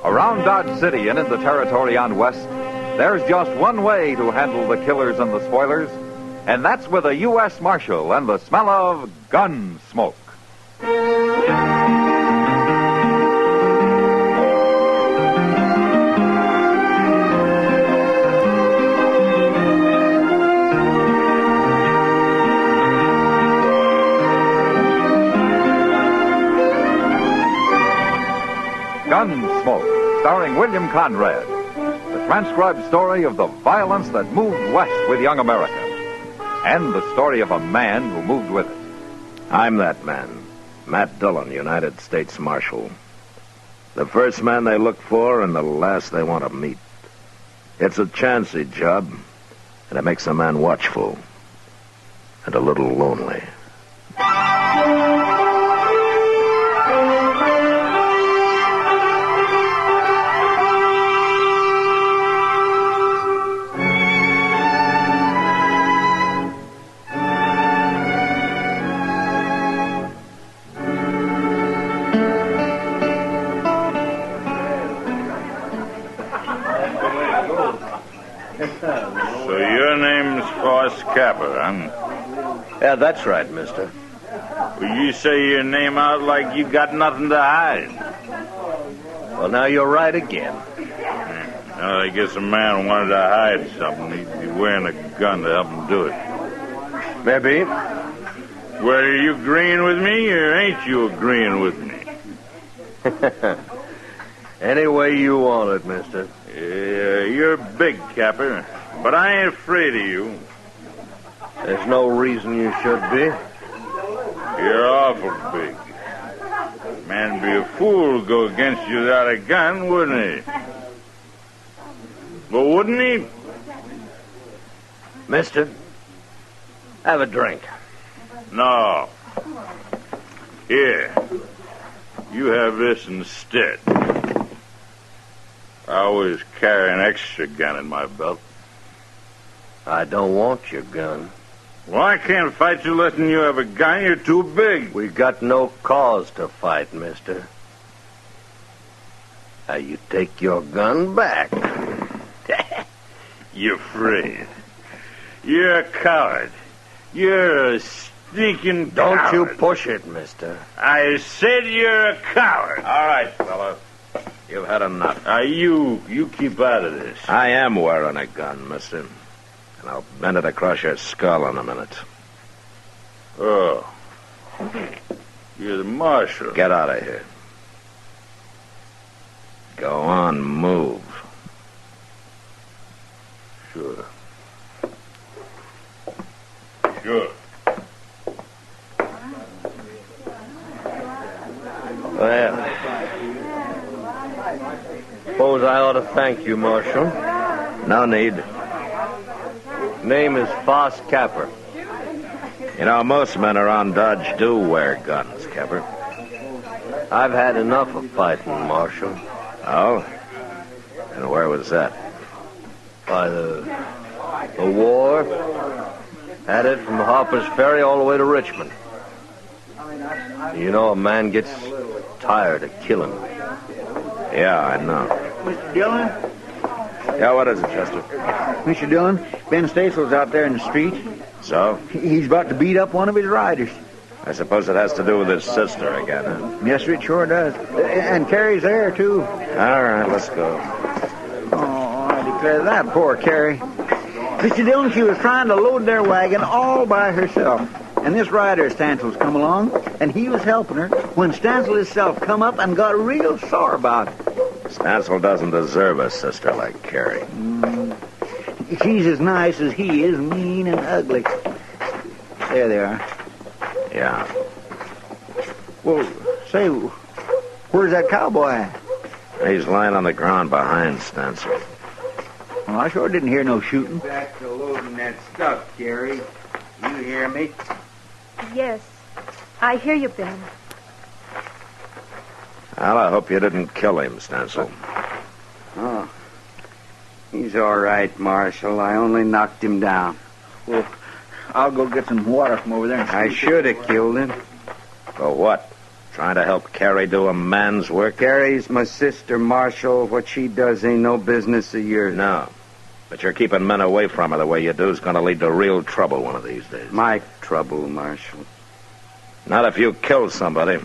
Around Dodge City and in the territory on West, there's just one way to handle the killers and the spoilers, and that's with a U.S. Marshal and the smell of gun smoke. Gunsmoke, starring William Conrad. The transcribed story of the violence that moved west with young America. And the story of a man who moved with it. I'm that man, Matt Dillon, United States Marshal. The first man they look for and the last they want to meet. It's a chancy job, and it makes a man watchful and a little lonely. So your name's Force Capper, huh? Yeah, that's right, mister. Well, you say your name out like you got nothing to hide. Well, now you're right again. Well, I guess a man wanted to hide something. He'd be wearing a gun to help him do it. Maybe. Well, are you agreeing with me, or ain't you agreeing with me? Any way you want it, mister. Yeah, you're big, Capper, but I ain't afraid of you. There's no reason you should be. You're awful big. Man'd be a fool to go against you without a gun, wouldn't he? But wouldn't he? Mister, have a drink. No. Here. You have this instead. I always carry an extra gun in my belt. I don't want your gun. Well, I can't fight you letting you have a gun. You're too big. We got no cause to fight, mister. Now you take your gun back. You're afraid. You're a coward. You're a sneaking Don't coward. you push it, mister. I said you're a coward. All right, fella. You've had enough. You keep out of this. I am wearing a gun, mister. And I'll bend it across your skull in a minute. Oh. You're the marshal. Get out of here. Go on, move. Sure. Sure. Well, suppose I ought to thank you, Marshal. No need. Name is Foss Capper. You know, most men around Dodge do wear guns, Capper. I've had enough of fighting, Marshal. Oh? And where was that? By the war. Had it from Harper's Ferry all the way to Richmond. You know, a man gets tired of killing. Yeah, I know. Mr. Dillon? Yeah, what is it, Chester? Mr. Dillon, Ben Stacel's out there in the street. So? He's about to beat up one of his riders. I suppose it has to do with his sister again, huh? Yes, sir, it sure does. And Carrie's there, too. All right, let's go. Oh, I declare that poor Carrie. Mr. Dillon, she was trying to load their wagon all by herself. And this rider, Stansel's, come along, and he was helping her when Stansel himself come up and got real sore about it. Stansel doesn't deserve a sister like Carrie. She's as nice as he is, mean and ugly. There they are. Yeah. Well, say, where's that cowboy at? He's lying on the ground behind Stansel. Well, I sure didn't hear no shooting. Back to loading that stuff, Carrie. You hear me? Yes. I hear you, Ben. Well, I hope you didn't kill him, Stansel. Oh. He's all right, Marshal. I only knocked him down. Well, I'll go get some water from over there. I should have killed him. For what? Trying to help Carrie do a man's work? Carrie's my sister, Marshal. What she does ain't no business of yours. No. But you're keeping men away from her the way you do is going to lead to real trouble one of these days. My trouble, Marshal. Not if you kill somebody.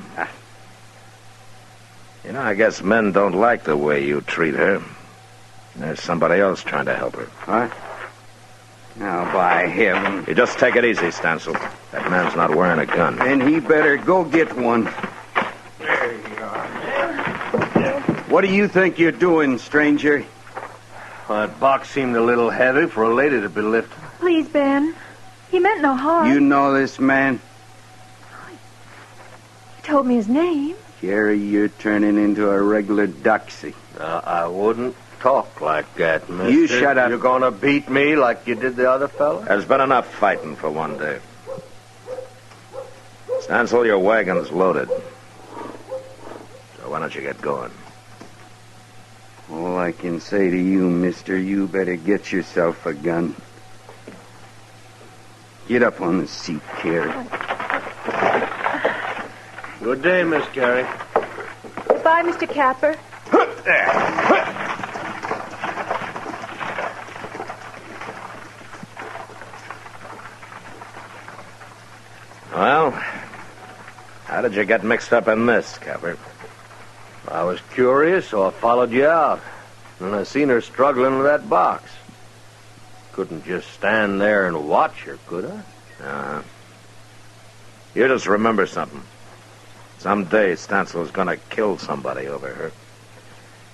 You know, I guess men don't like the way you treat her. There's somebody else trying to help her. What? Now, by heaven. You just take it easy, Stansel. That man's not wearing a gun. Then he better go get one. There you are. What do you think you're doing, stranger? Well, that box seemed a little heavy for a lady to be lifting. Please, Ben. He meant no harm. You know this man? He told me his name. Gary, you're turning into a regular doxy. I wouldn't talk like that, mister. You shut up. You're going to beat me like you did the other fella? There's been enough fighting for one day. Stansel, your wagon's loaded. So why don't you get going? All I can say to you, mister, you better get yourself a gun. Get up on the seat, Carrie. Good day, Miss Carrie. Goodbye, Mr. Capper. Well, how did you get mixed up in this, Capper? I was curious, so I followed you out. And I seen her struggling with that box. Couldn't just stand there and watch her, could I? Uh-huh. You just remember something. Someday Stansel's gonna kill somebody over her.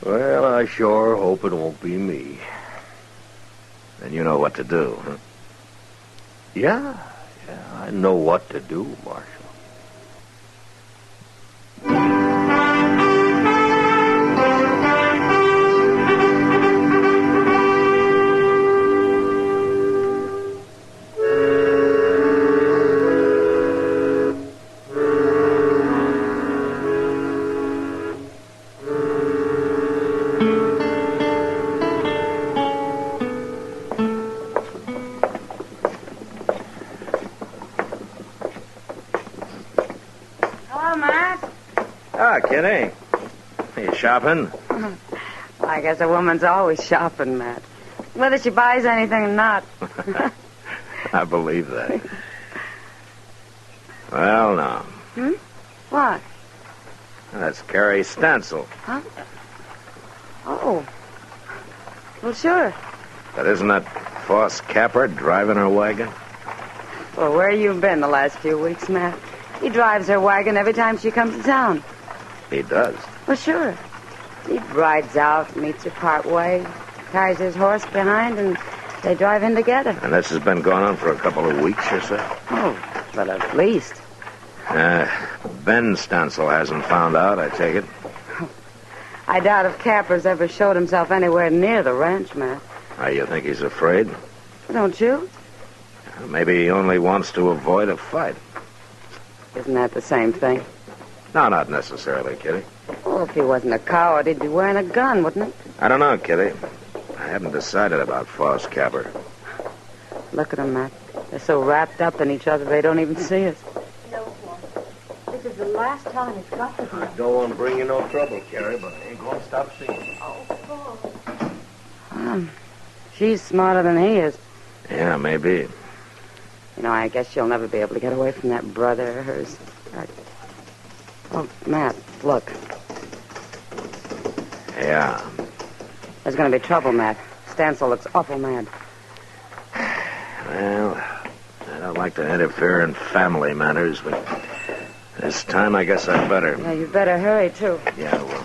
Well, I sure hope it won't be me. Then you know what to do, huh? Yeah, I know what to do, Marshal. Kitty, are you shopping? Well, I guess a woman's always shopping, Matt. Whether she buys anything or not. I believe that. Well, now. What? That's Carrie Stansel. Huh? Oh. Well, sure. But isn't that Foss Capper driving her wagon? Well, where you been the last few weeks, Matt? He drives her wagon every time she comes to town. He does. Well, sure. He rides out, meets her part way, carries his horse behind, and they drive in together. And this has been going on for a couple of weeks or so? Oh, but at least. Ben Stansel hasn't found out, I take it. I doubt if Capper's ever showed himself anywhere near the ranch, Matt. You think he's afraid? Don't you? Maybe he only wants to avoid a fight. Isn't that the same thing? No, not necessarily, Kitty. Well, if he wasn't a coward, he'd be wearing a gun, wouldn't he? I don't know, Kitty. I haven't decided about Foss Capper. Look at them, Matt. They're so wrapped up in each other they don't even see us. No, this is the last time it's got to be. I don't want to bring you no trouble, Carrie, but I ain't going to stop seeing. She's smarter than he is. Yeah, maybe. You know, I guess she'll never be able to get away from that brother of hers. Oh, Matt, look. Yeah. There's going to be trouble, Matt. Stansel looks awful mad. Well, I don't like to interfere in family matters, but this time I guess I'd better. Yeah, you better hurry, too. Yeah, I will.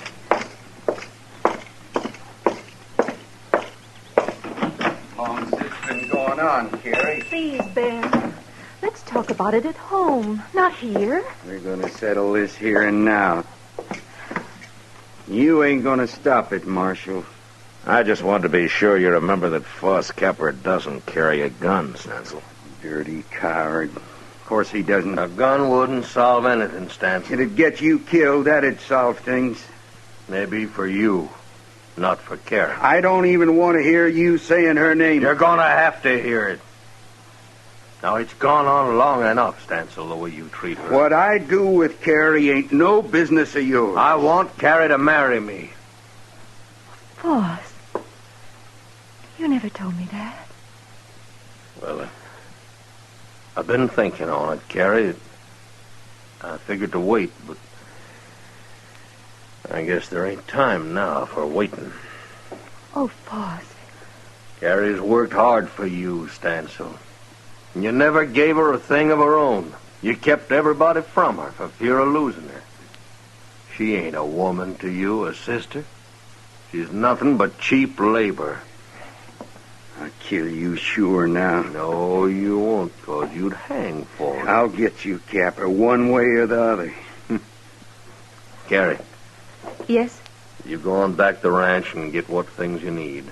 How's this been going on, Carrie? Please, Ben. Let's talk about it at home, not here. We're going to settle this here and now. You ain't going to stop it, Marshal. I just wanted to be sure you remember that Foss Capper doesn't carry a gun, Stansel. Dirty coward. Of course he doesn't. A gun wouldn't solve anything, Stansel. It'd get you killed. That'd solve things. Maybe for you, not for Carrie. I don't even want to hear you saying her name. You're going to have to hear it. Now, it's gone on long enough, Stansel, the way you treat her. What I do with Carrie ain't no business of yours. I want Carrie to marry me. Foss, you never told me that. Well, I've been thinking on it, Carrie. I figured to wait, but I guess there ain't time now for waiting. Oh, Foss. Carrie's worked hard for you, Stansel. You never gave her a thing of her own. You kept everybody from her for fear of losing her. She ain't a woman to you, a sister. She's nothing but cheap labor. I'll kill you sure now. No, you won't, 'cause you'd hang for it. I'll get you, Capper, one way or the other. Carrie. Yes? You go on back to the ranch and get what things you need.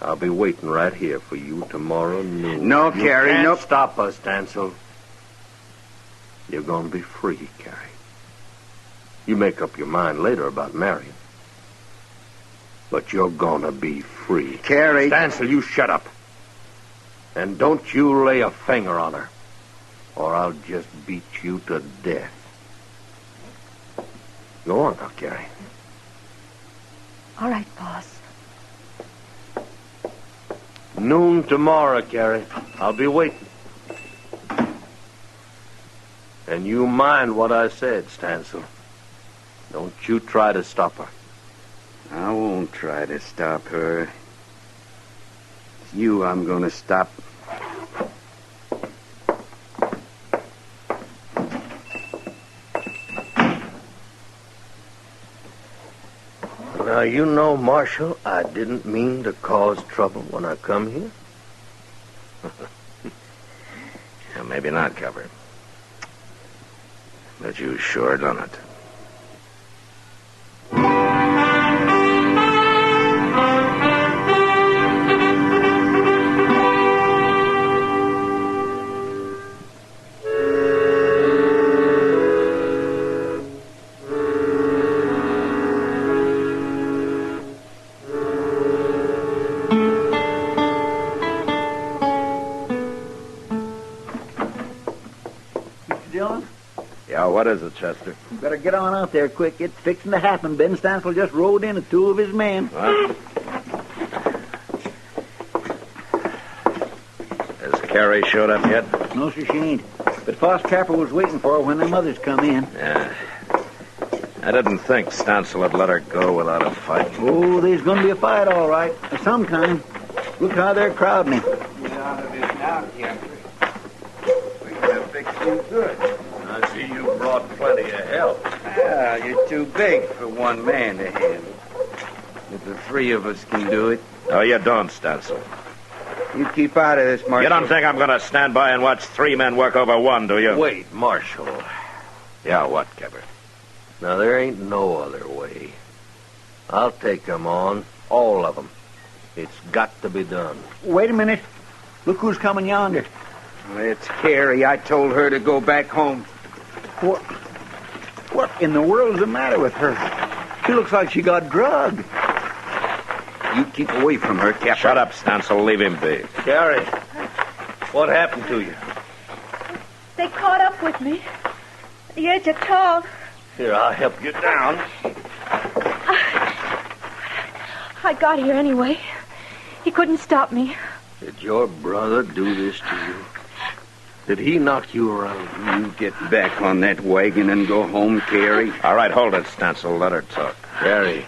I'll be waiting right here for you tomorrow noon. No, Carrie, you can't no. stop us, Stansel. You're going to be free, Carrie. You make up your mind later about marrying. But you're going to be free. Carrie. Stansel, you shut up. And don't you lay a finger on her, or I'll just beat you to death. Go on now, Carrie. All right, boss. Noon tomorrow, Carrie. I'll be waiting. And you mind what I said, Stansel. Don't you try to stop her. I won't try to stop her. It's you I'm going to stop. Now, you know, Marshal, I didn't mean to cause trouble when I come here. Yeah, maybe not, Capper. But you sure done it. Dillon? Yeah, what is it, Chester? You better get on out there quick. It's fixing to happen. Ben Stansel just rode in with two of his men. What? Has Carrie showed up yet? No, sir, she ain't. But Foss Capper was waiting for her when them others come in. Yeah. I didn't think Stansel would let her go without a fight. Oh, there's going to be a fight, all right. Of some kind. Look how they're crowding him. Get out of this now, Capper. too good. I see you brought plenty of help. Ah, you're too big for one man to handle. If the three of us can do it. No, you don't, Stancil. You keep out of this, Marshal. You don't think I'm going to stand by and watch three men work over one, do you? Wait, Marshal. Yeah, what, Kipper? Now, there ain't no other way. I'll take them on, all of them. It's got to be done. Wait a minute. Look who's coming yonder. It's Carrie. I told her to go back home. What in the world's the matter with her? She looks like she got drugged. You keep away from her, Captain. Shut up, Stancil. Leave him be. Carrie, what happened to you? They caught up with me. At the edge of town. Here, I'll help you down. I got here anyway. He couldn't stop me. Did your brother do this to you? Did he knock you around? You get back on that wagon and go home, Carrie. All right, hold it, Stancil. Let her talk. Carrie,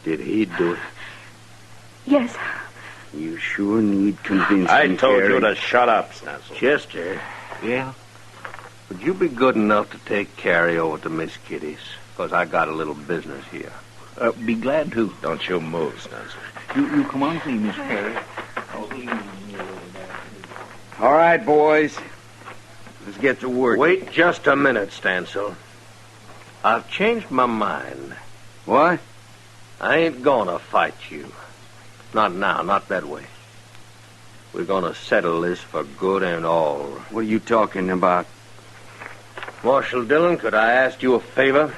did he do it? Yes. You sure need convincing, I told Carrie. you to shut up, Stancil. Chester. Yeah? Would you be good enough to take Carrie over to Miss Kitty's? Because I got a little business here. Be glad to. Don't you move, Stancil. You come on, please, Miss Carrie. All right, boys. Let's get to work. Wait just a minute, Stancil. I've changed my mind. What? I ain't gonna fight you. Not now, not that way. We're gonna settle this for good and all. What are you talking about? Marshal Dillon, could I ask you a favor?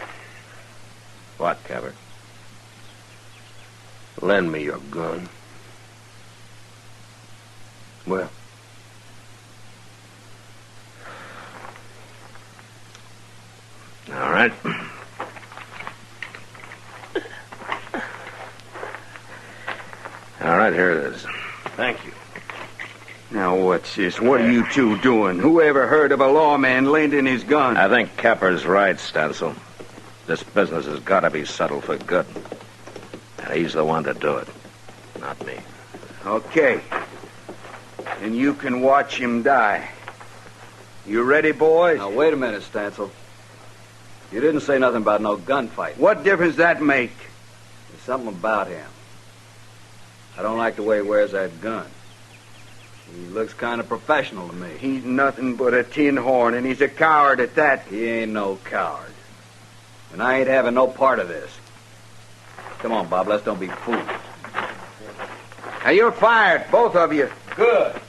What, Cabot? Lend me your gun. Well. All right. All right, here it is. Thank you. Now, what's this? What are you two doing? Who ever heard of a lawman lending his gun? I think Capper's right, Stancil. This business has got to be settled for good. And he's the one to do it, not me. Okay. And you can watch him die. You ready, boys? Now, wait a minute, Stancil. You didn't say nothing about no gunfight. What difference does that make? There's something about him. I don't like the way he wears that gun. He looks kind of professional to me. He's nothing but a tin horn, and he's a coward at that. He ain't no coward. And I ain't having no part of this. Come on, Bob, let's don't be fools. Now, you're fired, both of you. Good.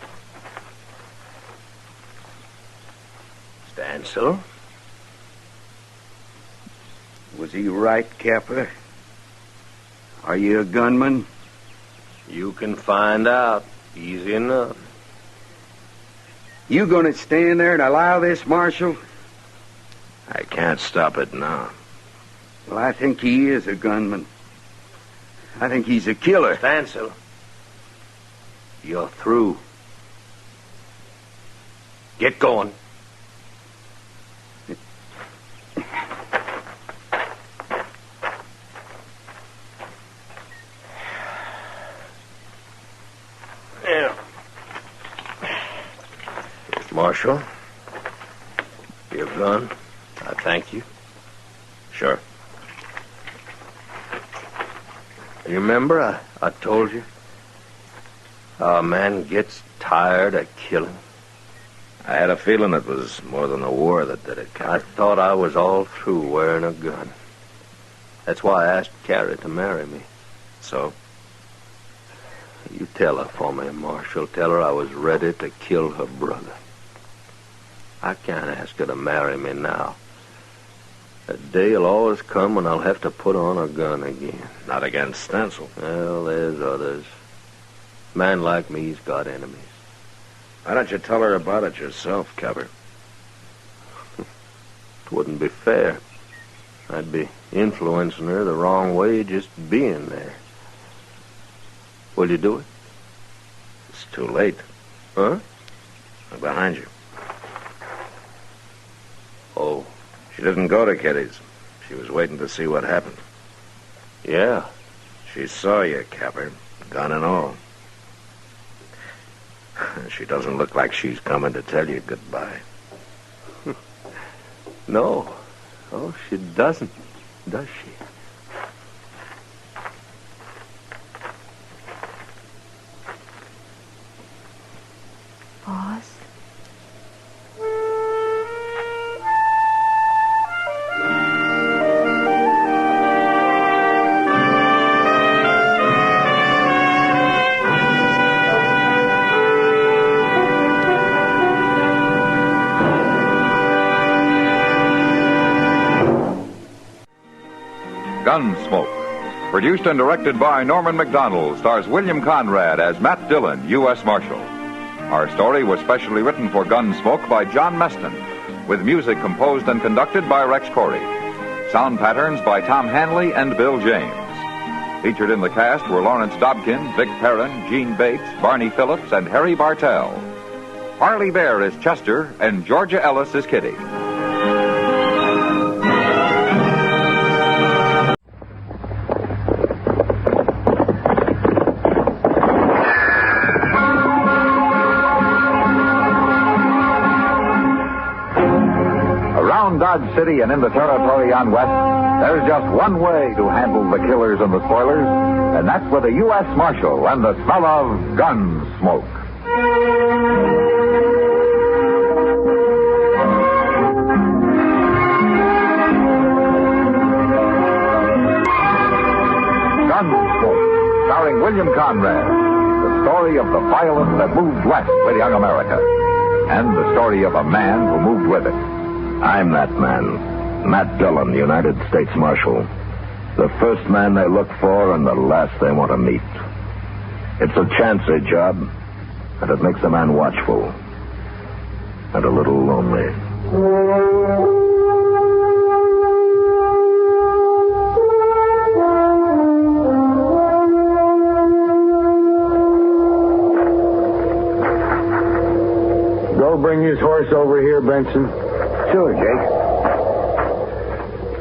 Stancil? Was he right, Capper? Are you a gunman? You can find out. Easy enough. You gonna stand there and allow this, Marshal? I can't stop it now. Well, I think he is a gunman. I think he's a killer. Stancil, you're through. Get going. Yeah. Marshal, your gun. I thank you. Sure. You remember I told you how a man gets tired of killing? I had a feeling it was more than the war that did it, Capper. I thought I was all through wearing a gun. That's why I asked Carrie to marry me. So? You tell her for me, Marshal. Tell her I was ready to kill her brother. I can't ask her to marry me now. A day'll always come when I'll have to put on a gun again. Not against Stancil. Well, there's others. A man like me's got enemies. Why don't you tell her about it yourself, Capper? It wouldn't be fair. I'd be influencing her the wrong way just being there. Will you do it? It's too late. Huh? I'm behind you. Oh. She didn't go to Kittys. She was waiting to see what happened. Yeah. She saw you, Capper, gun and all. She doesn't look like she's coming to tell you goodbye. No. Oh, she doesn't, does she? Boss? Gunsmoke. Produced and directed by Norman MacDonald, stars William Conrad as Matt Dillon, U.S. Marshal. Our story was specially written for Gunsmoke by John Meston, with music composed and conducted by Rex Corey. Sound patterns by Tom Hanley and Bill James. Featured in the cast were Lawrence Dobkin, Vic Perrin, Gene Bates, Barney Phillips, and Harry Bartell. Harley Bear is Chester, and Georgia Ellis is Kitty. Dodge City and in the territory on West, there's just one way to handle the killers and the spoilers, and that's with a U.S. Marshal and the smell of Gunsmoke. Gunsmoke, starring William Conrad, the story of the violence that moved west with young America, and the story of a man who moved with it. I'm that man, Matt Dillon, United States Marshal. The first man they look for and the last they want to meet. It's a chancy job, and it makes a man watchful and a little lonely. Go bring his horse over here, Benson. Sure, Jake.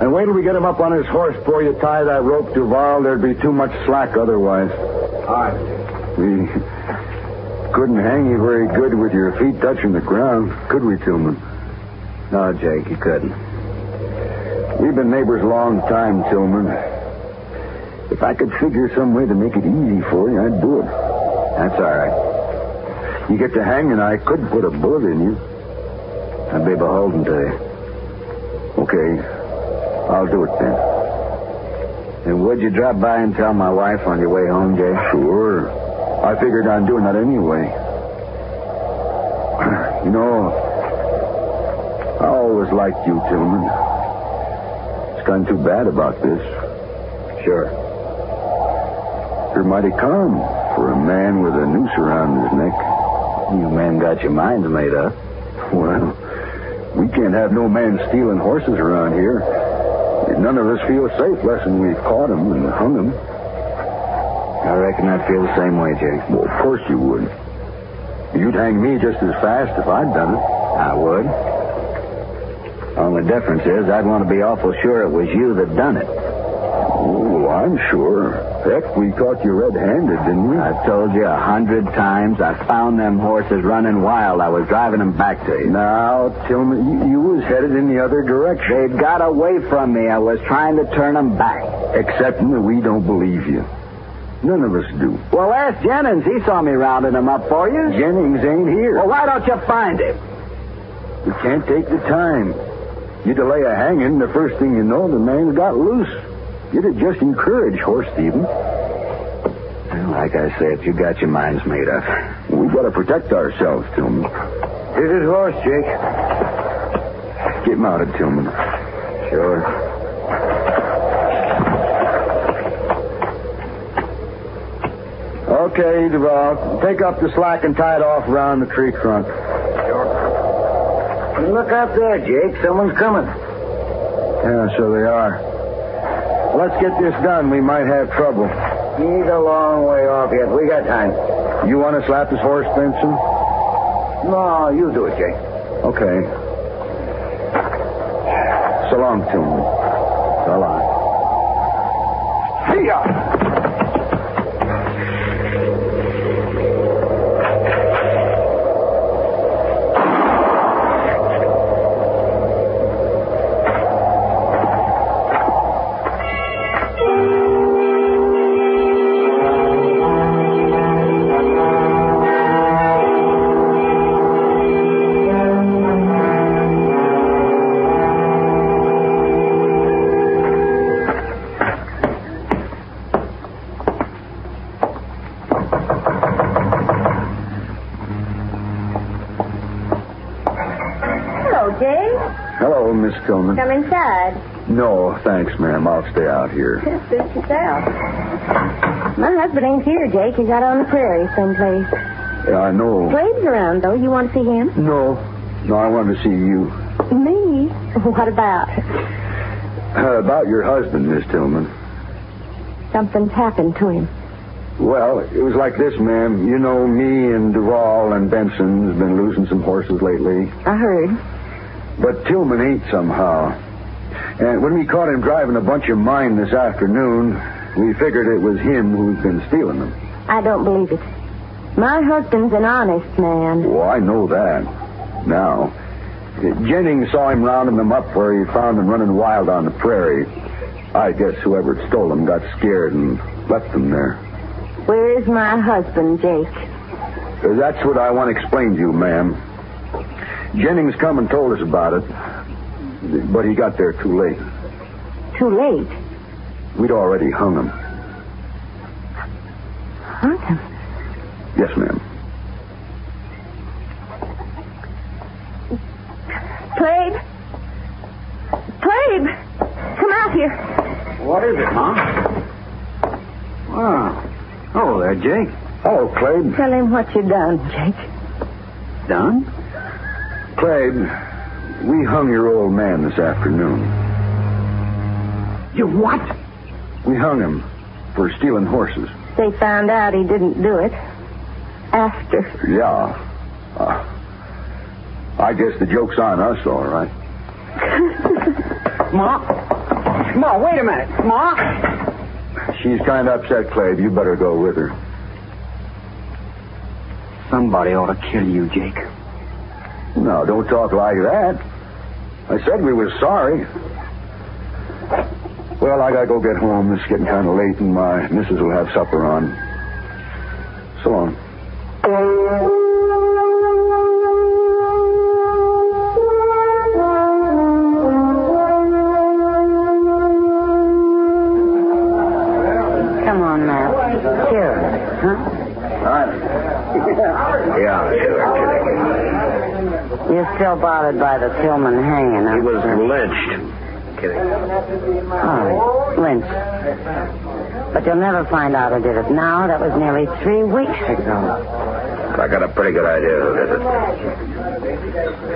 And wait till we get him up on his horse before you tie that rope, Duval. There'd be too much slack otherwise. All right. We couldn't hang you very good with your feet touching the ground, could we, Tillman? No, Jake, you couldn't. We've been neighbors a long time, Tillman. If I could figure some way to make it easy for you, I'd do it. That's all right. You get to hanging, I could put a bullet in you. I'd be beholden to you. Okay, I'll do it then. And would you drop by and tell my wife on your way home, Jay? Sure. I figured on doing that anyway. You know, I always liked you, Tillman. It's gone too bad about this. Sure. You're mighty calm for a man with a noose around his neck. You men got your minds made up. Well, we can't have no man stealing horses around here. None of us feel safe less than we've caught him and hung him. I reckon I'd feel the same way, Jake. Well, of course you would. You'd hang me just as fast if I'd done it. I would. Only difference is I'd want to be awful sure it was you that done it. Oh, I'm sure. Heck, we caught you red-handed, didn't we? I've told you 100 times. I found them horses running wild. I was driving them back to you. Now, Tillman, you was headed in the other direction. They'd got away from me. I was trying to turn them back. Excepting that we don't believe you. None of us do. Well, ask Jennings. He saw me rounding them up for you. Jennings ain't here. Well, why don't you find him? We can't take the time. You delay a hanging, the first thing you know, the man's got loose. You'd have just encouraged horse thieving. Well, like I said, you got your minds made up. We got to protect ourselves, Tillman. Here's his horse, Jake. Get mounted, Tillman. Sure. Okay, Duval. Take up the slack and tie it off around the tree trunk. Sure. Look up there, Jake. Someone's coming. Yeah, so they are. Let's get this done. We might have trouble. He's a long way off yet. We got time. You want to slap his horse, Benson? No, you do it, Jake. Okay. So long, Tillman. So long. Hey-ya! Hello, Miss Tillman. Come inside. No, thanks, ma'am. I'll stay out here. Suit yourself. My husband ain't here, Jake. He's out on the prairie someplace. Yeah, I know. Slade's around, though. You want to see him? No, I wanted to see you. Me? What about? About your husband, Miss Tillman. Something's happened to him. Well, it was like this, ma'am. You know, me and Duval and Benson's been losing some horses lately. I heard. But Tillman ain't somehow. And when we caught him driving a bunch of mine this afternoon, we figured it was him who's been stealing them. I don't believe it. My husband's an honest man. Oh, I know that. Now, Jennings saw him rounding them up where he found them running wild on the prairie. I guess whoever stole them got scared and left them there. Where is my husband, Jake? That's what I want to explain to you, ma'am. Jennings come and told us about it, but he got there too late. Too late? We'd already hung him. Hung him? Yes, ma'am. Plague? Plague! Come out here. What is it, Mom? Oh. Oh, there, Jake. Hello, Clabe. Tell him what you done, Jake. Done? Clabe, we hung your old man this afternoon. You what? We hung him for stealing horses. They found out he didn't do it. After. Yeah. I guess the joke's on us, all right. Ma, wait a minute. Ma? She's kind of upset, Clabe. You better go with her. Somebody ought to kill you, Jake. No, don't talk like that. I said we was sorry. Well, I gotta go get home. It's getting kind of late, and my missus will have supper on. So long. Come on, Matt. Sure. Huh? Yeah, sure, Kitty. You're still bothered by the Tillman hanging, huh? He was lynched, Kitty. Oh, lynched. But you'll never find out who did it now. That was nearly 3 weeks ago. I got a pretty good idea who did it.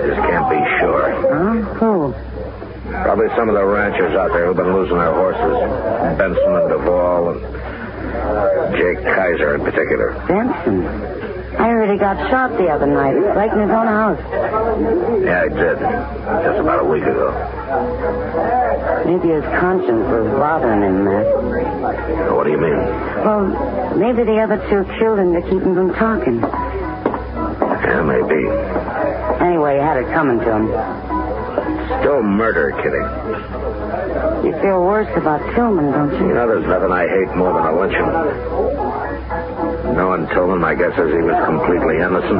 Just can't be sure. Huh? Who? Probably some of the ranchers out there who've been losing their horses. Benson and Duval and Jake Kaiser in particular. Benson? I heard he got shot the other night, right in his own house. Yeah, he did. Just about a week ago. Maybe his conscience was bothering him, Matt. What do you mean? Well, maybe the other two killed him to keep him from talking. Yeah, maybe. Anyway, he had it coming to him. Still murder, Kitty. You feel worse about Tillman, don't you? You know, there's nothing I hate more than a lynching. Knowing Tillman, my guess is he was completely innocent.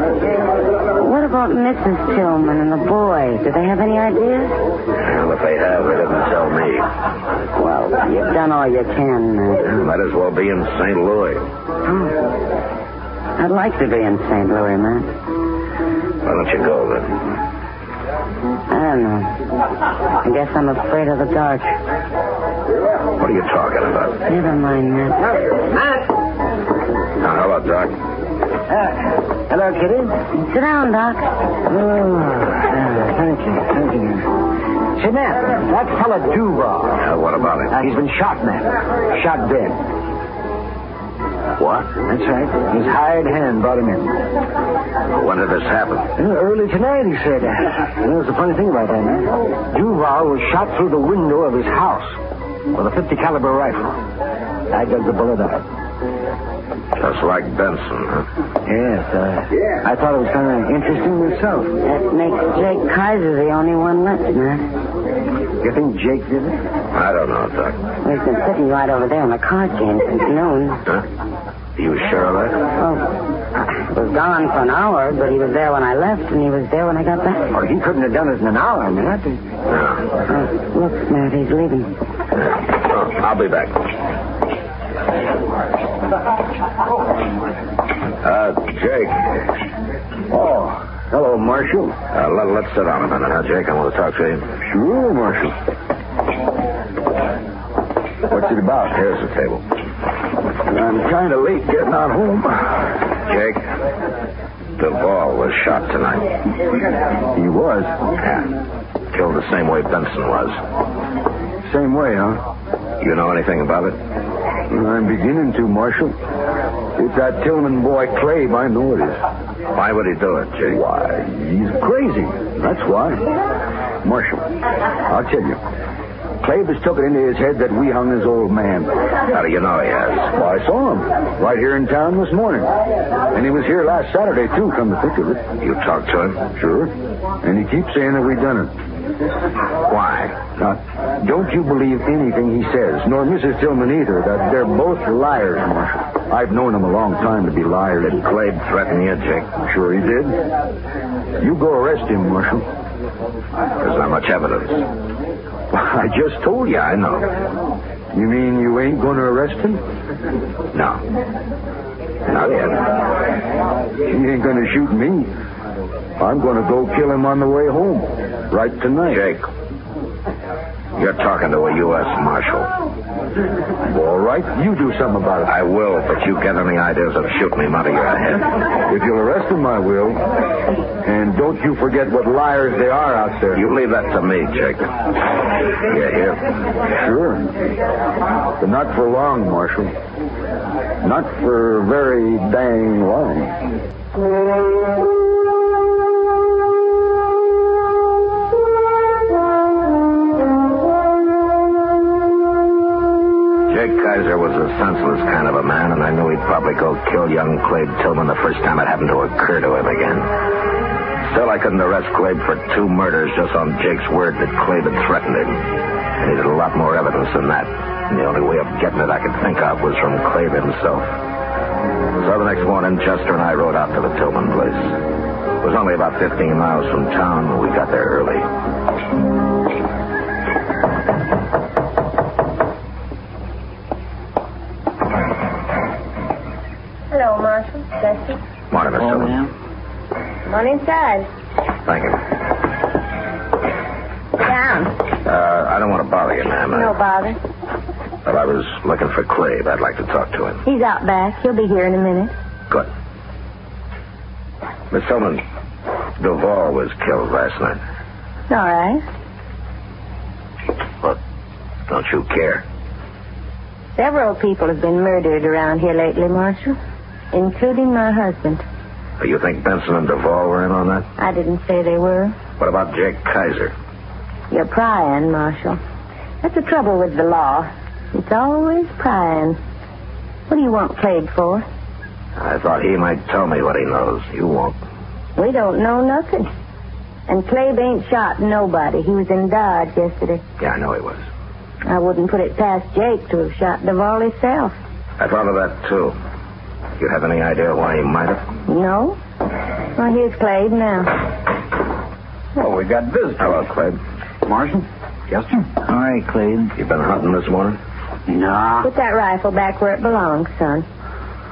What about Mrs. Tillman and the boy? Do they have any ideas? Well, if they have, they didn't tell me. Well, you've done all you can, Matt. Yeah, might as well be in St. Louis. Oh. I'd like to be in St. Louis, Matt. Why don't you go, then? I don't know. I guess I'm afraid of the dark. What are you talking about? Never mind, Matt. Matt! Hello, Doc. Hello, Kitty. Sit down, Doc. Thank you. Say, Matt, that fella Duval. What about it? He's been shot, Matt. Shot dead. What? That's right. His hired hand brought him in. When did this happen? Early tonight, he said. There's the funny thing about that, man. Duval was shot through the window of his house with a .50 caliber rifle. I dug the bullet out. Just like Benson, huh? Yes, I thought it was kind of interesting myself. That makes Jake Kaiser the only one left, Matt. You think Jake did it? I don't know, Doc. He's been sitting right over there in the card game since noon. Huh? You sure of that? Oh, he was gone for an hour, but he was there when I left, and he was there when I got back. Oh, he couldn't have done it in an hour, Matt. Look, Matt, he's leaving. Oh, I'll be back. Jake. Oh, Hello, Marshal. Let's sit down a minute, huh, Jake? I want to talk to you. Sure, Marshal. What's it about? Here's the table. I'm kind of late getting out home. Jake, Duvall was shot tonight. He was? Yeah. Killed the same way Benson was. Same way, huh? You know anything about it? I'm beginning to, Marshal. It's that Tillman boy, Clabe. I know it is. Why would he do it, Jake? Why, he's crazy. That's why. Marshal, I'll tell you. Clabe has took it into his head that we hung his old man. How do you know he has? Well, I saw him right here in town this morning. And he was here last Saturday, too, come to think of it. You talked to him? Sure. And he keeps saying that we done it. Why? Now, don't you believe anything he says, nor Mrs. Tillman either, that they're both liars, Marshal. I've known them a long time to be liars. Did Clabe threaten you, Jake? Sure he did. You go arrest him, Marshal. There's not much evidence. I just told you. Yeah, I know. You mean you ain't going to arrest him? No. Not yet. He ain't going to shoot me. I'm going to go kill him on the way home. Right tonight. Jake, you're talking to a U.S. Marshal. All right, you do something about it. I will, but you get any ideas of shooting him out of your head. If you'll arrest him, I will. And don't you forget what liars they are out there. You leave that to me, Jake. You hear? Sure. But not for long, Marshal. Not for very dang long. Jake Kaiser was a senseless kind of a man, and I knew he'd probably go kill young Clabe Tillman the first time it happened to occur to him again. Still, I couldn't arrest Clabe for 2 murders just on Jake's word that Clabe had threatened him. I needed a lot more evidence than that. And the only way of getting it I could think of was from Clabe himself. So the next morning, Chester and I rode out to the Tillman place. It was only about 15 miles from town, and we got there early. Hello, Marshal. Chester. Morning, Miss Tillman. Come on inside. Thank you. Sit down. I don't want to bother you, ma'am. No bother. But I was looking for Clabe. I'd like to talk to him. He's out back. He'll be here in a minute. Good. Miss Tillman, Duvall was killed last night. All right. Well, don't you care? Several people have been murdered around here lately, Marshal, including my husband. You think Benson and Duvall were in on that? I didn't say they were. What about Jake Kaiser? You're prying, Marshal. That's the trouble with the law. It's always prying. What do you want Clabe for? I thought he might tell me what he knows. You won't. We don't know nothing. And Clabe ain't shot nobody. He was in Dodge yesterday. Yeah, I know he was. I wouldn't put it past Jake to have shot Duvall himself. I thought of that, too. You have any idea why he might have? No? Well, here's Clabe now. Well, we got visitors. Hello, Clabe. Marshal? Chester? Hi, Clabe. You been hunting this morning? Nah. Put that rifle back where it belongs, son.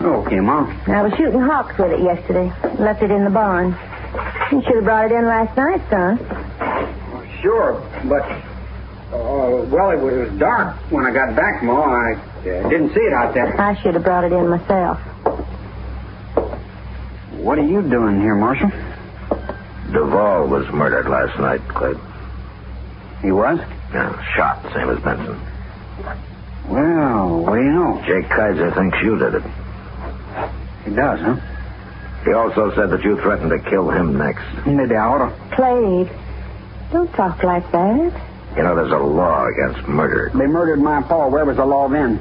Okay, Mom. I was shooting hawks with it yesterday. Left it in the barn. You should have brought it in last night, son. Sure, but... well, it was dark when I got back, Ma. I didn't see it out there. I should have brought it in myself. What are you doing here, Marshal? Duvall was murdered last night, Clabe. He was? Yeah, shot, same as Benson. Well, what do you know? Jake Kaiser thinks you did it. He does, huh? He also said that you threatened to kill him next. Maybe I ought to. Clabe, don't talk like that. You know, there's a law against murder. They murdered my pa. Where was the law then?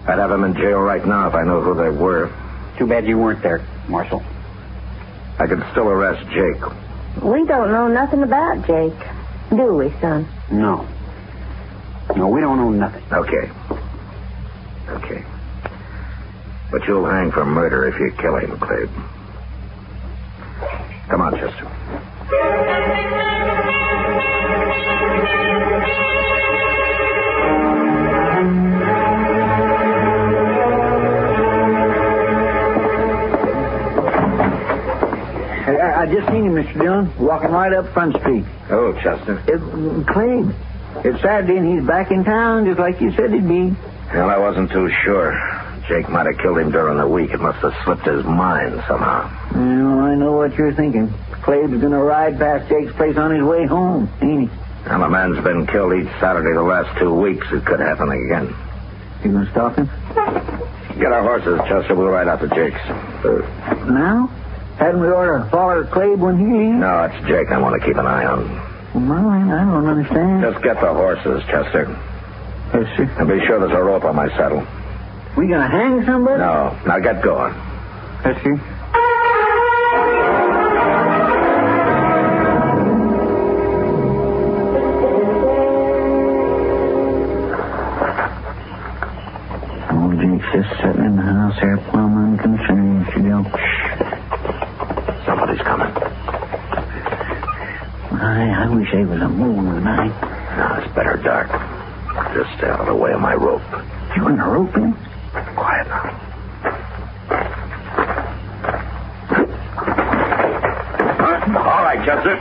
I'd have him in jail right now if I knew who they were. Too bad you weren't there, Marshal. I could still arrest Jake. We don't know nothing about Jake, do we, son? No. No, we don't know nothing. Okay. But you'll hang for murder if you kill him, Clabe. Come on, Chester. I just seen him, Mr. Dillon, walking right up Front Street. Oh, Chester. Clay. It's Saturday, and he's back in town, just like you said he'd be. Well, I wasn't too sure. Jake might have killed him during the week. It must have slipped his mind somehow. Well, I know what you're thinking. Clay's gonna ride past Jake's place on his way home, ain't he? Well, a man's been killed each Saturday the last 2 weeks. It could happen again. You gonna stop him? Get our horses, Chester. We'll ride out to Jake's. Now? Hadn't we ought to follow Clay when he leaves? No, it's Jake I want to keep an eye on. Well, I don't understand. Just get the horses, Chester. Yes, sir. And be sure there's a rope on my saddle. We gonna hang somebody? No. Now get going. Yes, sir. Oh, Jake's just sitting in the house here, plumb unconcerned, you know. Somebody's coming. I wish they was a moon tonight. No, it's better dark. Just stay out of the way of my rope. You gonna rope him? Quiet now. All right, Chester.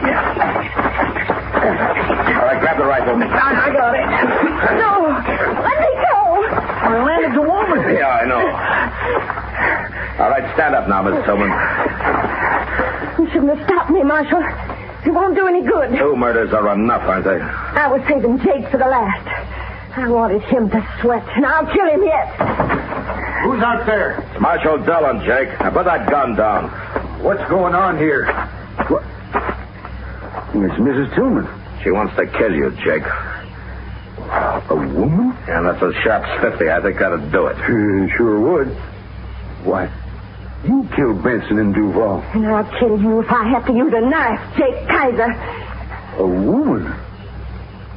All right, grab the rifle. I got it. No, let me go. I landed the woman. Yeah, I know. All right, stand up now, Miss Tillman. You shouldn't have stopped me, Marshal. It won't do any good. 2 murders are enough, aren't they? I was saving Jake for the last. I wanted him to sweat, and I'll kill him yet. Who's out there? It's Marshal Dillon, Jake. Now put that gun down. What's going on here? What? It's Mrs. Tillman. She wants to kill you, Jake. A woman? Yeah, that's a sharp 50. I think that'd do it. Sure would. Why, you killed Benson and Duval. And I'll kill you if I have to use a knife, Jake Kaiser. A woman?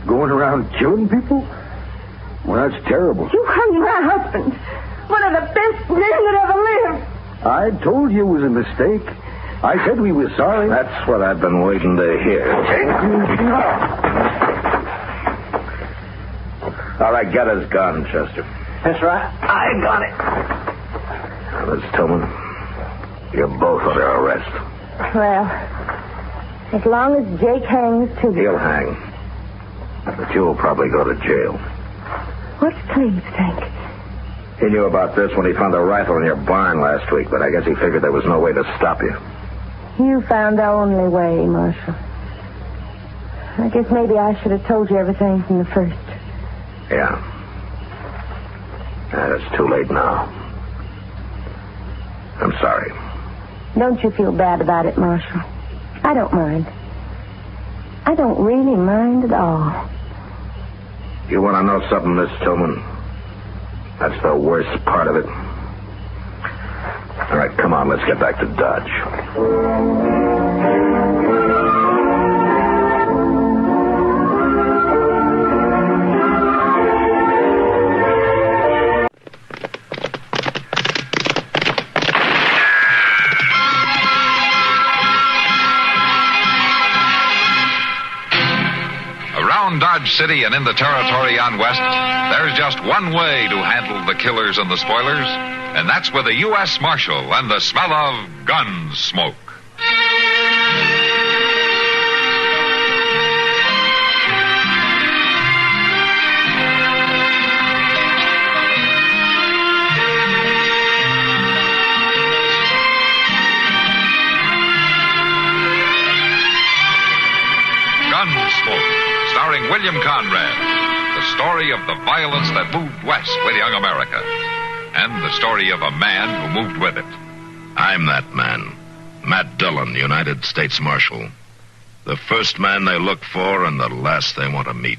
Going around killing people? Well, that's terrible. You hung my husband. One of the best men that ever lived. I told you it was a mistake. I said we were sorry. That's what I've been waiting to hear. All right, get his gun, Chester. That's right. I got it. Now, Miss Tillman, you're both under arrest. Well, as long as Jake hangs, too. He'll hang. But you'll probably go to jail. What's Cleve think? He knew about this when he found a rifle in your barn last week, but I guess he figured there was no way to stop you. You found the only way, Marshal. I guess maybe I should have told you everything from the first. Yeah. It's too late now. I'm sorry. Don't you feel bad about it, Marshal. I don't mind. I don't really mind at all. You want to know something, Miss Tillman? That's the worst part of it. All right, come on, let's get back to Dodge. Around Dodge City and in the territory on West, there's just one way to handle the killers and the spoilers, and that's with a U.S. Marshal and the smell of Gunsmoke. Gunsmoke, starring William Conrad, the story of the violence that moved west with young America, and the story of a man who moved with it. I'm that man, Matt Dillon, United States Marshal. The first man they look for and the last they want to meet.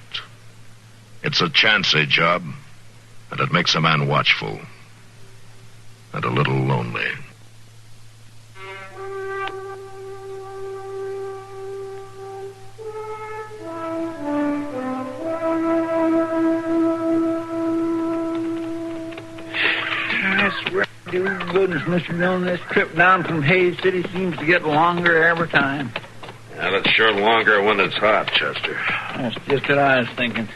It's a chancy job, and it makes a man watchful and a little lonely. Goodness, Mr. Dillon, this trip down from Hayes City seems to get longer every time. And it's sure longer when it's hot, Chester. That's just what I was thinking.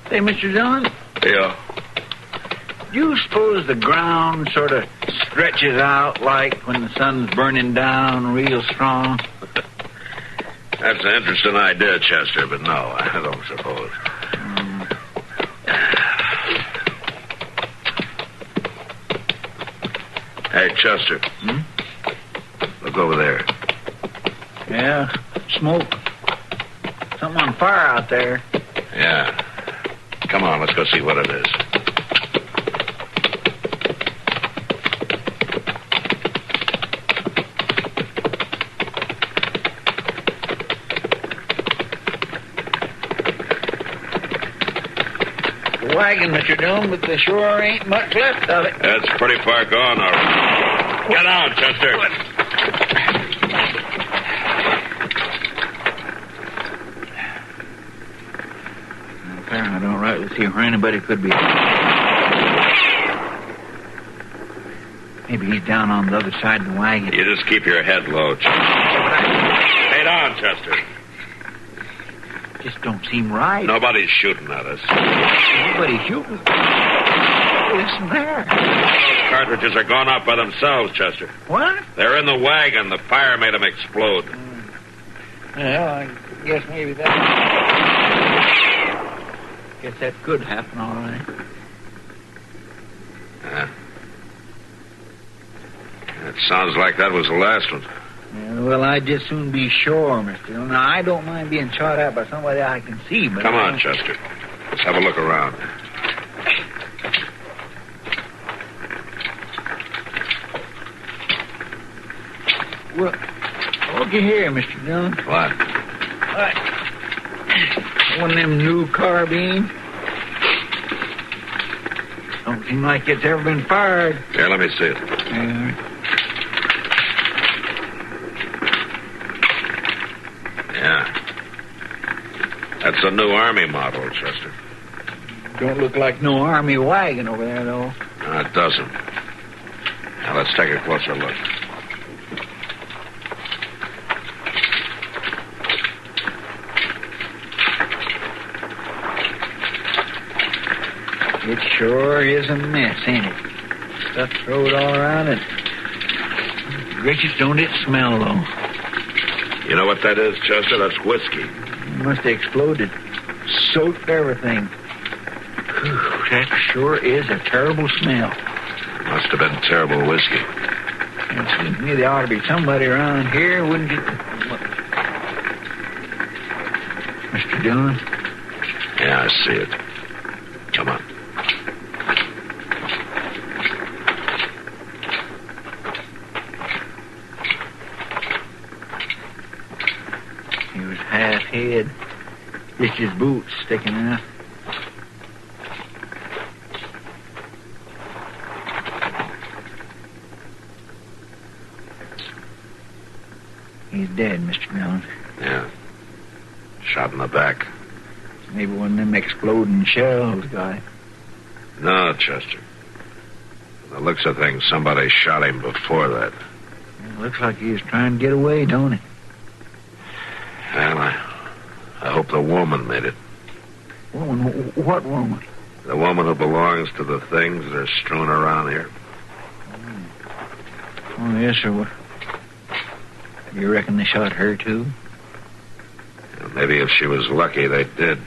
Hey, Mr. Dillon? Yeah. Do you suppose the ground sort of stretches out like when the sun's burning down real strong. That's an interesting idea, Chester, but no, I don't suppose. Hey, Chester. Look over there. Yeah, smoke. Something on fire out there. Yeah. Come on, let's go see what it is. The wagon, Mr. Dillon, but there sure ain't much left of it. That's pretty far gone, all right. Get out, Chester. I don't rightly see where anybody could be. Maybe he's down on the other side of the wagon. You just keep your head low, Chester. Head on, Chester. Just don't seem right. Nobody's shooting at us. Nobody's shooting? Listen there. Those cartridges are gone off by themselves, Chester. What? They're in the wagon. The fire made them explode. Well, I guess maybe that... Guess that could happen, all right. It sounds like that was the last one. Yeah, well, I'd just soon be sure, Mr. Dillon. Now, I don't mind being shot at by somebody I can see, but... Come on, Chester. Let's have a look around. Well, looky here, Mr. Dillon. What? One of them new carbines. Don't seem like it's ever been fired. Here, let me see it. Yeah. That's a new Army model, Chester. Don't look like no Army wagon over there, though. No, it doesn't. Now, let's take a closer look. It sure is a mess, ain't it? Stuff thrown all around it. Gracious, don't it smell, though? You know what that is, Chester? That's whiskey. It must have exploded. Soaked everything. Whew, that sure is a terrible smell. Must have been terrible whiskey. It seems to me there ought to be somebody around here, wouldn't it? Mr. Dillon? Yeah, I see it. Come on. He was half head. Just his boots sticking out. He's dead, Mr. Dillon. Yeah. Shot in the back. Maybe one of them exploding shells got him. No, Chester. From the looks of things, somebody shot him before that. It looks like he was trying to get away, don't it? Well, I hope the woman made it. Woman? What woman? The woman who belongs to the things that are strewn around here. Oh, yes, sir. You reckon they shot her, too? Maybe if she was lucky, they did.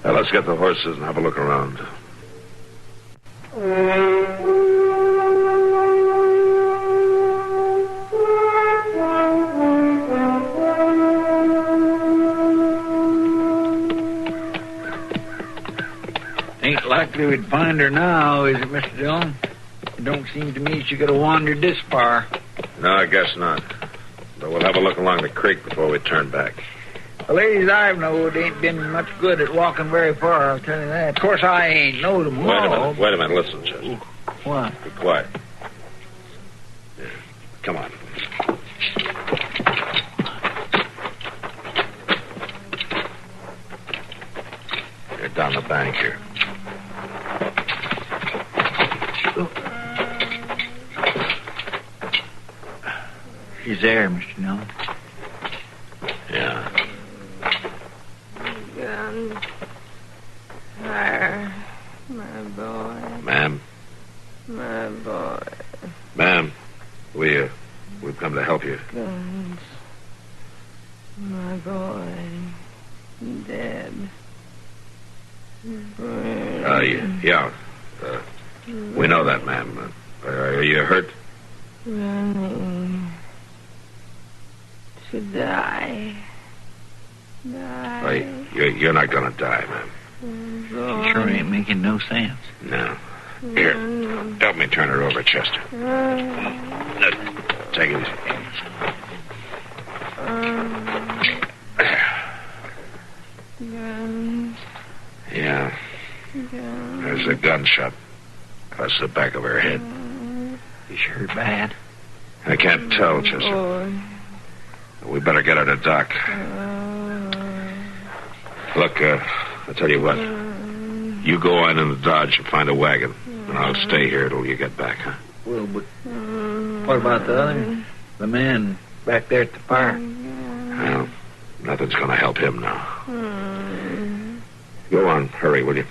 Now, let's get the horses and have a look around. Ain't likely we'd find her now, is it, Mr. Dillon? It don't seem to me she could have wandered this far. No, I guess not. But we'll have a look along the creek before we turn back. The ladies I've knowed ain't been much good at walking very far, I'll tell you that. Of course, I ain't knowed them all. Wait a minute. Listen, Chester. What? Be quiet. Yeah. Come on. You're down the bank here. She's there, Mr. Dillon. Yeah. Gunfire, my boy. Ma'am? My come to help you. Guns. My boy. Dead. Yeah. We know that, ma'am. Are you hurt? Running. To die. You're not going to die, ma'am. You sure ain't making no sense. No. Here, help me turn her over, Chester. Take it easy. Guns. Yeah. There's a gunshot across the back of her head. You sure bad? I can't tell, Chester. We better get her to Doc. Look, I'll tell you what. You go on in the Dodge and find a wagon, and I'll stay here till you get back, huh? Well, but what about the other? The man back there at the fire? Well, nothing's going to help him now. Go on. Hurry, will you?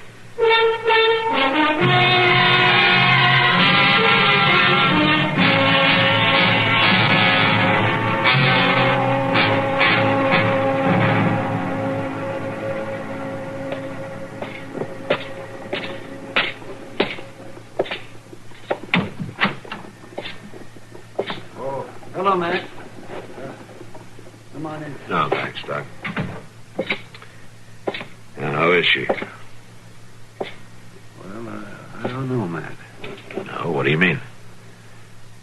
Hello, Matt. Come on in. No, thanks, Doc. Now, how is she? Well, I don't know, Matt. No, what do you mean?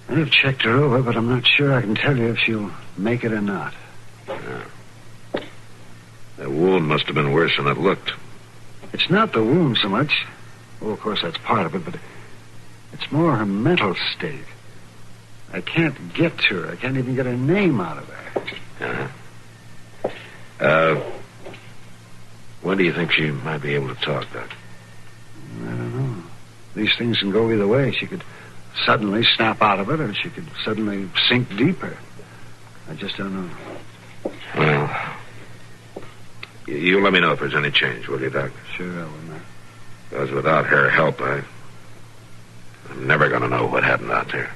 I've checked her over, but I'm not sure I can tell you if she'll make it or not. Yeah. That wound must have been worse than it looked. It's not the wound so much. Well, of course, that's part of it, but it's more her mental state. I can't get to her. I can't even get her name out of her. When do you think she might be able to talk, Doc? I don't know. These things can go either way. She could suddenly snap out of it, or she could suddenly sink deeper. I just don't know. Well, you let me know if there's any change, will you, Doc? Sure I will, Matt. Because without her help, I'm never going to know what happened out there.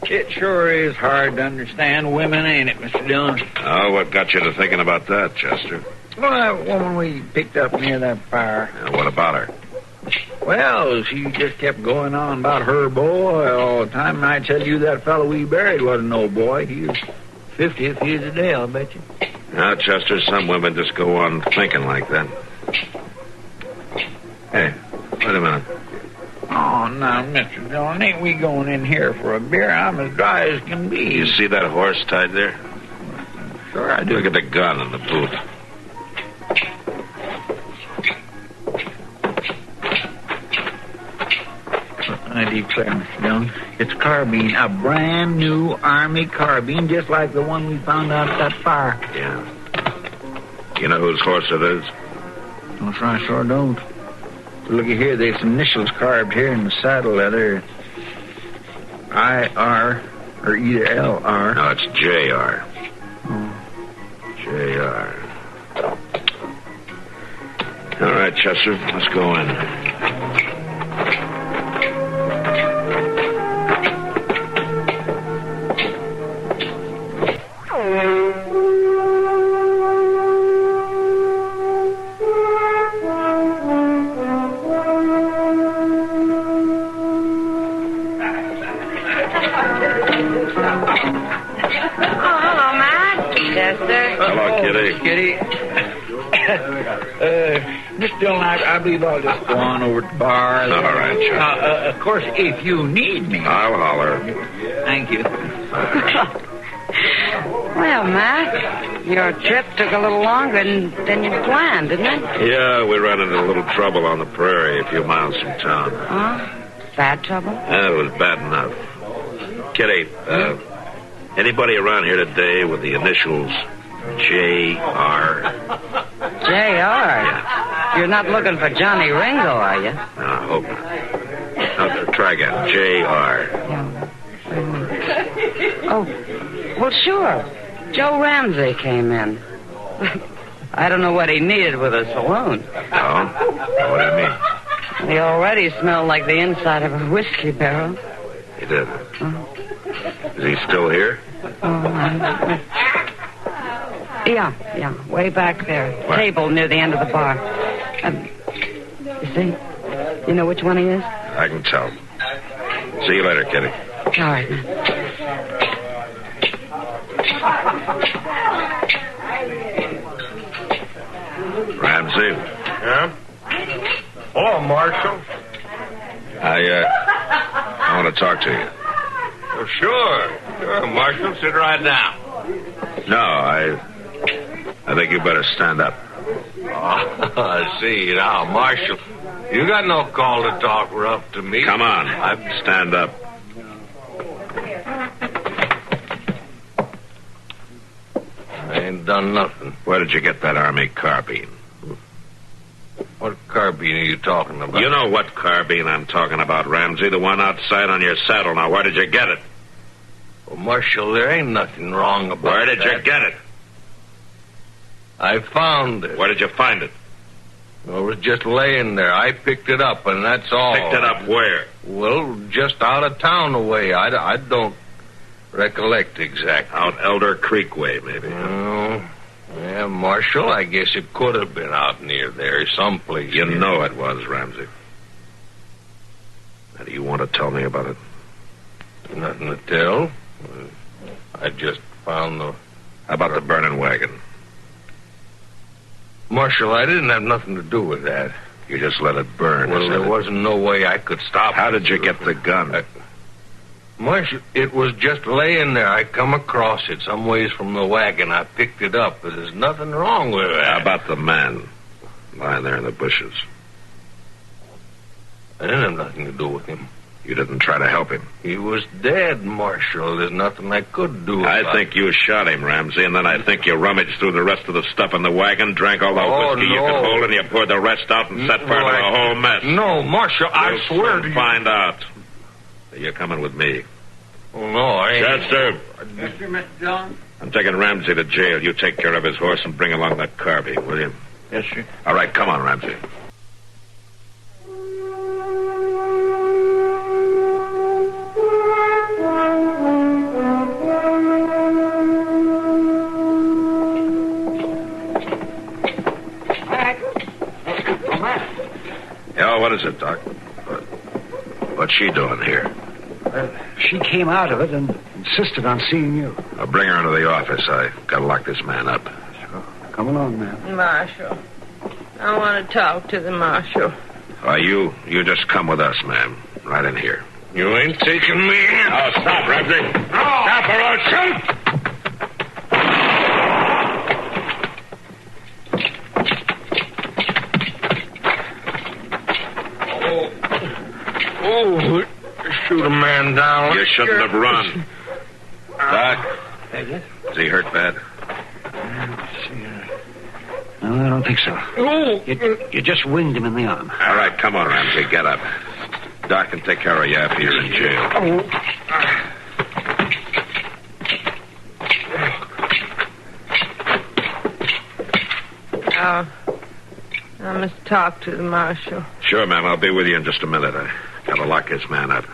It sure is hard to understand women, ain't it, Mr. Dillon? Oh, what got you to thinking about that, Chester? Well, that woman we picked up near that fire. What about her? Well, she just kept going on about her boy all the time, and I tell you that fellow we buried wasn't no boy. He was 50th years a day, I'll bet you. Now, Chester, some women just go on thinking like that. Hey, wait a minute. Oh, now, Mr. Dillon, ain't we going in here for a beer? I'm as dry as can be. You see that horse tied there? Sure I do. Look at the gun in the boot. I declare, Mr. Dillon, it's carbine, a brand new Army carbine, just like the one we found out at that fire. Yeah. You know whose horse it is? No, sir, I sure don't. Looky here, there's initials carved here in the saddle leather. I-R, or either L-R. No, it's J-R. Oh. J-R. All right, Chester, let's go in. Kitty. Mr. Dillon, I believe I'll just go on over to the bar. All right, Chester. Of course, if you need me. I'll holler. Thank you. Well, Matt, your trip took a little longer than you planned, didn't it? Yeah, we ran into a little trouble on the prairie a few miles from town. Huh? Bad trouble? It was bad enough. Kitty, anybody around here today with the initials J.R.? J.R.? Yeah. You're not looking for Johnny Ringo, are you? No, I hope not. No, try again. J.R. Oh, well, sure. Joe Ramsey came in. I don't know what he needed with a saloon. Oh? What do you mean? He already smelled like the inside of a whiskey barrel. He did. Is he still here? Yeah, way back there. What? Table near the end of the bar. You see? You know which one he is? I can tell. See you later, Kitty. All right, man. Ramsey. Yeah? Hello, Marshal. I want to talk to you. Well, sure, Marshal. Sit right down. No, I think you better stand up. Oh, I see now, Marshal. You got no call to talk rough to me. Come on, stand up. I ain't done nothing. Where did you get that army carbine? What carbine are you talking about? You know what carbine I'm talking about, Ramsey. The one outside on your saddle. Now, where did you get it? Well, Marshal, there ain't nothing wrong about Where did that. you get it? I found it. Where did you find it? Well, it was just laying there. I picked it up, and that's all. Picked it up where? Well, just out of town away. I don't recollect exactly. Out Elder Creek way, maybe. Oh, yeah, Marshal, I guess it could have been out near there, someplace. You know it was, Ramsey. Now, do you want to tell me about it? Nothing to tell. I just found the... How about the burning wagon? Marshal, I didn't have nothing to do with that. You just let it burn. Well, there wasn't no way I could stop How it. did you get the gun? Marshal, it was just laying there. I come across it some ways from the wagon. I picked it up. There's nothing wrong with that. How about the man lying there in the bushes? I didn't have nothing to do with him. You didn't try to help him? He was dead, Marshal. There's nothing I could do about it. I think you shot him, Ramsey, and then I think you rummaged through the rest of the stuff in the wagon, drank all the whiskey you could hold, and you poured the rest out and set fire to the whole mess. No, Marshal, I swear to you. Find out. You're coming with me. Oh, no, I ain't. Chester. Yes, sir, Mr. Dillon. I'm taking Ramsey to jail. You take care of his horse and bring along that carbine, will you? Yes, sir. All right, come on, Ramsey. Yeah, what is it, Doc? What's she doing here? She came out of it and insisted on seeing you. I'll bring her into the office. I gotta lock this man up. Sure. Come along, ma'am. Marshal. I want to talk to the marshal. You just come with us, ma'am. Right in here. You ain't taking me in. Oh, stop, Ramsey. No. Stop or I'll shoot! Oh, shoot a man down. You shouldn't have run. Doc, is he hurt bad? No, I don't think so. Oh. You just winged him in the arm. All right, come on, Ramsey. Get up. Doc can take care of you after you're in jail. I must talk to the marshal. Sure, ma'am. I'll be with you in just a minute. I gotta lock this man up.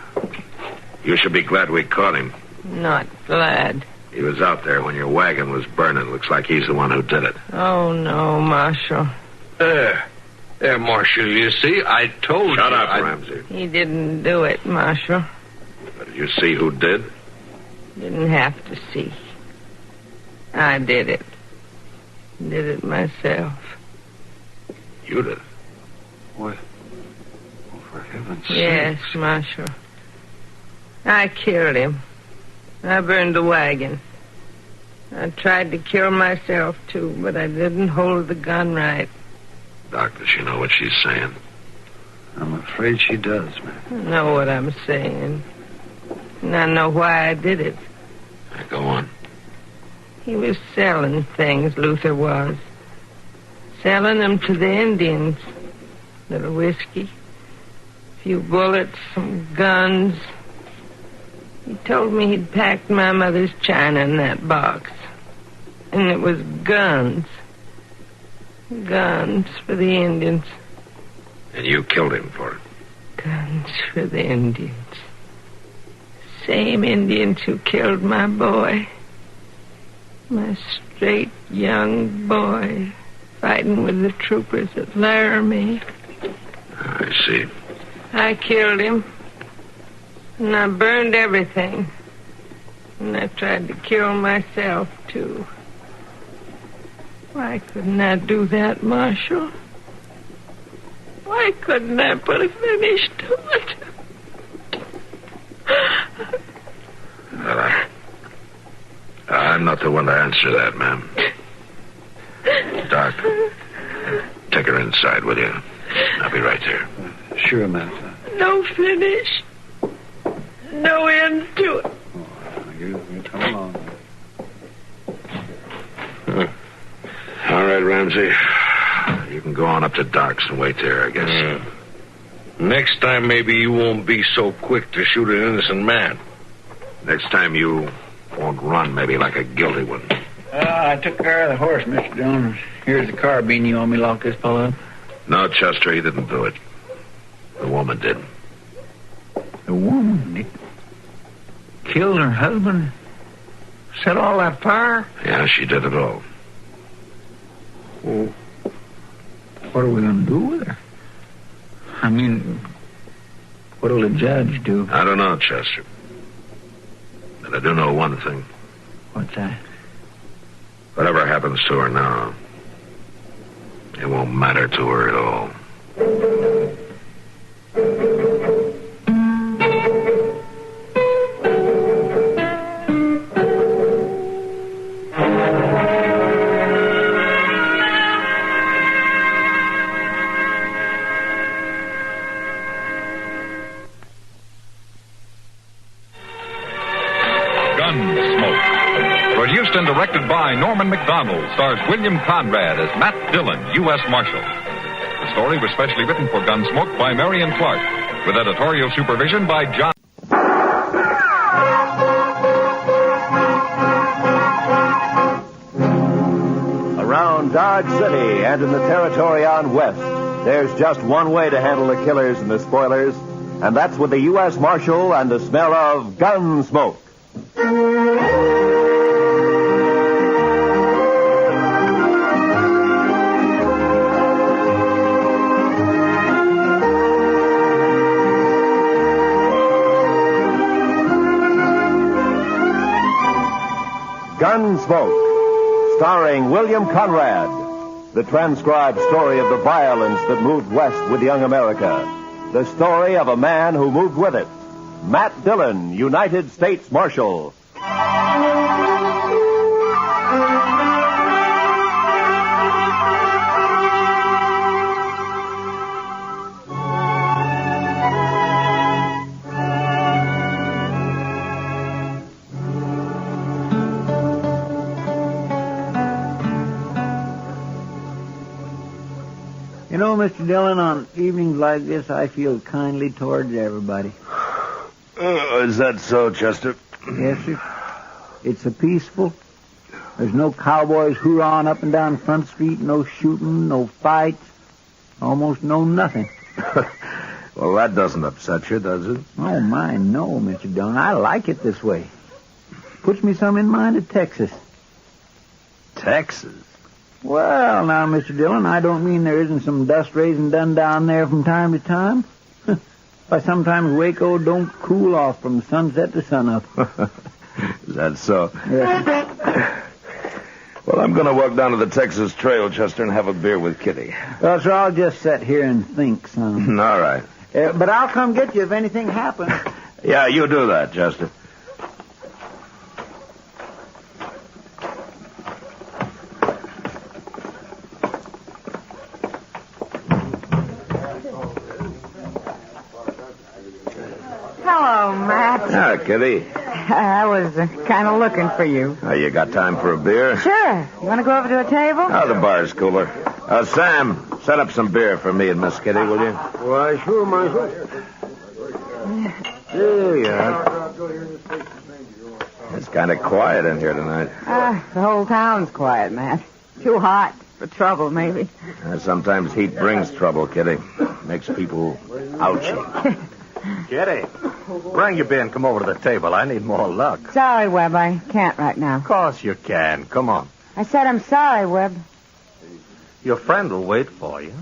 You should be glad we caught him. Not glad. He was out there when your wagon was burning. Looks like he's the one who did it. Oh, no, Marshal. There, Marshal, you see, I told you. Shut up, Ramsey. He didn't do it, Marshal. Did you see who did? Didn't have to see. I did it. Did it myself. You did? What? Oh, for heaven's sake. Yes, Marshal. I killed him. I burned the wagon. I tried to kill myself, too, but I didn't hold the gun right. Doc, does she know what she's saying? I'm afraid she does, man. I know what I'm saying. And I know why I did it. Go on. He was selling things, Luther was. Selling them to the Indians. Little whiskey. A few bullets, some guns. He told me he'd packed my mother's china in that box. And it was guns. Guns for the Indians. And you killed him for it. Guns for the Indians. Same Indians who killed my boy. My straight young boy. Fighting with the troopers at Laramie. I see. I killed him. And I burned everything. And I tried to kill myself, too. Why couldn't I do that, Marshal? Why couldn't I put a finish to it? Well, I'm not the one to answer that, ma'am. Doc, take her inside, will you? I'll be right there. Sure, Matt. No finish. No end to it. You come along. All right, Ramsey. You can go on up to Doc's and wait there, I guess. Next time, maybe you won't be so quick to shoot an innocent man. Next time you won't run maybe like a guilty one. I took care of the horse, Mr. Dillon. Here's the carbine you want me to lock this fellow up. No, Chester, he didn't do it. The woman did. The woman? He killed her husband? Set all that fire? Yeah, she did it all. Well, what are we going to do with her? I mean, what'll the judge do? I don't know, Chester. But I do know one thing. What's that? Whatever happens to her now, it won't matter to her at all. Gunsmoke. Produced and directed by Norman McDonald, stars William Conrad as Matt Dillon, U.S. Marshal. The story was specially written for Gunsmoke by Marion Clark, with editorial supervision by John. Around Dodge City and in the territory on West, there's just one way to handle the killers and the spoilers, and that's with the U.S. Marshal and the smell of Gunsmoke. Gunsmoke, starring William Conrad, the transcribed story of the violence that moved west with young America, the story of a man who moved with it, Matt Dillon, United States Marshal. You know, Mr. Dillon, on evenings like this, I feel kindly towards everybody. Is that so, Chester? Yes, sir. It's so peaceful. There's no cowboys hoorahing up and down Front Street, no shooting, no fights, almost no nothing. Well, that doesn't upset you, does it? Oh, my, no, Mr. Dillon. I like it this way. Puts me some in mind of Texas. Texas? Well, now, Mr. Dillon, I don't mean there isn't some dust raising done down there from time to time. Why, sometimes Waco don't cool off from sunset to sunup. Is that so? Yes. Well, I'm going to walk down to the Texas Trail, Chester, and have a beer with Kitty. Well, sir, I'll just sit here and think some. All right. But I'll come get you if anything happens. Yeah, you do that, Chester. Hello, Matt. Ah, Kitty. I was kind of looking for you. Oh, you got time for a beer? Sure. You want to go over to a table? Oh, the bar's cooler. Sam, set up some beer for me and Miss Kitty, will you? Why, sure, Marshal. There you are. It's kind of quiet in here tonight. The whole town's quiet, Matt. Too hot. For trouble, maybe. Sometimes heat brings trouble, Kitty. Makes people ouchy. Kitty, bring your bin. Come over to the table. I need more luck. Sorry, Webb. I can't right now. Of course you can. Come on. I said I'm sorry, Webb. Your friend will wait for you.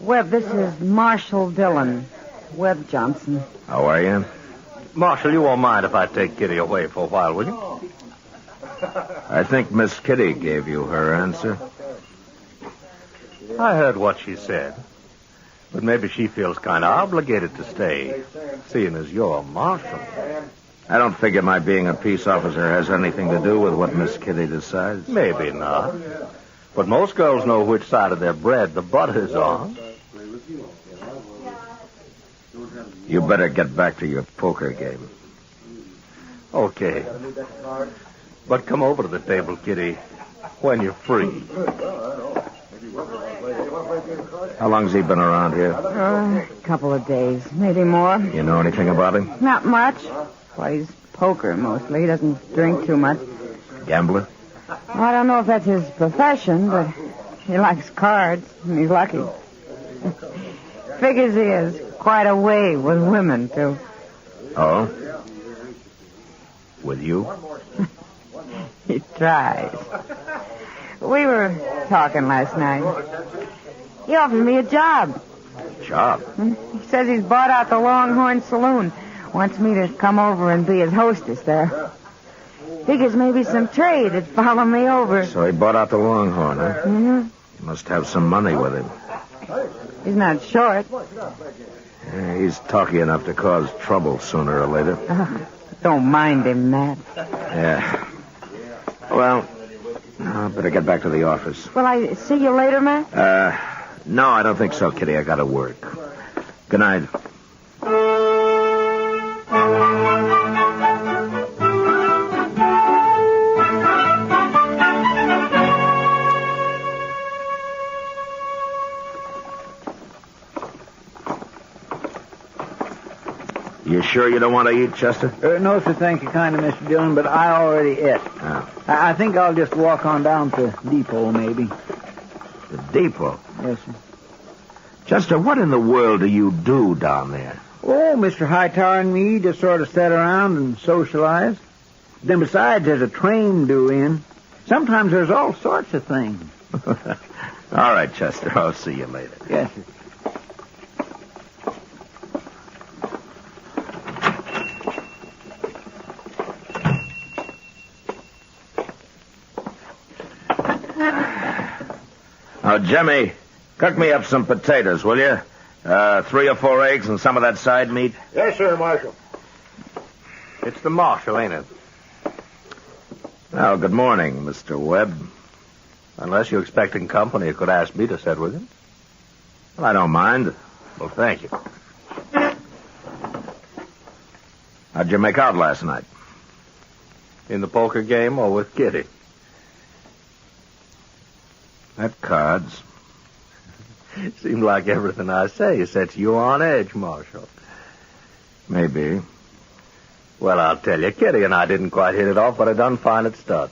Webb, this is Marshal Dillon. Webb Johnson. How are you? Marshal, you won't mind if I take Kitty away for a while, will you? I think Miss Kitty gave you her answer. I heard what she said. But maybe she feels kind of obligated to stay, seeing as you're a marshal. I don't figure my being a peace officer has anything to do with what Miss Kitty decides. Maybe not. But most girls know which side of their bread the butter's on. You better get back to your poker game. Okay. But come over to the table, Kitty, when you're free. How long's he been around here? A couple of days, maybe more. You know anything about him? Not much. Plays poker mostly. He doesn't drink too much. Gambler? Well, I don't know if that's his profession, but he likes cards, and he's lucky. Figures he has quite a way with women, too. Oh? With you? He tries. We were talking last night. He offered me a job. Job? He says he's bought out the Longhorn Saloon. Wants me to come over and be his hostess there. Figures maybe some trade would follow me over. So he bought out the Longhorn, huh? Mm-hmm. He must have some money with him. He's not short. Yeah, he's talky enough to cause trouble sooner or later. Don't mind him, Matt. Yeah. Well, I better get back to the office. Will I see you later, Matt? No, I don't think so, Kitty. I gotta work. Good night. You sure you don't want to eat, Chester? No, sir, thank you kind of, Mr. Dillon, but I already ate. Oh. I think I'll just walk on down to the depot, maybe. The depot? Yes, sir. Chester, what in the world do you do down there? Oh, Mr. Hightower and me just sort of sat around and socialize. Then besides, there's a train due in. Sometimes there's all sorts of things. All right, Chester, I'll see you later. Yes, sir. Now, Jimmy, cook me up some potatoes, will you? 3 or 4 eggs and some of that side meat. Yes, sir, Marshal. It's the marshal, ain't it? Well, good morning, Mr. Webb. Unless you're expecting company, you could ask me to sit with him. Well, I don't mind. Well, thank you. How'd you make out last night? In the poker game or with Kitty? At cards. Seemed like everything I say sets you on edge, Marshal. Maybe. Well, I'll tell you, Kitty and I didn't quite hit it off, but I done fine at stud.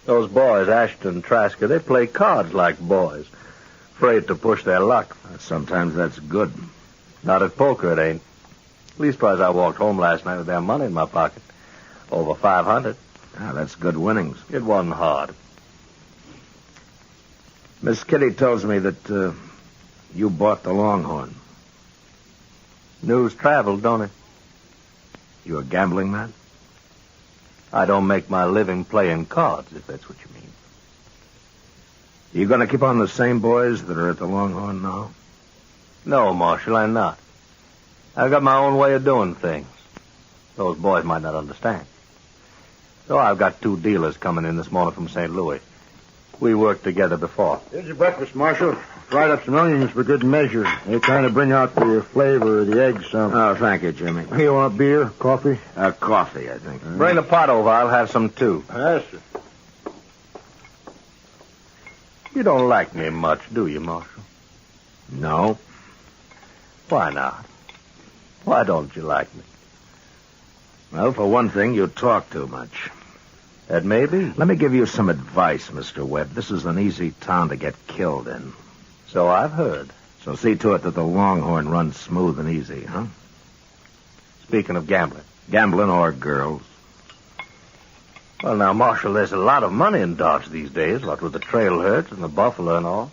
Those boys, Ashton and Trasker, they play cards like boys. Afraid to push their luck. Sometimes that's good. Not at poker, it ain't. Leastwise, I walked home last night with their money in my pocket. Over 500. That's good winnings. It wasn't hard. Miss Kitty tells me that you bought the Longhorn. News traveled, don't it? You a gambling man? I don't make my living playing cards, if that's what you mean. You going to keep on the same boys that are at the Longhorn now? No, Marshal, I'm not. I've got my own way of doing things. Those boys might not understand. So I've got 2 dealers coming in this morning from St. Louis. We worked together before. Here's your breakfast, Marshal. Fried up some onions for good measure. They kind of bring out the flavor of the eggs some. Oh, thank you, Jimmy. You want beer, coffee? Coffee, I think. Bring the pot over. I'll have some, too. Yes, sir. You don't like me much, do you, Marshal? No. Why not? Why don't you like me? Well, for one thing, you talk too much. That may be. Let me give you some advice, Mr. Webb. This is an easy town to get killed in. So I've heard. So see to it that the Longhorn runs smooth and easy, huh? Speaking of gambling. Gambling or girls. Well, now, Marshal, there's a lot of money in Dodge these days, what with the trail herds and the buffalo and all.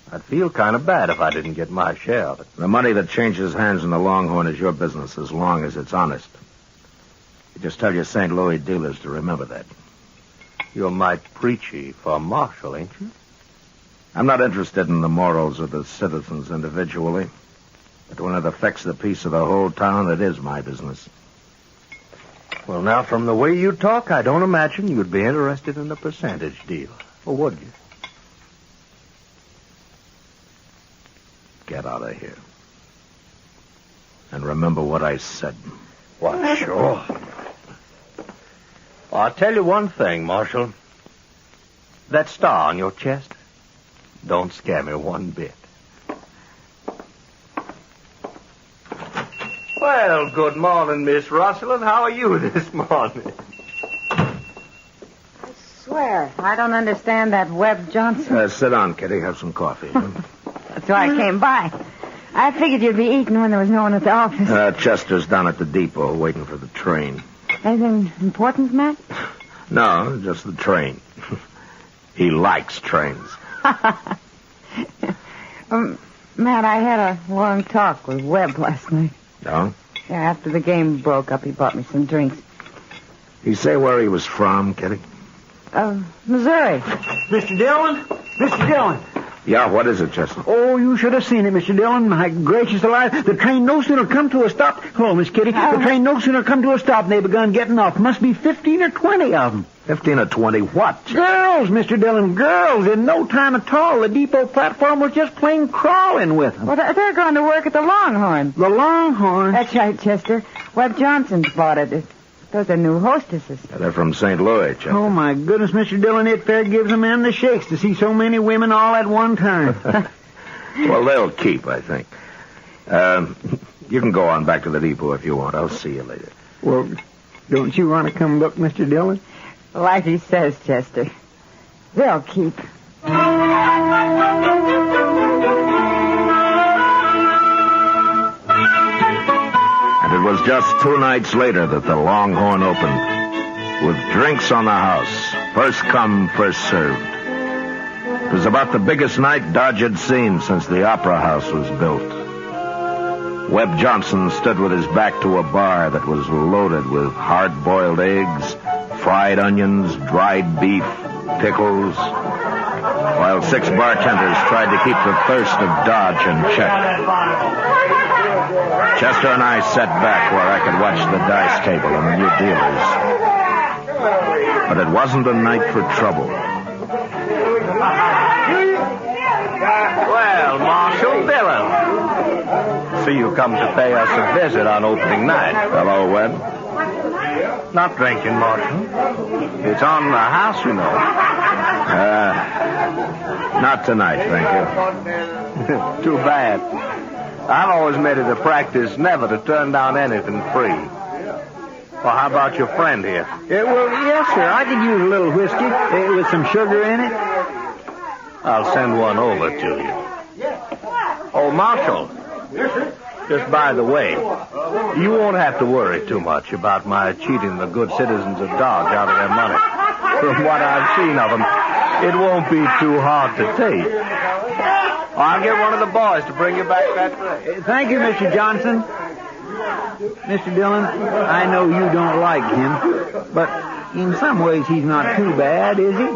I'd feel kind of bad if I didn't get my share of it. The money that changes hands in the Longhorn is your business as long as it's honest. You just tell your St. Louis dealers to remember that. You're mighty preachy for Marshal, ain't you? I'm not interested in the morals of the citizens individually. But when it affects the peace of the whole town, it is my business. Well, now, from the way you talk, I don't imagine you'd be interested in a percentage deal. Or would you? Get out of here. And remember what I said. Why, sure. Well, I'll tell you one thing, Marshal. That star on your chest don't scare me one bit. Well, good morning, Miss Russell, and how are you this morning? I swear, I don't understand that Webb Johnson. Sit down, Kitty. Have some coffee. That's why I came by. I figured you'd be eating when there was no one at the office. Chester's down at the depot waiting for the train. Anything important, Matt? No, just the train. He likes trains. Matt, I had a long talk with Webb last night. No? Yeah, after the game broke up, he bought me some drinks. He say where he was from, Kitty? Missouri. Mr. Dillon? Mr. Dillon. Yeah, what is it, Chester? Oh, you should have seen it, Mr. Dillon. My gracious alive. The train no sooner come to a stop. Hello, Miss Kitty. The train no sooner come to a stop and they begun getting off. Must be 15 or 20 of them. 15 or 20 what? Girls, Mr. Dillon, girls. In no time at all, the depot platform was just plain crawling with them. Well, they're going to work at the Longhorn. The Longhorn? That's right, Chester. Webb Johnson's bought it. Those are new hostesses. Yeah, they're from St. Louis, Chester. Oh, my goodness, Mr. Dillon, it fair gives a man the shakes to see so many women all at one time. Well, they'll keep, I think. You can go on back to the depot if you want. I'll see you later. Well, don't you want to come look, Mr. Dillon? Like he says, Chester. They'll keep. And it was just 2 nights later that the Longhorn opened, with drinks on the house, first come, first served. It was about the biggest night Dodge had seen since the Opera House was built. Webb Johnson stood with his back to a bar that was loaded with hard-boiled eggs, fried onions, dried beef, pickles, while 6 bartenders tried to keep the thirst of Dodge in check. Chester and I sat back where I could watch the dice table and the new dealers. But it wasn't a night for trouble. Well, Marshal Dillon. See you come to pay us a visit on opening night. Hello, Webb. Not drinking, Marshal. It's on the house, you know. Not tonight, thank you. Too bad. I've always made it a practice never to turn down anything free. Well, how about your friend here? Well, yes, sir. I could use a little whiskey with some sugar in it. I'll send one over to you. Oh, Marshal. Just by the way, you won't have to worry too much about my cheating the good citizens of Dodge out of their money. From what I've seen of them, it won't be too hard to take. I'll get one of the boys to bring you back that way. Thank you, Mr. Johnson. Mr. Dillon, I know you don't like him, but in some ways he's not too bad, is he?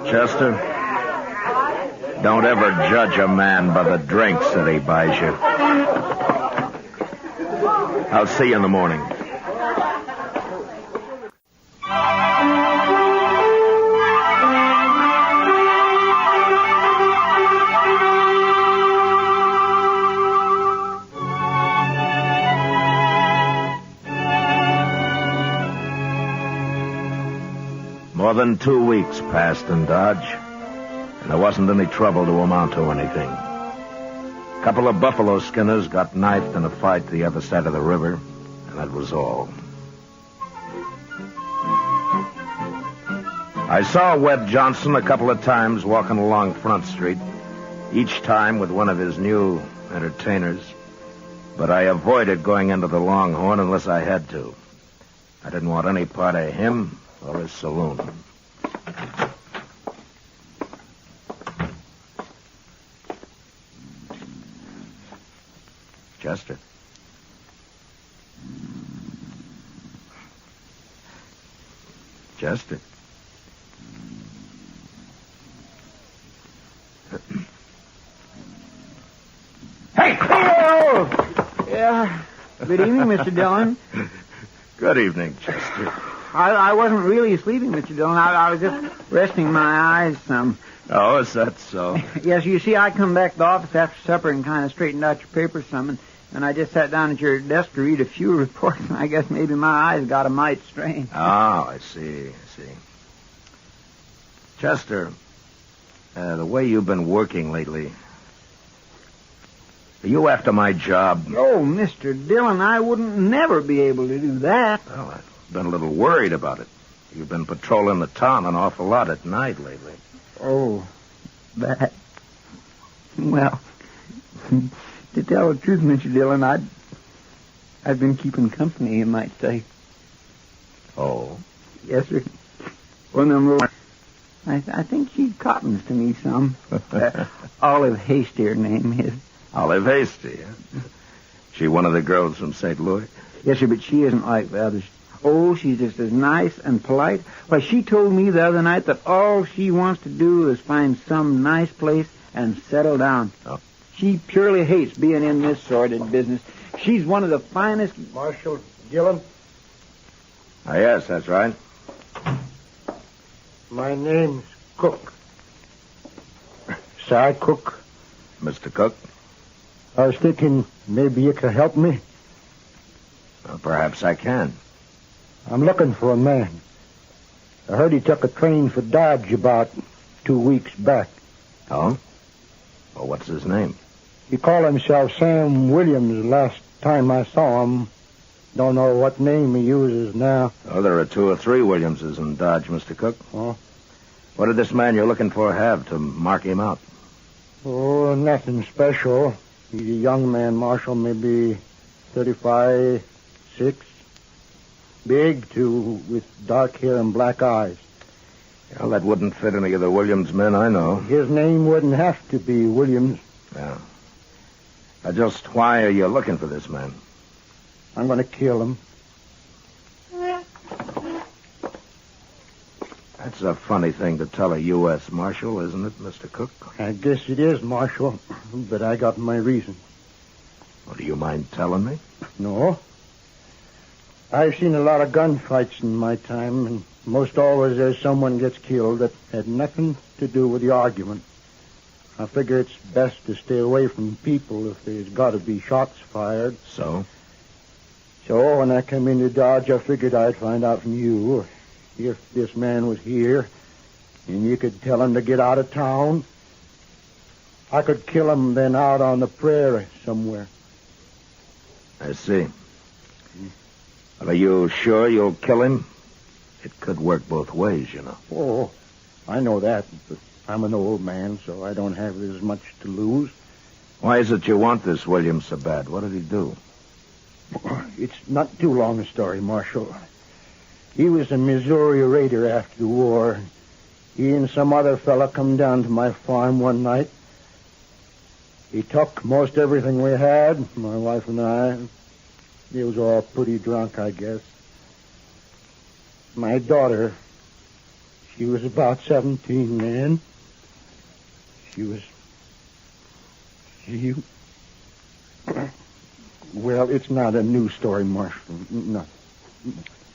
Chester, don't ever judge a man by the drinks that he buys you. I'll see you in the morning. More than 2 weeks passed in Dodge, and there wasn't any trouble to amount to anything. A couple of buffalo skinners got knifed in a fight the other side of the river, and that was all. I saw Webb Johnson a couple of times walking along Front Street, each time with one of his new entertainers. But I avoided going into the Longhorn unless I had to. I didn't want any part of him or his saloon. Chester. Chester. Hey! Oh! Yeah. Good evening, Mr. Dillon. Good evening, Chester. I wasn't really sleeping, Mr. Dillon. I was just resting my eyes some. Oh, is that so? Yes, you see, I come back to the office after supper and kind of straightened out your papers some, and I just sat down at your desk to read a few reports, and I guess maybe my eyes got a mite strained. Oh, I see. Chester, the way you've been working lately, are you after my job? Oh, Mr. Dillon, I wouldn't never be able to do that. Well, I've been a little worried about it. You've been patrolling the town an awful lot at night lately. Oh, that. Well, to tell the truth, Mr. Dillon, I've been keeping company, you might say. Oh? Yes, sir. One of them little... I think she cottons to me some. Olive Hasty, her name is. Olive Hasty, huh? She one of the girls from St. Louis? Yes, sir, but she isn't like the others. Oh, she's just as nice and polite. Why, she told me the other night that all she wants to do is find some nice place and settle down. Oh. She purely hates being in this sordid business. She's one of the finest... Marshal Dillon? Yes, that's right. My name's Cook. Side Cook. Mr. Cook? I was thinking maybe you could help me. Well, perhaps I can. I'm looking for a man. I heard he took a train for Dodge about 2 weeks back. Oh? Well, what's his name? He called himself Sam Williams last time I saw him. Don't know what name he uses now. Oh, there are 2 or 3 Williamses in Dodge, Mr. Cook. Oh? What did this man you're looking for have to mark him out? Oh, nothing special. He's a young man, Marshal, maybe 35, 6. Big, too, with dark hair and black eyes. Well, that wouldn't fit any of the Williams men I know. His name wouldn't have to be Williams. Yeah. Just why are you looking for this man? I'm going to kill him. That's a funny thing to tell a U.S. Marshal, isn't it, Mr. Cook? I guess it is, Marshal, but I got my reason. Well, do you mind telling me? No. I've seen a lot of gunfights in my time, and most always there's someone gets killed that had nothing to do with the argument. I figure it's best to stay away from people if there's got to be shots fired. So when I came into Dodge, I figured I'd find out from you if this man was here, and you could tell him to get out of town. I could kill him then out on the prairie somewhere. I see. Well, are you sure you'll kill him? It could work both ways, you know. Oh, I know that, but I'm an old man, so I don't have as much to lose. Why is it you want this Williams so bad? What did he do? It's not too long a story, Marshal. He was a Missouri raider after the war. He and some other fella come down to my farm one night. He took most everything we had, my wife and I. He was all pretty drunk, I guess. My daughter, she was about 17 then. Well, it's not a new story, Marshal. No.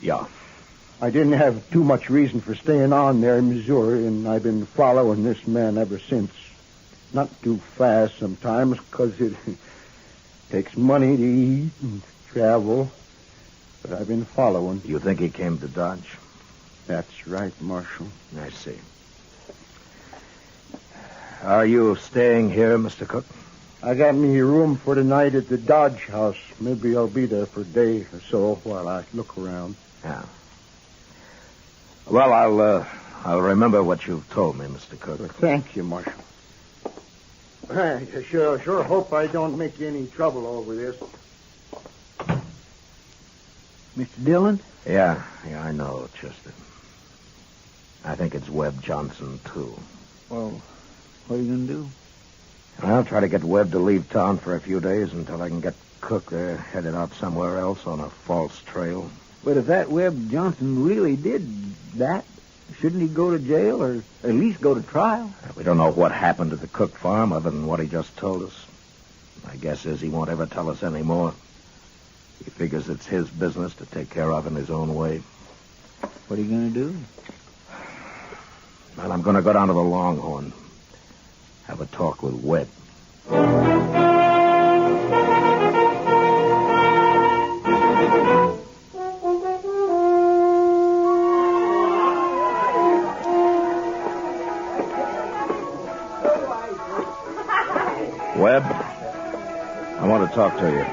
Yeah. I didn't have too much reason for staying on there in Missouri, and I've been following this man ever since. Not too fast sometimes, because it takes money to eat and travel. But I've been following. You think he came to Dodge? That's right, Marshal. I see. Are you staying here, Mr. Cook? I got me a room for the night at the Dodge house. Maybe I'll be there for a day or so while I look around. Yeah. Well, I'll remember what you've told me, Mr. Cook. Thank you, Marshal. I sure hope I don't make you any trouble over this. Mr. Dillon? Yeah, I know, Chester. I think it's Webb Johnson, too. Well, what are you going to do? I'll try to get Webb to leave town for a few days until I can get Cook there headed out somewhere else on a false trail. But if that Webb Johnson really did that, shouldn't he go to jail or at least go to trial? We don't know what happened at the Cook farm other than what he just told us. My guess is he won't ever tell us any more. He figures it's his business to take care of in his own way. What are you going to do? Well, I'm going to go down to the Longhorn. Have a talk with Webb. Webb, I want to talk to you.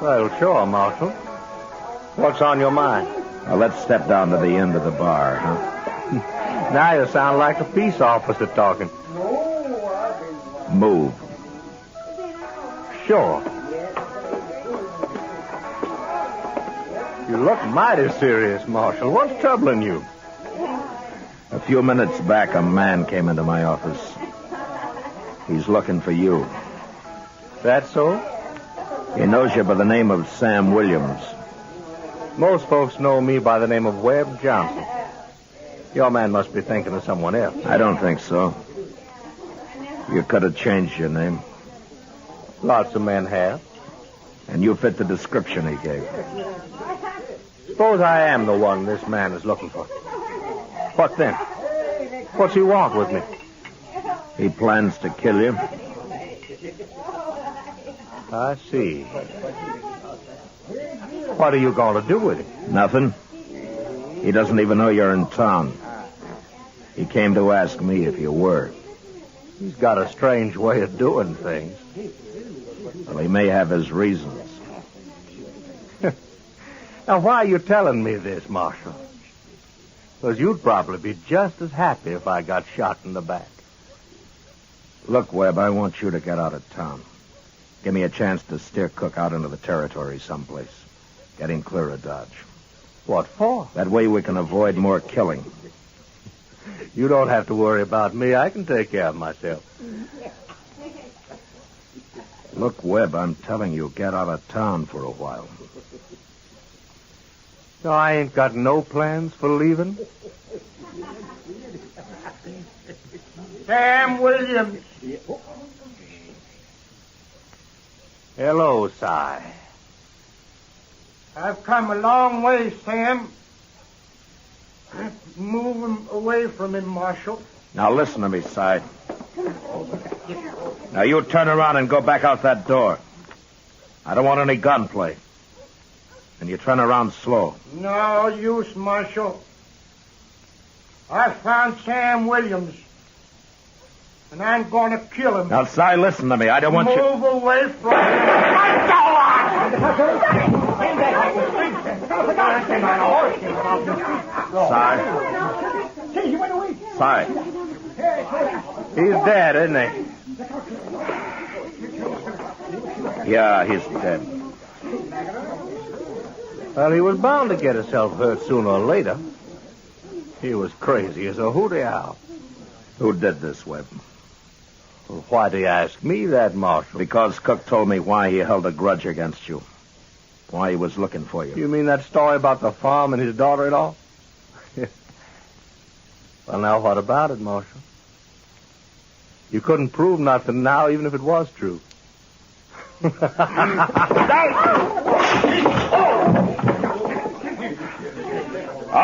Well, sure, Marshal. What's on your mind? Now, let's step down to the end of the bar, huh? Now you sound like a peace officer talking. Move. Sure. You look mighty serious, Marshal. What's troubling you? A few minutes back, a man came into my office. He's looking for you. That so? He knows you by the name of Sam Williams. Most folks know me by the name of Webb Johnson. Your man must be thinking of someone else. I don't think so. You could have changed your name. Lots of men have. And you fit the description he gave. Suppose I am the one this man is looking for. What then? What's he want with me? He plans to kill you. I see. What are you going to do with him? Nothing. He doesn't even know you're in town. He came to ask me if you were. He's got a strange way of doing things. Well, he may have his reasons. Now, why are you telling me this, Marshal? Because you'd probably be just as happy if I got shot in the back. Look, Webb, I want you to get out of town. Give me a chance to steer Cook out into the territory someplace. Get him clear of Dodge. What for? That way we can avoid more killing. You don't have to worry about me. I can take care of myself. Look, Webb, I'm telling you, get out of town for a while. So I ain't got no plans for leaving? Sam Williams. Hello, Si. I've come a long way, Sam. Moving away from him, Marshal. Now listen to me, Si. Now you turn around and go back out that door. I don't want any gunplay. And you turn around slow. No use, Marshal. I found Sam Williams. And I'm going to kill him. Now, Si, listen to me. I don't want you... Move away from him. Si. He's dead, isn't he? Yeah, he's dead. Well, he was bound to get himself hurt sooner or later. He was crazy as a hooty owl. Who did this, Webb? Well, why do you ask me that, Marshal? Because Cook told me why he held a grudge against you. Why he was looking for you. You mean that story about the farm and his daughter-in-law? Well, now, what about it, Marshal? You couldn't prove nothing now, even if it was true. All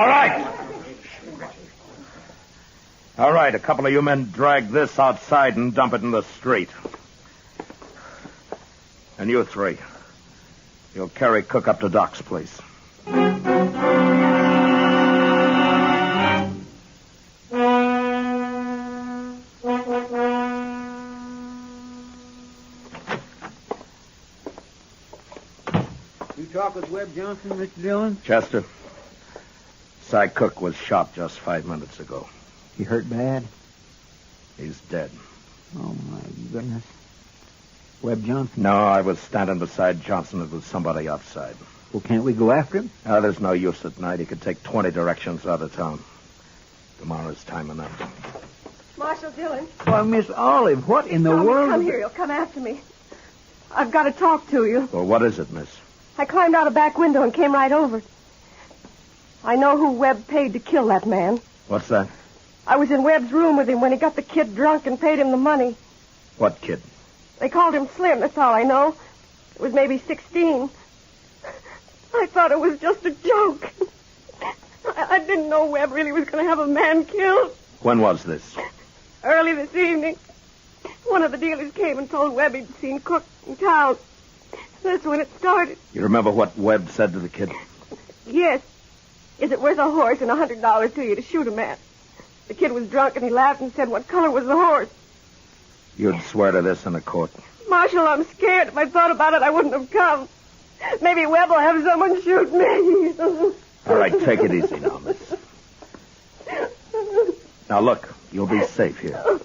right. All right, a couple of you men drag this outside and dump it in the street. And you three, you'll carry Cook up to Doc's place. You talk with Webb Johnson, Mr. Dillon? Chester, Si Cook was shot just 5 minutes ago. He hurt bad? He's dead. Oh, my goodness. Webb Johnson? No, I was standing beside Johnson. It was somebody outside. Well, can't we go after him? There's no use at night. He could take 20 directions out of town. Tomorrow's time enough. Marshal Dillon. Why, Miss Olive, what in the world? Come here. You'll come after me. I've got to talk to you. Well, what is it, miss? I climbed out a back window and came right over. I know who Webb paid to kill that man. What's that? I was in Webb's room with him when he got the kid drunk and paid him the money. What kid? They called him Slim, that's all I know. It was maybe 16. I thought it was just a joke. I didn't know Webb really was going to have a man killed. When was this? Early this evening. One of the dealers came and told Webb he'd seen Cook in town. That's when it started. You remember what Webb said to the kid? Yes. Is it worth a horse and $100 to you to shoot a man? The kid was drunk and he laughed and said, what color was the horse? You'd swear to this in a court. Marshal, I'm scared. If I thought about it, I wouldn't have come. Maybe Webb will have someone shoot me. All right, take it easy now, miss. Now, look, you'll be safe here.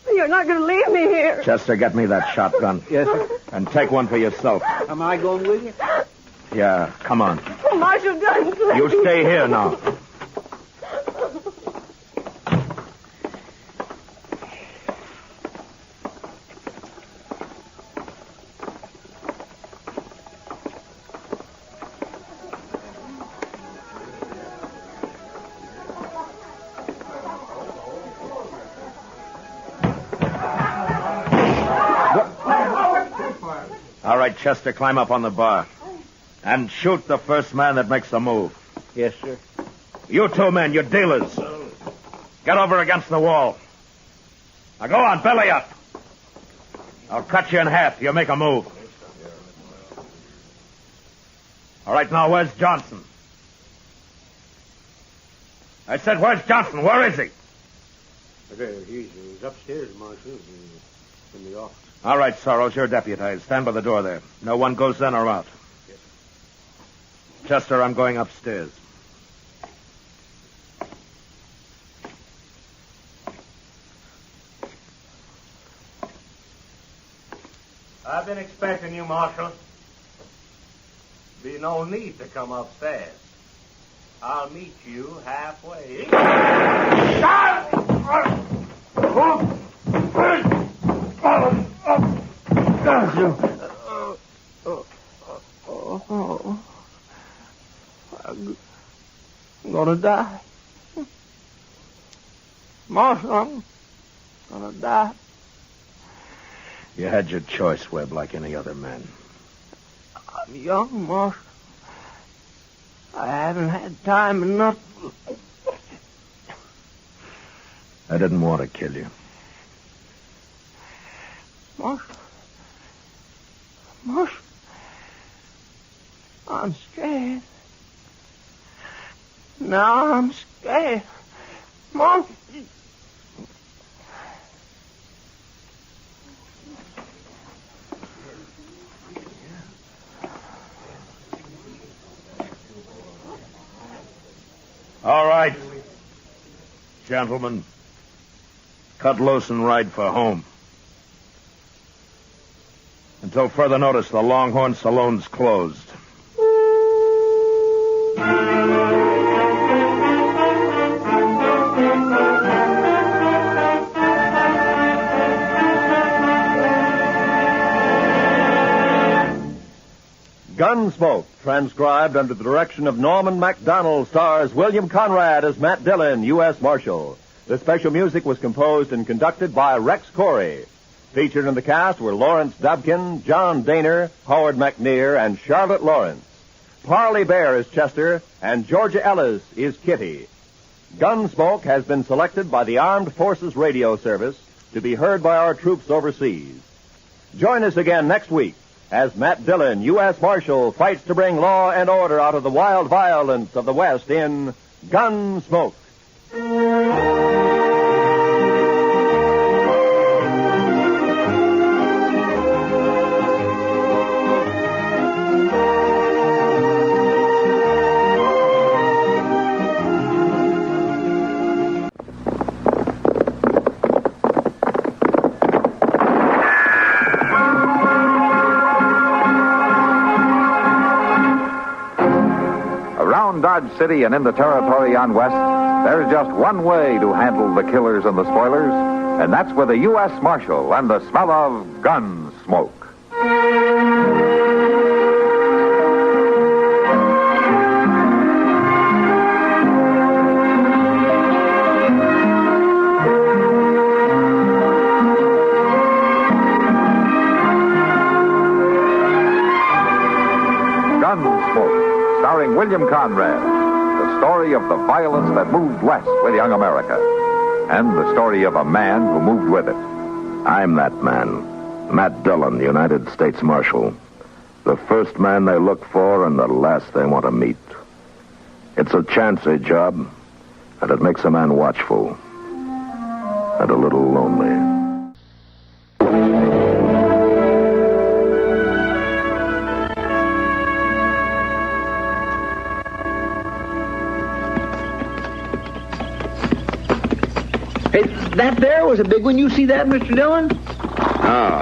You're not going to leave me here. Chester, get me that shotgun. Yes, sir. And take one for yourself. Am I going with you? Yeah, come on. Oh, Marshal Dillon, please. You stay here now. All right, Chester, climb up on the bar. And shoot the first man that makes a move. Yes, sir. You two men, you're dealers. Get over against the wall. Now go on, belly up. I'll cut you in half. You make a move. All right, now where's Johnson? I said, where's Johnson? Where is he? He's upstairs, Marshal, in the office. All right, Sorrows, you're deputized. Stand by the door there. No one goes in or out. Yes. Chester, I'm going upstairs. I've been expecting you, Marshal. Be no need to come upstairs. I'll meet you halfway. I'm gonna die. Marshal, I'm gonna die. You had your choice, Webb, like any other man. I'm young, Marshal. I haven't had time enough. I didn't want to kill you. Marshal, I'm scared. Now I'm scared. Marshal. All right, gentlemen. Cut loose and ride for home. Until further notice, the Longhorn Saloon's closed. Gunsmoke, transcribed under the direction of Norman MacDonald, stars William Conrad as Matt Dillon, U.S. Marshal. The special music was composed and conducted by Rex Corey. Featured in the cast were Lawrence Dobkin, John Daner, Howard McNear, and Charlotte Lawrence. Parley Bear is Chester, and Georgia Ellis is Kitty. Gunsmoke has been selected by the Armed Forces Radio Service to be heard by our troops overseas. Join us again next week as Matt Dillon, U.S. Marshal, fights to bring law and order out of the wild violence of the West in Gunsmoke. Dodge City and into territory on west, there's just one way to handle the killers and the spoilers, and that's with a U.S. Marshal and the smell of Gunsmoke. Gunsmoke, starring William Conrad, the story of the violence that moved west with young America, and the story of a man who moved with it. I'm that man, Matt Dillon, United States Marshal. The first man they look for and the last they want to meet. It's a chancy job, and it makes a man watchful and a little lonely. Hey, that there was a big one. You see that, Mr. Dillon?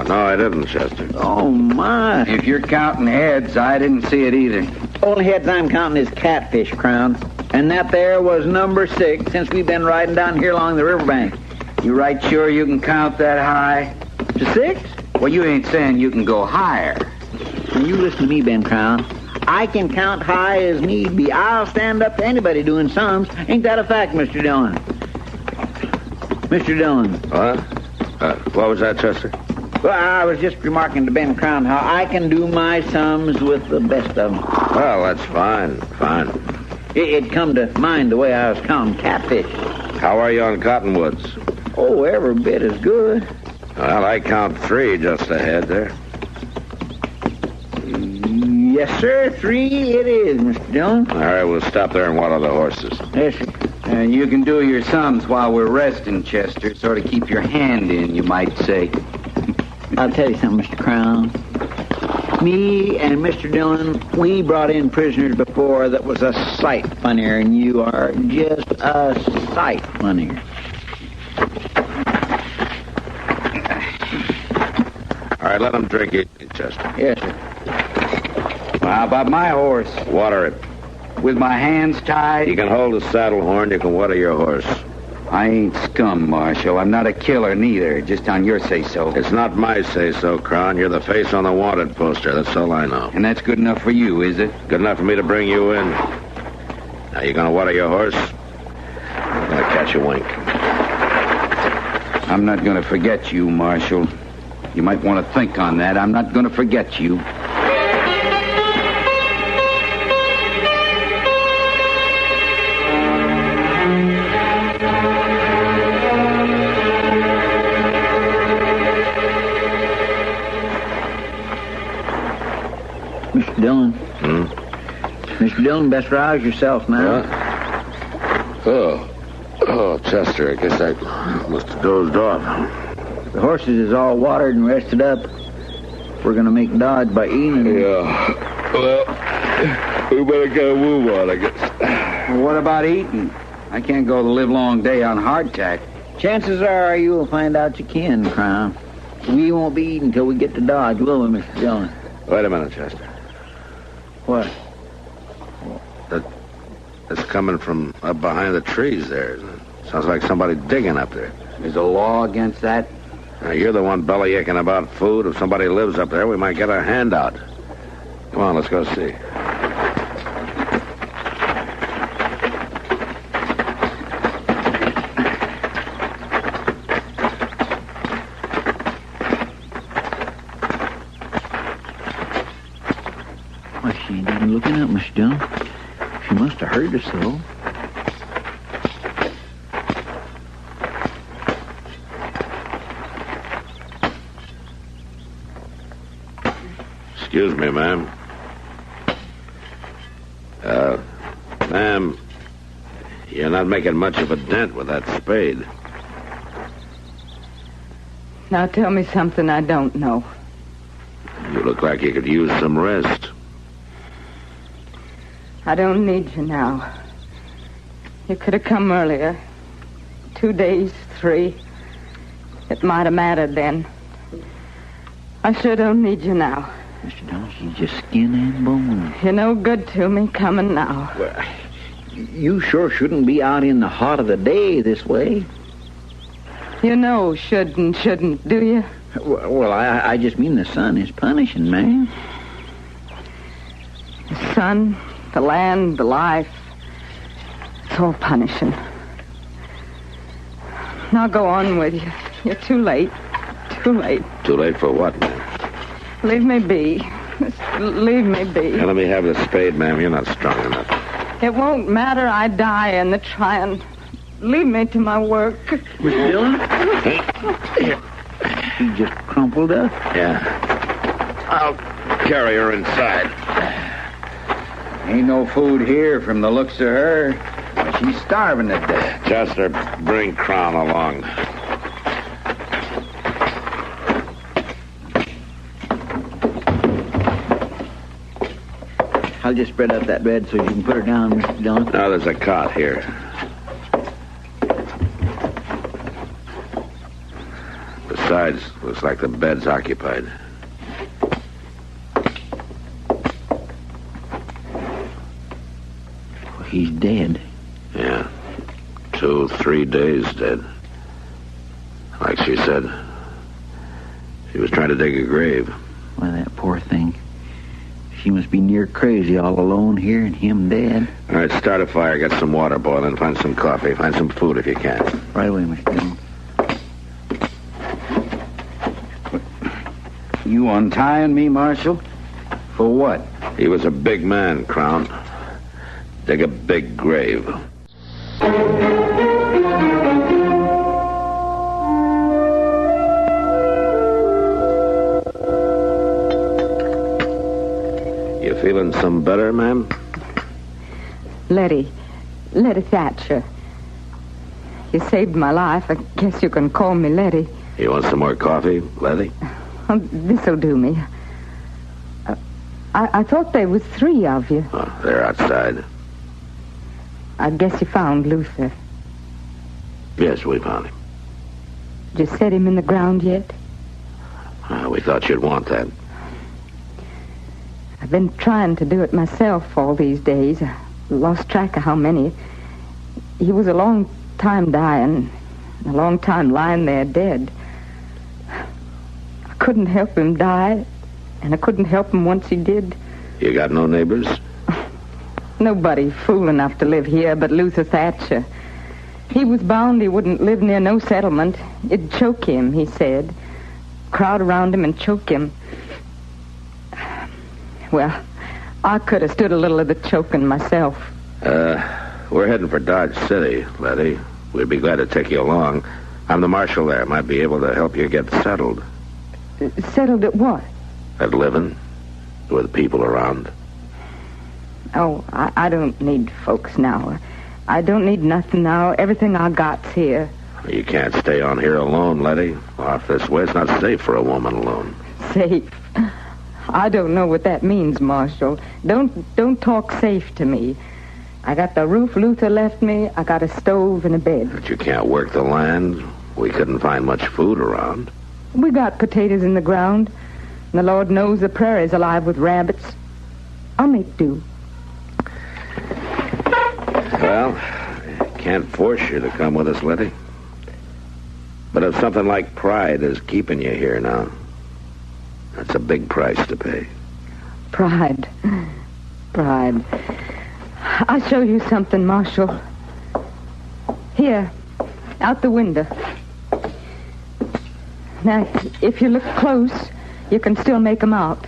No, I didn't, Chester. Oh, my. If you're counting heads, I didn't see it either. Only heads I'm counting is catfish, Crown. And that there was number 6 since we've been riding down here along the riverbank. You right sure you can count that high? To 6? Well, you ain't saying you can go higher. Now, you listen to me, Ben Crown. I can count high as need be. I'll stand up to anybody doing sums. Ain't that a fact, Mr. Dillon? Mr. Dillon. What? What was that, Chester? Well, I was just remarking to Ben Crown how I can do my sums with the best of them. Well, that's fine. It come to mind the way I was counting catfish. How are you on Cottonwoods? Oh, every bit as good. Well, I count 3 just ahead there. Yes, sir. 3 it is, Mr. Dillon. All right, we'll stop there and water the horses. Yes, sir. And you can do your sums while we're resting, Chester. Sort of keep your hand in, you might say. I'll tell you something, Mr. Crown. Me and Mr. Dillon, we brought in prisoners before that was a sight funnier, and you are just a sight funnier. All right, let them drink it, Chester. Yes, sir. Well, how about my horse? Water it. With my hands tied? You can hold the saddle horn, you can water your horse. I ain't scum, Marshal. I'm not a killer, neither. Just on your say-so. It's not my say-so, Crown. You're the face on the wanted poster. That's all I know. And that's good enough for you, is it? Good enough for me to bring you in. Now, you gonna water your horse? I'm gonna catch a wink. I'm not gonna forget you, Marshal. You might want to think on that. I'm not gonna forget you. Mr. Dillon. Mr. Dillon, best rouse yourself now. Oh, Chester, I guess I must have dozed off. The horses is all watered and rested up. We're going to make Dodge by eating them. Yeah. Well, we better get a move on, I guess. Well, what about eating? I can't go the livelong day on hardtack. Chances are you'll find out you can, Crown. We won't be eating until we get to Dodge, will we, Mr. Dillon? Wait a minute, Chester. What? That's coming from up behind the trees there, isn't it? Sounds like somebody digging up there. There's a law against that? Now, you're the one bellyaching about food. If somebody lives up there, we might get our hand out. Come on, let's go see. Well, she ain't even looking up, Mr. Dillon. She must have heard us, though. Excuse me, ma'am. Ma'am, you're not making much of a dent with that spade. Now tell me something I don't know. You look like you could use some rest. I don't need you now. You could have come earlier. 2 days, 3. It might have mattered then. I sure don't need you now. Mr. Dillon, she's just skin and bone. You're no good to me coming now. Well, You sure shouldn't be out in the hot of the day this way. You know should and shouldn't, do you? Well, I just mean the sun is punishing, man. The sun, the land, the life. It's all punishing. Now go on with you. You're too late. Too late. Too late for what, ma'am? Leave me be. Just leave me be. Now, let me have the spade, ma'am. You're not strong enough. It won't matter. I die in the trying. Leave me to my work. Miss Dillon? She just crumpled up. Yeah. I'll carry her inside. Ain't no food here from the looks of her. She's starving to death. Chester, bring Crown along. I'll just spread out that bed so you can put her down, Mr. Dillon. Now, there's a cot here. Besides, looks like the bed's occupied. He's dead. Yeah. 2-3 days dead. Like she said, she was trying to dig a grave. Why, that poor thing. She must be near crazy all alone here and him dead. All right, start a fire, get some water boiling, find some coffee, find some food if you can. Right away, Mr. Dillon. You untying me, Marshal? For what? He was a big man, Crown. Dig a big grave. You feeling some better, ma'am? Letty Thatcher. You saved my life. I guess you can call me Letty. You want some more coffee, Letty? This'll do me. I thought there was 3 of you. Oh, they're outside. I guess you found Luther. Yes, we found him. Did you set him in the ground yet? We thought you'd want that. I've been trying to do it myself all these days. I lost track of how many. He was a long time dying, a long time lying there dead. I couldn't help him die, and I couldn't help him once he did. You got no neighbors? Nobody fool enough to live here but Luther Thatcher. He was bound he wouldn't live near no settlement. It'd choke him, he said. Crowd around him and choke him. Well, I could have stood a little of the choking myself. We're heading for Dodge City, Letty. We'd be glad to take you along. I'm the marshal there. Might be able to help you get settled. Settled at what? At living. With people around. Oh, I don't need folks now. I don't need nothing now. Everything I got's here. You can't stay on here alone, Letty. Off this way, it's not safe for a woman alone. Safe? I don't know what that means, Marshal. Don't talk safe to me. I got the roof Luther left me. I got a stove and a bed. But you can't work the land. We couldn't find much food around. We got potatoes in the ground. And the Lord knows the prairie's alive with rabbits. I'll make do. Well, I can't force you to come with us, Letty. But if something like pride is keeping you here now, that's a big price to pay. Pride. I'll show you something, Marshal. Here, out the window. Now, if you look close, you can still make them out.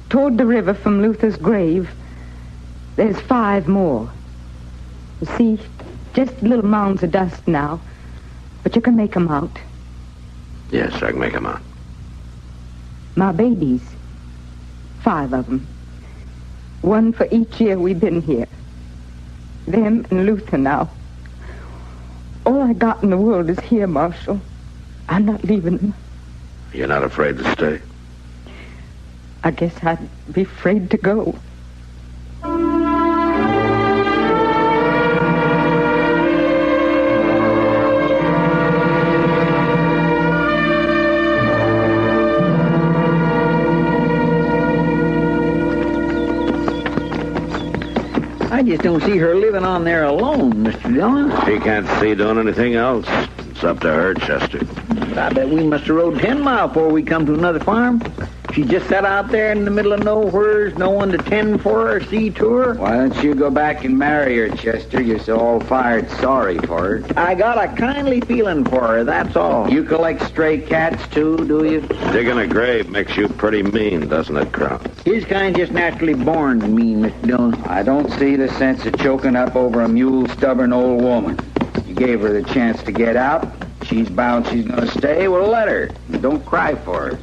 Toward the river from Luther's grave, there's 5 more. You see, just little mounds of dust now, but you can make them out. Yes, I can make them out. My babies. 5 of them. 1 for each year we've been here. Them and Luther now. All I got in the world is here, Marshal. I'm not leaving them. You're not afraid to stay? I guess I'd be afraid to go. I just don't see her living on there alone, Mr. Dillon. She can't see doing anything else. It's up to her, Chester. I bet we must have rode 10 miles before we come to another farm. She just sat out there in the middle of nowhere, no one to tend for her or see to her. Why don't you go back and marry her, Chester? You're so all-fired sorry for her. I got a kindly feeling for her, that's all. You collect stray cats, too, do you? Digging a grave makes you pretty mean, doesn't it, Crown? His kind just naturally born to mean, Mr. Dillon. I don't see the sense of choking up over a mule-stubborn old woman. You gave her the chance to get out. She's bound she's going to stay. Well, let her. Don't cry for her.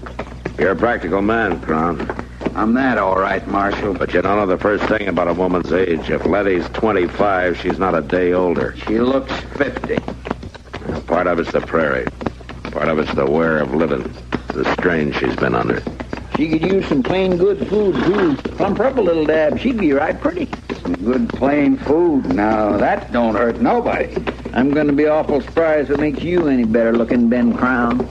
You're a practical man, Crown. I'm that, all right, Marshal. But you don't know the first thing about a woman's age. If Letty's 25, she's not a day older. She looks 50. Part of it's the prairie. Part of it's the wear of living. The strain she's been under. She could use some plain good food, too. Plump her up a little dab. She'd be right pretty. Some good plain food. Now, that don't hurt nobody. I'm going to be awful surprised if it makes you any better looking, Ben Crown.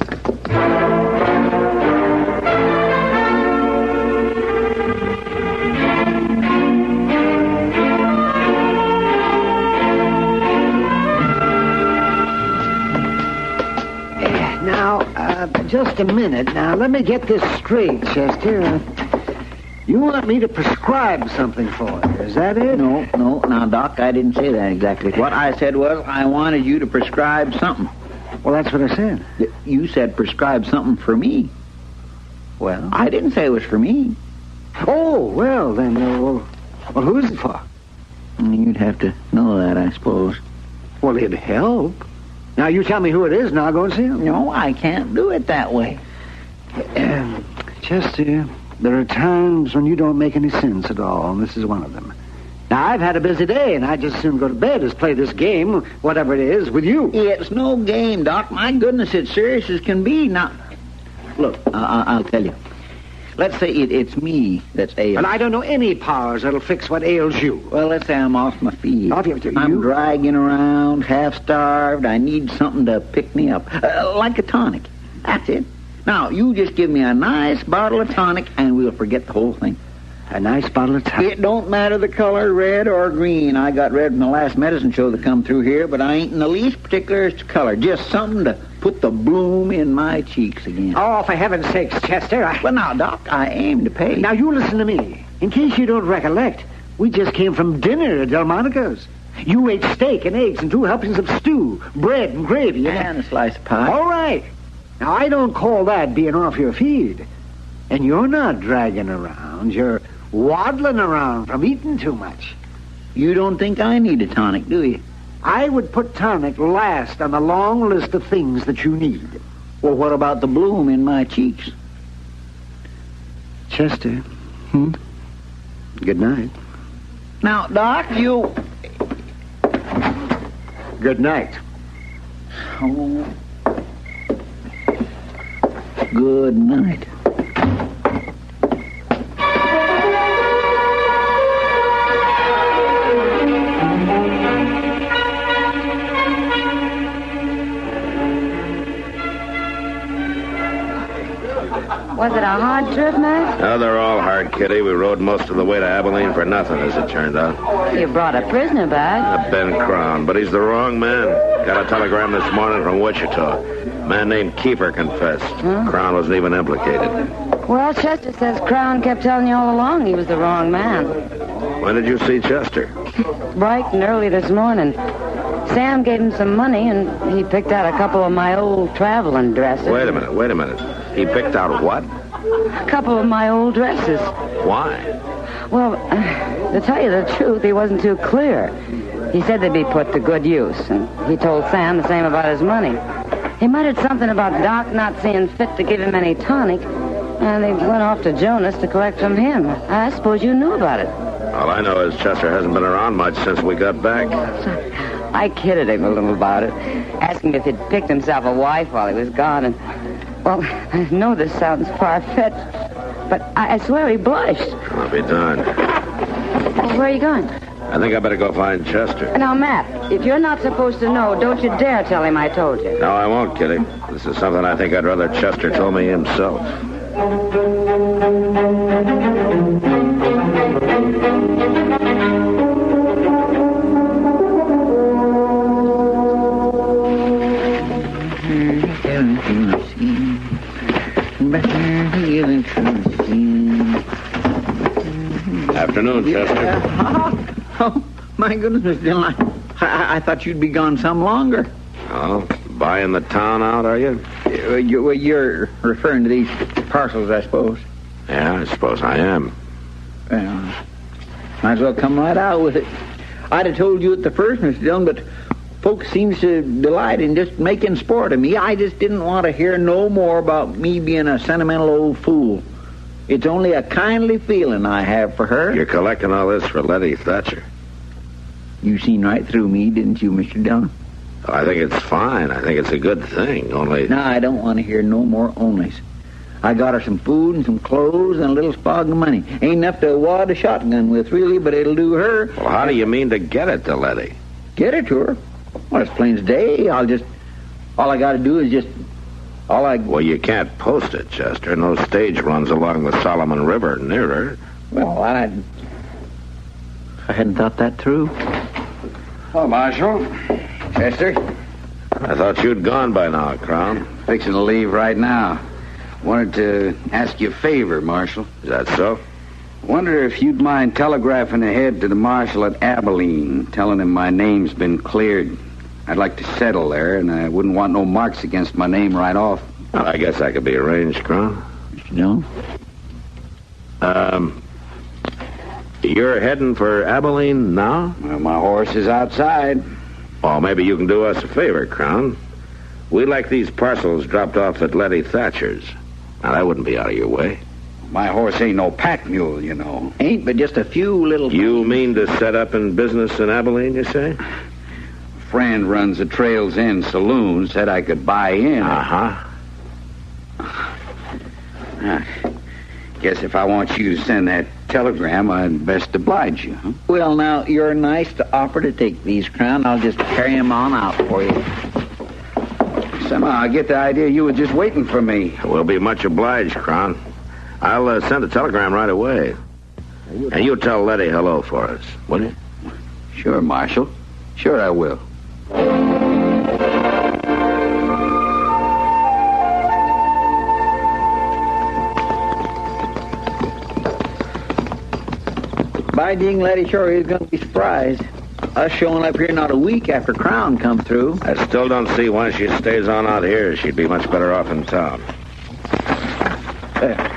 Just a minute. Now, let me get this straight, Chester. You want me to prescribe something for her, is that it? No. Now, Doc, I didn't say that exactly. What I said was I wanted you to prescribe something. Well, that's what I said. You said prescribe something for me. Well, I didn't say it was for me. Oh, well, then, well, who's it for? You'd have to know that, I suppose. Well, it'd help. Now, you tell me who it is, and I'll go and see him. No, I can't do it that way. Chester, there are times when you don't make any sense at all, and this is one of them. Now, I've had a busy day, and I'd just soon go to bed as play this game, whatever it is, with you. It's no game, Doc. My goodness, it's serious as can be. Now, look, I'll tell you. Let's say it's me that's ailing. And I don't know any powers that'll fix what ails you. Well, let's say I'm off my feet. I'm dragging around, half-starved. I need something to pick me up. Like a tonic. That's it. Now, you just give me a nice bottle of tonic, and we'll forget the whole thing. A nice bottle of tonic? It don't matter the color, red or green. I got red from the last medicine show that come through here, but I ain't in the least particular as to color. Just something to put the bloom in my cheeks again. Oh, for heaven's sakes, Chester. Well, now, Doc, I aim to pay. Now, you listen to me. In case you don't recollect, we just came from dinner at Delmonico's. You ate steak and eggs and 2 helpings of stew, bread and gravy. And a slice of pie. All right. Now, I don't call that being off your feed. And you're not dragging around. You're waddling around from eating too much. You don't think I need a tonic, do you? I would put tonic last on the long list of things that you need. Well, what about the bloom in my cheeks? Chester. Good night. Now, Doc, you... Good night. Oh. Good night. Was it a hard trip, Matt? No, they're all hard, Kitty. We rode most of the way to Abilene for nothing, as it turned out. You brought a prisoner back. Ben Crown, but he's the wrong man. Got a telegram this morning from Wichita. A man named Keefer confessed. Crown wasn't even implicated. Well, Chester says Crown kept telling you all along he was the wrong man. When did you see Chester? Bright and early this morning. Sam gave him some money, and he picked out a couple of my old traveling dresses. Wait a minute. He picked out what? A couple of my old dresses. Why? Well, to tell you the truth, he wasn't too clear. He said they'd be put to good use, and he told Sam the same about his money. He muttered something about Doc not seeing fit to give him any tonic, and they went off to Jonas to collect from him. I suppose you knew about it. All I know is Chester hasn't been around much since we got back. I kidded him a little about it, asking if he'd picked himself a wife while he was gone, and... Well, I know this sounds far-fetched, but I swear he blushed. I'll be darned. Well, where are you going? I think I better go find Chester. Now, Matt, if you're not supposed to know, don't you dare tell him I told you. No, I won't, Kitty. This is something I think I'd rather Chester told me himself. Afternoon, Chester. Oh, my goodness, Mr. Dillon. I thought you'd be gone some longer. Oh, buying the town out, are you? You're referring to these parcels, I suppose. Yeah, I suppose I am. Well, might as well come right out with it. I'd have told you at the first, Mr. Dillon, but folks seems to delight in just making sport of me. I just didn't want to hear no more about me being a sentimental old fool. It's only a kindly feeling I have for her. You're collecting all this for Letty Thatcher. You seen right through me, didn't you, Mr. Dillon? Oh, I think it's fine. I think it's a good thing, only... No, I don't want to hear no more onlys. I got her some food and some clothes and a little spog of money. Ain't enough to wad a shotgun with, really, but it'll do her. Well, how do you mean to get it to Letty? Get it to her? Well, it's plain as day. All I got to do is just... Well, you can't post it, Chester. No stage runs along the Solomon River near her. Well, I hadn't thought that through. Oh, Marshal. Chester. I thought you'd gone by now, Crown. Fixing to leave right now. Wanted to ask you a favor, Marshal. Is that so? Wonder if you'd mind telegraphing ahead to the Marshal at Abilene, telling him my name's been cleared. I'd like to settle there, and I wouldn't want no marks against my name right off. Well, I guess that could be arranged, Crown. No? You're heading for Abilene now? Well, my horse is outside. Well, maybe you can do us a favor, Crown. We'd like these parcels dropped off at Letty Thatcher's. Now, that wouldn't be out of your way. My horse ain't no pack mule, you know. Ain't but just a few little... You mean to set up in business in Abilene, you say? Friend runs a Trails End saloon, said I could buy in. Uh-huh. Guess if I want you to send that telegram, I'd best oblige you, huh? Well, now, you're nice to offer to take these, Crown. I'll just carry them on out for you. Somehow I get the idea you were just waiting for me. We'll be much obliged, Crown. I'll send a telegram right away. And you tell Letty hello for us, will you? Sure, Marshal. Sure I will. By ding, Letty sure is going to be surprised. Us showing up here not a week after Crown come through. I still don't see why she stays on out here. She'd be much better off in town.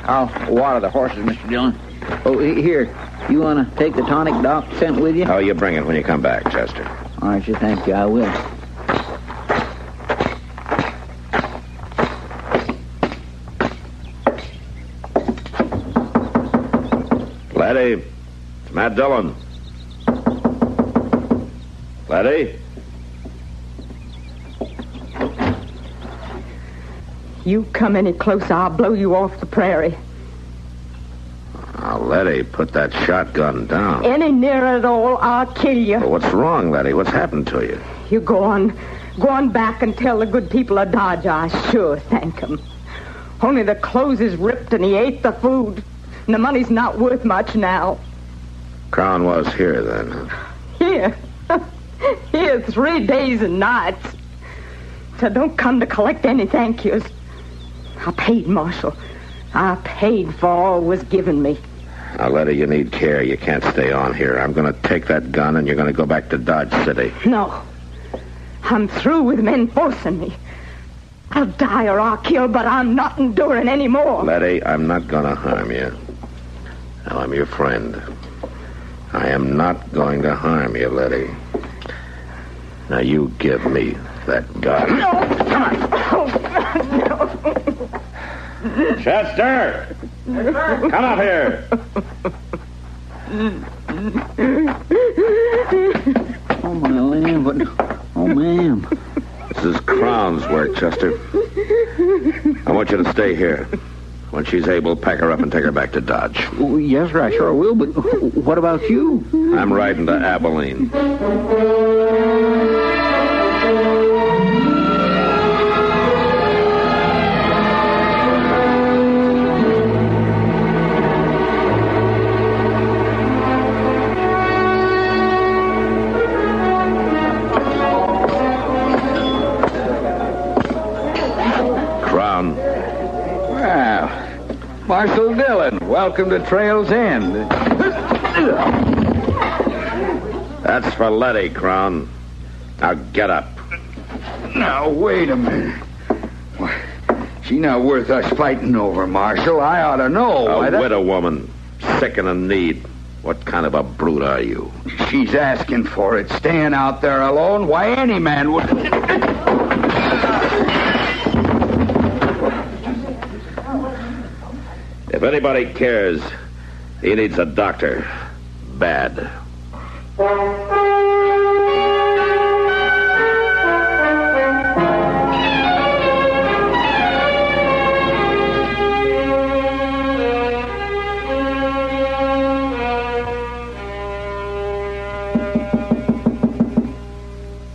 I'll water the horses, Mr. Dillon. Oh, here. You want to take the tonic Doc sent with you? Oh, you bring it when you come back, Chester. All right, sure, thank you. I will. Letty, it's Matt Dillon. Letty? You come any closer, I'll blow you off the prairie. Now, Letty, put that shotgun down. Any nearer at all, I'll kill you. Well, what's wrong, Letty? What's happened to you? You go on back and tell the good people of Dodge I sure thank 'em. Only the clothes is ripped and he ate the food. And the money's not worth much now. Crown was here then, huh? Here. Here 3 days and nights. So don't come to collect any thank yous. I paid, Marshal. I paid for all was given me. Now, Letty, you need care. You can't stay on here. I'm going to take that gun and you're going to go back to Dodge City. No. I'm through with men forcing me. I'll die or I'll kill, but I'm not enduring any more. Letty, I'm not going to harm you. Now, I'm your friend. I am not going to harm you, Letty. Now, you give me that gun. No. Come on. No. Chester! Come up here. Oh, my land. What? Oh, ma'am. This is Crown's work, Chester. I want you to stay here. When she's able, pack her up and take her back to Dodge. Oh, yes, sir, I sure will, but what about you? I'm riding to Abilene. Marshal Dillon, welcome to Trail's End. That's for Letty, Crown. Now get up. Now, wait a minute. She's not worth us fighting over, Marshal. I ought to know. A widow woman, sick and in need. What kind of a brute are you? She's asking for it. Staying out there alone. Why, any man would... If anybody cares, he needs a doctor. Bad.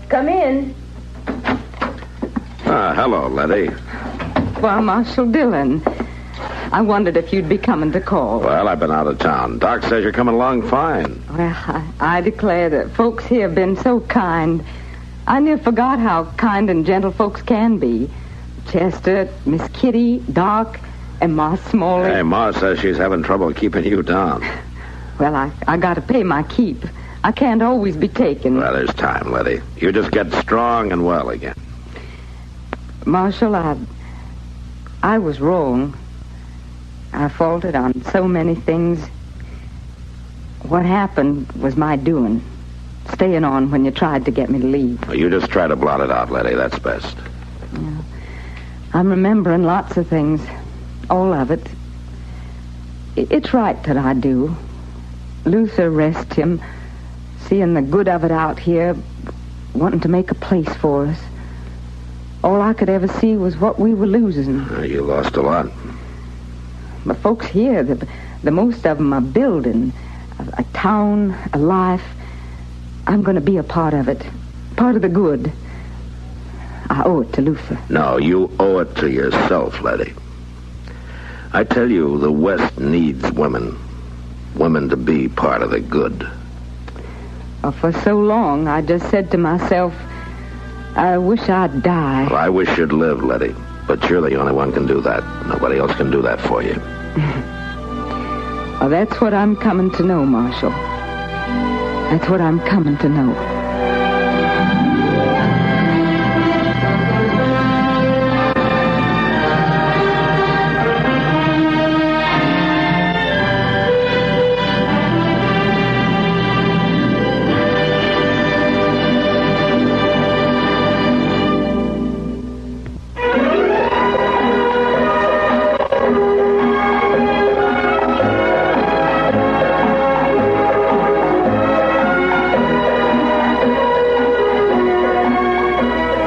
Come in. Hello, Letty. Well, Marshal Dillon, I wondered if you'd be coming to call. Well, I've been out of town. Doc says you're coming along fine. Well, I declare that folks here have been so kind. I near forgot how kind and gentle folks can be. Chester, Miss Kitty, Doc, and Ma Smalley. Hey, Ma says she's having trouble keeping you down. Well, I got to pay my keep. I can't always be taken. Well, there's time, Letty. You just get strong and well again. Marshal, I was wrong. I faulted on so many things. What happened was my doing. Staying on when you tried to get me to leave. Well, you just try to blot it out, Letty. That's best. Yeah. I'm remembering lots of things. All of it. It's right that I do. Luther, rest him, seeing the good of it out here, wanting to make a place for us. All I could ever see was what we were losing. You lost a lot. But folks here, the most of them are building a town, a life. I'm going to be a part of it, part of the good. I owe it to Luther. No, you owe it to yourself, Letty. I tell you, the West needs women. Women to be part of the good. Well, for so long, I just said to myself, I wish I'd die. Well, I wish you'd live, Letty. But you're the only one can do that. Nobody else can do that for you. Well, that's what I'm coming to know, Marshal. That's what I'm coming to know.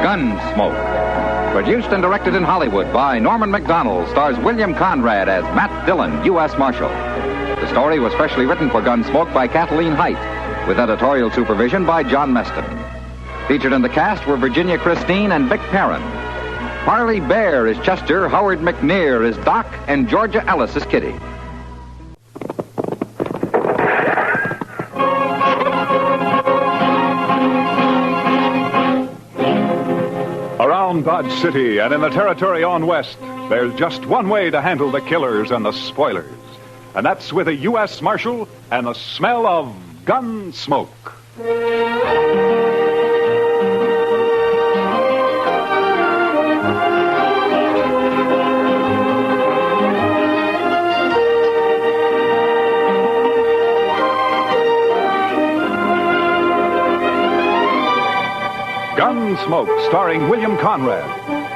Gunsmoke. Produced and directed in Hollywood by Norman Macdonald, stars William Conrad as Matt Dillon, U.S. Marshal. The story was specially written for Gunsmoke by Kathleen Height, with editorial supervision by John Meston. Featured in the cast were Virginia Christine and Vic Perrin. Harley Bear is Chester, Howard McNear is Doc, and Georgia Ellis is Kitty. Around Dodge City and in the territory on west, there's just one way to handle the killers and the spoilers. And that's with a U.S. Marshal and the smell of gun smoke. Gunsmoke, starring William Conrad.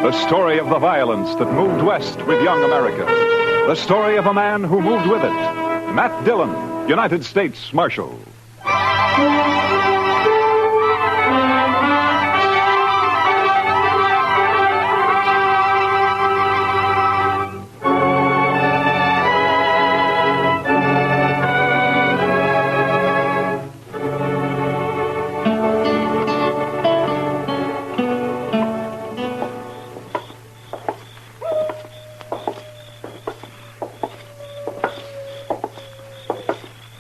The story of the violence that moved west with young America. The story of a man who moved with it. Matt Dillon, United States Marshal.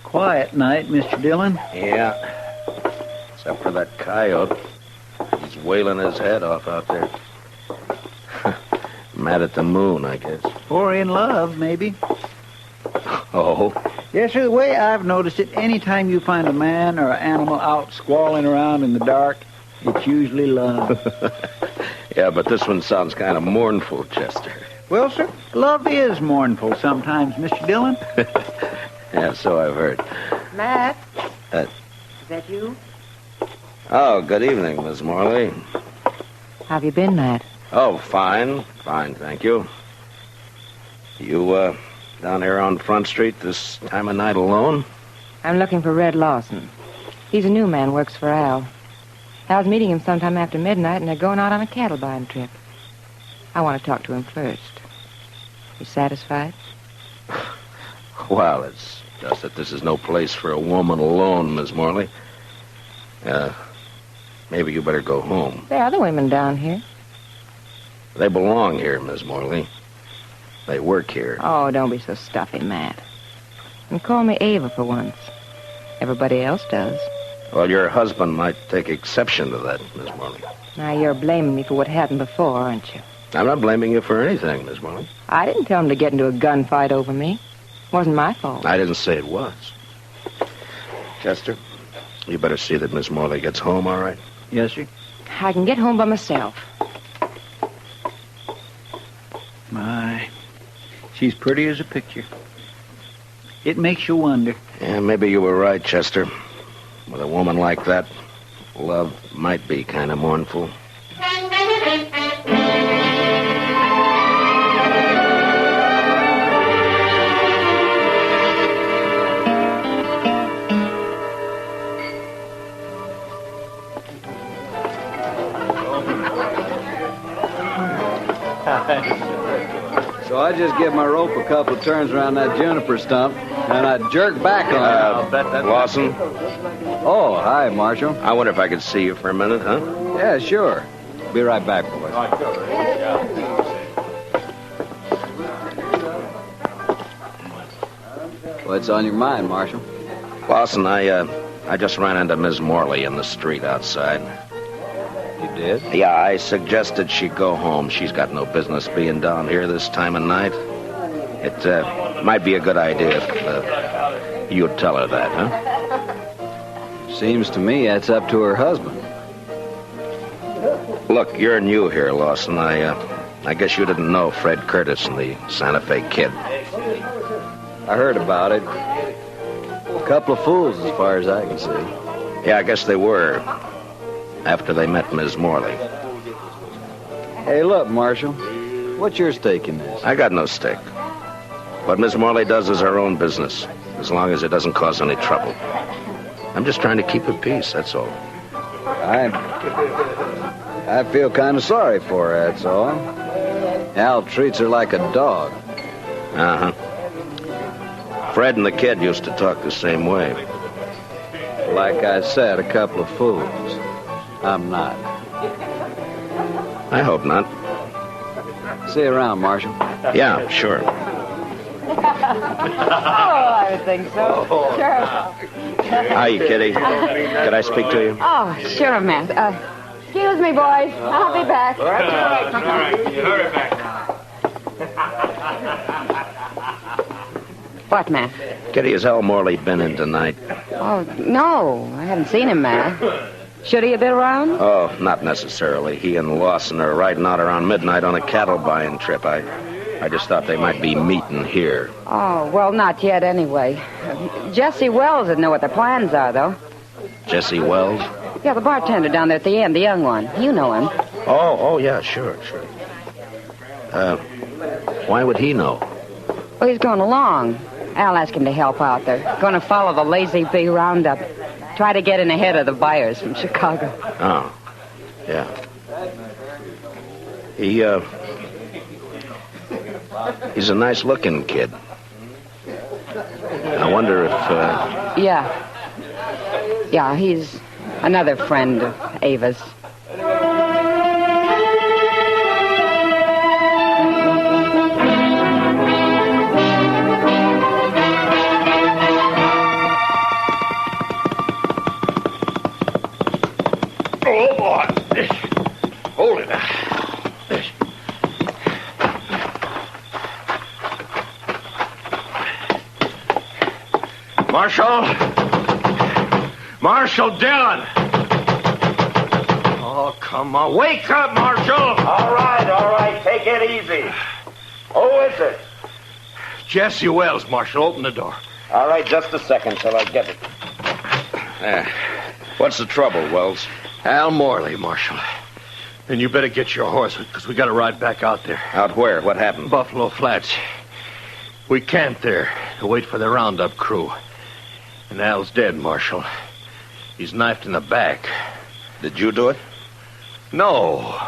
Quiet night, Mr. Dillon. Yeah. Except for that coyote. He's wailing his head off out there. Mad at the moon, I guess. Or in love, maybe. Oh? Yes, sir, the way I've noticed it, any time you find a man or an animal out squalling around in the dark, it's usually love. Yeah, but this one sounds kind of mournful, Chester. Well, sir, love is mournful sometimes, Mr. Dillon. Yeah, so I've heard. Matt? Uh, Is that you? Oh, good evening, Miss Morley. How have you been, Matt? Oh, fine. Fine, thank you. You, down here on Front Street this time of night alone? I'm looking for Red Lawson. He's a new man, works for Al. Al's meeting him sometime after midnight, and they're going out on a cattle buying trip. I want to talk to him first. You satisfied? Well, it's just that this is no place for a woman alone, Miss Morley. Maybe you better go home. There are other women down here. They belong here, Miss Morley. They work here. Oh, don't be so stuffy, Matt. And call me Ava for once. Everybody else does. Well, your husband might take exception to that, Miss Morley. Now, you're blaming me for what happened before, aren't you? I'm not blaming you for anything, Miss Morley. I didn't tell him to get into a gunfight over me. Wasn't my fault. I didn't say it was. Chester, you better see that Miss Morley gets home, all right? Yes, sir. I can get home by myself. My, she's pretty as a picture. It makes you wonder. Yeah, maybe you were right, Chester. With a woman like that, love might be kind of mournful. So I just give my rope a couple of turns around that juniper stump, and I jerk back on it. Lawson? Oh, hi, Marshal. I wonder if I could see you for a minute, huh? Yeah, sure. Be right back, boys. What's on your mind, Marshal? Lawson, I just ran into Miss Morley in the street outside. You did? Yeah, I suggested she go home. She's got no business being down here this time of night. It might be a good idea if you'd tell her that, huh? Seems to me that's up to her husband. Look, you're new here, Lawson. I guess you didn't know Fred Curtis and the Santa Fe Kid. I heard about it. A couple of fools, as far as I can see. Yeah, I guess they were. After they met Miss Morley. Hey, look, Marshal. What's your stake in this? I got no stake. What Miss Morley does is her own business, as long as it doesn't cause any trouble. I'm just trying to keep her peace, that's all. I feel kind of sorry for her, that's all. Al treats her like a dog. Uh-huh. Fred and the kid used to talk the same way. Like I said, a couple of fools. I'm not. I hope not. See you around, Marshal. Yeah, sure. Oh, I would think so. Sure. Hi, Kitty. Could I speak to you? Oh, sure, Matt. Excuse me, boys. I'll be back. All right. You hurry back now. What, Matt? Kitty, has Al Morley been in tonight? Oh, no. I haven't seen him, Matt. Should he have been around? Oh, not necessarily. He and Lawson are riding out around midnight on a cattle buying trip. I just thought they might be meeting here. Oh, well, not yet anyway. Jesse Wells would know what their plans are, though. Jesse Wells? Yeah, the bartender down there at the end, the young one. You know him. Oh, yeah, sure. Why would he know? Well, he's going along. Al asked him to help out. They're going to follow the Lazy Bee Roundup. Try to get in ahead of the buyers from Chicago. Oh, yeah. He's a nice-looking kid. I wonder if, Yeah, he's another friend of Ava's. Oh, boy. Hold it. Marshal! Marshal Dillon! Oh, come on. Wake up, Marshal! All right. Take it easy. Who is it? Jesse Wells, Marshal. Open the door. All right, just a second till I get it. What's the trouble, Wells? Al Morley, Marshal. And you better get your horse, because we got to ride back out there. Out where? What happened? Buffalo Flats. We camped there to wait for the roundup crew. And Al's dead, Marshal. He's knifed in the back. Did you do it? No.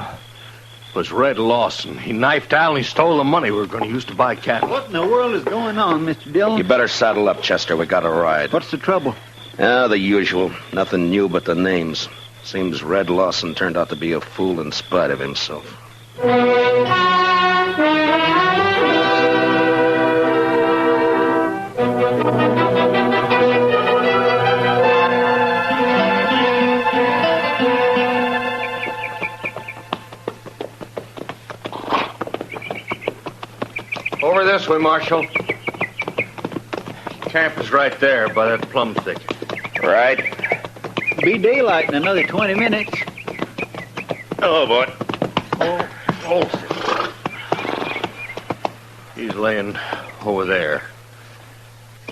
It was Red Lawson. He knifed Al and he stole the money we were going to use to buy cattle. What in the world is going on, Mr. Dillon? You better saddle up, Chester. We got to ride. What's the trouble? The usual. Nothing new but the names. Seems Red Lawson turned out to be a fool in spite of himself. Over this way, Marshal. Camp is right there by that plum thicket. Right. Be daylight in another 20 minutes. Hello, boy. Oh. He's laying over there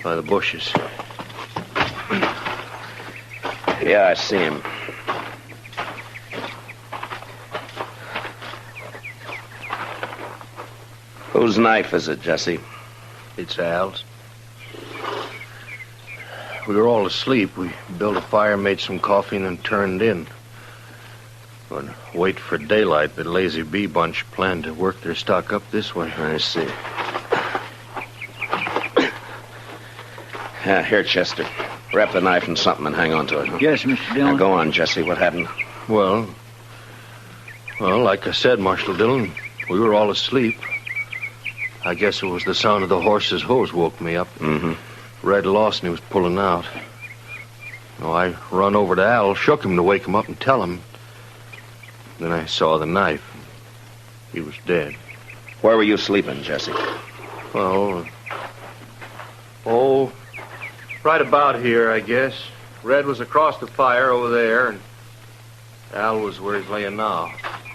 by the bushes. Yeah, I see him. Whose knife is it, Jesse? It's Al's. We were all asleep. We built a fire, made some coffee, and then turned in. But wait for daylight, the Lazy Bee bunch planned to work their stock up this way. I see. Here, Chester. Wrap the knife in something and hang on to it. Huh? Yes, Mr. Dillon. Now go on, Jesse. What happened? Well, like I said, Marshal Dillon, we were all asleep. I guess it was the sound of the horse's hooves woke me up. Mm-hmm. Red Lawson, he was pulling out. I run over to Al, shook him to wake him up and tell him. Then I saw the knife. He was dead. Where were you sleeping, Jesse? Well, right about here, I guess. Red was across the fire over there, and Al was where he's laying now.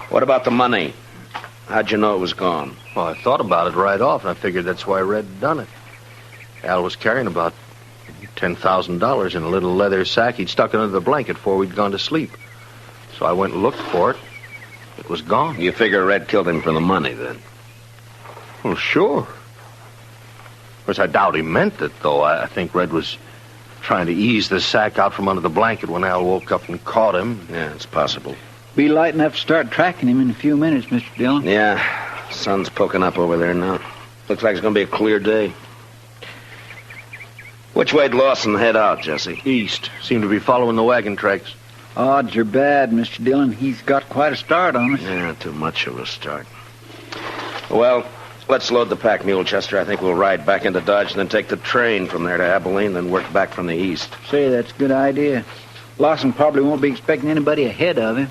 What about the money? How'd you know it was gone? Well, I thought about it right off, and I figured that's why Red had done it. Al was carrying about $10,000 in a little leather sack he'd stuck under the blanket before we'd gone to sleep. So I went and looked for it. It was gone. You figure Red killed him for the money, then? Well, sure. Of course, I doubt he meant it, though. I think Red was trying to ease the sack out from under the blanket when Al woke up and caught him. Yeah, it's possible. Be light enough to start tracking him in a few minutes, Mr. Dillon. Yeah, sun's poking up over there now. Looks like it's going to be a clear day. Which way'd Lawson head out, Jesse? East. Seemed to be following the wagon tracks. Odds are bad, Mr. Dillon. He's got quite a start on us. Yeah, too much of a start. Well, let's load the pack mule, Chester. I think we'll ride back into Dodge and then take the train from there to Abilene, then work back from the east. Say, that's a good idea. Lawson probably won't be expecting anybody ahead of him.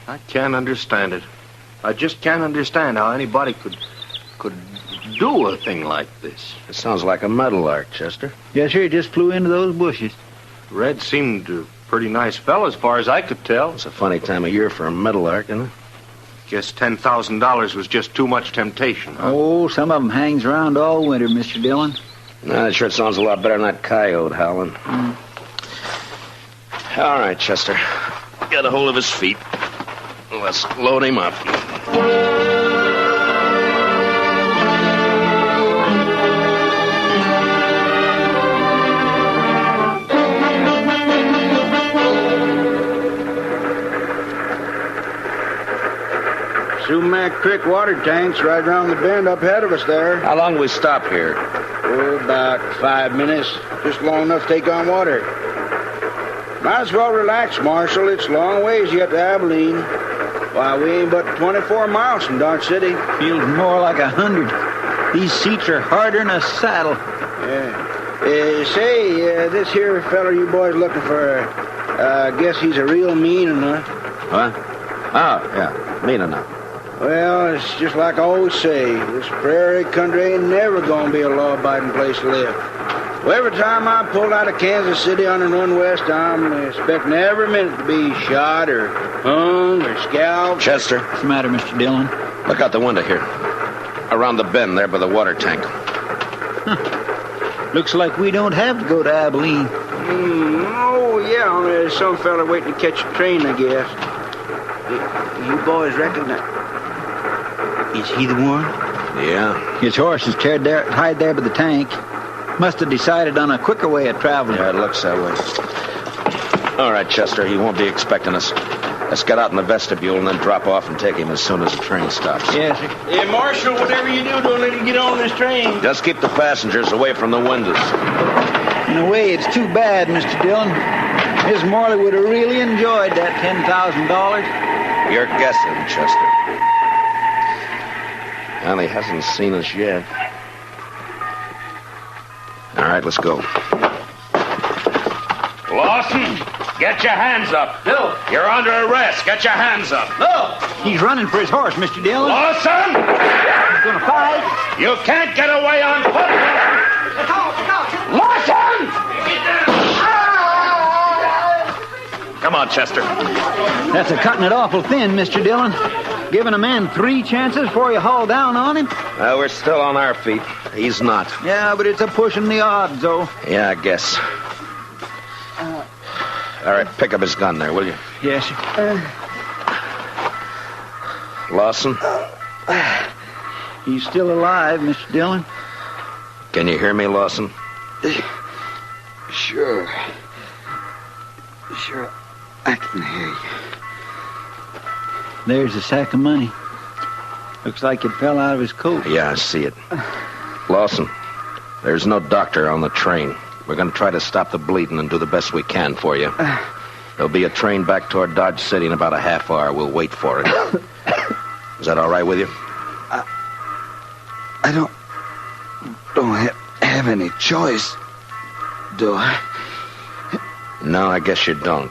I can't understand it. I just can't understand how anybody could do a thing like this. It sounds like a metal arc, Chester. Yes, sir. He just flew into those bushes. Red seemed a pretty nice fellow as far as I could tell. It's a funny time of year for a metal arc, isn't it? Guess $10,000 was just too much temptation, huh? Oh, some of them hangs around all winter, Mr. Dillon. That sure sounds a lot better than that coyote howling. All right, Chester. Get a hold of his feet. Let's load him up. Sumac Creek water tank's right around the bend up ahead of us there. How long we stop here? Oh, about 5 minutes. Just long enough to take on water. Might as well relax, Marshal. It's a long ways yet to Abilene. Why, we ain't but 24 miles from Dodge City. Feels more like 100. These seats are harder than a saddle. Yeah. Say, this here feller you boys looking for, I guess he's a real mean enough. Huh? Oh, yeah. Mean enough. Well, it's just like I always say. This prairie country ain't never gonna be a law-abiding place to live. Well, every time I pulled out of Kansas City on and run west, I'm expecting every minute to be shot or hung or scalped. Chester. What's the matter, Mr. Dillon? Look out the window here. Around the bend there by the water tank. Looks like we don't have to go to Abilene. Oh, yeah, there's some fella waiting to catch a train, I guess. You boys recognize... Is he the one? Yeah. His horse is tied there by the tank. Must have decided on a quicker way of traveling. Yeah, it looks that way. All right, Chester, he won't be expecting us. Let's get out in the vestibule and then drop off and take him as soon as the train stops. Yes, sir. Hey, Marshal, whatever you do, don't let him get on this train. Just keep the passengers away from the windows. In a way, it's too bad, Mr. Dillon. Miss Morley would have really enjoyed that $10,000. You're guessing, Chester. Well, he hasn't seen us yet. All right, let's go. Lawson, get your hands up. No. You're under arrest. Get your hands up. No. He's running for his horse, Mr. Dillon. Lawson! He's going to fight. You can't get away on foot. Lawson! Come on, Chester. That's a cutting it awful thin, Mr. Dillon. Giving a man 3 chances before you haul down on him. Well, we're still on our feet. He's not. Yeah, but it's a pushing the odds, though. Yeah, I guess. All right, pick up his gun there, will you? Yes, sir. Lawson? He's still alive, Mr. Dillon. Can you hear me, Lawson? Sure. Sure, I can hear you. There's a sack of money. Looks like it fell out of his coat. Yeah, I see it. Lawson, there's no doctor on the train. We're going to try to stop the bleeding and do the best we can for you. There'll be a train back toward Dodge City in about a half hour. We'll wait for it. Is that all right with you? I don't have any choice, do I? No, I guess you don't.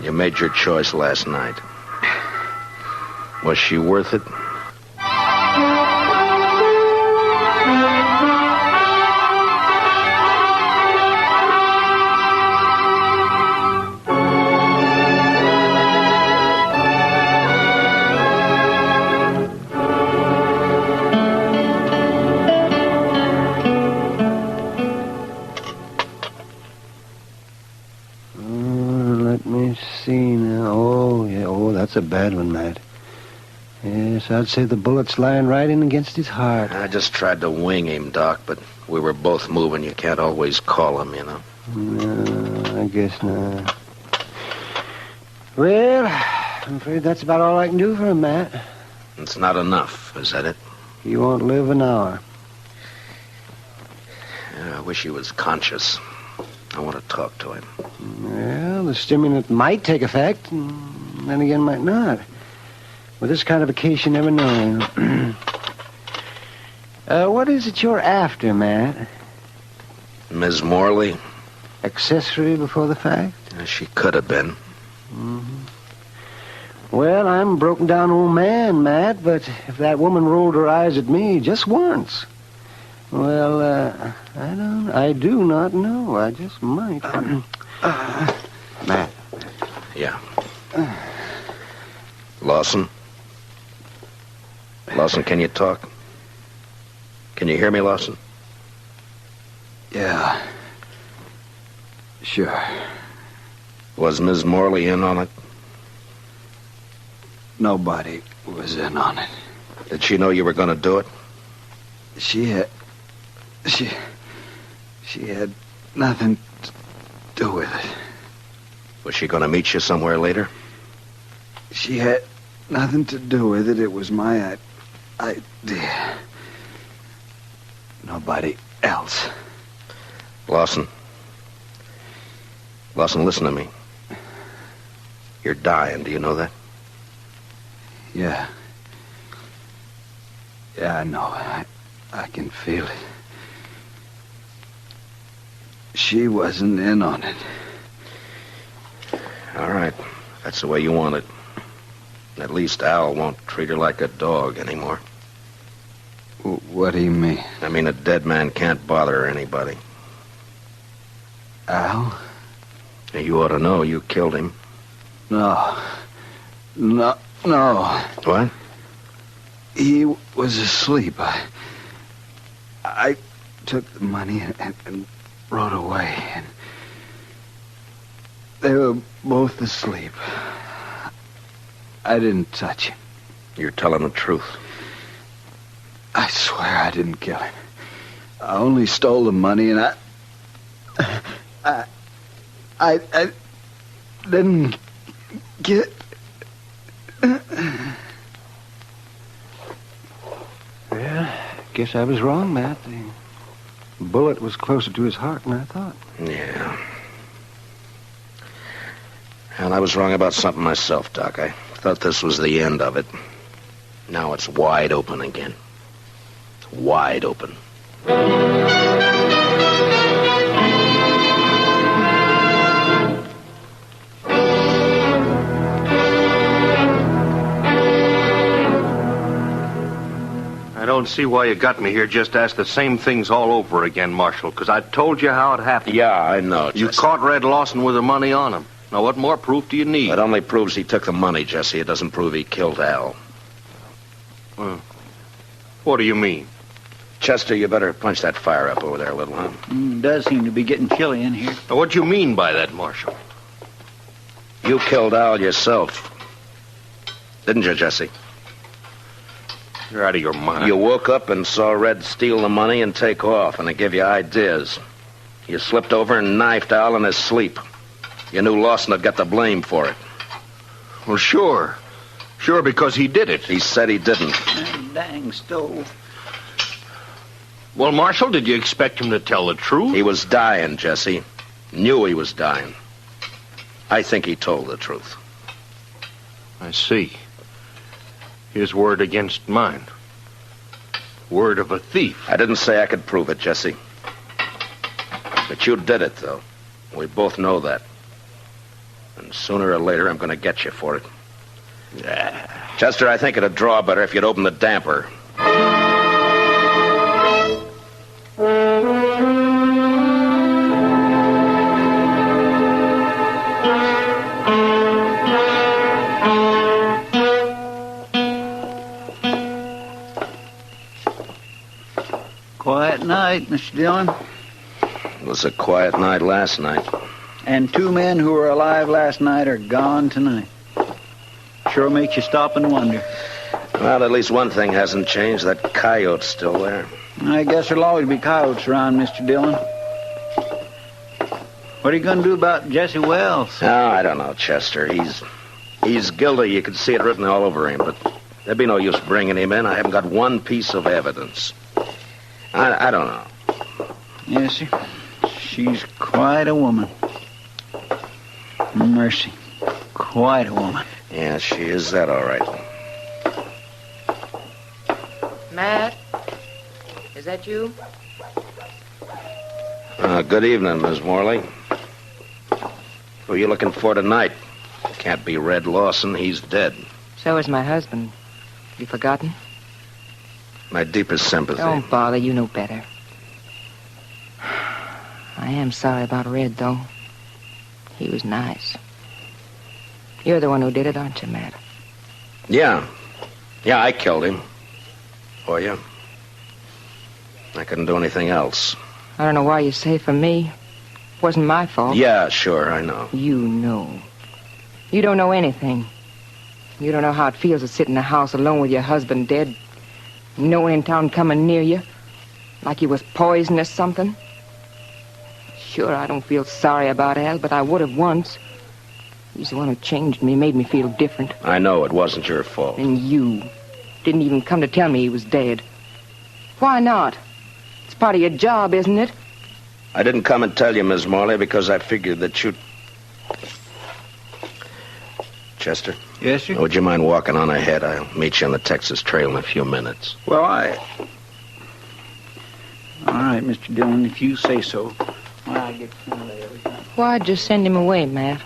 You made your choice last night. Was she worth it? Let me see now. Oh, yeah. Oh, that's a bad one, Matt. Yes, I'd say the bullet's lying right in against his heart. I just tried to wing him, Doc, but we were both moving. You can't always call him, you know. No, I guess not. Well, I'm afraid that's about all I can do for him, Matt. It's not enough, is that it? He won't live an hour. Yeah, I wish he was conscious. I want to talk to him. Well, the stimulant might take effect, and then again might not. With this kind of a case, you never know. What is it you're after, Matt? Ms. Morley? Accessory before the fact? She could have been. Mm-hmm. Well, I'm a broken down old man, Matt, but if that woman rolled her eyes at me just once, well, I do not know. I just might. Matt. Yeah. Lawson? Lawson, can you talk? Can you hear me, Lawson? Yeah. Sure. Was Ms. Morley in on it? Nobody was in on it. Did she know you were going to do it? She had nothing to do with it. Was she going to meet you somewhere later? She had nothing to do with it. It was my idea. Nobody else. Lawson. Lawson, listen to me. You're dying. Do you know that? Yeah. Yeah, I know. I can feel it. She wasn't in on it. All right. That's the way you want it. At least Al won't treat her like a dog anymore. What do you mean? I mean, a dead man can't bother anybody. Al? You ought to know you killed him. No. What? He was asleep. I took the money and rode away. And they were both asleep. I didn't touch him. You're telling the truth. I swear I didn't kill him. I only stole the money, and I didn't get... Well, guess I was wrong, Matt. The bullet was closer to his heart than I thought. Yeah. And I was wrong about something myself, Doc. I thought this was the end of it. Now it's wide open again. It's wide open. I don't see why you got me here just to ask the same things all over again, Marshal, because I told you how it happened. Yeah, I know, Jesse. You caught Red Lawson with the money on him. Now, what more proof do you need? It only proves he took the money, Jesse. It doesn't prove he killed Al. What do you mean? Chester, you better punch that fire up over there a little, huh? It does seem to be getting chilly in here. Now, what do you mean by that, Marshal? You killed Al yourself. Didn't you, Jesse? You're out of your mind. You woke up and saw Red steal the money and take off, and it gave you ideas. You slipped over and knifed Al in his sleep. You knew Lawson had got the blame for it. Well, sure. Sure, because he did it. He said he didn't. That dang stove. Well, Marshal, did you expect him to tell the truth? He was dying, Jesse. Knew he was dying. I think he told the truth. I see. His word against mine. Word of a thief. I didn't say I could prove it, Jesse. But you did it, though. We both know that. And sooner or later, I'm going to get you for it. Chester, I think it'd draw better if you'd open the damper. Quiet night, Mr. Dillon. It was a quiet night last night. And 2 men who were alive last night are gone tonight. Sure makes you stop and wonder. Well, at least one thing hasn't changed. That coyote's still there. I guess there'll always be coyotes around, Mr. Dillon. What are you going to do about Jesse Wells? Oh, I don't know, Chester. He's guilty. You can see it written all over him, but there'd be no use bringing him in. I haven't got one piece of evidence. I don't know. Yes, sir. She's quite a woman. Mercy. Quite a woman. Yeah, she is that, all right. Matt? Is that you? Good evening, Miss Morley. Who are you looking for tonight? Can't be Red Lawson. He's dead. So is my husband. You forgotten? My deepest sympathy. Don't bother. You know better. I am sorry about Red, though. He was nice. You're the one who did it, aren't you, Matt? Yeah. Yeah, I killed him. For you. I couldn't do anything else. I don't know why you say for me. It wasn't my fault. Yeah, sure, I know. You know. You don't know anything. You don't know how it feels to sit in a house alone with your husband dead. No one in town coming near you. Like he was poisoned or something. Sure, I don't feel sorry about Al, but I would have once. He's the one who changed me, made me feel different. I know it wasn't your fault. And you didn't even come to tell me he was dead. Why not? It's part of your job, isn't it? I didn't come and tell you, Miss Morley, because I figured that you'd... Chester? Yes, sir? Would you mind walking on ahead? I'll meet you on the Texas Trail in a few minutes. Well, All right, Mr. Dillon, if you say so. Well, I get friendly every time. Why'd you send him away, Matt?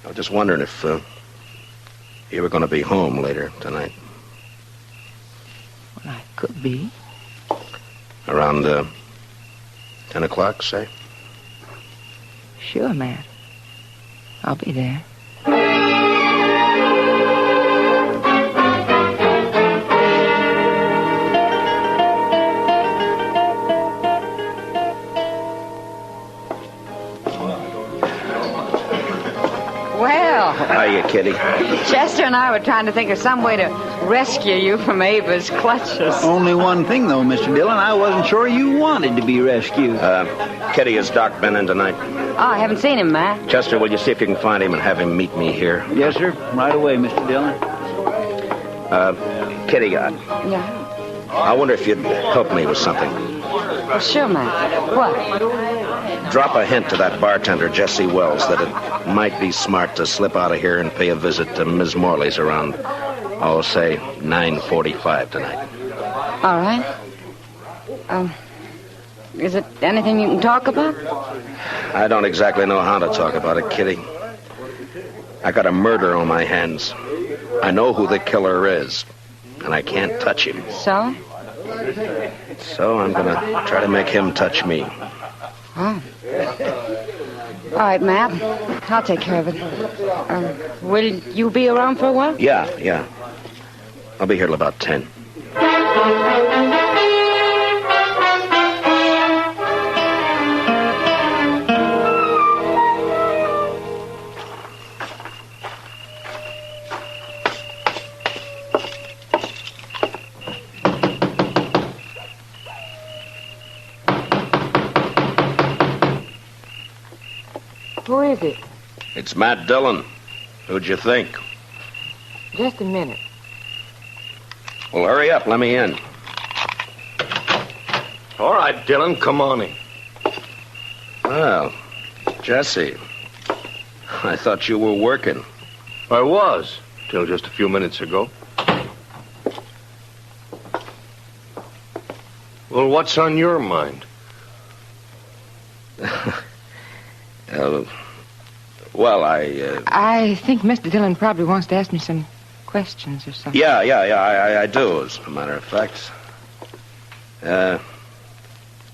was just wondering if you were going to be home later tonight. Well, I could be. Around 10 o'clock, say? Sure, Matt. I'll be there. Well. Hiya, Kitty. Chester and I were trying to think of some way to rescue you from Ava's clutches. Only one thing, though, Mr. Dillon. I wasn't sure you wanted to be rescued. Kitty, has Doc been in tonight? Oh, I haven't seen him, Matt. Chester, will you see if you can find him and have him meet me here? Yes, sir. Right away, Mr. Dillon. Kitty, Yeah. I wonder if you'd help me with something. Well, sure, Matt. What? Drop a hint to that bartender, Jesse Wells, that it might be smart to slip out of here and pay a visit to Ms. Morley's around, say, 9:45 tonight. All right. Is it anything you can talk about? I don't exactly know how to talk about it, Kitty. I got a murder on my hands. I know who the killer is, and I can't touch him. So? So I'm gonna try to make him touch me. Oh. All right, Matt. I'll take care of it. Will you be around for a while? Yeah. I'll be here till about 10. Who is it? It's Matt Dillon. Who'd you think? Just a minute. Well, hurry up. Let me in. All right, Dillon, come on in. Well, Jesse, I thought you were working. I was, till just a few minutes ago. Well, what's on your mind? I think Mr. Dillon probably wants to ask me some questions or something. Yeah, I do, as a matter of fact.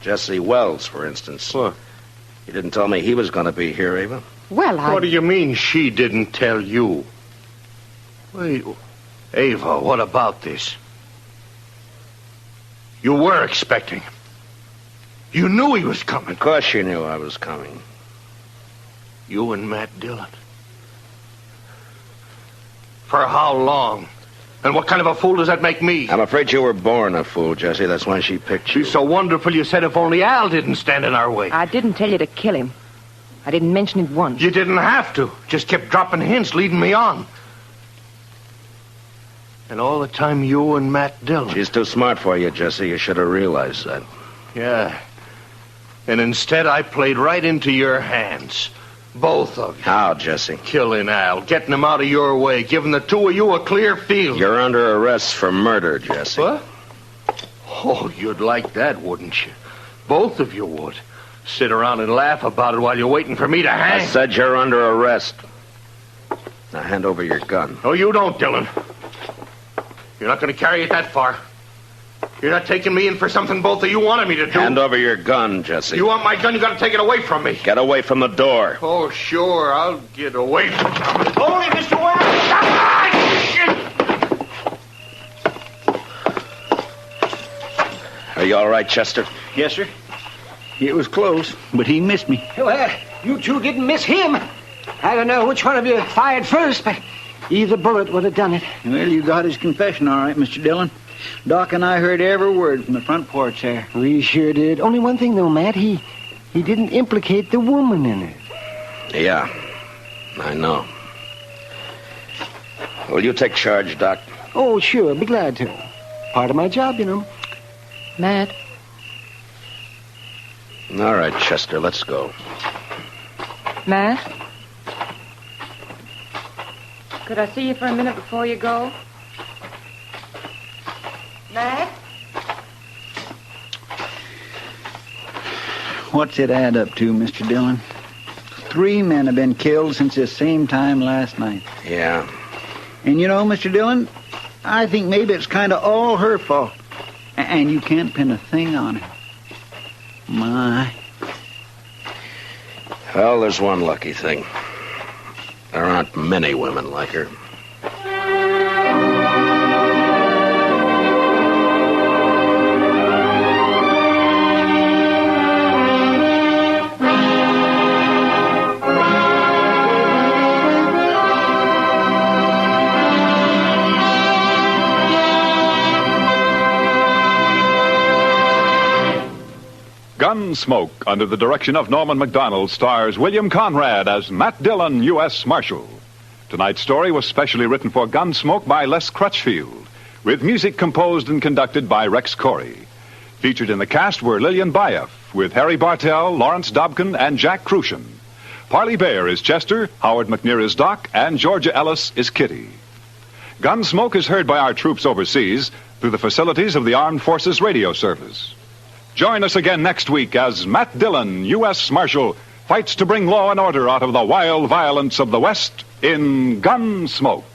Jesse Wells, for instance. What? He didn't tell me he was going to be here, Ava. Well, What do you mean she didn't tell you? Wait, Ava, what about this? You were expecting him. You knew he was coming. Of course you knew I was coming. You and Matt Dillon. For how long? And what kind of a fool does that make me? I'm afraid you were born a fool, Jesse. That's why she picked you. She's so wonderful you said if only Al didn't stand in our way. I didn't tell you to kill him. I didn't mention it once. You didn't have to. Just kept dropping hints, leading me on. And all the time you and Matt Dillon. She's too smart for you, Jesse. You should have realized that. Yeah. And instead I played right into your hands. Both of you. How, Jesse? Killing Al, getting him out of your way, giving the two of you a clear field. You're under arrest for murder, Jesse. What? Oh, you'd like that, wouldn't you? Both of you would. Sit around and laugh about it while you're waiting for me to hang. I said you're under arrest. Now hand over your gun. No, you don't, Dillon. You're not going to carry it that far. You're not taking me in for something both of you wanted me to do. Hand over your gun, Jesse. You want my gun, you got to take it away from me. Get away from the door. Oh, sure, I'll get away from you. Hold it, Mr. Wells! Are you all right, Chester? Yes, sir. It was close, but he missed me. Well, you two didn't miss him. I don't know which one of you fired first, but either bullet would have done it. Well, you got his confession all right, Mr. Dillon. Doc and I heard every word from the front porch there. We sure did. Only one thing, though, Matt. He didn't implicate the woman in it. Yeah, I know. Will you take charge, Doc? Oh, sure. Be glad to. Part of my job, you know. Matt. All right, Chester, let's go. Matt? Could I see you for a minute before you go? Matt? What's it add up to, Mr. Dillon? 3 men have been killed since the same time last night. Yeah. And you know, Mr. Dillon, I think maybe it's kind of all her fault. And you can't pin a thing on her. My. Well, there's one lucky thing. There aren't many women like her. Gunsmoke, under the direction of Norman Macdonald, stars William Conrad as Matt Dillon, U.S. Marshal. Tonight's story was specially written for Gunsmoke by Les Crutchfield, with music composed and conducted by Rex Corey. Featured in the cast were Lillian Bayef, with Harry Bartell, Lawrence Dobkin, and Jack Crucian. Parley Bayer is Chester, Howard McNear is Doc, and Georgia Ellis is Kitty. Gunsmoke is heard by our troops overseas through the facilities of the Armed Forces Radio Service. Join us again next week as Matt Dillon, U.S. Marshal, fights to bring law and order out of the wild violence of the West in Gunsmoke.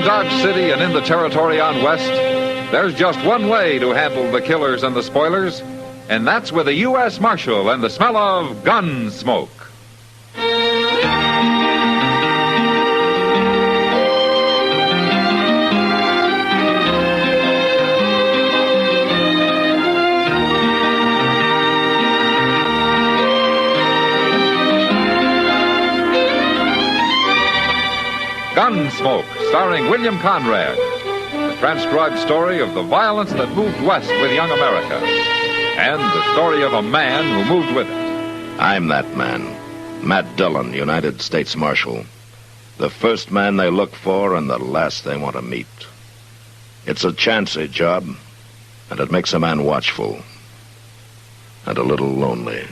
Dodge City and in the territory on West, there's just one way to handle the killers and the spoilers, and that's with a U.S. Marshal and the smell of gun smoke. Gunsmoke, starring William Conrad. The transcribed story of the violence that moved west with young America. And the story of a man who moved with it. I'm that man, Matt Dillon, United States Marshal. The first man they look for and the last they want to meet. It's a chancy job, and it makes a man watchful. And a little lonely.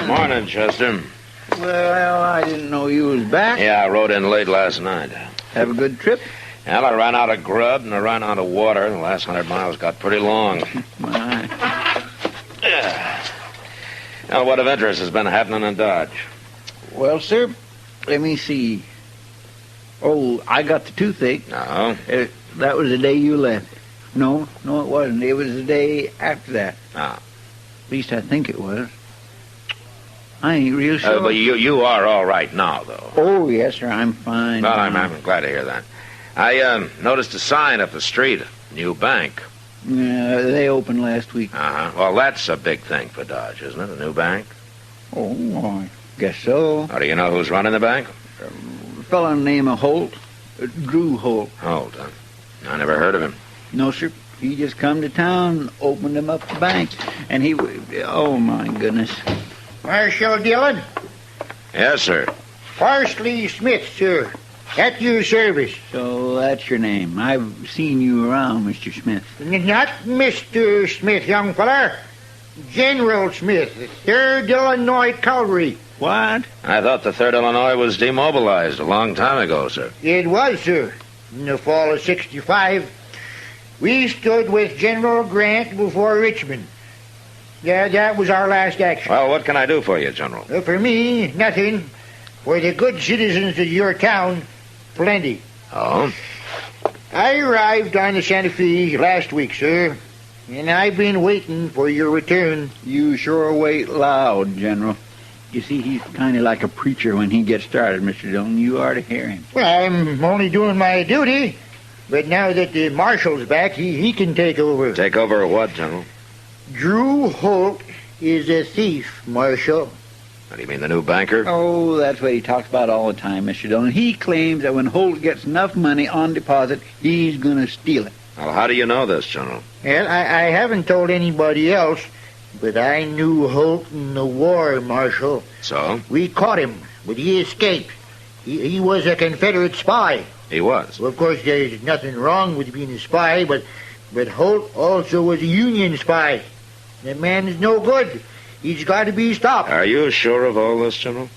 Morning, Chester. Well, I didn't know you was back. Yeah, I rode in late last night. Have a good trip? Well, I ran out of grub and I ran out of water. The last 100 miles got pretty long. Yeah. Now, what of interest has been happening in Dodge? Well, sir, let me see. Oh, I got the toothache. No. That was the day you left. No, it wasn't. It was the day after that. Ah. At least I think it was. I ain't real sure. But you are all right now, though. Oh, yes, sir. I'm fine. Well, I'm glad to hear that. I noticed a sign up the street. New bank. Yeah, they opened last week. Uh-huh. Well, that's a big thing for Dodge, isn't it? A new bank? Oh, I guess so. How do you know who's running the bank? A fellow named Holt. Drew Holt. Holt, huh? I never heard of him. No, sir. He just come to town, opened him up the bank, and he... Oh, my goodness. Marshal Dillon? Yes, sir. Parsley Smith, sir. At your service. So that's your name. I've seen you around, Mr. Smith. Not Mr. Smith, young feller. General Smith, 3rd Illinois Cavalry. What? I thought the 3rd Illinois was demobilized a long time ago, sir. It was, sir. In the fall of 65, we stood with General Grant before Richmond. Yeah, that was our last action. Well, what can I do for you, General? For me, nothing. For the good citizens of your town, plenty. Oh? I arrived on the Santa Fe last week, sir, and I've been waiting for your return. You sure wait loud, General. You see, he's kind of like a preacher when he gets started, Mr. Dillon. You ought to hear him. Well, I'm only doing my duty, but now that the Marshal's back, he can take over. Take over what, General? Drew Holt is a thief, Marshal. What do you mean, the new banker? Oh, that's what he talks about all the time, Mr. Dillon. He claims that when Holt gets enough money on deposit, he's going to steal it. Well, how do you know this, General? Well, I haven't told anybody else, but I knew Holt in the war, Marshal. So? We caught him, but he escaped. He was a Confederate spy. He was? Well, of course, there's nothing wrong with being a spy, but Holt also was a Union spy. That man is no good. He's got to be stopped. Are you sure of all this, General?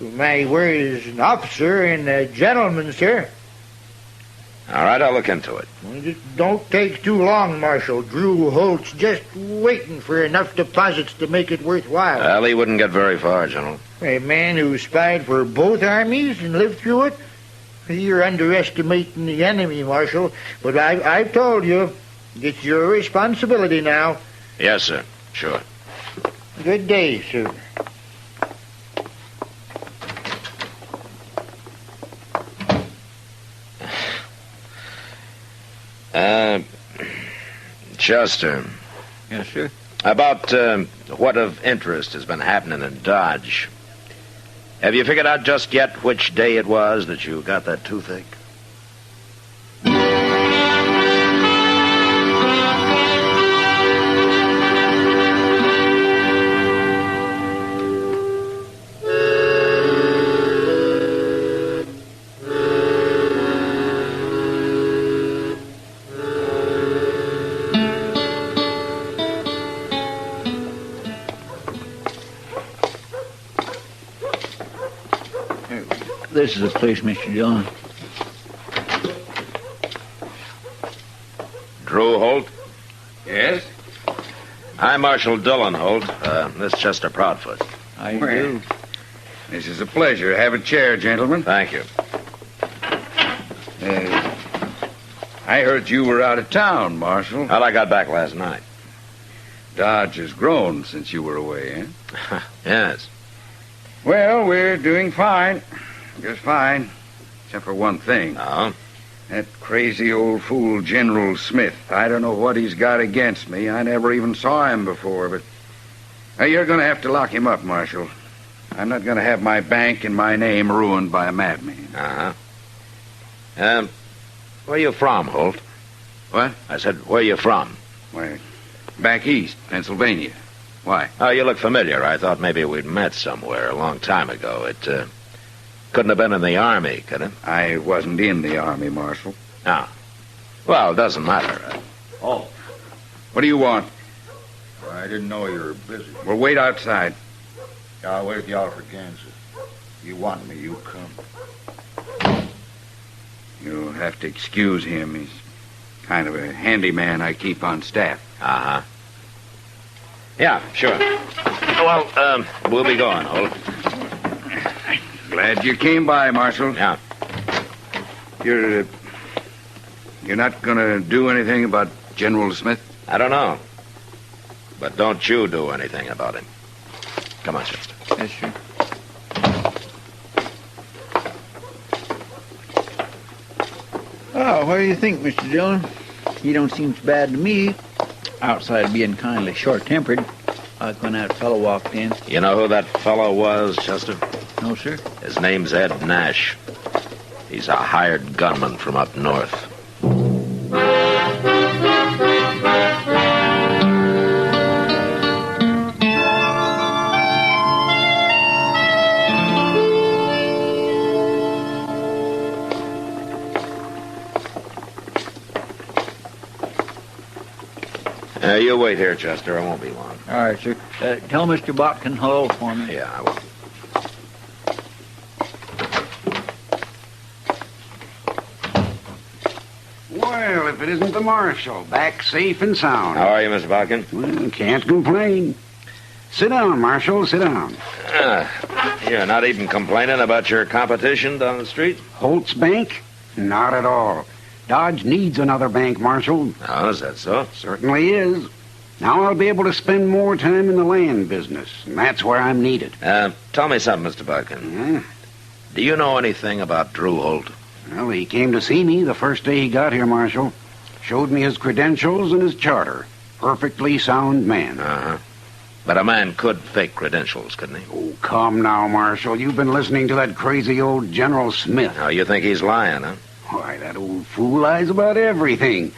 My word as an officer and a gentleman, sir. All right, I'll look into it. Well, just don't take too long, Marshal. Drew Holt's just waiting for enough deposits to make it worthwhile. Well, he wouldn't get very far, General. A man who spied for both armies and lived through it? You're underestimating the enemy, Marshal. But I've told you, it's your responsibility now. Yes, sir. Sure. Good day, sir. Chester. Yes, sir? About what of interest has been happening in Dodge. Have you figured out just yet which day it was that you got that toothache? This is the place, Mr. Dillon. Drew Holt? Yes? I'm Marshal Dillon, Holt. This is Chester Proudfoot. I do. This is a pleasure. Have a chair, gentlemen. Thank you. I heard you were out of town, Marshal. Well, I got back last night. Dodge has grown since you were away, eh? Yes. Well, we're doing fine. Just fine. Except for one thing. Oh? That crazy old fool General Smith. I don't know what he's got against me. I never even saw him before, but... you're going to have to lock him up, Marshal. I'm not going to have my bank and my name ruined by a madman. Uh-huh. Where you from, Holt? What? I said, where you from? Why, back east, Pennsylvania. Why? Oh, you look familiar. I thought maybe we'd met somewhere a long time ago. It couldn't have been in the Army, could it? I wasn't in the Army, Marshal. Ah. Well, it doesn't matter. Oh. What do you want? Well, I didn't know you were busy. Well, wait outside. I'll wait at the Alfred, Kansas. You want me, you come. You'll have to excuse him. He's kind of a handyman I keep on staff. Uh-huh. Yeah, sure. Well, we'll be going, Holt. Glad you came by, Marshal. Yeah. You're not going to do anything about General Smith? I don't know. But don't you do anything about him. Come on, Chester. Yes, sir. Oh, what do you think, Mr. Dillon? He don't seem so bad to me. Outside being kindly short-tempered, like when that fellow walked in. You know who that fellow was, Chester? No, sir. His name's Ed Nash. He's a hired gunman from up north. You wait here, Chester. I won't be long. All right, sir. Tell Mr. Boughten hello for me. Yeah, I will. Well, if it isn't the Marshal, back safe and sound. How are you, Mr. Boughten? Well, can't complain. Sit down, Marshal, sit down. You're not even complaining about your competition down the street? Holt's Bank? Not at all. Dodge needs another bank, Marshal. Oh, is that so? Certainly is. Now I'll be able to spend more time in the land business, and that's where I'm needed. Tell me something, Mr. Boughten. Yeah? Do you know anything about Drew Holt? Well, he came to see me the first day he got here, Marshal. Showed me his credentials and his charter. Perfectly sound man. Uh-huh. But a man could fake credentials, couldn't he? Oh, come now, Marshal. You've been listening to that crazy old General Smith. Now, you think he's lying, huh? Why, that old fool lies about everything.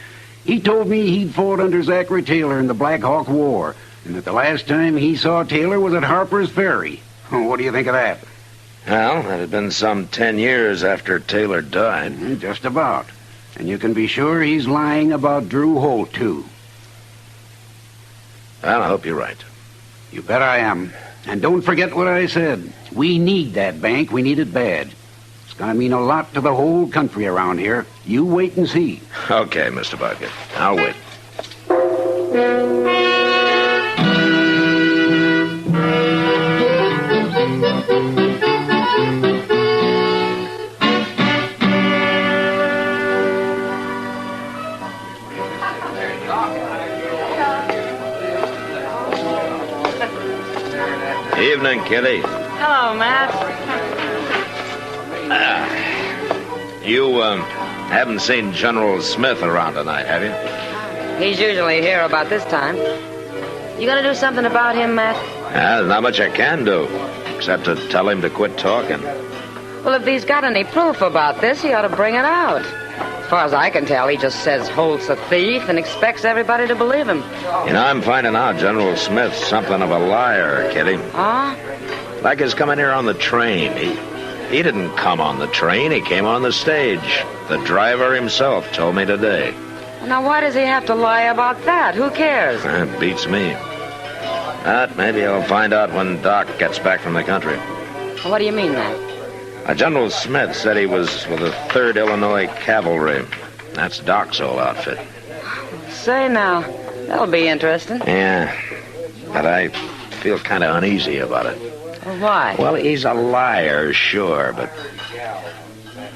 He told me he'd fought under Zachary Taylor in the Black Hawk War, and that the last time he saw Taylor was at Harper's Ferry. What do you think of that? Well, that had been some 10 years after Taylor died. Just about. And you can be sure he's lying about Drew Holt, too. Well, I hope you're right. You bet I am. And don't forget what I said. We need that bank. We need it bad. It's going to mean a lot to the whole country around here. You wait and see. Okay, Mr. Bucket. I'll wait. Evening, Kitty. Hello, Matt. You haven't seen General Smith around tonight, have you? He's usually here about this time. You gonna do something about him, Matt? There's not much I can do, except to tell him to quit talking. Well, if he's got any proof about this, he ought to bring it out. As far as I can tell, he just says Holt's a thief and expects everybody to believe him. You know, I'm finding out General Smith's something of a liar, Kitty. Huh? Like his coming here on the train. He didn't come on the train. He came on the stage. The driver himself told me today. Now, why does he have to lie about that? Who cares? It beats me. But maybe I'll find out when Doc gets back from the country. What do you mean, Matt? General Smith said he was with the 3rd Illinois Cavalry. That's Doc's old outfit. Say now, that'll be interesting. Yeah, but I feel kind of uneasy about it. Well, why? Well, he's a liar, sure, but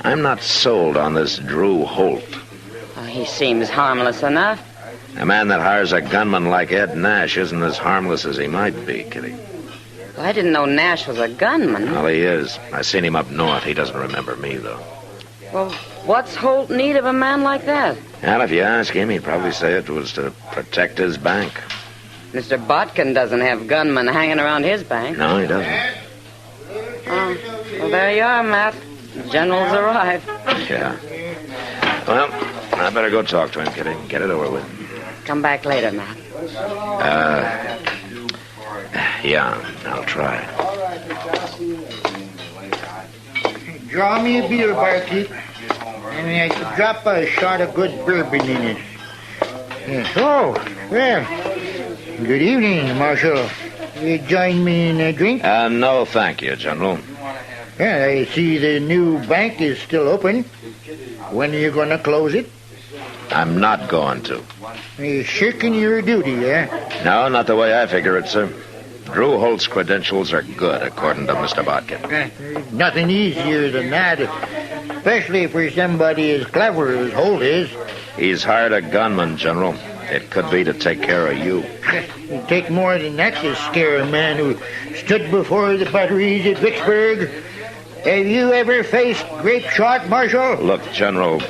I'm not sold on this Drew Holt. Well, he seems harmless enough. A man that hires a gunman like Ed Nash isn't as harmless as he might be, Kitty. Well, I didn't know Nash was a gunman. Well, he is. I seen him up north. He doesn't remember me, though. Well, what's Holt need of a man like that? Well, if you ask him, he'd probably say it was to protect his bank. Mr. Boughten doesn't have gunmen hanging around his bank. No, he doesn't. Oh, well, there you are, Matt. The General's arrived. Yeah. Well, I better go talk to him, Kitty. Get it over with. Come back later, Matt. Yeah, I'll try. Draw me a beer, barkeep. And I could drop a shot of good bourbon in it. Yes. Oh, well. Good evening, Marshal. You join me in a drink? No, thank you, General. Yeah, I see the new bank is still open. When are you going to close it? I'm not going to. You're shirking your duty, eh? No, not the way I figure it, sir. Drew Holt's credentials are good, according to Mr. Botkin. There's nothing easier than that, especially for somebody as clever as Holt is. He's hired a gunman, General. It could be to take care of you. It'd take more than that to scare a man who stood before the batteries at Vicksburg. Have you ever faced grape shot, Marshal? Look, General,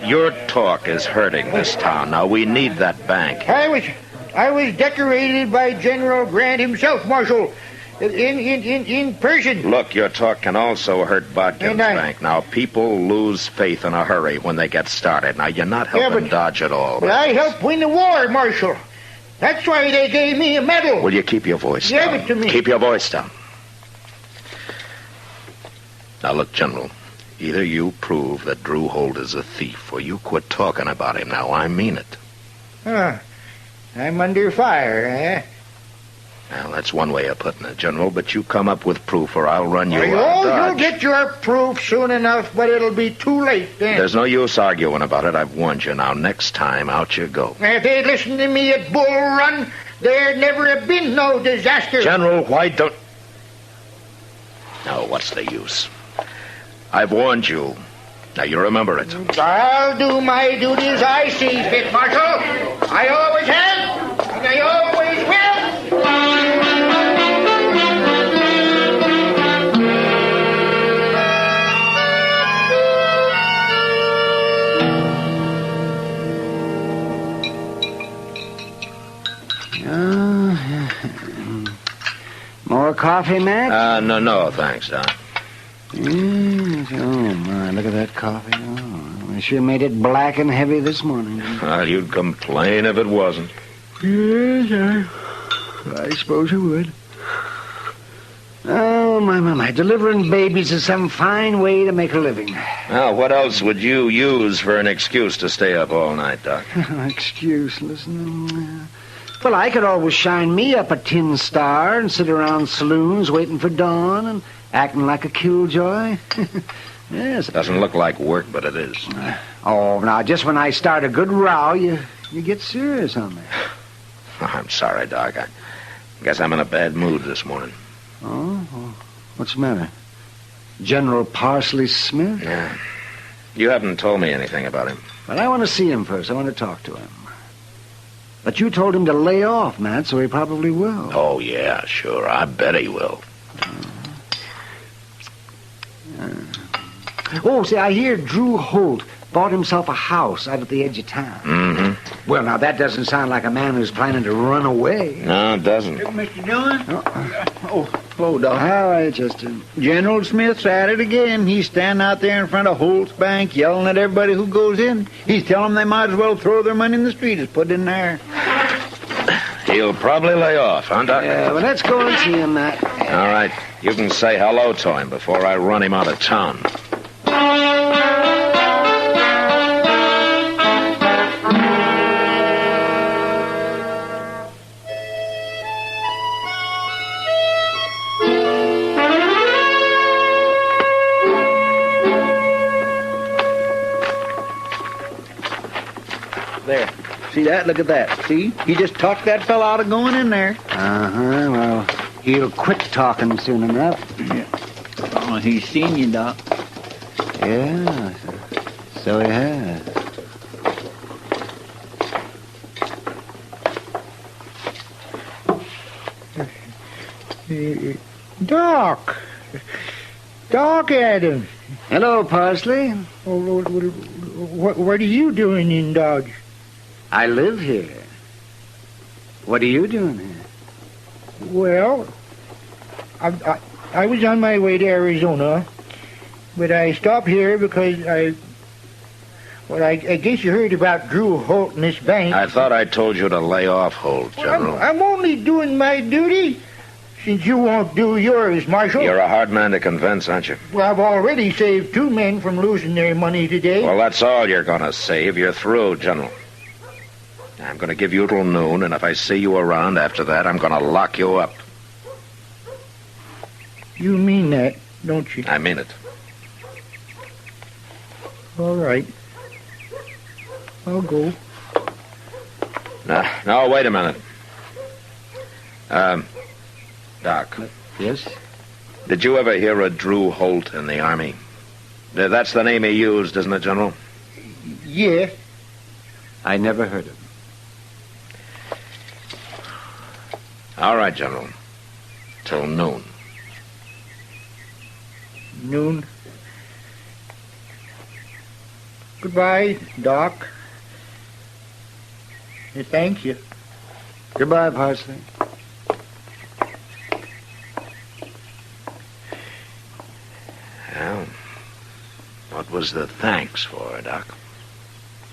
your talk is hurting this town. Now, we need that bank. I was decorated by General Grant himself, Marshal, in person. Look, your talk can also hurt Botkin's bank. Now, people lose faith in a hurry when they get started. Now, you're not helping Dodge at all. But I helped win the war, Marshal. That's why they gave me a medal. Will you keep your voice down? Give it to me. Keep your voice down. Now, look, General, either you prove that Drew Holt is a thief or you quit talking about him. Now, I mean it. I'm under fire, eh? Well, that's one way of putting it, General, but you come up with proof or I'll run you out of Dodge. You'll get your proof soon enough, but it'll be too late then. There's no use arguing about it. I've warned you. Now, next time, out you go. If they'd listened to me at Bull Run, there'd never have been no disaster. General, why don't... Now, what's the use? I've warned you. Now, you remember it. I'll do my duty as I see fit, Marshal. I always have, and I always will. coffee, Matt? No, thanks, Doc. Yes. Oh, my, look at that coffee. Oh, I sure made it black and heavy this morning. Well, you'd complain if it wasn't. Yes, I suppose I would. Oh, my. Delivering babies is some fine way to make a living. Now, what else would you use for an excuse to stay up all night, Doc? Excuse, listen. Well, I could always shine me up a tin star and sit around saloons waiting for dawn and acting like a killjoy. Yes. Doesn't look like work, but it is. Oh, now, just when I start a good row, you get serious on me. I'm sorry, Doc. I guess I'm in a bad mood this morning. Oh? What's the matter? General Parsley Smith? Yeah. You haven't told me anything about him. Well, I want to see him first. I want to talk to him. But you told him to lay off, Matt, so he probably will. Oh, yeah, sure. I bet he will. Oh, see, I hear Drew Holt bought himself a house out at the edge of town. Mm-hmm. Well, now, that doesn't sound like a man who's planning to run away. No, it doesn't. Mr. Dillon? Hello, Doc. How are you, Chester? General Smith's at it again. He's standing out there in front of Holt's bank yelling at everybody who goes in. He's telling them they might as well throw their money in the street as put it in there. He'll probably lay off, huh, Doc? Yeah, well, let's go and see him, Matt. All right. You can say hello to him before I run him out of town. There. See that? Look at that. See? He just talked that fella out of going in there. Uh-huh. Well, he'll quit talking soon enough. Yeah. Oh, he's seen you, Doc. Yeah, so he has. Doc. Doc Adams. Hello, Parsley. Oh, what are you doing in Dodge? I live here. What are you doing here? Well, I was on my way to Arizona, but I stopped here because I guess you heard about Drew Holt and this bank. I thought I told you to lay off Holt, General. I'm only doing my duty, since you won't do yours, Marshal. You're a hard man to convince, aren't you? Well, I've already saved 2 men from losing their money today. Well, that's all you're going to save. You're through, General. I'm going to give you till noon, and if I see you around after that, I'm going to lock you up. You mean that, don't you? I mean it. All right. I'll go. No, wait a minute. Doc. Yes? Did you ever hear of Drew Holt in the Army? That's the name he used, isn't it, General? Yeah. I never heard of him. All right, General. Till noon. Noon. Goodbye, Doc. Thank you. Goodbye, Parsley. Well, what was the thanks for, Doc?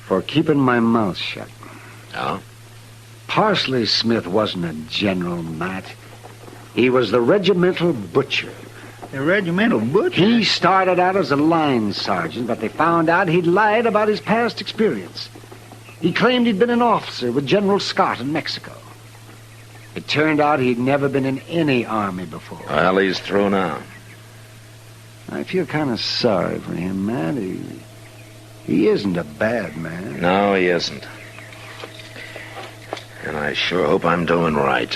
For keeping my mouth shut. Oh? Parsley Smith wasn't a general, Matt. He was the regimental butcher. The regimental butcher? He started out as a line sergeant, but they found out he'd lied about his past experience. He claimed he'd been an officer with General Scott in Mexico. It turned out he'd never been in any army before. Well, he's through now. I feel kind of sorry for him, Matt. He isn't a bad man. No, he isn't. And I sure hope I'm doing right.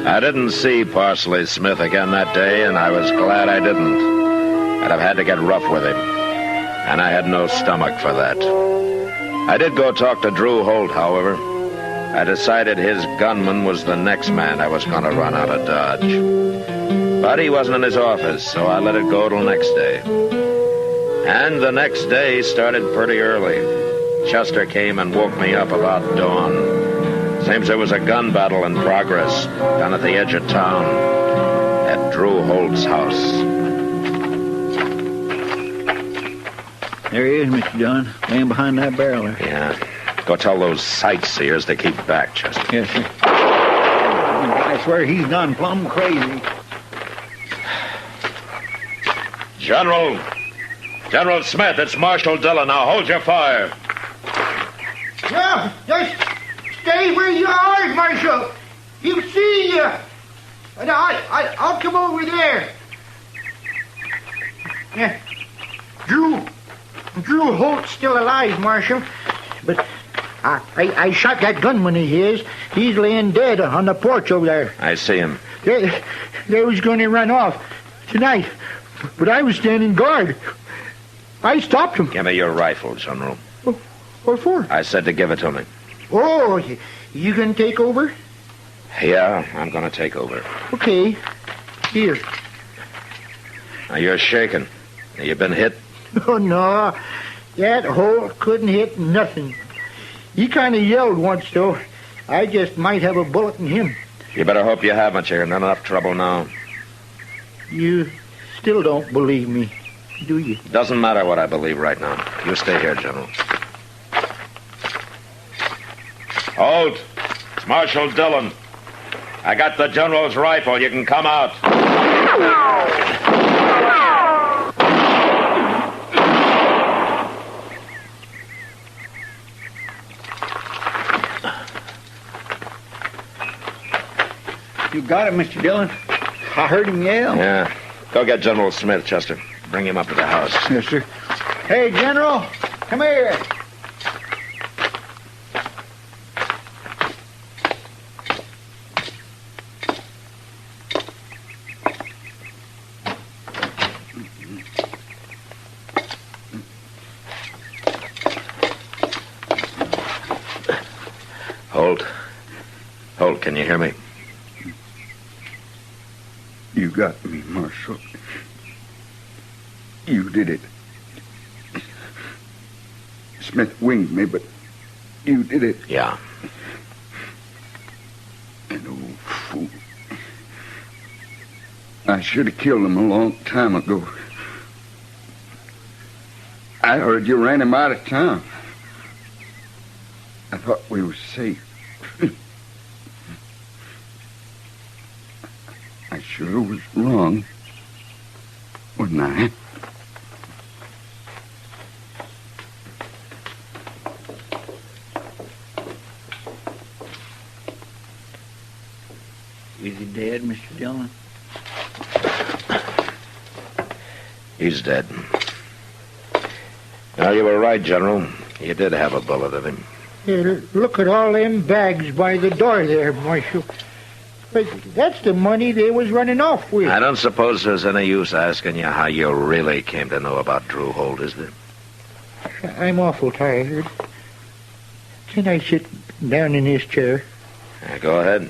I didn't see Parsley Smith again that day, and I was glad I didn't. I'd have had to get rough with him, and I had no stomach for that. I did go talk to Drew Holt, however. I decided his gunman was the next man I was going to run out of Dodge. But he wasn't in his office, so I let it go till next day. And the next day started pretty early. Chester came and woke me up about dawn. Seems there was a gun battle in progress down at the edge of town at Drew Holt's house. There he is, Mr. Dillon, laying behind that barrel there. Yeah. Go tell those sightseers to keep back, Chester. Yes, sir. I swear he's gone plumb crazy. General Smith, it's Marshal Dillon. Now hold your fire. Well, just stay where you are, Marshal. He'll see you. And I'll come over there. Yeah. Drew Holt's still alive, Marshal. But I shot that gunman of his. He's laying dead on the porch over there. I see him. They was going to run off tonight, but I was standing guard. I stopped him. Give me your rifle, General. What for? I said to give it to me. Oh, you gonna take over? Yeah, I'm going to take over. Okay. Here. Now, you're shaking. You been hit? Oh, no. That Holt couldn't hit nothing. He kind of yelled once, though. I just might have a bullet in him. You better hope you haven't. You're in enough trouble now. You still don't believe me, do you? Doesn't matter what I believe right now. You stay here, General. Holt, it's Marshal Dillon. I got the General's rifle. You can come out. You got it, Mr. Dillon. I heard him yell. Yeah. Go get General Smith, Chester. Bring him up to the house. Yes, sir. Hey, General, come here. Holt, can you hear me? You got me, Marshal. You did it. Smith winged me, but you did it. Yeah. An old fool. I should have killed him a long time ago. I heard you ran him out of town. I thought we were safe. I sure was wrong, wasn't I? Is he dead, Mr. Dillon? He's dead. Now, you were right, General. You did have a bullet in him. Here, look at all them bags by the door there, Marshal. But that's the money they was running off with. I don't suppose there's any use asking you how you really came to know about Drew Holt, is there? I'm awful tired. Can I sit down in this chair? Yeah, go ahead.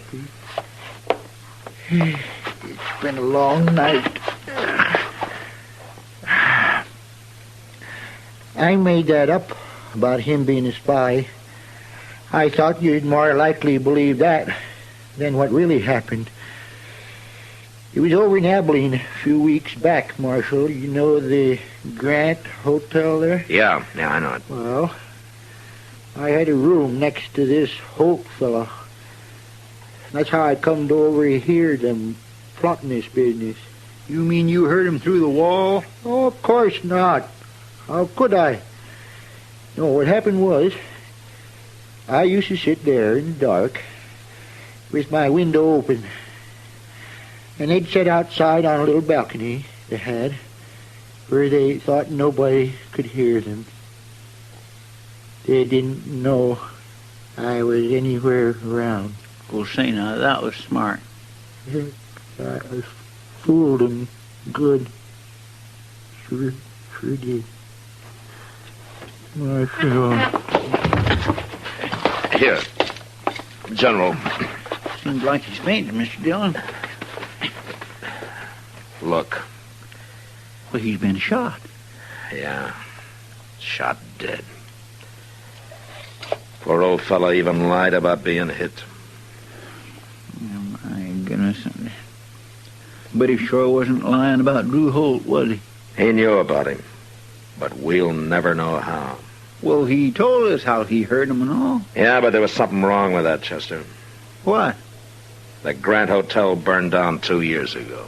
It's been a long night. I made that up about him being a spy. I thought you'd more likely believe that than what really happened. It was over in Abilene a few weeks back, Marshal. You know the Grant Hotel there? Yeah, I know it. Well, I had a room next to this Holt fella. That's how I come to overhear them plotting this business. You mean you heard him through the wall? Oh, of course not. How could I? No, what happened was, I used to sit there in the dark with my window open, and they'd sit outside on a little balcony they had, where they thought nobody could hear them. They didn't know I was anywhere around. Well, say now, that was smart. I fooled them good. Sure did. Here. General. Seems like he's fainting, Mr. Dillon. Look. Well, he's been shot. Yeah. Shot dead. Poor old fella even lied about being hit. Oh, my goodness. But he sure wasn't lying about Drew Holt, was he? He knew about him. But we'll never know how. Well, he told us how he hurt him and all. Yeah, but there was something wrong with that, Chester. What? The Grant Hotel burned down 2 years ago.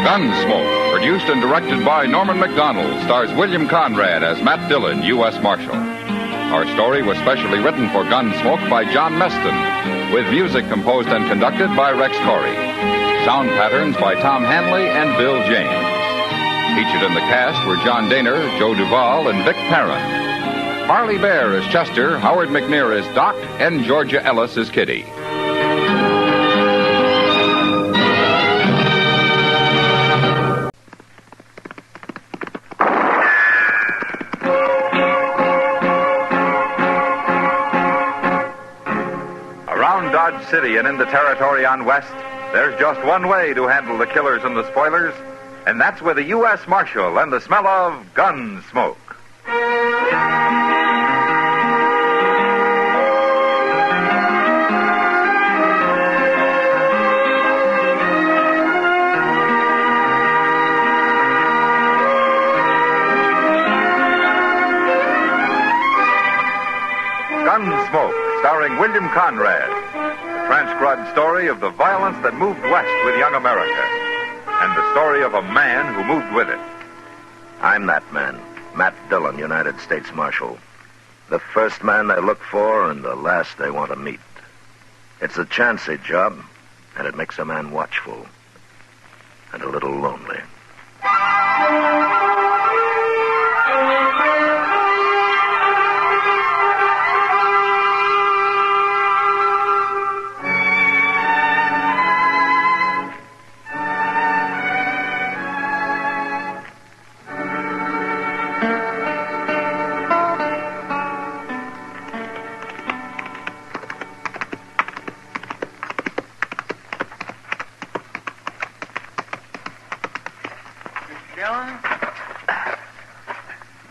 Gunsmoke, produced and directed by Norman Macdonald, stars William Conrad as Matt Dillon, U.S. Marshal. Our story was specially written for Gunsmoke by John Meston, with music composed and conducted by Rex Corey. Sound patterns by Tom Hanley and Bill James. Featured in the cast were John Daner, Joe Duvall, and Vic Perrin. Harley Bear is Chester, Howard McNear is Doc, and Georgia Ellis is Kitty. Dodge City and in the territory on West, there's just one way to handle the killers and the spoilers, and that's with a U.S. Marshal and the smell of Gunsmoke. Gunsmoke, starring William Conrad. The transcribed story of the violence that moved west with young America. And the story of a man who moved with it. I'm that man, Matt Dillon, United States Marshal. The first man they look for and the last they want to meet. It's a chancy job, and it makes a man watchful and a little lonely.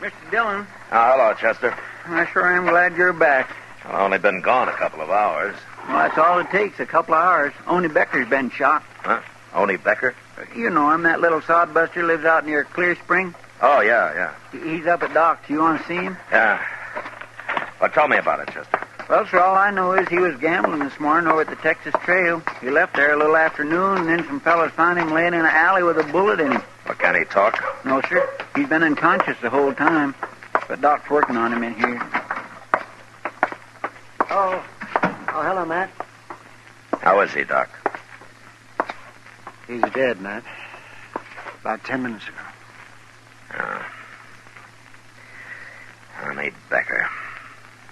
Mr. Dillon. Hello, Chester. I sure am glad you're back. I've only been gone a couple of hours. Well, that's all it takes, a couple of hours. Only Becker's been shot. Huh? Only Becker? You know him, that little sodbuster lives out near Clear Spring. Oh, yeah. He's up at Doc's. You want to see him? Yeah. Well, tell me about it, Chester. Well, sir, all I know is he was gambling this morning over at the Texas Trail. He left there a little afternoon, and then some fellas found him laying in an alley with a bullet in him. Well, can he talk? No, sir. He's been unconscious the whole time. But Doc's working on him in here. Oh, hello, Matt. How is he, Doc? He's dead, Matt. About 10 minutes ago. Honey Becker.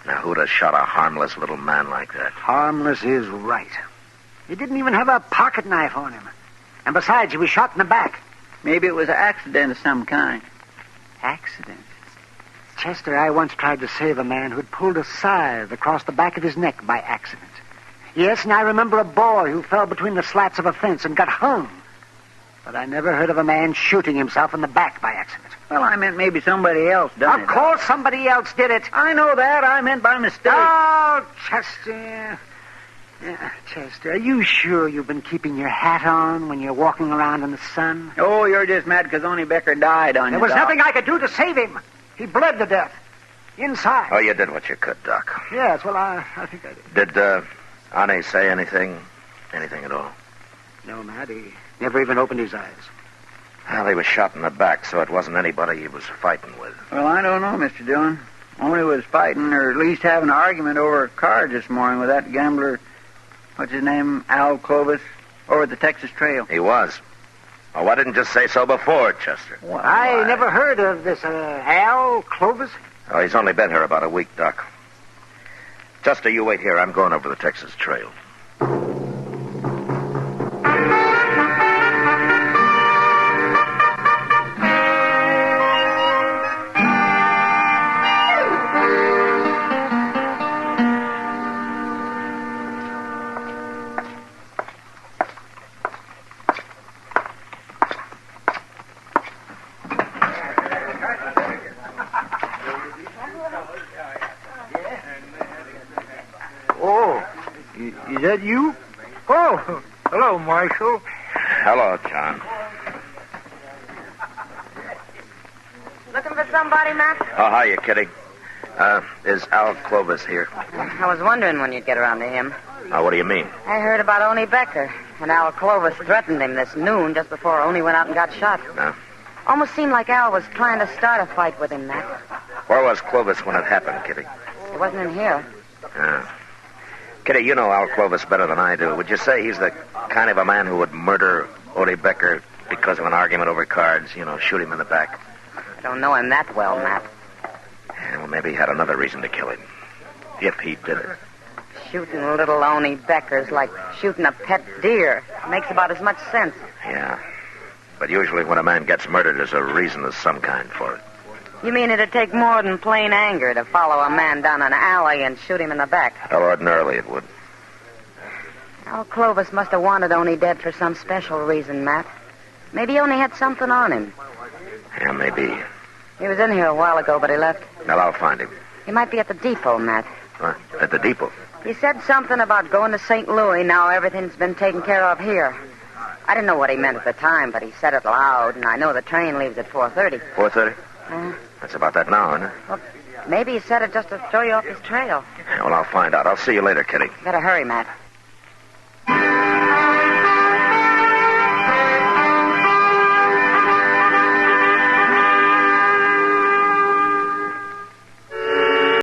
Now, who'd have shot a harmless little man like that? Harmless is right. He didn't even have a pocket knife on him. And besides, he was shot in the back. Maybe it was an accident of some kind. Accident? Chester, I once tried to save a man who'd pulled a scythe across the back of his neck by accident. Yes, and I remember a boy who fell between the slats of a fence and got hung. But I never heard of a man shooting himself in the back by accident. Well, I meant maybe somebody else done it. Of course somebody else did it. I know that. I meant by mistake. Oh, Chester. Yeah, Chester, are you sure you've been keeping your hat on when you're walking around in the sun? Oh, you're just mad because only Becker died on you, There was Doc. nothing I could do to save him. He bled to death. Inside. Oh, you did what you could, Doc. Yes, well, I think I did. Did, Annie say anything? Anything at all? No, Matt, he never even opened his eyes. Well, he was shot in the back, so it wasn't anybody he was fighting with. Well, I don't know, Mr. Dillon. Only was fighting, or at least having an argument over cards this morning with that gambler, what's his name, Al Clovis. Over the Texas Trail. He was. Well, why didn't you say so before, Chester? Well, I never heard of this Al Clovis. Oh, he's only been here about a week, Doc. Chester, you wait here. I'm going over the Texas Trail. Is that you? Oh, hello, Marshal. Hello, John. Looking for somebody, Matt? Oh, hiya, Kitty. Is Al Clovis here? I was wondering when you'd get around to him. What do you mean? I heard about Oni Becker, and Al Clovis threatened him this noon just before Oni went out and got shot. No. Almost seemed like Al was trying to start a fight with him, Matt. Where was Clovis when it happened, Kitty? He wasn't in here. Kitty, you know Al Clovis better than I do. Would you say he's the kind of a man who would murder Odie Becker because of an argument over cards? Shoot him in the back? I don't know him that well, Matt. Yeah, well, maybe he had another reason to kill him. If he did it. Shooting little Oni Becker's like shooting a pet deer. Makes about as much sense. Yeah. But usually when a man gets murdered, there's a reason of some kind for it. You mean it'd take more than plain anger to follow a man down an alley and shoot him in the back? Well, ordinarily it would. Al Clovis must have wanted Oni dead for some special reason, Matt. Maybe Oni had something on him. Yeah, maybe. He was in here a while ago, but he left. Well, I'll find him. He might be at the depot, Matt. What? At the depot? He said something about going to St. Louis. Now everything's been taken care of here. I didn't know what he meant at the time, but he said it loud, and I know the train leaves at 4:30. 4:30? That's about that now, isn't it? Well, maybe he said it just to throw you off his trail. Yeah, well, I'll find out. I'll see you later, Kitty. Better hurry, Matt.